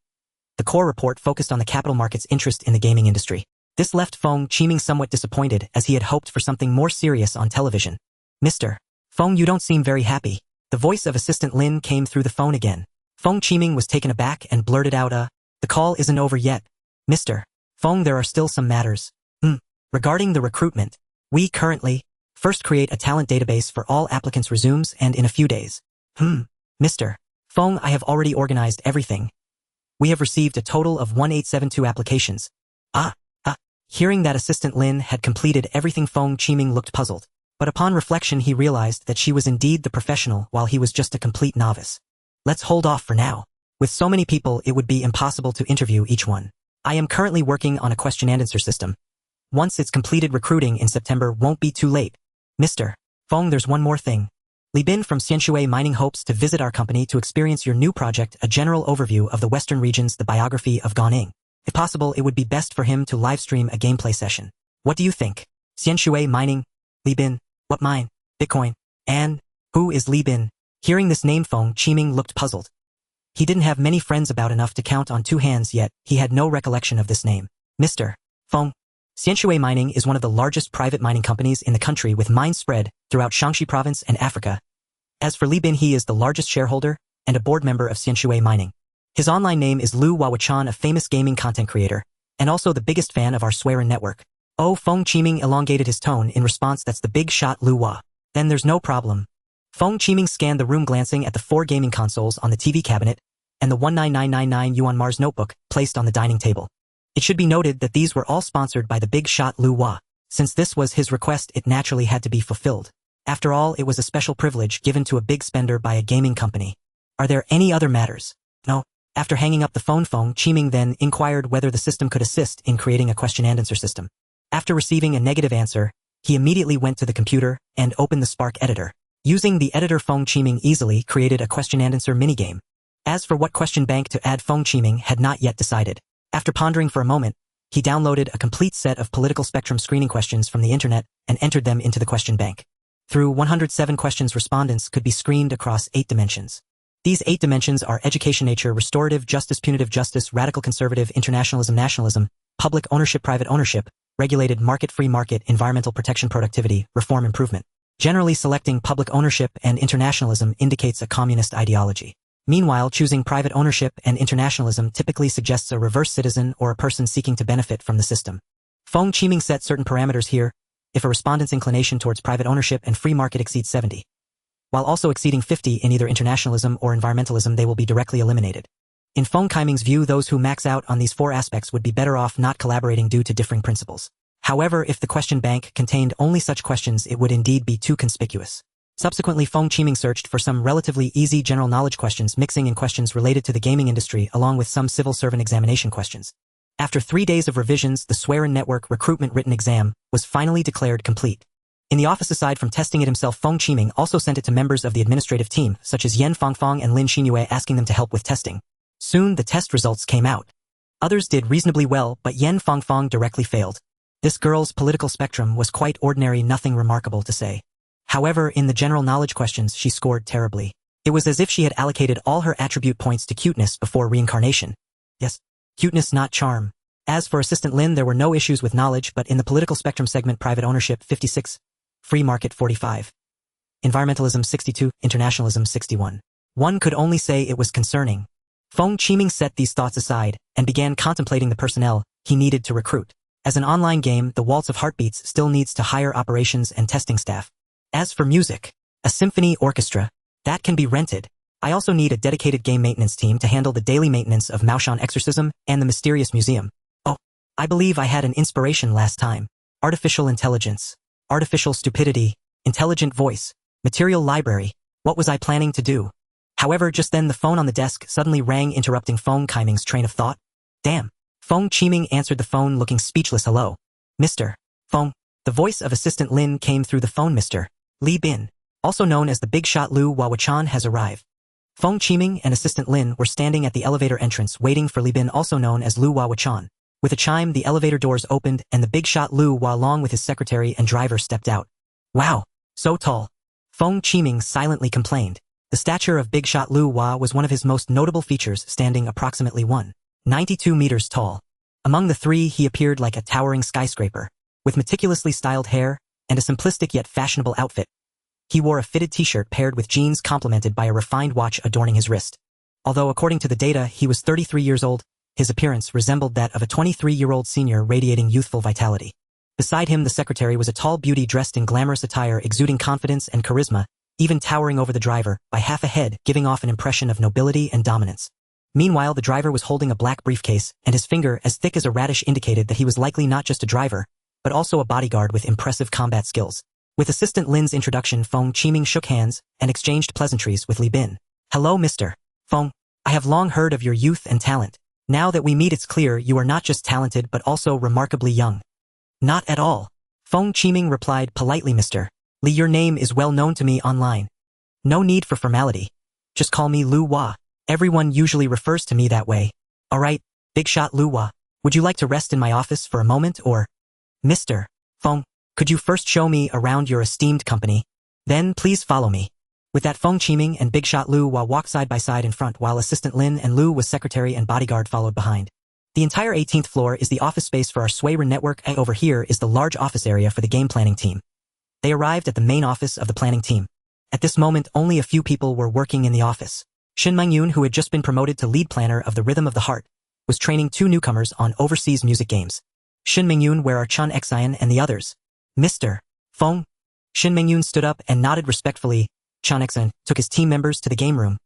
The core report focused on the capital market's interest in the gaming industry. This left Feng Qiming somewhat disappointed, as he had hoped for something more serious on television. Mr. Feng, you don't seem very happy. The voice of Assistant Lin came through the phone again. Feng Qiming was taken aback and blurted out, the call isn't over yet. Mr. Feng, there are still some matters. Regarding the recruitment, we currently first create a talent database for all applicants, resumes, and in a few days. Mr. Feng, I have already organized everything. We have received a total of 1872 applications. Hearing that Assistant Lin had completed everything, Feng Qiming looked puzzled. But upon reflection, he realized that she was indeed the professional while he was just a complete novice. Let's hold off for now. With so many people, it would be impossible to interview each one. I am currently working on a question and answer system. Once it's completed, recruiting in September won't be too late. Mr. Feng, there's one more thing. Li Bin from Xianshui Mining hopes to visit our company to experience your new project, a general overview of the Western regions, the biography of Gaoning. If possible, it would be best for him to livestream a gameplay session. What do you think? Xianshui Mining? Li Bin? What mine? Bitcoin? And who is Li Bin? Hearing this name, Feng Qiming looked puzzled. He didn't have many friends, about enough to count on 2 hands, yet he had no recollection of this name. Mr. Feng. Xianshui Mining is one of the largest private mining companies in the country, with mines spread throughout Shaanxi province and Africa. As for Li Bin, he is the largest shareholder and a board member of Xianshui Mining. His online name is Lu Wawachan, a famous gaming content creator, and also the biggest fan of our Suiren network. Oh, Feng Qiming elongated his tone in response. That's the big shot, Lu Wa. Then there's no problem. Feng Qiming scanned the room, glancing at the 4 gaming consoles on the TV cabinet and the 19999 yuan Mars notebook placed on the dining table. It should be noted that these were all sponsored by the big shot Lu Wa. Since this was his request, it naturally had to be fulfilled. After all, it was a special privilege given to a big spender by a gaming company. Are there any other matters? No. After hanging up the phone, Feng Qiming then inquired whether the system could assist in creating a question and answer system. After receiving a negative answer, he immediately went to the computer and opened the Spark editor. Using the editor, Feng Qiming easily created a question and answer minigame. As for what question bank to add, Feng Qiming had not yet decided. After pondering for a moment, he downloaded a complete set of political spectrum screening questions from the internet and entered them into the question bank. Through 107 questions, respondents could be screened across 8 dimensions. These 8 dimensions are education, nature, restorative justice, punitive justice, radical conservative, internationalism, nationalism, public ownership, private ownership, regulated market-free market, environmental protection, productivity, reform, improvement. Generally, selecting public ownership and internationalism indicates a communist ideology. Meanwhile, choosing private ownership and internationalism typically suggests a reverse citizen or a person seeking to benefit from the system. Feng Qiming set certain parameters here. If a respondent's inclination towards private ownership and free market exceeds 70, while also exceeding 50 in either internationalism or environmentalism, they will be directly eliminated. In Feng Qiming's view, those who max out on these four aspects would be better off not collaborating due to differing principles. However, if the question bank contained only such questions, it would indeed be too conspicuous. Subsequently, Feng Qiming searched for some relatively easy general knowledge questions, mixing in questions related to the gaming industry along with some civil servant examination questions. After 3 days of revisions, the Suiren Network recruitment written exam was finally declared complete. In the office, aside from testing it himself, Feng Qiming also sent it to members of the administrative team, such as Yan Fangfang and Lin Xinyue, asking them to help with testing. Soon, the test results came out. Others did reasonably well, but Yan Fangfang directly failed. This girl's political spectrum was quite ordinary, nothing remarkable to say. However, in the general knowledge questions, she scored terribly. It was as if she had allocated all her attribute points to cuteness before reincarnation. Yes, cuteness, not charm. As for Assistant Lin, there were no issues with knowledge, but in the political spectrum segment, private ownership 56, free market 45, environmentalism 62, internationalism 61. One could only say it was concerning. Feng Qiming set these thoughts aside and began contemplating the personnel he needed to recruit. As an online game, the Waltz of Heartbeats still needs to hire operations and testing staff. As for music, a symphony orchestra, that can be rented. I also need a dedicated game maintenance team to handle the daily maintenance of Maoshan Exorcism and the Mysterious Museum. Oh, I believe I had an inspiration last time. Artificial intelligence, artificial stupidity, intelligent voice, material library. What was I planning to do? However, just then the phone on the desk suddenly rang, interrupting Feng Qiming's train of thought. Damn. Feng Qiming answered the phone, looking speechless. Hello. Mr. Feng. The voice of Assistant Lin came through the phone. Mr. Li Bin, also known as the big shot Lu Wawachan, has arrived. Feng Qiming and Assistant Lin were standing at the elevator entrance waiting for Li Bin, also known as Lu Wawachan. With a chime, the elevator doors opened and the big shot Lu Wa, along with his secretary and driver, stepped out. Wow, so tall. Feng Qiming silently complained. The stature of big shot Lu Wa was one of his most notable features, standing approximately 192 meters tall. Among the three, he appeared like a towering skyscraper, with meticulously styled hair and a simplistic yet fashionable outfit. He wore a fitted t-shirt paired with jeans, complemented by a refined watch adorning his wrist. Although according to the data, he was 33 years old, his appearance resembled that of a 23-year-old senior, radiating youthful vitality. Beside him, the secretary was a tall beauty dressed in glamorous attire, exuding confidence and charisma, even towering over the driver by half a head, giving off an impression of nobility and dominance. Meanwhile, the driver was holding a black briefcase, and his finger, as thick as a radish, indicated that he was likely not just a driver, but also a bodyguard with impressive combat skills. With Assistant Lin's introduction, Feng Qiming shook hands and exchanged pleasantries with Li Bin. Hello, Mr. Feng. I have long heard of your youth and talent. Now that we meet, it's clear you are not just talented but also remarkably young. Not at all. Feng Qiming replied politely. Mr. Li, your name is well known to me online. No need for formality. Just call me Lu Wa. Everyone usually refers to me that way. Alright, big shot Lu Wa. Would you like to rest in my office for a moment, or? Mr. Feng, could you first show me around your esteemed company? Then please follow me. With that, Feng Qiming and big shot Lu Wa walked side by side in front, while Assistant Lin and Lu, with secretary and bodyguard, followed behind. The entire 18th floor is the office space for our Suiren Network, and over here is the large office area for the game planning team. They arrived at the main office of the planning team. At this moment, only a few people were working in the office. Shin Mingyun, who had just been promoted to lead planner of the Rhythm of the Heart, was training two newcomers on overseas music games. Shin Mingyun, where are Chun Xian and the others? Mr. Feng. Shin Mingyun stood up and nodded respectfully. Chun Xian took his team members to the game room.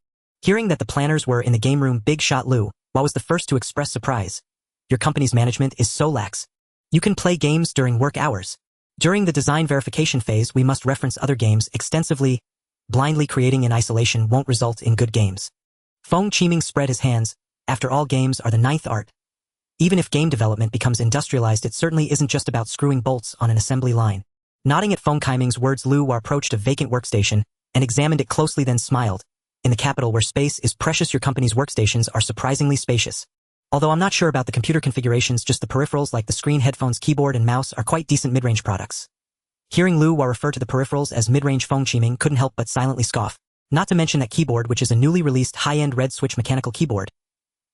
Hearing that the planners were in the game room, big shot Lu Wa was the first to express surprise. Your company's management is so lax. You can play games during work hours. During the design verification phase, we must reference other games extensively. Blindly creating in isolation won't result in good games. Feng Qiming spread his hands. After all, games are the ninth art. Even if game development becomes industrialized, it certainly isn't just about screwing bolts on an assembly line. Nodding at Feng Qiming's words, Lu Wa approached a vacant workstation and examined it closely, then smiled. In the capital, where space is precious, your company's workstations are surprisingly spacious. Although I'm not sure about the computer configurations, just the peripherals like the screen, headphones, keyboard, and mouse are quite decent mid-range products. Hearing Lu Wa refer to the peripherals as mid-range, Feng Qiming couldn't help but silently scoff. Not to mention that keyboard, which is a newly released high-end red switch mechanical keyboard.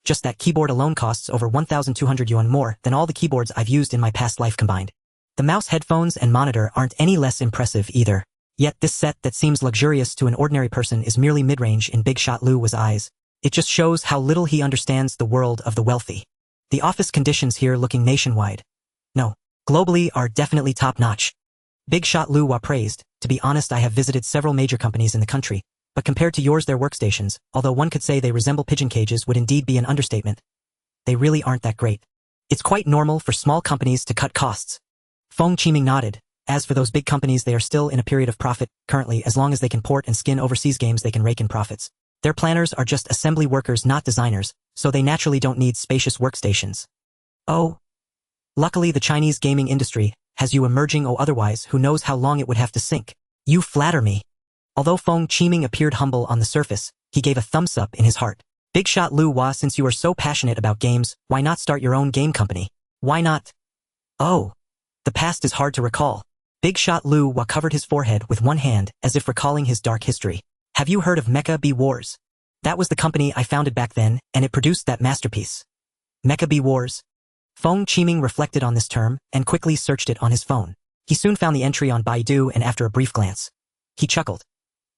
Just that keyboard alone costs over 1,200 yuan more than all the keyboards I've used in my past life combined. The mouse, headphones, and monitor aren't any less impressive either. Yet this set that seems luxurious to an ordinary person is merely mid-range in Big Shot Lu's eyes. It just shows how little he understands the world of the wealthy. The office conditions here, looking nationwide, no, globally, are definitely top-notch. Big Shot Lu praised. To be honest, I have visited several major companies in the country, but compared to yours, their workstations, although one could say they resemble pigeon cages, would indeed be an understatement. They really aren't that great. It's quite normal for small companies to cut costs. Feng Qiming nodded. As for those big companies, they are still in a period of profit. Currently, as long as they can port and skin overseas games, they can rake in profits. Their planners are just assembly workers, not designers, so they naturally don't need spacious workstations. Oh. Luckily, the Chinese gaming industry has you emerging, otherwise, who knows how long it would have to sink. You flatter me. Although Feng Qiming appeared humble on the surface, he gave a thumbs up in his heart. Big Shot Lu, since you are so passionate about games, why not start your own game company? Why not? Oh. The past is hard to recall. Big Shot Lu covered his forehead with one hand, as if recalling his dark history. Have you heard of Mecha B Wars? That was the company I founded back then, and it produced that masterpiece. Mecha B Wars? Feng Qiming reflected on this term, and quickly searched it on his phone. He soon found the entry on Baidu, and after a brief glance, he chuckled.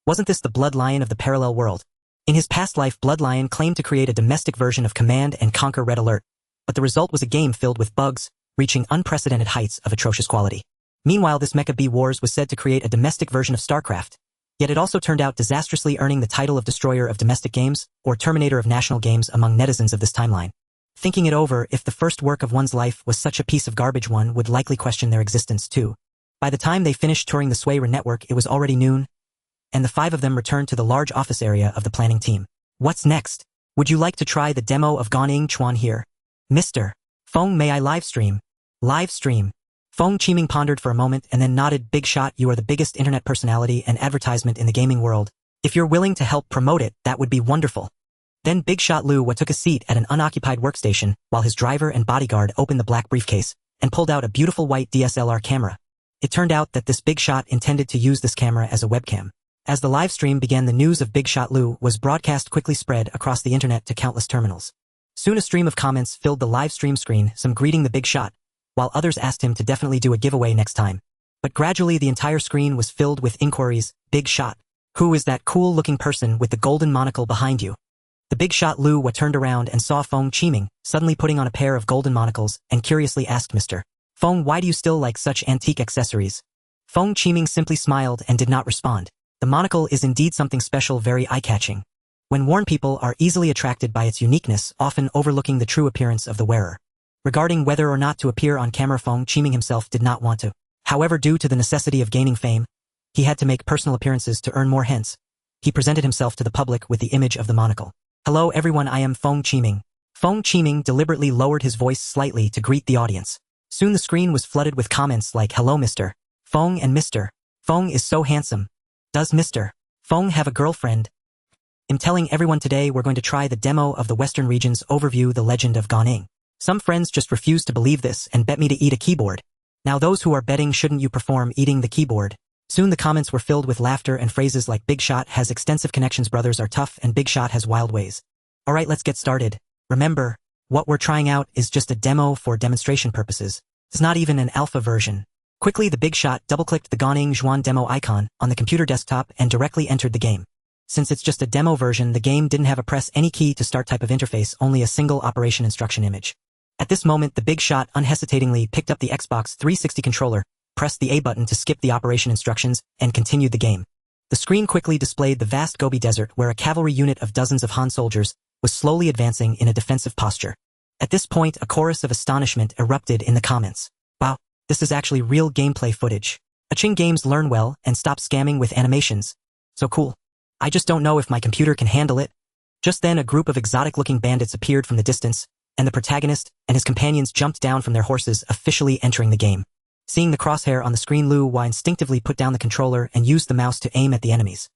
Wasn't this the Blood Lion of the parallel world? In his past life, Blood Lion claimed to create a domestic version of Command and Conquer Red Alert, but the result was a game filled with bugs, reaching unprecedented heights of atrocious quality. Meanwhile, this Mecha B Wars was said to create a domestic version of StarCraft, yet it also turned out disastrously, earning the title of Destroyer of Domestic Games, or Terminator of National Games among netizens of this timeline. Thinking it over, if the first work of one's life was such a piece of garbage, one would likely question their existence too. By the time they finished touring the Suiren network, it was already noon, and the five of them returned to the large office area of the planning team. What's next? Would you like to try the demo of Ganing Chuan here? Mr. Feng, may I live stream? Live stream. Feng Qiming pondered for a moment and then nodded. Big Shot, you are the biggest internet personality and advertisement in the gaming world. If you're willing to help promote it, that would be wonderful. Then Big Shot Lu took a seat at an unoccupied workstation while his driver and bodyguard opened the black briefcase and pulled out a beautiful white DSLR camera. It turned out that this Big Shot intended to use this camera as a webcam. As the live stream began, the news of Big Shot Lu was broadcast, quickly spread across the internet to countless terminals. Soon a stream of comments filled the live stream screen, some greeting the Big Shot, while others asked him to definitely do a giveaway next time. But gradually the entire screen was filled with inquiries. Big Shot, who is that cool-looking person with the golden monocle behind you? The Big Shot Lu turned around and saw Feng Qiming suddenly putting on a pair of golden monocles and curiously asked, Mr. Feng, why do you still like such antique accessories? Feng Qiming simply smiled and did not respond. The monocle is indeed something special, very eye-catching. When worn, people are easily attracted by its uniqueness, often overlooking the true appearance of the wearer. Regarding whether or not to appear on camera, Feng Qiming himself did not want to. However, due to the necessity of gaining fame, he had to make personal appearances to earn more. Hence, he presented himself to the public with the image of the monocle. Hello everyone, I am Feng Qiming. Feng Qiming deliberately lowered his voice slightly to greet the audience. Soon the screen was flooded with comments like, hello Mr. Feng and Mr. Feng is so handsome. Does Mr. Feng have a girlfriend? I'm telling everyone today we're going to try the demo of the Western region's overview, The Legend of Ganing. Some friends just refuse to believe this and bet me to eat a keyboard. Now those who are betting, shouldn't you perform eating the keyboard? Soon the comments were filled with laughter and phrases like, Big Shot has extensive connections, brothers are tough, and Big Shot has wild ways. Alright, let's get started. Remember, what we're trying out is just a demo for demonstration purposes. It's not even an alpha version. Quickly the Big Shot double-clicked the Ganing Zhuan demo icon on the computer desktop and directly entered the game. Since it's just a demo version, the game didn't have a press any key to start type of interface, only a single operation instruction image. At this moment, the Big Shot unhesitatingly picked up the Xbox 360 controller, pressed the A button to skip the operation instructions, and continued the game. The screen quickly displayed the vast Gobi Desert where a cavalry unit of dozens of Han soldiers was slowly advancing in a defensive posture. At this point, a chorus of astonishment erupted in the comments. Wow, this is actually real gameplay footage. Aching Games learn well and stop scamming with animations. So cool. I just don't know if my computer can handle it. Just then a group of exotic-looking bandits appeared from the distance, and the protagonist and his companions jumped down from their horses, officially entering the game. Seeing the crosshair on the screen, Lu instinctively put down the controller and used the mouse to aim at the enemies.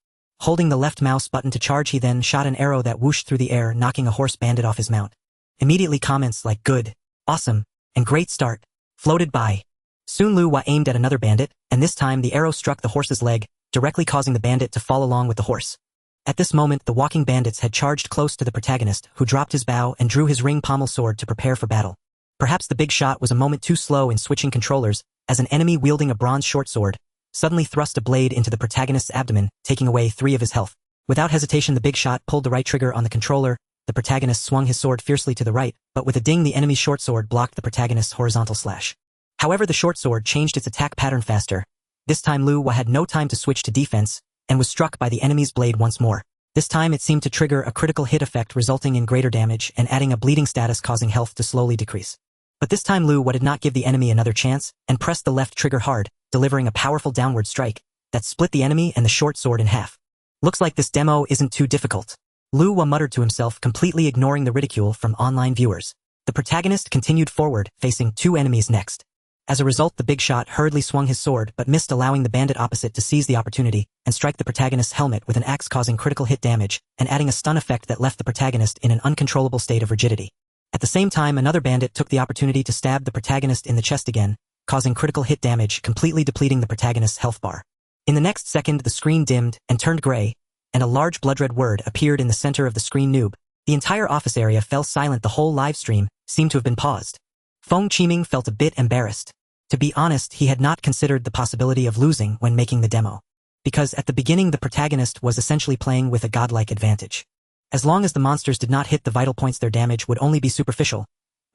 Holding the left mouse button to charge, he then shot an arrow that whooshed through the air, knocking a horse bandit off his mount. Immediately comments like good, awesome, and great start floated by. Soon Lu aimed at another bandit, and this time the arrow struck the horse's leg, directly causing the bandit to fall along with the horse. At this moment, the walking bandits had charged close to the protagonist, who dropped his bow and drew his ring pommel sword to prepare for battle. Perhaps the big shot was a moment too slow in switching controllers, as an enemy wielding a bronze short sword suddenly thrust a blade into the protagonist's abdomen, taking away 3 of his health. Without hesitation, the big shot pulled the right trigger on the controller. The protagonist swung his sword fiercely to the right, but with a ding, the enemy's short sword blocked the protagonist's horizontal slash. However, the short sword changed its attack pattern faster. This time Lu Wa had no time to switch to defense, and was struck by the enemy's blade once more. This time it seemed to trigger a critical hit effect, resulting in greater damage and adding a bleeding status, causing health to slowly decrease. But this time Lu Wa did not give the enemy another chance, and pressed the left trigger hard, delivering a powerful downward strike that split the enemy and the short sword in half. Looks like this demo isn't too difficult. Lu Wa muttered to himself, completely ignoring the ridicule from online viewers. The protagonist continued forward, facing 2 enemies next. As a result, the big shot hurriedly swung his sword but missed, allowing the bandit opposite to seize the opportunity and strike the protagonist's helmet with an axe, causing critical hit damage and adding a stun effect that left the protagonist in an uncontrollable state of rigidity. At the same time, another bandit took the opportunity to stab the protagonist in the chest again, causing critical hit damage, completely depleting the protagonist's health bar. In the next second, the screen dimmed and turned gray, and a large blood-red word appeared in the center of the screen. Noob. The entire office area fell silent. The whole live stream seemed to have been paused. Feng Qiming felt a bit embarrassed. To be honest, he had not considered the possibility of losing when making the demo. Because at the beginning, the protagonist was essentially playing with a godlike advantage. As long as the monsters did not hit the vital points, their damage would only be superficial,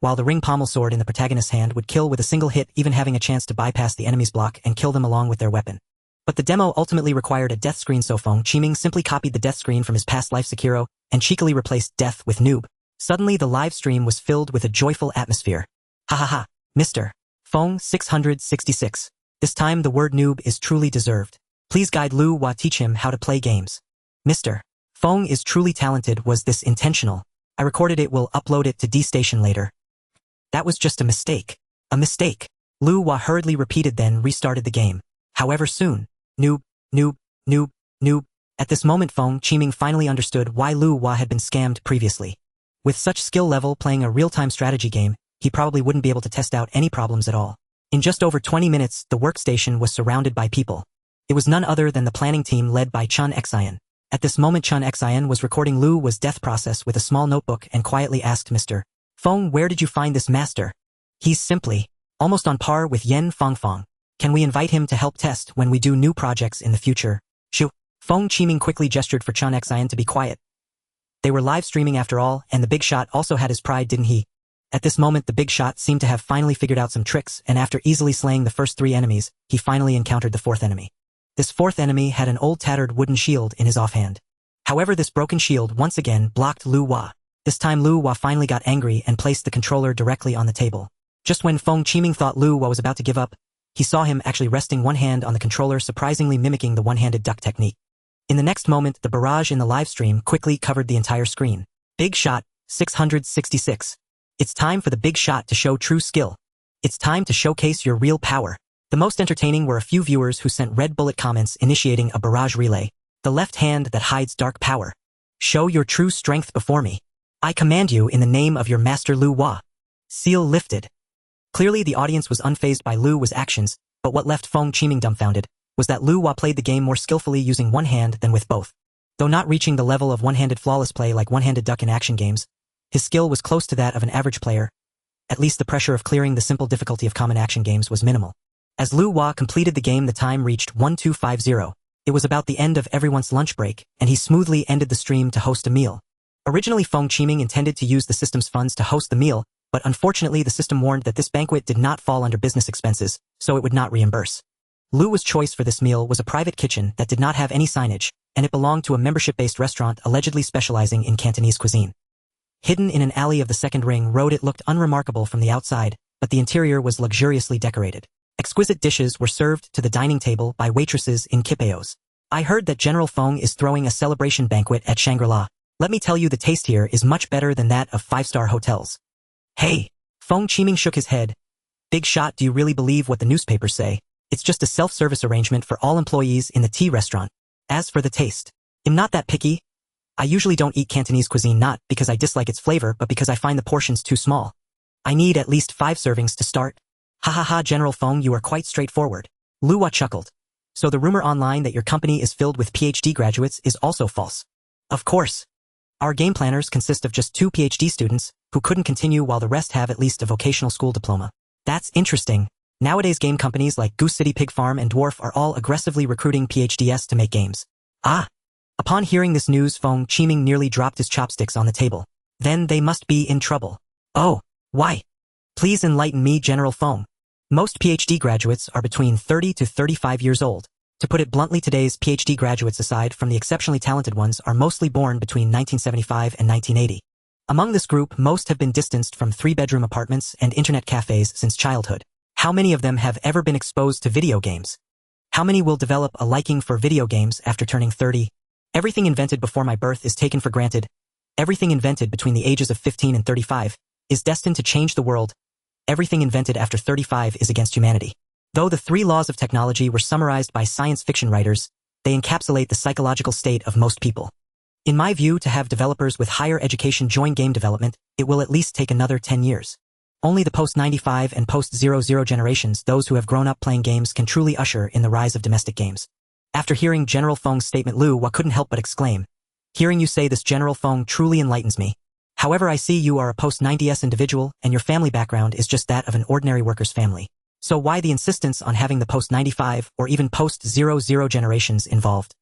while the ring pommel sword in the protagonist's hand would kill with a single hit, even having a chance to bypass the enemy's block and kill them along with their weapon. But the demo ultimately required a death screen, so Feng Qiming simply copied the death screen from his past life Sekiro and cheekily replaced death with noob. Suddenly, the live stream was filled with a joyful atmosphere. Ha ha ha, Mr. Feng 666. This time the word noob is truly deserved. Please guide Lu Wa, teach him how to play games. Mr. Feng is truly talented. Was this intentional? I recorded it, will upload it to D Station later. That was just a mistake. A mistake. Lu Wa hurriedly repeated, then restarted the game. However soon. Noob, noob, noob, noob. At this moment, Feng Qiming finally understood why Lu Wa had been scammed previously. With such skill level, playing a real-time strategy game, he probably wouldn't be able to test out any problems at all. In just over 20 minutes, the workstation was surrounded by people. It was none other than the planning team led by Chun Xian. At this moment, Chun Xian was recording Lu Wa's death process with a small notebook and quietly asked, Mr. Feng, where did you find this master? He's simply almost on par with Yen Fangfang. Can we invite him to help test when we do new projects in the future? Shoo. Feng Qiming quickly gestured for Chun Xian to be quiet. They were live streaming after all, and the big shot also had his pride, didn't he? At this moment, the big shot seemed to have finally figured out some tricks, and after easily slaying the first 3 enemies, he finally encountered the 4th enemy. This 4th enemy had an old tattered wooden shield in his offhand. However, this broken shield once again blocked Lu Wa. This time Lu Wa finally got angry and placed the controller directly on the table. Just when Feng Qiming thought Lu Wa was about to give up, he saw him actually resting one hand on the controller, surprisingly mimicking the one-handed duck technique. In the next moment, the barrage in the live stream quickly covered the entire screen. Big shot, 666. It's time for the big shot to show true skill. It's time to showcase your real power. The most entertaining were a few viewers who sent red bullet comments initiating a barrage relay. The left hand that hides dark power. Show your true strength before me. I command you in the name of your master Lu Wa. Seal lifted. Clearly the audience was unfazed by Lu Wa's actions, but what left Feng Qiming dumbfounded was that Lu Wa played the game more skillfully using one hand than with both. Though not reaching the level of one-handed flawless play like one-handed duck in action games, his skill was close to that of an average player. At least the pressure of clearing the simple difficulty of common action games was minimal. As Lu Wa completed the game, the time reached 1250. It was about the end of everyone's lunch break, and he smoothly ended the stream to host a meal. Originally, Feng Qiming intended to use the system's funds to host the meal, but unfortunately the system warned that this banquet did not fall under business expenses, so it would not reimburse. Lu Wa's choice for this meal was a private kitchen that did not have any signage, and it belonged to a membership-based restaurant allegedly specializing in Cantonese cuisine. Hidden in an alley of the Second Ring Road, it looked unremarkable from the outside, but the interior was luxuriously decorated. Exquisite dishes were served to the dining table by waitresses in kipeos. I heard that General Feng is throwing a celebration banquet at Shangri-La. Let me tell you, the taste here is much better than that of 5-star hotels. Hey! Feng Qiming shook his head. Big shot, do you really believe what the newspapers say? It's just a self-service arrangement for all employees in the tea restaurant. As for the taste, I'm not that picky. I usually don't eat Cantonese cuisine, not because I dislike its flavor, but because I find the portions too small. I need at least 5 servings to start. Ha ha ha, General Feng, you are quite straightforward. Lu Wa chuckled. So the rumor online that your company is filled with PhD graduates is also false. Of course. Our game planners consist of just 2 PhD students who couldn't continue while the rest have at least a vocational school diploma. That's interesting. Nowadays game companies like Goose City Pig Farm and Dwarf are all aggressively recruiting PhDs to make games. Ah! Upon hearing this news, Feng Qiming nearly dropped his chopsticks on the table. Then they must be in trouble. Oh, why? Please enlighten me, General Feng. Most PhD graduates are between 30 to 35 years old. To put it bluntly, today's PhD graduates, aside from the exceptionally talented ones, are mostly born between 1975 and 1980. Among this group, most have been distanced from 3-bedroom apartments and internet cafes since childhood. How many of them have ever been exposed to video games? How many will develop a liking for video games after turning 30? Everything invented before my birth is taken for granted. Everything invented between the ages of 15 and 35 is destined to change the world. Everything invented after 35 is against humanity. Though the 3 laws of technology were summarized by science fiction writers, they encapsulate the psychological state of most people. In my view, to have developers with higher education join game development, it will at least take another 10 years. Only the post-95 and post-00 generations, those who have grown up playing games, can truly usher in the rise of domestic games. After hearing General Feng's statement, Lu Hua couldn't help but exclaim. Hearing you say this, General Feng, truly enlightens me. However, I see you are a post-90s individual, and your family background is just that of an ordinary worker's family. So why the insistence on having the post-95 or even post-00 generations involved?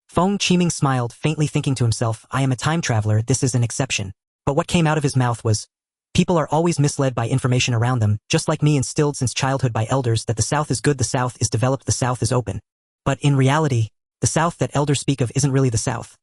Feng Qiming smiled, faintly thinking to himself, I am a time traveler, this is an exception. But what came out of his mouth was, people are always misled by information around them, just like me, instilled since childhood by elders that the South is good, the South is developed, the South is open. But in reality, the South that elders speak of isn't really the South.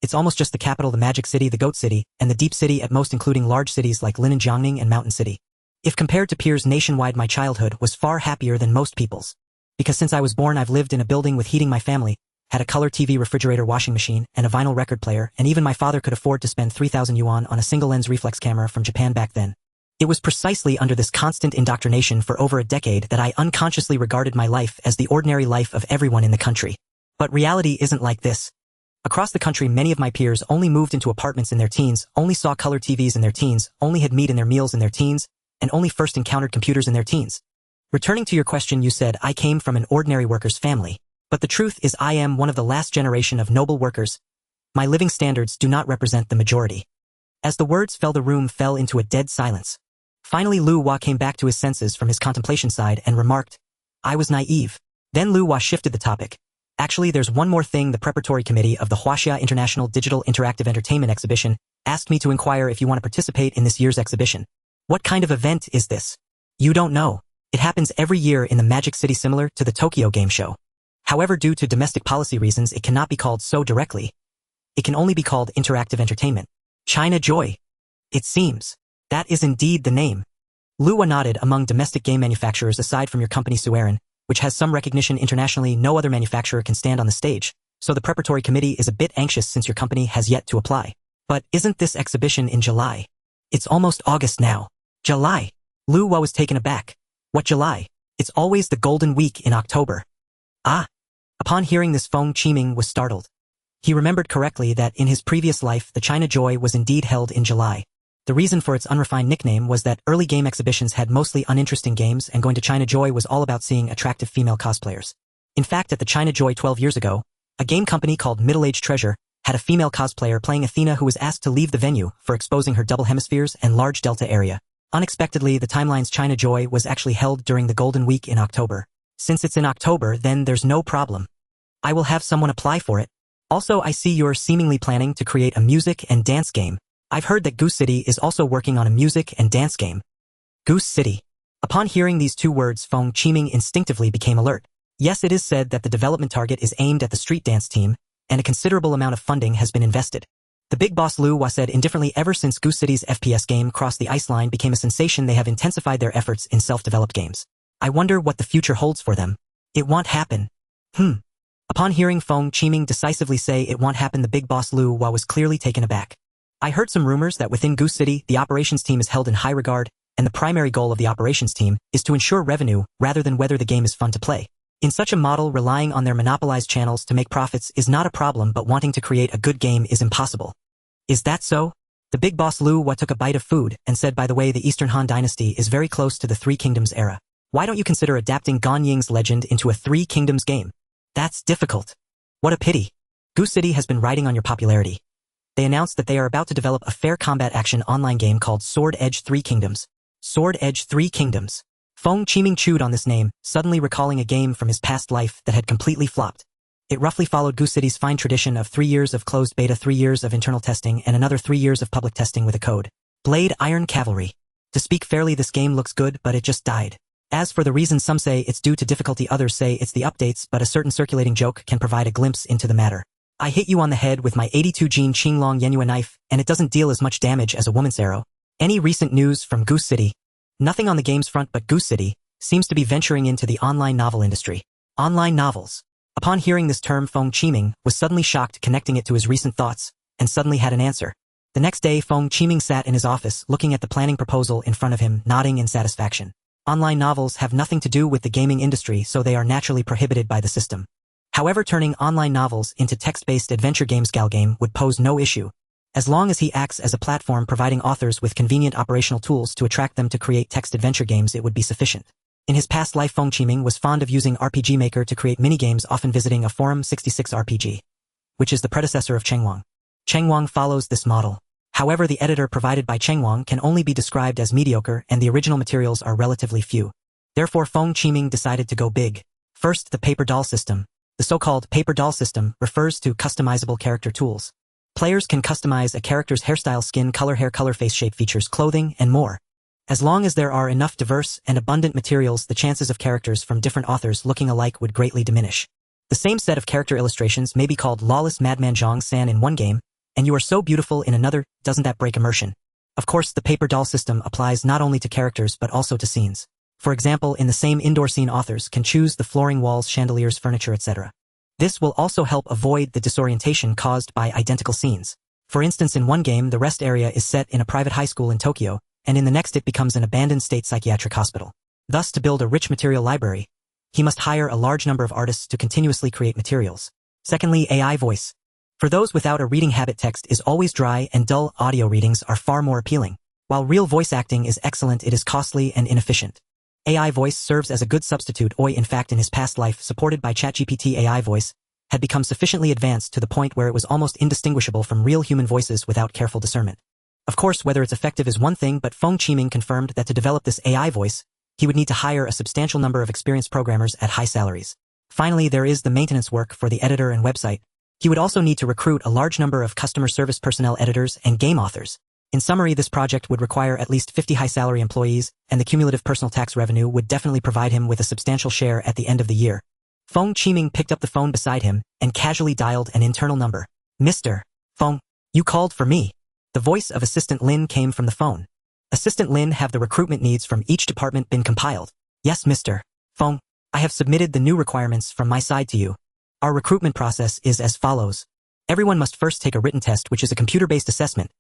It's almost just the capital, the magic city, the goat city, and the deep city at most, including large cities like Linen, Jiangning, and Mountain City. If compared to peers nationwide, my childhood was far happier than most people's. Because since I was born, I've lived in a building with heating. My family had a color TV, refrigerator, washing machine, and a vinyl record player, and even my father could afford to spend 3,000 yuan on a single-lens reflex camera from Japan back then. It was precisely under this constant indoctrination for over a decade that I unconsciously regarded my life as the ordinary life of everyone in the country. But reality isn't like this. Across the country, many of my peers only moved into apartments in their teens, only saw color TVs in their teens, only had meat in their meals in their teens, and only first encountered computers in their teens. Returning to your question, you said I came from an ordinary worker's family. But the truth is I am one of the last generation of noble workers. My living standards do not represent the majority. As the words fell, the room fell into a dead silence. Finally, Lu Hua came back to his senses from his contemplation side and remarked, I was naive. Then Lu Hua shifted the topic. Actually, there's one more thing. The preparatory committee of the Huaxia International Digital Interactive Entertainment Exhibition asked me to inquire if you want to participate in this year's exhibition. What kind of event is this? You don't know. It happens every year in the Magic City, similar to the Tokyo Game Show. However, due to domestic policy reasons, it cannot be called so directly. It can only be called interactive entertainment. China Joy. It seems. That is indeed the name. Lu Hua nodded. Among domestic game manufacturers, aside from your company Suiren, which has some recognition internationally, no other manufacturer can stand on the stage, so the preparatory committee is a bit anxious since your company has yet to apply. But isn't this exhibition in July? It's almost August now. July. Lu Hua was taken aback. What July? It's always the Golden Week in October. Ah. Upon hearing this, Feng Qiming was startled. He remembered correctly that in his previous life, the China Joy was indeed held in July. The reason for its unrefined nickname was that early game exhibitions had mostly uninteresting games, and going to China Joy was all about seeing attractive female cosplayers. In fact, at the China Joy 12 years ago, a game company called Middle-Aged Treasure had a female cosplayer playing Athena who was asked to leave the venue for exposing her double hemispheres and large delta area. Unexpectedly, the timeline's China Joy was actually held during the Golden Week in October. Since it's in October, then there's no problem. I will have someone apply for it. Also, I see you're seemingly planning to create a music and dance game. I've heard that Goose City is also working on a music and dance game. Goose City. Upon hearing these 2 words, Feng Qiming instinctively became alert. Yes, it is said that the development target is aimed at the street dance team, and a considerable amount of funding has been invested. The big boss Lu Hua said indifferently, ever since Goose City's FPS game Cross the Ice Line became a sensation, they have intensified their efforts in self-developed games. I wonder what the future holds for them. It won't happen. Upon hearing Feng Qiming decisively say it won't happen, the big boss Lu Hua was clearly taken aback. I heard some rumors that within Goose City, the operations team is held in high regard, and the primary goal of the operations team is to ensure revenue rather than whether the game is fun to play. In such a model, relying on their monopolized channels to make profits is not a problem, but wanting to create a good game is impossible. Is that so? The big boss Lu Hua took a bite of food and said, by the way, the Eastern Han Dynasty is very close to the Three Kingdoms era. Why don't you consider adapting Gan Ying's legend into a Three Kingdoms game? That's difficult. What a pity. Goose City has been riding on your popularity. they announced that they are about to develop a fair combat action online game called Sword Edge 3 Kingdoms. Sword Edge 3 Kingdoms. Feng Qiming chewed on this name, suddenly recalling a game from his past life that had completely flopped. It roughly followed Goose City's fine tradition of 3 years of closed beta, 3 years of internal testing, and another 3 years of public testing with a code. Blade Iron Cavalry. To speak fairly, this game looks good, but it just died. As for the reason, some say it's due to difficulty, others say it's the updates, but a certain circulating joke can provide a glimpse into the matter. I hit you on the head with my 82 Gene Qinglong Yenhua knife, and it doesn't deal as much damage as a woman's arrow. Any recent news from Goose City? Nothing on the game's front, but Goose City seems to be venturing into the online novel industry. Online novels. Upon hearing this term, Feng Qiming was suddenly shocked, connecting it to his recent thoughts, and suddenly had an answer. The next day, Feng Qiming sat in his office, looking at the planning proposal in front of him, nodding in satisfaction. Online novels have nothing to do with the gaming industry, so they are naturally prohibited by the system. However, turning online novels into text-based adventure games Galgame would pose no issue, as long as he acts as a platform providing authors with convenient operational tools to attract them to create text adventure games. It would be sufficient. In his past life, Feng Qiming was fond of using RPG Maker to create minigames, often visiting a forum 66 RPG, which is the predecessor of Chengwang. Chengwang follows this model. However, the editor provided by Chengwang can only be described as mediocre, and the original materials are relatively few. Therefore, Feng Qiming decided to go big. First, the paper doll system. The so-called paper doll system refers to customizable character tools. Players can customize a character's hairstyle, skin color, hair color, face shape, features, clothing, and more. As long as there are enough diverse and abundant materials, the chances of characters from different authors looking alike would greatly diminish. The same set of character illustrations may be called Lawless Madman Zhang San in one game, and You Are So Beautiful in another. Doesn't that break immersion? Of course, the paper doll system applies not only to characters but also to scenes. For example, in the same indoor scene, authors can choose the flooring, walls, chandeliers, furniture, etc. This will also help avoid the disorientation caused by identical scenes. For instance, in one game, the rest area is set in a private high school in Tokyo, and in the next it becomes an abandoned state psychiatric hospital. Thus, to build a rich material library, he must hire a large number of artists to continuously create materials. Secondly, AI voice. For those without a reading habit, text is always dry and dull. Audio readings are far more appealing. While real voice acting is excellent, it is costly and inefficient. AI voice serves as a good substitute. In fact, in his past life, supported by ChatGPT, AI voice had become sufficiently advanced to the point where it was almost indistinguishable from real human voices without careful discernment. Of course, whether it's effective is one thing, but Feng Qiming confirmed that to develop this AI voice, he would need to hire a substantial number of experienced programmers at high salaries. Finally, there is the maintenance work for the editor and website. He would also need to recruit a large number of customer service personnel, editors, and game authors. In summary, this project would require at least 50 high-salary employees, and the cumulative personal tax revenue would definitely provide him with a substantial share at the end of the year. Feng Qiming picked up the phone beside him and casually dialed an internal number. Mr. Feng, you called for me. The voice of Assistant Lin came from the phone. Assistant Lin, have the recruitment needs from each department been compiled? Yes, Mr. Feng, I have submitted the new requirements from my side to you. Our recruitment process is as follows. Everyone must first take a written test, which is a computer-based assessment.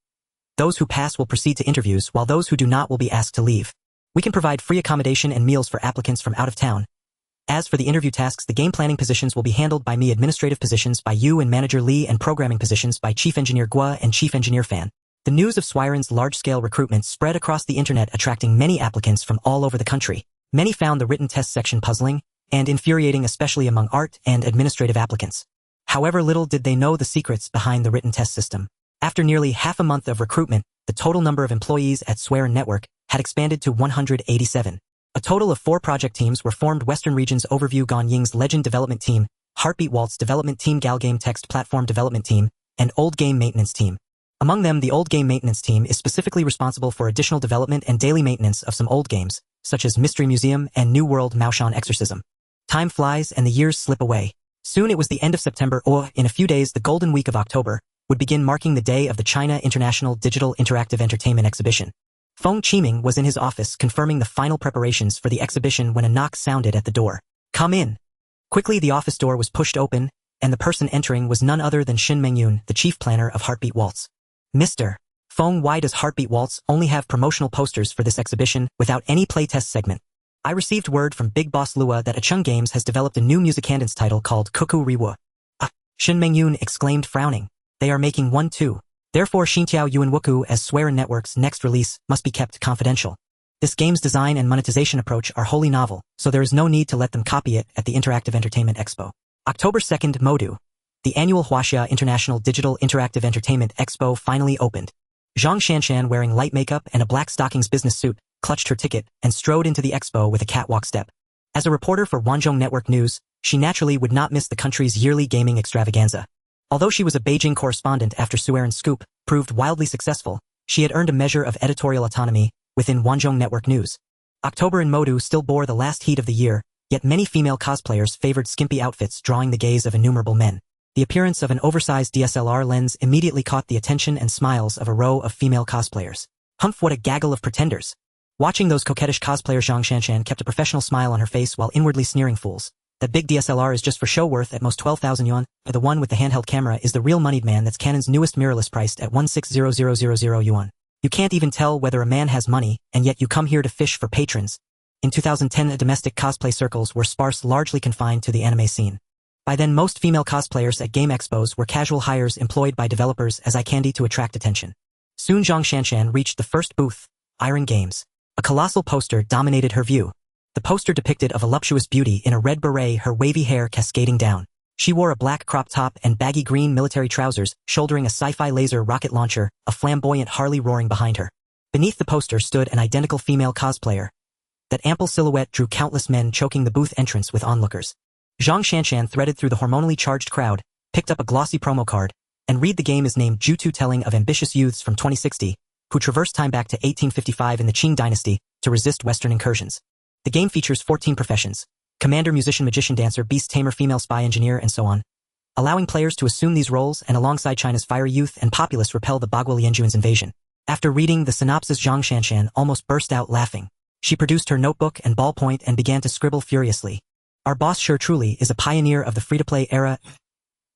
Those who pass will proceed to interviews, while those who do not will be asked to leave. We can provide free accommodation and meals for applicants from out of town. As for the interview tasks, the game planning positions will be handled by me, administrative positions by you and Manager Li, and programming positions by Chief Engineer Gua and Chief Engineer Fan. The news of Suiren's large-scale recruitment spread across the internet, attracting many applicants from all over the country. Many found the written test section puzzling and infuriating, especially among art and administrative applicants. However, little did they know the secrets behind the written test system. After nearly half a month of recruitment, the total number of employees at Suiren Network had expanded to 187. A total of 4 project teams were formed: Western Region's Overview, Ganying's Legend Development Team, Heartbeat Waltz Development Team, Galgame Text Platform Development Team, and Old Game Maintenance Team. Among them, the Old Game Maintenance Team is specifically responsible for additional development and daily maintenance of some old games, such as Mystery Museum and New World Maoshan Exorcism. Time flies and the years slip away. Soon it was the end of September, or in a few days the golden week of October would begin, marking the day of the China International Digital Interactive Entertainment Exhibition. Feng Qiming was in his office confirming the final preparations for the exhibition when a knock sounded at the door. Come in. Quickly the office door was pushed open, and the person entering was none other than Xin Mengyun, the chief planner of Heartbeat Waltz. Mr. Feng, why does Heartbeat Waltz only have promotional posters for this exhibition without any playtest segment? I received word from Big Boss Lua that Achung Games has developed a new music cadence title called Kuku Riwa. Xin Mengyun exclaimed, frowning. They are making one too. Therefore, Xintiao Yuanwuku as Suiren Network's next release must be kept confidential. This game's design and monetization approach are wholly novel, so there is no need to let them copy it at the Interactive Entertainment Expo. October 2nd, Modu. the annual Huaxia International Digital Interactive Entertainment Expo finally opened. Zhang Shanshan, wearing light makeup and a black stockings business suit, clutched her ticket and strode into the expo with a catwalk step. As a reporter for Guangzhou Network News, she naturally would not miss the country's yearly gaming extravaganza. Although she was a Beijing correspondent after Suiren's scoop proved wildly successful, she had earned a measure of editorial autonomy within Guangzhou Network News. October in Modu still bore the last heat of the year, yet many female cosplayers favored skimpy outfits drawing the gaze of innumerable men. The appearance of an oversized DSLR lens immediately caught the attention and smiles of a row of female cosplayers. Humph, what a gaggle of pretenders! Watching those coquettish cosplayers, Zhang Shanshan kept a professional smile on her face while inwardly sneering, fools. That big DSLR is just for show, worth at most 12,000 yuan. The one with the handheld camera is the real moneyed man. That's Canon's newest mirrorless, priced at 160000 yuan. You can't even tell whether a man has money, and yet you come here to fish for patrons. In 2010, the domestic cosplay circles were sparse, largely confined to the anime scene. By then, most female cosplayers at game expos were casual hires employed by developers as eye candy to attract attention. Soon Zhang Shanshan reached the first booth, Iron Games. A colossal poster dominated her view. The poster depicted a voluptuous beauty in a red beret, her wavy hair cascading down. She wore a black crop top and baggy green military trousers, shouldering a sci-fi laser rocket launcher, a flamboyant Harley roaring behind her. Beneath the poster stood an identical female cosplayer. That ample silhouette drew countless men choking the booth entrance with onlookers. Zhang Shanshan threaded through the hormonally charged crowd, picked up a glossy promo card, and read the game is named Jutu, telling of ambitious youths from 2060, who traversed time back to 1855 in the Qing dynasty to resist Western incursions. The game features 14 professions: commander, musician, magician, dancer, beast tamer, female spy, engineer, and so on, allowing players to assume these roles and alongside China's fiery youth and populace repel the Bagua Lianjuan's invasion. After reading the synopsis, Zhang Shanshan almost burst out laughing. She produced her notebook and ballpoint and began to scribble furiously. Our boss sure truly is a pioneer of the free-to-play era.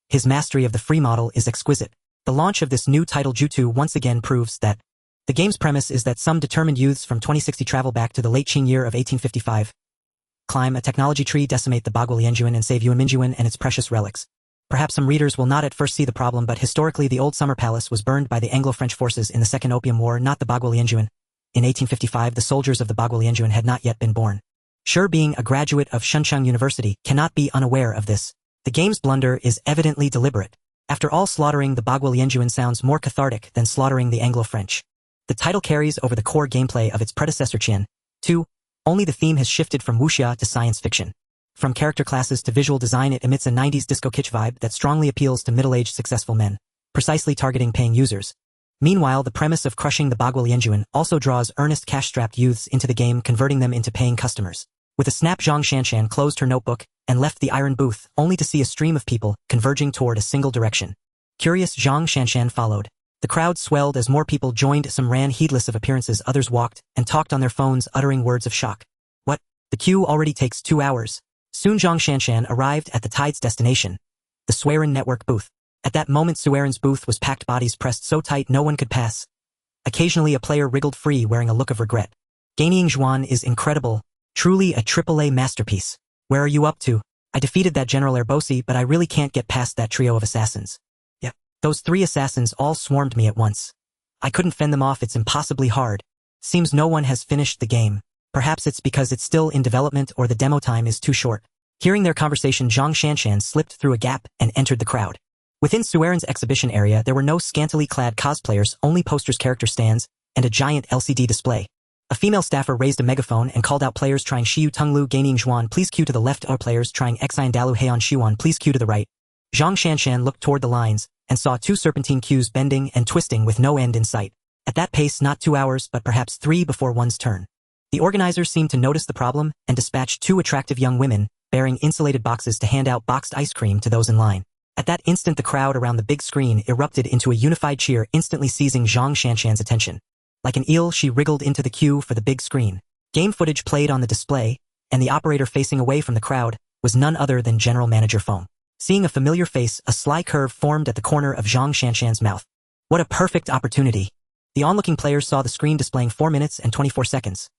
His mastery of the free model is exquisite. The launch of this new title, Jutu, once again proves that. The game's premise is that some determined youths from 2060 travel back to the late Qing year of 1855, climb a technology tree, decimate the Bagua Lianjuan, and save Yuan Minjuan and its precious relics. Perhaps some readers will not at first see the problem, but historically the old summer palace was burned by the Anglo-French forces in the Second Opium War, not the Bagua Lianjuan. In 1855, the soldiers of the Bagua Lianjuan had not yet been born. Sure, being a graduate of Shuncheng University cannot be unaware of this. The game's blunder is evidently deliberate. After all, slaughtering the Bagua Lianjuan sounds more cathartic than slaughtering the Anglo-French. The title carries over the core gameplay of its predecessor Qian 2, only the theme has shifted from wuxia to science fiction. From character classes to visual design, it emits a 90s disco kitsch vibe that strongly appeals to middle-aged successful men, precisely targeting paying users. Meanwhile, the premise of crushing the Bagua Lianjuan also draws earnest cash-strapped youths into the game, converting them into paying customers. With a snap, Zhang Shanshan closed her notebook and left the iron booth, only to see a stream of people converging toward a single direction. Curious, Zhang Shanshan followed. The crowd swelled as more people joined. Some ran heedless of appearances, others walked and talked on their phones, uttering words of shock. What? The queue already takes 2 hours. Soon Zhang Shanshan arrived at the tide's destination, the Suiren Network booth. At that moment, Suiren's booth was packed, bodies pressed so tight no one could pass. Occasionally a player wriggled free, wearing a look of regret. Gaining Zhuan is incredible. Truly a AAA masterpiece. Where are you up to? I defeated that General Erbosi, but I really can't get past that trio of assassins. Yeah, those 3 assassins all swarmed me at once. I couldn't fend them off, it's impossibly hard. Seems no one has finished the game. Perhaps it's because it's still in development or the demo time is too short. Hearing their conversation, Zhang Shanshan slipped through a gap and entered the crowd. Within Suiren's exhibition area, there were no scantily clad cosplayers, only posters, character stands, and a giant LCD display. A female staffer raised a megaphone and called out players trying Xiu Tunglu gaining Zhuan, please queue to the left, or players trying Xian Dalu Heian Xiuan, please queue to the right. Zhang Shanshan looked toward the lines and saw 2 serpentine queues bending and twisting with no end in sight. At that pace, not 2 hours, but perhaps 3 before one's turn. The organizers seemed to notice the problem and dispatched 2 attractive young women bearing insulated boxes to hand out boxed ice cream to those in line. At that instant, the crowd around the big screen erupted into a unified cheer, instantly seizing Zhang Shanshan's attention. Like an eel, she wriggled into the queue for the big screen. Game footage played on the display, and the operator facing away from the crowd was none other than General Manager Feng. Seeing a familiar face, a sly curve formed at the corner of Zhang Shanshan's mouth. What a perfect opportunity! The onlooking players saw the screen displaying 4 minutes and 24 seconds,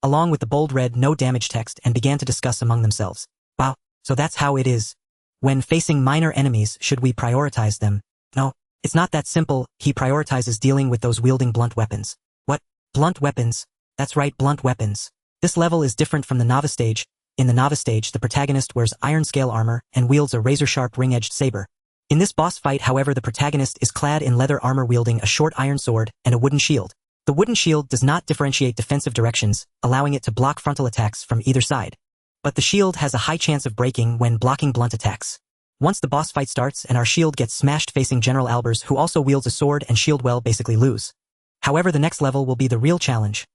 along with the bold red no damage text, and began to discuss among themselves. Wow, so that's how it is. When facing minor enemies, should we prioritize them? No, it's not that simple. He prioritizes dealing with those wielding blunt weapons. What? Blunt weapons? That's right, blunt weapons. This level is different from the novice stage. In the novice stage, the protagonist wears iron scale armor and wields a razor-sharp ring-edged saber. In this boss fight, however, the protagonist is clad in leather armor wielding a short iron sword and a wooden shield. The wooden shield does not differentiate defensive directions, allowing it to block frontal attacks from either side. But the shield has a high chance of breaking when blocking blunt attacks. Once the boss fight starts and our shield gets smashed facing General Albers, who also wields a sword and shield, will basically lose. However, the next level will be the real challenge.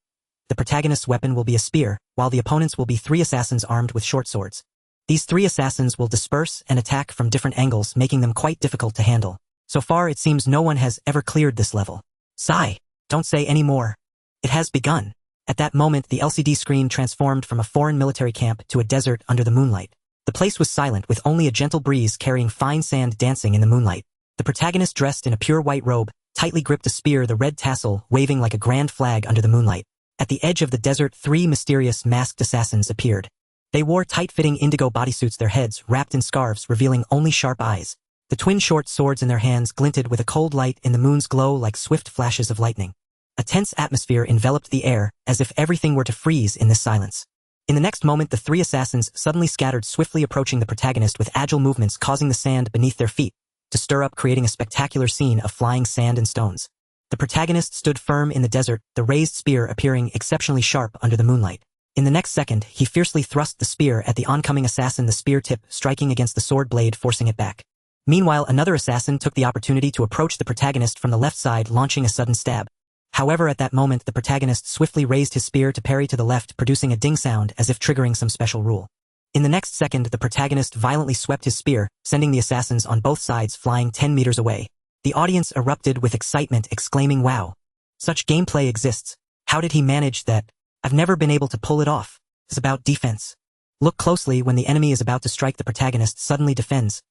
The protagonist's weapon will be a spear, while the opponents will be 3 assassins armed with short swords. These 3 assassins will disperse and attack from different angles, making them quite difficult to handle. So far, it seems no one has ever cleared this level. Sigh. Don't say any more. It has begun. At that moment, the LCD screen transformed from a foreign military camp to a desert under the moonlight. The place was silent, with only a gentle breeze carrying fine sand dancing in the moonlight. The protagonist, dressed in a pure white robe, tightly gripped a spear, the red tassel waving like a grand flag under the moonlight. At the edge of the desert, 3 mysterious masked assassins appeared. They wore tight-fitting indigo bodysuits, their heads wrapped in scarves revealing only sharp eyes. The twin short swords in their hands glinted with a cold light in the moon's glow like swift flashes of lightning. A tense atmosphere enveloped the air, as if everything were to freeze in this silence. In the next moment, the 3 assassins suddenly scattered, swiftly approaching the protagonist with agile movements, causing the sand beneath their feet to stir up, creating a spectacular scene of flying sand and stones. The protagonist stood firm in the desert, the raised spear appearing exceptionally sharp under the moonlight. In the next second, he fiercely thrust the spear at the oncoming assassin, the spear tip striking against the sword blade, forcing it back. Meanwhile, another assassin took the opportunity to approach the protagonist from the left side, launching a sudden stab. However, at that moment, the protagonist swiftly raised his spear to parry to the left, producing a ding sound as if triggering some special rule. In the next second, the protagonist violently swept his spear, sending the assassins on both sides flying 10 meters away. The audience erupted with excitement, exclaiming, "Wow! Such gameplay exists. How did he manage that? I've never been able to pull it off." It's about defense. Look closely. When the enemy is about to strike, the protagonist suddenly defends.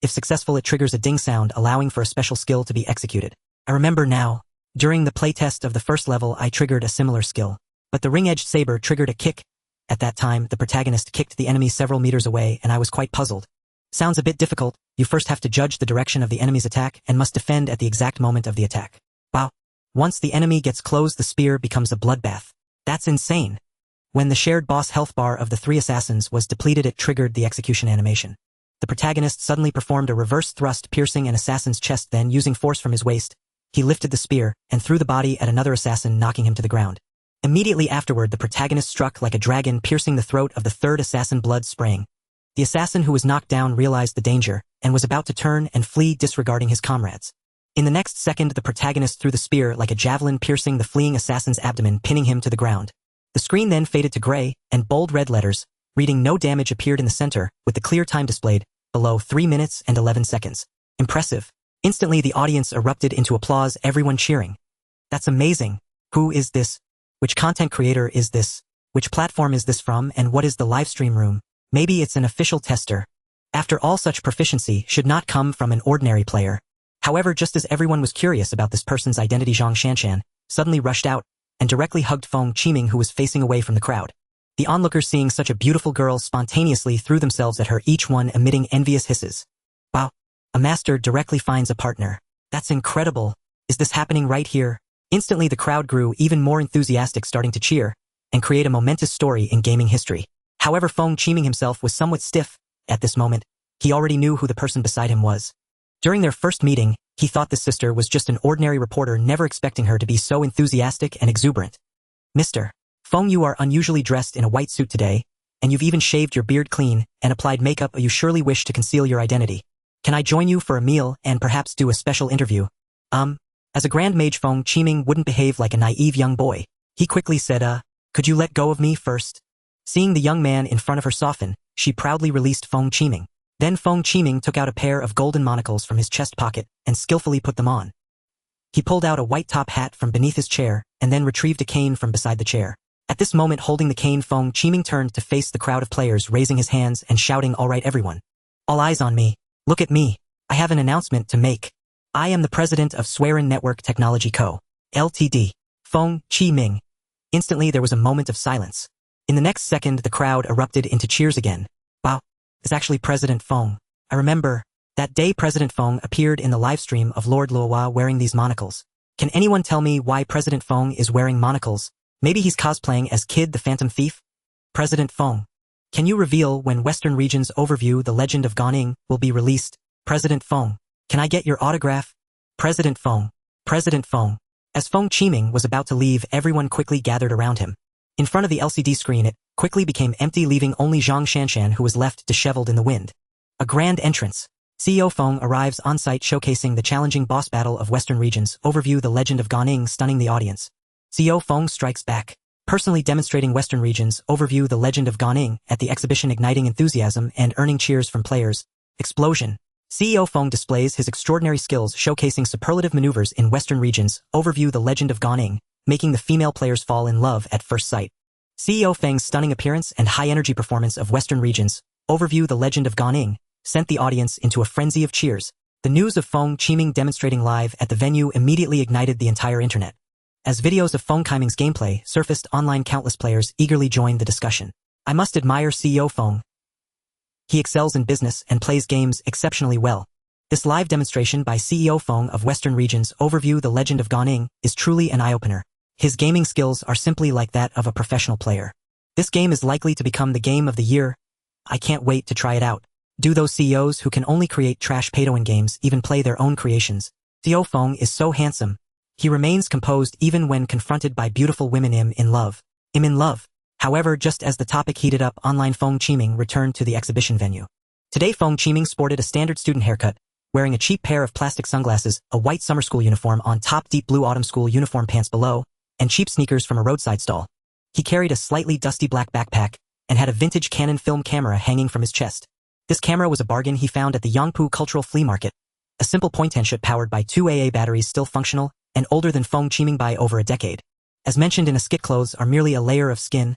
If successful, it triggers a ding sound, allowing for a special skill to be executed. I remember now. During the playtest of the first level, I triggered a similar skill. But the ring-edged saber triggered a kick. At that time, the protagonist kicked the enemy several meters away, and I was quite puzzled. Sounds a bit difficult. You first have to judge the direction of the enemy's attack and must defend at the exact moment of the attack. Wow. Once the enemy gets close, the spear becomes a bloodbath. That's insane. When the shared boss health bar of the 3 assassins was depleted, it triggered the execution animation. The protagonist suddenly performed a reverse thrust, piercing an assassin's chest, then, using force from his waist, he lifted the spear and threw the body at another assassin, knocking him to the ground. Immediately afterward, the protagonist struck like a dragon, piercing the throat of the 3rd assassin, blood spraying. The assassin who was knocked down realized the danger and was about to turn and flee, disregarding his comrades. In the next second, the protagonist threw the spear like a javelin, piercing the fleeing assassin's abdomen, pinning him to the ground. The screen then faded to gray, and bold red letters, reading "No damage," appeared in the center, with the clear time displayed below: 3 minutes and 11 seconds. Impressive. Instantly, the audience erupted into applause, everyone cheering. That's amazing. Who is this? Which content creator is this? Which platform is this from, and what is the livestream room? Maybe it's an official tester. After all, such proficiency should not come from an ordinary player. However, just as everyone was curious about this person's identity, Zhang Shanshan suddenly rushed out and directly hugged Feng Qiming, who was facing away from the crowd. The onlookers, seeing such a beautiful girl, spontaneously threw themselves at her, each one emitting envious hisses. Wow. A master directly finds a partner. That's incredible. Is this happening right here? Instantly, the crowd grew even more enthusiastic, starting to cheer and create a momentous story in gaming history. However, Feng Qiming himself was somewhat stiff at this moment. He already knew who the person beside him was. During their first meeting, he thought this sister was just an ordinary reporter, never expecting her to be so enthusiastic and exuberant. "Mr. Feng, you are unusually dressed in a white suit today, and you've even shaved your beard clean and applied makeup. You surely wish to conceal your identity. Can I join you for a meal and perhaps do a special interview?" As a grand mage, Feng Qiming wouldn't behave like a naive young boy. He quickly said, "Could you let go of me first?" Seeing the young man in front of her soften, she proudly released Feng Qiming. Then Feng Qiming took out a pair of golden monocles from his chest pocket and skillfully put them on. He pulled out a white top hat from beneath his chair and then retrieved a cane from beside the chair. At this moment, holding the cane, Feng Qiming turned to face the crowd of players, raising his hands and shouting, "All right, everyone. All eyes on me. Look at me. I have an announcement to make. I am the president of Suiren Network Technology Co., Ltd. Feng Qiming." Instantly, there was a moment of silence. In the next second, the crowd erupted into cheers again. "Wow, it's actually President Feng. I remember that day President Feng appeared in the livestream of Lord Luohua wearing these monocles. Can anyone tell me why President Feng is wearing monocles? Maybe he's cosplaying as Kid the Phantom Thief? President Feng, can you reveal when Western Region's overview, The Legend of Gaoning, will be released? President Feng, Can I get your autograph? President Feng. President Feng. As Feng Qiming was about to leave, everyone quickly gathered around him. In front of the LCD screen, it quickly became empty, leaving only Zhang Shanshan, who was left disheveled in the wind. A grand entrance. CEO Feng arrives on site, showcasing the challenging boss battle of Western regions. Overview: the legend of Ganing, stunning the audience. CEO Feng strikes back, personally demonstrating Western regions. Overview: the legend of Ganing, at the exhibition, igniting enthusiasm and earning cheers from players. Explosion. CEO Feng displays his extraordinary skills, showcasing superlative maneuvers in Western regions. Overview: the legend of Ganing, making the female players fall in love at first sight. CEO Feng's stunning appearance and high-energy performance of Western regions. Overview: the legend of Ganing, sent the audience into a frenzy of cheers. The news of Feng Qiming demonstrating live at the venue immediately ignited the entire internet. As videos of Feng Qiming's gameplay surfaced online, countless players eagerly joined the discussion. I must admire CEO Feng. He excels in business and plays games exceptionally well. This live demonstration by CEO Feng of Western regions. Overview: the legend of Ganing, is truly an eye-opener. His gaming skills are simply like that of a professional player. This game is likely to become the game of the year. I can't wait to try it out. Do those CEOs who can only create trash pay-to-win games even play their own creations? CEO Feng is so handsome. He remains composed even when confronted by beautiful women. I'm in love. However, just as the topic heated up online, Feng Qiming returned to the exhibition venue. Today Feng Qiming sported a standard student haircut, wearing a cheap pair of plastic sunglasses, a white summer school uniform on top, deep blue autumn school uniform pants below, and cheap sneakers from a roadside stall. He carried a slightly dusty black backpack and had a vintage Canon film camera hanging from his chest. This camera was a bargain he found at the Yangpu Cultural Flea Market. A simple point-and-shoot powered by 2 AA batteries, still functional and older than Feng Qiming by over a decade. As mentioned in a skit, clothes are merely a layer of skin,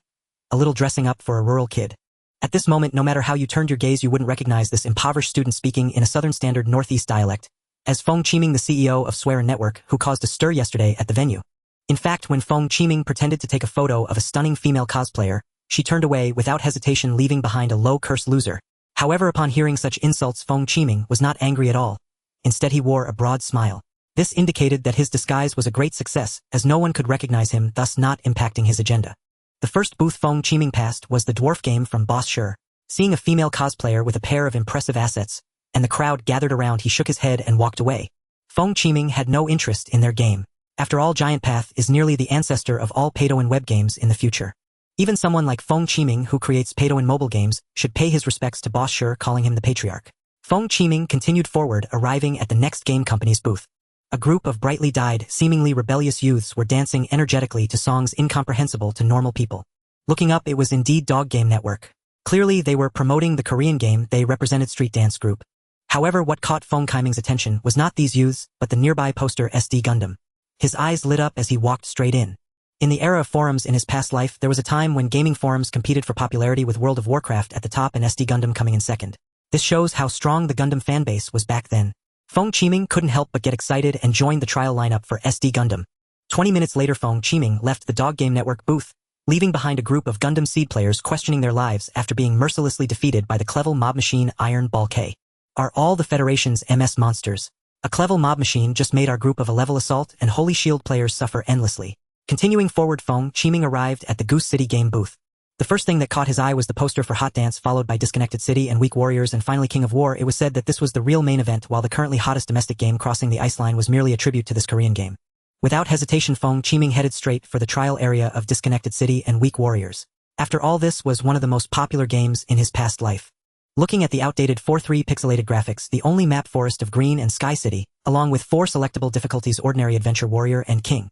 a little dressing up for a rural kid. At this moment, no matter how you turned your gaze, you wouldn't recognize this impoverished student speaking in a Southern Standard Northeast dialect as Feng Qiming, the CEO of Suiren Network, who caused a stir yesterday at the venue. In fact, when Feng Qiming pretended to take a photo of a stunning female cosplayer, she turned away without hesitation, leaving behind a low-cursed loser. However, upon hearing such insults, Feng Qiming was not angry at all. Instead, he wore a broad smile. This indicated that his disguise was a great success, as no one could recognize him, thus not impacting his agenda. The first booth Feng Qiming passed was the dwarf game from Boss Sure. Seeing a female cosplayer with a pair of impressive assets, and the crowd gathered around, he shook his head and walked away. Feng Qiming had no interest in their game. After all, Giant Path is nearly the ancestor of all pay-to-win web games in the future. Even someone like Feng Qiming, who creates pay-to-win mobile games, should pay his respects to Boss Sure, calling him the patriarch. Feng Qiming continued forward, arriving at the next game company's booth. A group of brightly dyed, seemingly rebellious youths were dancing energetically to songs incomprehensible to normal people. Looking up, it was indeed Dog Game Network. Clearly, they were promoting the Korean game they represented, Street Dance Group. However, what caught Feng Qiming's attention was not these youths, but the nearby poster SD Gundam. His eyes lit up as he walked straight in. In the era of forums in his past life, there was a time when gaming forums competed for popularity, with World of Warcraft at the top and SD Gundam coming in second. This shows how strong the Gundam fanbase was back then. Feng Qiming couldn't help but get excited and joined the trial lineup for SD Gundam. 20 minutes later, Feng Qiming left the Dog Game Network booth, leaving behind a group of Gundam Seed players questioning their lives after being mercilessly defeated by the Clevel mob machine Iron Ball K. Are all the Federation's MS monsters? A Clevel mob machine just made our group of a level assault and Holy Shield players suffer endlessly. Continuing forward, Feng Qiming arrived at the Goose City game booth. The first thing that caught his eye was the poster for Hot Dance, followed by Disconnected City and Weak Warriors, and finally King of War. It was said that this was the real main event, while the currently hottest domestic game, Crossing the Ice Line, was merely a tribute to this Korean game. Without hesitation, Feng Qiming headed straight for the trial area of Disconnected City and Weak Warriors. After all, this was one of the most popular games in his past life. Looking at the outdated 4:3 pixelated graphics, the only map, Forest of Green and Sky City, along with 4 selectable difficulties, Ordinary, Adventure, Warrior, and King.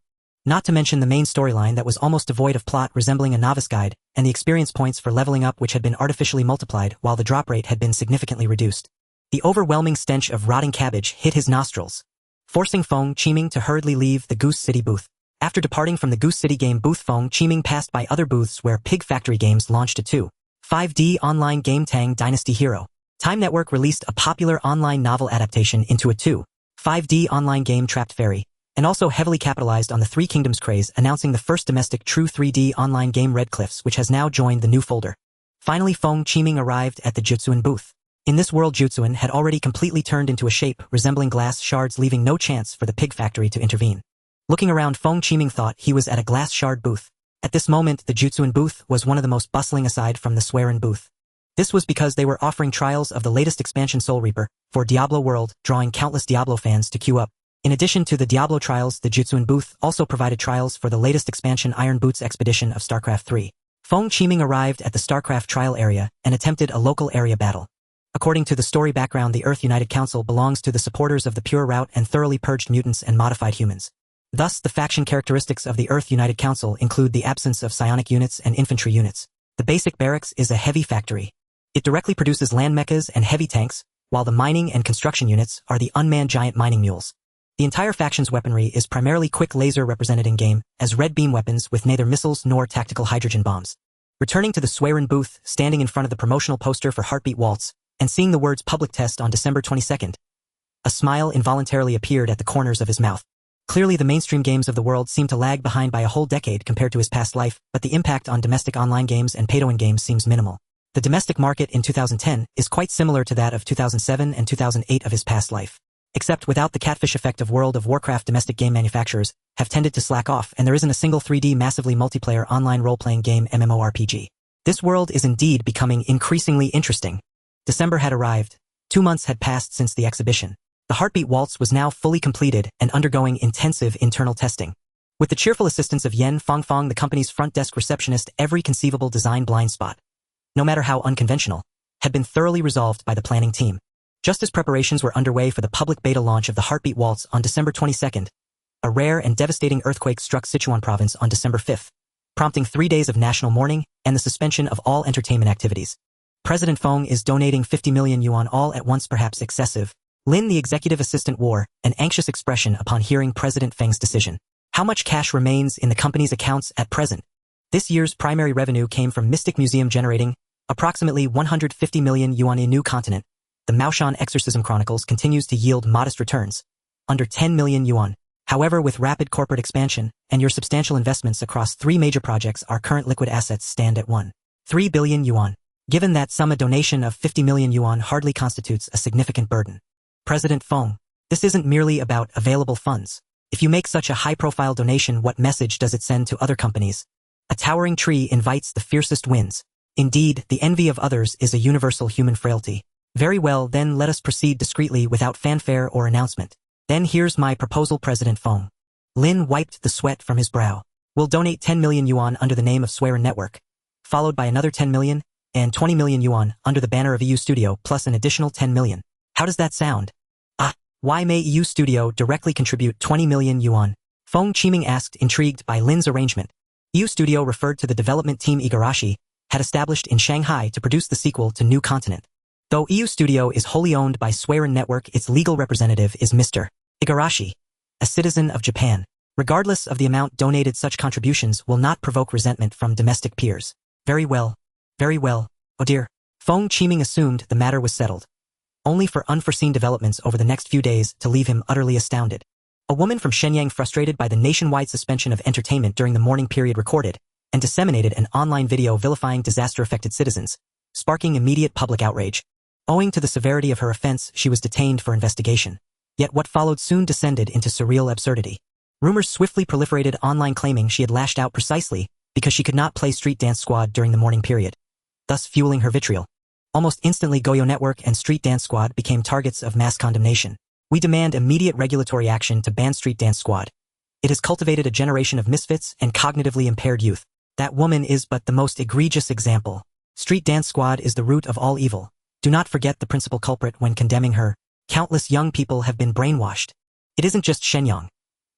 Not to mention the main storyline that was almost devoid of plot, resembling a novice guide, and the experience points for leveling up, which had been artificially multiplied while the drop rate had been significantly reduced. The overwhelming stench of rotting cabbage hit his nostrils, forcing Feng Qiming to hurriedly leave the Goose City booth. After departing from the Goose City game booth, Feng Qiming passed by other booths where Pig Factory Games launched a 2.5D online game, Tang Dynasty Hero. Time Network released a popular online novel adaptation into a 2.5D online game, Trapped Fairy, and also heavily capitalized on the Three Kingdoms craze, announcing the first domestic true 3D online game, Red Cliffs, which has now joined the new folder. Finally, Feng Qiming arrived at the Jutsuin booth. In this world, Jutsuin had already completely turned into a shape resembling glass shards, leaving no chance for the Pig Factory to intervene. Looking around, Feng Qiming thought he was at a glass shard booth. At this moment, the Jutsuin booth was one of the most bustling aside from the Suiren booth. This was because they were offering trials of the latest expansion Soul Reaper for Diablo World, drawing countless Diablo fans to queue up. In addition to the Diablo trials, the Jutsuin booth also provided trials for the latest expansion Iron Boots Expedition of StarCraft 3. Feng Qiming arrived at the StarCraft trial area and attempted a local area battle. According to the story background, the Earth United Council belongs to the supporters of the pure route and thoroughly purged mutants and modified humans. Thus, the faction characteristics of the Earth United Council include the absence of psionic units and infantry units. The basic barracks is a heavy factory. It directly produces land mechas and heavy tanks, while the mining and construction units are the unmanned giant mining mules. The entire faction's weaponry is primarily quick laser represented in-game as red beam weapons with neither missiles nor tactical hydrogen bombs. Returning to the Suiren booth, standing in front of the promotional poster for Heartbeat Waltz, and seeing the words public test on December 22nd, a smile involuntarily appeared at the corners of his mouth. Clearly the mainstream games of the world seem to lag behind by a whole decade compared to his past life, but the impact on domestic online games and pay-to-win games seems minimal. The domestic market in 2010 is quite similar to that of 2007 and 2008 of his past life. Except without the catfish effect of World of Warcraft, domestic game manufacturers have tended to slack off, and there isn't a single 3D massively multiplayer online role-playing game MMORPG. This world is indeed becoming increasingly interesting. December had arrived. 2 months had passed since the exhibition. The Heartbeat Waltz was now fully completed and undergoing intensive internal testing. With the cheerful assistance of Yen Fangfang, the company's front desk receptionist, every conceivable design blind spot, no matter how unconventional, had been thoroughly resolved by the planning team. Just as preparations were underway for the public beta launch of the Heartbeat Waltz on December 22nd, a rare and devastating earthquake struck Sichuan province on December 5th, prompting 3 days of national mourning and the suspension of all entertainment activities. President Feng is donating 50 million yuan all at once, perhaps excessive. Lin, the executive assistant, wore an anxious expression upon hearing President Feng's decision. How much cash remains in the company's accounts at present? This year's primary revenue came from Mystic Museum, generating approximately 150 million yuan. A new continent, the Maoshan Exorcism Chronicles, continues to yield modest returns, under 10 million yuan. However, with rapid corporate expansion and your substantial investments across 3 major projects, our current liquid assets stand at 1.3 billion yuan. Given that sum, a donation of 50 million yuan hardly constitutes a significant burden. President Feng, this isn't merely about available funds. If you make such a high-profile donation, what message does it send to other companies? A towering tree invites the fiercest winds. Indeed, the envy of others is a universal human frailty. Very well, then let us proceed discreetly without fanfare or announcement. Then here's my proposal, President Feng. Lin wiped the sweat from his brow. We'll donate 10 million yuan under the name of Suiren Network, followed by another 10 million, and 20 million yuan under the banner of EU Studio, plus an additional 10 million. How does that sound? Why may EU Studio directly contribute 20 million yuan? Feng Qiming asked, intrigued by Lin's arrangement. EU Studio referred to the development team Igarashi had established in Shanghai to produce the sequel to New Continent. Though EU Studio is wholly owned by Suiren Network, its legal representative is Mr. Igarashi, a citizen of Japan. Regardless of the amount donated, such contributions will not provoke resentment from domestic peers. Very well. Very well. Oh dear. Feng Qiming assumed the matter was settled, only for unforeseen developments over the next few days to leave him utterly astounded. A woman from Shenyang, frustrated by the nationwide suspension of entertainment during the mourning period, recorded and disseminated an online video vilifying disaster-affected citizens, sparking immediate public outrage. Owing to the severity of her offense, she was detained for investigation. Yet what followed soon descended into surreal absurdity. Rumors swiftly proliferated online claiming she had lashed out precisely because she could not play Street Dance Squad during the mourning period, thus fueling her vitriol. Almost instantly, Goyo Network and Street Dance Squad became targets of mass condemnation. We demand immediate regulatory action to ban Street Dance Squad. It has cultivated a generation of misfits and cognitively impaired youth. That woman is but the most egregious example. Street Dance Squad is the root of all evil. Do not forget the principal culprit when condemning her. Countless young people have been brainwashed. It isn't just Shenyang.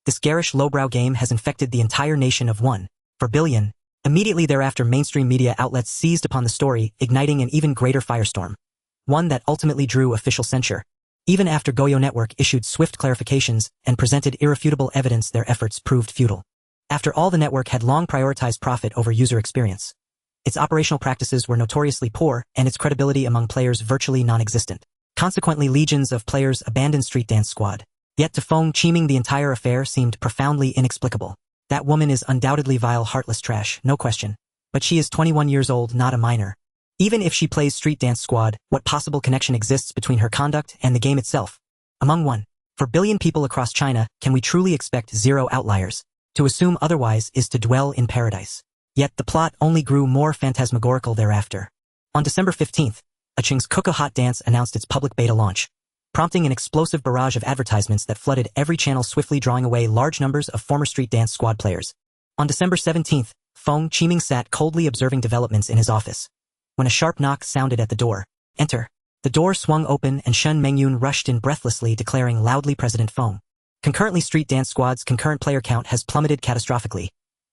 This garish lowbrow game has infected the entire nation of 1.4 billion. Immediately thereafter, mainstream media outlets seized upon the story, igniting an even greater firestorm. One that ultimately drew official censure. Even after Goyo Network issued swift clarifications and presented irrefutable evidence, their efforts proved futile. After all, the network had long prioritized profit over user experience. Its operational practices were notoriously poor, and its credibility among players virtually non-existent. Consequently, legions of players abandoned Street Dance Squad. Yet to Feng Qiming, the entire affair seemed profoundly inexplicable. That woman is undoubtedly vile, heartless trash, no question. But she is 21 years old, not a minor. Even if she plays Street Dance Squad, what possible connection exists between her conduct and the game itself? Among 1.4 billion people across China, can we truly expect zero outliers? To assume otherwise is to dwell in paradise. Yet the plot only grew more phantasmagorical thereafter. On December 15th, Ching's Cuckoo Hot Dance announced its public beta launch, prompting an explosive barrage of advertisements that flooded every channel, swiftly drawing away large numbers of former street dance squad players. On December 17th, Feng Qiming sat coldly observing developments in his office, when a sharp knock sounded at the door. Enter. The door swung open and Shen Mengyun rushed in breathlessly, declaring loudly, President Feng. Concurrently, street dance squad's concurrent player count has plummeted catastrophically,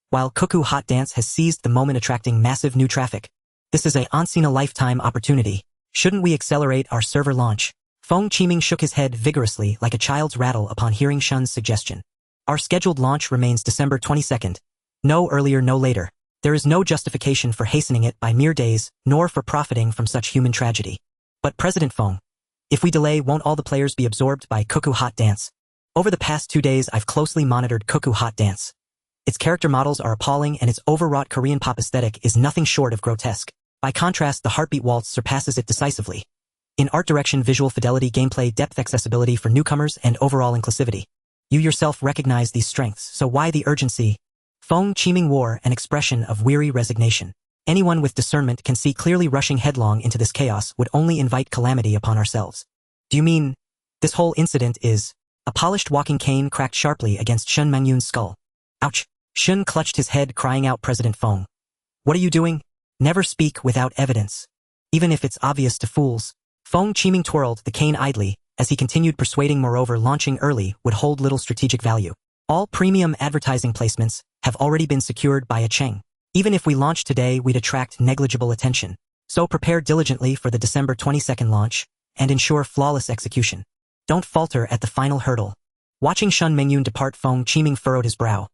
while Cuckoo Hot Dance has seized the moment, attracting massive new traffic. This is a once-in-a-lifetime opportunity. Shouldn't we accelerate our server launch? Feng Qiming shook his head vigorously like a child's rattle upon hearing Shen's suggestion. Our scheduled launch remains December 22nd. No earlier, no later. There is no justification for hastening it by mere days, nor for profiting from such human tragedy. But President Feng, if we delay, won't all the players be absorbed by Cuckoo Hot Dance? Over the past 2 days, I've closely monitored Cuckoo Hot Dance. Its character models are appalling and its overwrought Korean pop aesthetic is nothing short of grotesque. By contrast, the Heartbeat Waltz surpasses it decisively. In art direction, visual fidelity, gameplay depth, accessibility for newcomers, and overall inclusivity. You yourself recognize these strengths, so why the urgency? Feng Qiming wore an expression of weary resignation. Anyone with discernment can see clearly rushing headlong into this chaos would only invite calamity upon ourselves. Do you mean this whole incident is... A polished walking cane cracked sharply against Shen Mengyun's skull. Ouch! Shen clutched his head, crying out, President Feng. What are you doing? Never speak without evidence. Even if it's obvious to fools. Feng Qiming twirled the cane idly, as he continued persuading. Moreover, launching early would hold little strategic value. All premium advertising placements have already been secured by Cheng. Even if we launch today, we'd attract negligible attention. So prepare diligently for the December 22nd launch, and ensure flawless execution. Don't falter at the final hurdle. Watching Shen Mengyun depart, Feng Qiming furrowed his brow,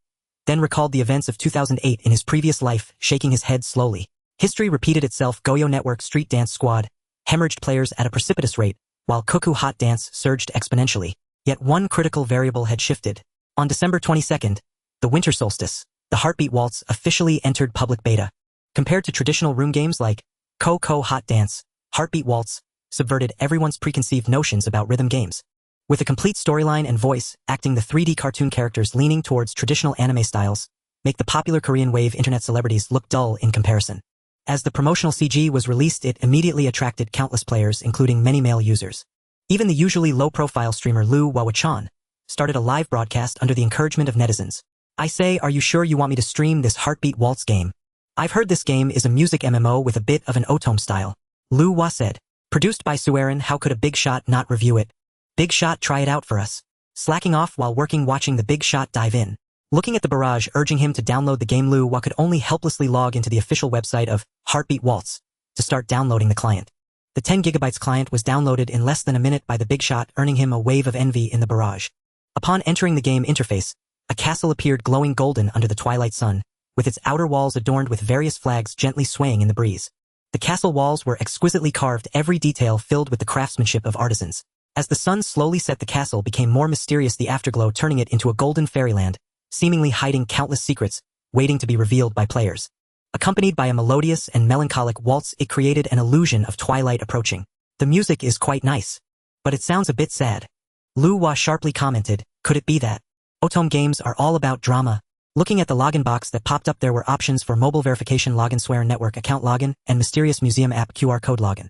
then recalled the events of 2008 in his previous life, shaking his head slowly. History repeated itself. Goyo Network Street Dance Squad hemorrhaged players at a precipitous rate, while Cuckoo Hot Dance surged exponentially. Yet one critical variable had shifted. On December 22nd, the winter solstice, the Heartbeat Waltz officially entered public beta. Compared to traditional room games like Cuckoo Hot Dance, Heartbeat Waltz subverted everyone's preconceived notions about rhythm games. With a complete storyline and voice acting, the 3D cartoon characters leaning towards traditional anime styles make the popular Korean wave internet celebrities look dull in comparison. As the promotional CG was released, it immediately attracted countless players, including many male users. Even the usually low-profile streamer Lu Wawachan started a live broadcast under the encouragement of netizens. I say, are you sure you want me to stream this Heartbeat Waltz game? I've heard this game is a music MMO with a bit of an otome style. Lu Wa said. Produced by Suiren, how could a big shot not review it? Big shot, try it out for us. Slacking off while working, watching the big shot dive in. Looking at the barrage urging him to download the game, Lu Wa could only helplessly log into the official website of Heartbeat Waltz to start downloading the client. The 10 gigabytes client was downloaded in less than a minute by the big shot, earning him a wave of envy in the barrage. Upon entering the game interface, a castle appeared glowing golden under the twilight sun, with its outer walls adorned with various flags gently swaying in the breeze. The castle walls were exquisitely carved, every detail filled with the craftsmanship of artisans. As the sun slowly set, the castle became more mysterious, the afterglow turning it into a golden fairyland, seemingly hiding countless secrets, waiting to be revealed by players. Accompanied by a melodious and melancholic waltz, it created an illusion of twilight approaching. The music is quite nice, but it sounds a bit sad. Lu Wa sharply commented, could it be that otome games are all about drama? Looking at the login box that popped up, there were options for mobile verification login, Suiren Network account login, and mysterious museum app QR code login.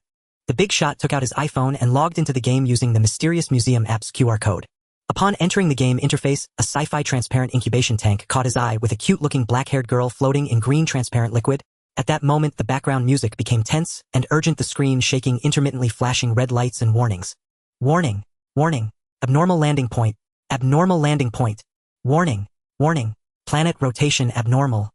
The big shot took out his iPhone and logged into the game using the mysterious museum app's QR code. Upon entering the game interface, a sci-fi transparent incubation tank caught his eye with a cute-looking black-haired girl floating in green transparent liquid. At that moment, the background music became tense and urgent, the screen shaking, intermittently flashing red lights and warnings. Warning, warning, abnormal landing point, abnormal landing point, warning, warning, planet rotation abnormal,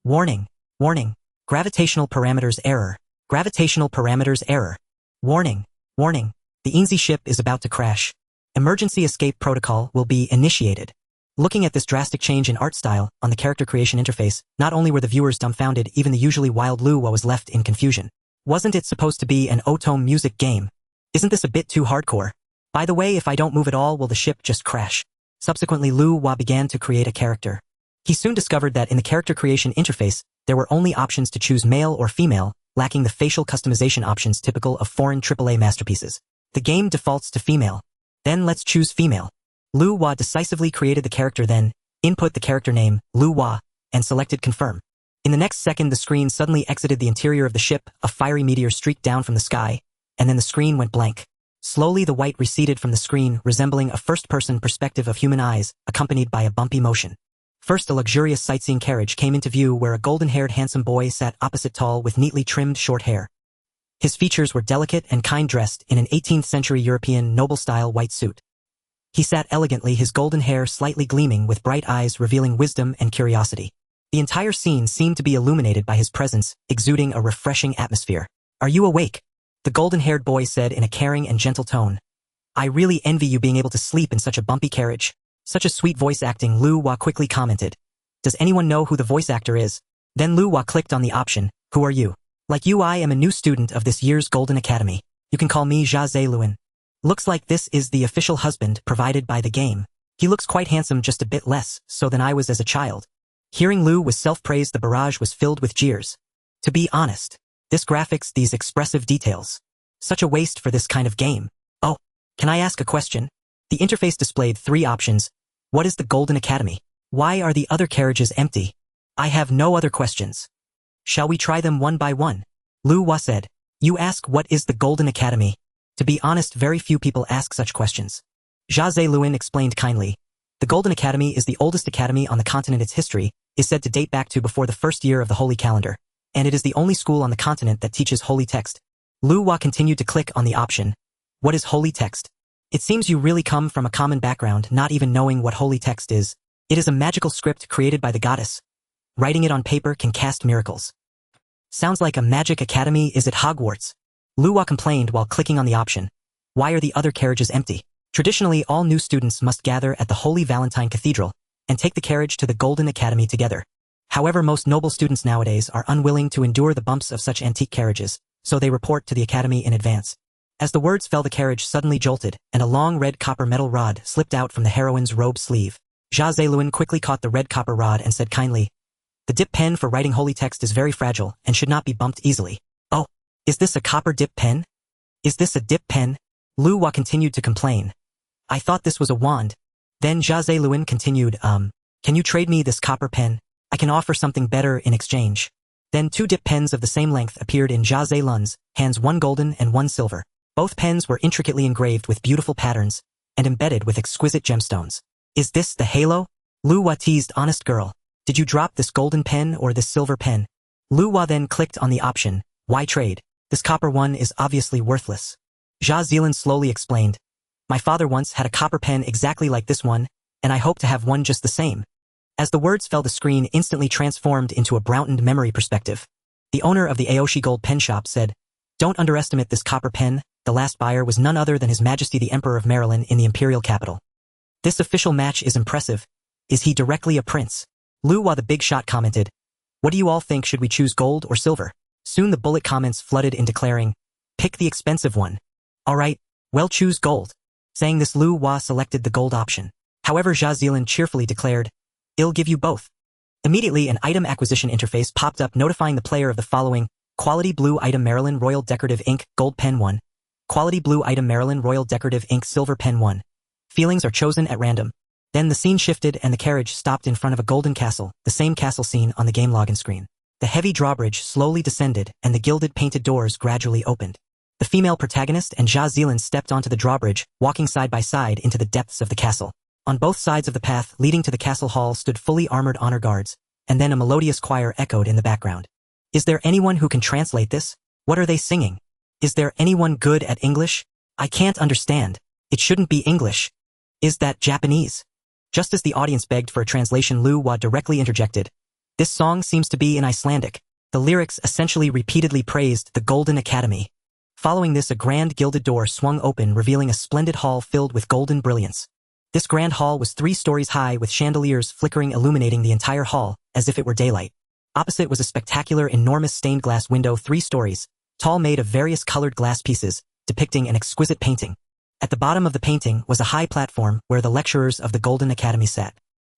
warning, warning, gravitational parameters error, gravitational parameters error, warning, warning, the Inzi ship is about to crash. Emergency escape protocol will be initiated. Looking at this drastic change in art style on the character creation interface, not only were the viewers dumbfounded, even the usually wild Lu Wa was left in confusion. Wasn't it supposed to be an otome music game? Isn't this a bit too hardcore? By the way, if I don't move at all, will the ship just crash? Subsequently, Lu Wa began to create a character. He soon discovered that in the character creation interface, there were only options to choose male or female, lacking the facial customization options typical of foreign AAA masterpieces. The game defaults to female. Then let's choose female. Lu Wa decisively created the character, then input the character name, Lu Wa, and selected confirm. In the next second, the screen suddenly exited the interior of the ship, a fiery meteor streaked down from the sky, and then the screen went blank. Slowly the white receded from the screen, resembling a first-person perspective of human eyes, accompanied by a bumpy motion. First, a luxurious sightseeing carriage came into view where a golden-haired handsome boy sat opposite, tall with neatly trimmed short hair. His features were delicate and kind, dressed in an 18th-century European noble-style white suit. He sat elegantly, his golden hair slightly gleaming, with bright eyes revealing wisdom and curiosity. The entire scene seemed to be illuminated by his presence, exuding a refreshing atmosphere. "Are you awake?" the golden-haired boy said in a caring and gentle tone. "I really envy you being able to sleep in such a bumpy carriage." "Such a sweet voice acting," Lu Hua quickly commented. "Does anyone know who the voice actor is?" Then Lu Hua clicked on the option, "Who are you?" "Like you, I am a new student of this year's Golden Academy. You can call me Jia Luin. Looks like this is the official husband provided by the game. He looks quite handsome, just a bit less so than I was as a child." Hearing Lu was self-praise, the barrage was filled with jeers. To be honest, this graphics, these expressive details. Such a waste for this kind of game. "Oh, can I ask a question?" The interface displayed 3 options. What is the Golden Academy? Why are the other carriages empty? I have no other questions. Shall we try them one by one? Lu Hua said. You ask what is the Golden Academy? To be honest, very few people ask such questions. Jia Luin explained kindly. The Golden Academy is the oldest academy on the continent. Its history is said to date back to before the first year of the Holy Calendar, and it is the only school on the continent that teaches holy text. Lu Hua continued to click on the option. What is holy text? It seems you really come from a common background, not even knowing what holy text is. It is a magical script created by the goddess. Writing it on paper can cast miracles. Sounds like a magic academy. Is it Hogwarts? Lu Hua complained while clicking on the option. Why are the other carriages empty? Traditionally, all new students must gather at the Holy Valentine Cathedral and take the carriage to the Golden Academy together. However, most noble students nowadays are unwilling to endure the bumps of such antique carriages, so they report to the academy in advance. As the words fell, the carriage suddenly jolted, and a long red copper metal rod slipped out from the heroine's robe sleeve. Jia Luin quickly caught the red copper rod and said kindly, the dip pen for writing holy text is very fragile and should not be bumped easily. Oh, is this a copper dip pen? Is this a dip pen? Lu Hua continued to complain. I thought this was a wand. Then Jia Luin continued, can you trade me this copper pen? I can offer something better in exchange. Then 2 dip pens of the same length appeared in Jia Lun's hands, 1 golden and 1 silver. Both pens were intricately engraved with beautiful patterns and embedded with exquisite gemstones. Is this the halo? Lu Hua teased. Honest girl, did you drop this golden pen or this silver pen? Lu Hua then clicked on the option, why trade? This copper one is obviously worthless. Jia Lun slowly explained. My father once had a copper pen exactly like this one, and I hope to have one just the same. As the words fell, the screen instantly transformed into a browned memory perspective. The owner of the Aoshi Gold Pen Shop said, don't underestimate this copper pen. The last buyer was none other than His Majesty the Emperor of Maryland in the imperial capital. This official match is impressive. Is he directly a prince? Lu Hua the big shot commented. What do you all think? Should we choose gold or silver? Soon the bullet comments flooded in declaring, pick the expensive one. Alright, well, choose gold. Saying this, Lu Hua selected the gold option. However, Jia Lun cheerfully declared, I'll give you both. Immediately an item acquisition interface popped up notifying the player of the following. Quality blue item Maryland Royal Decorative Ink Gold Pen 1. Quality blue item Maryland Royal Decorative Ink Silver Pen 1. Feelings are chosen at random. Then the scene shifted and the carriage stopped in front of a golden castle, the same castle seen on the game login screen. The heavy drawbridge slowly descended and the gilded painted doors gradually opened. The female protagonist and Jia Lun stepped onto the drawbridge, walking side by side into the depths of the castle. On both sides of the path leading to the castle hall stood fully armored honor guards, and then a melodious choir echoed in the background. Is there anyone who can translate this? What are they singing? Is there anyone good at English? I can't understand. It shouldn't be English. Is that Japanese? Just as the audience begged for a translation, Lu Hua directly interjected. This song seems to be in Icelandic. The lyrics essentially repeatedly praised the Golden Academy. Following this, a grand gilded door swung open, revealing a splendid hall filled with golden brilliance. This grand hall was 3 stories high, with chandeliers flickering, illuminating the entire hall as if it were daylight. Opposite was a spectacular, enormous stained glass window 3 stories tall, made of various colored glass pieces, depicting an exquisite painting. At the bottom of the painting was a high platform where the lecturers of the Golden Academy sat.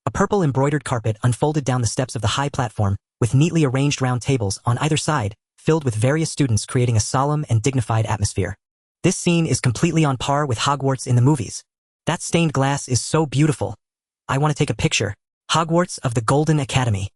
A purple embroidered carpet unfolded down the steps of the high platform, with neatly arranged round tables on either side, filled with various students, creating a solemn and dignified atmosphere. This scene is completely on par with Hogwarts in the movies. That stained glass is so beautiful. I want to take a picture. Hogwarts of the Golden Academy.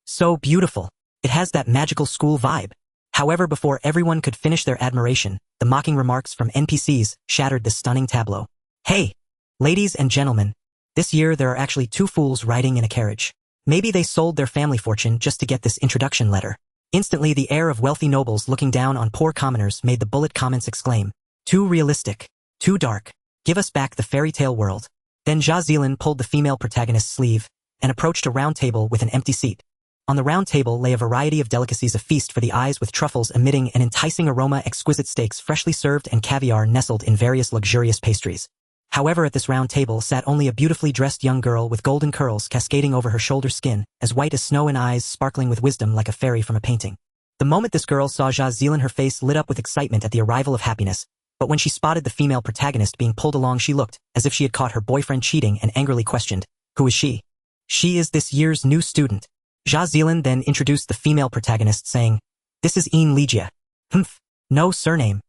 So beautiful. It has that magical school vibe. However, before everyone could finish their admiration, the mocking remarks from NPCs shattered the stunning tableau. Hey, ladies and gentlemen, this year there are actually 2 fools riding in a carriage. Maybe they sold their family fortune just to get this introduction letter. Instantly, the air of wealthy nobles looking down on poor commoners made the bullet comments exclaim, "Too realistic. Too dark. Give us back the fairy tale world." Then Jia Zilan pulled the female protagonist's sleeve and approached a round table with an empty seat. On the round table lay a variety of delicacies, a feast for the eyes with truffles emitting an enticing aroma, exquisite steaks freshly served, and caviar nestled in various luxurious pastries. However, at this round table sat only a beautifully dressed young girl with golden curls cascading over her shoulder, skin as white as snow and eyes sparkling with wisdom like a fairy from a painting. The moment this girl saw Jia Zilan, her face lit up with excitement at the arrival of happiness, but when she spotted the female protagonist being pulled along, she looked as if she had caught her boyfriend cheating and angrily questioned, "Who is she?" "She is this year's new student." Jia Zilan then introduced the female protagonist, saying, "This is Yin Lijia." "Humph, no surname."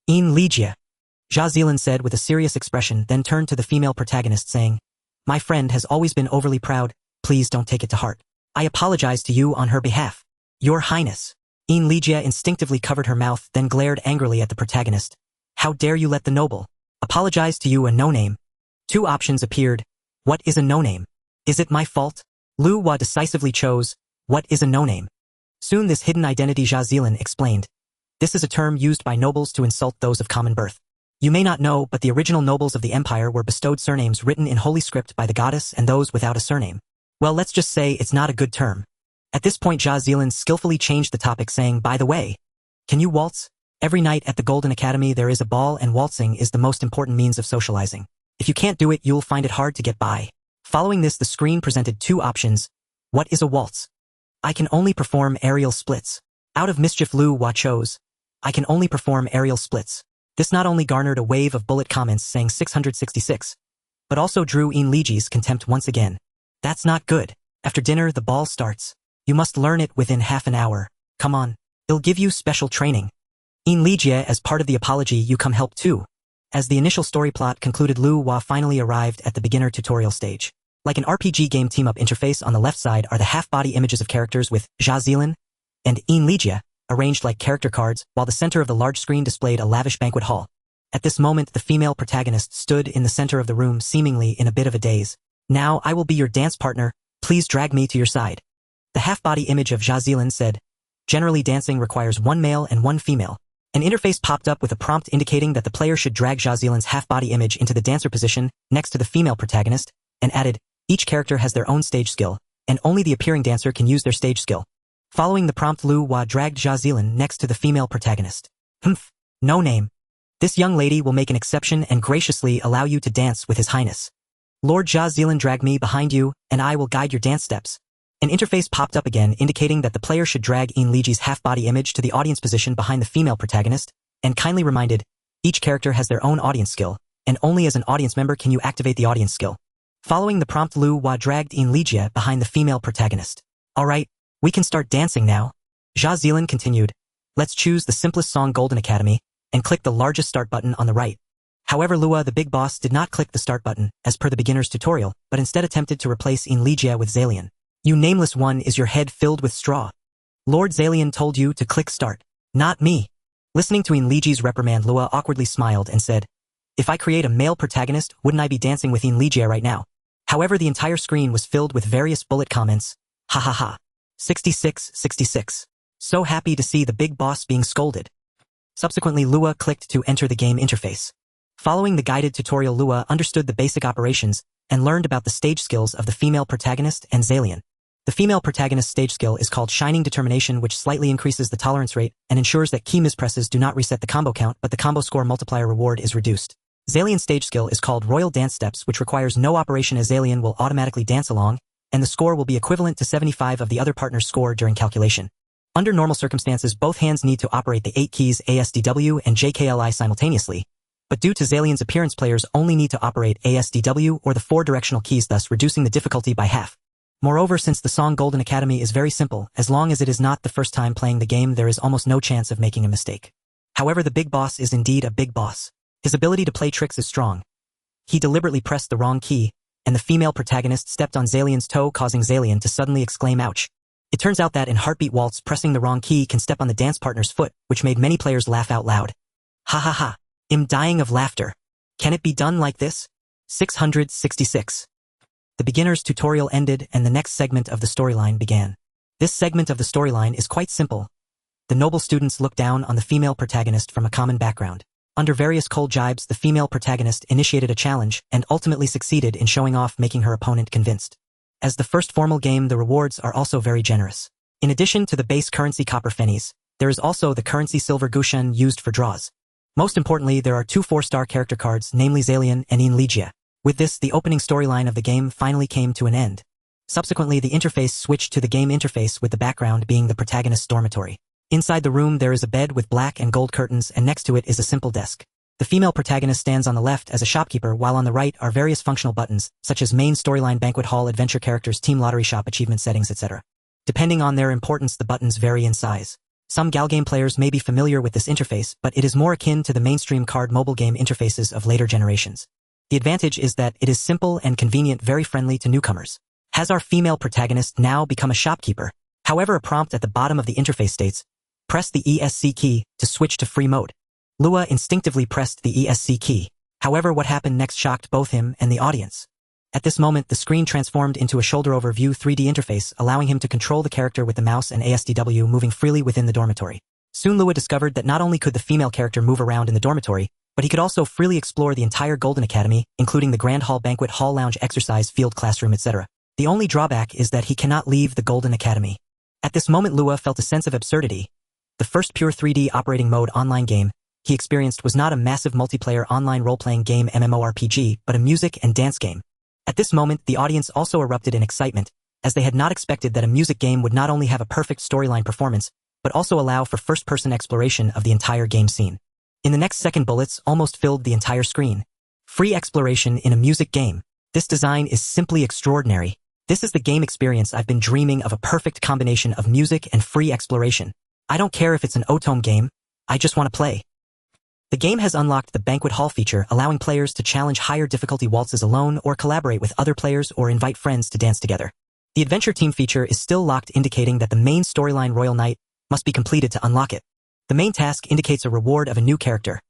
"Yin Lijia," Jia Zilan said with a serious expression, then turned to the female protagonist saying, "My friend has always been overly proud. Please don't take it to heart. I apologize to you on her behalf." "Your Highness." Yin Lijia instinctively covered her mouth, then glared angrily at the protagonist. "How dare you let the noble apologize to you, a no-name?" 2 options appeared. What is a no-name? Is it my fault? Lu Hua decisively chose, what is a no-name? Soon this hidden identity, Jia Zilan explained. This is a term used by nobles to insult those of common birth. You may not know, but the original nobles of the empire were bestowed surnames written in holy script by the goddess, and those without a surname, well, let's just say it's not a good term. At this point, Jia Zilan skillfully changed the topic, saying, "By the way, can you waltz? Every night at the Golden Academy there is a ball, and waltzing is the most important means of socializing. If you can't do it, you'll find it hard to get by." Following this, the screen presented 2 options. What is a waltz? I can only perform aerial splits. Out of mischief, Lu Hua chose, I can only perform aerial splits. This not only garnered a wave of bullet comments saying 666, but also drew Yin Liji's contempt once again. "That's not good. After dinner, the ball starts. You must learn it within half an hour. Come on. It'll give you special training." Yin Lijia, as part of the apology, "You come help too." As the initial story plot concluded, Lu Hua finally arrived at the beginner tutorial stage. Like an RPG game team-up interface, on the left side are the half-body images of characters with Jia Zilan and Yin Lijia arranged like character cards, while the center of the large screen displayed a lavish banquet hall. At this moment, the female protagonist stood in the center of the room, seemingly in a bit of a daze. "Now I will be your dance partner. Please drag me to your side." The half-body image of Jia Zilan said, "Generally, dancing requires 1 male and 1 female. An interface popped up with a prompt indicating that the player should drag Jia Zilan's half-body image into the dancer position next to the female protagonist, and added, "Each character has their own stage skill, and only the appearing dancer can use their stage skill." Following the prompt, Lu Hua dragged Jia Zilan next to the female protagonist. "Humph, no name. This young lady will make an exception and graciously allow you to dance with His Highness. Lord Jia Zilan, drag me behind you, and I will guide your dance steps." An interface popped up again indicating that the player should drag Yin Liji's half-body image to the audience position behind the female protagonist, and kindly reminded, "Each character has their own audience skill, and only as an audience member can you activate the audience skill." Following the prompt, Lu Hua dragged Yin Lijia behind the female protagonist. "Alright, we can start dancing now." Jia Zilan continued, "Let's choose the simplest song, Golden Academy, and click the largest start button on the right." However, Lua, the big boss, did not click the start button, as per the beginner's tutorial, but instead attempted to replace Yin Lijia with Zalian. "You nameless one, is your head filled with straw? Lord Zalian told you to click start, not me." Listening to Yin Liji's reprimand, Lua awkwardly smiled and said, "If I create a male protagonist, wouldn't I be dancing with Yin Lijia right now?" However, the entire screen was filled with various bullet comments. "Ha ha ha. 6666. So happy to see the big boss being scolded." Subsequently, Lua clicked to enter the game interface. Following the guided tutorial, Lua understood the basic operations and learned about the stage skills of the female protagonist and Zalian. The female protagonist's stage skill is called Shining Determination, which slightly increases the tolerance rate and ensures that key mispresses do not reset the combo count, but the combo score multiplier reward is reduced. Zalian's stage skill is called Royal Dance Steps, which requires no operation, as Zalian will automatically dance along, and the score will be equivalent to 75 of the other partner's score during calculation. Under normal circumstances, both hands need to operate the 8 keys ASDW and JKLI simultaneously, but due to Zalian's appearance, players only need to operate ASDW or the 4 directional keys, thus reducing the difficulty by half. Moreover, since the song Golden Academy is very simple, as long as it is not the first time playing the game, there is almost no chance of making a mistake. However, the big boss is indeed a big boss. His ability to play tricks is strong. He deliberately pressed the wrong key, and the female protagonist stepped on Zalian's toe, causing Zalian to suddenly exclaim, "Ouch." It turns out that in Heartbeat Waltz, pressing the wrong key can step on the dance partner's foot, which made many players laugh out loud. Ha ha ha. I'm dying of laughter. Can it be done like this? 666. The beginner's tutorial ended and the next segment of the storyline began. This segment of the storyline is quite simple. The noble students look down on the female protagonist from a common background. Under various cold jibes, the female protagonist initiated a challenge and ultimately succeeded in showing off, making her opponent convinced. As the first formal game, the rewards are also very generous. In addition to the base currency copper pfennigs, there is also the currency silver gushen used for draws. Most importantly, there are 2 4-star character cards, namely Zalian and Ligia. With this, the opening storyline of the game finally came to an end. Subsequently, the interface switched to the game interface with the background being the protagonist's dormitory. Inside the room, there is a bed with black and gold curtains, and next to it is a simple desk. The female protagonist stands on the left as a shopkeeper, while on the right are various functional buttons, such as main storyline, banquet hall, adventure characters, team lottery shop, achievement settings, etc. Depending on their importance, the buttons vary in size. Some galgame players may be familiar with this interface, but it is more akin to the mainstream card mobile game interfaces of later generations. The advantage is that it is simple and convenient, very friendly to newcomers. Has our female protagonist now become a shopkeeper? However, a prompt at the bottom of the interface states, press the ESC key to switch to free mode. Lua instinctively pressed the ESC key. However, what happened next shocked both him and the audience. At this moment, the screen transformed into a shoulder-over view 3D interface, allowing him to control the character with the mouse and ASDW, moving freely within the dormitory. Soon Lua discovered that not only could the female character move around in the dormitory, but he could also freely explore the entire Golden Academy, including the Grand Hall, Banquet Hall, Lounge, Exercise Field, Classroom, etc. The only drawback is that he cannot leave the Golden Academy. At this moment, Lua felt a sense of absurdity. The first pure 3D operating mode online game he experienced was not a massive multiplayer online role-playing game MMORPG, but a music and dance game. At this moment, the audience also erupted in excitement, as they had not expected that a music game would not only have a perfect storyline performance, but also allow for first-person exploration of the entire game scene. In the next second, bullets almost filled the entire screen. Free exploration in a music game. This design is simply extraordinary. This is the game experience I've been dreaming of, a perfect combination of music and free exploration. I don't care if it's an Otome game, I just want to play. The game has unlocked the Banquet Hall feature, allowing players to challenge higher difficulty waltzes alone or collaborate with other players or invite friends to dance together. The Adventure Team feature is still locked, indicating that the main storyline Royal Night must be completed to unlock it. The main task indicates a reward of a new character,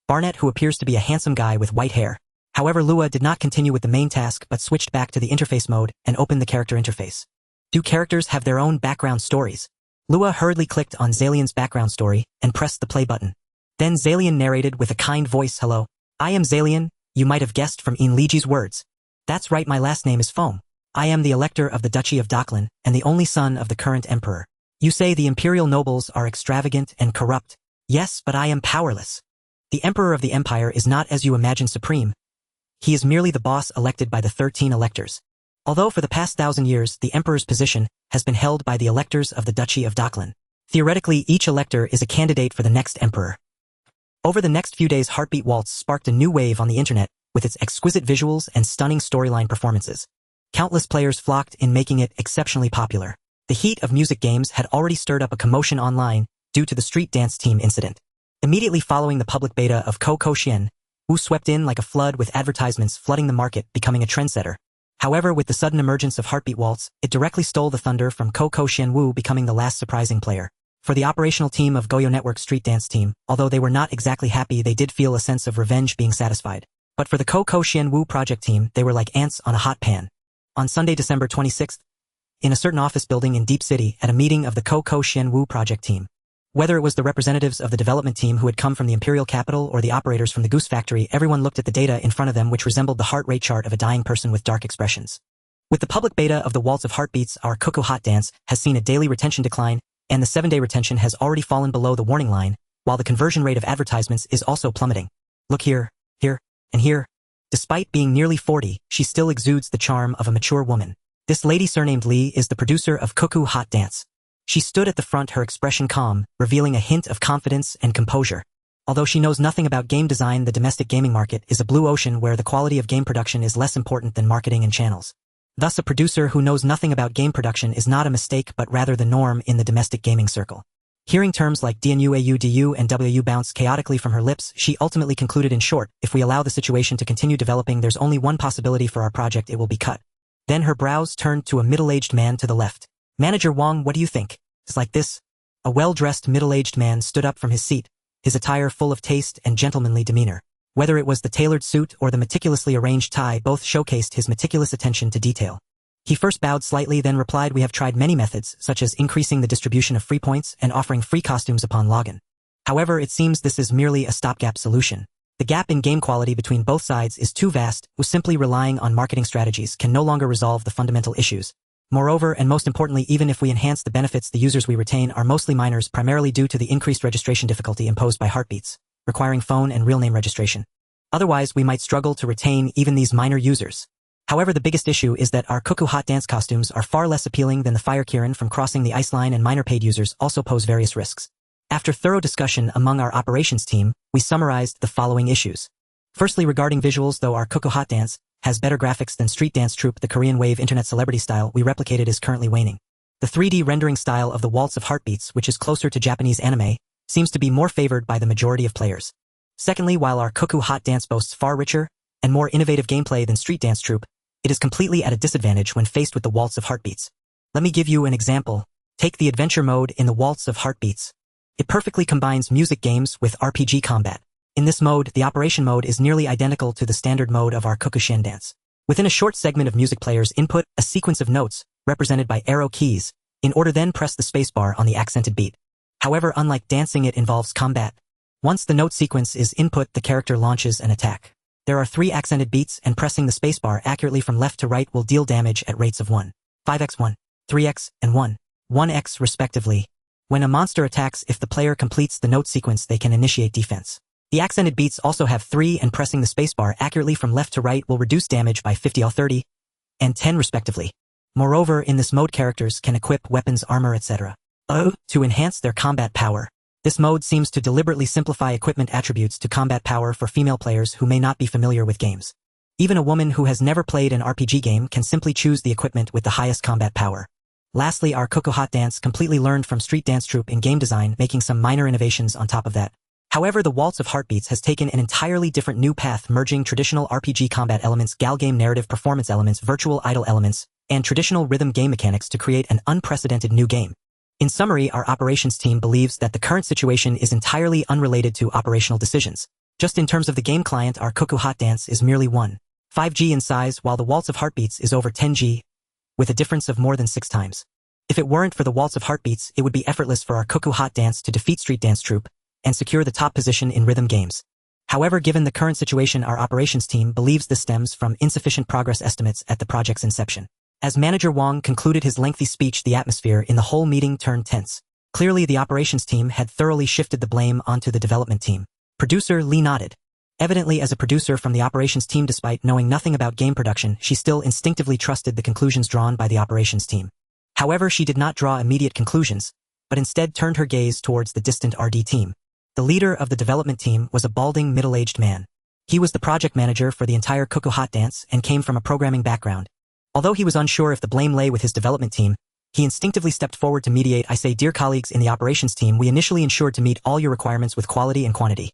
Barnett, who appears to be a handsome guy with white hair. However, Lua did not continue with the main task but switched back to the interface mode and opened the character interface. Do characters have their own background stories? Lua hurriedly clicked on Zalian's background story and pressed the play button. Then Zalian narrated with a kind voice, "Hello, I am Zalian, you might have guessed from Liji's words. That's right, my last name is Foam. I am the elector of the Duchy of Doklan and the only son of the current emperor. You say the imperial nobles are extravagant and corrupt. Yes, but I am powerless. The emperor of the empire is not as you imagine supreme. He is merely the boss elected by the 13 electors. Although for the past 1,000 years, the emperor's position has been held by the electors of the Duchy of Doklan. Theoretically, each elector is a candidate for the next emperor." Over the next few days, Heartbeat Waltz sparked a new wave on the internet with its exquisite visuals and stunning storyline performances. Countless players flocked in, making it exceptionally popular. The heat of music games had already stirred up a commotion online due to the street dance team incident. Immediately following the public beta of Xian, Wu swept in like a flood, with advertisements flooding the market, becoming a trendsetter. However, with the sudden emergence of Heartbeat Waltz, it directly stole the thunder from Xian, Wu becoming the last surprising player. For the operational team of Goyo Network Street Dance Team, although they were not exactly happy, they did feel a sense of revenge being satisfied. But for the Xian Wu project team, they were like ants on a hot pan. On Sunday, December 26th, in a certain office building in Deep City, at a meeting of the Xian Wu project team. Whether it was the representatives of the development team who had come from the Imperial Capital or the operators from the Goose Factory, everyone looked at the data in front of them, which resembled the heart rate chart of a dying person with dark expressions. With the public beta of the Waltz of Heartbeats, our Cuckoo Hot Dance has seen a daily retention decline, and the 7-day retention has already fallen below the warning line, while the conversion rate of advertisements is also plummeting. Look here, here, and here. Despite being nearly 40, she still exudes the charm of a mature woman. This lady, surnamed Lee, is the producer of Cuckoo Hot Dance. She stood at the front, her expression calm, revealing a hint of confidence and composure. Although she knows nothing about game design, the domestic gaming market is a blue ocean where the quality of game production is less important than marketing and channels. Thus, a producer who knows nothing about game production is not a mistake but rather the norm in the domestic gaming circle. Hearing terms like DNU, AUDU, and WU bounce chaotically from her lips, she ultimately concluded, in short, if we allow the situation to continue developing, there's only one possibility for our project: it will be cut. Then her brows turned to a middle-aged man to the left. Manager Wang, what do you think? It's like this. A well-dressed middle-aged man stood up from his seat, his attire full of taste and gentlemanly demeanor. Whether it was the tailored suit or the meticulously arranged tie, both showcased his meticulous attention to detail. He first bowed slightly, then replied, "We have tried many methods, such as increasing the distribution of free points and offering free costumes upon login. However, it seems this is merely a stopgap solution. The gap in game quality between both sides is too vast, with simply relying on marketing strategies can no longer resolve the fundamental issues. Moreover, and most importantly, even if we enhance the benefits, the users we retain are mostly minors, primarily due to the increased registration difficulty imposed by heartbeats, requiring phone and real name registration. Otherwise, we might struggle to retain even these minor users. However, the biggest issue is that our cuckoo hot dance costumes are far less appealing than the Fire Kirin from crossing the ice line, and minor paid users also pose various risks." After thorough discussion among our operations team, we summarized the following issues. Firstly, regarding visuals, though our cuckoo hot dance has better graphics than Street Dance Troupe, the Korean wave internet celebrity style we replicated is currently waning. The 3D rendering style of the Waltz of Heartbeats, which is closer to Japanese anime, seems to be more favored by the majority of players. Secondly, while our cuckoo hot dance boasts far richer and more innovative gameplay than Street Dance Troupe, it is completely at a disadvantage when faced with the Waltz of Heartbeats. Let me give you an example. Take the adventure mode in the Waltz of Heartbeats. It perfectly combines music games with RPG combat. In this mode, the operation mode is nearly identical to the standard mode of our Kokushin dance. Within a short segment of music, players input a sequence of notes, represented by arrow keys, in order then press the spacebar on the accented beat. However, unlike dancing, it involves combat. Once the note sequence is input, the character launches an attack. There are 3 accented beats, and pressing the spacebar accurately from left to right will deal damage at rates of 1, 5x, 1, 3x, and 1x respectively. When a monster attacks, if the player completes the note sequence, they can initiate defense. The accented beats also have 3, and pressing the spacebar accurately from left to right will reduce damage by 50 or 30 and 10 respectively. Moreover, in this mode, characters can equip weapons, armor, etc. to enhance their combat power. This mode seems to deliberately simplify equipment attributes to combat power for female players who may not be familiar with games. Even a woman who has never played an RPG game can simply choose the equipment with the highest combat power. Lastly, our cuckoo hot dance completely learned from Street Dance Troupe in game design, making some minor innovations on top of that. However, the Waltz of Heartbeats has taken an entirely different new path, merging traditional RPG combat elements, gal game narrative performance elements, virtual idol elements, and traditional rhythm game mechanics to create an unprecedented new game. In summary, our operations team believes that the current situation is entirely unrelated to operational decisions. Just in terms of the game client, our cuckoo hot dance is merely 1.5G in size, while the Waltz of Heartbeats is over 10G, with a difference of more than 6 times. If it weren't for the Waltz of Heartbeats, it would be effortless for our cuckoo hot dance to defeat Street Dance Troupe and secure the top position in rhythm games. However, given the current situation, our operations team believes this stems from insufficient progress estimates at the project's inception. As Manager Wang concluded his lengthy speech, the atmosphere in the whole meeting turned tense. Clearly, the operations team had thoroughly shifted the blame onto the development team. Producer Lee nodded. Evidently, as a producer from the operations team, despite knowing nothing about game production, she still instinctively trusted the conclusions drawn by the operations team. However, she did not draw immediate conclusions, but instead turned her gaze towards the distant RD team. The leader of the development team was a balding, middle-aged man. He was the project manager for the entire cuckoo hot dance and came from a programming background. Although he was unsure if the blame lay with his development team, he instinctively stepped forward to mediate. "I say, dear colleagues in the operations team, we initially ensured to meet all your requirements with quality and quantity.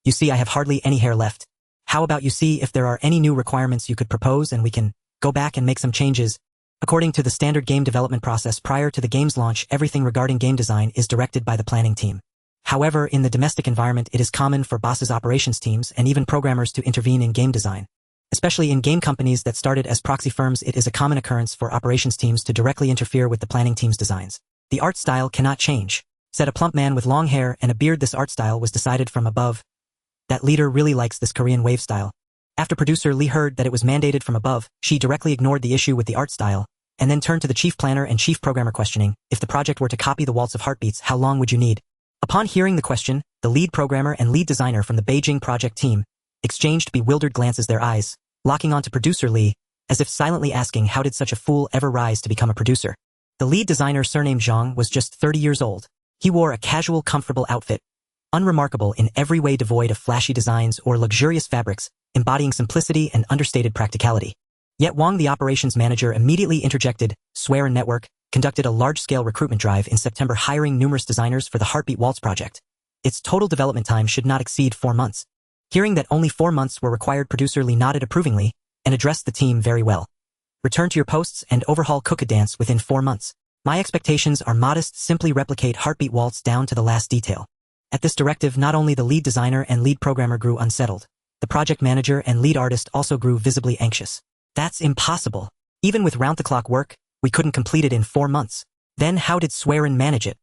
You see, I have hardly any hair left. How about you see if there are any new requirements you could propose, and we can go back and make some changes." According to the standard game development process prior to the game's launch, everything regarding game design is directed by the planning team. However, in the domestic environment, it is common for bosses, operations teams, and even programmers to intervene in game design. Especially in game companies that started as proxy firms, it is a common occurrence for operations teams to directly interfere with the planning team's designs. "The art style cannot change," said a plump man with long hair and a beard. "This art style was decided from above. That leader really likes this Korean wave style." After producer Lee heard that it was mandated from above, she directly ignored the issue with the art style, and then turned to the chief planner and chief programmer, questioning, "If the project were to copy the Waltz of Heartbeats, how long would you need?" Upon hearing the question, the lead programmer and lead designer from the Beijing project team exchanged bewildered glances, their eyes locking onto producer Lee, as if silently asking, how did such a fool ever rise to become a producer? The lead designer, surnamed Zhang, was just 30 years old. He wore a casual, comfortable outfit, unremarkable in every way, devoid of flashy designs or luxurious fabrics, embodying simplicity and understated practicality. Yet Wang, the operations manager, immediately interjected. Suiren Network conducted a large-scale recruitment drive in September, hiring numerous designers for the Heartbeat Waltz project. Its total development time should not exceed 4 months. Hearing that only 4 months were required, producer Lee nodded approvingly and addressed the team. "Very well. Return to your posts and overhaul cuckoo dance within 4 months. My expectations are modest, simply replicate Heartbeat Waltz down to the last detail. At this directive, not only the lead designer and lead programmer grew unsettled, the project manager and lead artist also grew visibly anxious. That's impossible. Even with round-the-clock work, we couldn't complete it in 4 months. Then how did Suiren manage it?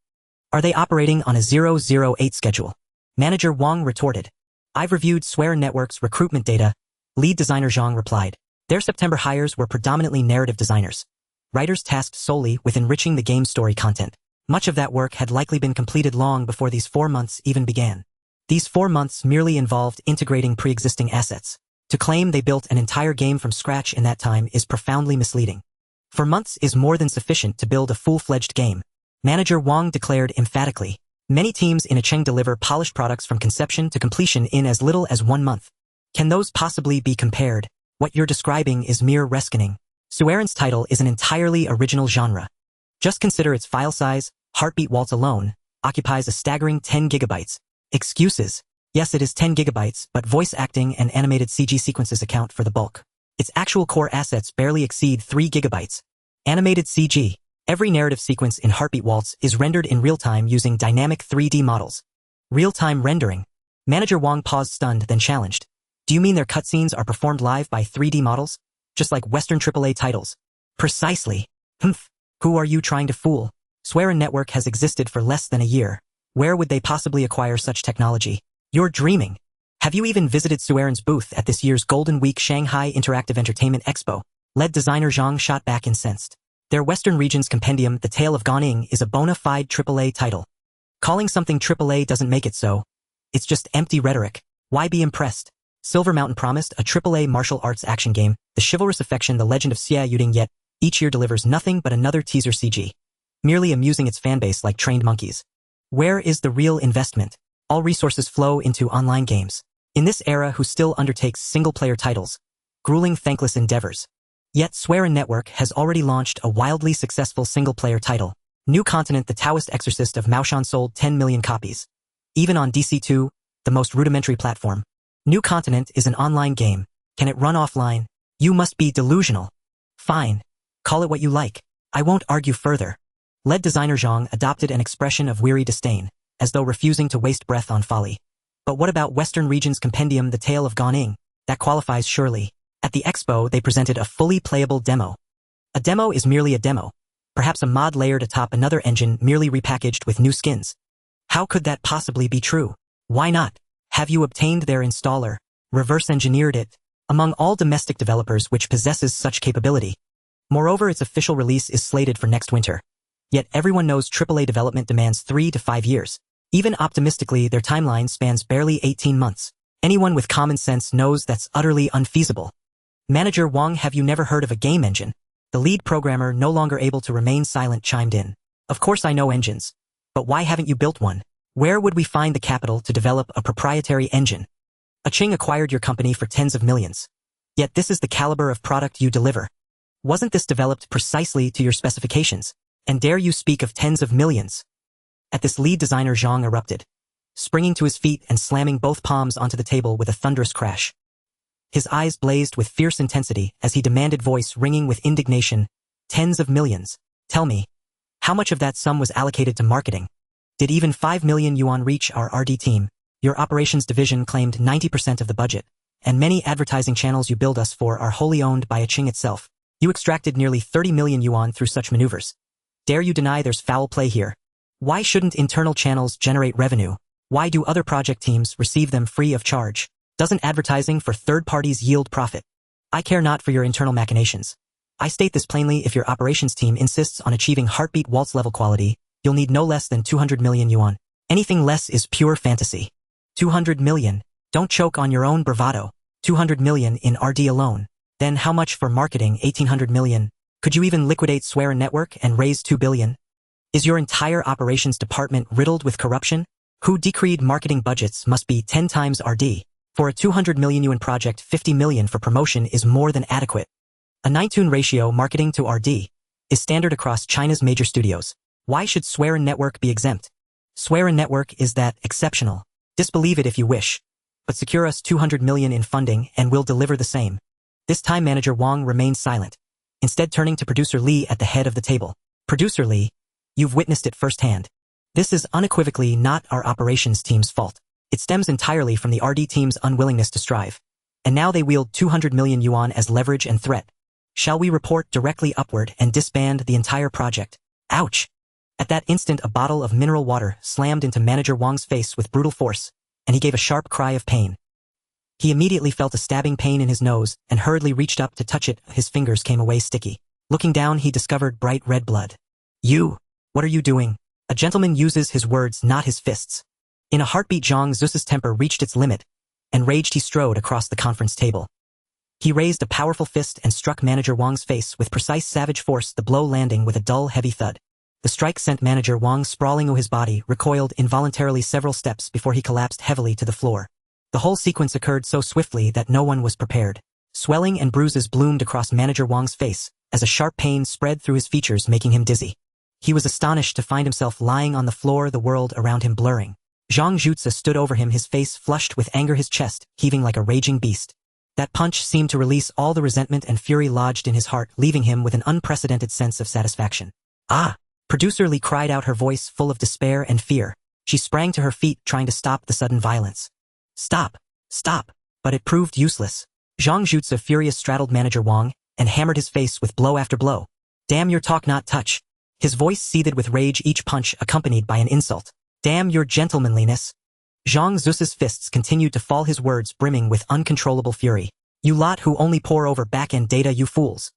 Are they operating on a 008 schedule? Manager Wang retorted. I've reviewed Suiren Network's recruitment data. Lead designer Zhang replied. Their September hires were predominantly narrative designers. Writers tasked solely with enriching the game story content. Much of that work had likely been completed long before these 4 months even began. These 4 months merely involved integrating pre-existing assets. To claim they built an entire game from scratch in that time is profoundly misleading. 4 months is more than sufficient to build a full-fledged game. Manager Wang declared emphatically. Many teams in Acheng deliver polished products from conception to completion in as little as 1 month. Can those possibly be compared? What you're describing is mere reskinning. Suiren's title is an entirely original genre. Just consider its file size. Heartbeat Waltz alone occupies a staggering 10 gigabytes. Excuses. Yes, it is 10 gigabytes, but voice acting and animated CG sequences account for the bulk. Its actual core assets barely exceed 3 gigabytes. Animated CG. Every narrative sequence in Heartbeat Waltz is rendered in real time using dynamic 3D models. Real-time rendering. Manager Wang paused stunned, then challenged. Do you mean their cutscenes are performed live by 3D models? Just like Western AAA titles? Precisely. Who are you trying to fool? Suiren Network has existed for less than a year. Where would they possibly acquire such technology? You're dreaming. Have you even visited Suiren's booth at this year's Golden Week Shanghai Interactive Entertainment Expo? Lead designer Zhang shot back incensed. Their Western region's compendium, The Tale of Ganing, is a bona fide AAA title. Calling something AAA doesn't make it so. It's just empty rhetoric. Why be impressed? Silver Mountain promised a AAA martial arts action game, The Chivalrous Affection, The Legend of Xia Yuding, yet each year delivers nothing but another teaser CG. Merely amusing its fanbase like trained monkeys. Where is the real investment? All resources flow into online games. In this era, who still undertakes single-player titles? Grueling, thankless endeavors. Yet Suiren Network has already launched a wildly successful single-player title. New Continent, The Taoist Exorcist of Maoshan, sold 10 million copies. Even on DC2, the most rudimentary platform. New Continent is an online game. Can it run offline? You must be delusional. Fine. Call it what you like. I won't argue further. Lead designer Zhang adopted an expression of weary disdain, as though refusing to waste breath on folly. But what about Western region's compendium, The Tale of Ganing? That qualifies surely. At the expo, they presented a fully playable demo. A demo is merely a demo. Perhaps a mod layered atop another engine merely repackaged with new skins. How could that possibly be true? Why not? Have you obtained their installer? Reverse engineered it? Among all domestic developers which possesses such capability. Moreover, its official release is slated for next winter. Yet everyone knows AAA development demands 3 to 5 years. Even optimistically, their timeline spans barely 18 months. Anyone with common sense knows that's utterly unfeasible. Manager Wang, have you never heard of a game engine? The lead programmer, no longer able to remain silent, chimed in. Of course I know engines. But why haven't you built one? Where would we find the capital to develop a proprietary engine? Acheng acquired your company for tens of millions. Yet this is the caliber of product you deliver. Wasn't this developed precisely to your specifications? And dare you speak of tens of millions? At this, lead designer Zhang erupted, springing to his feet and slamming both palms onto the table with a thunderous crash. His eyes blazed with fierce intensity as he demanded, voice ringing with indignation. Tens of millions. Tell me, how much of that sum was allocated to marketing? Did even 5 million yuan reach our RD team? Your operations division claimed 90% of the budget, and many advertising channels you build us for are wholly owned by Acheng itself. You extracted nearly 30 million yuan through such maneuvers. Dare you deny there's foul play here? Why shouldn't internal channels generate revenue? Why do other project teams receive them free of charge? Doesn't advertising for third parties yield profit? I care not for your internal machinations. I state this plainly: if your operations team insists on achieving Heartbeat Waltz level quality, you'll need no less than 200 million yuan. Anything less is pure fantasy. 200 million. Don't choke on your own bravado. 200 million in RD alone. Then how much for marketing? 1800 million. Could you even liquidate Suiren Network and raise 2 billion? Is your entire operations department riddled with corruption? Who decreed marketing budgets must be 10 times RD? For a 200 million yuan project, 50 million for promotion is more than adequate. A 9-to-1 ratio marketing to RD is standard across China's major studios. Why should Suiren Network be exempt? Suiren Network is that exceptional. Disbelieve it if you wish. But secure us 200 million in funding and we'll deliver the same. This time manager Wang remained silent, instead turning to producer Li at the head of the table. Producer Lee, you've witnessed it firsthand. This is unequivocally not our operations team's fault. It stems entirely from the RD team's unwillingness to strive. And now they wield 200 million yuan as leverage and threat. Shall we report directly upward and disband the entire project? Ouch! At that instant a bottle of mineral water slammed into Manager Wang's face with brutal force, and he gave a sharp cry of pain. He immediately felt a stabbing pain in his nose and hurriedly reached up to touch it. His fingers came away sticky. Looking down he discovered bright red blood. You! What are you doing? A gentleman uses his words, not his fists. In a heartbeat Zhang Zuo's temper reached its limit. Enraged he strode across the conference table. He raised a powerful fist and struck Manager Wang's face with precise savage force, the blow landing with a dull heavy thud. The strike sent Manager Wang sprawling. His body recoiled involuntarily several steps before he collapsed heavily to the floor. The whole sequence occurred so swiftly that no one was prepared. Swelling and bruises bloomed across Manager Wang's face, as a sharp pain spread through his features, making him dizzy. He was astonished to find himself lying on the floor, the world around him blurring. Zhang Zuo stood over him, his face flushed with anger, his chest heaving like a raging beast. That punch seemed to release all the resentment and fury lodged in his heart, leaving him with an unprecedented sense of satisfaction. Ah! Producer Lee cried out, her voice full of despair and fear. She sprang to her feet, trying to stop the sudden violence. Stop! Stop! But it proved useless. Zhang Zuo furious straddled Manager Wang and hammered his face with blow after blow. Damn your talk, not touch. His voice seethed with rage, each punch accompanied by an insult. Damn your gentlemanliness. Zhang Zuo's fists continued to fall, his words brimming with uncontrollable fury. You lot who only pore over back-end data, you fools.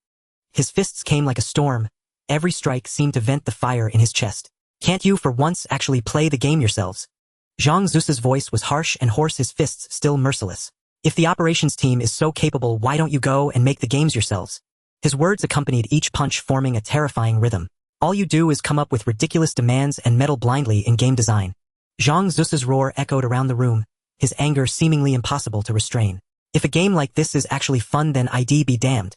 His fists came like a storm. Every strike seemed to vent the fire in his chest. Can't you for once actually play the game yourselves? Zhang Zuo's voice was harsh and hoarse, his fists still merciless. If the operations team is so capable, why don't you go and make the games yourselves? His words accompanied each punch, forming a terrifying rhythm. All you do is come up with ridiculous demands and meddle blindly in game design. Zhang Zuo's roar echoed around the room, his anger seemingly impossible to restrain. If a game like this is actually fun, then I'd be damned.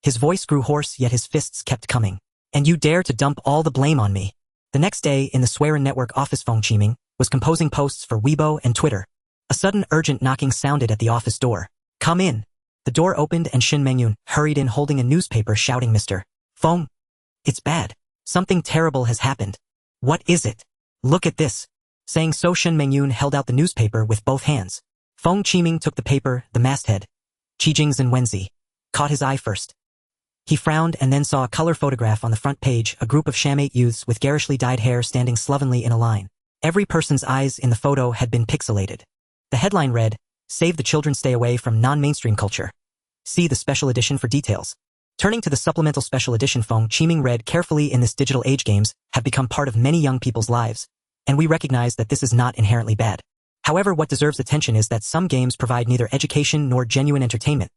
His voice grew hoarse, yet his fists kept coming. And you dare to dump all the blame on me? The next day, in the Suiren Network office, Feng Qiming was composing posts for Weibo and Twitter. A sudden urgent knocking sounded at the office door. Come in. The door opened and Shen Mengyun hurried in holding a newspaper, shouting, Mr. Feng. It's bad. Something terrible has happened. What is it? Look at this. Saying so, Shen Mengyun held out the newspaper with both hands. Feng Qiming took the paper, the masthead. Qijing's and Wenzi. Caught his eye first. He frowned and then saw a color photograph on the front page, a group of Shamate youths with garishly dyed hair standing slovenly in a line. Every person's eyes in the photo had been pixelated. The headline read, Save the Children, Stay Away from Non-Mainstream Culture. See the special edition for details. Turning to the supplemental special edition, Feng Qiming read carefully, in this digital age, games have become part of many young people's lives, and we recognize that this is not inherently bad. However, what deserves attention is that some games provide neither education nor genuine entertainment.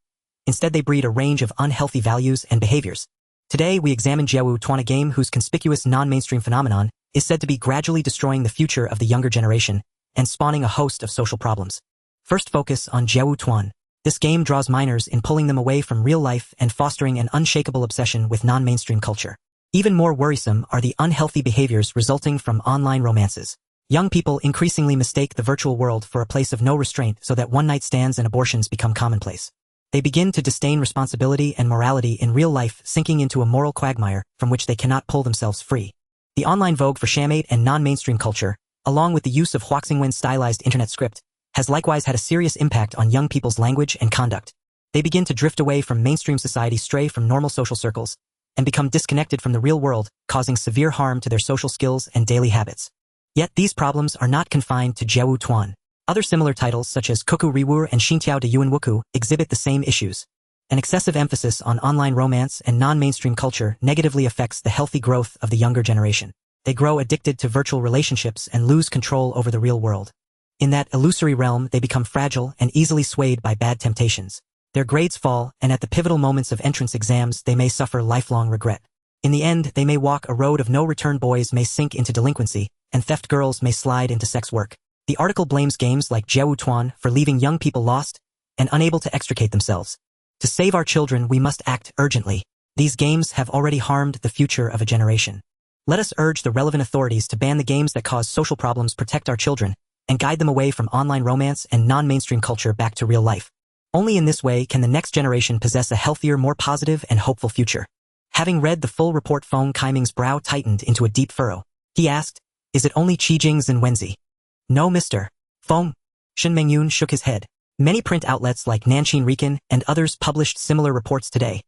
Instead, they breed a range of unhealthy values and behaviors. Today, we examine Jiawu Tuan, a game whose conspicuous non-mainstream phenomenon is said to be gradually destroying the future of the younger generation and spawning a host of social problems. First, focus on Jiawu Tuan. This game draws minors in, pulling them away from real life and fostering an unshakable obsession with non-mainstream culture. Even more worrisome are the unhealthy behaviors resulting from online romances. Young people increasingly mistake the virtual world for a place of no restraint, so that one-night stands and abortions become commonplace. They begin to disdain responsibility and morality in real life, sinking into a moral quagmire from which they cannot pull themselves free. The online vogue for shamate and non-mainstream culture, along with the use of Huaxingwen's stylized internet script, has likewise had a serious impact on young people's language and conduct. They begin to drift away from mainstream society, stray from normal social circles, and become disconnected from the real world, causing severe harm to their social skills and daily habits. Yet these problems are not confined to Jiawu Tuan. Other similar titles, such as Kuku Riwu and Xintiao de Yuan Wuku, exhibit the same issues. An excessive emphasis on online romance and non-mainstream culture negatively affects the healthy growth of the younger generation. They grow addicted to virtual relationships and lose control over the real world. In that illusory realm, they become fragile and easily swayed by bad temptations. Their grades fall, and at the pivotal moments of entrance exams, they may suffer lifelong regret. In the end, they may walk a road of no return. Boys may sink into delinquency, and theft girls may slide into sex work. The article blames games like Jiawu Tuan for leaving young people lost and unable to extricate themselves. To save our children, we must act urgently. These games have already harmed the future of a generation. Let us urge the relevant authorities to ban the games that cause social problems, protect our children, and guide them away from online romance and non-mainstream culture back to real life. Only in this way can the next generation possess a healthier, more positive and hopeful future. Having read the full report, Feng Qiming's brow tightened into a deep furrow. He asked, "Is it only Qijing and Wenzi?" "No, Mr. Feng." Shen Mengyun shook his head. "Many print outlets like Nanshin Rican and others published similar reports today.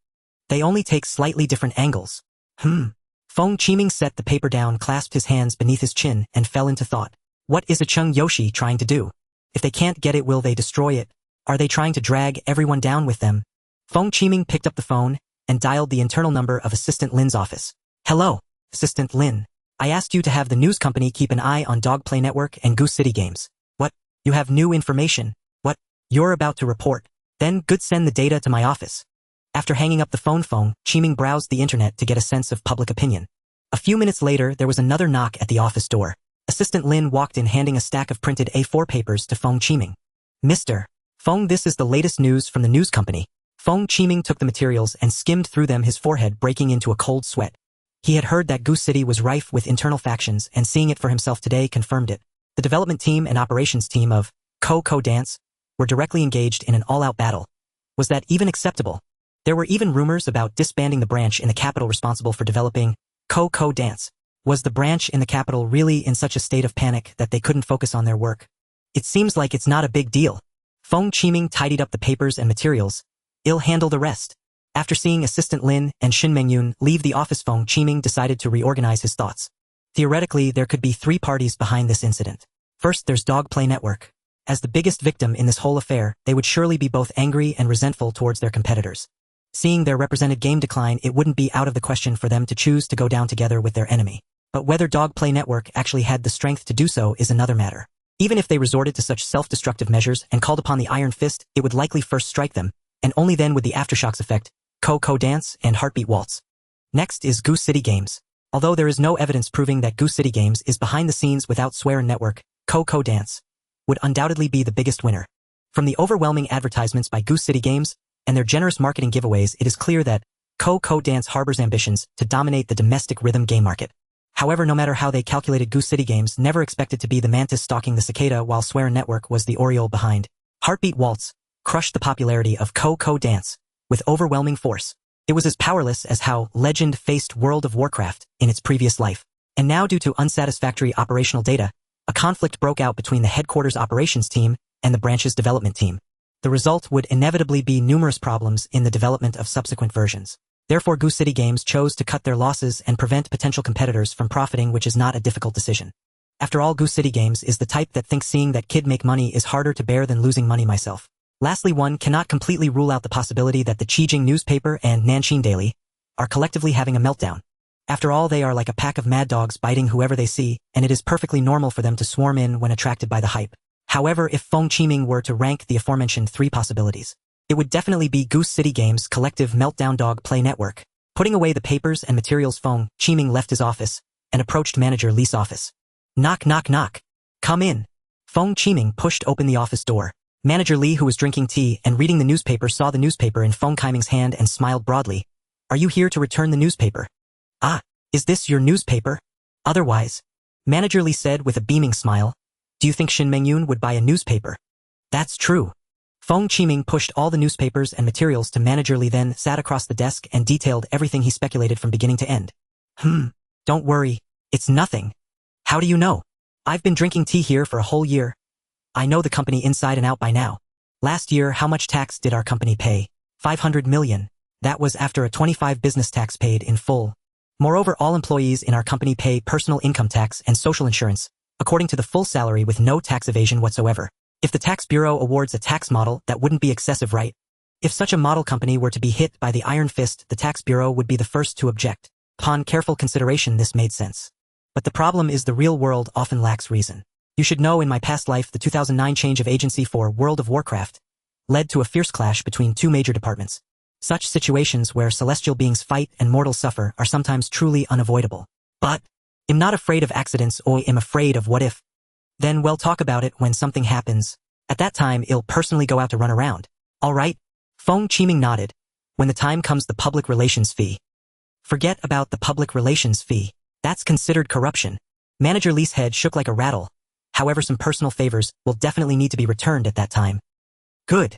They only take slightly different angles." Feng Qiming set the paper down, clasped his hands beneath his chin, and fell into thought. What is a Chung Yoshi trying to do? If they can't get it, will they destroy it? Are they trying to drag everyone down with them? Feng Qiming picked up the phone and dialed the internal number of Assistant Lin's office. "Hello, Assistant Lin. I asked you to have the news company keep an eye on Dogplay Network and Goose City Games." "What? You have new information? What? You're about to report? Then good, send the data to my office." After hanging up the phone, Feng Qiming browsed the internet to get a sense of public opinion. A few minutes later, there was another knock at the office door. Assistant Lin walked in, handing a stack of printed A4 papers to Feng Qiming. "Mr. Feng, this is the latest news from the news company." Feng Qiming took the materials and skimmed through them, his forehead breaking into a cold sweat. He had heard that Goose City was rife with internal factions, and seeing it for himself today confirmed it. The development team and operations team of Co Dance were directly engaged in an all-out battle. Was that even acceptable? There were even rumors about disbanding the branch in the capital responsible for developing Co Dance. Was the branch in the capital really in such a state of panic that they couldn't focus on their work? It seems like it's not a big deal. Feng Qiming tidied up the papers and materials. "I'll handle the rest." After seeing Assistant Lin and Shen Mengyun leave the office, Feng Qiming decided to reorganize his thoughts. Theoretically, there could be three parties behind this incident. First, there's Dogplay Network. As the biggest victim in this whole affair, they would surely be both angry and resentful towards their competitors. Seeing their represented game decline, it wouldn't be out of the question for them to choose to go down together with their enemy. But whether Dogplay Network actually had the strength to do so is another matter. Even if they resorted to such self-destructive measures and called upon the Iron Fist, it would likely first strike them, and only then would the aftershocks affect Co Dance and Heartbeat Waltz. Next is Goose City Games. Although there is no evidence proving that Goose City Games is behind the scenes without Suiren Network, Co Dance would undoubtedly be the biggest winner. From the overwhelming advertisements by Goose City Games and their generous marketing giveaways, it is clear that Co Dance harbors ambitions to dominate the domestic rhythm game market. However, no matter how they calculated, Goose City Games never expected to be the mantis stalking the cicada, while Suiren Network was the oriole behind. Heartbeat Waltz crushed the popularity of Co Dance with overwhelming force. It was as powerless as how Legend faced World of Warcraft in its previous life. And now, due to unsatisfactory operational data, a conflict broke out between the headquarters operations team and the branch's development team. The result would inevitably be numerous problems in the development of subsequent versions. Therefore, Goose City Games chose to cut their losses and prevent potential competitors from profiting, which is not a difficult decision. After all, Goose City Games is the type that thinks seeing that kid make money is harder to bear than losing money myself. Lastly, one cannot completely rule out the possibility that the Qijing newspaper and Nanshin Daily are collectively having a meltdown. After all, they are like a pack of mad dogs biting whoever they see, and it is perfectly normal for them to swarm in when attracted by the hype. However, if Feng Qiming were to rank the aforementioned three possibilities, it would definitely be Goose City Games' collective meltdown. Dogplay Network. Putting away the papers and materials, Feng Qiming left his office and approached Manager Li's office. "Knock, knock, knock. Come in." Feng Qiming pushed open the office door. Manager Li, who was drinking tea and reading the newspaper, saw the newspaper in Feng Qiming's hand and smiled broadly. "Are you here to return the newspaper?" "Ah, is this your newspaper?" "Otherwise," Manager Li said with a beaming smile. "Do you think Shen Mengyun would buy a newspaper?" "That's true." Feng Qiming pushed all the newspapers and materials to Manager Li, then sat across the desk and detailed everything he speculated from beginning to end. Don't worry, it's nothing." "How do you know?" "I've been drinking tea here for a whole year. I know the company inside and out by now. Last year, how much tax did our company pay? 500 million. That was after a 25 business tax paid in full. Moreover, all employees in our company pay personal income tax and social insurance, according to the full salary, with no tax evasion whatsoever. If the tax bureau awards a tax model, that wouldn't be excessive, right? If such a model company were to be hit by the Iron Fist, the tax bureau would be the first to object. Upon careful consideration, this made sense. But the problem is the real world often lacks reason. You should know, in my past life, the 2009 change of agency for World of Warcraft led to a fierce clash between two major departments. Such situations where celestial beings fight and mortals suffer are sometimes truly unavoidable. But I'm not afraid of accidents, or I'm afraid of what if. Then we'll talk about it when something happens. At that time, I'll personally go out to run around. All right? Feng Qiming nodded. When the time comes, the public relations fee. Forget about the public relations fee. That's considered corruption. Manager Li's head shook like a rattle. However, some personal favors will definitely need to be returned at that time. Good.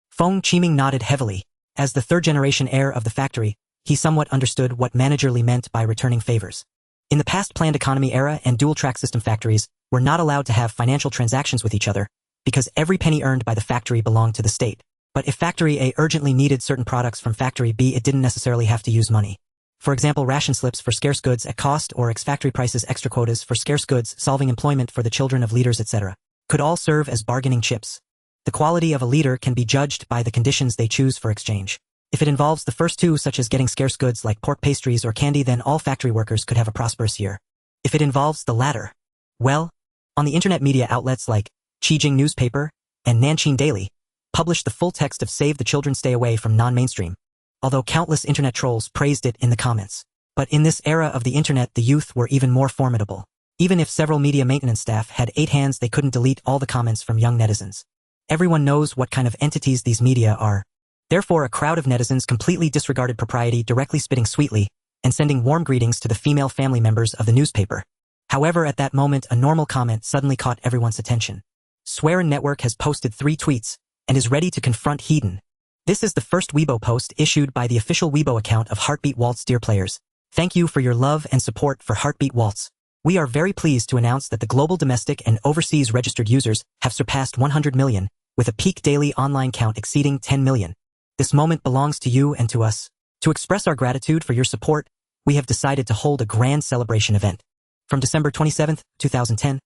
Feng Qiming nodded heavily. As the third-generation heir of the factory, he somewhat understood what managerly meant by returning favors. In the past planned economy era and dual-track system factories were not allowed to have financial transactions with each other because every penny earned by the factory belonged to the state. But if Factory A urgently needed certain products from Factory B, it didn't necessarily have to use money. For example, ration slips for scarce goods at cost or ex-factory prices extra quotas for scarce goods, solving employment for the children of leaders, etc. could all serve as bargaining chips. The quality of a leader can be judged by the conditions they choose for exchange. If it involves the first two, such as getting scarce goods like pork pastries or candy, then all factory workers could have a prosperous year. If it involves the latter, well, on the internet media outlets like Qijing Newspaper and Nanqing Daily published the full text of Save the Children Stay Away from Non-Mainstream, although countless internet trolls praised it in the comments. But in this era of the internet, the youth were even more formidable. Even if several media maintenance staff had 8 hands, they couldn't delete all the comments from young netizens. Everyone knows what kind of entities these media are. Therefore, a crowd of netizens completely disregarded propriety, directly spitting sweetly and sending warm greetings to the female family members of the newspaper. However, at that moment, a normal comment suddenly caught everyone's attention. Suiren Network has posted 3 tweets and is ready to confront Hedon. This is the first Weibo post issued by the official Weibo account of Heartbeat Waltz. Dear players, thank you for your love and support for Heartbeat Waltz. We are very pleased to announce that the global domestic and overseas registered users have surpassed 100 million, with a peak daily online count exceeding 10 million. This moment belongs to you and to us. To express our gratitude for your support, we have decided to hold a grand celebration event. From December 27, 2010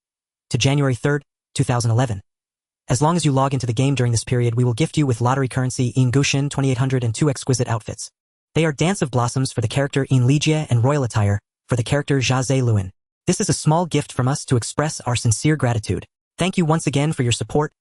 to January 3, 2011. As long as you log into the game during this period, we will gift you with lottery currency in Gushin 2800 and 2 exquisite outfits. They are Dance of Blossoms for the character In Ligia and Royal Attire for the character Jia Luin. This is a small gift from us to express our sincere gratitude. Thank you once again for your support.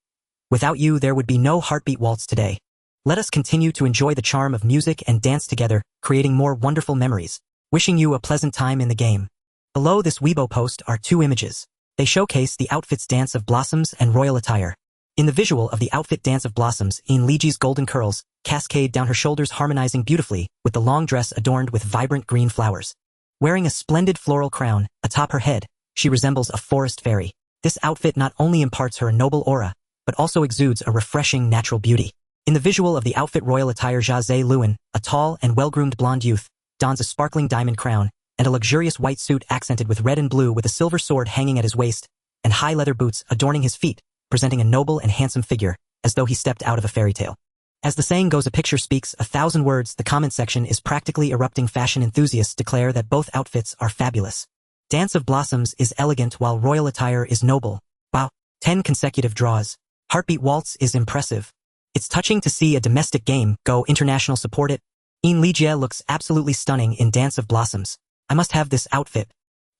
Without you, there would be no Heartbeat Waltz today. Let us continue to enjoy the charm of music and dance together, creating more wonderful memories. Wishing you a pleasant time in the game. Below this Weibo post are 2 images. They showcase the outfits Dance of Blossoms and Royal Attire. In the visual of the outfit Dance of Blossoms, In Liji's golden curls cascade down her shoulders, harmonizing beautifully with the long dress adorned with vibrant green flowers. Wearing a splendid floral crown atop her head, she resembles a forest fairy. This outfit not only imparts her a noble aura, but also exudes a refreshing natural beauty. In the visual of the outfit Royal Attire, Jia Luin, a tall and well-groomed blonde youth, dons a sparkling diamond crown and a luxurious white suit accented with red and blue, with a silver sword hanging at his waist and high leather boots adorning his feet, presenting a noble and handsome figure, as though he stepped out of a fairy tale. As the saying goes, a picture speaks 1,000 words. The comment section is practically erupting. Fashion enthusiasts declare that both outfits are fabulous. Dance of Blossoms is elegant while Royal Attire is noble. Wow, 10 consecutive draws. Heartbeat Waltz is impressive. It's touching to see a domestic game go international. Support it. In Ligia looks absolutely stunning in Dance of Blossoms. I must have this outfit.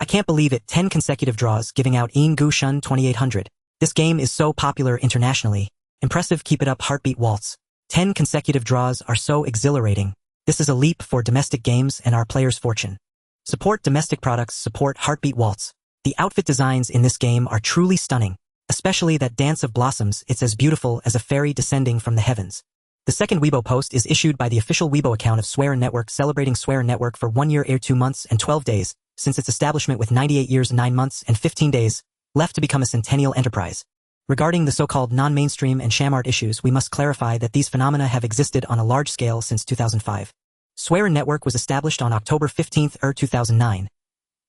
I can't believe it. 10 consecutive draws, giving out In Gushin 2800. This game is so popular internationally. Impressive. Keep it up, Heartbeat Waltz. 10 consecutive draws are so exhilarating. This is a leap for domestic games and our players' fortune. Support domestic products. Support Heartbeat Waltz. The outfit designs in this game are truly stunning. Especially that Dance of Blossoms. It's as beautiful as a fairy descending from the heavens. The second Weibo post is issued by the official Weibo account of Suiren Network, celebrating Suiren Network for 1 year, 2 months and 12 days, since its establishment, with 98 years, 9 months and 15 days left to become a centennial enterprise. Regarding the so-called non-mainstream and sham art issues, we must clarify that these phenomena have existed on a large scale since 2005. Suiren Network was established on October 15, 2009,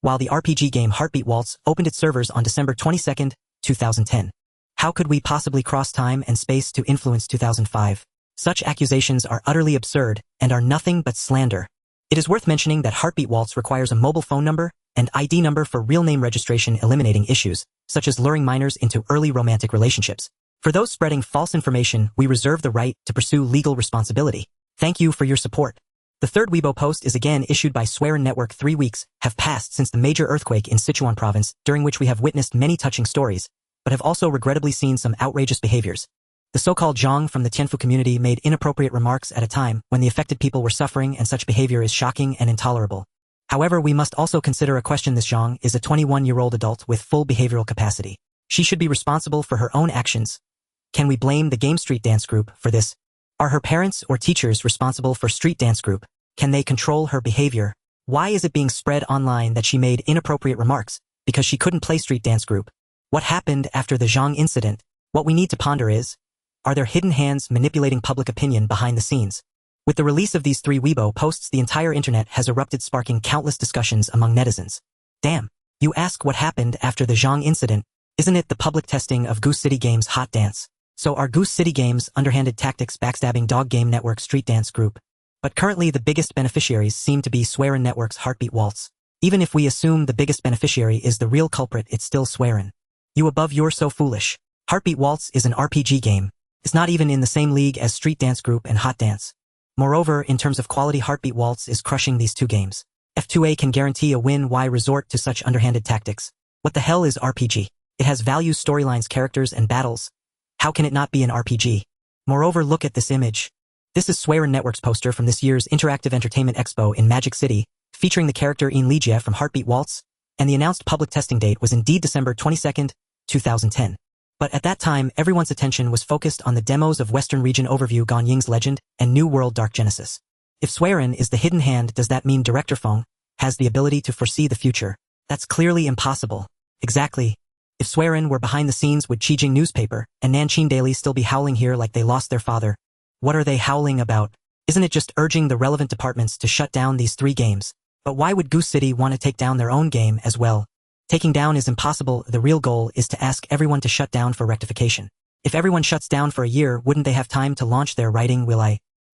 while the RPG game Heartbeat Waltz opened its servers on December 22, 2010. How could we possibly cross time and space to influence 2005? Such accusations are utterly absurd and are nothing but slander. It is worth mentioning that Heartbeat Waltz requires a mobile phone number and ID number for real name registration, eliminating issues such as luring minors into early romantic relationships. For those spreading false information, we reserve the right to pursue legal responsibility. Thank you for your support. The third Weibo post is again issued by Suiren Network. 3 weeks have passed since the major earthquake in Sichuan province, during which we have witnessed many touching stories, but have also regrettably seen some outrageous behaviors. The so-called Zhang from the Tianfu community made inappropriate remarks at a time when the affected people were suffering, and such behavior is shocking and intolerable. However, we must also consider a question. This Zhang is a 21-year-old adult with full behavioral capacity. She should be responsible for her own actions. Can we blame the game Street Dance Group for this? Are her parents or teachers responsible for Street Dance Group? Can they control her behavior? Why is it being spread online that she made inappropriate remarks because she couldn't play Street Dance Group? What happened after the Zhang incident? What we need to ponder is, are there hidden hands manipulating public opinion behind the scenes? With the release of these 3 Weibo posts, the entire internet has erupted, sparking countless discussions among netizens. Damn. You ask what happened after the Zhang incident? Isn't it the public testing of Goose City Games' Hot Dance? So are Goose City Games' underhanded tactics backstabbing Dog Game Network Street Dance Group? But currently the biggest beneficiaries seem to be Suiren Network's Heartbeat Waltz. Even if we assume the biggest beneficiary is the real culprit, it's still Suiren. You above, you're so foolish. Heartbeat Waltz is an RPG game. It's not even in the same league as Street Dance Group and Hot Dance. Moreover, in terms of quality, Heartbeat Waltz is crushing these 2 games. F2A can guarantee a win. Why resort to such underhanded tactics? What the hell is RPG? It has values, storylines, characters, and battles. How can it not be an RPG? Moreover, look at this image. This is Suiren Network's poster from this year's Interactive Entertainment Expo in Magic City, featuring the character Ian Ligia from Heartbeat Waltz, and the announced public testing date was indeed December 22, 2010. But at that time, everyone's attention was focused on the demos of Western Region Overview Gone Ying's Legend and New World Dark Genesis. If Suiren is the hidden hand, does that mean Director Feng has the ability to foresee the future? That's clearly impossible. Exactly. If Suiren were behind the scenes, would Qijing Newspaper and Nanqing Daily still be howling here like they lost their father? What are they howling about? Isn't it just urging the relevant departments to shut down these 3 games? But why would Goose City want to take down their own game as well? Taking down is impossible. The real goal is to ask everyone to shut down for rectification. If everyone shuts down for a year, wouldn't they have time to launch their writing?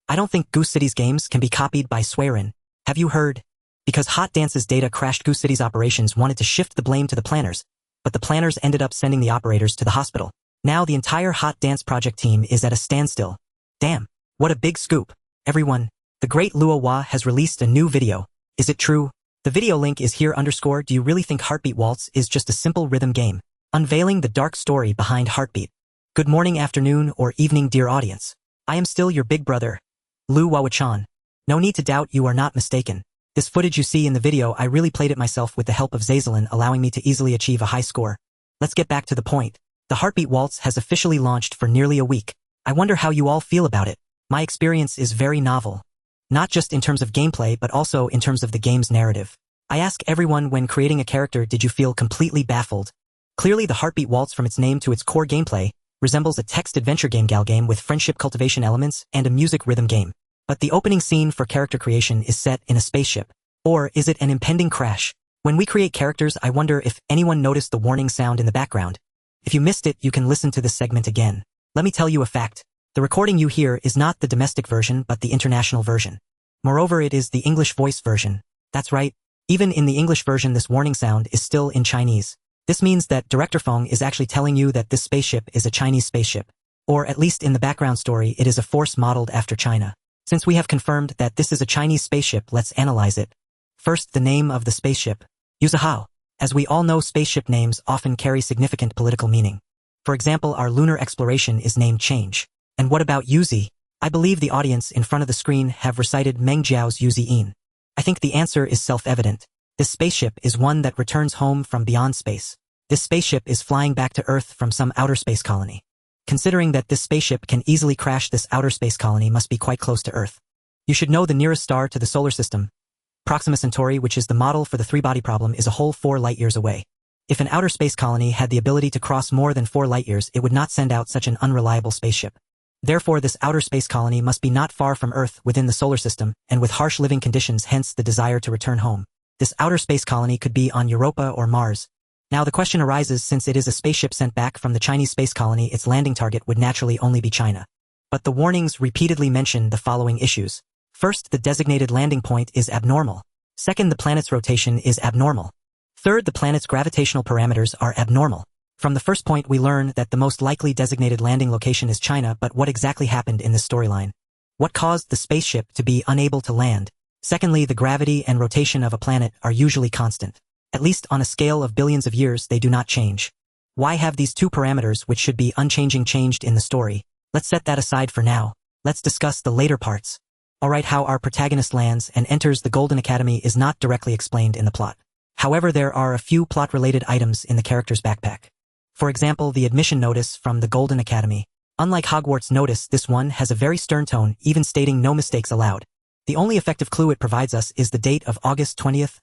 I don't think Goose City's games can be copied by Suiren. Have you heard? Because Hot Dance's data crashed, Goose City's operations wanted to shift the blame to the planners, but the planners ended up sending the operators to the hospital. Now the entire Hot Dance project team is at a standstill. Damn, what a big scoop. Everyone, the great Luo Hua has released a new video. Is it true? The video link is here. Do you really think Heartbeat Waltz is just a simple rhythm game? Unveiling the dark story behind Heartbeat. Good morning, afternoon, or evening, dear audience. I am still your big brother, Lu Wawachan. No need to doubt, you are not mistaken. This footage you see in the video, I really played it myself with the help of Zazalin, allowing me to easily achieve a high score. Let's get back to the point. The Heartbeat Waltz has officially launched for nearly a week. I wonder how you all feel about it. My experience is very novel. Not just in terms of gameplay, but also in terms of the game's narrative. I ask everyone, when creating a character, did you feel completely baffled? Clearly the Heartbeat Waltz, from its name to its core gameplay, resembles a text adventure game gal game with friendship cultivation elements and a music rhythm game. But the opening scene for character creation is set in a spaceship. Or is it an impending crash? When we create characters, I wonder if anyone noticed the warning sound in the background. If you missed it, you can listen to this segment again. Let me tell you a fact. The recording you hear is not the domestic version but the international version. Moreover, it is the English voice version. That's right. Even in the English version, this warning sound is still in Chinese. This means that Director Feng is actually telling you that this spaceship is a Chinese spaceship. Or at least in the background story, it is a force modeled after China. Since we have confirmed that this is a Chinese spaceship, let's analyze it. First, the name of the spaceship. Yuzhao. As we all know, spaceship names often carry significant political meaning. For example, our lunar exploration is named Change. And what about Yuzi? I believe the audience in front of the screen have recited Meng Jiao's Yuzi-in. I think the answer is self-evident. This spaceship is one that returns home from beyond space. This spaceship is flying back to Earth from some outer space colony. Considering that this spaceship can easily crash, this outer space colony must be quite close to Earth. You should know the nearest star to the solar system, Proxima Centauri, which is the model for the three-body problem, is a whole 4 light-years away. If an outer space colony had the ability to cross more than 4 light-years, it would not send out such an unreliable spaceship. Therefore, this outer space colony must be not far from Earth within the solar system, and with harsh living conditions, hence the desire to return home. This outer space colony could be on Europa or Mars. Now the question arises, since it is a spaceship sent back from the Chinese space colony, its landing target would naturally only be China. But the warnings repeatedly mention the following issues. First, the designated landing point is abnormal. Second, the planet's rotation is abnormal. Third, the planet's gravitational parameters are abnormal. From the first point, we learn that the most likely designated landing location is China, but what exactly happened in this storyline? What caused the spaceship to be unable to land? Secondly, the gravity and rotation of a planet are usually constant. At least on a scale of billions of years, they do not change. Why have these two parameters, which should be unchanging, changed in the story? Let's set that aside for now. Let's discuss the later parts. Alright, how our protagonist lands and enters the Golden Academy is not directly explained in the plot. However, there are a few plot-related items in the character's backpack. For example, the admission notice from the Golden Academy. Unlike Hogwarts notice, this one has a very stern tone, even stating no mistakes allowed. The only effective clue it provides us is the date of August 20th,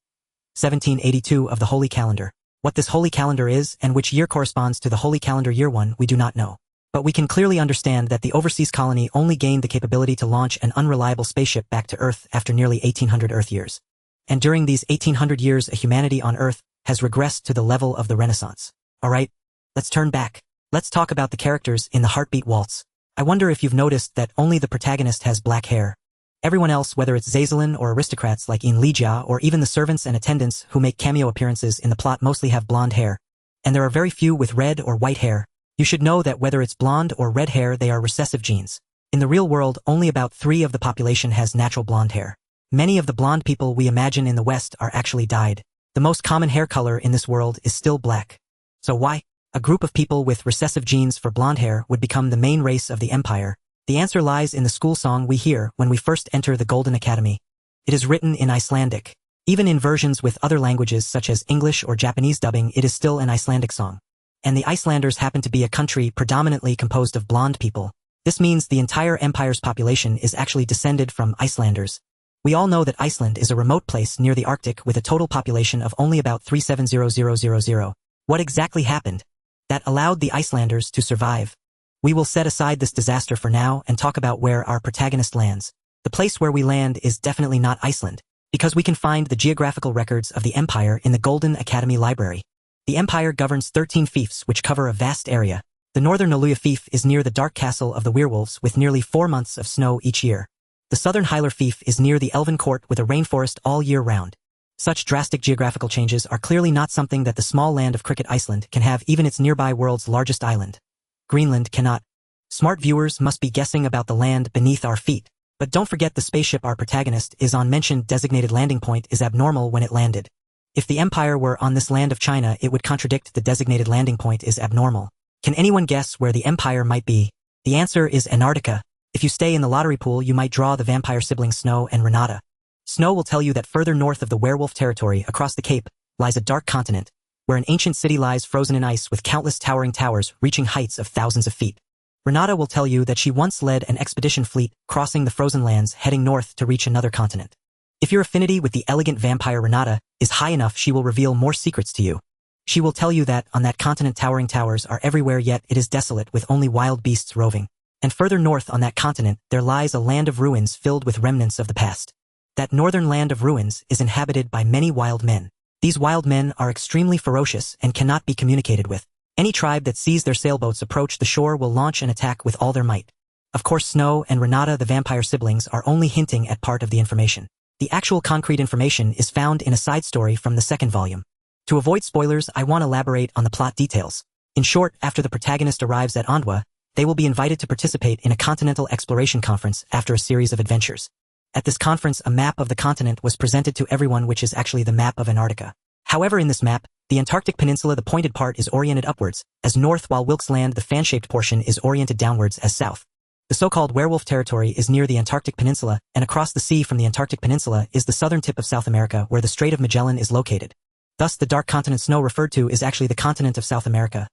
1782 of the Holy Calendar. What this Holy Calendar is and which year corresponds to the Holy Calendar year 1, we do not know. But we can clearly understand that the overseas colony only gained the capability to launch an unreliable spaceship back to Earth after nearly 1800 Earth years. And during these 1800 years, humanity on Earth has regressed to the level of the Renaissance. Alright, let's turn back. Let's talk about the characters in the Heartbeat Waltz. I wonder if you've noticed that only the protagonist has black hair. Everyone else, whether it's Zazalin or aristocrats like In Lijia or even the servants and attendants who make cameo appearances in the plot mostly have blonde hair. And there are very few with red or white hair. You should know that whether it's blonde or red hair, they are recessive genes. In the real world, only about 3% of the population has natural blonde hair. Many of the blonde people we imagine in the West are actually dyed. The most common hair color in this world is still black. So why? A group of people with recessive genes for blonde hair would become the main race of the empire. The answer lies in the school song we hear when we first enter the Golden Academy. It is written in Icelandic. Even in versions with other languages such as English or Japanese dubbing, it is still an Icelandic song. And the Icelanders happen to be a country predominantly composed of blonde people. This means the entire empire's population is actually descended from Icelanders. We all know that Iceland is a remote place near the Arctic with a total population of only about 370000. What exactly happened that allowed the Icelanders to survive? We will set aside this disaster for now and talk about where our protagonist lands. The place where we land is definitely not Iceland, because we can find the geographical records of the empire in the Golden Academy Library. The empire governs 13 fiefs which cover a vast area. The northern Naluya fief is near the dark castle of the werewolves with nearly 4 months of snow each year. The southern Hylar fief is near the elven court with a rainforest all year round. Such drastic geographical changes are clearly not something that the small land of Cricket Iceland can have, even its nearby world's largest island. Greenland cannot. Smart viewers must be guessing about the land beneath our feet. But don't forget the spaceship our protagonist is on mentioned designated landing point is abnormal when it landed. If the empire were on this land of China, it would contradict the designated landing point is abnormal. Can anyone guess where the empire might be? The answer is Antarctica. If you stay in the lottery pool, you might draw the vampire siblings Snow and Renata. Snow will tell you that further north of the werewolf territory across the Cape lies a dark continent, where an ancient city lies frozen in ice with countless towering towers reaching heights of thousands of feet. Renata will tell you that she once led an expedition fleet crossing the frozen lands heading north to reach another continent. If your affinity with the elegant vampire Renata is high enough, she will reveal more secrets to you. She will tell you that on that continent towering towers are everywhere, yet it is desolate with only wild beasts roving. And further north on that continent there lies a land of ruins filled with remnants of the past. That northern land of ruins is inhabited by many wild men. These wild men are extremely ferocious and cannot be communicated with. Any tribe that sees their sailboats approach the shore will launch an attack with all their might. Of course, Snow and Renata, the vampire siblings, are only hinting at part of the information. The actual concrete information is found in a side story from the second volume. To avoid spoilers, I want to elaborate on the plot details. In short, after the protagonist arrives at Andwa, they will be invited to participate in a continental exploration conference after a series of adventures. At this conference, a map of the continent was presented to everyone, which is actually the map of Antarctica. However, in this map, the Antarctic Peninsula, the pointed part, is oriented upwards as north, while Wilkes Land, the fan-shaped portion, is oriented downwards as south. The so-called werewolf territory is near the Antarctic Peninsula, and across the sea from the Antarctic Peninsula is the southern tip of South America, where the Strait of Magellan is located. Thus, the dark continent Snow referred to is actually the continent of South America,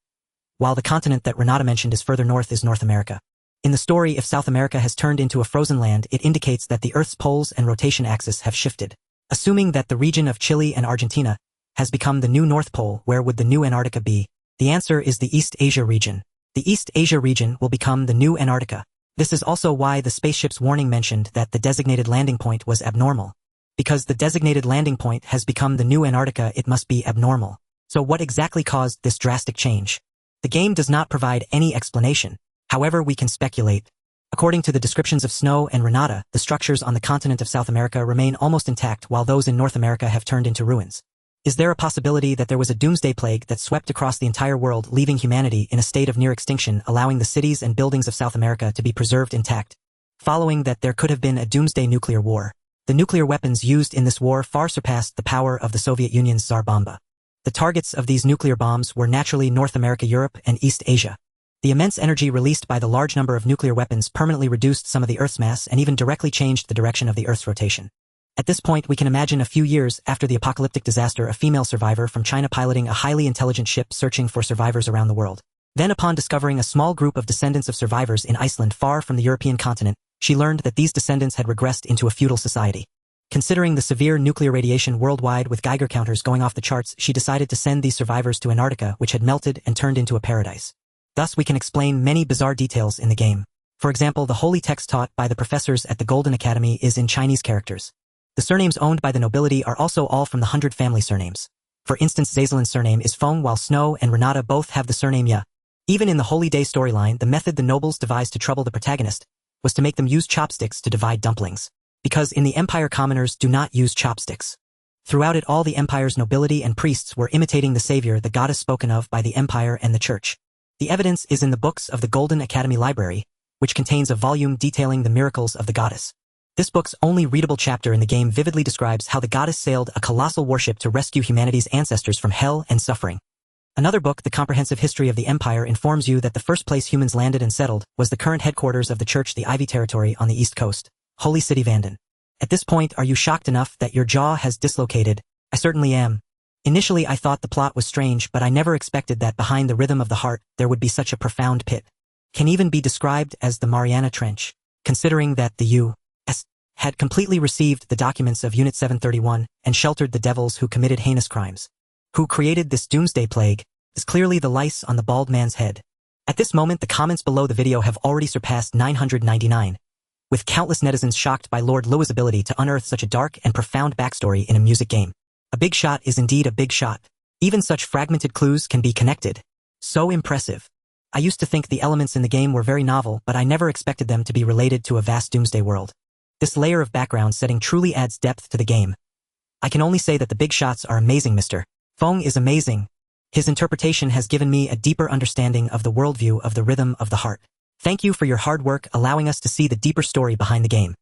while the continent that Renata mentioned is further north is North America. In the story, if South America has turned into a frozen land, it indicates that the Earth's poles and rotation axis have shifted. Assuming that the region of Chile and Argentina has become the new North Pole, where would the new Antarctica be? The answer is the East Asia region. The East Asia region will become the new Antarctica. This is also why the spaceship's warning mentioned that the designated landing point was abnormal. Because the designated landing point has become the new Antarctica, it must be abnormal. So what exactly caused this drastic change? The game does not provide any explanation. However, we can speculate. According to the descriptions of Snow and Renata, the structures on the continent of South America remain almost intact, while those in North America have turned into ruins. Is there a possibility that there was a doomsday plague that swept across the entire world, leaving humanity in a state of near extinction, allowing the cities and buildings of South America to be preserved intact? Following that, there could have been a doomsday nuclear war. The nuclear weapons used in this war far surpassed the power of the Soviet Union's Tsar Bomba. The targets of these nuclear bombs were naturally North America, Europe, and East Asia. The immense energy released by the large number of nuclear weapons permanently reduced some of the Earth's mass and even directly changed the direction of the Earth's rotation. At this point, we can imagine a few years after the apocalyptic disaster, a female survivor from China piloting a highly intelligent ship searching for survivors around the world. Then, upon discovering a small group of descendants of survivors in Iceland far from the European continent, she learned that these descendants had regressed into a feudal society. Considering the severe nuclear radiation worldwide with Geiger counters going off the charts, she decided to send these survivors to Antarctica, which had melted and turned into a paradise. Thus we can explain many bizarre details in the game. For example, the holy text taught by the professors at the Golden Academy is in Chinese characters. The surnames owned by the nobility are also all from the 100 family surnames. For instance, Zazelin's surname is Feng, while Snow and Renata both have the surname Ya. Even in the Holy Day storyline, the method the nobles devised to trouble the protagonist was to make them use chopsticks to divide dumplings. Because in the Empire, commoners do not use chopsticks. Throughout it all, the Empire's nobility and priests were imitating the savior, the goddess spoken of by the Empire and the Church. The evidence is in the books of the Golden Academy Library, which contains a volume detailing the miracles of the goddess. This book's only readable chapter in the game vividly describes how the goddess sailed a colossal warship to rescue humanity's ancestors from hell and suffering. Another book, The Comprehensive History of the Empire, informs you that the first place humans landed and settled was the current headquarters of the Church, the Ivy Territory on the East Coast, Holy City Vanden. At this point, are you shocked enough that your jaw has dislocated? I certainly am. Initially, I thought the plot was strange, but I never expected that behind the rhythm of the heart, there would be such a profound pit. Can even be described as the Mariana Trench, considering that the U.S. had completely received the documents of Unit 731 and sheltered the devils who committed heinous crimes. Who created this doomsday plague is clearly the lice on the bald man's head. At this moment, the comments below the video have already surpassed 999, with countless netizens shocked by Lord Lua's ability to unearth such a dark and profound backstory in a music game. A big shot is indeed a big shot. Even such fragmented clues can be connected. So impressive. I used to think the elements in the game were very novel, but I never expected them to be related to a vast doomsday world. This layer of background setting truly adds depth to the game. I can only say that the big shots are amazing. Mr. Feng is amazing. His interpretation has given me a deeper understanding of the worldview of the rhythm of the heart. Thank you for your hard work allowing us to see the deeper story behind the game.